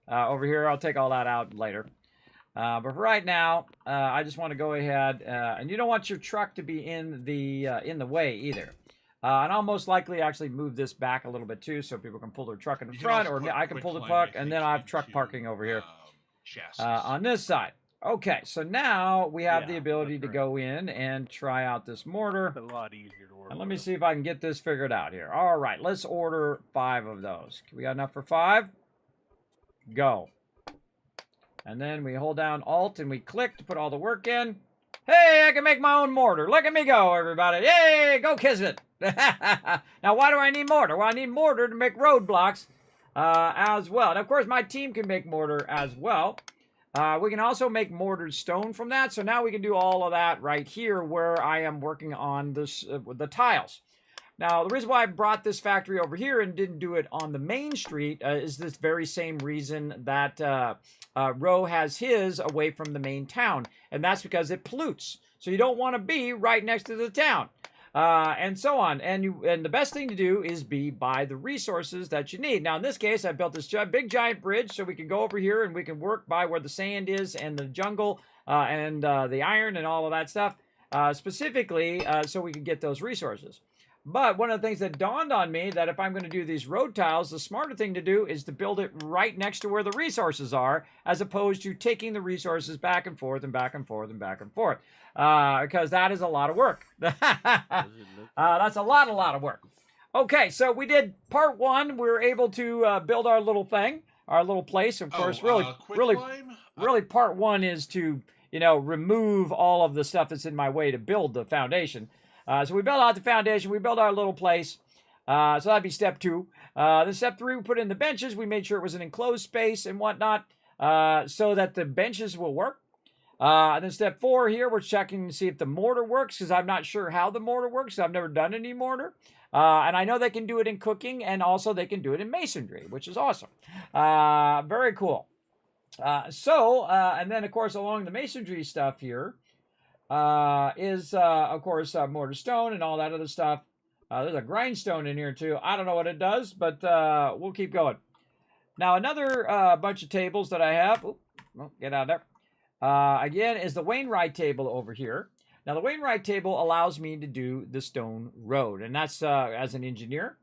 over here. I'll take all that out later. But for right now, I just want to go ahead, and you don't want your truck to be in the way either. And I'll most likely actually move this back a little bit too, so people can pull their truck in the You can front, also or put I can pull the quicklime, truck, I and think, then I have truck into, parking over here chassis. on this side. Okay, so now we have the Yeah, ability that's to go in and try out this mortar. a lot easier to work And let me with. see if I can get this figured out here. All right, let's order 5 of those. We got enough for 5? Go. And then we hold down Alt and we click to put all the work in. Hey, I can make my own mortar. Look at me go, everybody. Yay, go Kismet. Now, why do I need mortar? Well, I need mortar to make roadblocks as well. And, of course, my team can make mortar as well. We can also make mortared stone from that. So now we can do all of that right here where I am working on this, the tiles. Now, the reason why I brought this factory over here and didn't do it on the main street is this very same reason that Roe has his away from the main town. And that's because it pollutes. So you don't want to be right next to the town. And so on. And the best thing to do is be by the resources that you need. Now, in this case, I built this big giant bridge so we can go over here and we can work by where the sand is and the jungle and the iron and all of that stuff, specifically so we can get those resources. But one of the things that dawned on me that if I'm going to do these road tiles, the smarter thing to do is to build it right next to where the resources are, as opposed to taking the resources back and forth and back and forth and back and forth. Because that is a lot of work. That's a lot of work. Okay, so we did part 1. We were able to build our little thing, our little place. Of course, really, part 1 is to, remove all of the stuff that's in my way to build the foundation. So we built out the foundation. We built our little place. So that'd be step 2. Then step 3, we put in the benches. We made sure it was an enclosed space and whatnot so that the benches will work. And then step 4 here, we're checking to see if the mortar works because I'm not sure how the mortar works. I've never done any mortar. And I know they can do it in cooking and also they can do it in masonry, which is awesome. Very cool. And then, of course, along the masonry stuff here, is, of course, mortar stone and all that other stuff. There's a grindstone in here, too. I don't know what it does, but we'll keep going. Now, another bunch of tables that I have. Oop, well, get out of there. Again, is the Wainwright table over here. Now, the Wainwright table allows me to do the stone road, and that's, as an engineer,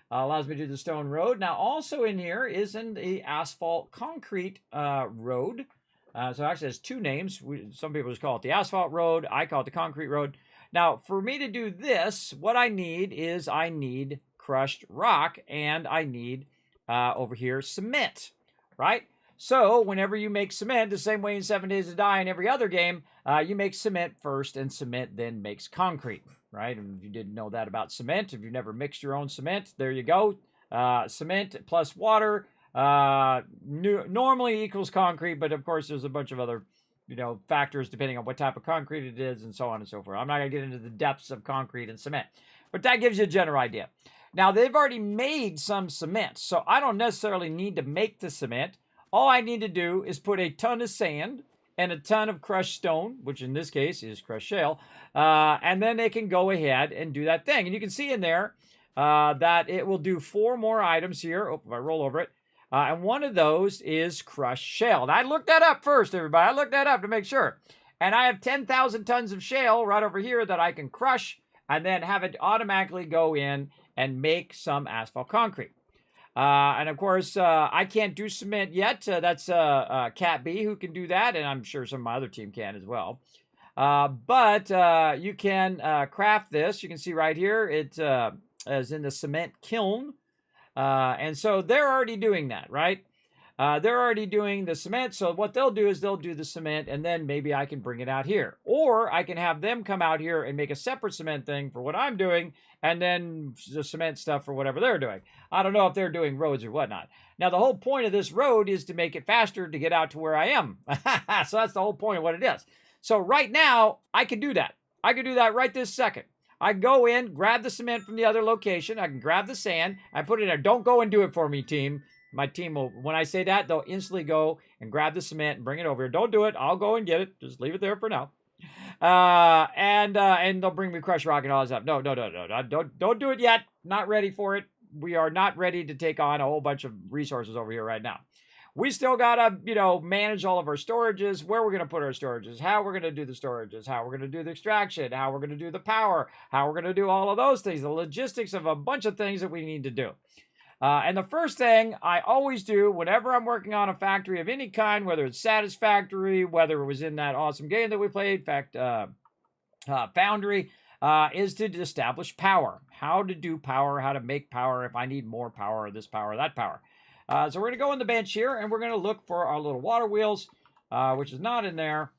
allows me to do the stone road. Now, also in here is in the asphalt concrete road. So actually, there's 2 names. Some people just call it the asphalt road. I call it the concrete road. Now, for me to do this, what I need is crushed rock, and I need, over here, cement, right? So, whenever you make cement, the same way in 7 Days to Die and every other game, you make cement first, and cement then makes concrete, right? And if you didn't know that about cement, if you've never mixed your own cement, there you go. Cement plus water normally equals concrete, but of course there's a bunch of other, factors depending on what type of concrete it is and so on and so forth. I'm not going to get into the depths of concrete and cement, but that gives you a general idea. Now, they've already made some cement, so I don't necessarily need to make the cement. All I need to do is put a ton of sand and a ton of crushed stone, which in this case is crushed shale, and then they can go ahead and do that thing. And you can see in there that it will do 4 more items here. Oh, if I roll over it. And one of those is crushed shale. And I looked that up first, everybody. I looked that up to make sure. And I have 10,000 tons of shale right over here that I can crush and then have it automatically go in and make some asphalt concrete. And of course, I can't do cement yet. That's Cat B who can do that, and I'm sure some of my other team can as well. But you can craft this. You can see right here, it is in the cement kiln. And so they're already doing that, right? They're already doing the cement. So what they'll do is they'll do the cement, and then maybe I can bring it out here. Or I can have them come out here and make a separate cement thing for what I'm doing, and then the cement stuff for whatever they're doing. I don't know if they're doing roads or whatnot. Now, the whole point of this road is to make it faster to get out to where I am. So that's the whole point of what it is. So right now, I can do that. I can do that right this second. I go in, grab the cement from the other location. I can grab the sand. I put it there. Don't go and do it for me, team. My team will, when I say that, they'll instantly go and grab the cement and bring it over here. Don't do it. I'll go and get it. Just leave it there for now. And they'll bring me crushed rock and all that stuff. No. Don't do it yet. Not ready for it. We are not ready to take on a whole bunch of resources over here right now. We still gotta, manage all of our storages, where we're gonna put our storages, how we're gonna do the storages, how we're gonna do the extraction, how we're gonna do the power, how we're gonna do all of those things, the logistics of a bunch of things that we need to do. And the first thing I always do whenever I'm working on a factory of any kind, whether it's Satisfactory, whether it was in that awesome game that we played, Foundry, is to establish power. How to do power, how to make power, if I need more power, this power, that power. So we're going to go on the bench here, and we're going to look for our little water wheels, which is not in there.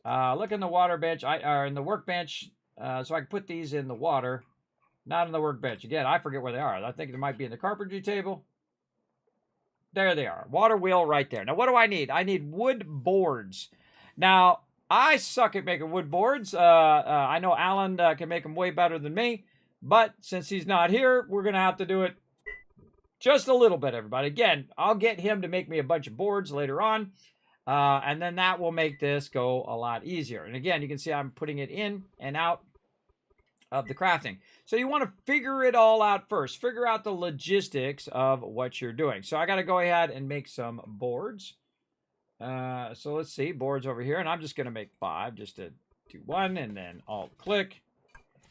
Look in the water bench, or in the workbench, so I can put these in the water. Not in the workbench. Again, I forget where they are. I think they might be in the carpentry table. There they are. Water wheel right there. Now, what do I need? I need wood boards. Now, I suck at making wood boards. I know Alan can make them way better than me. But since he's not here, we're going to have to do it just a little bit, everybody. Again, I'll get him to make me a bunch of boards later on. And then that will make this go a lot easier. And again, you can see I'm putting it in and out of the crafting. So you want to figure it all out first. Figure out the logistics of what you're doing. So I got to go ahead and make some boards. So let's see, boards over here. And I'm just going to make 5 just to do 1 and then Alt click.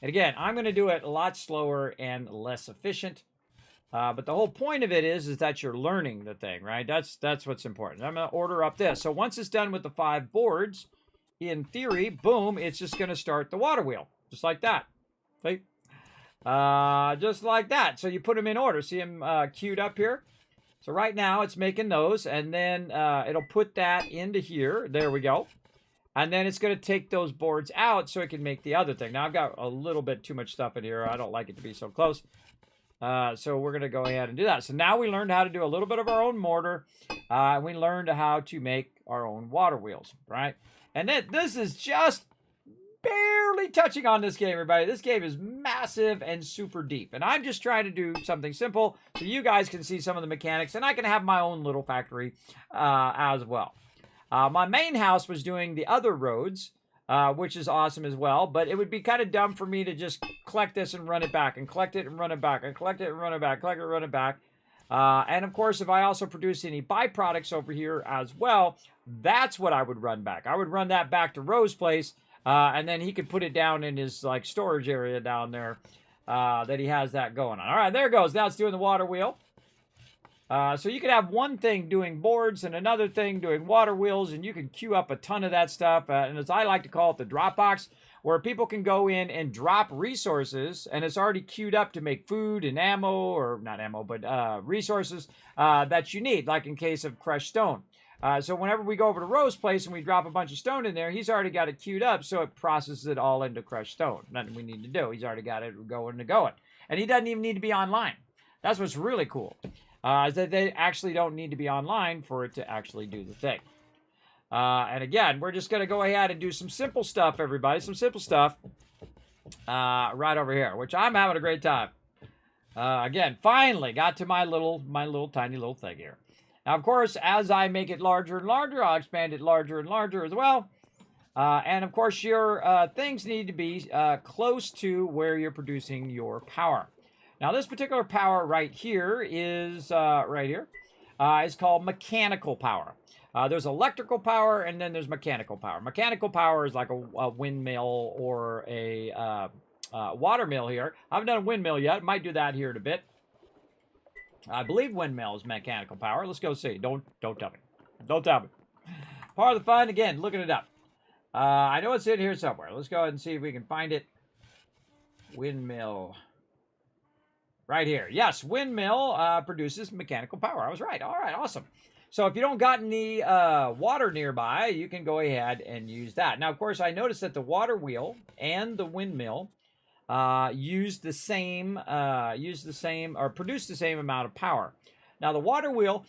And again, I'm going to do it a lot slower and less efficient. But the whole point of it is that you're learning the thing, right? That's what's important. I'm going to order up this. So once it's done with the 5 boards, in theory, boom, it's just going to start the water wheel. Just like that. See? Just like that. So you put them in order. See them queued up here? So right now it's making those, and then it'll put that into here. There we go. And then it's going to take those boards out so it can make the other thing. Now I've got a little bit too much stuff in here. I don't like it to be so close. So we're going to go ahead and do that. So now we learned how to do a little bit of our own mortar. We learned how to make our own water wheels, right? And then this is just barely touching on this game, everybody. This game is massive and super deep. And I'm just trying to do something simple so you guys can see some of the mechanics. And I can have my own little factory as well. My main house was doing the other roads, which is awesome as well. But it would be kind of dumb for me to just collect this and run it back, and collect it and run it back, and collect it and run it back, collect it and run it back. And of course, if I also produce any byproducts over here as well, that's what I would run back. I would run that back to Rose's place, and then he could put it down in his storage area down there that he has that going on. All right, there it goes. Now it's doing the water wheel. So you could have one thing doing boards and another thing doing water wheels, and you can queue up a ton of that stuff. And as I like to call it, the drop box, where people can go in and drop resources, and it's already queued up to make food and ammo, or not ammo, but resources that you need, like in case of crushed stone. So whenever we go over to Rose's place and we drop a bunch of stone in there, he's already got it queued up, so it processes it all into crushed stone. Nothing we need to do. He's already got it going. And he doesn't even need to be online. That's what's really cool. Is that they actually don't need to be online for it to actually do the thing. And again, we're just going to go ahead and do some simple stuff, everybody. Some simple stuff right over here, which I'm having a great time. Again, finally got to my tiny little thing here. Now, of course, as I make it larger and larger, I'll expand it larger and larger as well. And of course, your things need to be close to where you're producing your power. Now, this particular power right here is is called mechanical power. There's electrical power, and then there's mechanical power. Mechanical power is like a windmill or a water mill here. I haven't done a windmill yet. Might do that here in a bit. I believe windmill is mechanical power. Let's go see. Don't tell me. Don't tell me. Part of the fun, again, looking it up. I know it's in here somewhere. Let's go ahead and see if we can find it. Windmill. Right here. Yes, windmill produces mechanical power. I was right. All right, awesome. So if you don't got any water nearby, you can go ahead and use that. Now, of course, I noticed that the water wheel and the windmill use the same or produce the same amount of power. Now, the water wheel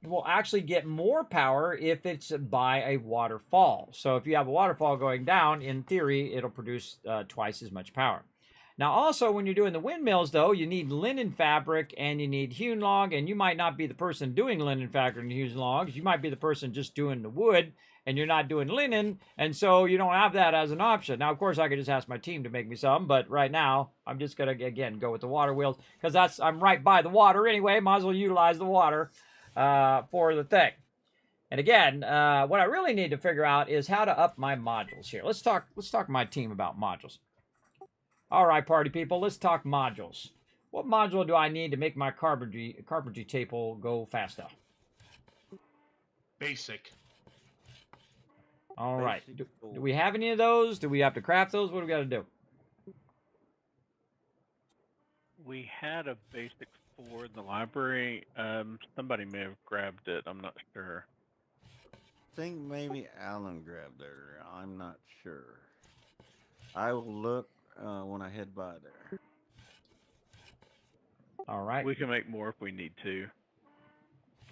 will actually get more power if it's by a waterfall. So if you have a waterfall going down, in theory, it'll produce twice as much power. Now, also, when you're doing the windmills, though, you need linen fabric and you need hewn log, and you might not be the person doing linen fabric and hewn logs. You might be the person just doing the wood, and you're not doing linen, and so you don't have that as an option. Now, of course, I could just ask my team to make me some, but right now, I'm just going to, again, go with the water wheels, because I'm right by the water anyway. Might as well utilize the water for the thing. And again, what I really need to figure out is how to up my modules here. Let's talk my team about modules. All right, party people, let's talk modules. What module do I need to make my carpentry table go faster? Basic. All right. Do we have any of those? Do we have to craft those? What do we got to do? We had a basic 4 in the library. Somebody may have grabbed it. I'm not sure. I think maybe Alan grabbed there. I'm not sure. I will look when I head by there. All right. We can make more if we need to.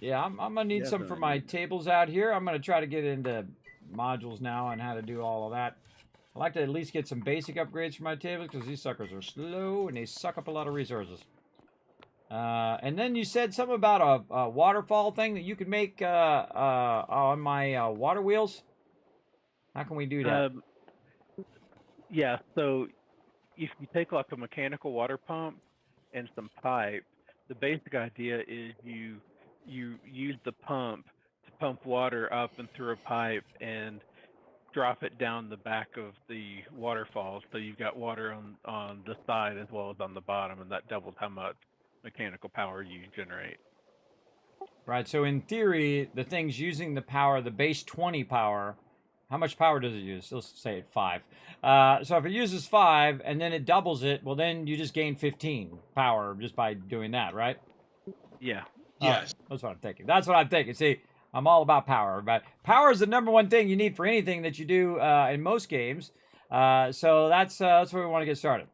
Yeah, I'm going to need some for my tables out here. I'm going to try to get into modules now and how to do all of that. I'd like to at least get some basic upgrades for my tables because these suckers are slow and they suck up a lot of resources. And then you said something about a waterfall thing that you could make on my water wheels. How can we do that? Yeah, so if you take like a mechanical water pump and some pipe, the basic idea is you use the pump to pump water up and through a pipe and drop it down the back of the waterfall, so you've got water on the side as well as on the bottom, and that doubles how much mechanical power you generate. Right, so in theory, the thing's using the power, the base 20 power. How much power does it use? Let's say it 5. So if it uses 5 and then it doubles it, well, then you just gain 15 power just by doing that, right? Yeah. Yes. That's what I'm thinking. That's what I'm thinking. See, I'm all about power. But power is the #1 thing you need for anything that you do in most games. So that's where we want to get started.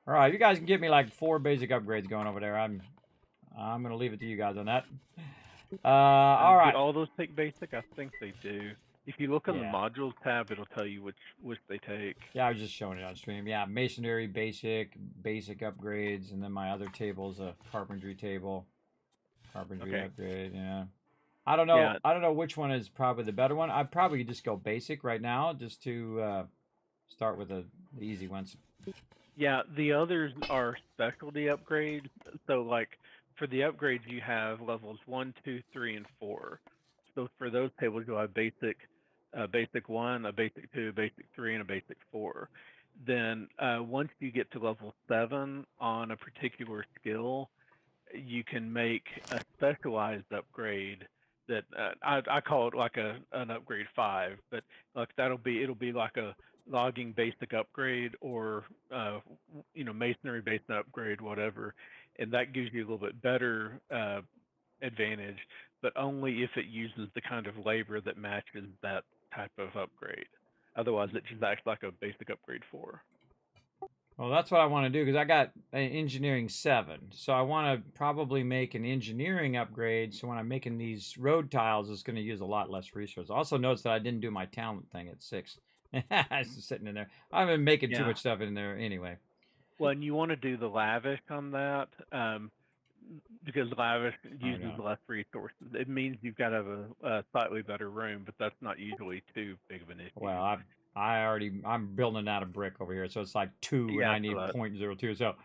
All right, you guys can give me like 4 basic upgrades going over there. I'm going to leave it to you guys on that. All right. Do all those take basic? I think they do. If you look on the modules tab, it'll tell you which they take. Yeah, I was just showing it on stream. Yeah, masonry, basic upgrades, and then my other table is a carpentry table. Carpentry upgrade, yeah. I don't know. Yeah. I don't know which one is probably the better one. I'd probably just go basic right now, just to start with the easy ones. Yeah, the others are specialty upgrades. So, like for the upgrades, you have levels 1, 2, 3, and 4. So for those tables, you'll have basic 1, a basic 2, a basic 3, and a basic 4. Then once you get to level 7 on a particular skill, you can make a specialized upgrade that I call it like an upgrade 5, but like it'll be like a logging basic upgrade or masonry basic upgrade, whatever, and that gives you a little bit better advantage, but only if it uses the kind of labor that matches that type of upgrade. Otherwise, it just acts like a basic upgrade 4. Well, that's what I want to do because I got an engineering 7. So I want to probably make an engineering upgrade. So when I'm making these road tiles, it's going to use a lot less resources. Also notice that I didn't do my talent thing at 6. It's just sitting in there. I've been making too much stuff in there anyway. Well, and you want to do the lavish on that because lavish uses less resources. It means you've got to have a slightly better room, but that's not usually too big of an issue. Well, I'm building out of brick over here, so it's like 2 and I need 0.02. So,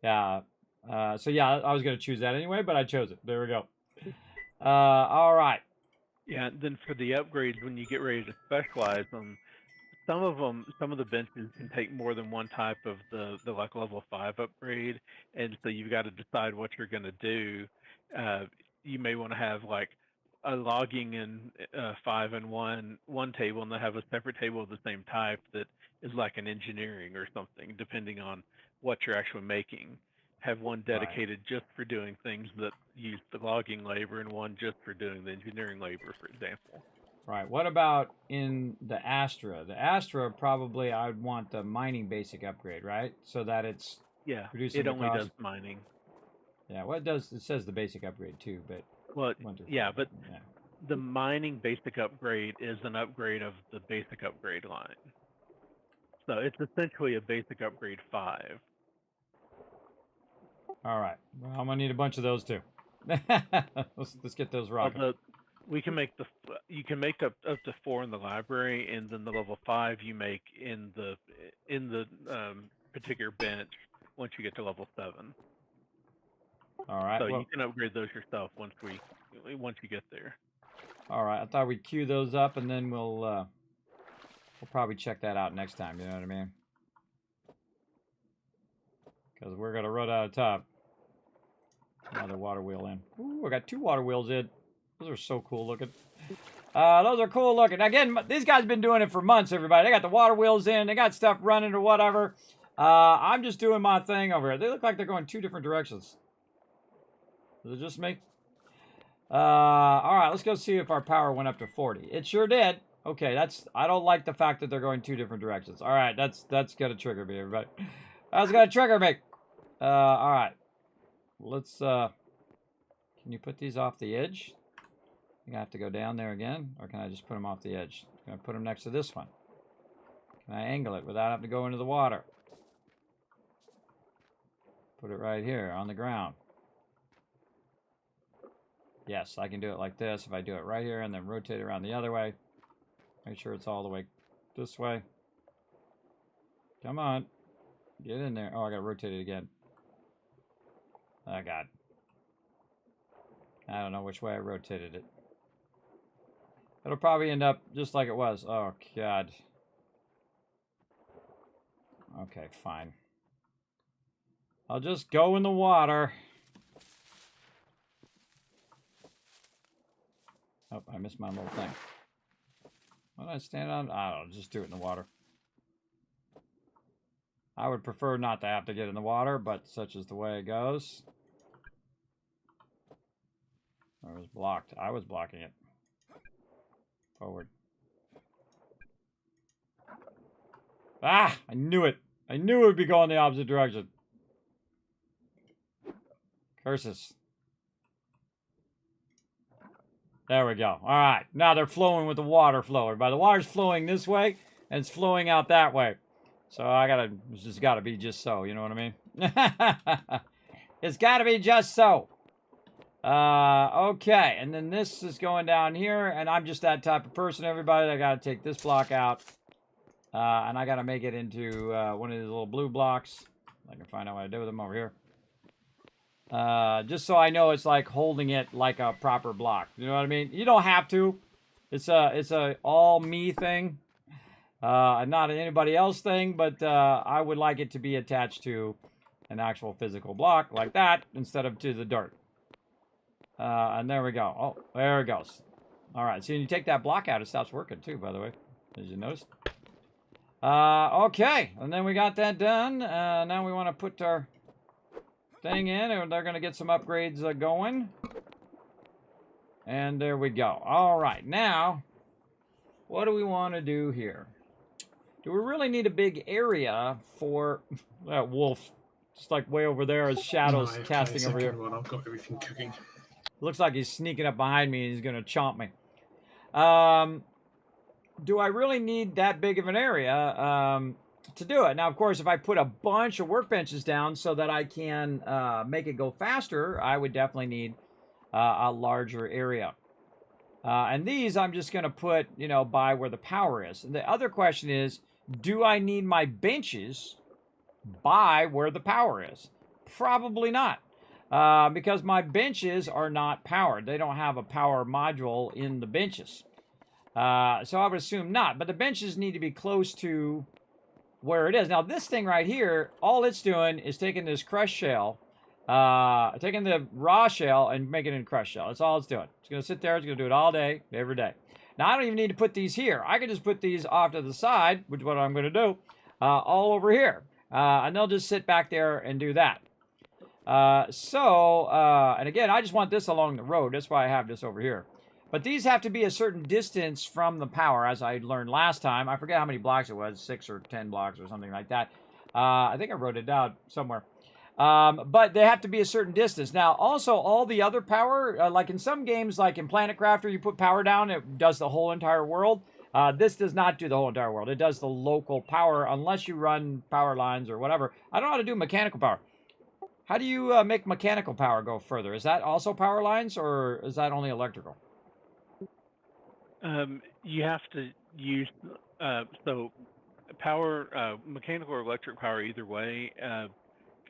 yeah. I was going to choose that anyway, but I chose it. There we go. All right. Yeah, then for the upgrades, when you get ready to specialize them, some of the benches can take more than one type of the like level 5 upgrade, and so you've got to decide what you're going to do. You may want to have like a logging and 5 and one table, and then have a separate table of the same type that is like an engineering or something, depending on what you're actually making. Have one dedicated just for doing things that use the logging labor, and one just for doing the engineering labor, for example. Right. What about in the Astra? The Astra, probably I would want the mining basic upgrade, right? So that it's producing it only cost. does mining. Yeah, well, it says the basic upgrade too, but but the mining basic upgrade is an upgrade of the basic upgrade line. So it's essentially a basic upgrade 5. All right. Well, I'm gonna need a bunch of those too. let's get those rocking. We can make you can make up to 4 in the library, and then the level 5 you make in the particular bench once you get to level 7. All right. So you can upgrade those yourself once you get there. All right. I thought we'd queue those up, and then we'll probably check that out next time. You know what I mean? Because we're gonna run out of time. Another water wheel in. Ooh, I got 2 water wheels in. Those are so cool looking. Those are cool looking. Again, these guys have been doing it for months, everybody. They got the water wheels in. They got stuff running or whatever. I'm just doing my thing over here. They look like they're going 2 different directions. Does it just me? All right, let's go see if our power went up to 40. It sure did. Okay, I don't like the fact that they're going 2 different directions. All right, that's going to trigger me, everybody. That's going to trigger me. All right. Let's, can you put these off the edge? I have to go down there again, or can I just put them off the edge? Can I put them next to this one? Can I angle it without having to go into the water? Put it right here on the ground. Yes, I can do it like this. If I do it right here and then rotate it around the other way. Make sure it's all the way this way. Come on. Get in there. Oh, I got to rotate it again. Oh, God. I don't know which way I rotated it. It'll probably end up just like it was. Oh, God. Okay, fine. I'll just go in the water. Oh, I missed my little thing. What did I stand on? I don't know, just do it in the water. I would prefer not to have to get in the water, but such is the way it goes. It was blocked. I was blocking it. Forward. Ah! I knew it! I knew it would be going the opposite direction. Curses. There we go. Alright. Now they're flowing with the water flow. Everybody, the water's flowing this way, and it's flowing out that way. So it's just gotta be just so, you know what I mean? It's gotta be just so. Okay, and then this is going down here, and I'm just that type of person, everybody. I gotta take this block out, and I gotta make it into one of these little blue blocks. I can find out what I do with them over here. Just so I know it's like holding it like a proper block. You know what I mean? You don't have to. It's a all me thing, not an anybody else thing. But I would like it to be attached to an actual physical block like that instead of to the dirt. And there we go. Oh, there it goes. All right. So when you take that block out, it stops working too, by the way. As you notice. Okay. And then we got that done. Now we want to put our thing in, and they're going to get some upgrades going. And there we go. All right. Now, what do we want to do here? Do we really need a big area for that wolf? Just like way over there as shadows casting over here. I've got everything cooking. Looks like he's sneaking up behind me and he's going to chomp me. Do I really need that big of an area to do it? Now, of course, if I put a bunch of workbenches down so that I can make it go faster, I would definitely need a larger area. And these I'm just going to put, you know, by where the power is. And the other question is, do I need my benches by where the power is? Probably not. Because my benches are not powered. They don't have a power module in the benches. So I would assume not. But the benches need to be close to where it is. Now, this thing right here, all it's doing is taking this crushed shell, taking the raw shell and making it in crushed shell. That's all it's doing. It's going to sit there. It's going to do it all day, every day. Now, I don't even need to put these here. I can just put these off to the side, which is what I'm going to do, all over here. And they'll just sit back there and do that. And again, I just want this along the road. That's why I have this over here. But these have to be a certain distance from the power, as I learned last time. I forget how many blocks it was, 6 or 10 blocks or something like that. I think I wrote it down somewhere. But they have to be a certain distance. Now, also, all the other power, like in some games, like in Planet Crafter, you put power down, it does the whole entire world. This does not do the whole entire world. It does the local power, unless you run power lines or whatever. I don't know how to do mechanical power. How do you make mechanical power go further? Is that also power lines, or is that only electrical? You have to use so power, mechanical or electric power, either way,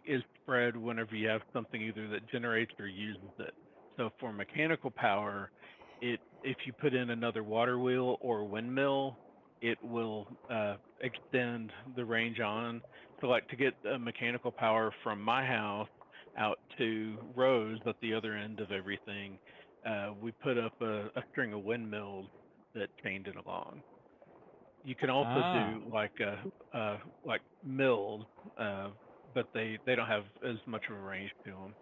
is spread whenever you have something either that generates or uses it. So for mechanical power, if you put in another water wheel or windmill, it will extend the range on. So like to get mechanical power from my house out to Rose at the other end of everything, we put up a string of windmills that chained it along. You can also do like mills, but they don't have as much of a range to them.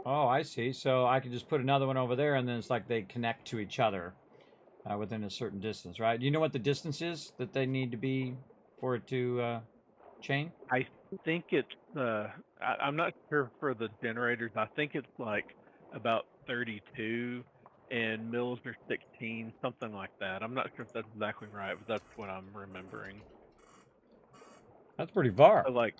Oh, I see. So I can just put another one over there, and then it's like they connect to each other within a certain distance, right? Do you know what the distance is that they need to be for it to chain? I think it's I'm not sure for the generators. I think it's like about 32, and mills are 16, something like that. I'm not sure if that's exactly right, but that's what I'm remembering. That's pretty far. So like,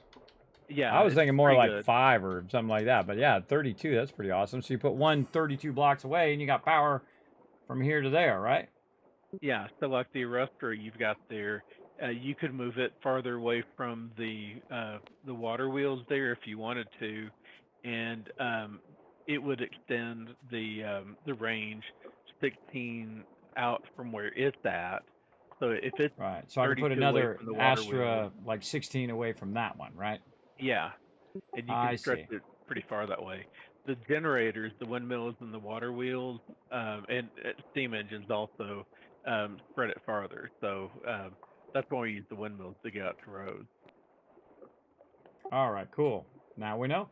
yeah, I was thinking more like good. 5 or something like that. But yeah, 32, that's pretty awesome. So you put one 32 blocks away, and you got power from here to there, right? Yeah, so like the arrestor you've got there, you could move it farther away from the water wheels there if you wanted to, and it would extend the range 16 out from where it's at. So if it's right, so I can put another Astra like 16 away from that one, right? Yeah, and you can stretch it pretty far that way. The generators, the windmills, and the water wheels, and steam engines also spread it farther. So that's why we use the windmills to get out to roads. All right, cool. Now we know.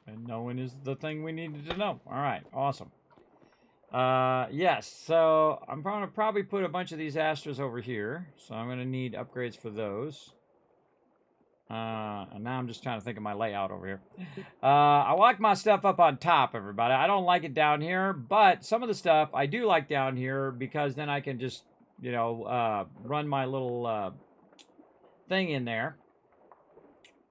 And knowing is the thing we needed to know. All right, awesome. Yes, so I'm going to probably put a bunch of these Astras over here. So I'm going to need upgrades for those. And now I'm just trying to think of my layout over here. I like my stuff up on top, everybody. I don't like it down here, but some of the stuff I do like down here because then I can just, you know, run my little thing in there.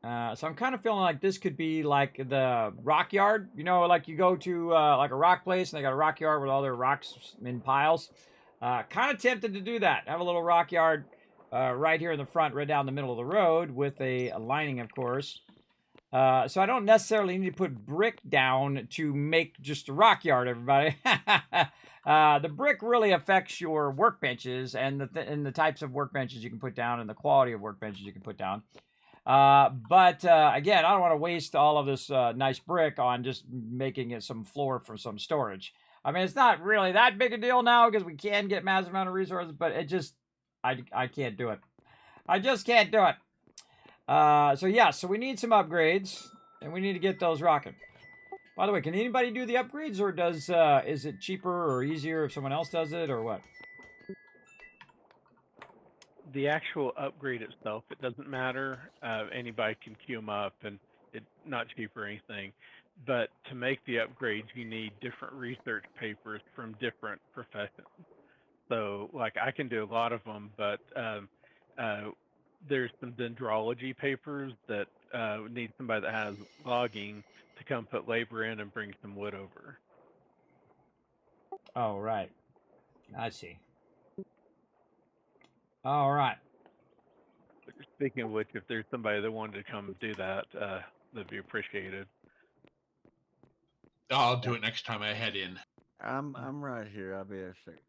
So I'm kind of feeling like this could be like the rock yard. You know, like you go to like a rock place and they got a rock yard with all their rocks in piles. Kind of tempted to do that. Have a little rock yard right here in the front, right down the middle of the road with a lining, of course. So I don't necessarily need to put brick down to make just a rock yard, everybody. The brick really affects your workbenches and the types of workbenches you can put down and the quality of workbenches you can put down. But again, I don't want to waste all of this nice brick on just making it some floor for some storage. I mean, it's not really that big a deal now because we can get massive amount of resources, but it just, I can't do it. I just can't do it. So yeah, so we need some upgrades, and we need to get those rocking. By the way, can anybody do the upgrades, or is it cheaper or easier if someone else does it, or what? The actual upgrade itself, it doesn't matter. Anybody can queue them up, and it's not cheap or anything. But to make the upgrades, you need different research papers from different professions. So, like, I can do a lot of them, but there's some dendrology papers that need somebody that has logging to come put labor in and bring some wood over. Oh, right. I see. All right. Speaking of which, if there's somebody that wanted to come do that, that'd be appreciated. I'll do it next time I head in. I'm right here. I'll be a second.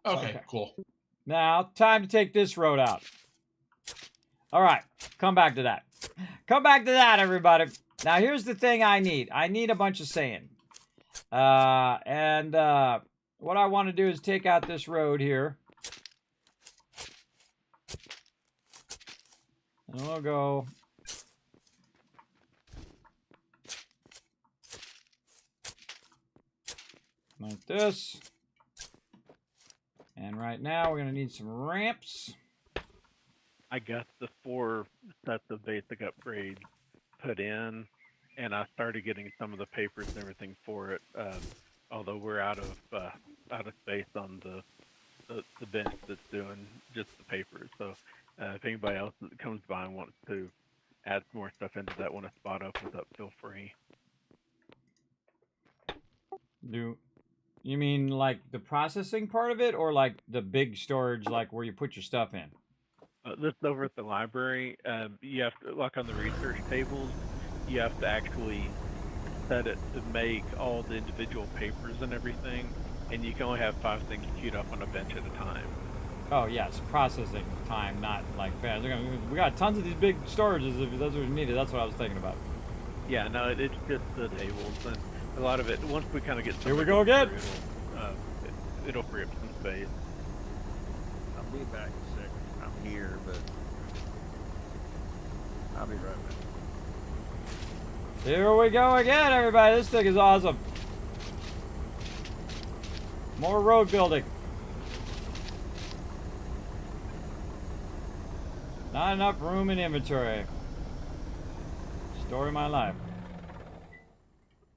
Okay, cool. Now, time to take this road out. All right, come back to that. Come back to that, everybody. Now, here's the thing I need. I need a bunch of sand. What I want to do is take out this road here. And we'll go... like this. And right now, we're going to need some ramps. I got the 4 sets of basic upgrades put in, and I started getting some of the papers and everything for it. Although we're out of space on the bench that's doing just the papers. So if anybody else that comes by and wants to add some more stuff into that when a spot opens up, feel free. You mean like the processing part of it, or like the big storage, like where you put your stuff in? This is over at the library. You have to, like on the research tables, you have to actually set it to make all the individual papers and everything, and you can only have 5 things queued up on a bench at a time. Oh yes, processing time, not like fast. We got tons of these big storages if those are needed. That's what I was thinking about. Yeah, no, it's just the tables, and a lot of it, once we kind of get... Here we go again! It'll free up some space. I'll be back in a second. I'm here, but I'll be right back. Here we go again, everybody. This thing is awesome. More road building. Not enough room in inventory. Story of my life.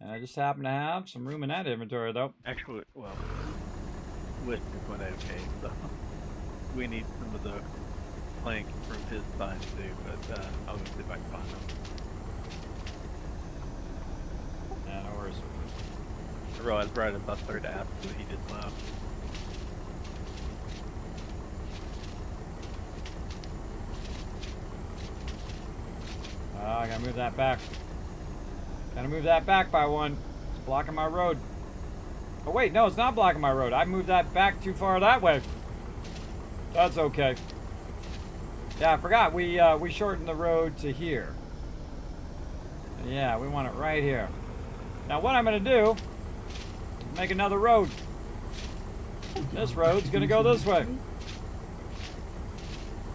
And I just happen to have some room in that inventory, though. Actually, well, list is went okay, so we need some of the planks from his side too, but I'll see if I can find them. Yeah, no worries. I realized right as I started to ask what he did left. I gotta move that back. Gotta move that back by 1. It's blocking my road. Oh wait, no, it's not blocking my road. I moved that back too far that way. That's okay. Yeah, I forgot. We shortened the road to here. Yeah, we want it right here. Now what I'm gonna do is make another road. This road's gonna go this way.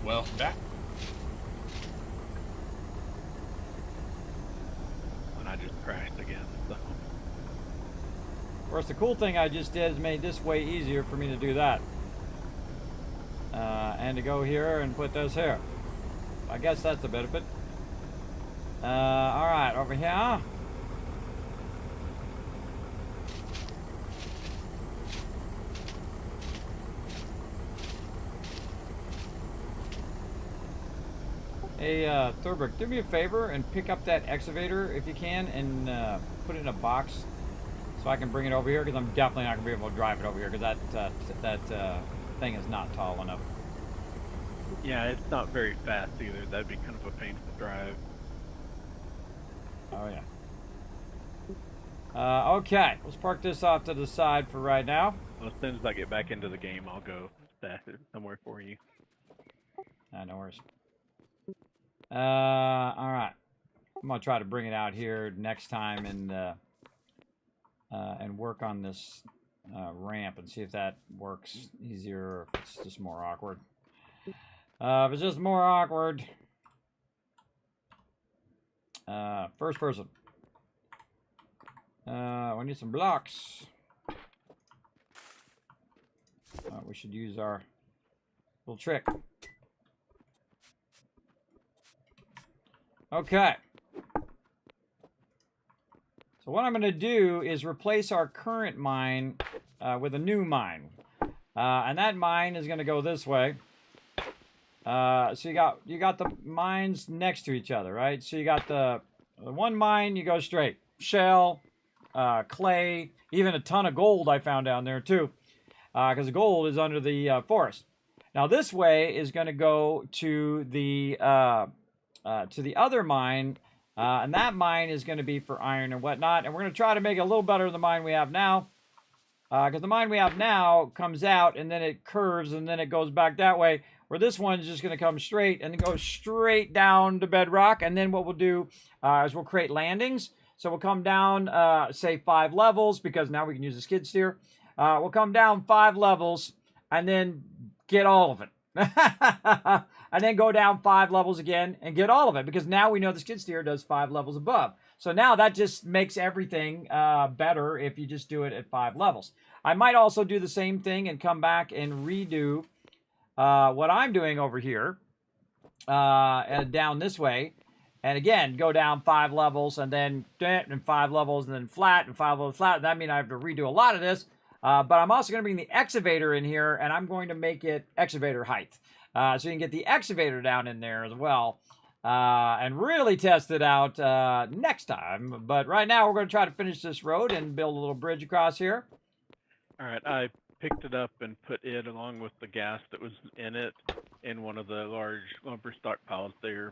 Welcome back. I just crashed again, so. Of course, the cool thing I just did is made this way easier for me to do that. And to go here and put this here. I guess that's a benefit. Alright, over here. Hey, Thorberg, do me a favor and pick up that excavator if you can and put it in a box so I can bring it over here, because I'm definitely not going to be able to drive it over here because that thing is not tall enough. Yeah, it's not very fast either. That'd be kind of a pain to drive. Oh, yeah. Okay, let's park this off to the side for right now. Well, as soon as I get back into the game, I'll go stash it somewhere for you. No worries. Alright. I'm gonna try to bring it out here next time and work on this ramp and see if that works easier or if it's just more awkward. If it's just more awkward, first person. We need some blocks. We should use our little trick. Okay. So what I'm going to do is replace our current mine with a new mine. And that mine is going to go this way. So you got the mines next to each other, right? So you got the one mine, you go straight. Shell, clay, even a ton of gold I found down there too. Because the gold is under the forest. Now this way is going to go to the other mine, and that mine is going to be for iron and whatnot, and we're going to try to make it a little better than the mine we have now. Because the mine we have now comes out and then it curves and then it goes back that way. Where this one's just going to come straight and go straight down to bedrock. And then what we'll do is we'll create landings. So we'll come down, say 5 levels, because now we can use the skid steer. We'll come down 5 levels and then get all of it. And then go down 5 levels again and get all of it, because now we know the skid steer does 5 levels above. So now that just makes everything better if you just do it at 5 levels. I might also do the same thing and come back and redo what I'm doing over here and down this way. And again, go down 5 levels and then 5 levels and then flat and 5 levels flat. That means I have to redo a lot of this. But I'm also going to bring the excavator in here, and I'm going to make it excavator height. So you can get the excavator down in there as well. And really test it out next time. But right now, we're going to try to finish this road and build a little bridge across here. All right, I picked it up and put it along with the gas that was in it in one of the large lumber stockpiles there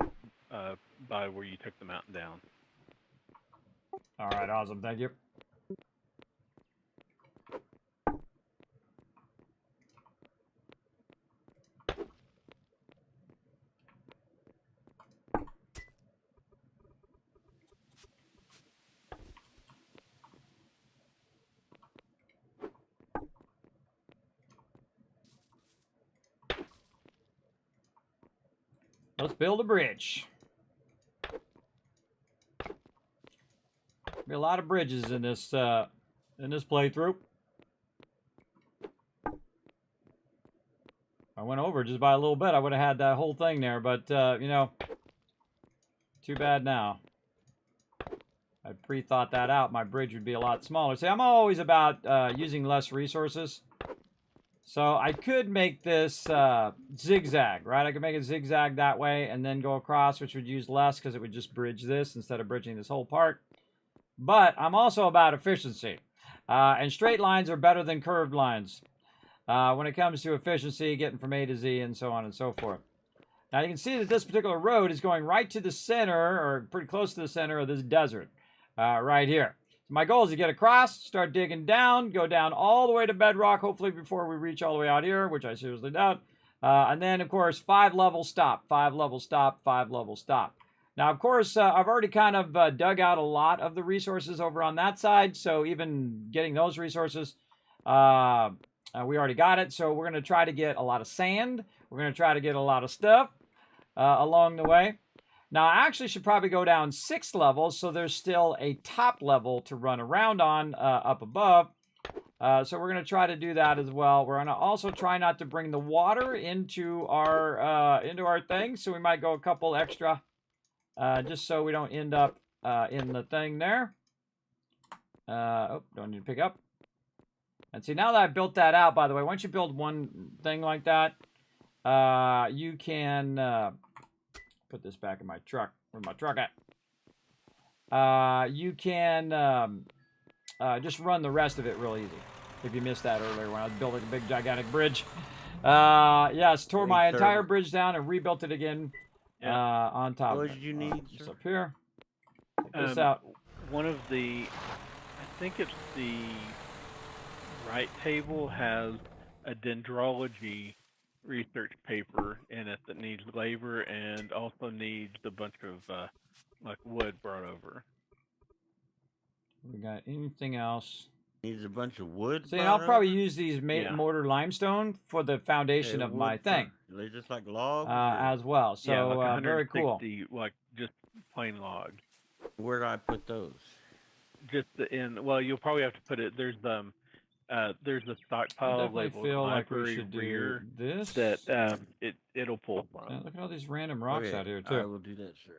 by where you took the mountain down. All right, awesome. Thank you. Let's build a bridge. Be a lot of bridges in this playthrough. I went over just by a little bit. I would have had that whole thing there, but you know, too bad now. I pre-thought that out. My bridge would be a lot smaller. See, I'm always about using less resources. So I could make this zigzag, right? I could make it zigzag that way and then go across, which would use less because it would just bridge this instead of bridging this whole part. But I'm also about efficiency. And straight lines are better than curved lines when it comes to efficiency, getting from A to Z and so on and so forth. Now you can see that this particular road is going right to the center, or pretty close to the center of this desert right here. My goal is to get across, start digging down, go down all the way to bedrock, hopefully before we reach all the way out here, which I seriously doubt. And then, of course, 5 levels stop, 5 levels stop, 5 levels stop. Now, of course, I've already kind of dug out a lot of the resources over on that side, so even getting those resources, we already got it. So we're going to try to get a lot of sand. We're going to try to get a lot of stuff along the way. Now, I actually should probably go down 6 levels, so there's still a top level to run around on up above. So we're going to try to do that as well. We're going to also try not to bring the water into our thing, so we might go a couple extra, just so we don't end up in the thing there. Oh, don't need to pick up. And see, now that I've built that out, by the way, once you build one thing like that, you can... put this back in my truck. Where's my truck at? You can just run the rest of it real easy. If you missed that earlier when I was building a big gigantic bridge. Yes, tore my entire bridge down and rebuilt it again on top of it. What did you need? Just up here. Check this out. One of the, I think it's the right table has a dendrology research paper in it that needs labor and also needs a bunch of like wood brought over. We got anything else? Needs a bunch of wood. See, I'll probably use these mortar limestone for the foundation of my thing. They just like logs as well. So yeah, like very cool. Like just plain log. Where do I put those? Just in. Well, you'll probably have to put it. There's a stockpile labeled library rear this that it'll pull from. Yeah, look at all these random rocks out here too. I will do that, sir.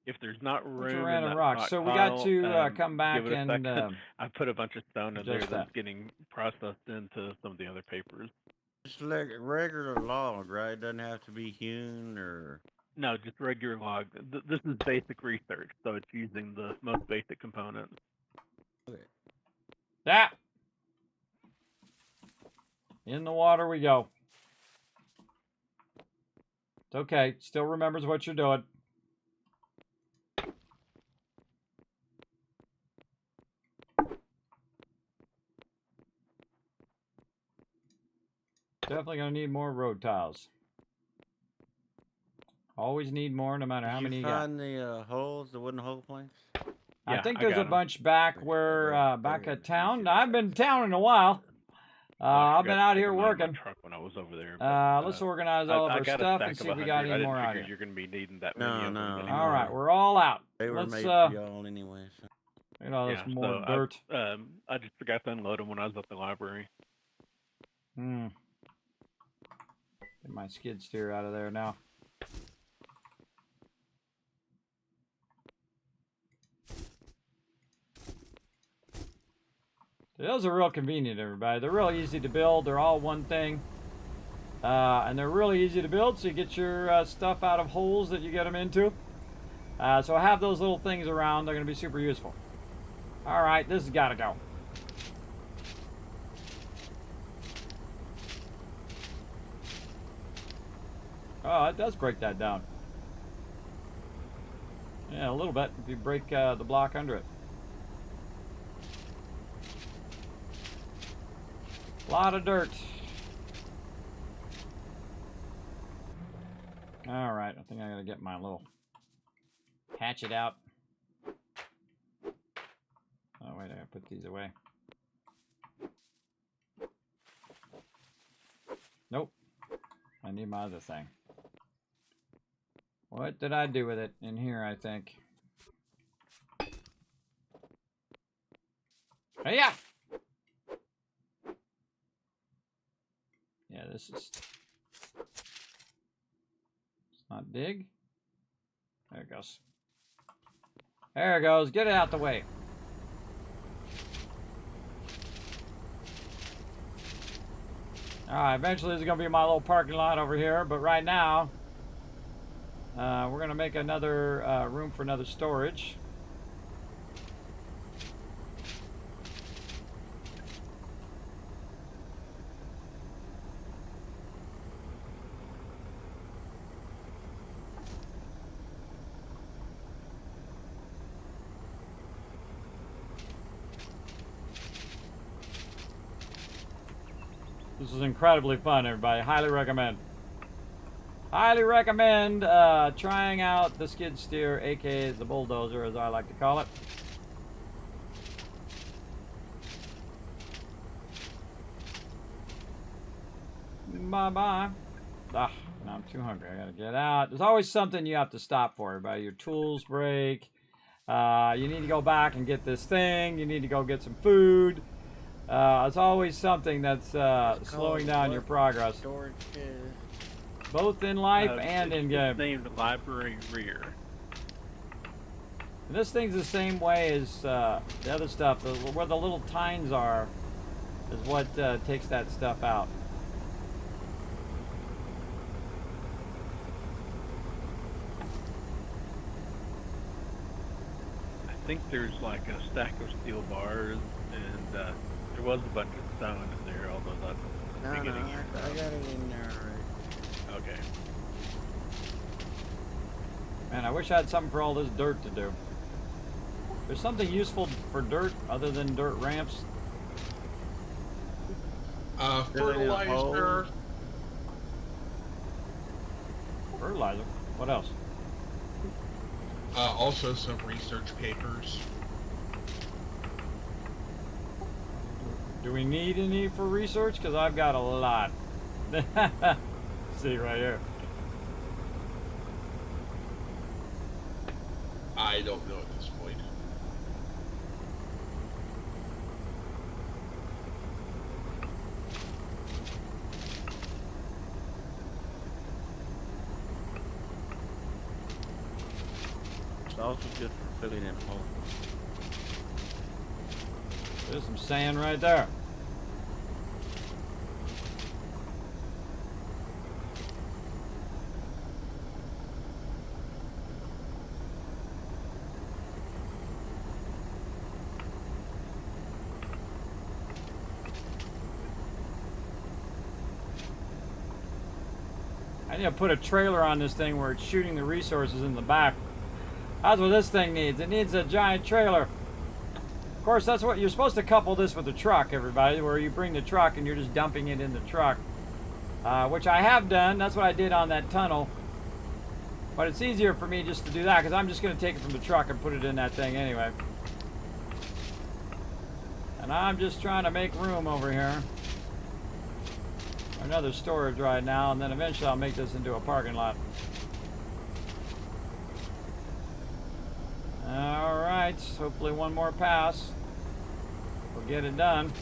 If there's not room, random in that rocks. So we got to come back and I put a bunch of stone in there that. that's getting processed into some of the other papers. Just like regular log, right? It doesn't have to be hewn or. No, just regular log. This is basic research, so it's using the most basic components. Okay. Yeah. In the water we go. It's okay. Still remembers what you're doing. need more road tiles. Always need more, no matter how many you got. Find the holes, the wooden hole planks? I Yeah, think I there's got a 'em. bunch back where back there. at town. I've been to town in a while. I I've been forgot to out take here 'em out of my working. truck when I was over there. Let's organize all of I our got stuff a and stack see of if we got 100. any I more didn't out figure here. you're gonna be needing that No, many of no. them. All right, we're all out. They were Let's made for y'all anyway. So. you know, Yeah, there's more so dirt. I just forgot to unload them when I was at the library. Get my skid steer out of there now. Those are real convenient, everybody. They're real easy to build. They're all one thing. And they're really easy to build, so you get your stuff out of holes that you get them into. So have those little things around. They're going to be super useful. All right, this has got to go. Oh, it does break that down. Yeah, a little bit if you break the block under it. A lot of dirt. All right, I think I gotta get my little hatchet out. Oh wait, I gotta put these away. Nope, I need my other thing. What did I do with it in here, I think? Hey, yeah! Yeah, this is... It's not dig. There it goes. There it goes. Get it out the way. Alright, eventually this is going to be my little parking lot over here, but right now... we're going to make another room for another storage. This is incredibly fun, everybody. Highly recommend. Highly recommend trying out the skid steer, aka the bulldozer, as I like to call it. Bye-bye. Ah, now I'm too hungry. I gotta get out. There's always something you have to stop for, everybody. Your tools break. You need to go back and get this thing. You need to go get some food. It's always something that's slowing down your progress. Storage Both in life and in game. Named Library Rear. And this thing's the same way as the other stuff. Where the little tines are is what takes that stuff out. I think there's like a stack of steel bars, and there was a bunch of stone in there, although that's the No, beginning. I got it in there already. Okay. Man, I wish I had something for all this dirt to do. There's something useful for dirt other than dirt ramps. Fertilizer. Fertilizer? What else? Also some research papers. Do we need any for research? Because I've got a lot. See right here. I don't know at this point. It's also good for filling in holes. There's some sand right there. I need to put a trailer on this thing where it's shooting the resources in the back. That's what this thing needs. It needs a giant trailer. Of course, that's what you're supposed to couple this with the truck, everybody, where you bring the truck and you're just dumping it in the truck. which I have done. That's what I did on that tunnel. But it's easier for me just to do that because I'm just going to take it from the truck and put it in that thing anyway. And I'm just trying to make room over here. Another storage right now, and then eventually I'll make this into a parking lot. Alright, hopefully one more pass. We'll get it done.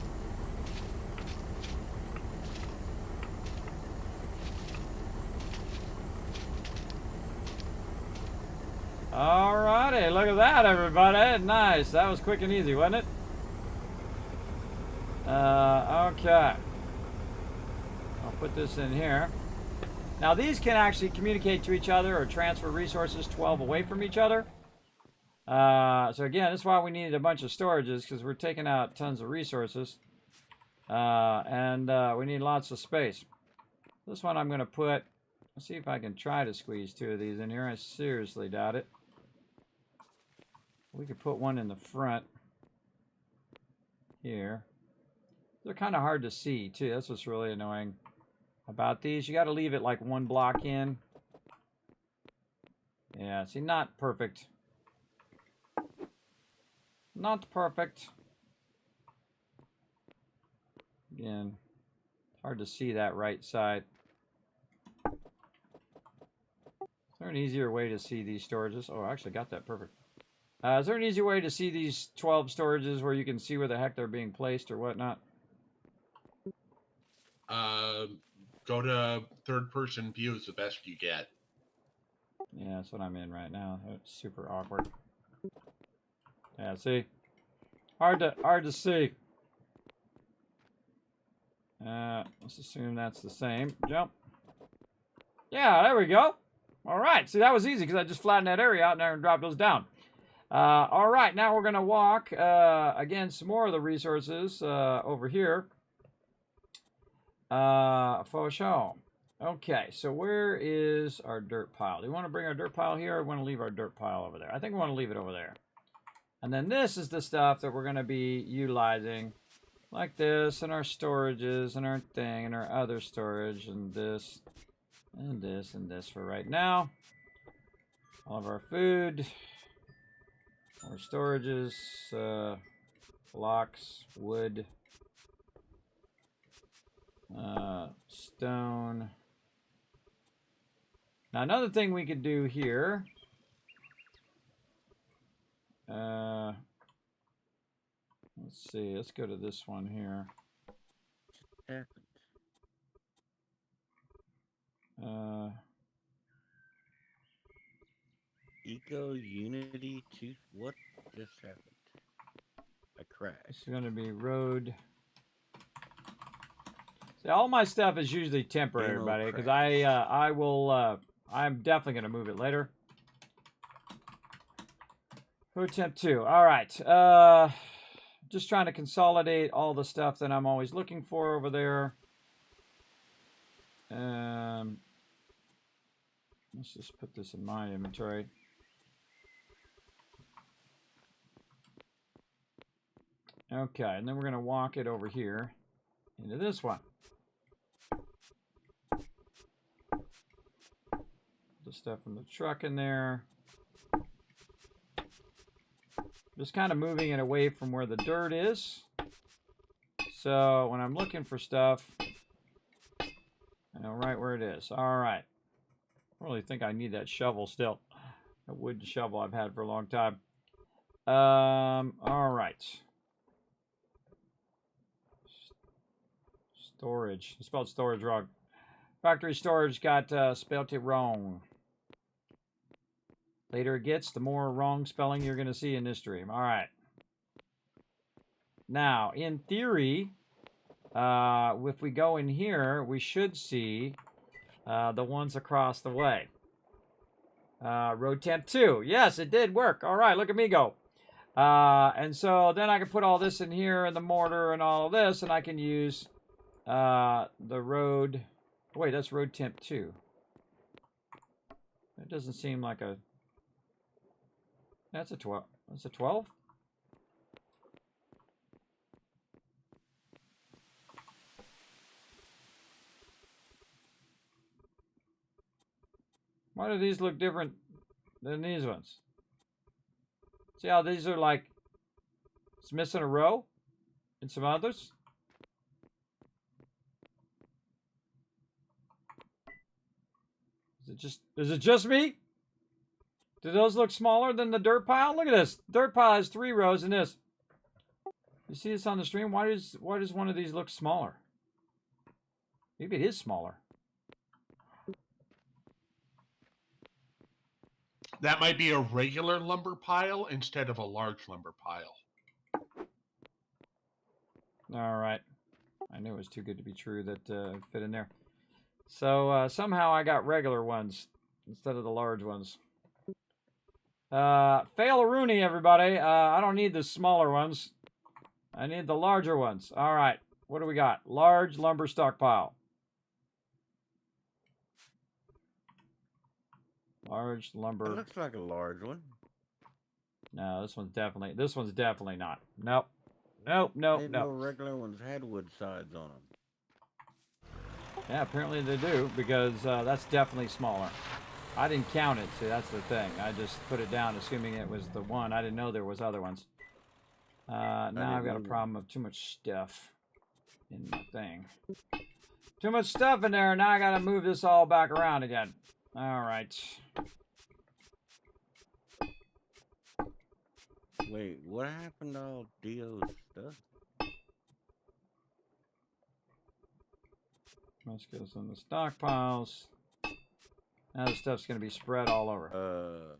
Alrighty, look at that, everybody. Nice. That was quick and easy, wasn't it? Okay. I'll put this in here. Now, these can actually communicate to each other or transfer resources 12 away from each other. So again, that's why we needed a bunch of storages, because we're taking out tons of resources. And we need lots of space. This one I'm going to put... Let's see if I can try to squeeze 2 of these in here. I seriously doubt it. We could put one in the front here. They're kind of hard to see, too. That's what's really annoying about these. You got to leave it like 1 block in. Yeah, see, not perfect. Not perfect. Again, hard to see that right side. Is there an easier way to see these storages? Oh, I actually got that perfect. Is there an easier way to see these 12 storages where you can see where the heck they're being placed or whatnot? Go to third-person view is the best you get. Yeah, that's what I'm in right now. It's super awkward. Yeah, see? Hard to see. Let's assume that's the same. Jump. Yeah, there we go. All right. See, that was easy because I just flattened that area out there and dropped those down. All right, now we're going to walk, again, some more of the resources over here. For show. Okay, so where is our dirt pile? Do you want to bring our dirt pile here or want to leave our dirt pile over there? I think we want to leave it over there. And then this is the stuff that we're going to be utilizing, like this, and our storages, and our thing, and our other storage, and this, and this, and this for right now. All of our food, our storages, blocks, wood, stone. Now another thing we could do here, let's see, let's go to this one here. Eco Unity 2. What just happened? A crash. It's going to be road. See, all my stuff is usually temporary, everybody, because I'm definitely going to move it later. Road temp 2. All right. Just trying to consolidate all the stuff that I'm always looking for over there. Let's just put this in my inventory. Okay, and then we're going to walk it over here into this one. The stuff from the truck in there. Just kind of moving it away from where the dirt is. So when I'm looking for stuff, I know right where it is. All right. I really think I need that shovel still. A wooden shovel I've had for a long time. All right. Storage. I spelled storage wrong. Factory storage got spelled it wrong. Later it gets, the more wrong spelling you're going to see in this stream. All right. Now, in theory, if we go in here, we should see the ones across the way. Road temp 2. Yes, it did work. All right, look at me go. And so then I can put all this in here and the mortar and all of this, and I can use the road. Wait, that's road temp 2. That doesn't seem like a... That's a 12. That's a 12? Why do these look different than these ones? See how these are like, it's missing a row and some others? Is it just me? Do those look smaller than the dirt pile? Look at this. Dirt pile has 3 rows in this. You see this on the stream? Why does one of these look smaller? Maybe it is smaller. That might be a regular lumber pile instead of a large lumber pile. All right. I knew it was too good to be true that it fit in there. So somehow I got regular ones instead of the large ones. Fail Rooney, everybody. I don't need the smaller ones. I need the larger ones. All right. What do we got? Large lumber stockpile. Large lumber. It looks like a large one. No, this one's definitely not. Nope. Nope. No regular ones had wood sides on them. Yeah, apparently they do, because that's definitely smaller. I didn't count it, see, that's the thing. I just put it down assuming it was the one. I didn't know there was other ones. Now I've got a problem of too much stuff in the thing. Too much stuff in there, now I gotta move this all back around again. Alright. Wait, what happened to all Dio's stuff? Let's get us in the stockpiles. Now this stuff's going to be spread all over.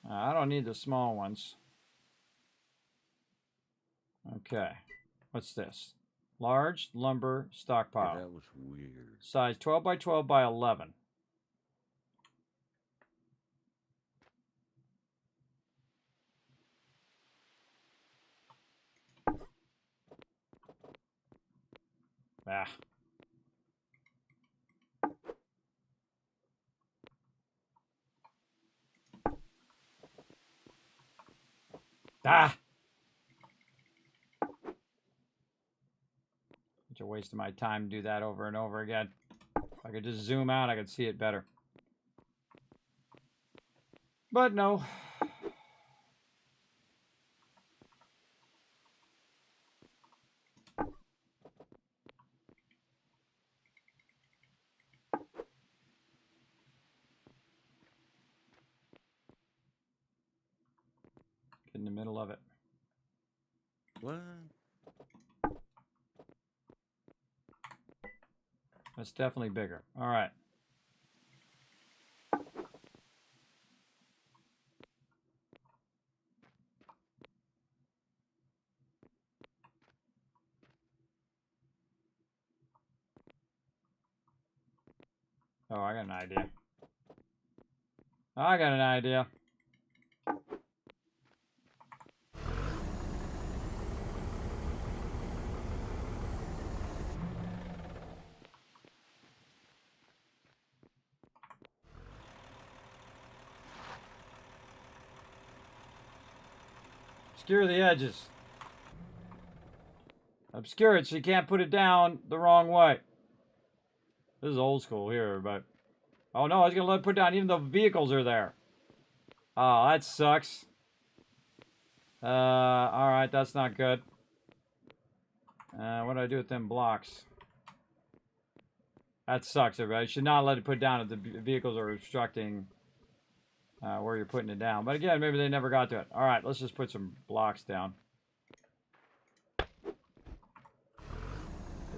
I don't need the small ones. Okay. What's this? Large lumber stockpile. Yeah, that was weird. Size 12 by 12 by 11. Ah. Ah! Such a waste of my time to do that over and over again. If I could just zoom out, I could see it better. But no. In the middle of it. What? That's definitely bigger. All right. Oh, I got an idea. I got an idea. Obscure the edges. Obscure it so you can't put it down the wrong way. This is old school here, but... Oh no, I was going to let it put down even though vehicles are there. Oh, that sucks. Alright, that's not good. What do I do with them blocks? That sucks, everybody. You should not let it put down if the vehicles are obstructing where you're putting it down. But again, maybe they never got to it. Alright, let's just put some blocks down. Get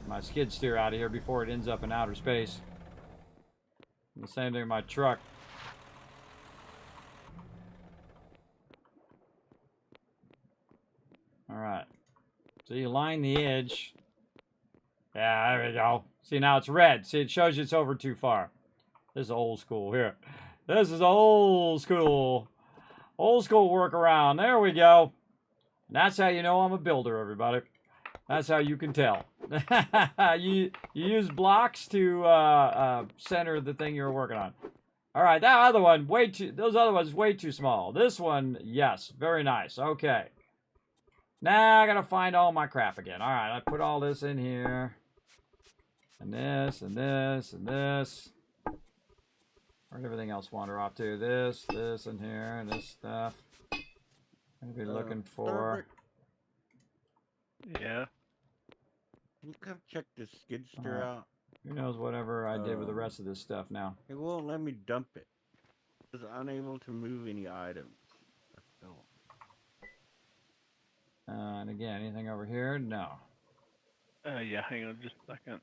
my skid steer out of here before it ends up in outer space. And the same thing with my truck. Alright. So you line the edge. Yeah, there we go. See, now it's red. See, it shows you it's over too far. This is old school here. This is old school. Old school workaround. There we go. And that's how you know I'm a builder, everybody. That's how you can tell. you use blocks to center the thing you're working on. All right, that other one, those other ones way too small. This one, yes, very nice. Okay. Now I gotta find all my crap again. All right, I put all this in here. And this, and this, and this. Where'd everything else wander off to? This, and here, and this stuff. I'm gonna be looking for. Yeah. Can you come check this skid steer out? Who knows whatever I did with the rest of this stuff now. It won't let me dump it. It's unable to move any items. Let's go. And again, anything over here? No. Yeah, hang on just a second.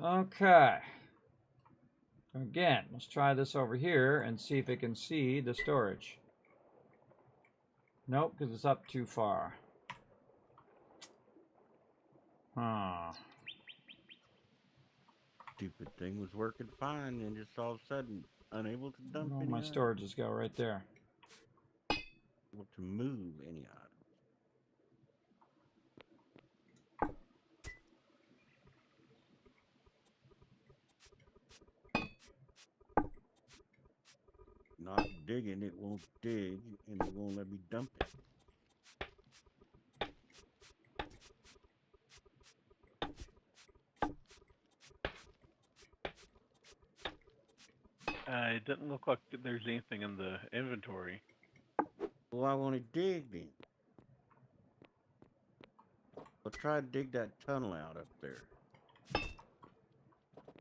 Okay. Again, let's try this over here and see if it can see the storage. Nope, because it's up too far. Huh. Stupid thing was working fine and just all of a sudden unable to dump All any my items. storages go right there. Able to move any items. Not digging, it won't dig, and it won't let me dump it. It doesn't look like there's anything in the inventory. Well, I want to dig then. I'll try to dig that tunnel out up there.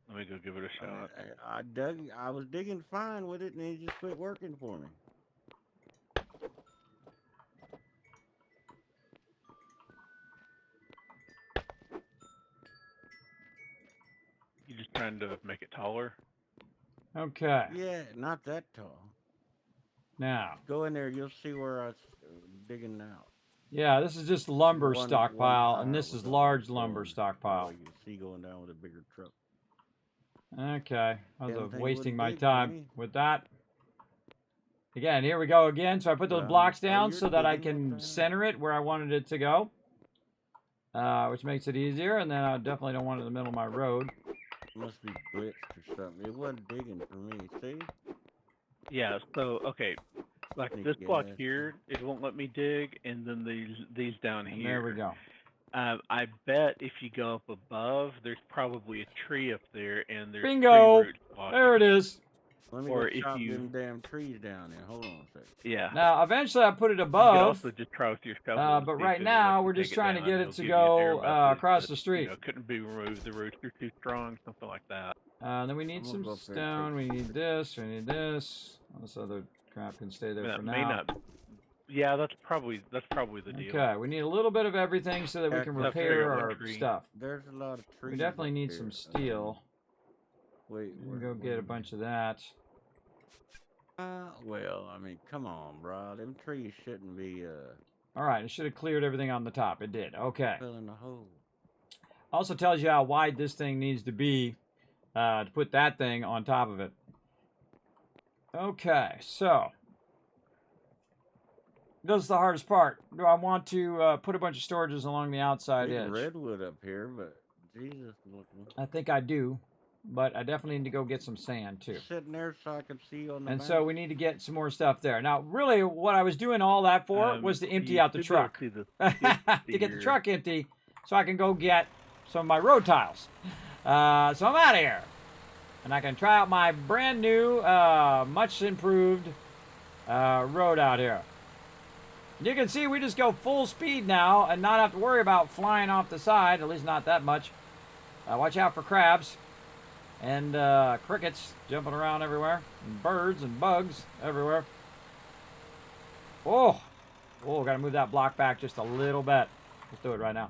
Let me go give it a shot. I was digging fine with it, and it just quit working for me. You just trying to make it taller? Okay. Yeah, not that tall. Now. Go in there, you'll see where I was digging out. Yeah, this is just lumber One stockpile, and higher this was is all large going. lumber stockpile. You can see going down with a bigger truck. Okay, I was Everything wasting wouldn't my dig, time Jimmy. with that. Again, here we go again. So I put those Well, blocks oh, down you're so that I digging, can what the hell? center it where I wanted it to go, which makes it easier. And then I definitely don't want it in the middle of my road. Must be blitzed or something. It wasn't digging for me, see? Yeah, so, okay. Like Sneak this block gas. here, it won't let me dig, and then these down And here. there we go. I bet if you go up above, there's probably a tree up there, and there's Bingo! tree roots blocking. There it is. Let me Or go if chop you- them damn trees down there. Hold on a second. Yeah. Now, eventually I put it You could above, also just try with your shovel. but right now we're just trying to get it to go across the street. Couldn't be removed. The roots are too strong, something like that. Then we need I'm gonna some go up there and stone. take We need this. We need this. All this other crap can stay there That for may now. not. Yeah, that's probably the deal. Okay, we need a little bit of everything so that we Yeah, can 'cause Except for repair your our one tree. stuff. There's a lot of trees. We definitely up need there. some steel. Wait, We can go get a bunch of that. Well, I mean, come on, bro. Them trees shouldn't be All right, it should have cleared everything on the top. It did. Okay. filling the hole. Also tells you how wide this thing needs to be to put that thing on top of it. Okay, so this is the hardest part. Do I want to put a bunch of storages along the outside Big edge? redwood up here, but Jesus, looking. I think I do, but I definitely need to go get some sand too. Sitting there so I can see you on the And map. so we need to get some more stuff there. Now, really, what I was doing all that for was to empty you out the should be able truck. to see the skid To get the steer. truck empty so I can go get some of my road tiles. So I'm out of here. And I can try out my brand new, much improved road out here. You can see we just go full speed now and not have to worry about flying off the side, at least not that much. Watch out for crabs and crickets jumping around everywhere, and birds and bugs everywhere. Oh, gotta move that block back just a little bit. Let's do it right now.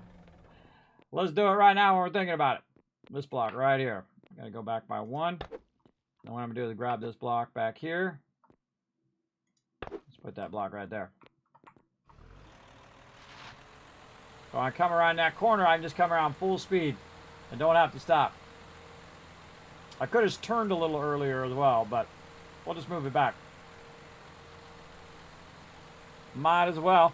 Let's do it right now when we're thinking about it. This block right here. Gotta go back by one. And what I'm gonna do is grab this block back here. Let's put that block right there. So when I come around that corner, I can just come around full speed and don't have to stop. I could have turned a little earlier as well, but we'll just move it back. Might as well.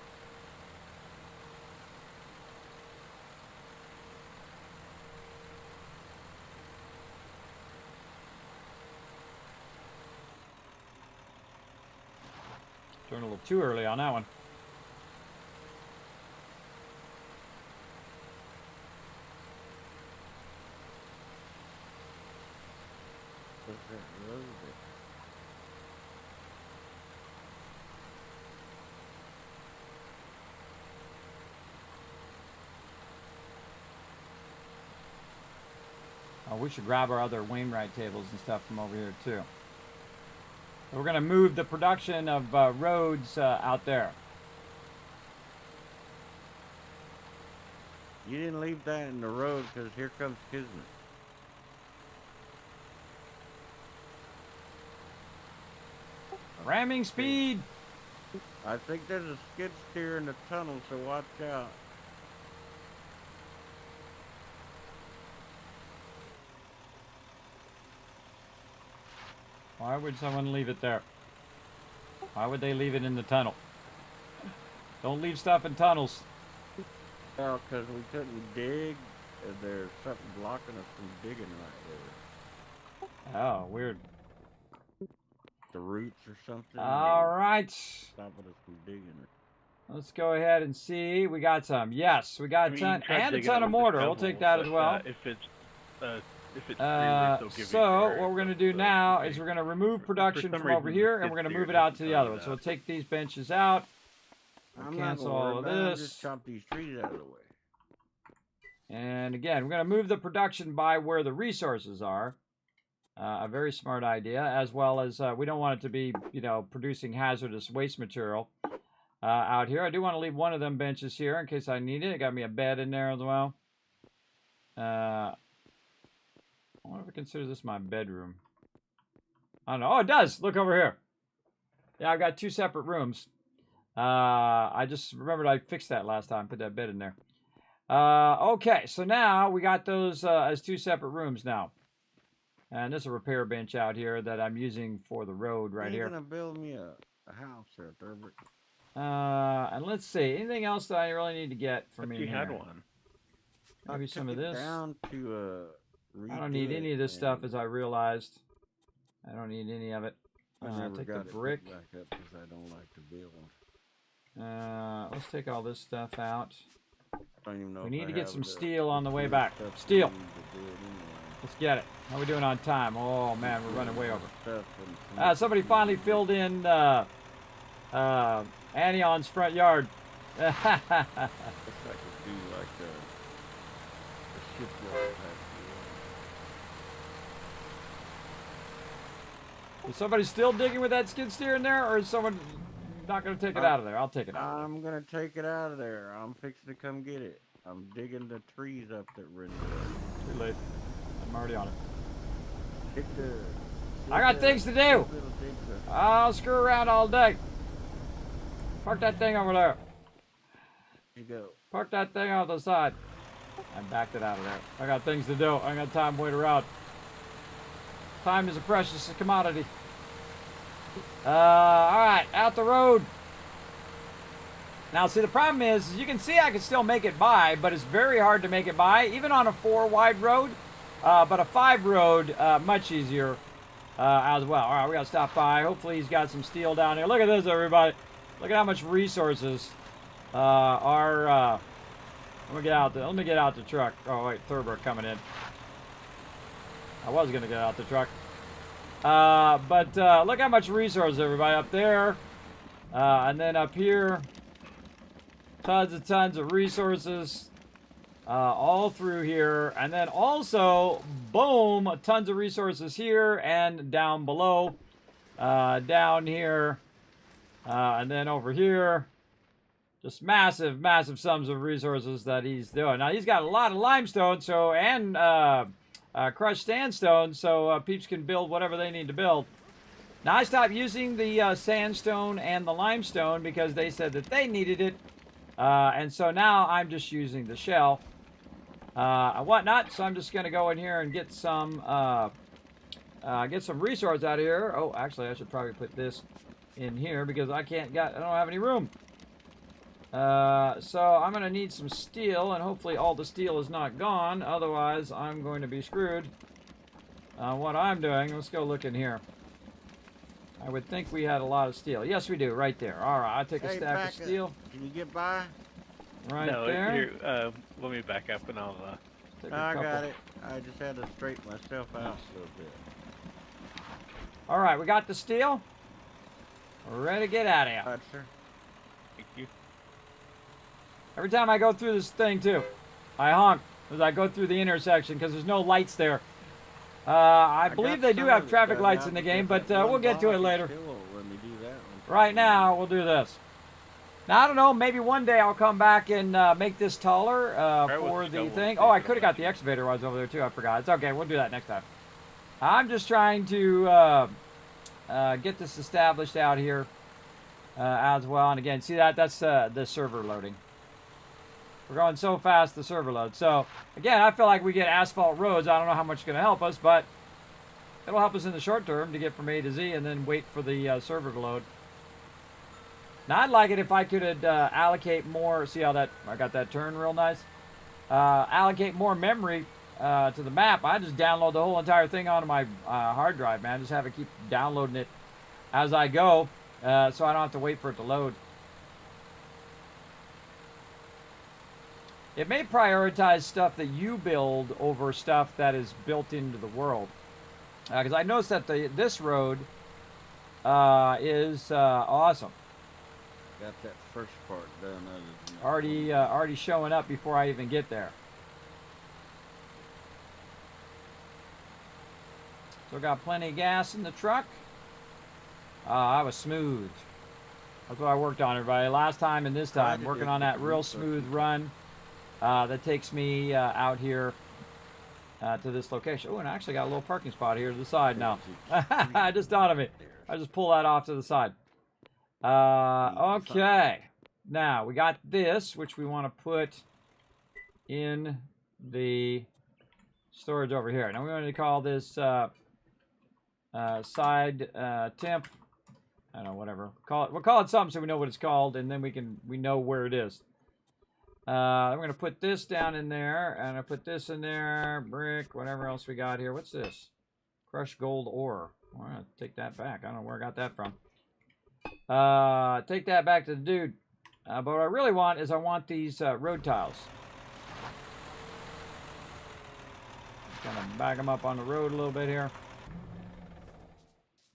Turned a little too early on that one. What's that road there? Oh, we should grab our other Wainwright tables and stuff from over here too. So we're gonna move the production of roads out there. You didn't leave that in the road because here comes Kismet. Ramming speed. I think there's a skid steer in the tunnel, so watch out. Why would someone leave it there? Why would they leave it in the tunnel? Don't leave stuff in tunnels. Well, because we couldn't dig, and there's something blocking us from digging right there. Oh, weird. The roots or something. All right. Stopping us from digging it. Let's go ahead and see. We got some. Yes, we got a ton and a ton of mortar. We'll take that as well. If it's so what we're going to do now is we're going to remove production from over here, and we're going to move it out to the other one. So we'll take these benches out. We'll cancel all of this. Just chop these trees out of the way. And again, we're going to move the production by where the resources are. A very smart idea, as well as we don't want it to be, you know, producing hazardous waste material out here. I do want to leave one of them benches here in case I need it. It got me a bed in there as well. I wonder if I consider this my bedroom. I don't know. Oh, it does. Look over here. Yeah, I've got two separate rooms. I just remembered I fixed that last time. Put that bed in there. Okay, so now we got those as two separate rooms now. And there's a repair bench out here that I'm using for the road right here. You're going to build me a house there, Thurbert. And let's see. Anything else that I really need to get from you in had here? one. Maybe some of this. Down to, I don't need any of this stuff, as I realized. I don't need any of it. Take the brick. Back up because I don't like to build. Let's take all this stuff out. Don't even know we if need I to get have some the steel on the way back. stuff to Steel. use to do it anyway. Let's get it. How are we doing on time? Oh man, we're running way over. Stuff and Somebody finally filled in Anion's front yard. Looks like it do like a shipyard type Is somebody still digging with that skid steer in there, or is someone not going to take it out of there? I'll take it out. I'm going to take it out of there. I'm fixing to come get it. I'm digging the trees up that were in there. Too late. I'm already on it. I I got things to do. I'll screw around all day. Park that thing over there. You go. Park that thing on the side. I backed it out of there. I got things to do. I ain't got time to wait around. Time is a precious commodity. Alright, out the road. Now, see, the problem is, you can see I can still make it by, but it's very hard to make it by, even on a 4-wide road. But a 5 road, much easier as well. Alright, we gotta stop by. Hopefully he's got some steel down here. Look at this, everybody. Look at how much resources are... let me get out the truck. Oh, wait, Thurber coming in. I was going to get out the truck. But look how much resources, everybody, up there. And then up here. Tons of resources. All through here. And then also, boom, tons of resources here and down below. Down here. And then over here. Just massive sums of resources that he's doing. Now, he's got a lot of limestone, so, and crushed sandstone, so peeps can build whatever they need to build. Now, I stopped using the sandstone and the limestone because they said that they needed it. And so now I'm just using the shell and whatnot. So I'm just going to go in here and get some resource out of here. Oh, actually, I should probably put this in here because I don't have any room. So I'm going to need some steel, and hopefully all the steel is not gone. Otherwise, I'm going to be screwed. What I'm doing, let's go look in here. I would think we had a lot of steel. Yes, we do, right there. All right, I'll take a stack of steel. Can you get by? Right no, there. Here, let me back up and I'll... I got it. I just had to straighten myself out a little bit. All right, we got the steel. We're ready to get out of here. All right, sir. Thank you. Every time I go through this thing, too, I honk as I go through the intersection because there's no lights there. I believe they do have traffic lights in the game, but we'll get to it later. Right now, we'll do this. Now, I don't know, maybe one day I'll come back and make this taller for the thing. Oh, I could have got the excavator while I was over there, too. I forgot. It's okay. We'll do that next time. I'm just trying to get this established out here as well. And again, see that? That's the server loading. We're going so fast, the server loads. So, again, I feel like we get asphalt roads. I don't know how much it's going to help us, but it'll help us in the short term to get from A to Z and then wait for the server to load. Now, I'd like it if I could allocate more. See how that I got that turn real nice? Allocate more memory to the map. I just download the whole entire thing onto my hard drive, man. Just have it keep downloading it as I go so I don't have to wait for it to load. It may prioritize stuff that you build over stuff that is built into the world. Because I noticed that this road is awesome. Got that first part done. Already showing up before I even get there. So got plenty of gas in the truck. I was smooth. That's what I worked on, everybody. Last time and this time, working on that real smooth run that takes me out here to this location. Oh, and I actually got a little parking spot here to the side now. I just thought of it. I just pull that off to the side. Okay. Now, we got this, which we want to put in the storage over here. Now, we want to call this side temp. I don't know, whatever. We'll call it something so we know what it's called, and then we know where it is. I'm going to put this down in there, and I put this in there, brick, whatever else we got here. What's this? Crushed gold ore. Well, I'm going to take that back. I don't know where I got that from. Take that back to the dude. But what I really want is I want these road tiles. Just gonna bag them up on the road a little bit here.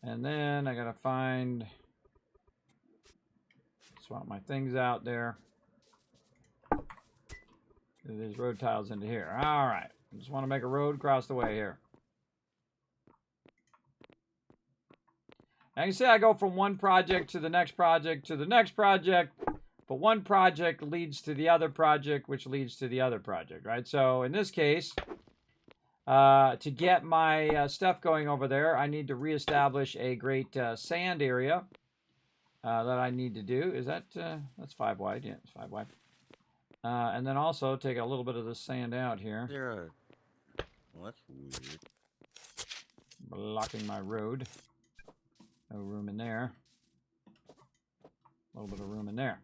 And then I gotta swap my things out there. Get these road tiles into here. All right. I just want to make a road across the way here. Now you see I go from one project to the next project to the next project, but one project leads to the other project, which leads to the other project, right? So in this case, to get my stuff going over there, I need to reestablish a great sand area that I need to do. Is that, that's 5 wide? Yeah, it's 5 wide. And then also take a little bit of the sand out here. Well, that's weird. Blocking my road. No room in there. A little bit of room in there.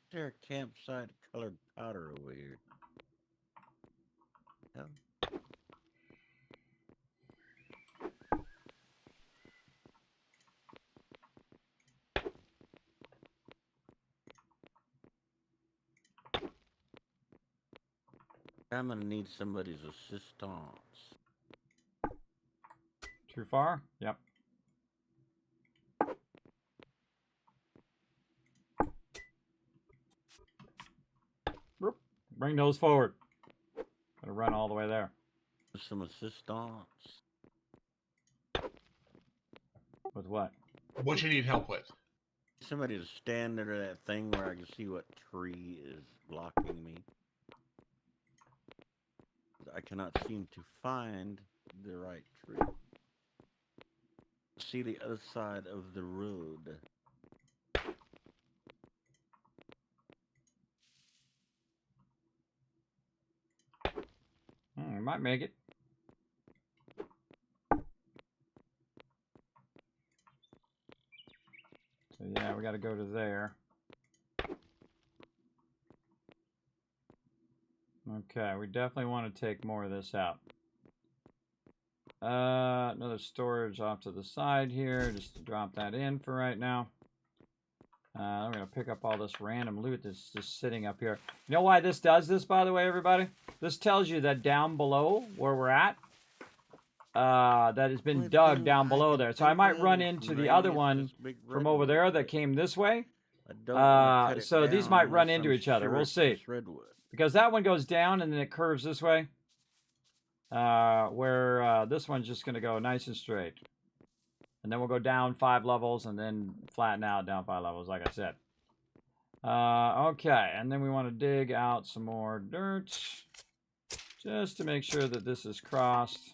Is there a campsite colored powder over here? No. I'm gonna need somebody's assistance. Too far? Yep. Bring those forward. Gotta run all the way there. Some assistance. With what? What you need help with? Somebody to stand under that thing where I can see what tree is blocking me. I cannot seem to find the right tree. See the other side of the road. We might make it. So yeah, we got to go to there. Okay, we definitely want to take more of this out. Another storage off to the side here, just to drop that in for right now. I'm going to pick up all this random loot that's just sitting up here. You know why this does this, by the way, everybody? This tells you that down below where we're at, that has been dug down below there. So I might run into the other one from over there that came this way. So these might run into each other. We'll see. Because that one goes down and then it curves this way. Where this one's just going to go nice and straight. And then we'll go down 5 levels and then flatten out down 5 levels, like I said. Okay, and then we want to dig out some more dirt. Just to make sure that this is crossed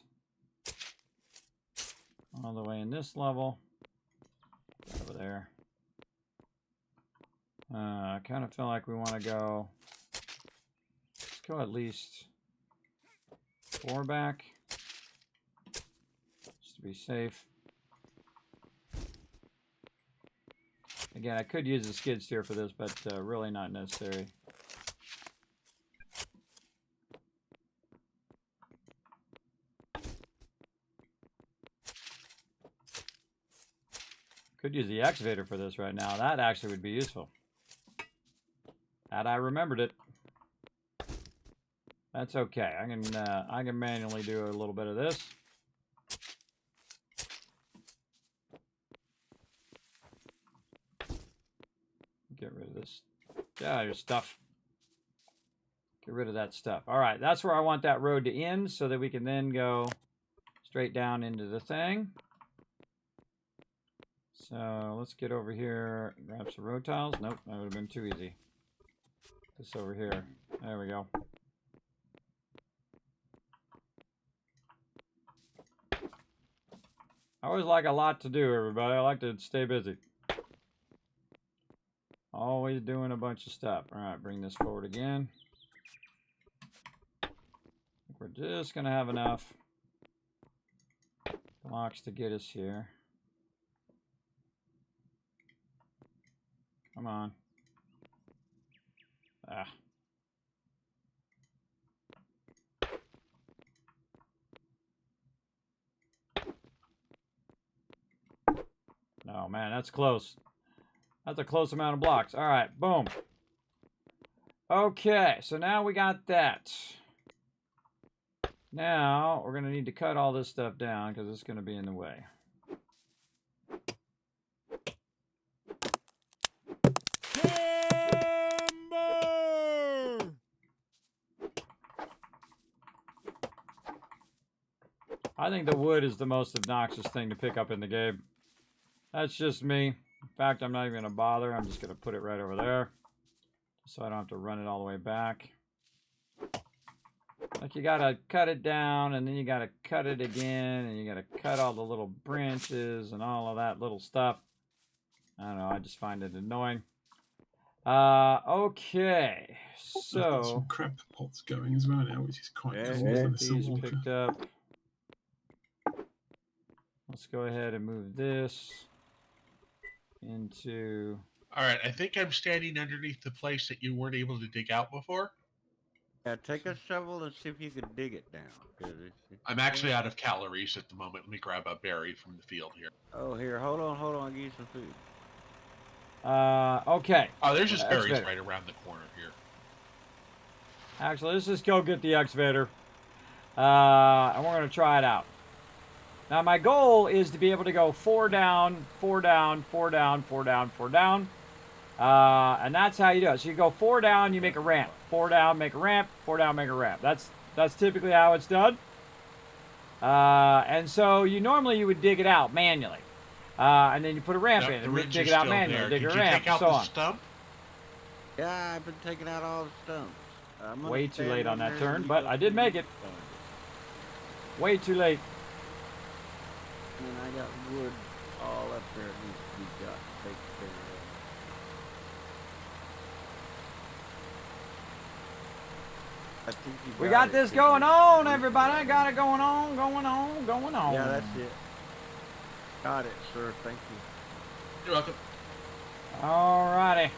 all the way in this level. Over there. I kind of feel like we want to go... Let's go at least 4 back. Just to be safe. Again, I could use the skid steer for this, but really not necessary. Could use the excavator for this right now. That actually would be useful. Had I remembered it. That's okay. I can manually do a little bit of this. Get rid of this. Yeah, your stuff. Get rid of that stuff. All right, that's where I want that road to end so that we can then go straight down into the thing. So let's get over here, grab some road tiles. Nope, that would have been too easy. This over here. There we go. I always like a lot to do, everybody. I like to stay busy. Always doing a bunch of stuff. All right, bring this forward again. We're just going to have enough blocks to get us here. Come on. Ah. Oh, man, that's close. That's a close amount of blocks. All right, boom. Okay, so now we got that. Now, we're going to need to cut all this stuff down because it's going to be in the way. I think the wood is the most obnoxious thing to pick up in the game. That's just me. In fact, I'm not even going to bother. I'm just going to put it right over there. So I don't have to run it all the way back. Like, you got to cut it down, and then you got to cut it again, and you got to cut all the little branches and all of that little stuff. I don't know. I just find it annoying. Okay. I've got some So, crab pots going as well now, which is quite cool. get For the these saltwater. picked up. Let's go ahead and move this into... All right, I think I'm standing underneath the place that you weren't able to dig out before. Yeah, take a shovel and see if you can dig it down. 'Cause I'm actually out of calories at the moment. Let me grab a berry from the field here. Oh, here, hold on, I'll give you some food. Okay. Oh, there's just berries Excavator. right around the corner here. Actually, let's just go get the excavator. And we're going to try it out. Now, my goal is to be able to go 4 down, 4 down, 4 down, 4 down, 4 down. And that's how you do it. So you go 4 down, you make a ramp. 4 down, make a ramp. 4 down, make a ramp. That's typically how it's done. And so you would dig it out manually. And then you put a ramp Nope, in the and ridge dig is it out still manually. there. Dig Did a you ramp, take out so the on. stump? Yeah, I've been taking out all the stumps. I'm gonna Way too stand late on in that there turn, and but you I go did through make the it. stump. Way too late. And I got wood all up there that needs to be got taken care of. I think you We got it, this 'cause going you- on, everybody. I got it going on, going on, going on. Yeah, that's it. Got it, sir. Thank you. You're welcome. Alrighty.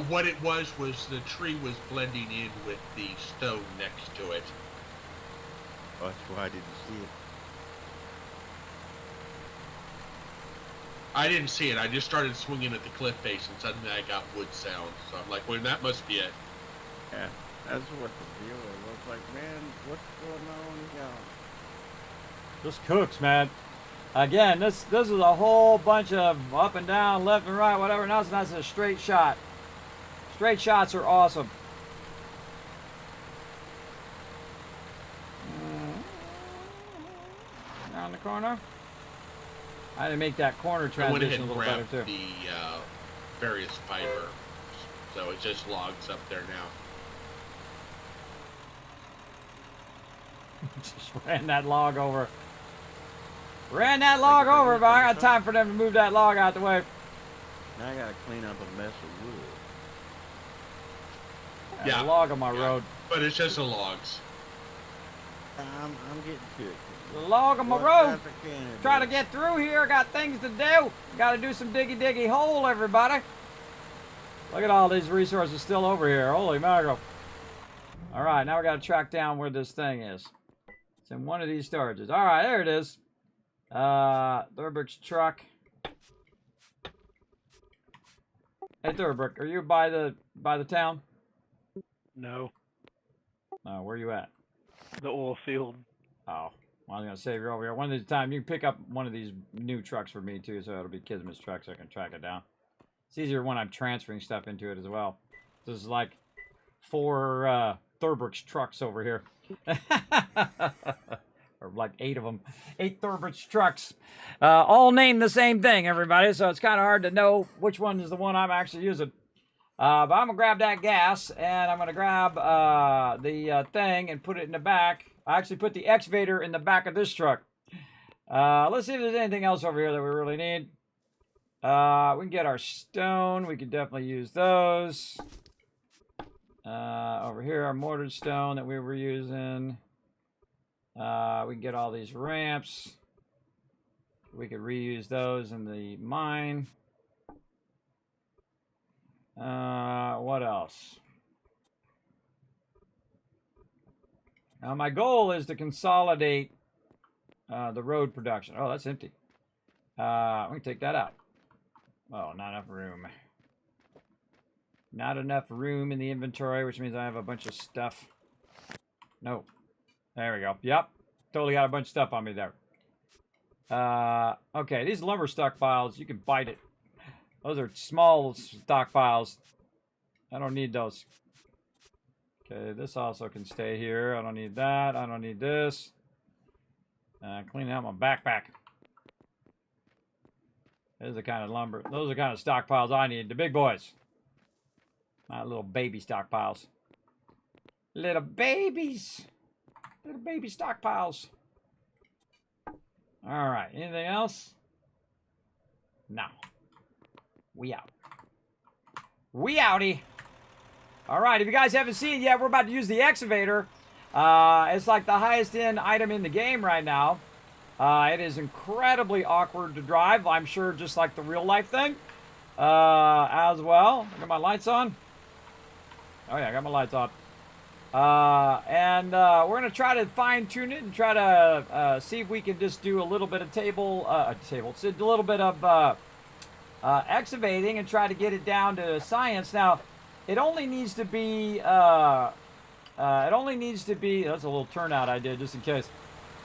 What it was the tree was blending in with the stone next to it. Oh, that's why I didn't see it. I didn't see it. I just started swinging at the cliff face, and suddenly I got wood sound. So I'm like, well, that must be it. Yeah, that's what the deal is. I was like, man, what's going on here? Just cooks, man. Again, this is a whole bunch of up and down, left and right, whatever. Now that's a straight shot. Straight shots are awesome. Around the corner. I had to make that corner I went ahead transition a and little better grabbed too. the various fiber, so it just logs up there now. Just ran that log over. Ran that log over, but I got time for them to move that log out the way. Now I gotta clean up a mess of wood. Yeah, a log on my road. But it's just the logs. I'm getting to it. The log on my What road. fast I can Try do. to get through here. Got things to do. Got to do some diggy hole, everybody. Look at all these resources still over here. Holy mackerel. All right, now we got to track down where this thing is. It's in one of these storages. All right, there it is. Thurbrick's truck. Hey, Thurbrick, are you by the town? No, Oh, where you at? the oil field. Oh, well, I was gonna say you're over here. One of these time you can pick up one of these new trucks for me too, so it'll be Kismet's truck, so I can track it down. It's easier when I'm transferring stuff into it as well. This is like 4 Thurbrick's trucks over here, or like 8 of them. 8 Thurbrick's trucks, all named the same thing, everybody. So it's kind of hard to know which one is the one I'm actually using. But I'm gonna grab that gas, and I'm gonna grab the thing and put it in the back. I actually put the excavator in the back of this truck. Let's see if there's anything else over here that we really need. We can get our stone. We could definitely use those. Over here, our mortared stone that we were using. We can get all these ramps. We could reuse those in the mine. What else? Now my goal is to consolidate the road production. Oh, that's empty. We can take that out. Oh, not enough room. Not enough room in the inventory, which means I have a bunch of stuff. No. There we go. Yep. Totally got a bunch of stuff on me there. Okay, these lumber stockpiles, you can bite it. Those are small stockpiles. I don't need those. Okay, this also can stay here. I don't need that. I don't need this. Clean out my backpack. Those are the kind of lumber. Those are the kind of stockpiles I need. The big boys. Not little baby stockpiles. Little babies. Little baby stockpiles. All right. Anything else? No. We out. We outie. All right. If you guys haven't seen it yet, we're about to use the excavator. It's like the highest end item in the game right now. It is incredibly awkward to drive. I'm sure just like the real life thing. As well. I got my lights on. Oh yeah, I got my lights on. We're going to try to fine tune it and try to see if we can just do a little bit of a little bit of excavating and try to get it down to science. Now, it only needs to be, that's a little turnout I did just in case.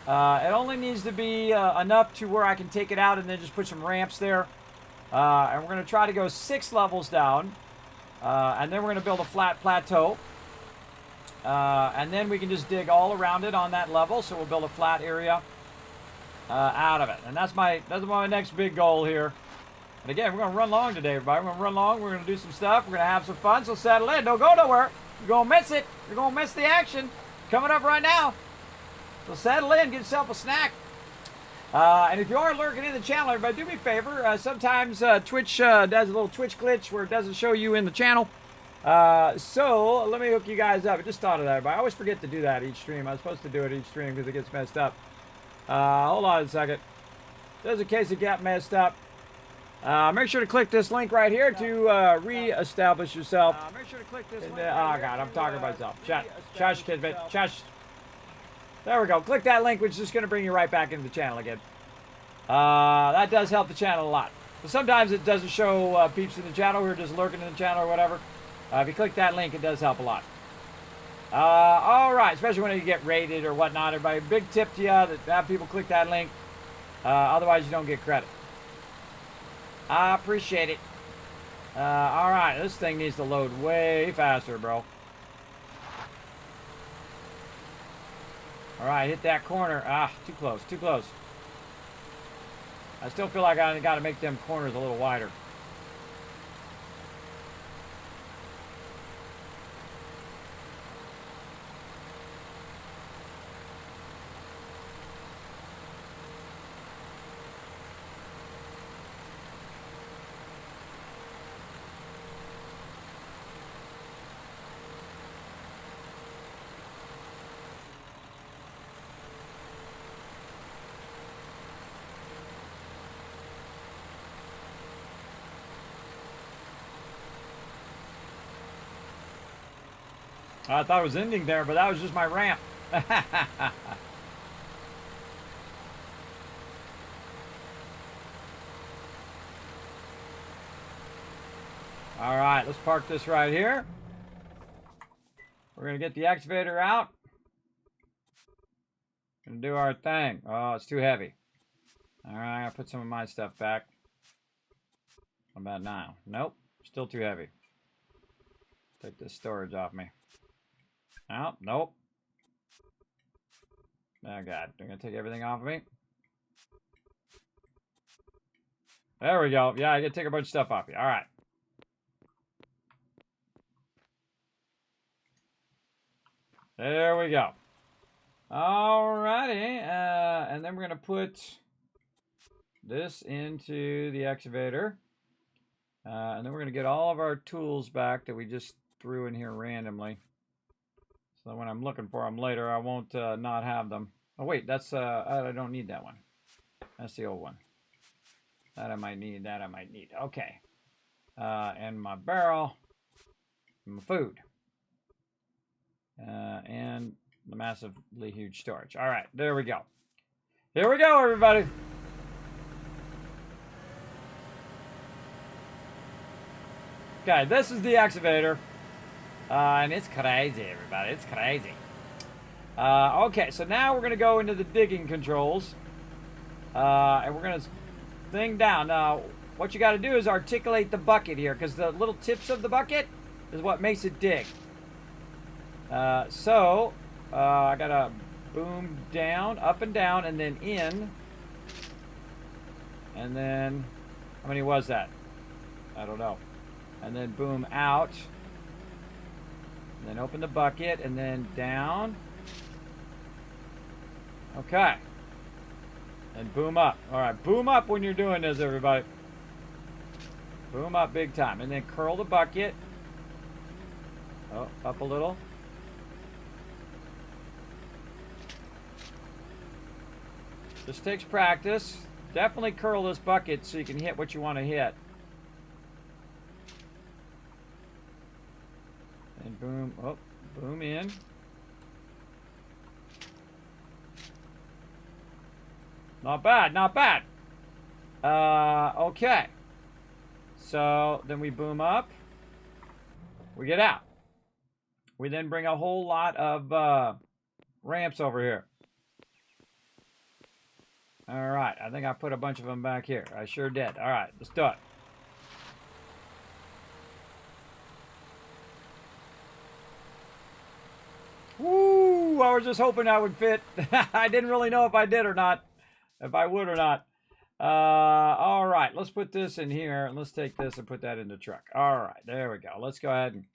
It only needs to be enough to where I can take it out and then just put some ramps there. And we're going to try to go 6 levels down. And then we're going to build a flat plateau. And then we can just dig all around it on that level. So we'll build a flat area out of it. And that's my next big goal here. And again, we're going to run long today, everybody. We're going to run long. We're going to do some stuff. We're going to have some fun. So settle in. Don't go nowhere. You're going to miss it. You're going to miss the action. Coming up right now. So settle in. Get yourself a snack. And if you are lurking in the channel, everybody, do me a favor. Sometimes Twitch does a little Twitch glitch where it doesn't show you in the channel. So let me hook you guys up. I just thought of that, everybody. I always forget to do that each stream. I was supposed to do it each stream because it gets messed up. Hold on a second. Just in case it got messed up. Make sure to click this link right here to re-establish yourself. Make sure to click this link. Oh, God, I'm talking about myself. Shush, Kismet. Shush. There we go. Click that link, which is just going to bring you right back into the channel again. That does help the channel a lot. So sometimes it doesn't show peeps in the channel who are just lurking in the channel or whatever. If you click that link, it does help a lot. All right, especially when you get rated or whatnot. Everybody, big tip to you that have people click that link. Otherwise, you don't get credit. I appreciate it. All right, this thing needs to load way faster, bro. All right, hit that corner. Ah, too close, too close. I still feel like I got to make them corners a little wider. I thought it was ending there, but that was just my ramp. All right, let's park this right here. We're going to get the excavator out. Gonna do our thing. Oh, it's too heavy. All right, I'll put some of my stuff back. How about now? Nope, still too heavy. Take this storage off me. Oh, nope. Oh, God. They're going to take everything off of me. There we go. Yeah, I get to take a bunch of stuff off you. All right. There we go. All righty. And then we're going to put this into the excavator. And then we're going to get all of our tools back that we just threw in here randomly. So when I'm looking for them later, I won't not have them. Oh, wait, that's, I don't need that one. That's the old one. That I might need, that I might need. Okay. And my barrel, and my food. And the massively huge storage. All right, there we go. Here we go, everybody. Okay, this is the excavator. And it's crazy, everybody. It's crazy. Okay, so now we're going to go into the digging controls. And we're going to thing down. Now, what you got to do is articulate the bucket here, because the little tips of the bucket is what makes it dig. I got to boom down, up and down, and then in. And then, how many was that? I don't know. And then boom out. And then open the bucket, and then down. Okay. And boom up. All right, boom up when you're doing this, everybody. Boom up big time. And then curl the bucket. Oh, up a little. This takes practice. Definitely curl this bucket so you can hit what you want to hit. And boom, oh, boom in. Not bad, not bad. Okay. So then we boom up. We get out. We then bring a whole lot of ramps over here. All right, I think I put a bunch of them back here. I sure did. All right, let's do it. Woo! I was just hoping I would fit. I didn't really know if I did or not. If I would or not. All right, let's put this in here. And let's take this and put that in the truck. All right, there we go. Let's go ahead and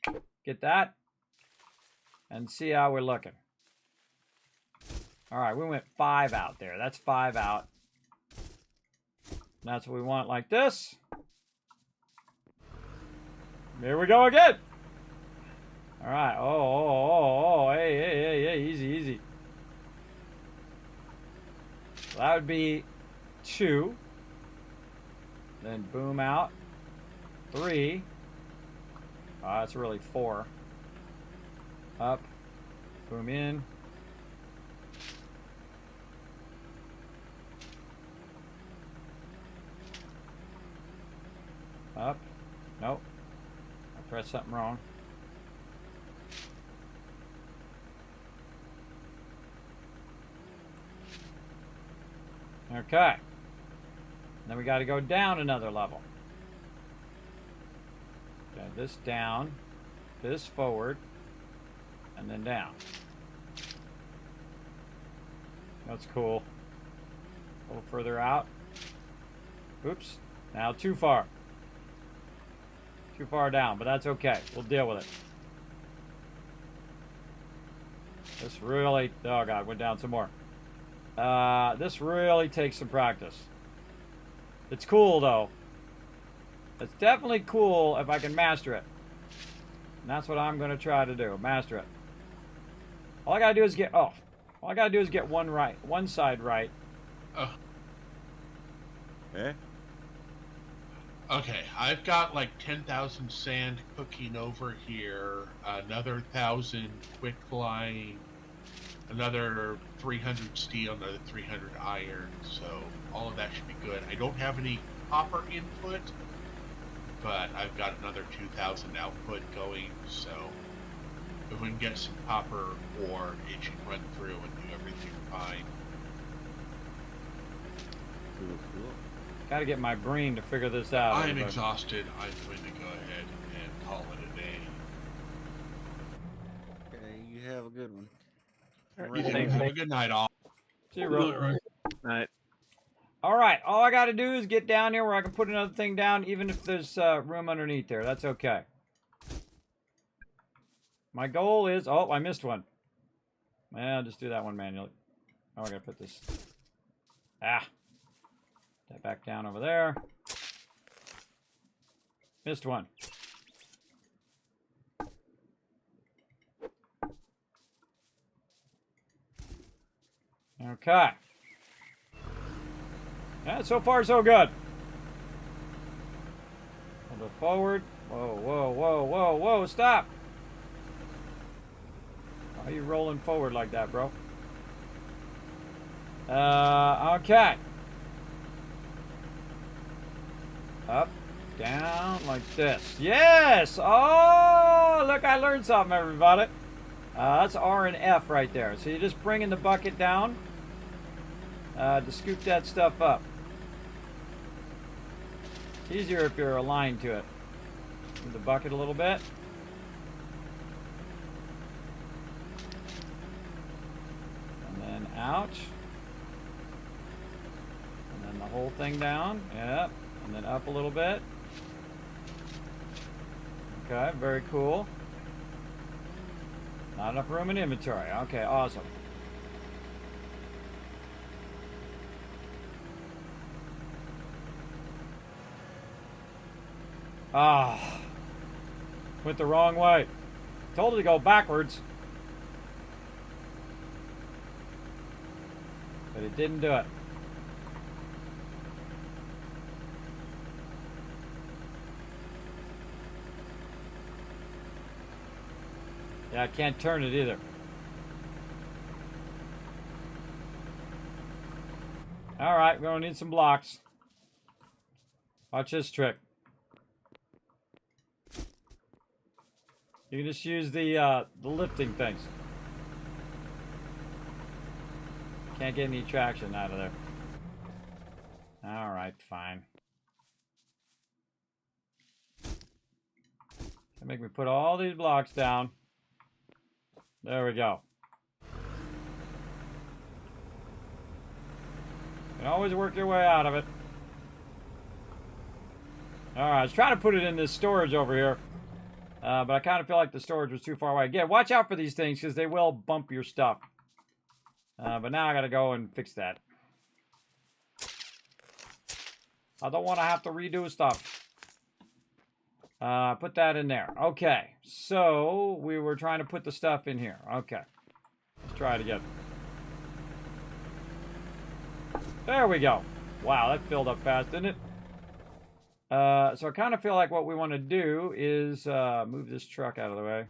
get that. And see how we're looking. All right, we went 5 out there. That's 5 out. That's what we want, like this. Here we go again. All right. Oh, hey, easy, easy. So that would be 2. Then boom out. 3. Oh, that's really 4. Up. Boom in. Nope. I pressed something wrong. Okay. Then we got to go down another level. Okay, this down, this forward, and then down. That's cool. A little further out. Oops. Now too far. Too far down, but that's okay. We'll deal with it. This really... Oh, God. Went down some more. This really takes some practice. It's cool, though. It's definitely cool if I can master it. And that's what I'm going to try to do. Master it. All I got to do is get... Oh. All I got to do is get one side right. Oh. Eh? Okay, I've got like 10,000 sand cooking over here, another 1,000 quicklime, another 300 steel, another 300 iron, so all of that should be good. I don't have any copper input, but I've got another 2,000 output going, so if we can get some copper ore, it should run through and do everything fine. Cool, cool. Gotta get my brain to figure this out. I'm exhausted. I'm going to go ahead and call it a day. Okay, you have a good one. You have a good night, all. See you, Ro. Night. All right. All I gotta do is get down here where I can put another thing down, even if there's room underneath there. That's okay. My goal is... Oh, I missed one. I'll just do that one manually. Oh, I gotta put this... Ah. That back down over there. Missed one. Okay. Yeah, so far so good. A little bit forward. Whoa, whoa, whoa, whoa, whoa, stop! Why are you rolling forward like that, bro? Okay. Up, down, like this. Yes! Oh, look, I learned something, everybody. That's R and F right there. So you're just bringing the bucket down to scoop that stuff up. It's easier if you're aligned to it. Move the bucket a little bit. And then out. And then the whole thing down. Yep. And then up a little bit. Okay, very cool. Not enough room in inventory. Okay, awesome. Ah. Went the wrong way. Told it to go backwards. But it didn't do it. Yeah, I can't turn it either. Alright, we're gonna need some blocks. Watch this trick. You can just use the lifting things. Can't get any traction out of there. Alright, fine. Make me put all these blocks down. There we go. You can always work your way out of it. Alright, I was trying to put it in this storage over here. But I kind of feel like the storage was too far away. Again, watch out for these things because they will bump your stuff. But now I gotta go and fix that. I don't want to have to redo stuff. Put that in there. Okay, so we were trying to put the stuff in here. Okay, let's try it again. There we go. Wow, that filled up fast, didn't it? So I kind of feel like what we want to do is move this truck out of the way.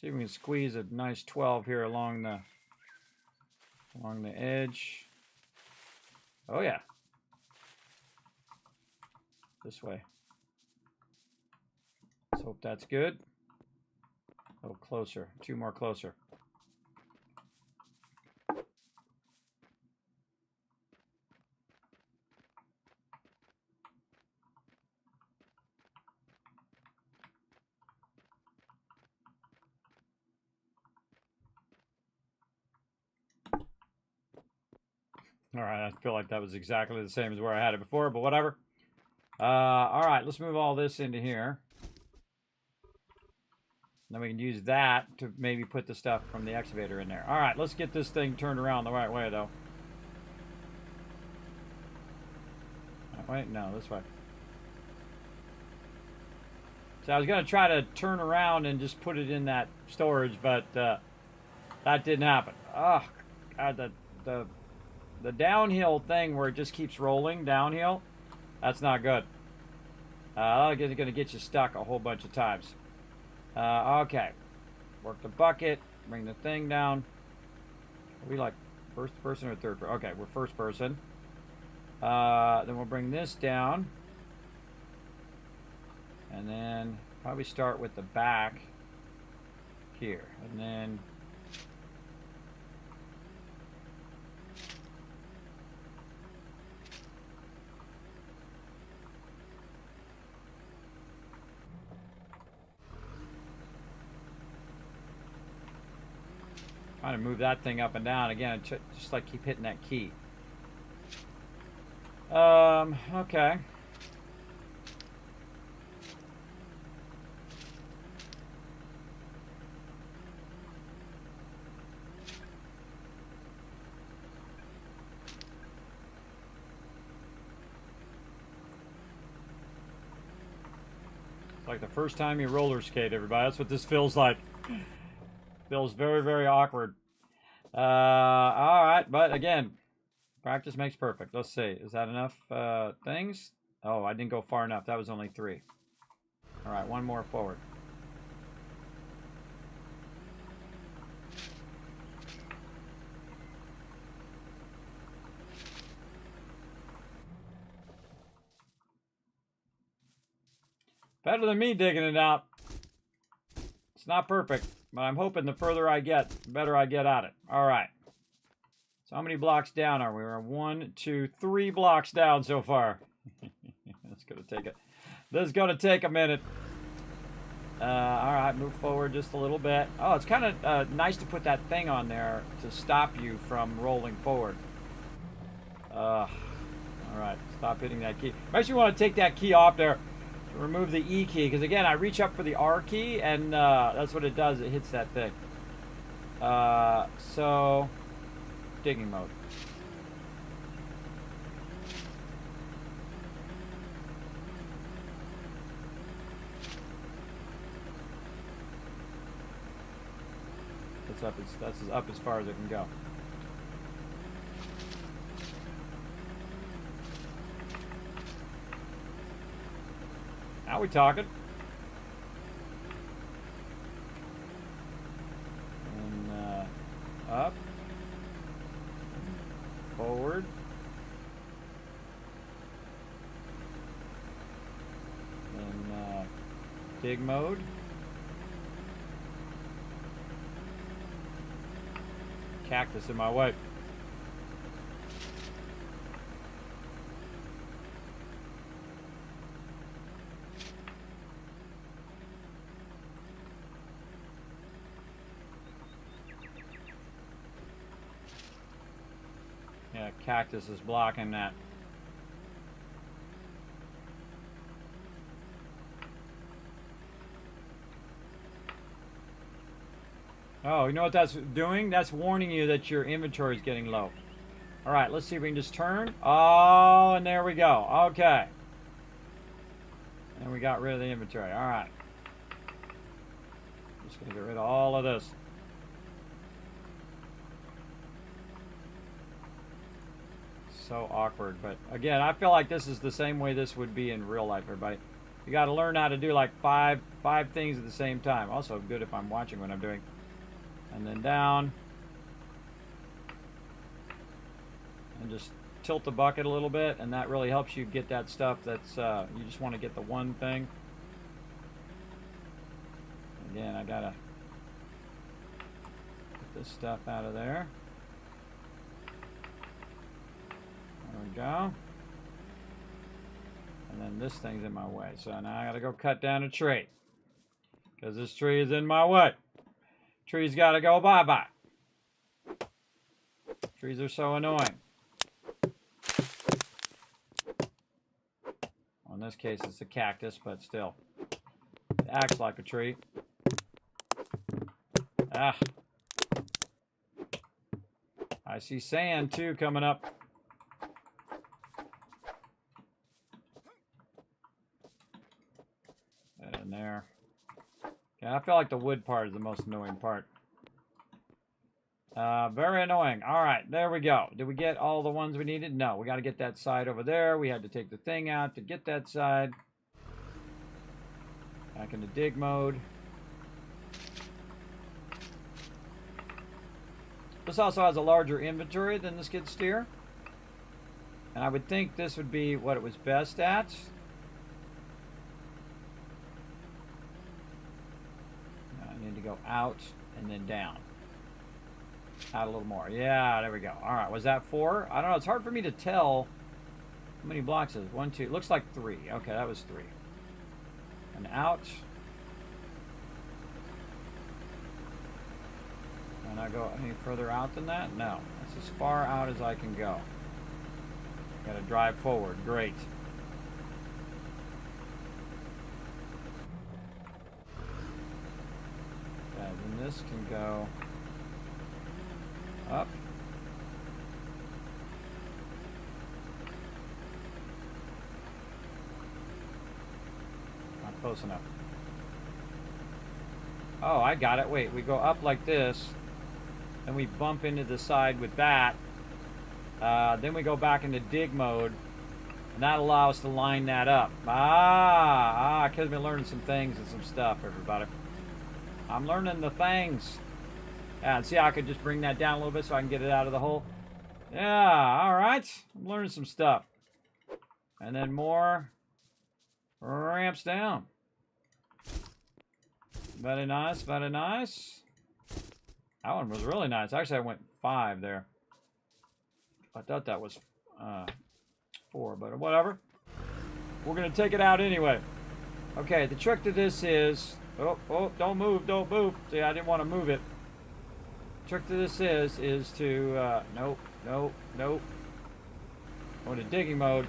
See if we can squeeze a nice 12 here along the edge. Oh yeah. This way. Let's hope that's good. A little closer. 2 more closer. All right, I feel like that was exactly the same as where I had it before, but whatever. All right, let's move all this into here. Then we can use that to maybe put the stuff from the excavator in there. All right, let's get this thing turned around the right way, though. That way? No, this way. So I was going to try to turn around and just put it in that storage, but that didn't happen. Oh, God, the downhill thing where it just keeps rolling downhill, that's not good. That's going to get you stuck a whole bunch of times. Okay. Work the bucket, bring the thing down. Are we like first person or third person? Okay, we're first person. Then we'll bring this down. And then probably start with the back here. And then trying to move that thing up and down again, just like keep hitting that key. Okay. It's like the first time you roller skate, everybody. That's what this feels like. Feels very, very awkward. All right, but again, practice makes perfect. Let's see. Is that enough things? Oh, I didn't go far enough. That was only 3. All right, 1 more forward. Better than me digging it out. It's not perfect, but I'm hoping the further I get, the better I get at it. All right. So how many blocks down are we? We're 1, 2, 3 blocks down so far. That's gonna take it. This is gonna take a minute. All right, move forward just a little bit. Oh, it's kind of nice to put that thing on there to stop you from rolling forward. All right, stop hitting that key. Makes you want to take that key off there. Remove the E key, because again I reach up for the R key and that's what it does, it hits that thing. So digging mode. That's up as far as it can go. Now we talking. And up, forward, then dig mode. Cactus in my way. Yeah, cactus is blocking that. Oh, you know what that's doing? That's warning you that your inventory is getting low. All right, let's see if we can just turn. Oh, and there we go. Okay. And we got rid of the inventory. All right. Just going to get rid of all of this. So awkward. But again, I feel like this is the same way this would be in real life, everybody. You got to learn how to do like five things at the same time. Also good if I'm watching what I'm doing. And then down. And just tilt the bucket a little bit, and that really helps you get that stuff that's, you just want to get the one thing. Again, I gotta get this stuff out of there. There we go. And then this thing's in my way. So now I gotta go cut down a tree, because this tree is in my way. Trees gotta go bye-bye. Trees are so annoying. Well, in this case, it's a cactus, but still. It acts like a tree. Ah. I see sand, too, coming up. Get in there. Yeah, I feel like the wood part is the most annoying part. Very annoying. All right, there we go. Did we get all the ones we needed? No, we got to get that side over there. We had to take the thing out to get that side. Back into dig mode. This also has a larger inventory than the skid steer. And I would think this would be what it was best at. I need to go out and then down. Out a little more. Yeah, there we go. All right, was that 4? I don't know. It's hard for me to tell how many blocks is it. 1, 2. It looks like 3. Okay, that was 3. And out. Can I go any further out than that? No. That's as far out as I can go. Got to drive forward. Great. Okay, then this can go up. Not close enough. Oh, I got it. Wait, we go up like this, and we bump into the side with that. Then we go back into dig mode, and that allows us to line that up. Kismet learning some things and some stuff, everybody. I'm learning the things. Yeah, and see how I could just bring that down a little bit so I can get it out of the hole? Yeah, alright. I'm learning some stuff. And then more ramps down. Very nice, very nice. That one was really nice. Actually, I went 5 there. I thought that was 4, but whatever. We're going to take it out anyway. Okay, the trick to this is... Oh, don't move, don't move. See, I didn't want to move it. Trick to this is to nope. Go into digging mode.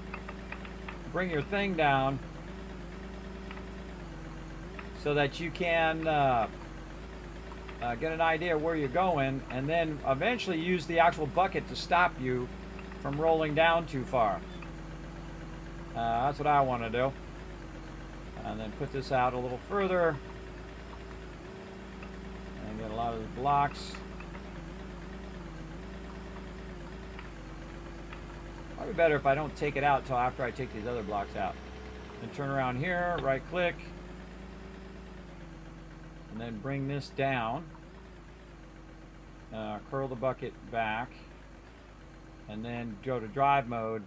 Bring your thing down so that you can get an idea where you're going, and then eventually use the actual bucket to stop you from rolling down too far. That's what I want to do. And then put this out a little further and get a lot of the blocks. Probably better if I don't take it out until after I take these other blocks out. And turn around here, right click, and then bring this down. Curl the bucket back, and then go to drive mode,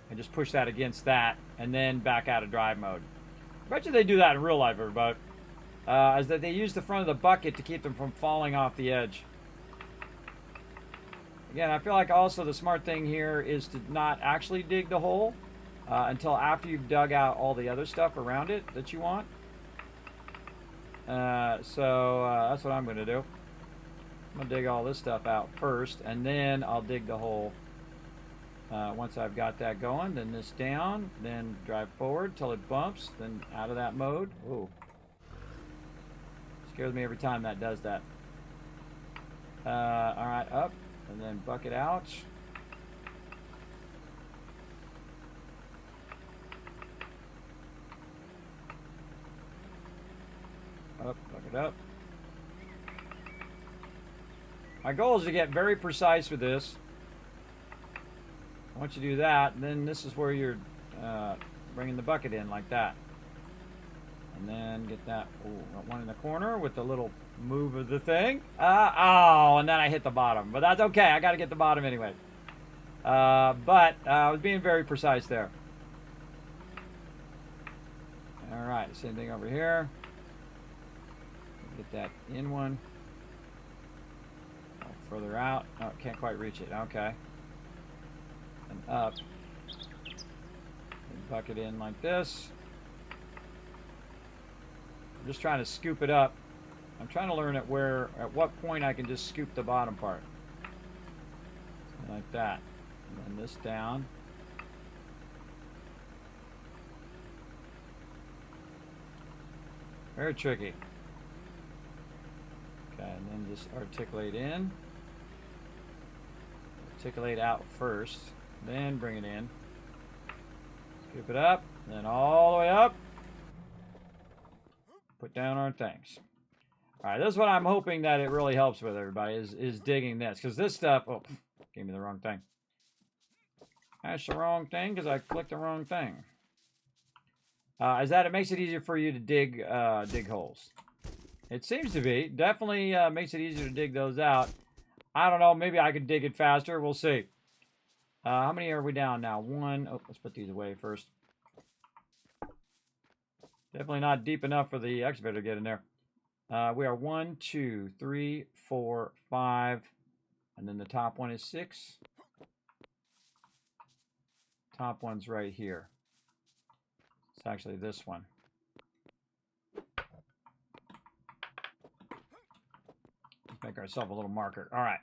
and just push that against that, and then back out of drive mode. I bet you they do that in real life, everybody. Is that they use the front of the bucket to keep them from falling off the edge. Again, I feel like also the smart thing here is to not actually dig the hole until after you've dug out all the other stuff around it that you want. So that's what I'm going to do. I'm going to dig all this stuff out first, and then I'll dig the hole. Once I've got that going, then this down, then drive forward till it bumps, then out of that mode. Ooh. Scares me every time that does that. Alright, up. And then bucket out. Up, bucket up. My goal is to get very precise with this. Once you do that, then this is where you're bringing the bucket in like that. And then get that one in the corner with the little move of the thing. Oh, and then I hit the bottom. But that's okay. I got to get the bottom anyway. But I was being very precise there. All right, same thing over here. Get that in one. Oh, further out. Oh, can't quite reach it. Okay. And up. And bucket in like this. I'm just trying to scoop it up. I'm trying to learn at what point I can just scoop the bottom part. Like that. And then this down. Very tricky. Okay, and then just articulate in. Articulate out first. Then bring it in. Scoop it up. Then all the way up. Put down our things. Alright, this is what I'm hoping that it really helps with, everybody, is digging this. Because this stuff... Oh, gave me the wrong thing. That's the wrong thing because I clicked the wrong thing. Is that it makes it easier for you to dig holes. It seems to be. Definitely makes it easier to dig those out. I don't know. Maybe I could dig it faster. We'll see. How many are we down now? One. Oh, let's put these away first. Definitely not deep enough for the excavator to get in there. We are 1, 2, 3, 4, 5. And then the top one is 6. Top one's right here. It's actually this one. Let's make ourselves a little marker. All right.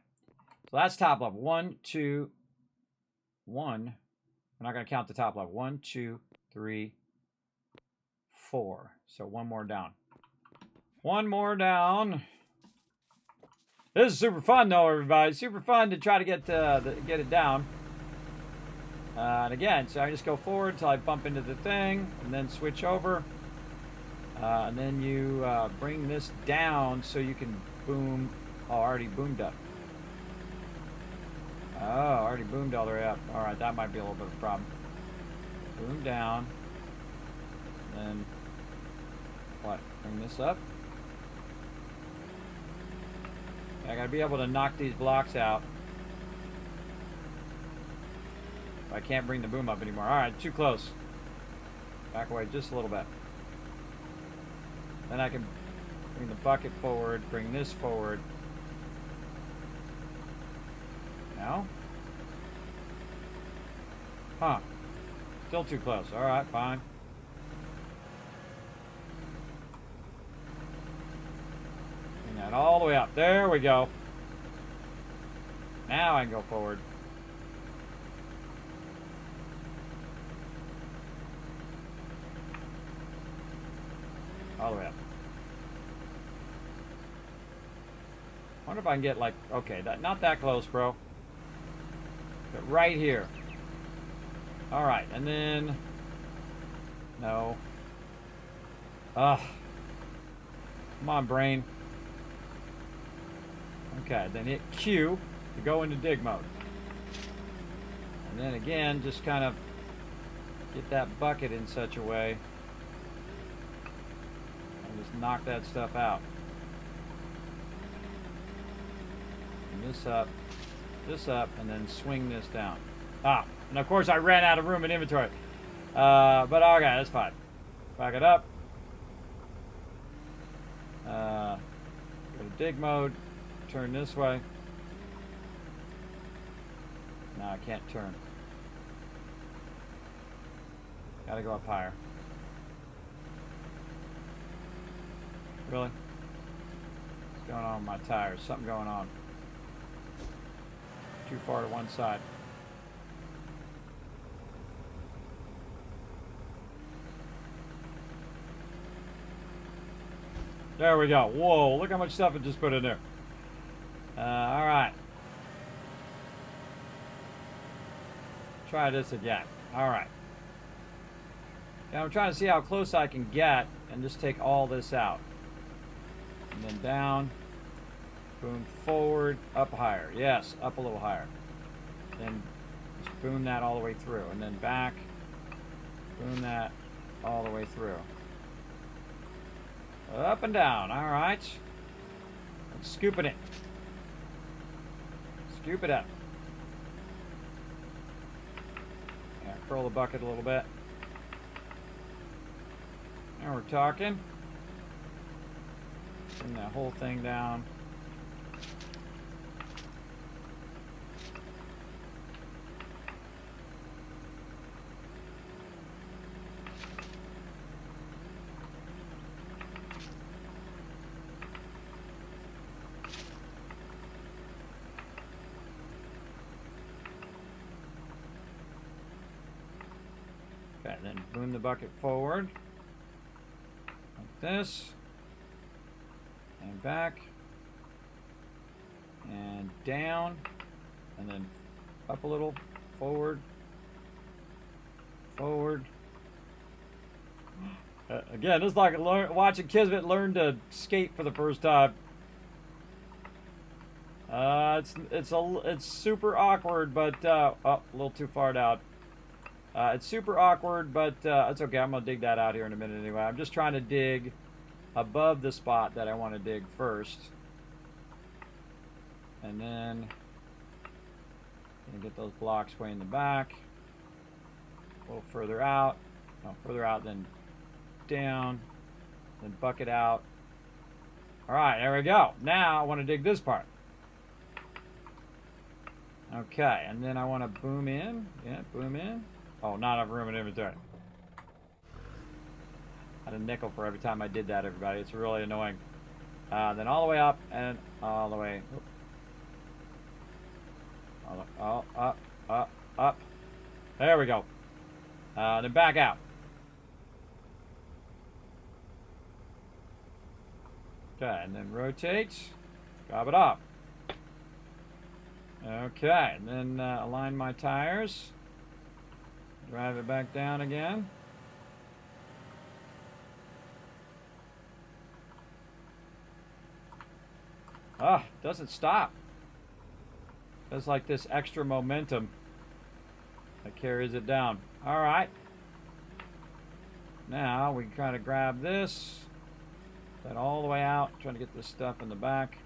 So that's top level. 1, 2, 1. We're not going to count the top level. 1, 2, 3, 4. So one more down. One more down. This is super fun, though, everybody. Super fun to try to get it down. And again, so I just go forward until I bump into the thing, and then switch over. And then you bring this down so you can boom. Oh, already boomed up. Oh, already boomed all the way up. All right, that might be a little bit of a problem. Boom down. Then what? Bring this up. I gotta be able to knock these blocks out. I can't bring the boom up anymore. Alright, too close. Back away just a little bit. Then I can bring the bucket forward, bring this forward. Now? Huh. Still too close. Alright, fine. Bring that all the way up. There we go. Now I can go forward. All the way up. Wonder if I can get like, okay, not that close, bro. But right here. All right, and then, no. Ugh. Come on, brain. Okay, then hit Q to go into dig mode. And then again, just kind of get that bucket in such a way. Just knock that stuff out. And this up, and then swing this down. Ah, and of course I ran out of room in inventory. But okay, that's fine. Back it up. Go to dig mode. Turn this way. No, I can't turn. Gotta go up higher. Really? What's going on with my tires? Something going on. Too far to one side. There we go. Whoa, look how much stuff it just put in there. Alright. Try this again. Alright. Now I'm trying to see how close I can get and just take all this out. And then down, boom, forward, up higher. Yes, up a little higher. Then just boom that all the way through. And then back, boom that all the way through. Up and down. All right. Let's scooping it. Scoop it up. Yeah, curl the bucket a little bit. Now we're talking. Bring that whole thing down. Okay, then boom the bucket forward. Like this. And back. And down. And then up a little. Forward. Forward. Again, this is like watching Kismet learn to skate for the first time. It's super awkward, but oh, a little too far down. It's super awkward, but it's okay. I'm gonna dig that out here in a minute anyway. I'm just trying to dig above the spot that I want to dig first, and then gonna get those blocks way in the back, a little further out. No, further out, then down, then bucket out. All right, there we go. Now I want to dig this part. Okay, and then I want to boom in. Yeah, boom in. Oh, not enough room in inventory. I had a nickel for every time I did that, everybody. It's really annoying. Then all the way up and all the way. Up. There we go. Then back out. Okay, and then rotate. Drop it off. Okay, and then align my tires. Drive it back down again. Ah, doesn't stop. There's like this extra momentum that carries it down. All right. Now we can kind of grab this, that all the way out, trying to get this stuff in the back.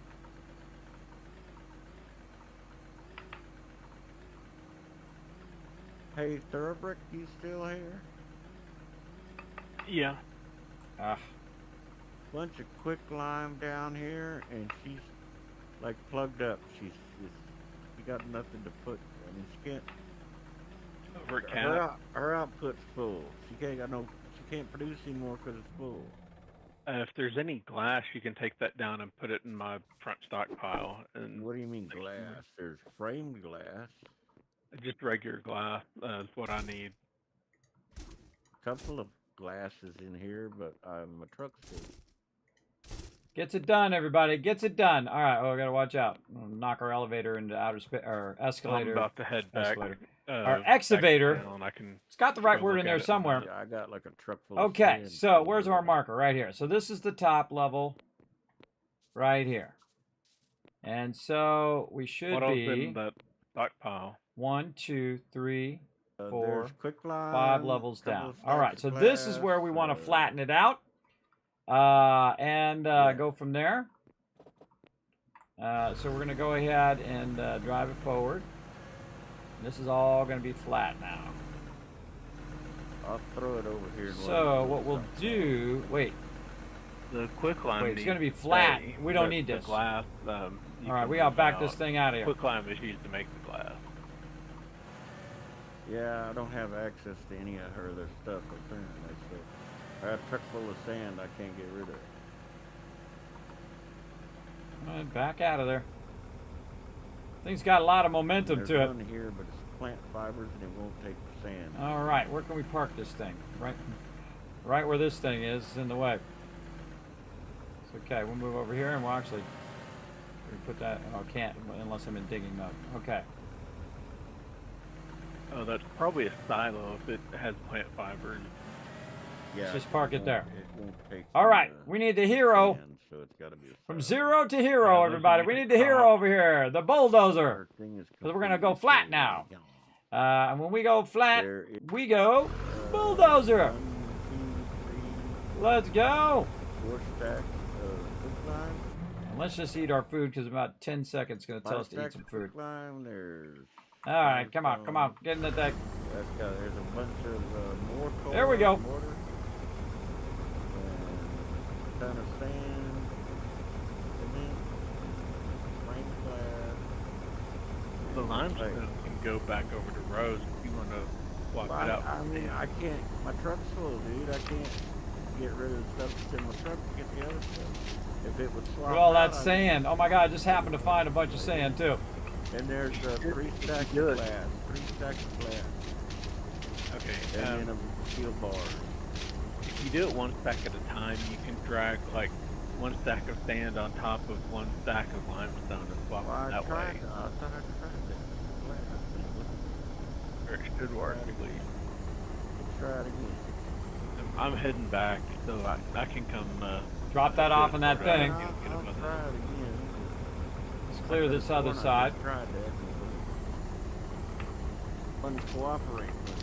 Hey, Thoroughbrick, you still here? Yeah. Bunch of quick lime down here, and she's like plugged up. She got nothing to put. I mean, she can't. Over at camp. Her output's full. She can't produce anymore because it's full. If there's any glass, you can take that down and put it in my front stockpile. And What do you mean glass? There's framed glass. just regular glass is what I need. Couple of glasses in here, but my truck's full. Gets it done, everybody. Gets it done. All right. Oh, we gotta watch out. We'll knock our elevator into outer space, or escalator. I'm about to head back. Our excavator. It's got the right word in there somewhere. Yeah, I got like a truck full. Okay. Of So where's our marker? Right here. So this is the top level. Right here. And so we should what be. What else in that stockpile? 1, 2, 3, 4, line, 5 levels down. All right. So this is where we want to flatten it out. And go from there. So we're going to go ahead and drive it forward. This is all going to be flat now. I'll throw it over here. So what we'll do, wait. The quicklime. Wait, it's going to be flat. We don't need this. Glass. All right, we got to back this thing out of here. Quicklime is used to make the glass. Yeah, I don't have access to any of her other stuff apparently. So I got a truck full of sand I can't get rid of. All right, back out of there. Thing's got a lot of momentum There's to it. one here, but it's plant fibers and it won't take the sand. All right, where can we park this thing? Right where this thing is in the way. It's okay. We'll move over here and we'll actually put that. Oh, can't unless I'm in digging mode. Okay. Oh, that's probably a silo if it has plant fibers. Yeah, Let's just park it there. It won't take All right, we need the hero. sand, so it's gotta be a From silo. 0 to hero, everybody. We need the hero over here, the bulldozer. Our thing is Because we're going to go completely flat filled. now. And when we go flat, There is, we go bulldozer. 1, 2, 3, Let's go. 4 stacks of quicklime. And let's just eat our food because about 10 seconds is going to tell 5 us to eat stacks some of food. quicklime. There's All right, come on, come on, get in the deck. there's a bunch of more coal. There we go. Mortar, and a ton of sand, cement, frame glass. The limestone can go back over to Rose if you want to swap it out. I mean, I can't. My truck's full, dude. I can't get rid of the stuff that's in my truck to get the other stuff. If it would swap Well, out, that's sand. Oh my God, I just happened to find a bunch of sand too. And there's 3 stacks of good. glass. 3 stacks of glass. Okay. And then a steel bar. If you do it 1 stack at a time, you can drag like 1 stack of sand on top of 1 stack of limestone and swap Well, it that way. I thought I tried that. Glass. Or it should work at least. Let's try it again. I'm heading back, so I can come. Drop that off in that thing. I'll try it again. Let's clear this other side. I tried that. Wouldn't cooperate with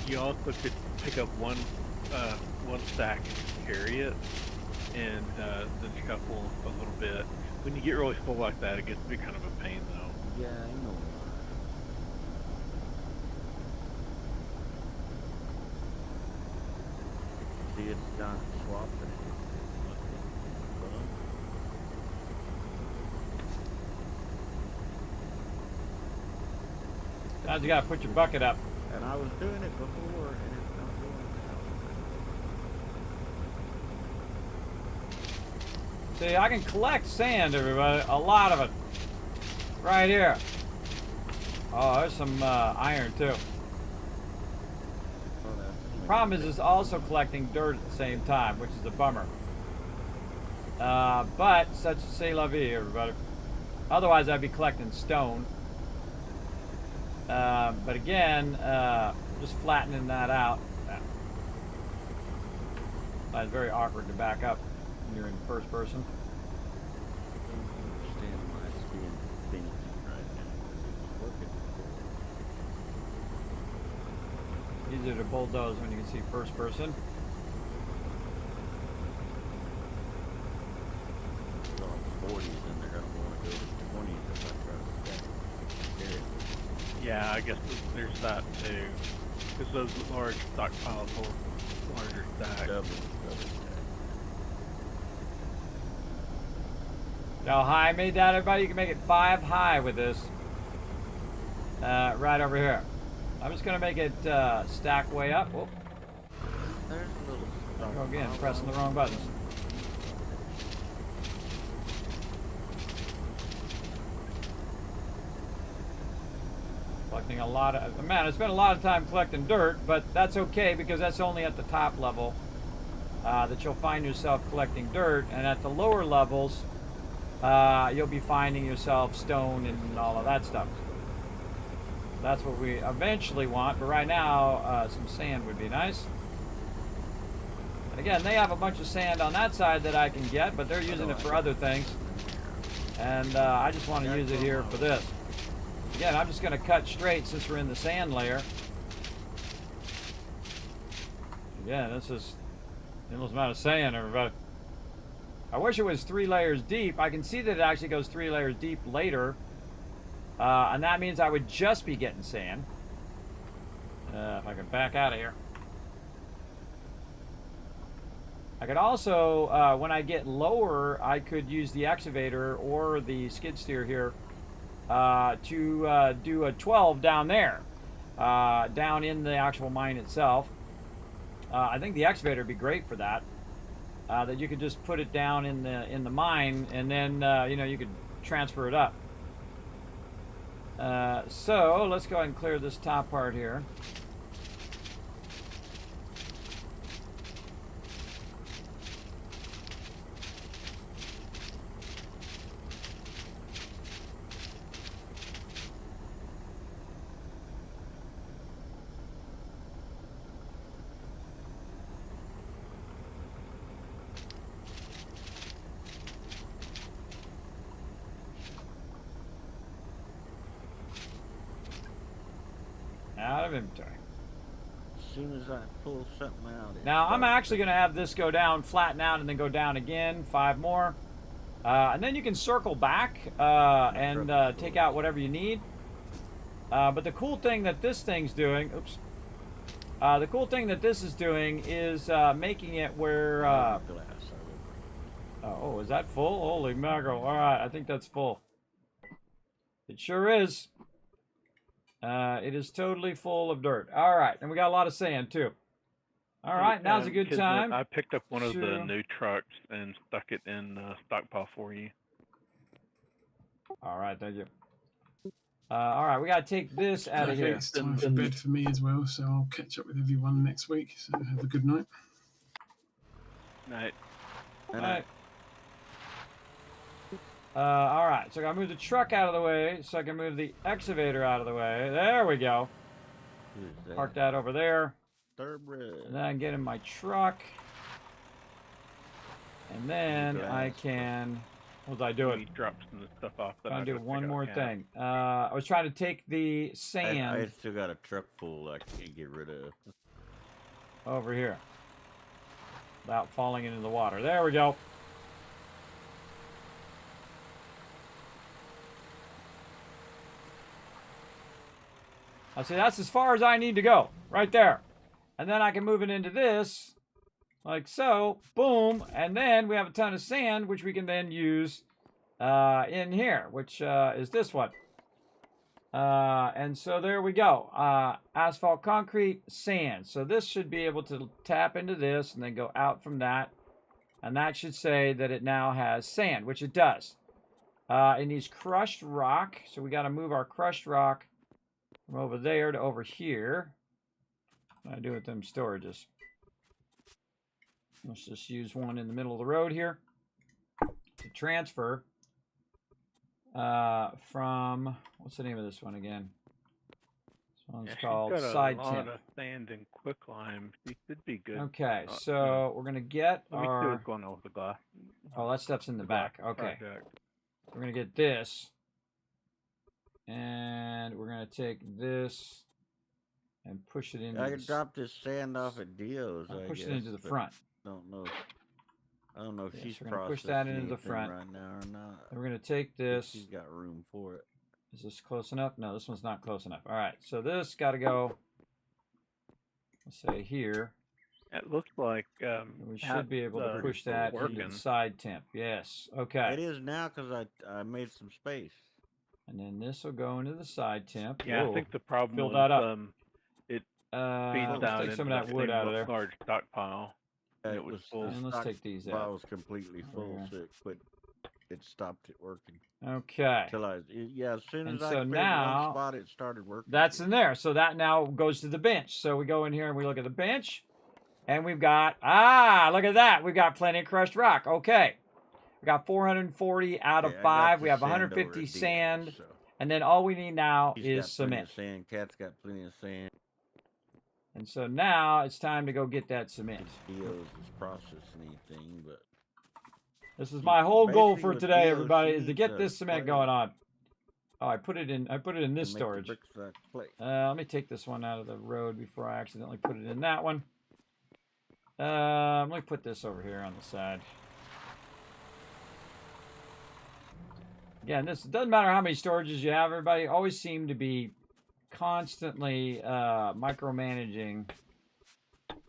it. You also could pick up one stack and carry it, and then shuffle a little bit. When you get really full like that, it gets to be kind of a pain, though. Yeah, I know. See, it's done swapped it. Now you gotta put your bucket up. And I was doing it before, and it's not doing it now. See, I can collect sand, everybody. A lot of it. Right here. Oh, there's some iron too. Problem is, it's also collecting dirt at the same time, which is a bummer. But such c'est la vie, everybody. Otherwise, I'd be collecting stone. But again, just flattening that out. It's very awkward to back up when you're in first person. I don't understand why it's being finicky right now, because it was working before. Easier to bulldoze when you can see first person. There's all 40s and they're going to want to go to 20s if I try to stack it. Yeah, I guess there's that too, because those large stockpiles hold larger stacks. Double stack. Now high I made that, everybody. You can make it 5 high with this. Right over here. I'm just gonna make it stack way up. Whoop. There's a little There we go again, pressing the wrong buttons. Collecting a lot of, man, I spent a lot of time collecting dirt, but that's okay because that's only at the top level that you'll find yourself collecting dirt, and at the lower levels you'll be finding yourself stone and all of that stuff. That's what we eventually want, but right now some sand would be nice. And again, they have a bunch of sand on that side that I can get, but they're using it for other things, and I just want to use it here for this. Again, I'm just going to cut straight since we're in the sand layer. Again, this is an endless amount of sand, everybody. I wish it was 3 layers deep. I can see that it actually goes 3 layers deep later. And that means I would just be getting sand. If I can back out of here. I could also, when I get lower, I could use the excavator or the skid steer here to do a 12 down there, down in the actual mine itself. I think the excavator would be great for that. That you could just put it down in the mine, and then you know, you could transfer it up. So let's go ahead and clear this top part here. Out of inventory. soon as I pull something out. Now, I'm actually going to have this go down, flatten out, and then go down again. 5 more. And then you can circle back and take out whatever you need. But the cool thing that this thing's doing... Oops. The cool thing that this is doing is making it where... oh, is that full? Holy mackerel. All right, I think that's full. It sure is. It is totally full of dirt. All right, and we got a lot of sand, too. All right, now's a good time. I picked up one of the new trucks and stuck it in stockpile for you. All right, thank you. All right, we got to take this out of here. It's time for bed for me as well, so I'll catch up with everyone next week. So have a good night. Night. Night. All right, so I got to move the truck out of the way so I can move the excavator out of the way. There we go. Park that over there. And then I can get in my truck. And then I can... What was I doing? He drops some of the stuff off. Trying to do one more thing. I was trying to take the sand... I still got a truck full I can't get rid of. Over here. Without falling into the water. There we go. I see that's as far as I need to go. Right there. And then I can move it into this. Like so. Boom. And then we have a ton of sand, which we can then use in here, which is this one. And so there we go. Asphalt, concrete, sand. So this should be able to tap into this and then go out from that. And that should say that it now has sand, which it does. It needs crushed rock. So we got to move our crushed rock from over there to over here. What do I do with them storages? Let's just use one in the middle of the road here to transfer from, what's the name of this one again? This one's called Side Tip. A lot of sand and quicklime. You should be good. Okay, so we're going to get our... going over the glass. Oh, that stuff's in the back. Okay. We're going to get this. And we're going to take this and push it into... I can drop this sand off at Dio's, I push guess, it into the front. I don't know if she's we're gonna push that into the front right now or not. And we're going to take this. She's got room for it. Is this close enough? No, this one's not close enough. All right, so this got to go, let's say here. It looks like we should be able to push that into the side temp. Yes. Okay. It is now because I made some space. And then this will go into the side temp. Yeah, I think the problem fill was that up. it let's down take some of that wood out of there. Large stockpile. It was full. And let's take these out. I was completely full, so it stopped it working. Okay. As soon as I so cleared now, one spot, it started working. That's in there. So that now goes to the bench. So we go in here and we look at the bench. And we've got, look at that. We've got plenty of crushed rock. Okay. We got 440 out of 5. We have 150 sand. So. And then all we need now is cement. Sand. Cat's got plenty of sand. And so now it's time to go get that cement. Dio's is processing anything, but this is my whole goal for today, everybody, is to get this cement going on. Oh, I put it in this storage. Let me take this one out of the road before I accidentally put it in that one. Let me put this over here on the side. Again, this doesn't matter how many storages you have, everybody always seem to be constantly micromanaging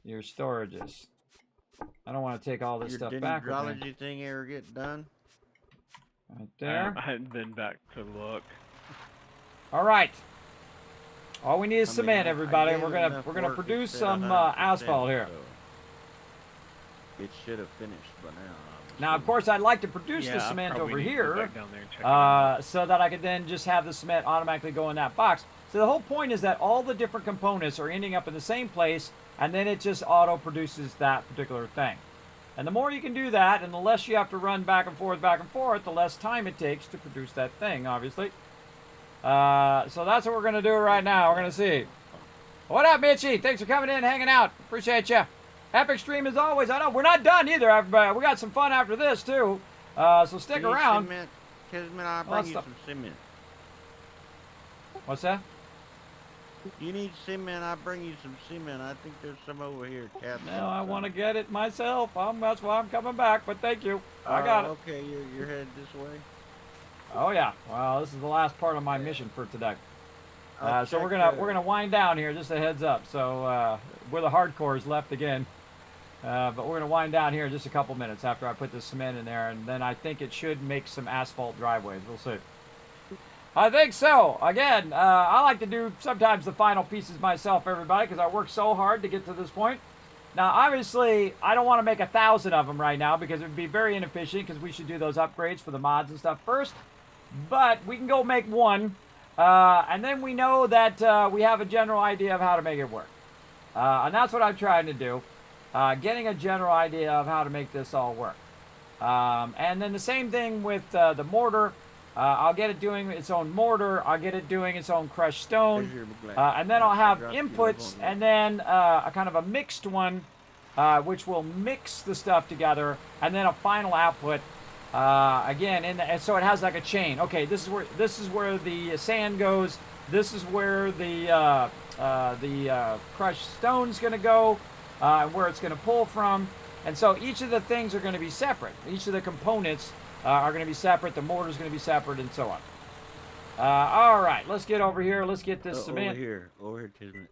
your storages. I don't want to take all this stuff back. Did your geology thing ever get done? Right there. I hadn't been back to look. All right. All we need is cement, everybody. We're gonna produce some asphalt here. So it should have finished by now. Now, of course, I'd like to produce the cement over here so that I could then just have the cement automatically go in that box. So the whole point is that all the different components are ending up in the same place, and then it just auto-produces that particular thing. And the more you can do that, and the less you have to run back and forth, the less time it takes to produce that thing, obviously. So that's what we're going to do right now. We're going to see. What up, Mitchie? Thanks for coming in, hanging out. Appreciate you. Epic stream as always. I know we're not done either, everybody. We got some fun after this, too. So stick around. Kismet, I'll bring you some cement. What's that? You need cement, I'll bring you some cement. I think there's some over here, Cat. No, I want to get it myself. That's why I'm coming back, but thank you. I got it. Okay, you're headed this way? Oh yeah. Well, this is the last part of my mission for today. So we're check gonna wind down here. Just a heads up. So we're the hardcores left again, but we're gonna wind down here in just a couple minutes after I put the cement in there, and then I think it should make some asphalt driveways. We'll see. I think so. Again, I like to do sometimes the final pieces myself, everybody, because I worked so hard to get to this point. Now, obviously, I don't want to make 1,000 of them right now because it would be very inefficient because we should do those upgrades for the mods and stuff first. But we can go make one, and then we know that we have a general idea of how to make it work. And that's what I'm trying to do, getting a general idea of how to make this all work. And then the same thing with the mortar. I'll get it doing its own mortar. I'll get it doing its own crushed stone. And then I'll have inputs and then a kind of a mixed one, which will mix the stuff together. And then a final output, again, and so it has like a chain. Okay, this is where the sand goes. This is where the crushed stone's going to go, where it's going to pull from. And so each of the things are going to be separate. Each of the components are going to be separate. The mortar's going to be separate, and so on. All right, let's get over here. Let's get this cement. Over here, Kismet.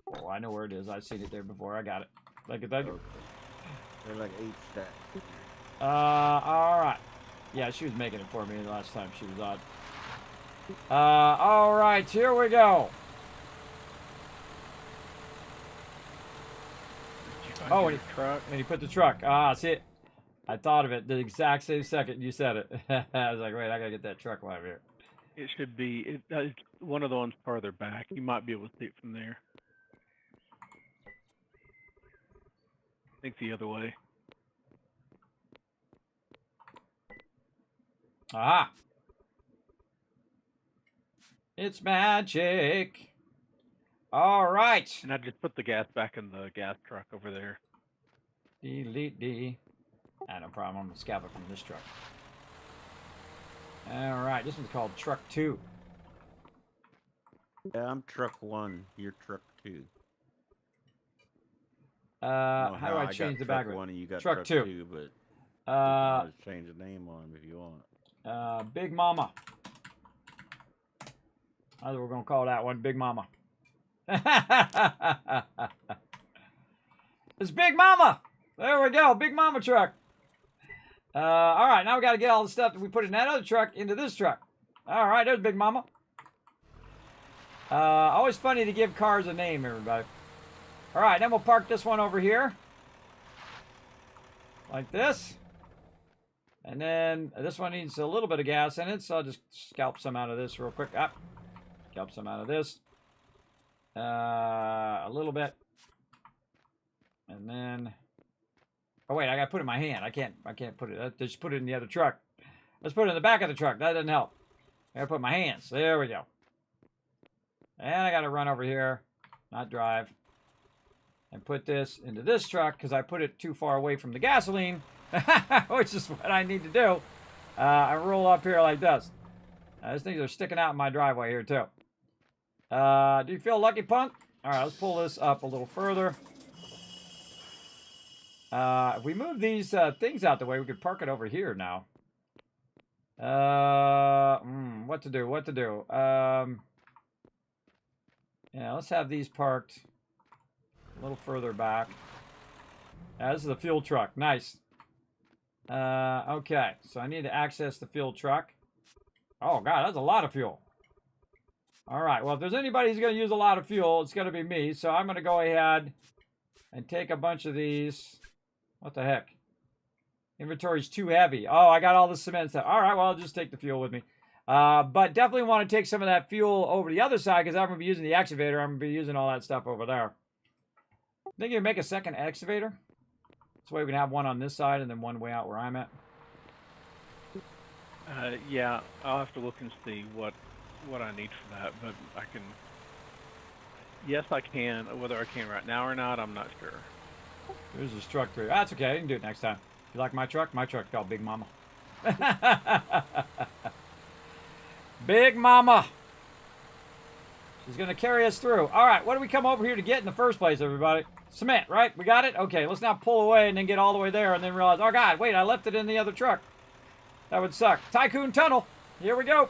Oh, I know where it is. I've seen it there before. I got it. Thank you, thank you. They're like 8 stacks. All right. Yeah, she was making it for me the last time she was on. All right, here we go. Oh, and he put the truck. See it. I thought of it the exact same second you said it. I was like, wait, I gotta get that truck while I'm here. It should be it's one of the ones farther back. You might be able to see it from there. I think the other way. Aha! It's magic. All right. And I just put the gas back in the gas truck over there. Delete D. No problem. I'm gonna scalp it from this truck. All right, this one's called Truck 2. Yeah, I'm Truck 1. You're Truck 2. How do I change the background? One and you got Truck 2. But you can change the name on them if you want. Big Mama. That's what we're gonna call that one, Big Mama. It's Big Mama. There we go, Big Mama truck. All right, now we got to get all the stuff that we put in that other truck into this truck. All right, there's Big Mama. Always funny to give cars a name, everybody. All right, then we'll park this one over here. Like this. And then this one needs a little bit of gas in it, so I'll just scalp some out of this real quick. Scalp some out of this. A little bit. And then... Oh, wait, I got to put it in my hand. I can't put it... Just put it in the other truck. Let's put it in the back of the truck. That doesn't help. I got to put my hands. There we go. And I got to run over here. Not drive. And put this into this truck because I put it too far away from the gasoline. Which is what I need to do. I roll up here like this. These things are sticking out in my driveway here, too. Do you feel lucky, punk? All right, let's pull this up a little further. If we move these things out the way, we could park it over here now. What to do? Yeah, let's have these parked a little further back. This is the fuel truck. Nice. Okay, so I need to access the fuel truck. Oh, God, that's a lot of fuel. All right, well, if there's anybody who's going to use a lot of fuel, it's going to be me. So I'm going to go ahead and take a bunch of these. What the heck? Inventory's too heavy. Oh, I got all the cement stuff. All right, well, I'll just take the fuel with me. But definitely want to take some of that fuel over the other side because I'm going to be using the excavator. I'm going to be using all that stuff over there. Think you can make a second excavator? This way we can have one on this side and then one way out where I'm at. Yeah, I'll have to look and see what I need for that, but I can... Yes, I can. Whether I can right now or not, I'm not sure. There's this truck through. That's okay. I can do it next time. You like my truck? My truck's called Big Mama. Big Mama. She's going to carry us through. All right, what did we come over here to get in the first place, everybody? Cement, right? We got it? Okay, let's now pull away and then get all the way there and then realize, oh, God, wait, I left it in the other truck. That would suck. Tycoon Tunnel. Here we go.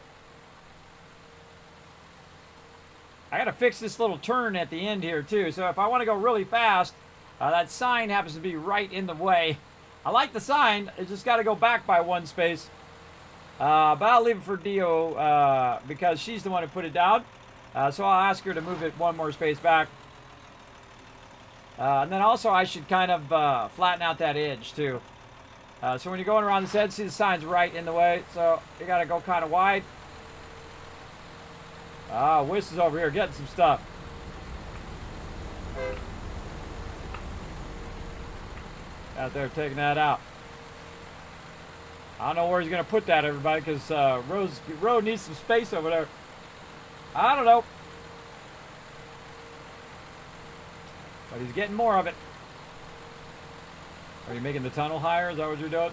I got to fix this little turn at the end here, too. So if I want to go really fast, that sign happens to be right in the way. I like the sign. It's just got to go back by 1 space. But I'll leave it for Dio because she's the one who put it down. So I'll ask her to move it 1 more space back. And then also I should kind of flatten out that edge, too. So when you're going around this edge, see the sign's right in the way. So you got to go kind of wide. Whis is over here getting some stuff. Out there taking that out. I don't know where he's going to put that, everybody, because Road needs some space over there. I don't know. But he's getting more of it. Are you making the tunnel higher? Is that what you're doing?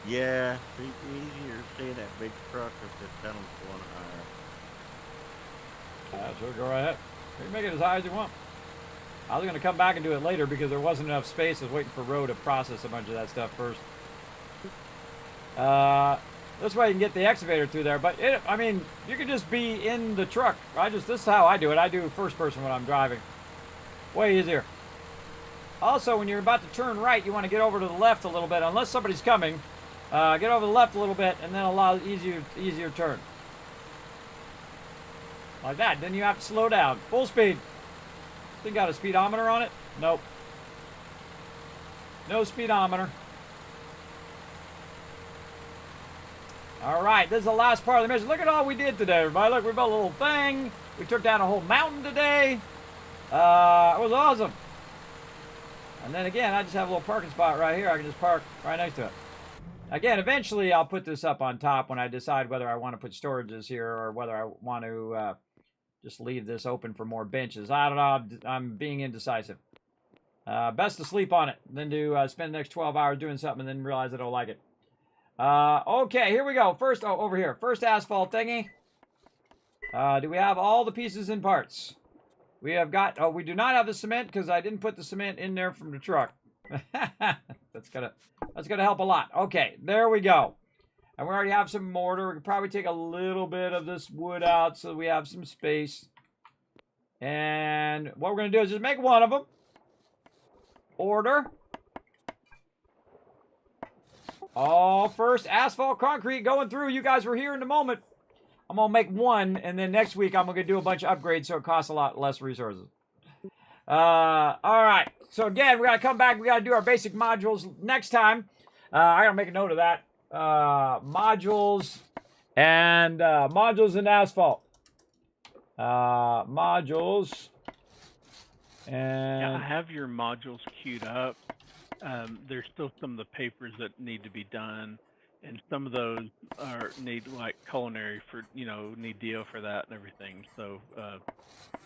Yeah, it's easier to see that big truck if the tunnel's going higher. Sure, go right ahead. You can make it as high as you want. I was going to come back and do it later because there wasn't enough space. I was waiting for Road to process a bunch of that stuff first. This way you can get the excavator through there. But, I mean, you can just be in the truck. This is how I do it. I do first person when I'm driving. Way easier. Also, when you're about to turn right, you want to get over to the left a little bit. Unless somebody's coming, get over to the left a little bit and then allow easier turn. Like that. Then you have to slow down. Full speed. Think got a speedometer on it? Nope. No speedometer. All right, this is the last part of the mission. Look at all we did today, everybody. Look, we built a little thing. We took down a whole mountain today. It was awesome. And then again, I just have a little parking spot right here. I can just park right next to it. Again, eventually I'll put this up on top when I decide whether I want to put storages here or whether I want to just leave this open for more benches. I don't know. I'm being indecisive. Best to sleep on it than to spend the next 12 hours doing something and then realize I don't like it. Okay, here we go. First, over here. First asphalt thingy. Do we have all the pieces and parts? We have got, we do not have the cement because I didn't put the cement in there from the truck. That's gonna help a lot. Okay, there we go. And we already have some mortar. We could probably take a little bit of this wood out so we have some space. And what we're gonna do is just make one of them. Order. All first asphalt concrete going through. You guys were here in a moment. I'm going to make one, and then next week I'm going to do a bunch of upgrades so it costs a lot less resources. All right. So, again, we got to come back. We got to do our basic modules next time. I got to make a note of that. Modules and asphalt. Modules. And Yeah, I have your modules queued up. There's still some of the papers that need to be done. And some of those need like culinary for, need Dio for that and everything. So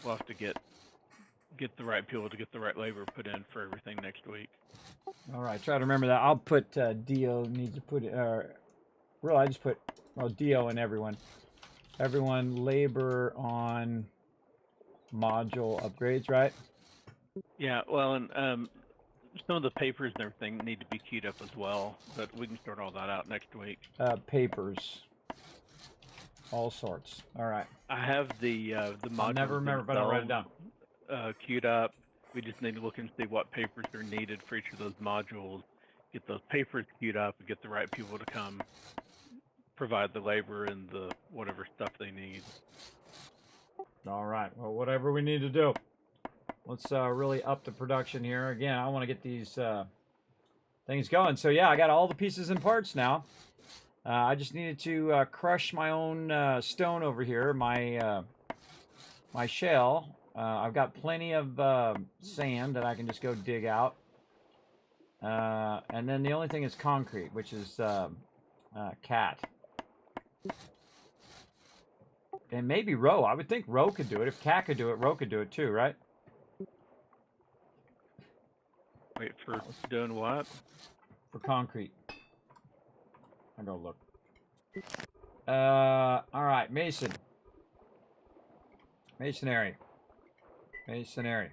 we'll have to get the right people to get the right labor put in for everything next week. All right, try to remember that. I'll put Dio needs to put it. Really, I just put Dio and everyone. Everyone labor on module upgrades, right? Yeah. Well, and some of the papers and everything need to be queued up as well, but we can sort all that out next week. Papers. All sorts. All right. I have the modules. I'll never remember, but I'll write it down. Queued up. We just need to look and see what papers are needed for each of those modules. Get those papers queued up and get the right people to come provide the labor and the whatever stuff they need. All right. Well, whatever we need to do. Let's really up the production here. Again, I want to get these things going. So, yeah, I got all the pieces and parts now. I just needed to crush my own stone over here, my shell. I've got plenty of sand that I can just go dig out. And then the only thing is concrete, which is cat. And maybe Ro. I would think Ro could do it. If Cat could do it, Ro could do it too, right? Wait, for doing what? For concrete. I'll go look. All right, Mason. Masonry. Masonry.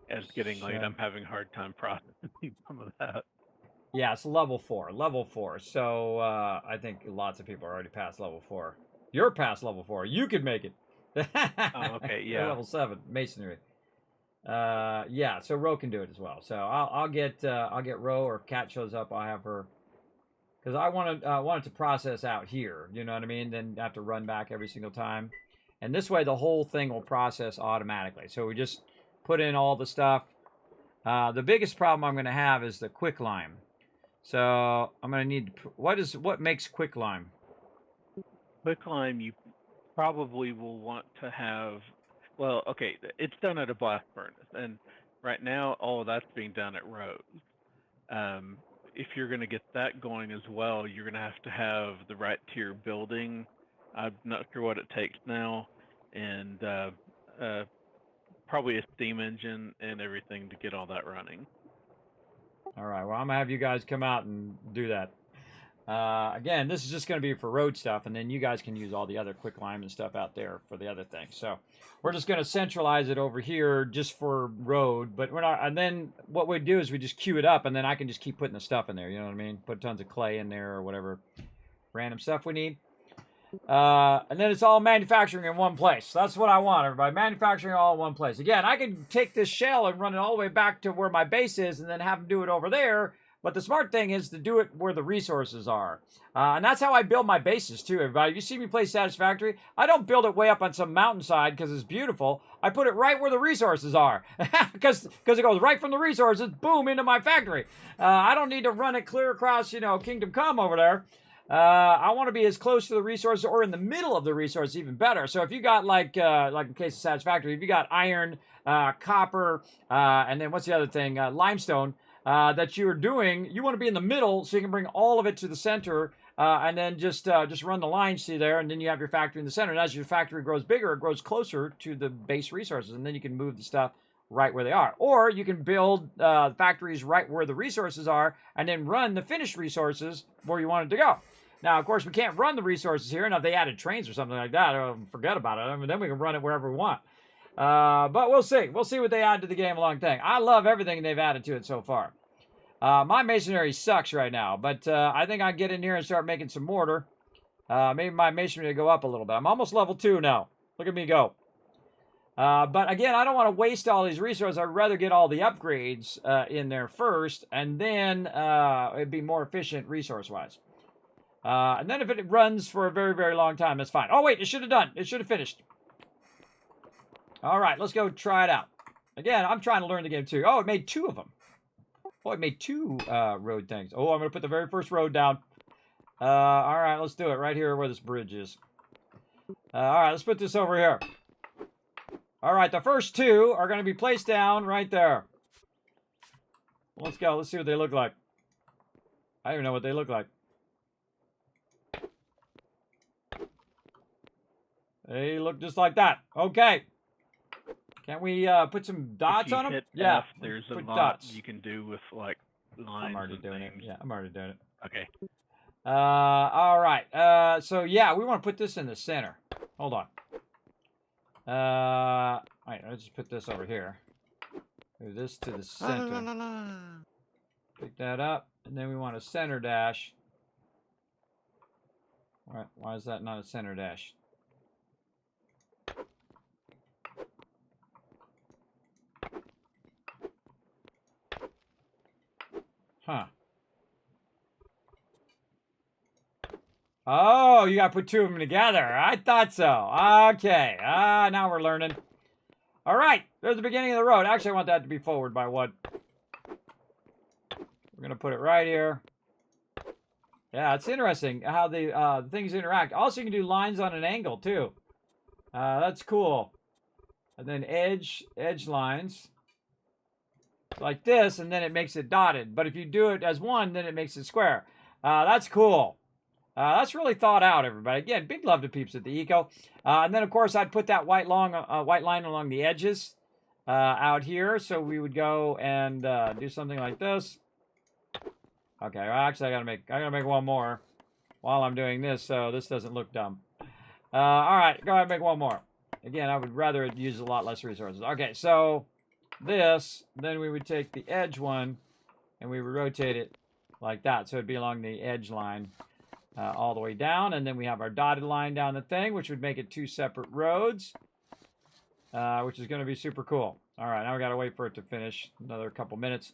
As getting late, So- I'm having a hard time processing some of that. Yeah, it's level 4. Level 4. So I think lots of people are already past level 4. You're past level 4. You could make it. Oh, okay, You're yeah. level 7. Masonry. Yeah, so Ro can do it as well. So I'll get Ro, or if Kat shows up, I'll have her, because I want it to process out here. You know what I mean? Then have to run back every single time, and this way the whole thing will process automatically. So we just put in all the stuff. The biggest problem I'm going to have is the quicklime. So I'm going to need what makes quicklime? Quicklime, you probably will want to have. Well, okay, it's done at a blast furnace, and right now all of that's being done at Rose. If you're going to get that going as well, you're going to have the right tier building. I'm not sure what it takes now, and probably a steam engine and everything to get all that running. All right, well, I'm going to have you guys come out and do that. Again, this is just going to be for road stuff, and then you guys can use all the other quicklime and stuff out there for the other things. So we're just going to centralize it over here just for road, but we're not. And then what we do is we just queue it up, and then I can just keep putting the stuff in there. You know what I mean? Put tons of clay in there or whatever random stuff we need. And then it's all manufacturing in one place. That's what I want, everybody. Manufacturing all in one place. Again, I can take this shell and run it all the way back to where my base is and then have them do it over there. But the smart thing is to do it where the resources are. And that's how I build my bases, too, everybody. If you see me play Satisfactory, I don't build it way up on some mountainside because it's beautiful. I put it right where the resources are. Because it goes right from the resources, boom, into my factory. I don't need to run it clear across, Kingdom Come over there. I want to be as close to the resources or in the middle of the resource, even better. So if you got, like in case of Satisfactory, if you got iron, copper, and then what's the other thing? Limestone. That you're doing, you want to be in the middle so you can bring all of it to the center, and then just run the lines through there, and then you have your factory in the center. And as your factory grows bigger, it grows closer to the base resources, and then you can move the stuff right where they are. Or you can build factories right where the resources are, and then run the finished resources where you want it to go. Now, of course, we can't run the resources here. Now, if they added trains or something like that, forget about it. I mean, then we can run it wherever we want. But we'll see. We'll see what they add to the game along the thing. I love everything they've added to it so far. My masonry sucks right now, but I think I can get in here and start making some mortar. Maybe my masonry will go up a little bit. I'm almost level 2 now. Look at me go. But again, I don't want to waste all these resources. I'd rather get all the upgrades in there first, and then it'd be more efficient resource-wise. And then if it runs for a very, very long time, that's fine. Oh, wait, it should have done. It should have finished. All right, let's go try it out. Again, I'm trying to learn the game too. Oh, it made 2 of them. Oh, it made 2 road things. Oh, I'm going to put the very first road down. All right, let's do it right here where this bridge is. All right, let's put this over here. All right, the first 2 are going to be placed down right there. Let's go. Let's see what they look like. I don't even know what they look like. They look just like that. Okay. Can we put some dots on them? Hit Yeah. F, there's a put lot dots. you can do with like lines. I'm already and doing it. things. Yeah, I'm already doing it. Okay. All right. So yeah, we want to put this in the center. Hold on. All right, let's just put this over here. Move this to the center. Pick that up, and then we want a center dash. All right, why is that not a center dash? Huh. Oh, you got to put 2 of them together. I thought so. Okay. Now we're learning. All right. There's the beginning of the road. Actually, I want that to be forward by what? We're going to put it right here. Yeah, it's interesting how the things interact. Also, you can do lines on an angle, too. That's cool. And then edge lines. Like this, and then it makes it dotted. But if you do it as one, then it makes it square. That's cool. That's really thought out, everybody. Again, big love to peeps at the Eco. And then, of course, I'd put that white line along the edges out here. So we would go and do something like this. Okay, well, actually, I gotta make one more while I'm doing this, so this doesn't look dumb. All right, go ahead and make one more. again, I would rather use a lot less resources. Okay, so this, then we would take the edge one and we would rotate it like that. So it'd be along the edge line all the way down. And then we have our dotted line down the thing, which would make it 2 separate roads, which is going to be super cool. All right, now we got to wait for it to finish, another couple minutes.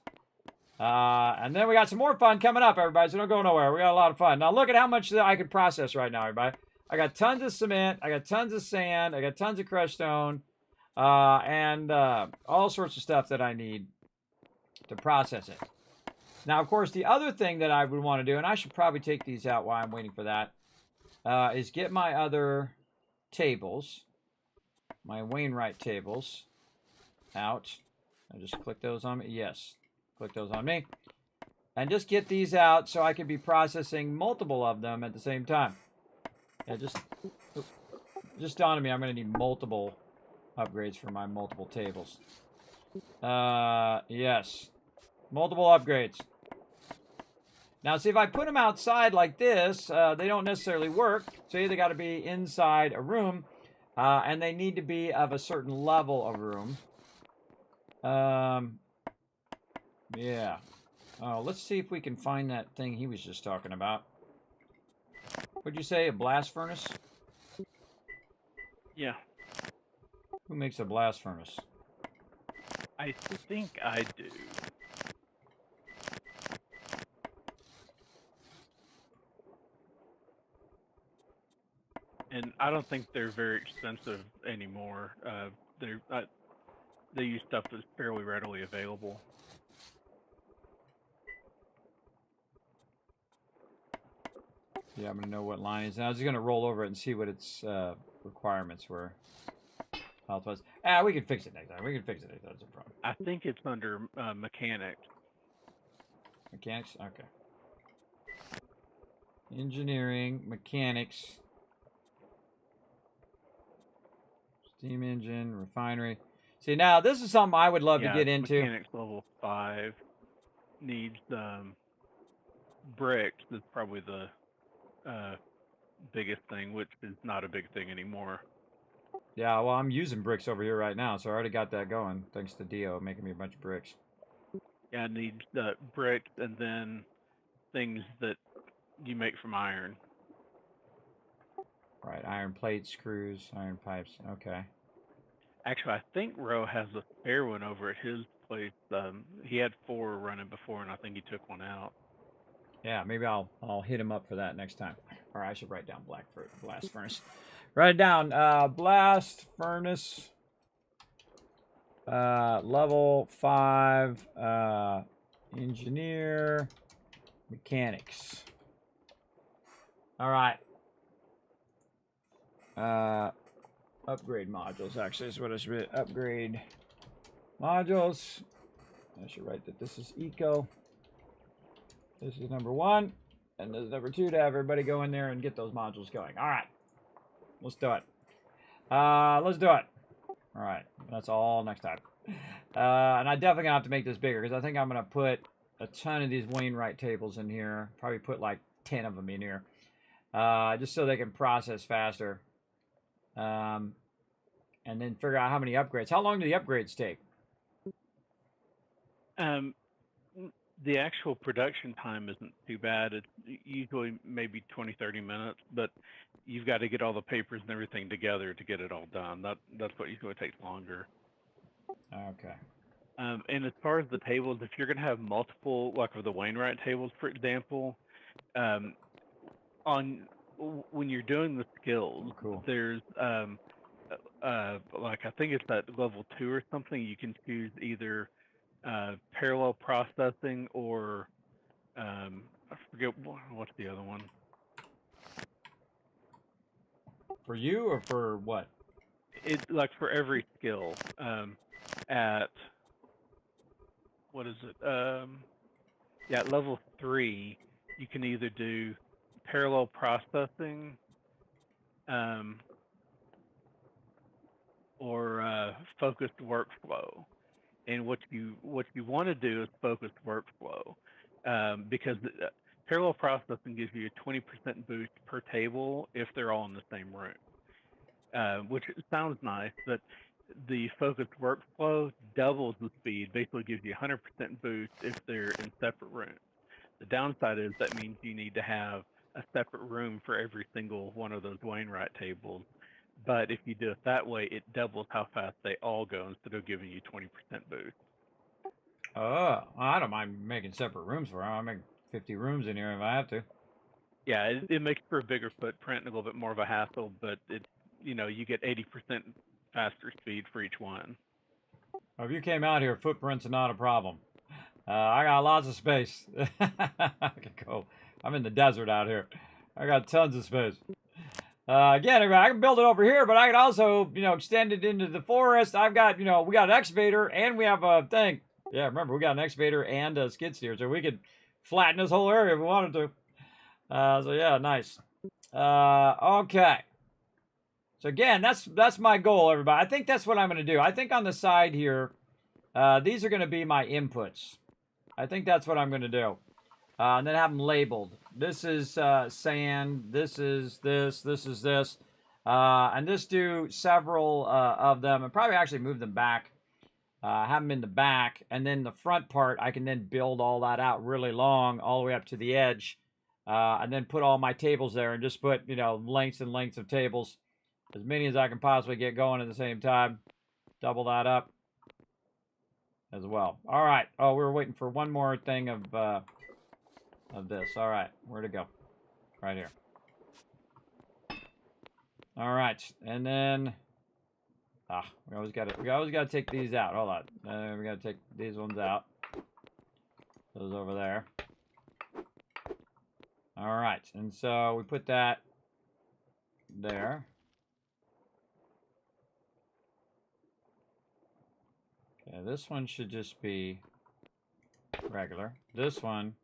And then we got some more fun coming up, everybody, so don't go nowhere. We got a lot of fun. Now look at how much I could process right now, everybody. I got tons of cement, I got tons of sand, I got tons of crushed stone, and all sorts of stuff that I need to process it. Now, of course, the other thing that I would want to do, and I should probably take these out while I'm waiting for that, is get my other tables, my Wainwright tables, out. I just click those on me. Yes, click those on me. And just get these out so I can be processing multiple of them at the same time. Yeah, just dawned on me I'm going to need multiple upgrades for my multiple tables. Yes. Multiple upgrades. Now, see, if I put them outside like this, they don't necessarily work. So they got to be inside a room, and they need to be of a certain level of room. Yeah. Oh, let's see if we can find that thing he was just talking about. What'd you say, a blast furnace? Yeah. Who makes a blast furnace? I think I do. And I don't think they're very expensive anymore. They use stuff that's fairly readily available. Yeah, I'm going to know what line is. And I was going to roll over it and see what its requirements were. Health was. We can fix it next time. We can fix it next time. That's a problem. I think it's under mechanics. Mechanics? Okay. Engineering, mechanics, steam engine, refinery. See, now this is something I would love to get into. Mechanics level 5 needs bricks. That's probably the biggest thing, which is not a big thing anymore. Yeah, well, I'm using bricks over here right now, so I already got that going, thanks to Dio making me a bunch of bricks. Yeah, I need bricks and then things that you make from iron. Right, iron plates, screws, iron pipes, okay. Actually, I think Ro has a spare one over at his place. He had 4 running before, and I think he took one out. Yeah, maybe I'll hit him up for that next time. Or I should write down blast furnace. Write it down. Blast furnace. Level 5. Engineer. Mechanics. All right. Upgrade modules. Actually, is what I should be. Upgrade modules. I should write that this is eco. This is number 1, and this is number 2 to have everybody go in there and get those modules going. All right, let's do it. Let's do it. All right, that's all next time. And I definitely gonna have to make this bigger because I think I'm gonna put a ton of these Wainwright tables in here. Probably put like 10 of them in here, just so they can process faster. And then figure out how many upgrades. How long do the upgrades take? The actual production time isn't too bad. It's usually maybe 20-30 minutes, but you've got to get all the papers and everything together to get it all done. That's what usually takes longer. Okay. And as far as the tables, if you're going to have multiple, like for the Wainwright tables, for example, when you're doing the skills, there's like I think it's at level 2 or something. You can choose either parallel processing or I forget what's the other one. For you or for what? It's like for every skill. At what is it? Yeah, at level 3, you can either do parallel processing, or focused workflow. And what you want to do is focused workflow, because parallel processing gives you a 20% boost per table if they're all in the same room. which sounds nice, but the focused workflow doubles the speed, basically gives you 100% boost if they're in separate rooms. The downside is that means you need to have a separate room for every single one of those Wainwright tables. But if you do it that way, it doubles how fast they all go instead of giving you 20% boost. Oh, I don't mind making separate rooms for them. I'll make 50 rooms in here if I have to. Yeah, it makes for a bigger footprint and a little bit more of a hassle, but it's, you know, you get 80% faster speed for each one. Well, if you came out here, footprints are not a problem. I got lots of space. I can go. I'm in the desert out here. I got tons of space. Again, I can build it over here, but I can also, you know, extend it into the forest. I've got, you know, we got an excavator and we have a thing. Yeah, remember, we got an excavator and a skid steer, so we could flatten this whole area if we wanted to. So yeah, nice. Okay. So again, that's my goal, everybody. I think that's what I'm going to do. I think on the side here, these are going to be my inputs. I think that's what I'm going to do. And then have them labeled. This is sand. This is this. This is this. And just do several of them and probably actually move them back. Have them in the back. And then the front part, I can then build all that out really long all the way up to the edge. And then put all my tables there and just put, you know, lengths and lengths of tables. As many as I can possibly get going at the same time. Double that up as well. All right. Oh, we were waiting for one more thing of this. All right. Where'd it go? Right here. All right. And then we always got to take these out. Hold on. We got to take these ones out. Those over there. All right. And so we put that there. Okay, this one should just be regular. This one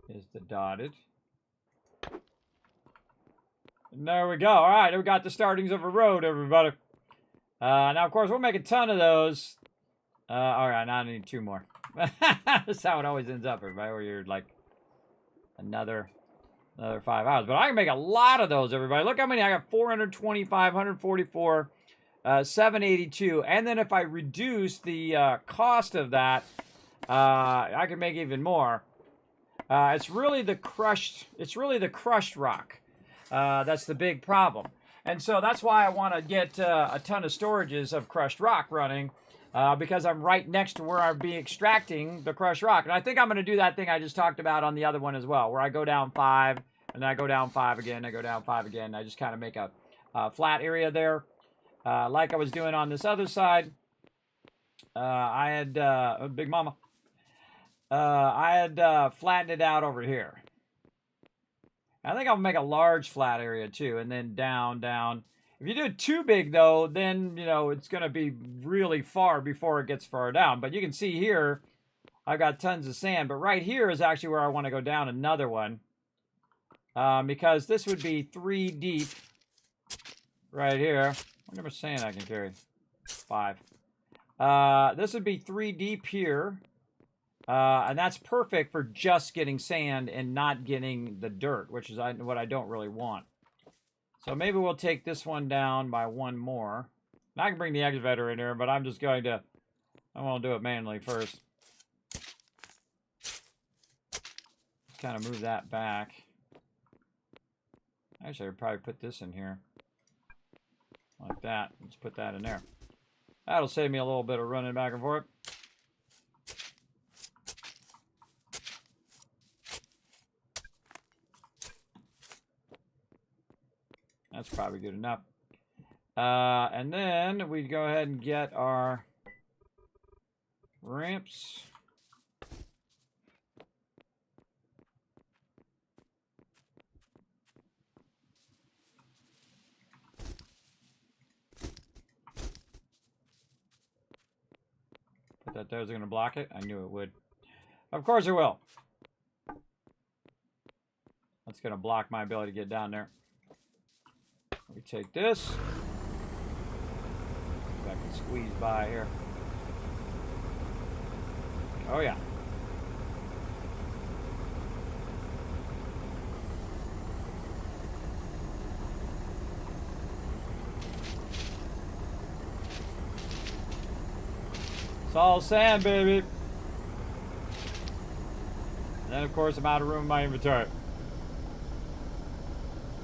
is the dotted. And there we go. All right, we got the startings of a road, everybody. Now, of course, we'll make a ton of those. All right, now I need 2 more. That's how it always ends up, everybody, where you're like another 5 hours. But I can make a lot of those, everybody. Look how many. I got 425, 144. 782, and then if I reduce the cost of that, I can make even more. It's really the crushed rock. That's the big problem, and so that's why I want to get a ton of storages of crushed rock running, because I'm right next to where I'll be extracting the crushed rock, and I think I'm going to do that thing I just talked about on the other one as well, where I go down 5, and I go down 5 again, I go down 5 again. I just kind of make a flat area there. Like I was doing on this other side, I had, Big Mama, I had flattened it out over here. I think I'll make a large flat area too, and then down, down. If you do it too big though, then, you know, it's going to be really far before it gets far down. But you can see here, I've got tons of sand, but right here is actually where I want to go down another one. Because this would be 3 deep right here. What number of sand I can carry? 5. This would be 3 deep here. And that's perfect for just getting sand and not getting the dirt, which is what I don't really want. So maybe we'll take this one down by 1 more. Now I can bring the excavator in here, but I'm just going to, I want to do it manually first. Kind of move that back. Actually, I'd probably put this in here. Like that. Let's put that in there. That'll save me a little bit of running back and forth. That's probably good enough. And then we go ahead and get our ramps. Put that there. Is it going to block it? I knew it would. Of course it will. That's going to block my ability to get down there. We take this. I can squeeze by here. Oh yeah. all sand, baby. And then, of course, I'm out of room in my inventory.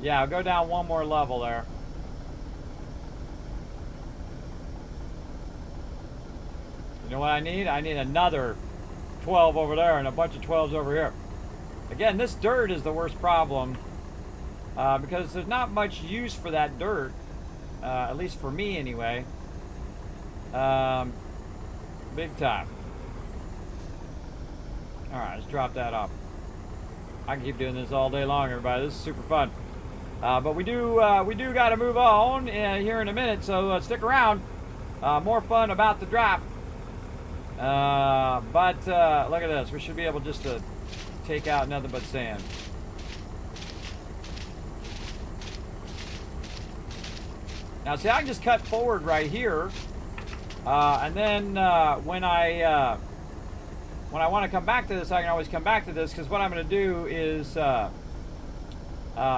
Yeah, I'll go down one more level there. You know what I need? I need another 12 over there and a bunch of 12s over here. Again, this dirt is the worst problem because there's not much use for that dirt, at least for me anyway. Big time. Alright, let's drop that off. I can keep doing this all day long, everybody. This is super fun. But we do got to move on here in a minute, so stick around. More fun about the drop. But look at this. We should be able just to take out nothing but sand. Now, see, I can just cut forward right here, and then when I want to come back to this, I can always come back to this, because what I'm going to do is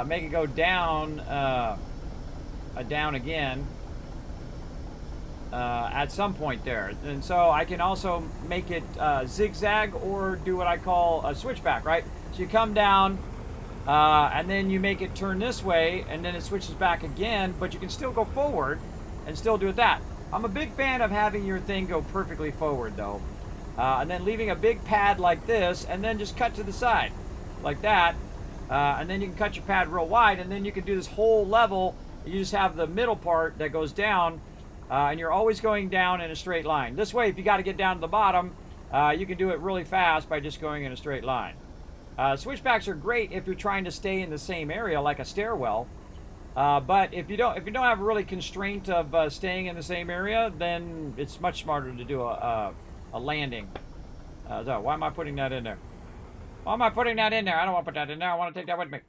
make it go down, down again at some point there. And so I can also make it zigzag or do what I call a switchback, right? So you come down, and then you make it turn this way, and then it switches back again, but you can still go forward and still do it that. I'm a big fan of having your thing go perfectly forward, though. And then leaving a big pad like this, and then just cut to the side like that, and then you can cut your pad real wide, and then you can do this whole level. You just have the middle part that goes down, and you're always going down in a straight line. This way, if you got to get down to the bottom, you can do it really fast by just going in a straight line. Switchbacks are great if you're trying to stay in the same area, like a stairwell. But if you don't have a really constraint of staying in the same area, then it's much smarter to do a landing. So why am I putting that in there? Why am I putting that in there? I don't want to put that in there. I want to take that with me.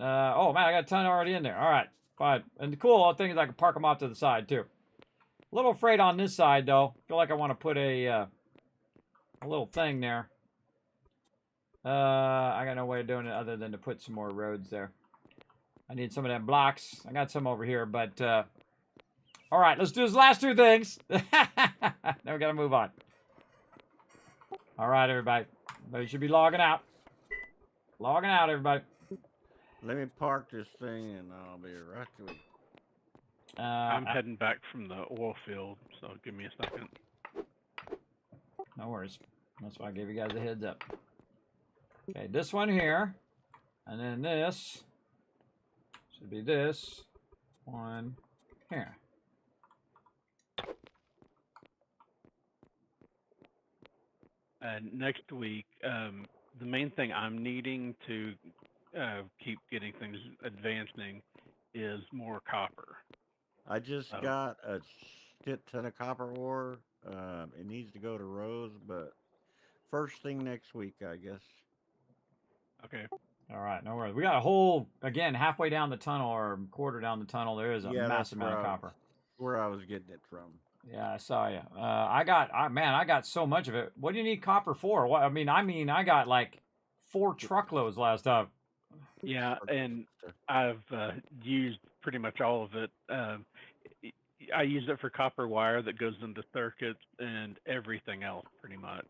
Oh man, I got a ton already in there. All right, fine. And the cool thing is I can park them off to the side too. A little afraid on this side though. Feel like I want to put a little thing there. I got no way of doing it other than to put some more roads there. I need some of them blocks. I got some over here, but all right, let's do these last two things. Then we gotta move on. All right, everybody. But you should be logging out. Logging out, everybody. Let me park this thing and I'll be right with you. I'm heading back from the oil field, so give me a second. No worries. That's why I gave you guys a heads up. Okay, this one here. And then this. Should be this one here. Next week, the main thing I'm needing to keep getting things advancing is more copper. I just got a shit ton of copper ore. It needs to go to Rose, but first thing next week, I guess. Okay. All right, no worries. We got a whole, again, halfway down the tunnel or a quarter down the tunnel, there is a massive amount of copper. Where I was getting it from. Yeah, I saw you. I got so much of it. What do you need copper for? What I mean, I got like 4 truckloads last time. Yeah, and I've used pretty much all of it. I use it for copper wire that goes into circuits and everything else, pretty much.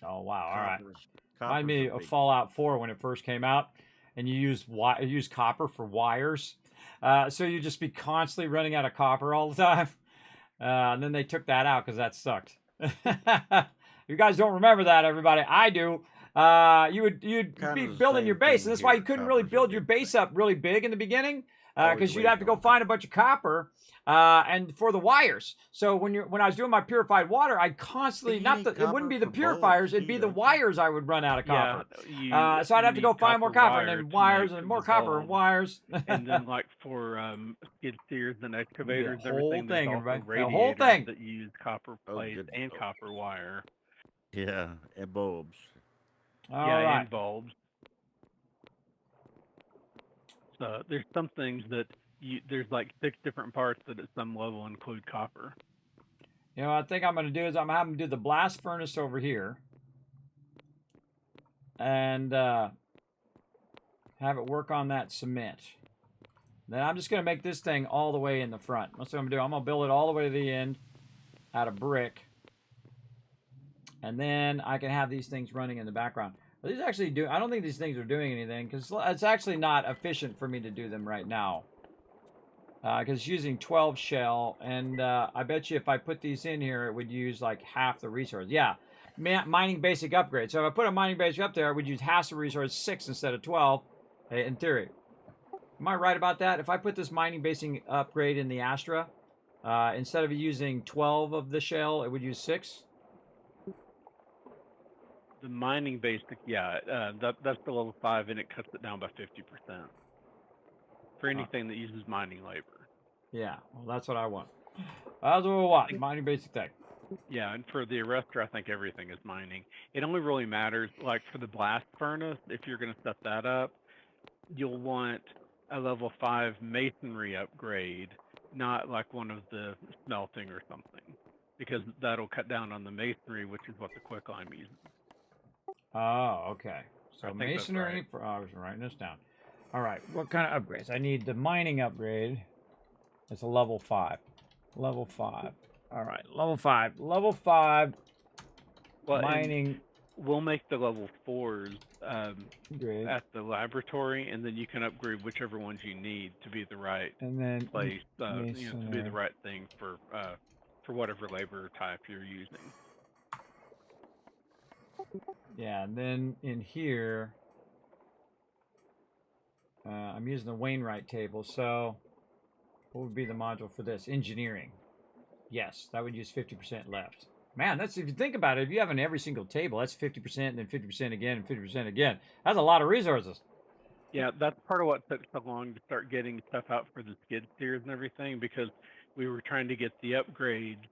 Oh wow! All right. Copper's Remind me of Fallout 4 when it first came out, and you used copper for wires. So you'd just be constantly running out of copper all the time. And then they took that out because that sucked. You guys don't remember that, everybody. I do. You'd be building your base, and that's why you couldn't really build your base up really big in the beginning, because you'd have to go find a bunch of copper and for the wires. So when I was doing my purified water, I'd constantly it wouldn't be the purifiers, it'd be the wires I would run out of copper. Yeah, so I'd have to go find more copper and then wires and more copper and wires. And then like for skid steers and excavators, the whole everything, thing, there's also everybody. The whole thing that use copper plate and copper wire. Yeah, and bulbs. And bulbs. So there's some things that there's like 6 different parts that at some level include copper. You know, what I think I'm going to do is I'm going to have them do the blast furnace over here. And have it work on that cement. Then I'm just going to make this thing all the way in the front. That's what I'm going to do. I'm going to build it all the way to the end out of brick. And then I can have these things running in the background. But these actually do. I don't think these things are doing anything because it's actually not efficient for me to do them right now. Because it's using 12 shell. And I bet you if I put these in here, it would use like half the resource. Yeah. Mining basic upgrade. So if I put a mining basic up there, it would use half the resource, 6 instead of 12, in theory. Am I right about that? If I put this mining basic upgrade in the Astra, instead of using 12 of the shell, it would use 6? The mining basic, yeah, that's the level 5, and it cuts it down by 50% for anything that uses mining labor. Yeah, well, that's what I want. That's what I want, mining basic tech. Yeah, and for the arrestor, I think everything is mining. It only really matters, like for the blast furnace, if you're going to set that up, you'll want a level 5 masonry upgrade, not like one of the smelting or something, because that'll cut down on the masonry, which is what the quicklime uses. Oh, okay. So masonry, right. I was writing this down. All right, what kind of upgrades? I need the mining upgrade. It's a level 5. Level 5. All right, level 5. Level 5 mining. We'll make the level 4s at the laboratory, and then you can upgrade whichever ones you need to be the right place, to be the right thing for whatever labor type you're using. Yeah, and then in here, I'm using the Wainwright table. So, what would be the module for this? Engineering. Yes, that would use 50% left. Man, that's, if you think about it, if you have in every single table, that's 50%, and then 50% again, and 50% again. That's a lot of resources. Yeah, that's part of what took so long to start getting stuff out for the skid steers and everything, because we were trying to get the upgrades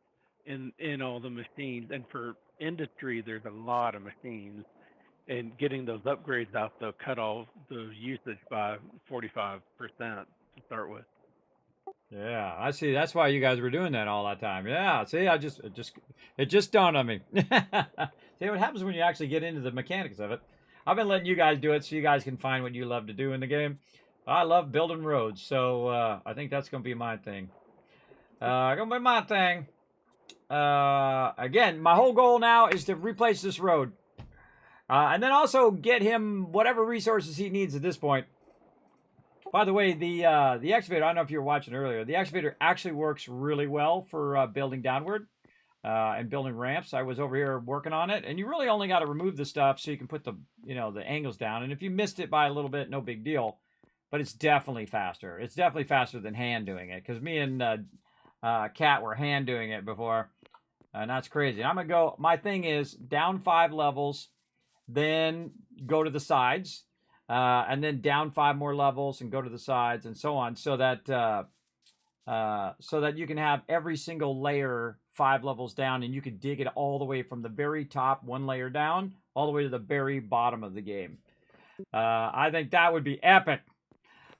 in all the machines. And for industry, there's a lot of machines. And getting those upgrades out, they'll cut off the usage by 45% to start with. Yeah, I see. That's why you guys were doing that all that time. Yeah, see, it just dawned on me. See what happens when you actually get into the mechanics of it. I've been letting you guys do it so you guys can find what you love to do in the game. I love building roads, so I think that's going to be my thing. Gonna be my thing. Again, my whole goal now is to replace this road. And then also get him whatever resources he needs at this point. By the way, the excavator, I don't know if you were watching earlier, the excavator actually works really well for building downward and building ramps. I was over here working on it, and you really only got to remove the stuff so you can put the, the angles down. And if you missed it by a little bit, no big deal. But it's definitely faster. It's definitely faster than hand doing it, because me and Kat were hand doing it before, and that's crazy. I'm going to go, my thing is down 5 levels, then go to the sides. And then down 5 more levels and go to the sides and so on, so that you can have every single layer 5 levels down, and you can dig it all the way from the very top 1 layer down all the way to the very bottom of the game. I think that would be epic.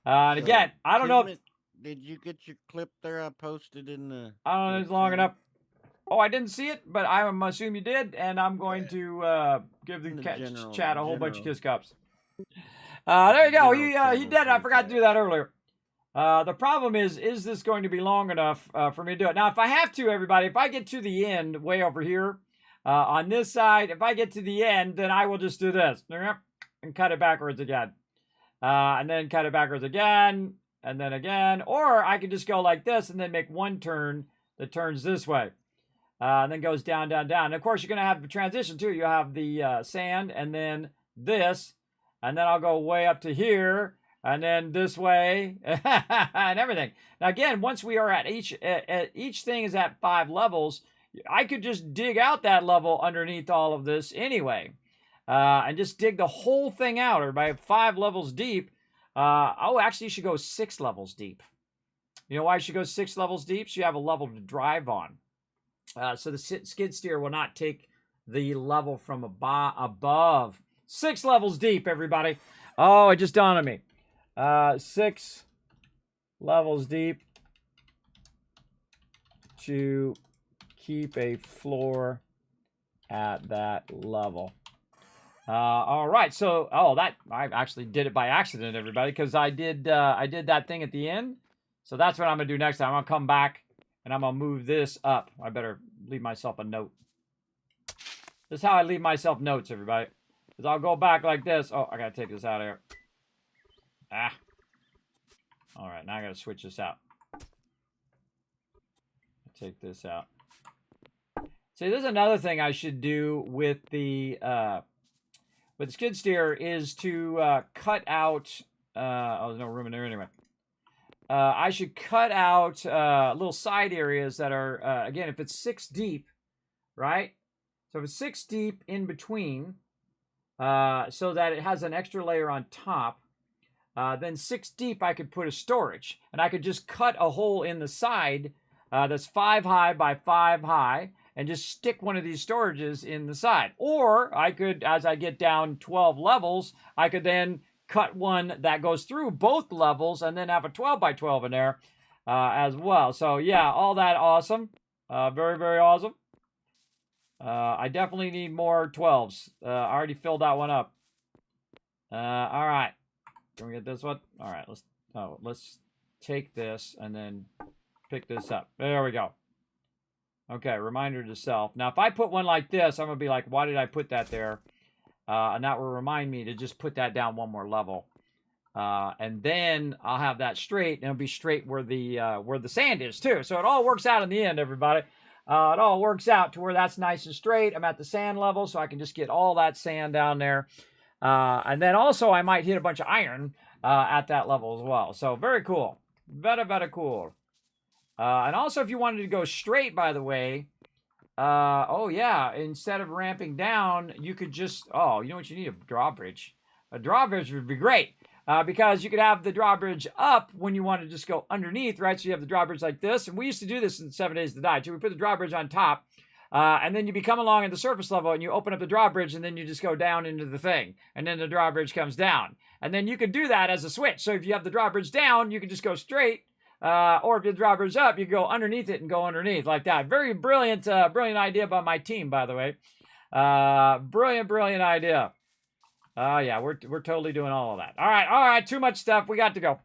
And again, I don't know. Did you get your clip there? I posted in the. I don't know if it's long enough. Oh, I didn't see it, but I assume you did, and I'm going to give the chat a whole bunch of kiss cups. There you go. He did. I forgot to do that earlier. The problem is this going to be long enough for me to do it? Now, if I have to, everybody, if I get to the end way over here on this side, if I get to the end, then I will just do this and cut it backwards again. And then cut it backwards again, and then again. Or I could just go like this and then make one turn that turns this way. And then goes down, down, down. And of course, you're going to have the transition too. You have the sand and then this. And then I'll go way up to here, and then this way, and everything. Now again, once we are at each thing is at 5 levels, I could just dig out that level underneath all of this anyway, and just dig the whole thing out. Everybody, 5 levels deep. Oh, actually, you should go 6 levels deep. You know why you should go 6 levels deep? So you have a level to drive on. So the skid steer will not take the level from above. 6 levels deep, everybody. Oh, it just dawned on me. 6 levels deep to keep a floor at that level. All right, so that I actually did it by accident, everybody, because I did that thing at the end. So that's what I'm gonna do next time. I'm gonna come back and I'm gonna move this up. I better leave myself a note. This is how I leave myself notes, everybody. Because I'll go back like this. Oh, I gotta take this out of here. Ah. All right, now I gotta switch this out. Take this out. See, there's another thing I should do with the skid steer is to cut out. Oh, there's no room in there anyway. I should cut out little side areas that are again, if it's 6 deep, right? So if it's 6 deep in between, so that it has an extra layer on top. Then 6 deep, I could put a storage, and I could just cut a hole in the side that's 5 high by 5 high, and just stick one of these storages in the side. Or I could, as I get down 12 levels, I could then cut one that goes through both levels and then have a 12 by 12 in there as well. So yeah, all that awesome. Very, very awesome. I definitely need more 12s. I already filled that one up. All right. Can we get this one? All right, let's take this and then pick this up. There we go. Okay, reminder to self. Now, if I put one like this, I'm going to be like, why did I put that there? And that will remind me to just put that down one more level. And then I'll have that straight, and it'll be straight where the sand is, too. So it all works out in the end, everybody. It all works out to where that's nice and straight. I'm at the sand level, so I can just get all that sand down there. And then also, I might hit a bunch of iron at that level as well. So very cool. Very, very cool. And also, if you wanted to go straight, by the way, oh yeah, instead of ramping down, you could just, oh, you know what you need? A drawbridge. A drawbridge would be great because you could have the drawbridge up when you want to just go underneath, right? So you have the drawbridge like this. And we used to do this in 7 Days to Die, too. We put the drawbridge on top. And then you come along at the surface level and you open up the drawbridge and then you just go down into the thing. And then the drawbridge comes down. And then you could do that as a switch. So if you have the drawbridge down, you can just go straight. Or if the drawbridge up, you go underneath it and go underneath like that. Very brilliant, brilliant idea by my team, by the way. Brilliant, brilliant idea. Yeah, we're totally doing all of that. All right, too much stuff. We got to go.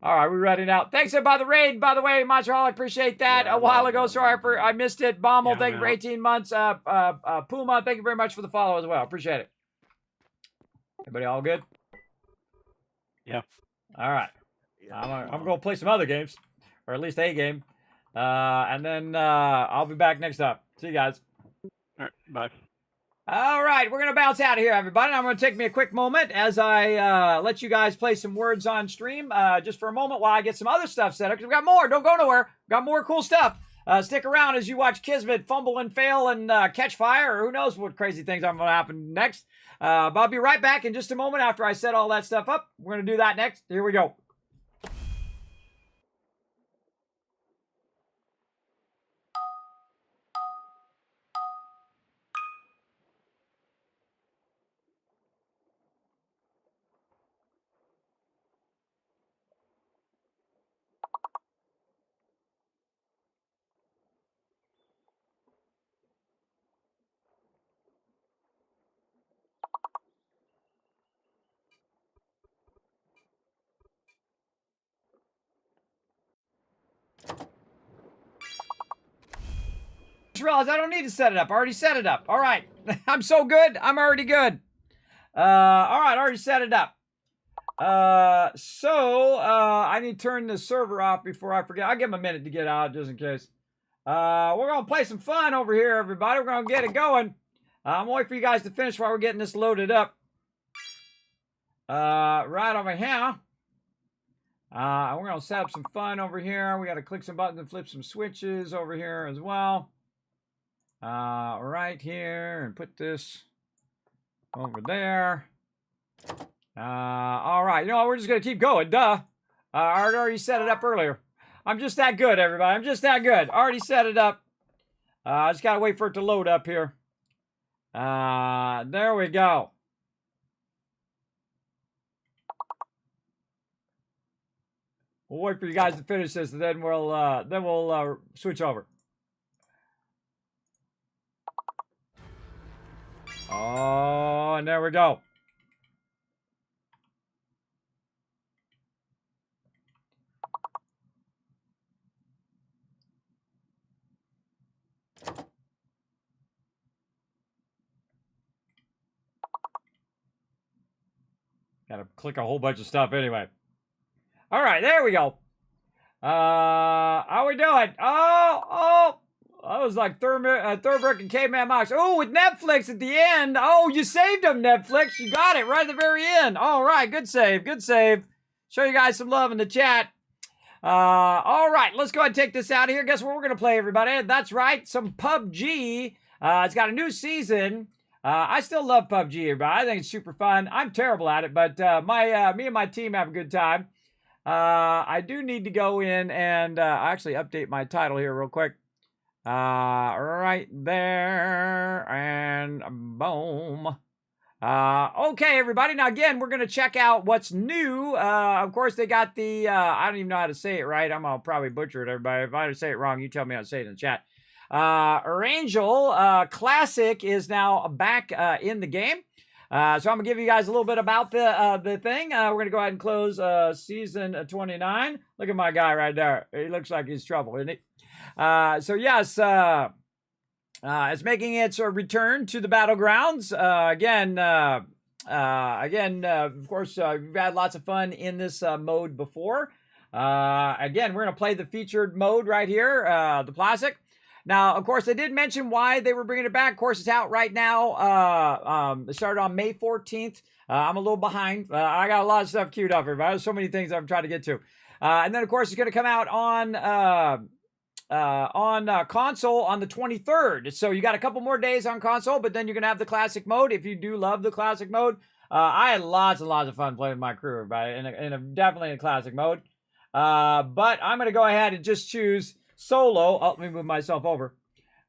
All right, we're ready now. Thanks by the raid, by the way, Monsterholic. Appreciate that. Yeah, a while ago, sorry for I missed it. Bommel, thank you for man. 18 months. Puma, thank you very much for the follow as well. Appreciate it. Everybody all good? Yeah. All right. I'm going to play some other games, or at least a game. And then I'll be back next time. See you guys. All right, bye. All right, we're going to bounce out of here, everybody. I'm going to take me a quick moment as I let you guys play some words on stream just for a moment while I get some other stuff set up. Because we got more. Don't go nowhere. We got more cool stuff. Stick around as you watch Kismet fumble and fail and catch fire, or who knows what crazy things are going to happen next. But I'll be right back in just a moment after I set all that stuff up. We're going to do that next. Here we go. Realize I don't need to set it up. I already set it up. All right. I'm so good. I'm already good. All right. I already set it up. I need to turn the server off before I forget. I'll give him a minute to get out just in case. We're going to play some fun over here, everybody. We're going to get it going. I'm waiting for you guys to finish while we're getting this loaded up. Right over here. We're going to set up some fun over here. We got to click some buttons and flip some switches over here as well. Right here, and put this over there. All right, you know what? We're just going to keep going. Duh. I already set it up earlier. I'm just that good, everybody. I'm just that good. Already set it up. I just got to wait for it to load up here. There we go. We'll wait for you guys to finish this, and then we'll switch over. Oh, and there we go. Gotta click a whole bunch of stuff anyway. All right, there we go. How we doing? Oh, I was like Thurbrick and Caveman Mox. Oh, with Netflix at the end. Oh, you saved them, Netflix. You got it right at the very end. All right, good save, good save. Show you guys some love in the chat. All right, let's go ahead and take this out of here. Guess what we're gonna play, everybody? That's right, some PUBG. It's got a new season. I still love PUBG, everybody. I think it's super fun. I'm terrible at it, but me and my team have a good time. I do need to go in and actually update my title here real quick. Right there, and boom. Okay, everybody. Now, again, we're going to check out what's new. Of course, they got the, I don't even know how to say it right. I'm going to probably butcher it, everybody. If I say it wrong, you tell me how to say it in the chat. Angel Classic is now back in the game. So I'm going to give you guys a little bit about the thing. We're going to go ahead and close season 29. Look at my guy right there. He looks like he's trouble, isn't he? So yes, it's making its return to the battlegrounds. Of course, we've had lots of fun in this mode before. Again, we're going to play the featured mode right here, the classic. Now, of course, I did mention why they were bringing it back. Of course, it's out right now. It started on May 14th. I'm a little behind. I got a lot of stuff queued up, everybody. There's so many things I'm trying to get to. And then, of course, it's going to come out on console on the 23rd. So you got a couple more days on console, but then you're going to have the classic mode if you do love the classic mode. I had lots and lots of fun playing with my crew, everybody, definitely in classic mode. But I'm going to go ahead and just choose solo. Oh, let me move myself over.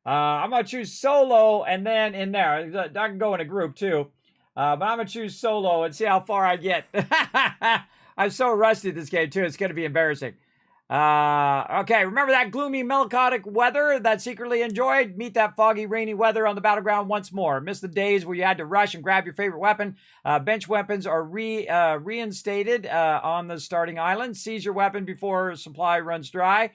I'm going to choose solo, and then in there, I can go in a group too. But I'm going to choose solo and see how far I get. I'm so rusty at this game too. It's going to be embarrassing. Okay, remember that gloomy, melancholic weather that secretly enjoyed? Meet that foggy, rainy weather on the battleground once more. Miss the days where you had to rush and grab your favorite weapon. Bench weapons are reinstated on the starting island. Seize your weapon before supply runs dry.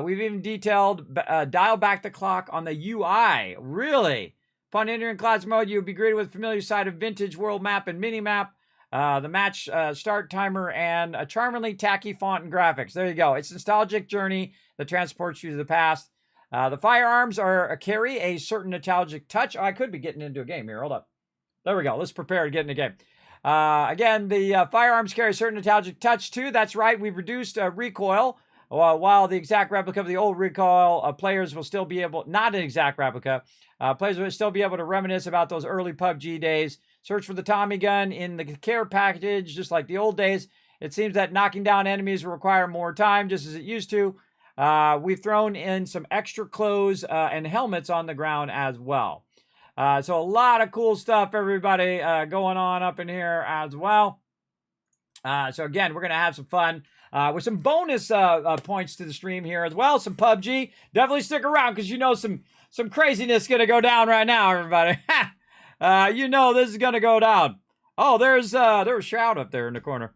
We've even detailed dial back the clock on the UI. Really? Upon entering class mode, you'll be greeted with a familiar sight of vintage world map and mini map. The match start timer and a charmingly tacky font and graphics. There you go. It's a nostalgic journey that transports you to the past. The firearms carry a certain nostalgic touch. Oh, I could be getting into a game here. Hold up. There we go. Let's prepare to get in the game. Again, the firearms carry a certain nostalgic touch too. That's right. We've reduced recoil. While the exact replica of the old recoil, players will still be able, not an exact replica, players will still be able to reminisce about those early PUBG days. Search for the Tommy gun in the care package, just like the old days. It seems that knocking down enemies will require more time, just as it used to. We've thrown in some extra clothes and helmets on the ground as well. So a lot of cool stuff, everybody, going on up in here as well. So again, we're going to have some fun with some bonus points to the stream here as well. Some PUBG. Definitely stick around because you know some craziness is going to go down right now, everybody. You know this is going to go down. Oh, there's Shroud up there in the corner.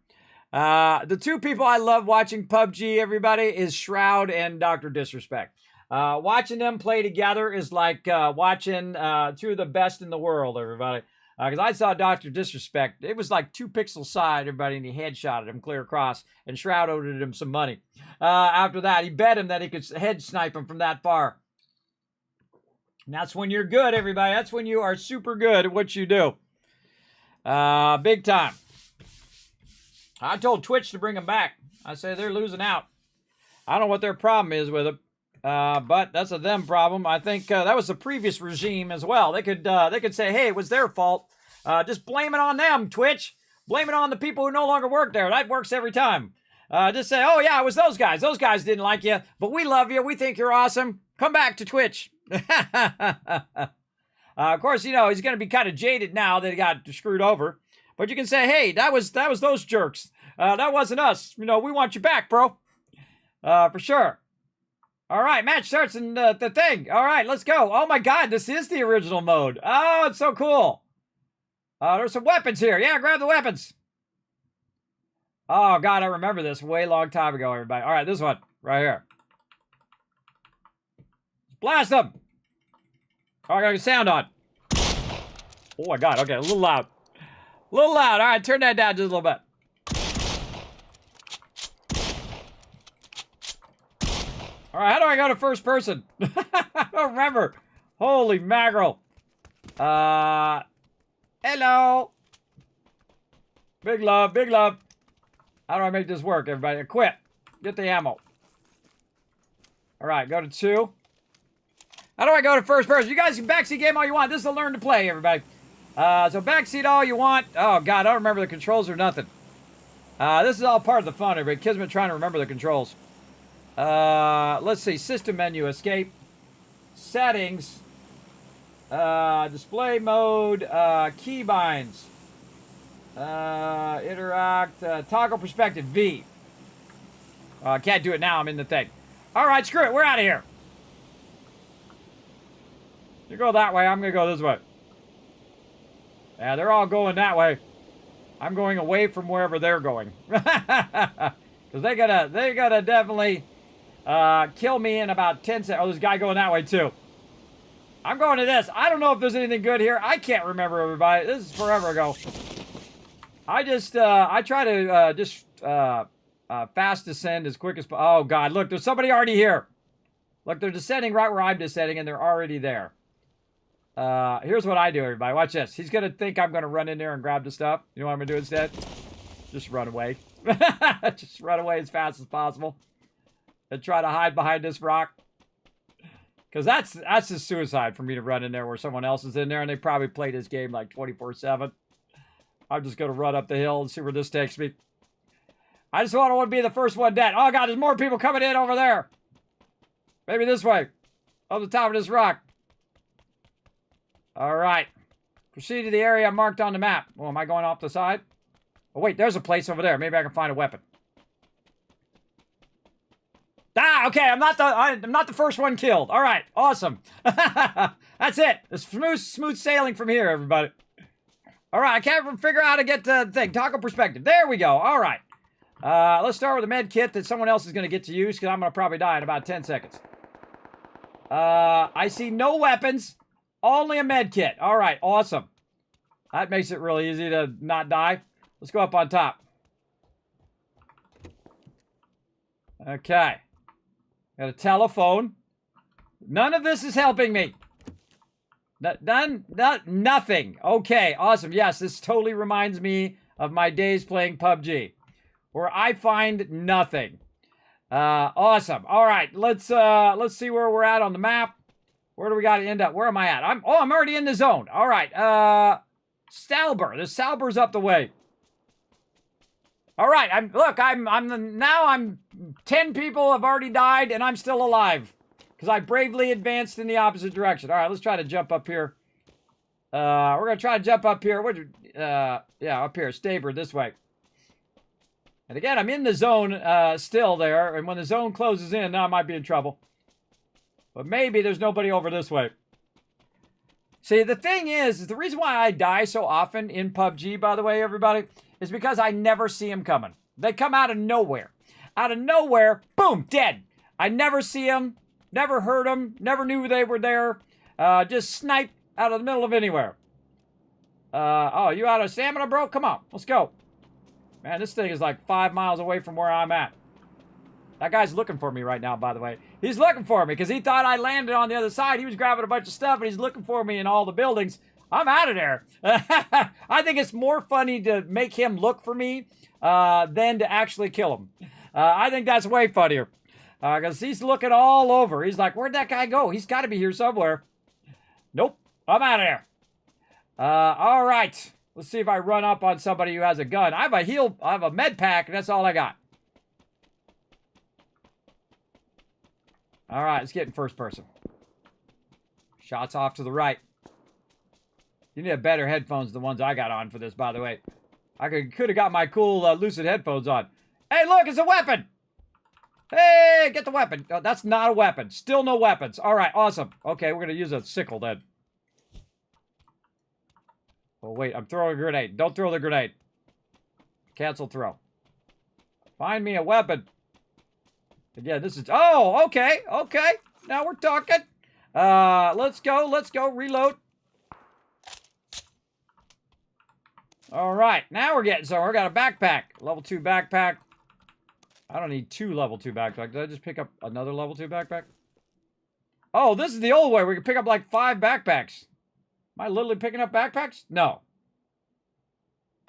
The two people I love watching PUBG, everybody, is Shroud and Dr. Disrespect. Watching them play together is like watching two of the best in the world, everybody. Because I saw Dr. Disrespect. It was like 2 pixels side, everybody, and he headshotted him clear across, and Shroud owed him some money. After that, he bet him that he could head snipe him from that far. And that's when you're good, everybody. That's when you are super good at what you do. Big time. I told Twitch to bring them back. I say they're losing out. I don't know what their problem is with it. But that's a them problem. I think that was the previous regime as well. They could say, hey, it was their fault. Just blame it on them, Twitch. Blame it on the people who no longer work there. That works every time. Just say, oh yeah, it was those guys. Those guys didn't like you, but we love you. We think you're awesome. Come back to Twitch. Of course, you know, he's going to be kind of jaded now that he got screwed over. But you can say, hey, that was those jerks. That wasn't us. You know, we want you back, bro. For sure. All right, match starts in the thing. All right, let's go. Oh my God, this is the original mode. Oh, it's so cool. There's some weapons here. Yeah, grab the weapons. Oh, God, I remember this way long time ago, everybody. All right, this one right here. Blast them. Oh, I got your sound on. Oh, my God. Okay, a little loud. A little loud. All right, turn that down just a little bit. All right, how do I go to first person? I don't remember. Holy mackerel. Hello. Big love, big love. How do I make this work, everybody? Equip. Get the ammo. All right, go to 2. How do I go to first person? You guys can backseat game all you want. This is a learn to play, everybody. So backseat all you want. Oh, God, I don't remember the controls or nothing. This is all part of the fun, everybody. Kismet trying to remember the controls. Let's see. System menu. Escape. Settings. Display mode. Keybinds. Interact. Toggle perspective. V. I can't do it now. I'm in the thing. All right, screw it. We're out of here. You go that way. I'm going to go this way. Yeah, they're all going that way. I'm going away from wherever they're going. Because they gotta definitely kill me in about 10 seconds. Oh, there's a guy going that way too. I'm going to this. I don't know if there's anything good here. I can't remember, everybody. This is forever ago. I try to fast descend as quick as possible. Oh, God. Look, there's somebody already here. Look, they're descending right where I'm descending, and they're already there. Here's what I do, everybody. Watch this. He's going to think I'm going to run in there and grab the stuff. You know what I'm going to do instead? Just run away. Just run away as fast as possible. And try to hide behind this rock. Because that's just suicide for me to run in there where someone else is in there, and they probably play this game like 24/7. I'm just going to run up the hill and see where this takes me. I just don't want to be the first one dead. Oh, God, there's more people coming in over there. Maybe this way. Up the top of this rock. All right. Proceed to the area marked on the map. Oh, am I going off the side? Oh, wait, there's a place over there. Maybe I can find a weapon. Ah, okay, I'm not the first one killed. All right, awesome. That's it. It's smooth sailing from here, everybody. All right, I can't figure out how to get to the thing. Toggle perspective. There we go. All right. Let's start with a med kit that someone else is going to get to use because I'm going to probably die in about 10 seconds. I see no weapons. Only a med kit. All right, awesome. That makes it really easy to not die. Let's go up on top. Okay. Got a telephone. None of this is helping me. Nothing. Okay, awesome. Yes, this totally reminds me of my days playing PUBG, where I find nothing. Awesome. All right, let's see where we're at on the map. Where do we got to end up? Where am I at? I'm already in the zone. All right. Stalber. The Stalber's up the way. All right. I'm 10 people have already died and I'm still alive because I bravely advanced in the opposite direction. All right, let's try to jump up here. We're going to try to jump up here. Yeah, up here. Stabber this way. And again, I'm in the zone still there. And when the zone closes in, now I might be in trouble. But maybe there's nobody over this way. See, the thing is the reason why I die so often in PUBG, by the way, everybody, is because I never see them coming. They come out of nowhere. Out of nowhere, boom, dead. I never see them, never heard them, never knew they were there. Just sniped out of the middle of anywhere. Oh, you out of stamina, bro? Come on, let's go. Man, this thing is like 5 miles away from where I'm at. That guy's looking for me right now, by the way. He's looking for me because he thought I landed on the other side. He was grabbing a bunch of stuff, and he's looking for me in all the buildings. I'm out of there. I think it's more funny to make him look for me than to actually kill him. I think that's way funnier because he's looking all over. He's like, where'd that guy go? He's got to be here somewhere. Nope. I'm out of there. All right. Let's see if I run up on somebody who has a gun. I have a med pack, and that's all I got. All right, let's get in first person. Shots off to the right. You need better headphones than the ones I got on for this, by the way. I could have got my cool Lucid headphones on. Hey, look, it's a weapon! Hey, get the weapon. Oh, that's not a weapon. Still no weapons. All right, awesome. Okay, we're going to use a sickle then. Oh, wait, I'm throwing a grenade. Don't throw the grenade. Cancel throw. Find me a weapon. Again, this is... Oh, okay, okay. Now we're talking. Let's go. Reload. All right, now we're getting somewhere. We got a backpack. Level 2 backpack. I don't need 2 level 2 backpacks. Did I just pick up another level 2 backpack? Oh, this is the old way. We can pick up like 5 backpacks. Am I literally picking up backpacks? No.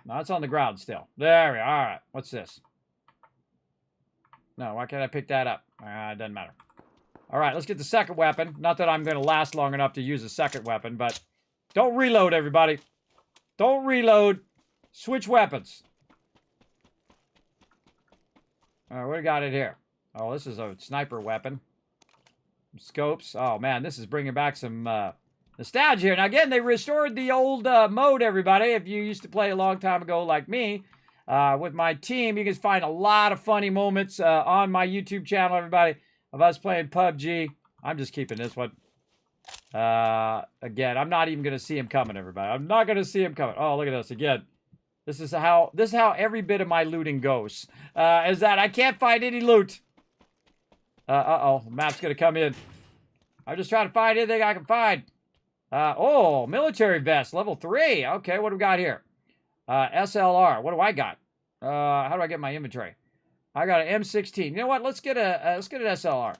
No, it's on the ground still. There we are. All right, what's this? No, why can't I pick that up? It doesn't matter. All right, let's get the second weapon. Not that I'm going to last long enough to use a second weapon, but don't reload, everybody. Don't reload. Switch weapons. All right, what do we got in here? Oh, this is a sniper weapon. Scopes. Oh, man, this is bringing back some nostalgia here. Now, again, they restored the old mode, everybody. If you used to play a long time ago like me, with my team, you can find a lot of funny moments on my YouTube channel, everybody, of us playing PUBG. I'm just keeping this one. Again, I'm not even going to see him coming, everybody. I'm not going to see him coming. Oh, look at this again. This is how every bit of my looting goes. Is that I can't find any loot. Uh-oh, the map's going to come in. I'm just trying to find anything I can find. Oh, military vest, level 3. Okay, what do we got here? SLR. What do I got? How do I get my inventory? I got an M16. You know what? Let's get an SLR.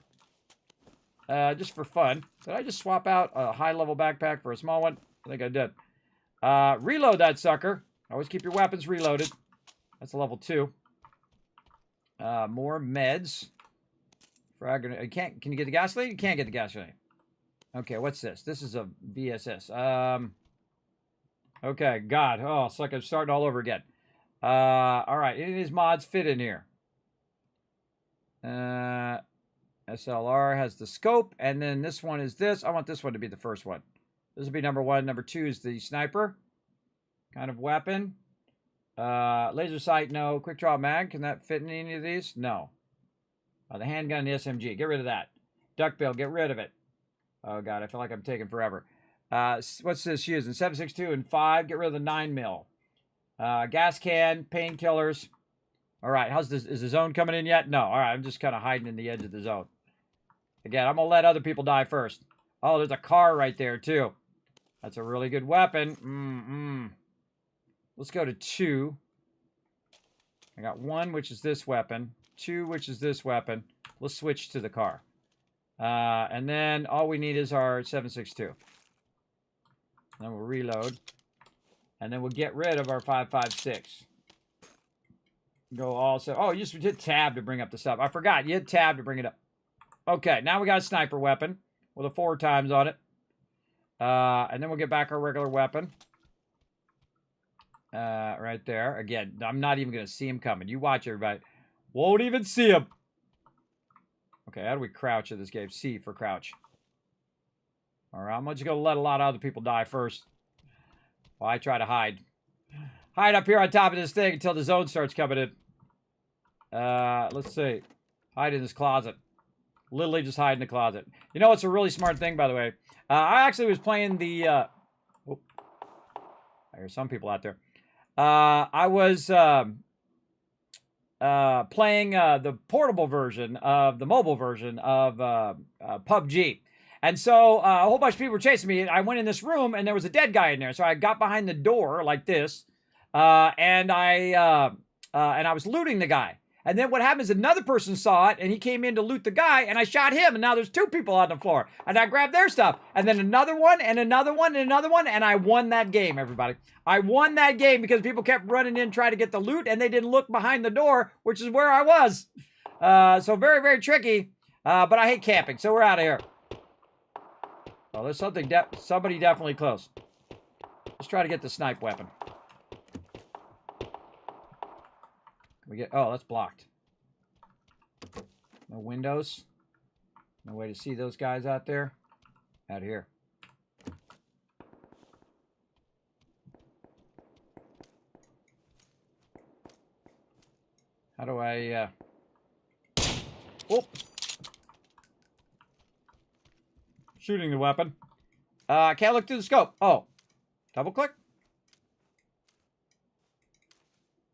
Just for fun. Did I just swap out a high-level backpack for a small one? I think I did. Reload that sucker. Always keep your weapons reloaded. That's a level 2. More meds. Can you get the gasoline? You can't get the gasoline. Okay, what's this? This is a VSS. Okay, God. Oh, it's like I'm starting all over again. All right, any of these mods fit in here? SLR has the scope, and then this one is this. I want this one to be the first one. This will be number 1. Number 2 is the sniper kind of weapon. Laser sight, no. Quick draw mag, can that fit in any of these? No. The handgun, the SMG, get rid of that. Duckbill, get rid of it. Oh, God, I feel like I'm taking forever. What's this using? 7.62 and 5, get rid of the 9mm. Gas can, painkillers. All right, how's this? Is the zone coming in yet? No. All right, I'm just kind of hiding in the edge of the zone. Again, I'm going to let other people die first. Oh, there's a car right there, too. That's a really good weapon. Let's go to 2. I got 1, which is this weapon. 2, which is this weapon. Let's switch to the car. And then all we need is our 7.62. Then we'll reload. And then we'll get rid of our 5.56. Go also. Oh, you just hit tab to bring up the stuff. I forgot. You hit tab to bring it up. Okay, now we got a sniper weapon with a 4 times on it. And then we'll get back our regular weapon. Right there. Again, I'm not even going to see him coming. You watch, everybody. Won't even see him. Okay, how do we crouch in this game? C for crouch. All right, I'm just going to let a lot of other people die first. While I try to hide. Hide up here on top of this thing until the zone starts coming in. Let's see. Hide in this closet. Literally just hide in the closet. You know what's a really smart thing, by the way? I actually was playing the... I hear some people out there. I was playing the portable version of the mobile version of PUBG. And so a whole bunch of people were chasing me. I went in this room, and there was a dead guy in there. So I got behind the door like this, and I was looting the guy. And then what happened is another person saw it, and he came in to loot the guy, and I shot him, and now there's 2 people on the floor. And I grabbed their stuff, and then another one, and another one, and another one, and I won that game, everybody. I won that game because people kept running in trying to get the loot, and they didn't look behind the door, which is where I was. So very, very tricky, but I hate camping, so we're out of here. Oh, there's somebody definitely close. Let's try to get the snipe weapon. Oh, that's blocked. No windows. No way to see those guys out there. Out here. How do I, Oh! Shooting the weapon. Can't look through the scope. Oh. Double click?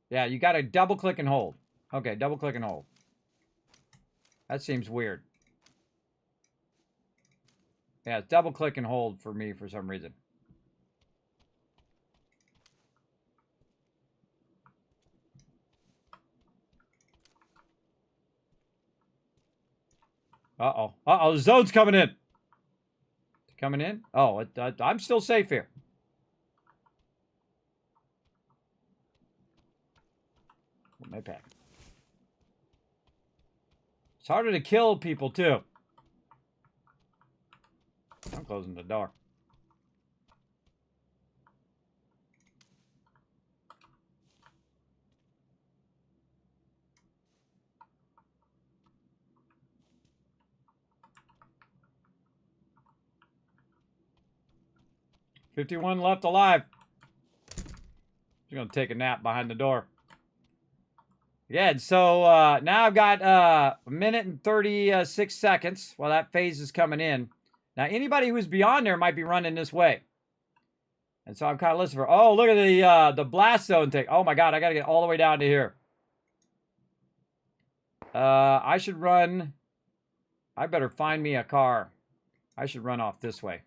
Yeah, you got to double click and hold. Okay, double click and hold. That seems weird. Yeah, double click and hold for me for some reason. Uh-oh. Uh-oh, the zone's coming in. Coming in? Oh, I'm still safe here. My pack. It's harder to kill people, too. I'm closing the door. $51 left alive. She's gonna take a nap behind the door. Yeah, so now I've got a minute and 36 seconds while that phase is coming in. Now, anybody who's beyond there might be running this way. And so I'm kind of listening for, oh, look at the blast zone thing. Oh my God, I got to get all the way down to here. I should run. I better find me a car. I should run off this way.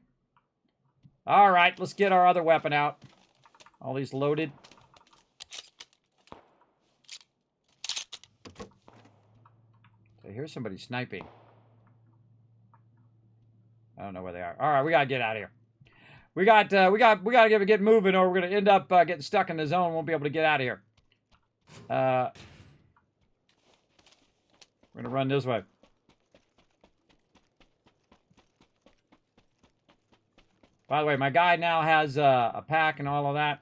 All right, let's get our other weapon out. All these loaded. I hear somebody sniping. I don't know where they are. All right, we gotta get out of here. We gotta get moving, or we're gonna end up getting stuck in the zone. Won't be able to get out of here. We're gonna run this way. By the way, my guy now has a pack and all of that.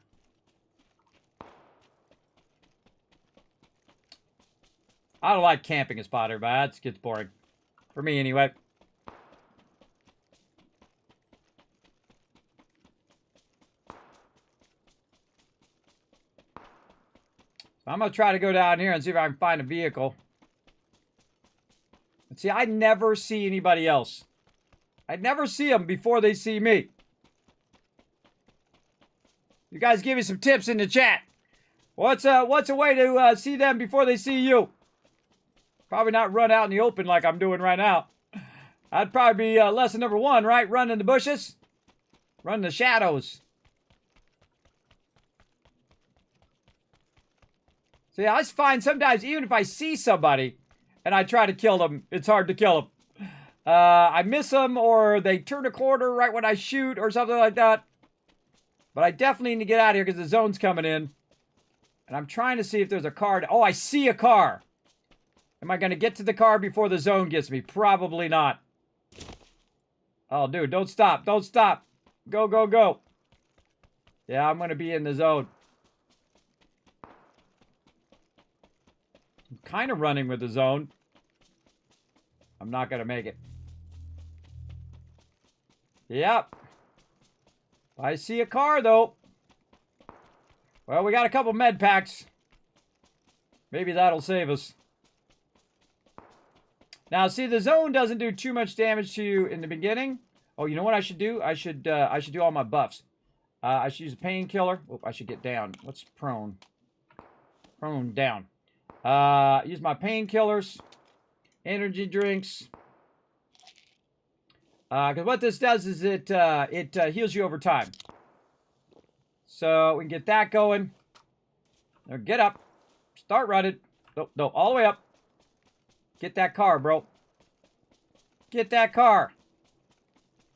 I don't like camping a spot, everybody. That gets boring. For me, anyway. So I'm going to try to go down here and see if I can find a vehicle. And see, I never see anybody else. I never see them before they see me. You guys give me some tips in the chat. What's a way to see them before they see you? Probably not run out in the open like I'm doing right now. That'd probably be lesson number 1, right? Run in the bushes. Run in the shadows. See, I just find sometimes even if I see somebody and I try to kill them, it's hard to kill them. I miss them, or they turn a corner right when I shoot or something like that. But I definitely need to get out of here because the zone's coming in. And I'm trying to see if there's a car. Oh, I see a car. Am I going to get to the car before the zone gets me? Probably not. Oh, dude, don't stop. Don't stop. Go, go, go. Yeah, I'm going to be in the zone. I'm kind of running with the zone. I'm not going to make it. Yep. I see a car, though. Well, we got a couple med packs. Maybe that'll save us. Now, see, the zone doesn't do too much damage to you in the beginning. Oh, you know what I should do? I should do all my buffs. I should use a painkiller. Oh, I should get down. What's prone? Prone down. Use my painkillers, energy drinks. Because what this does is it heals you over time. So we can get that going. Now get up. Start running. No, no, all the way up. Get that car, bro. Get that car.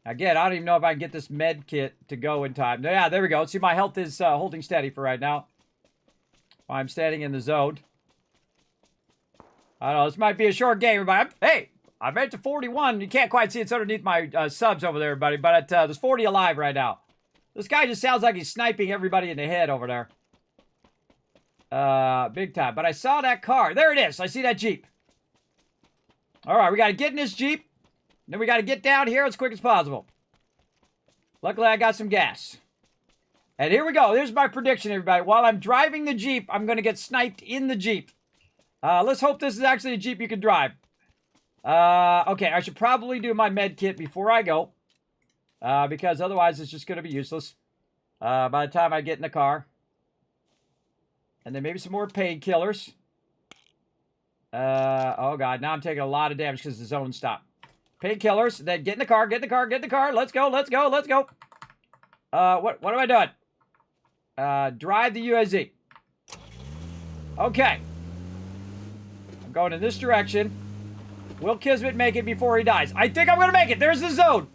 Again, I don't even know if I can get this med kit to go in time. Yeah, there we go. See, my health is holding steady for right now. I'm standing in the zone. I don't know. This might be a short game, everybody. Hey, I made it to 41. You can't quite see it's underneath my subs over there, everybody. But there's 40 alive right now. This guy just sounds like he's sniping everybody in the head over there. Big time. But I saw that car. There it is. I see that Jeep. All right, we got to get in this Jeep. Then we got to get down here as quick as possible. Luckily, I got some gas. And here we go. Here's my prediction, everybody. While I'm driving the Jeep, I'm going to get sniped in the Jeep. Let's hope this is actually a Jeep you can drive. Okay, I should probably do my med kit before I go. Because otherwise it's just going to be useless. By the time I get in the car. And then maybe some more painkillers. Oh god, now I'm taking a lot of damage because the zone stopped. Painkillers, then get in the car, get in the car, get in the car. Let's go, let's go, let's go. What am I doing? Drive the UAZ. Okay. I'm going in this direction. Will Kismet make it before he dies? I think I'm gonna make it. There's the zone.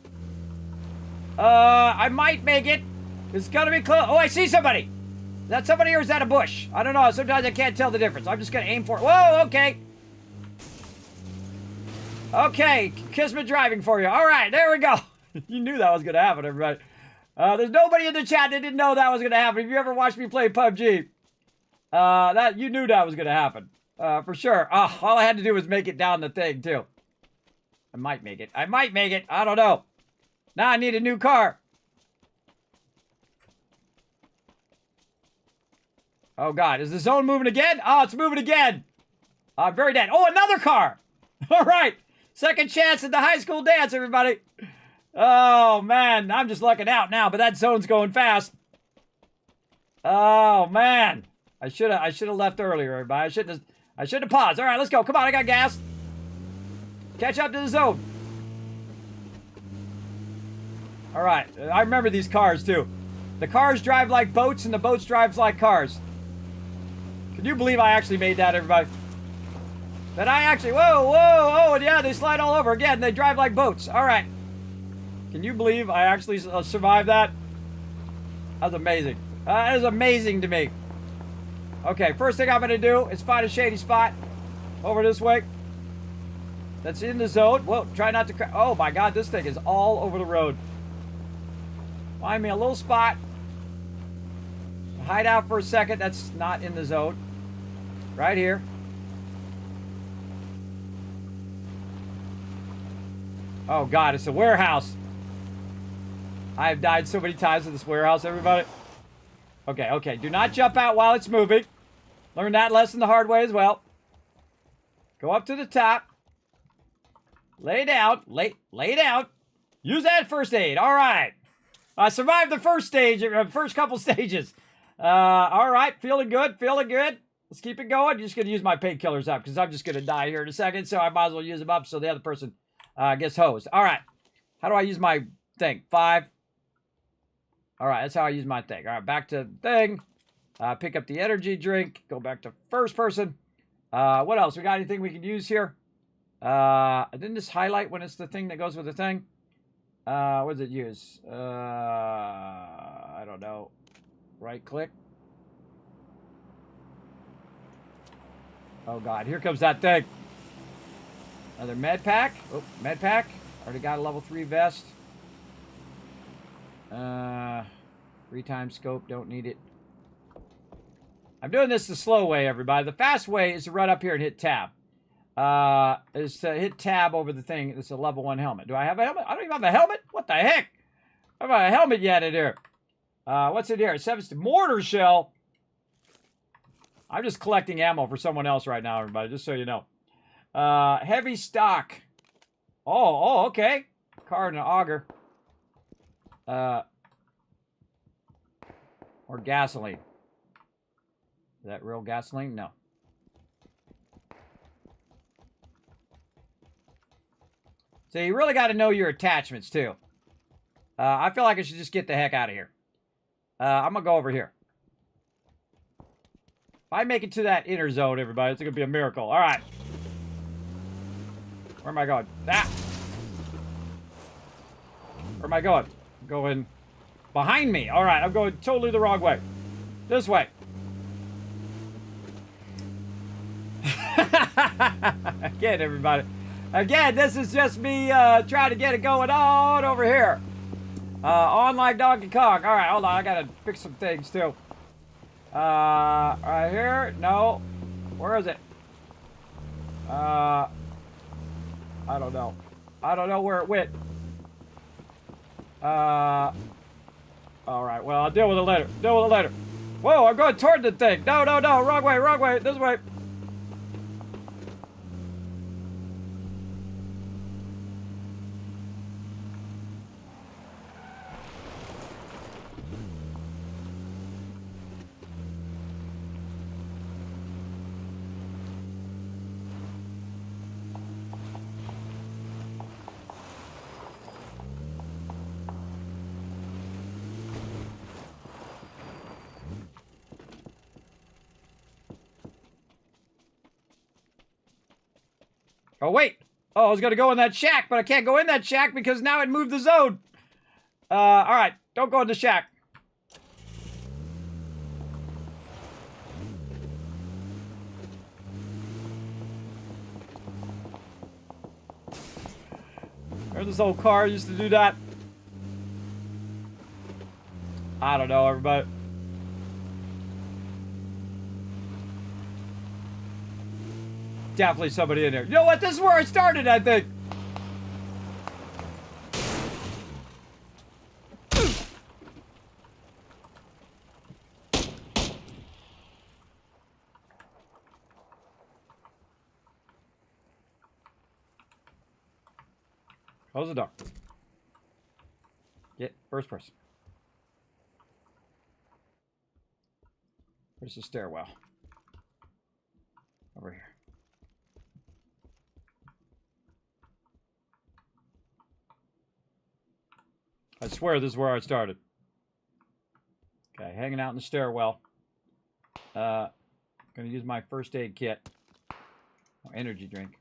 I might make it. It's gonna be close. Oh, I see somebody. Is that somebody or is that a bush? I don't know. Sometimes I can't tell the difference. I'm just gonna aim for it. Whoa, okay. Okay, Kismet driving for you. All right, there we go. You knew that was gonna happen, everybody. There's nobody in the chat that didn't know that was gonna happen. If you ever watched me play PUBG, that you knew that was gonna happen. For sure. All I had to do was make it down the thing, too. I might make it. I might make it. I don't know. Now I need a new car. Oh, God. Is the zone moving again? Oh, it's moving again. I'm very dead. Oh, another car. All right. Second chance at the high school dance, everybody. Oh, man. I'm just lucking out now, but that zone's going fast. Oh, man. I should have left earlier, everybody. I should have paused. All right, let's go. Come on, I got gas. Catch up to the zone. All right, I remember these cars, too. The cars drive like boats, and the boats drive like cars. Can you believe I actually made that, everybody? That I actually... Whoa, whoa, oh, and yeah, they slide all over. Again, they drive like boats. All right. Can you believe I actually survived that? That was amazing. That is amazing to me. Okay, first thing I'm going to do is find a shady spot over this way. That's in the zone. Whoa, try not to crash. Oh my god, this thing is all over the road. Find me a little spot. Hide out for a second. That's not in the zone. Right here. Oh god, it's a warehouse. I have died so many times in this warehouse, everybody. Okay, okay. Do not jump out while it's moving. Learn that lesson the hard way as well. Go up to the top. Lay down. Lay down. Use that first aid. All right. I survived the first stage, first couple stages. All right. Feeling good. Feeling good. Let's keep it going. I'm just going to use my painkillers up because I'm just going to die here in a second. So I might as well use them up so the other person gets hosed. All right. How do I use my thing? 5. All right. That's how I use my thing. All right. Back to thing. Pick up the energy drink. Go back to first person. What else? We got anything we can use here? Didn't this highlight when it's the thing that goes with the thing? What does it use? I don't know. Right click. Oh god, here comes that thing. Another med pack. Oh, med pack. Already got a level 3 vest. 3x scope, don't need it. I'm doing this the slow way, everybody. The fast way is to run up here and hit tab. Is to hit tab over the thing. It's a level 1 helmet. Do I have a helmet? I don't even have a helmet? What the heck? I haven't got a helmet yet in here. What's in here? 7 mortar shell. I'm just collecting ammo for someone else right now, everybody, just so you know. Heavy stock. Oh, okay. Card and an auger. Or gasoline. Is that real gasoline? No. So you really got to know your attachments, too. I feel like I should just get the heck out of here. I'm going to go over here. If I make it to that inner zone, everybody, it's going to be a miracle. All right. Where am I going? Ah! Where am I going? I'm going behind me. All right, I'm going totally the wrong way. This way. Again, everybody. Again, this is just me trying to get it going on over here. On like Donkey Kong. All right, hold on. I got to fix some things, too. Right here. No. Where is it? I don't know. I don't know where it went. All right. Well, I'll deal with it later. Deal with it later. Whoa, I'm going toward the thing. No, no, no. Wrong way, wrong way. This way. Oh, wait. Oh, I was going to go in that shack, but I can't go in that shack because now it moved the zone. All right. Don't go in the shack. There's this old car used to do that. I don't know, everybody. Definitely somebody in there. You know what? This is where I started, I think. Close the door. Get first person. Where's the stairwell? Over here. I swear this is where I started. Okay, hanging out in the stairwell. Gonna use my first aid kit. Oh, energy drink.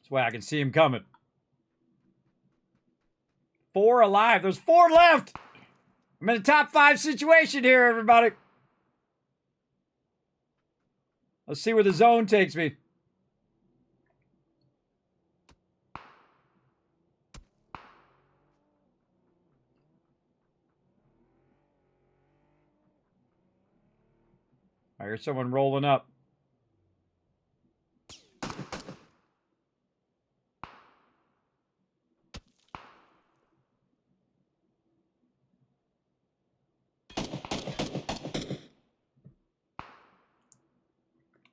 This way I can see him coming. 4 alive. There's 4 left. I'm in a top 5 situation here, everybody. Let's see where the zone takes me. I hear someone rolling up.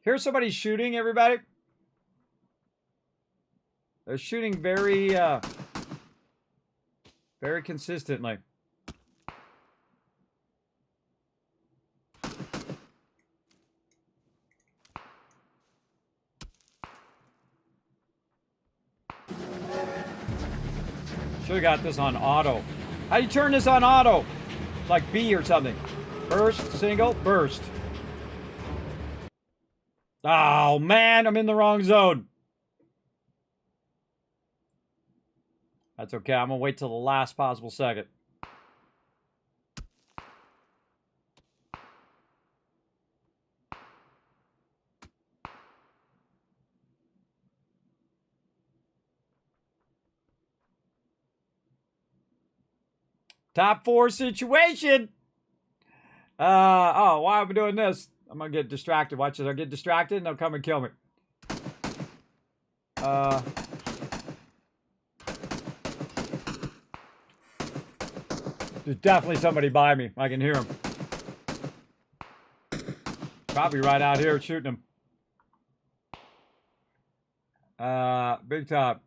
Here's somebody shooting, everybody. They're shooting very consistently. Should've got this on auto. How do you turn this on auto? Like B or something. Burst, single, burst. Oh, man, I'm in the wrong zone. That's okay. I'm going to wait till the last possible second. Top 4 situation. Oh, why am I doing this? I'm gonna get distracted. Watch this. I'll get distracted and they'll come and kill me. There's definitely somebody by me. I can hear him. Probably right out here shooting him. Big time.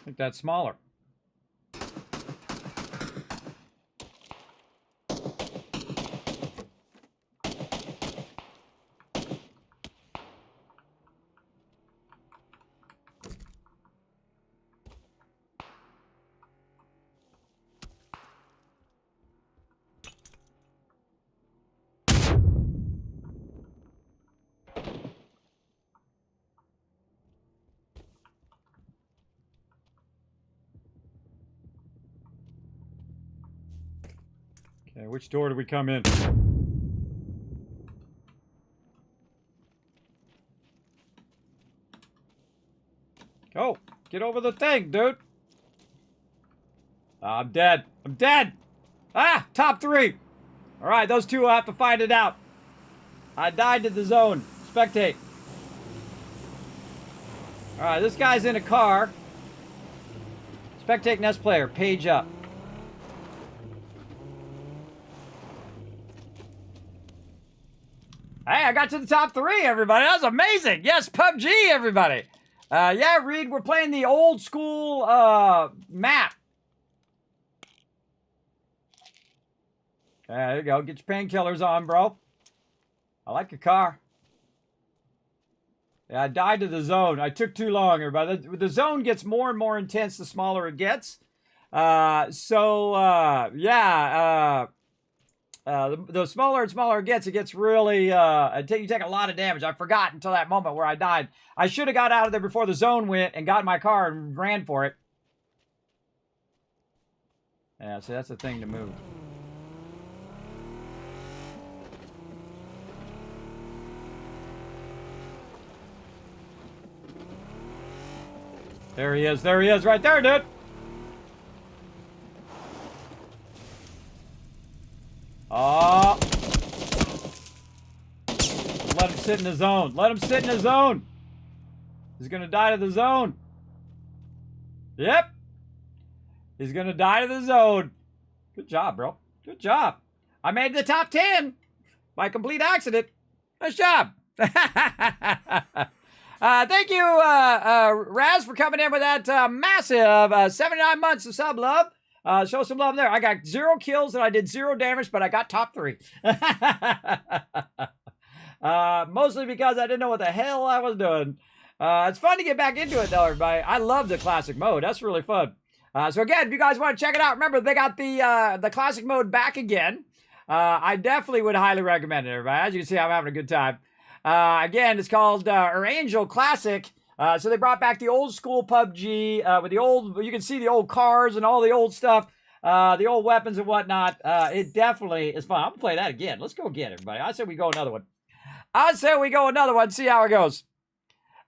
I think that's smaller. Okay, which door do we come in? Oh, get over the thing, dude. I'm dead. I'm dead. Ah, top 3. All right, those two will have to find it out. I died to the zone. Spectate. All right, this guy's in a car. Spectate Nest player, page up. Hey, I got to the top 3, everybody. That was amazing. Yes, PUBG, everybody. Yeah, Reed, we're playing the old school map. There you go. Get your painkillers on, bro. I like your car. Yeah, I died to the zone. I took too long, everybody. The zone gets more and more intense the smaller it gets. The smaller and smaller it gets really, you take a lot of damage. I forgot until that moment where I died. I should have got out of there before the zone went and got in my car and ran for it. Yeah, see, that's the thing to move. There he is, right there, dude. Oh. Let him sit in the zone. Let him sit in the zone. He's going to die to the zone. Yep. He's going to die to the zone. Good job, bro. Good job. I made the top 10 by complete accident. Nice job. Thank you, Raz, for coming in with that massive 79 months of sub love. Show some love there. I got 0 kills and I did 0 damage, but I got top 3. Mostly because I didn't know what the hell I was doing. It's fun to get back into it, though, everybody. I love the classic mode. That's really fun. So again, if you guys want to check it out, remember they got the classic mode back again. I definitely would highly recommend it, everybody. As you can see, I'm having a good time. Again, it's called Angel Classic. So they brought back the old school PUBG with the old, you can see the old cars and all the old stuff, the old weapons and whatnot. It definitely is fun. I'm gonna play that again. Let's go again, everybody. I said we go another one. See how it goes.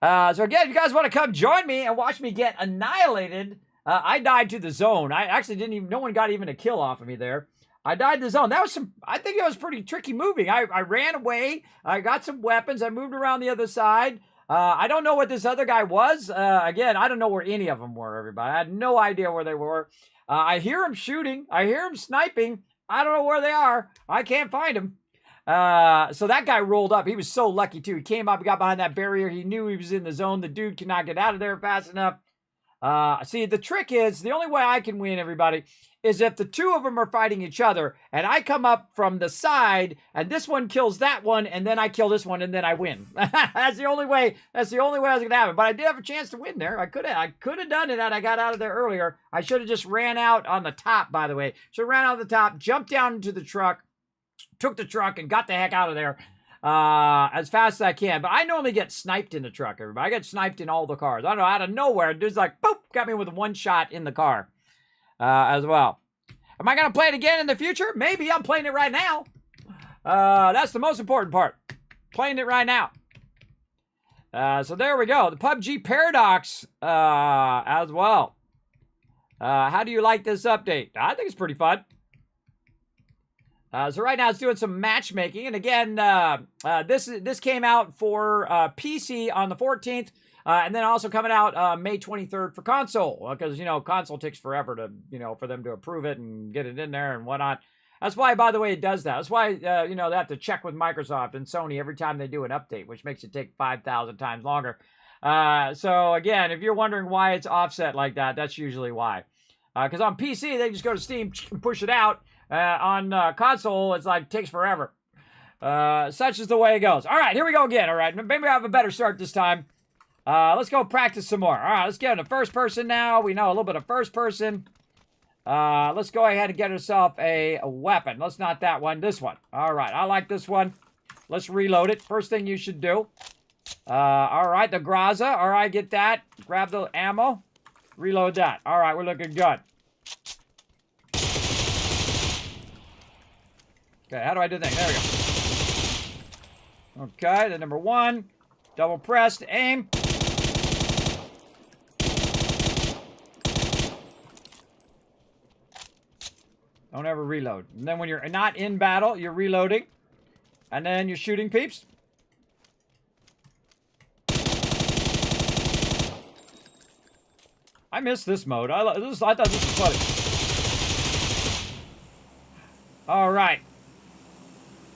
So again, if you guys want to come join me and watch me get annihilated, I died to the zone. I actually no one got even a kill off of me there. I died to the zone. That was I think it was pretty tricky moving. I ran away. I got some weapons. I moved around the other side. I don't know what this other guy was. Again, I don't know where any of them were, everybody. I had no idea where they were. I hear him shooting. I hear him sniping. I don't know where they are. I can't find them. So that guy rolled up. He was so lucky, too. He came up, he got behind that barrier. He knew he was in the zone. The dude could not get out of there fast enough. See, the trick is, the only way I can win, everybody, is if the two of them are fighting each other, and I come up from the side, and this one kills that one, and then I kill this one, and then I win. That's the only way. That's the only way I was gonna have it. But I did have a chance to win there. I could have done it had I got out of there earlier. I should have just ran out on the top. By the way, should have ran out of the top, jumped down into the truck, took the truck, and got the heck out of there as fast as I can. But I normally get sniped in the truck, everybody. I get sniped in all the cars. I don't know, out of nowhere, dude's like, boop, got me with one shot in the car as well. Am I going to play it again in the future? Maybe. I'm playing it right now. That's the most important part. Playing it right now. So there we go. The PUBG Paradox as well. How do you like this update? I think it's pretty fun. So right now it's doing some matchmaking. And again, this came out for PC on the 14th. And then also coming out May 23rd for console. Because, you know, console takes forever to, you know, for them to approve it and get it in there and whatnot. That's why, by the way, it does that. That's why, you know, they have to check with Microsoft and Sony every time they do an update, which makes it take 5,000 times longer. So, again, if you're wondering why it's offset like that, that's usually why. Because on PC, they just go to Steam and push it out. On console, it's like, takes forever. Such is the way it goes. All right, here we go again. All right, maybe I have a better start this time. Let's go practice some more. All right, let's get into first person now. We know a little bit of first person. Let's go ahead and get ourselves a weapon. Let's not that one, this one. All right, I like this one. Let's reload it. First thing you should do. All right, the Graza. All right, get that. Grab the ammo. Reload that. All right, we're looking good. Okay, how do I do that? There we go. Okay, the number 1. Double press to aim. Don't ever reload. And then when you're not in battle, you're reloading. And then you're shooting peeps. I missed this mode. I thought this was funny. All right.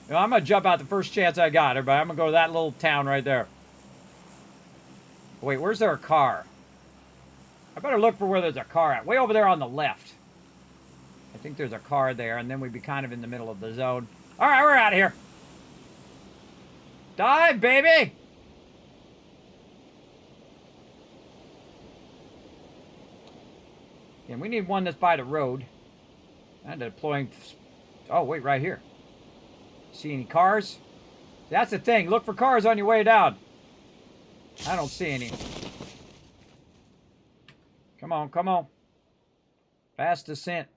You know, I'm going to jump out the first chance I got, everybody. I'm going to go to that little town right there. Wait, where's there a car? I better look for where there's a car at. Way over there on the left. I think there's a car there, and then we'd be kind of in the middle of the zone. All right, we're out of here. Dive, baby! And we need one that's by the road. And deploying... Oh, wait, right here. See any cars? That's the thing. Look for cars on your way down. I don't see any. Come on, come on. Fast descent.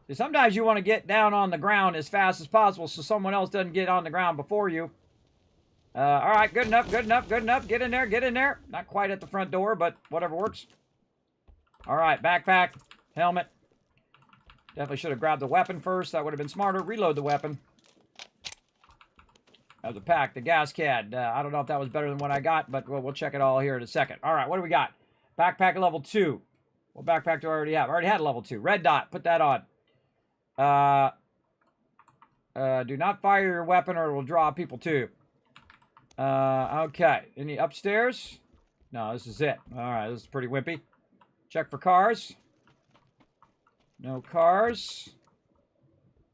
See, sometimes you want to get down on the ground as fast as possible so someone else doesn't get on the ground before you. All right, good enough, good enough, good enough. Get in there, get in there. Not quite at the front door, but whatever works. All right, backpack, helmet. Definitely should have grabbed the weapon first. That would have been smarter. Reload the weapon. That was a pack, the gas can. I don't know if that was better than what I got, but we'll check it all here in a second. All right, what do we got? Backpack level 2. What backpack do I already have? I already had a level 2. Red dot, put that on. Do not fire your weapon or it will draw people too. Okay, any upstairs? No, this is it. All right, this is pretty wimpy. Check for cars. No cars.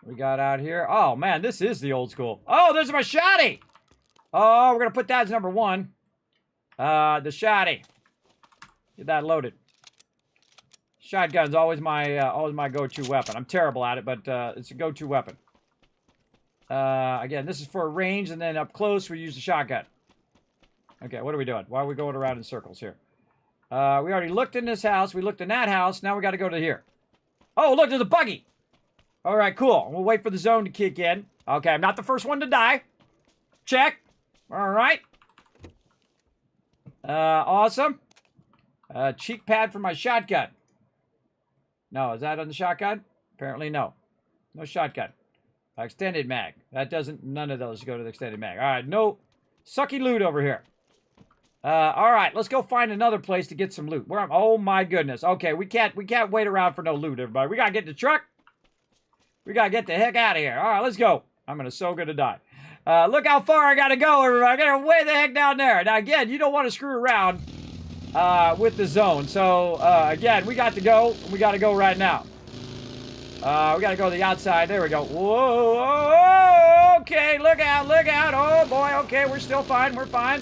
We got out here. Oh, man, this is the old school. Oh, there's my shotty. Oh, we're going to put that as number 1. The shotty. Get that loaded. Shotgun's always my go-to weapon. I'm terrible at it, but it's a go-to weapon. Again, this is for range, and then up close, we use the shotgun. Okay, what are we doing? Why are we going around in circles here? We already looked in this house. We looked in that house. Now we got to go to here. Oh, look, there's a buggy. All right, cool. We'll wait for the zone to kick in. Okay, I'm not the first one to die. Check. All right. Awesome. Cheek pad for my shotgun. No, is that on the shotgun? Apparently no. No shotgun. Extended mag. That doesn't, none of those go to the extended mag. All right, no sucky loot over here. All right, let's go find another place to get some loot. Where am, oh my goodness. Okay, we can't wait around for no loot, everybody. We gotta get in the truck. We gotta get the heck out of here. All right, let's go. I'm so gonna die. Look how far I gotta go, everybody. I gotta way the heck down there. Now, again, you don't want to screw around with the zone. So, again, we got to go. We got to go right now. We got to go to the outside. There we go. Whoa, whoa, whoa. Okay, look out, look out. Oh, boy. Okay, we're still fine. We're fine.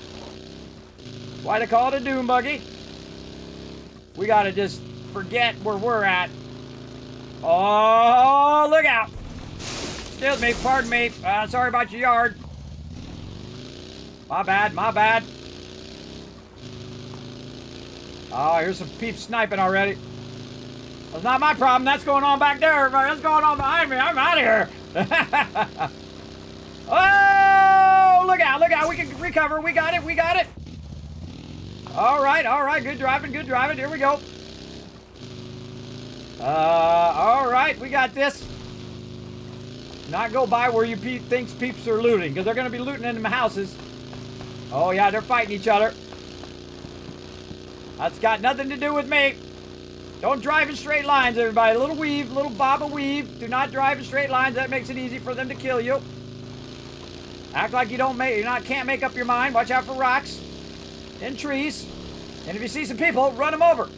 Why they call it a doom buggy? We got to just forget where we're at. Oh, look out. Excuse me. Pardon me. Sorry about your yard. My bad. My bad. Oh, here's some peeps sniping already. That's not my problem. That's going on back there, everybody. That's going on behind me. I'm out of here. Oh, look out, look out. We can recover. We got it. We got it. All right, all right. Good driving, good driving. Here we go. All right. We got this. Not go by where you thinks peeps are looting, because they're going to be looting in the houses. Oh, yeah, they're fighting each other. That's got nothing to do with me. Don't drive in straight lines, everybody. A little weave, little bob a weave. Do not drive in straight lines. That makes it easy for them to kill you. Act like you can't make up your mind. Watch out for rocks and trees. And if you see some people, run them over.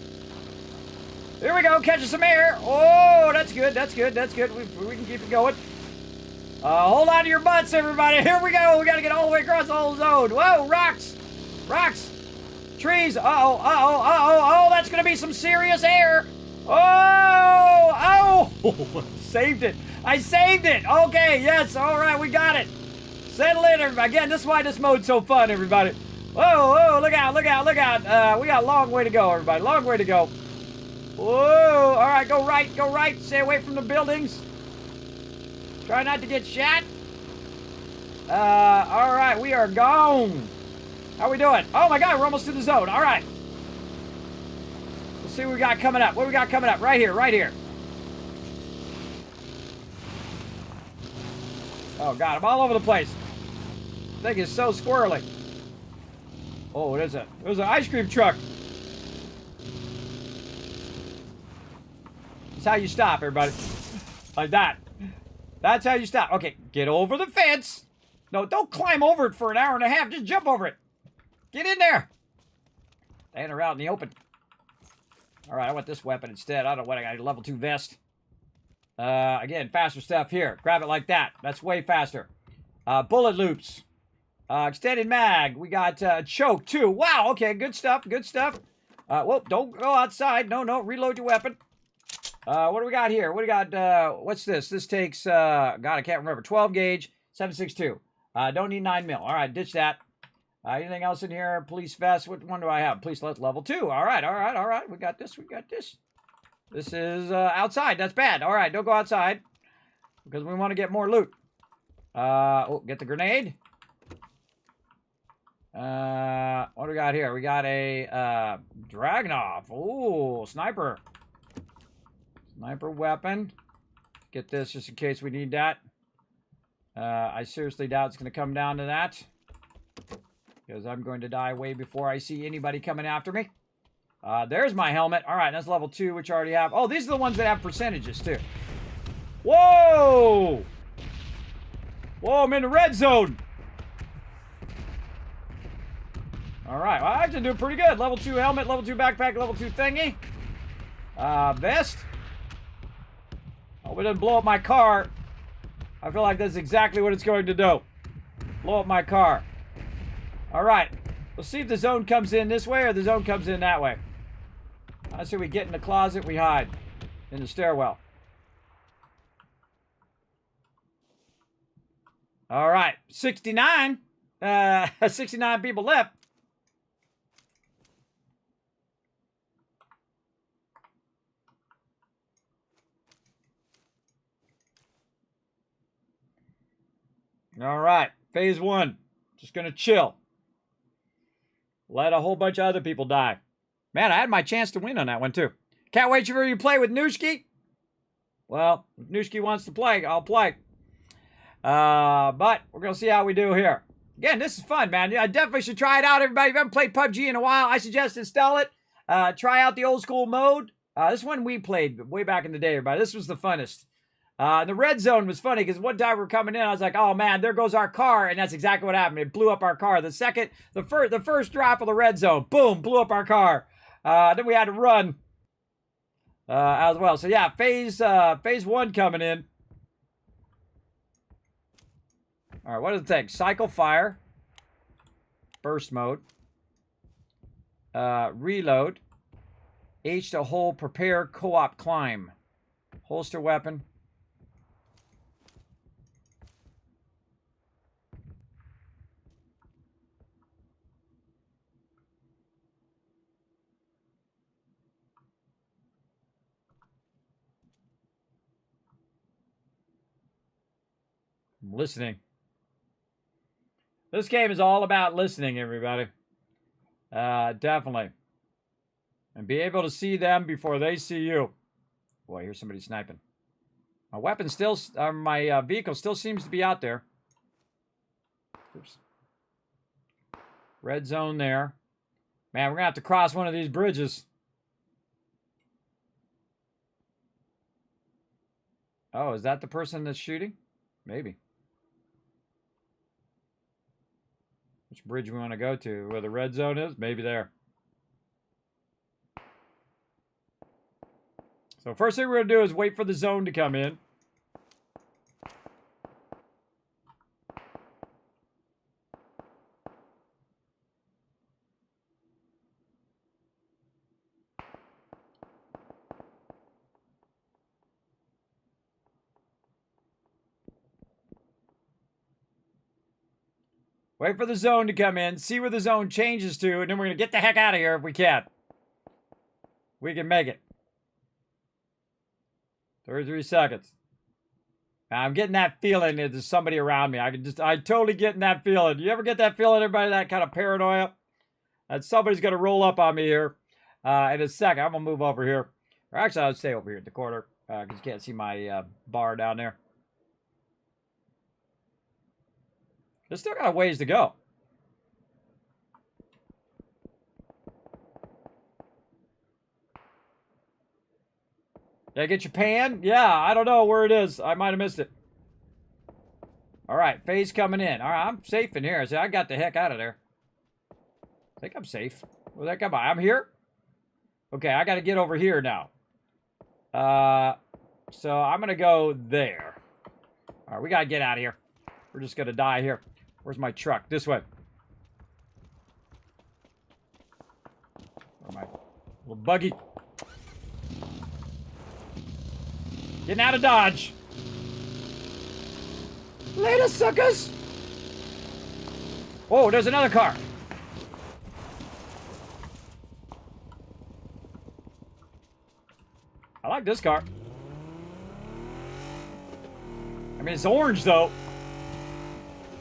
Here we go, catching some air. Oh, that's good, that's good, that's good. We can keep it going. Hold on to your butts, everybody. Here we go. We got to get all the way across the whole zone. Whoa, rocks, rocks. Trees. Uh-oh, uh-oh, uh-oh. Oh, that's going to be some serious air. Oh, oh. Saved it. I saved it. Okay, yes. All right, we got it. Settle in, everybody. Again, this is why this mode's so fun, everybody. Whoa, whoa, look out, look out, look out. We got a long way to go, everybody. Long way to go. Whoa. All right, go right, go right. Stay away from the buildings. Try not to get shot. All right, we are gone. How we doing? Oh my God, we're almost to the zone. All right. Let's see what we got coming up. What we got coming up? Right here, right here. Oh God, I'm all over the place. This thing is so squirrely. Oh, there's an ice cream truck. That's how you stop, everybody. Like that. That's how you stop. Okay, get over the fence. No, don't climb over it for an hour and a half. Just jump over it. Get in there. Stand around in the open. All right, I want this weapon instead. I don't know what I got. A level 2 vest. Again, faster stuff here. Grab it like that. That's way faster. Bullet loops. Extended mag. We got choke too. Wow. Okay. Good stuff. Good stuff. Whoa. Don't go outside. No. Reload your weapon. What do we got here? What do we got? What's this? This takes. God, I can't remember. 12 gauge. 7.62. Don't need 9 mil. All right. Ditch that. Anything else in here? Police vest. What one do I have? Police level 2. All right. We got this. This is outside. That's bad. All right. Don't go outside because we want to get more loot. Get the grenade. What do we got here? We got a Dragunov. Ooh, sniper. Sniper weapon. Get this just in case we need that. I seriously doubt it's going to come down to that. Because I'm going to die way before I see anybody coming after me. There's my helmet. All right, that's level 2, which I already have. Oh, these are the ones that have percentages, too. Whoa! Whoa, I'm in the red zone. All right, well, I actually do pretty good. Level 2 helmet, level 2 backpack, level 2 thingy. Vest. Oh, it doesn't blow up my car. I feel like that's exactly what it's going to do. Blow up my car. All right, let's see if the zone comes in this way or the zone comes in that way. I say we get in the closet, we hide in the stairwell. All right, 69. 69 people left. All right, phase 1. Just gonna chill. Let a whole bunch of other people die. Man, I had my chance to win on that one, too. Can't wait for you to play with Nooshki. Well, if Nooshki wants to play, I'll play. But we're going to see how we do here. Again, this is fun, man. I definitely should try it out, everybody. If you haven't played PUBG in a while, I suggest install it. Try out the old school mode. This one we played way back in the day, everybody. This was the funnest. The red zone was funny because one time we were coming in, I was like, oh man, there goes our car. And that's exactly what happened. It blew up our car. The first drop of the red zone, boom, blew up our car. Then we had to run as well. So yeah, phase 1 coming in. All right, what does it take? Cycle fire. Burst mode. Reload. H to hold, prepare, co-op climb. Holster weapon. I'm listening. This game is all about listening, everybody. Definitely. And be able to see them before they see you. Boy, here's somebody sniping. My weapon still, my vehicle still seems to be out there. Oops. Red zone there. Man, we're going to have to cross one of these bridges. Oh, is that the person that's shooting? Maybe. Which bridge we want to go to? Where the red zone is? Maybe there. So first thing we're going to do is wait for the zone to come in. Wait for the zone to come in, see where the zone changes to, and then we're going to get the heck out of here if we can. We can make it. 33 seconds. Now, I'm getting that feeling that there's somebody around me. I totally getting that feeling. You ever get that feeling, everybody, that kind of paranoia? That somebody's going to roll up on me here in a second. I'm going to move over here. Or actually, I'll stay over here at the corner because you can't see my bar down there. There's still got a ways to go. Did I get your pan? Yeah, I don't know where it is. I might have missed it. All right, phase coming in. All right, I'm safe in here. See, I got the heck out of there. I think I'm safe. Where that come by? I'm here? Okay, I got to get over here now. So I'm going to go there. All right, we got to get out of here. We're just going to die here. Where's my truck? This way. Where's my little buggy? Getting out of Dodge. Later, suckers. Oh, there's another car. I like this car. I mean, it's orange, though.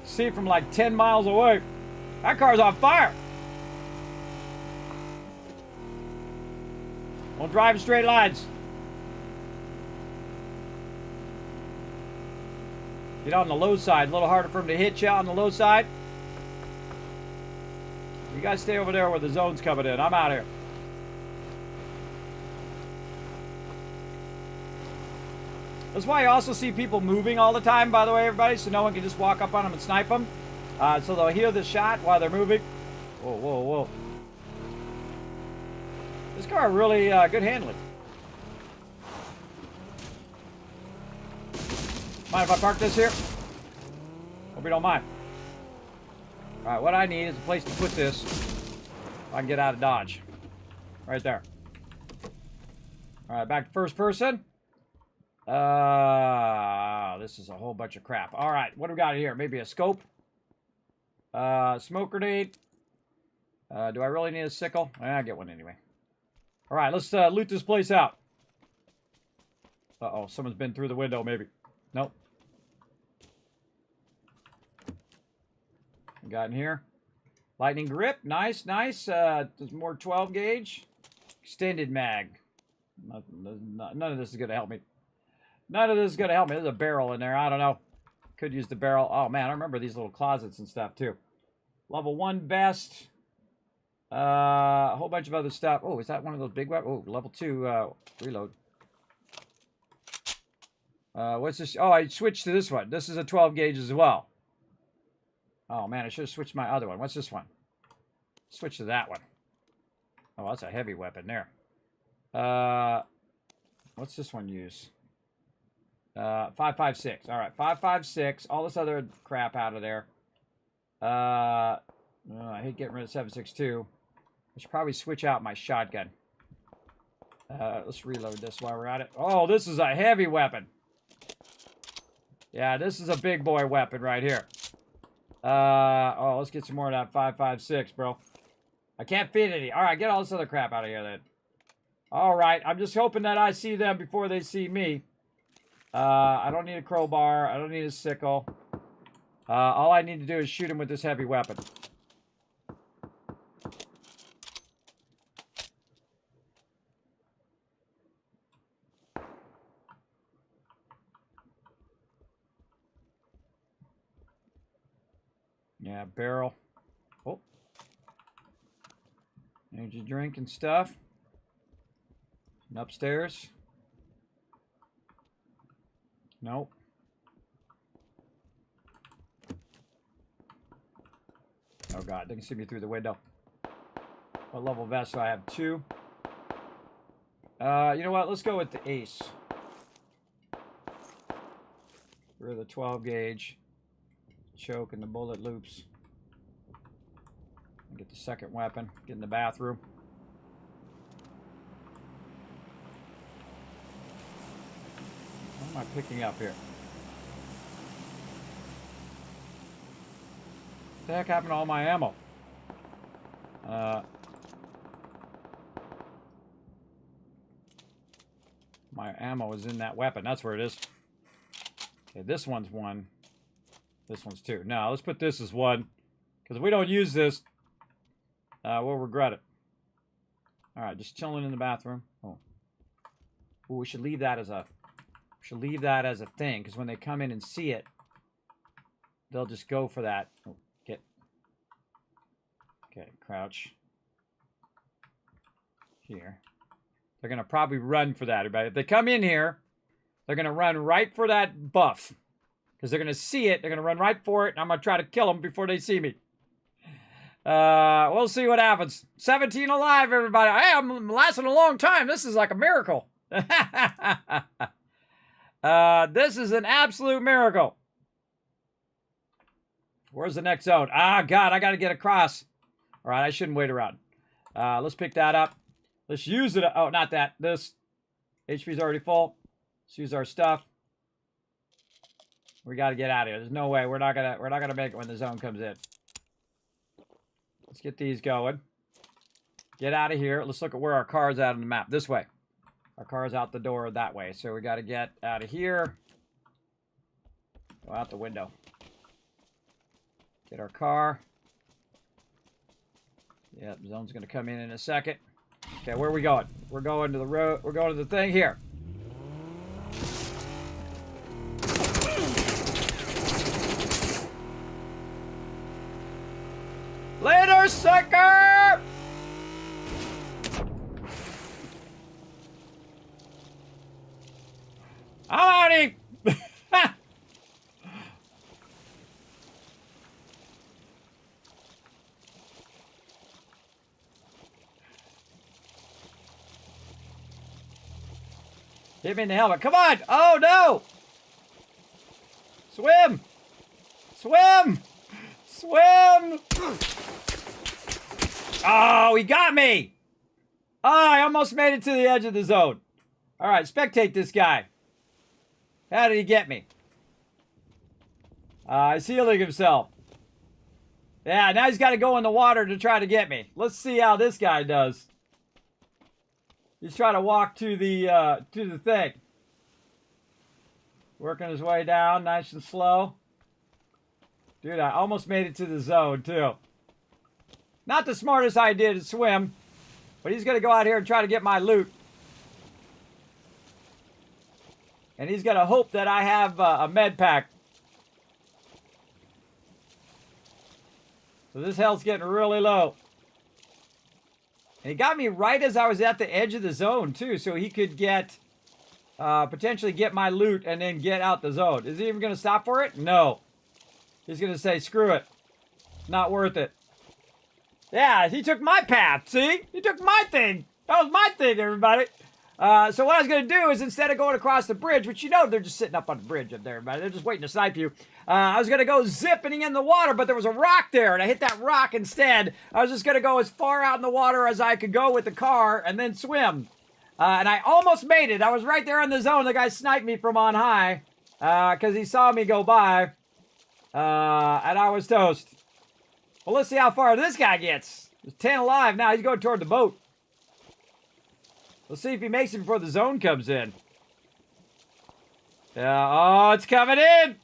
See it from like 10 miles away. That car's on fire. Don't drive in straight lines. Get on the low side. A little harder for him to hit you on the low side. You guys stay over there where the zone's coming in. I'm out here. That's why you also see people moving all the time, by the way, everybody, so no one can just walk up on them and snipe them. So they'll hear the shot while they're moving. Whoa, whoa, whoa. This car really good handling. Mind if I park this here? Hope you don't mind. Alright, what I need is a place to put this so I can get out of Dodge. Right there. Alright, back to first person. This is a whole bunch of crap. Alright, what do we got here? Maybe a scope? Smoke grenade. Do I really need a sickle? I'll get one anyway. Alright, let's loot this place out. Uh-oh, someone's been through the window, maybe. Nope. Got in here. Lightning grip. Nice, nice. There's more 12 gauge. Extended mag. None of this is going to help me. None of this is going to help me. There's a barrel in there. I don't know. Could use the barrel. Oh, man. I remember these little closets and stuff, too. Level 1 vest. A whole bunch of other stuff. Oh, is that one of those big weapons? Oh, level 2 reload. What's this? Oh, I switched to this one. This is a 12 gauge as well. Oh, man, I should have switched my other one. What's this one? Switch to that one. Oh, that's a heavy weapon there. What's this one use? 5.56. All right, 5.56. All this other crap out of there. I hate getting rid of 7.62. I should probably switch out my shotgun. Let's reload this while we're at it. Oh, this is a heavy weapon. Yeah, this is a big boy weapon right here. Oh, let's get some more of that 5.56, bro. I can't fit any. All right, get all this other crap out of here then. All right, I'm just hoping that I see them before they see me. I don't need a crowbar. I don't need a sickle. All I need to do is shoot him with this heavy weapon. Yeah, barrel. Oh. Energy drink and stuff. And upstairs. Nope. Oh god, they can see me through the window. What level vest do I have? 2. You know what? Let's go with the ace. For the 12 gauge. Choke and the bullet loops. Get the second weapon. Get in the bathroom. What am I picking up here? What the heck happened to all my ammo? My ammo is in that weapon. That's where it is. Okay, this one's 1. This one's 2. Now, let's put this as 1. Because if we don't use this, we'll regret it. Alright, just chilling in the bathroom. Oh. Ooh, we should leave that as a... thing, because when they come in and see it, they'll just go for that. Oh, get. Okay, crouch. Here. They're going to probably run for that, everybody. If they come in here, they're going to run right for that buff. Because they're going to see it. They're going to run right for it. And I'm going to try to kill them before they see me. We'll see what happens. 17 alive, everybody. Hey, I'm lasting a long time. This is like a miracle. This is an absolute miracle. Where's the next zone? Ah, God, I got to get across. All right, I shouldn't wait around. Let's pick that up. Let's use it. Oh, not that. This. HP's already full. Let's use our stuff. We got to get out of here. There's no way. We're not gonna make it when the zone comes in. Let's get these going. Get out of here. Let's look at where our car's at on the map. This way. Our car's out the door that way. So we got to get out of here. Go out the window. Get our car. Yep, the zone's going to come in a second. Okay, where are we going? We're going to the road. We're going to the thing here. Later, sucker! I'm outie! Hit me in the helmet. Come on! Oh, no! Swim! Swim! Swim! Oh, he got me! Oh, I almost made it to the edge of the zone. All right, spectate this guy. How did he get me? He's healing himself. Yeah, now he's got to go in the water to try to get me. Let's see how this guy does. He's trying to walk to the thing. Working his way down, nice and slow. Dude, I almost made it to the zone, too. Not the smartest idea to swim, but he's going to go out here and try to get my loot. And he's going to hope that I have a med pack. So this health's getting really low. And he got me right as I was at the edge of the zone, too, so he could get, potentially get my loot and then get out the zone. Is he even going to stop for it? No. He's going to say, screw it. Not worth it. Yeah, he took my path, see? He took my thing. That was my thing, everybody. So what I was going to do is instead of going across the bridge, which you know they're just sitting up on the bridge up there, everybody. They're just waiting to snipe you. I was going to go zipping in the water, but there was a rock there, and I hit that rock instead. I was just going to go as far out in the water as I could go with the car and then swim. And I almost made it. I was right there in the zone. The guy sniped me from on high because he saw me go by. And I was toast. Well, let's see how far this guy gets. There's 10 alive now. He's going toward the boat. Let's see if he makes it before the zone comes in. Yeah, oh, it's coming in.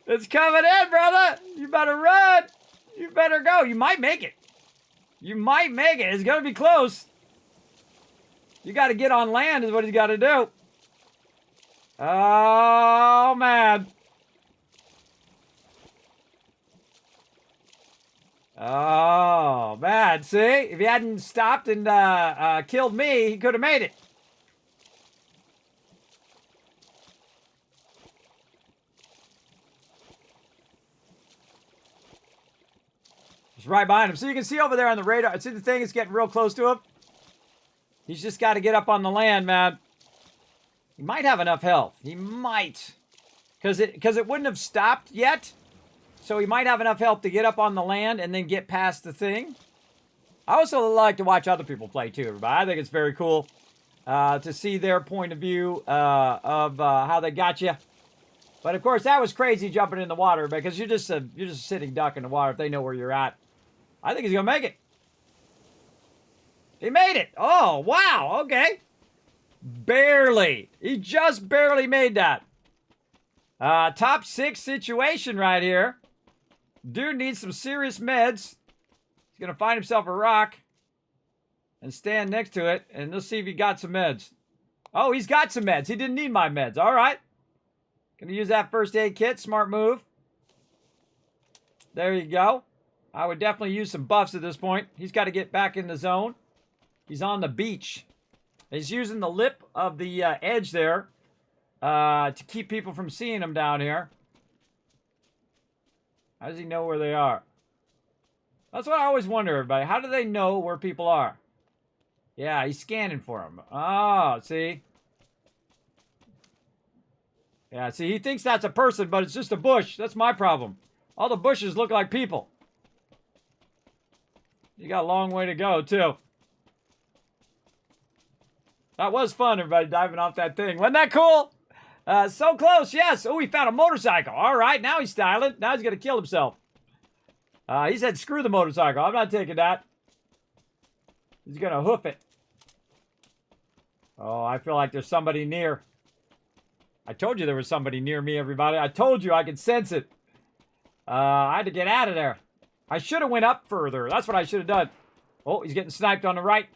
It's coming in, brother. You better run. You better go. You might make it. You might make it. It's going to be close. You got to get on land is what he's got to do. Oh, man. Oh, man. See? If he hadn't stopped and killed me, he could have made it. Just right behind him. So you can see over there on the radar. See the thing is getting real close to him? He's just got to get up on the land, man. He might have enough health. He might. Because it wouldn't have stopped yet. So he might have enough health to get up on the land and then get past the thing. I also like to watch other people play too, everybody. I think it's very cool to see their point of view of how they got you. But of course, that was crazy jumping in the water because you're just a sitting duck in the water if they know where you're at. I think he's gonna make it. He made it. Oh wow. Okay. Barely. He just barely made that. Top 6 situation right here. Dude needs some serious meds. He's going to find himself a rock and stand next to it, and let's see if he got some meds. Oh, he's got some meds. He didn't need my meds. All right. Going to use that first aid kit. Smart move. There you go. I would definitely use some buffs at this point. He's got to get back in the zone. He's on the beach. He's using the lip of the edge there to keep people from seeing him down here. How does he know where they are? That's what I always wonder, everybody. How do they know where people are? Yeah, he's scanning for them. Oh, see? Yeah, see, he thinks that's a person, but it's just a bush. That's my problem. All the bushes look like people. You got a long way to go, too. That was fun, everybody, diving off that thing. Wasn't that cool? So close, yes. Oh, he found a motorcycle. All right, now he's styling. Now he's going to kill himself. He said, screw the motorcycle. I'm not taking that. He's going to hoof it. Oh, I feel like there's somebody near. I told you there was somebody near me, everybody. I told you I could sense it. I had to get out of there. I should have went up further. That's what I should have done. Oh, he's getting sniped on the right.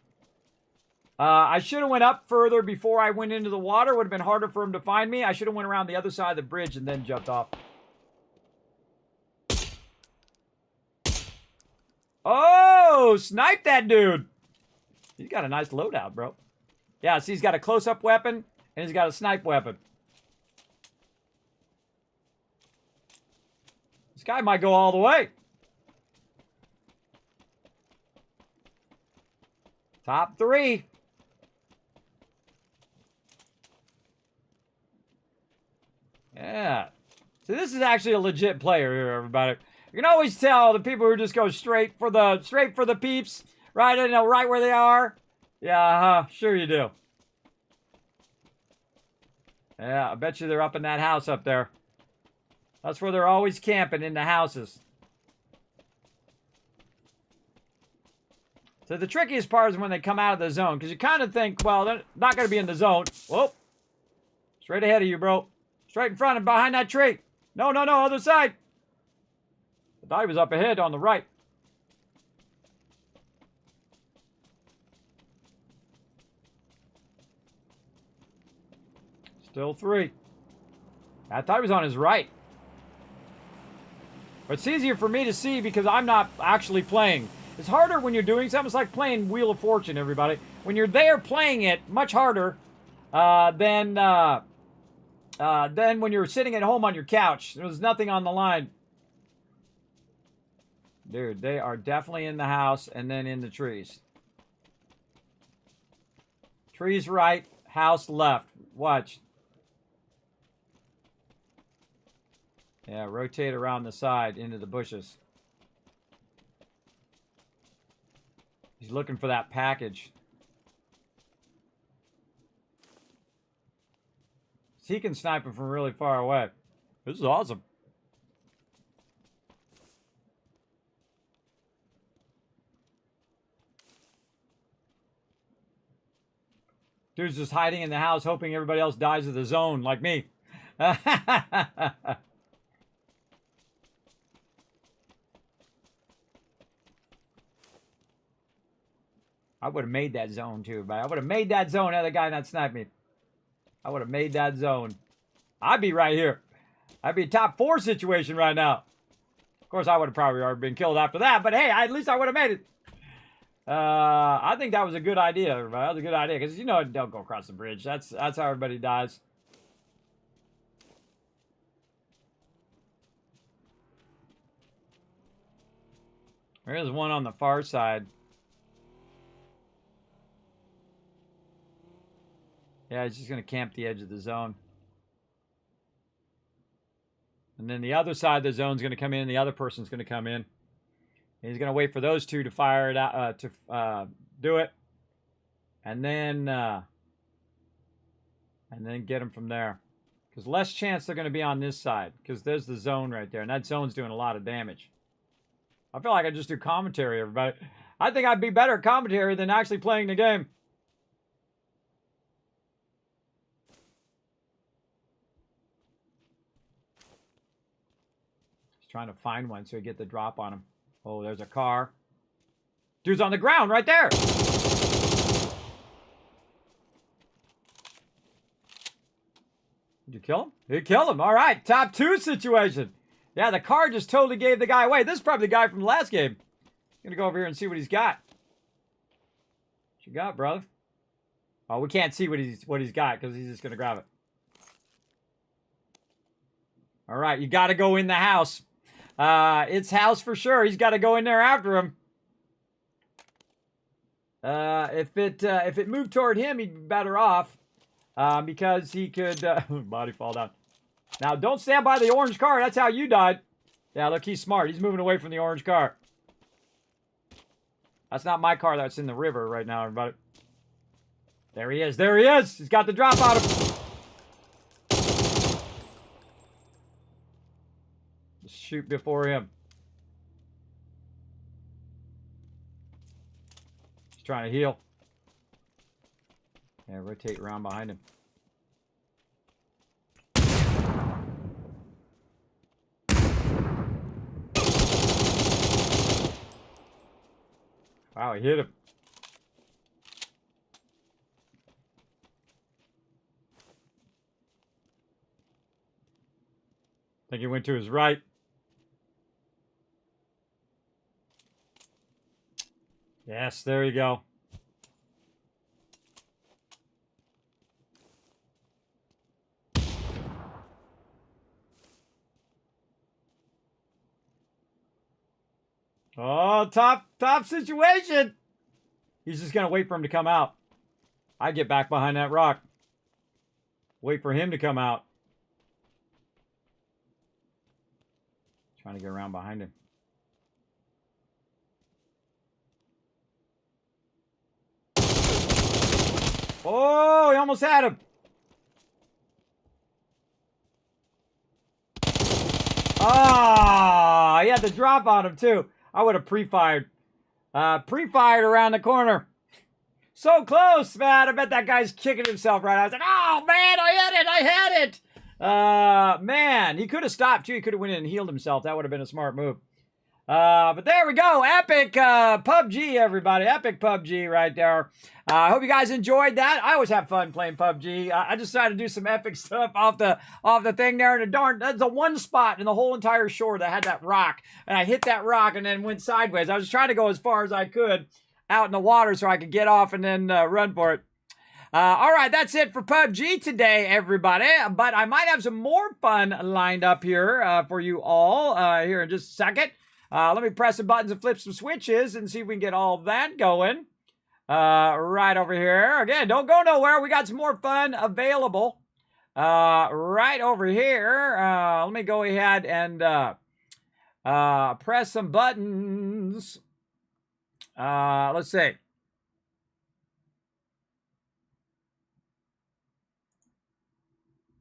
I should have went up further before I went into the water. Would have been harder for him to find me. I should have went around the other side of the bridge and then jumped off. Oh, snipe that dude. He's got a nice loadout, bro. Yeah, see, he's got a close-up weapon and he's got a snipe weapon. This guy might go all the way. Top 3. Yeah. So this is actually a legit player here, everybody. You can always tell the people who just go straight for the peeps, right? You know, right where they are. Yeah, sure you do. Yeah, I bet you they're up in that house up there. That's where they're always camping, in the houses. So the trickiest part is when they come out of the zone, because you kind of think, well, they're not going to be in the zone. Whoa. Straight ahead of you, bro. Straight in front and behind that tree. No, no, no, other side. I thought he was up ahead on the right. Still 3. I thought he was on his right. But it's easier for me to see because I'm not actually playing. It's harder when you're doing something. It's like playing Wheel of Fortune, everybody. When you're there playing it, much harder than when you're sitting at home on your couch. There's nothing on the line. Dude, they are definitely in the house and then in the trees. Trees right, house left. Watch. Yeah, rotate around the side into the bushes. He's looking for that package. He can snipe him from really far away. This is awesome. Dude's just hiding in the house, hoping everybody else dies of the zone, like me. I would have made that zone too, but I would have made that zone had the guy not sniped me. I would have made that zone. I'd be right here. I'd be a top 4 situation right now. Of course, I would have probably already been killed after that, but hey, at least I would have made it. I think that was a good idea, everybody. That was a good idea, because you know, don't go across the bridge. That's how everybody dies. There's one on the far side. Yeah, he's just going to camp the edge of the zone. And then the other side of the zone is going to come in, and the other person's going to come in. And he's going to wait for those two to fire it out, do it. And then get them from there. Because less chance they're going to be on this side. Because there's the zone right there. And that zone's doing a lot of damage. I feel like I just do commentary, everybody. I think I'd be better at commentary than actually playing the game. Trying to find one so he get the drop on him. Oh, there's a car. Dude's on the ground right there. Did you kill him? You killed him. All right, top 2 situation. Yeah, the car just totally gave the guy away. This is probably the guy from the last game. I'm gonna go over here and see what he's got. What you got, brother? Oh, we can't see what he's got because he's just gonna grab it. All right, you got to go in the house. It's house for sure. He's got to go in there after him. If it moved toward him, he'd be better off. Because he could body fall down. Now, don't stand by the orange car. That's how you died. Yeah, look, he's smart. He's moving away from the orange car. That's not my car. That's in the river right now, everybody. There he is. There he is. He's got the drop out of him. Just shoot before him. He's trying to heal. Yeah, rotate around behind him. Wow, he hit him. I think he went to his right. Yes, there you go. Oh, top situation. He's just going to wait for him to come out. I get back behind that rock. Wait for him to come out. Trying to get around behind him. Oh, he almost had him. Ah, he had the drop on him too. I would have pre-fired. Pre-fired around the corner. So close, man. I bet that guy's kicking himself right now. I was like, oh, man, I had it. I had it. Man, he could have stopped, too. He could have went in and healed himself. That would have been a smart move. But there we go. Epic PUBG, everybody. Epic PUBG right there. I hope you guys enjoyed that. I always have fun playing PUBG. I decided to do some epic stuff off the thing there. And that's the one spot in the whole entire shore that had that rock. And I hit that rock and then went sideways. I was trying to go as far as I could out in the water so I could get off and then run for it. All right, that's it for PUBG today, everybody. But I might have some more fun lined up here for you all here in just a second. Let me press some buttons and flip some switches and see if we can get all that going. Right over here. Again, don't go nowhere. We got some more fun available. Right over here. Let me go ahead and press some buttons. Let's see.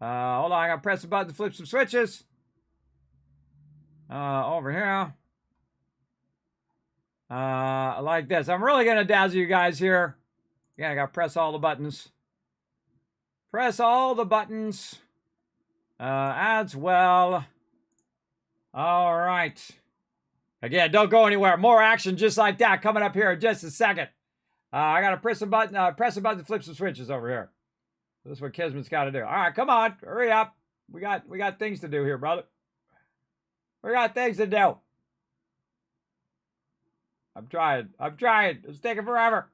Hold on. I gotta press the button to flip some switches. Over here. Like this. I'm really gonna dazzle you guys here. Yeah, I gotta press all the buttons. Press all the buttons. As well. All right. Again, don't go anywhere. More action just like that coming up here in just a second. I gotta press a button to flip some switches over here. This is what Kismet's got to do. All right, come on, hurry up. We got things to do here, brother. We got things to do. I'm trying. It's taking forever.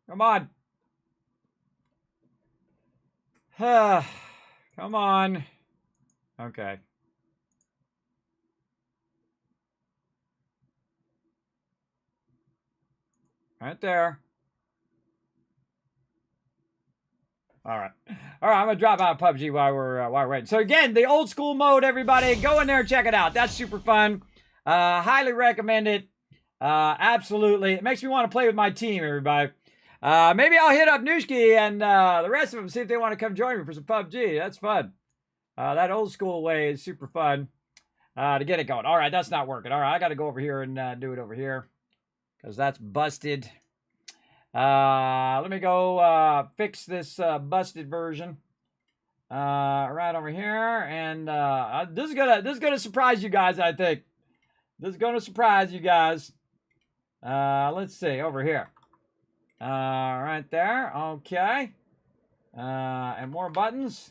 Come on. Come on. Okay. Right there. All right, I'm gonna drop out PUBG while we're waiting. So again, the old school mode, everybody, go in there and check it out. That's super fun. Highly recommend it. Absolutely, it makes me want to play with my team, everybody. Maybe I'll hit up Nushki and the rest of them, see if they want to come join me for some PUBG. That's fun. That old school way is super fun to get it going. All right, that's not working. All right, I got to go over here and do it over here because that's busted. Let me go fix this busted version right over here, and this is gonna surprise you guys. I think this is gonna surprise you guys. Let's see over here. Right there. Okay. And more buttons.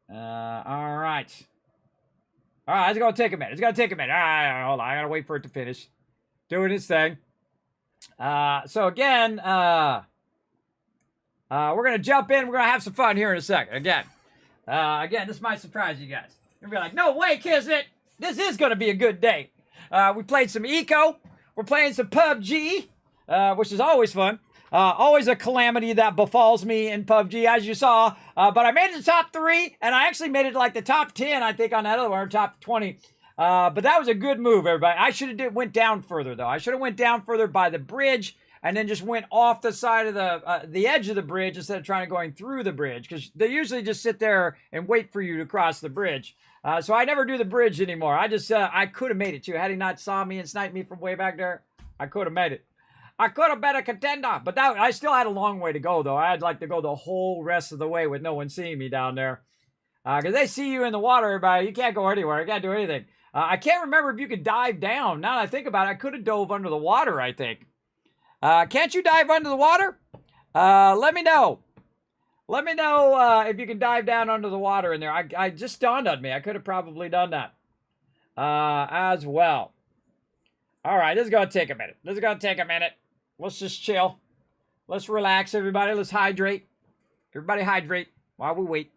All right. All right. It's gonna take a minute. All right. Hold on. I gotta wait for it to finish doing its thing. So again, we're going to jump in. We're going to have some fun here in a second. Again, Again, this might surprise you guys. You'll be like, no way, Kismet. This is going to be a good day. We played some Eco. We're playing some PUBG, which is always fun. Always a calamity that befalls me in PUBG, as you saw. But I made it to top 3, and I actually made it to like the top 10, I think, on that other one, or top 20. But that was a good move, everybody. I should have went down further, though. I should have went down further by the bridge, and then just went off the side of the edge of the bridge instead of trying to going through the bridge, because they usually just sit there and wait for you to cross the bridge. So I never do the bridge anymore. I just, I could have made it, too. Had he not saw me and sniped me from way back there, I could have made it. I could have been a contender, but that, I still had a long way to go, though. I had like to go the whole rest of the way with no one seeing me down there. Because they see you in the water, everybody. You can't go anywhere. You can't do anything. I can't remember if you could dive down. Now that I think about it, I could have dove under the water, I think. Can't you dive under the water? Let me know. Let me know if you can dive down under the water in there. I just dawned on me. I could have probably done that as well. All right, this is going to take a minute. This is going to take a minute. Let's just chill. Let's relax, everybody. Let's hydrate. Everybody hydrate while we wait.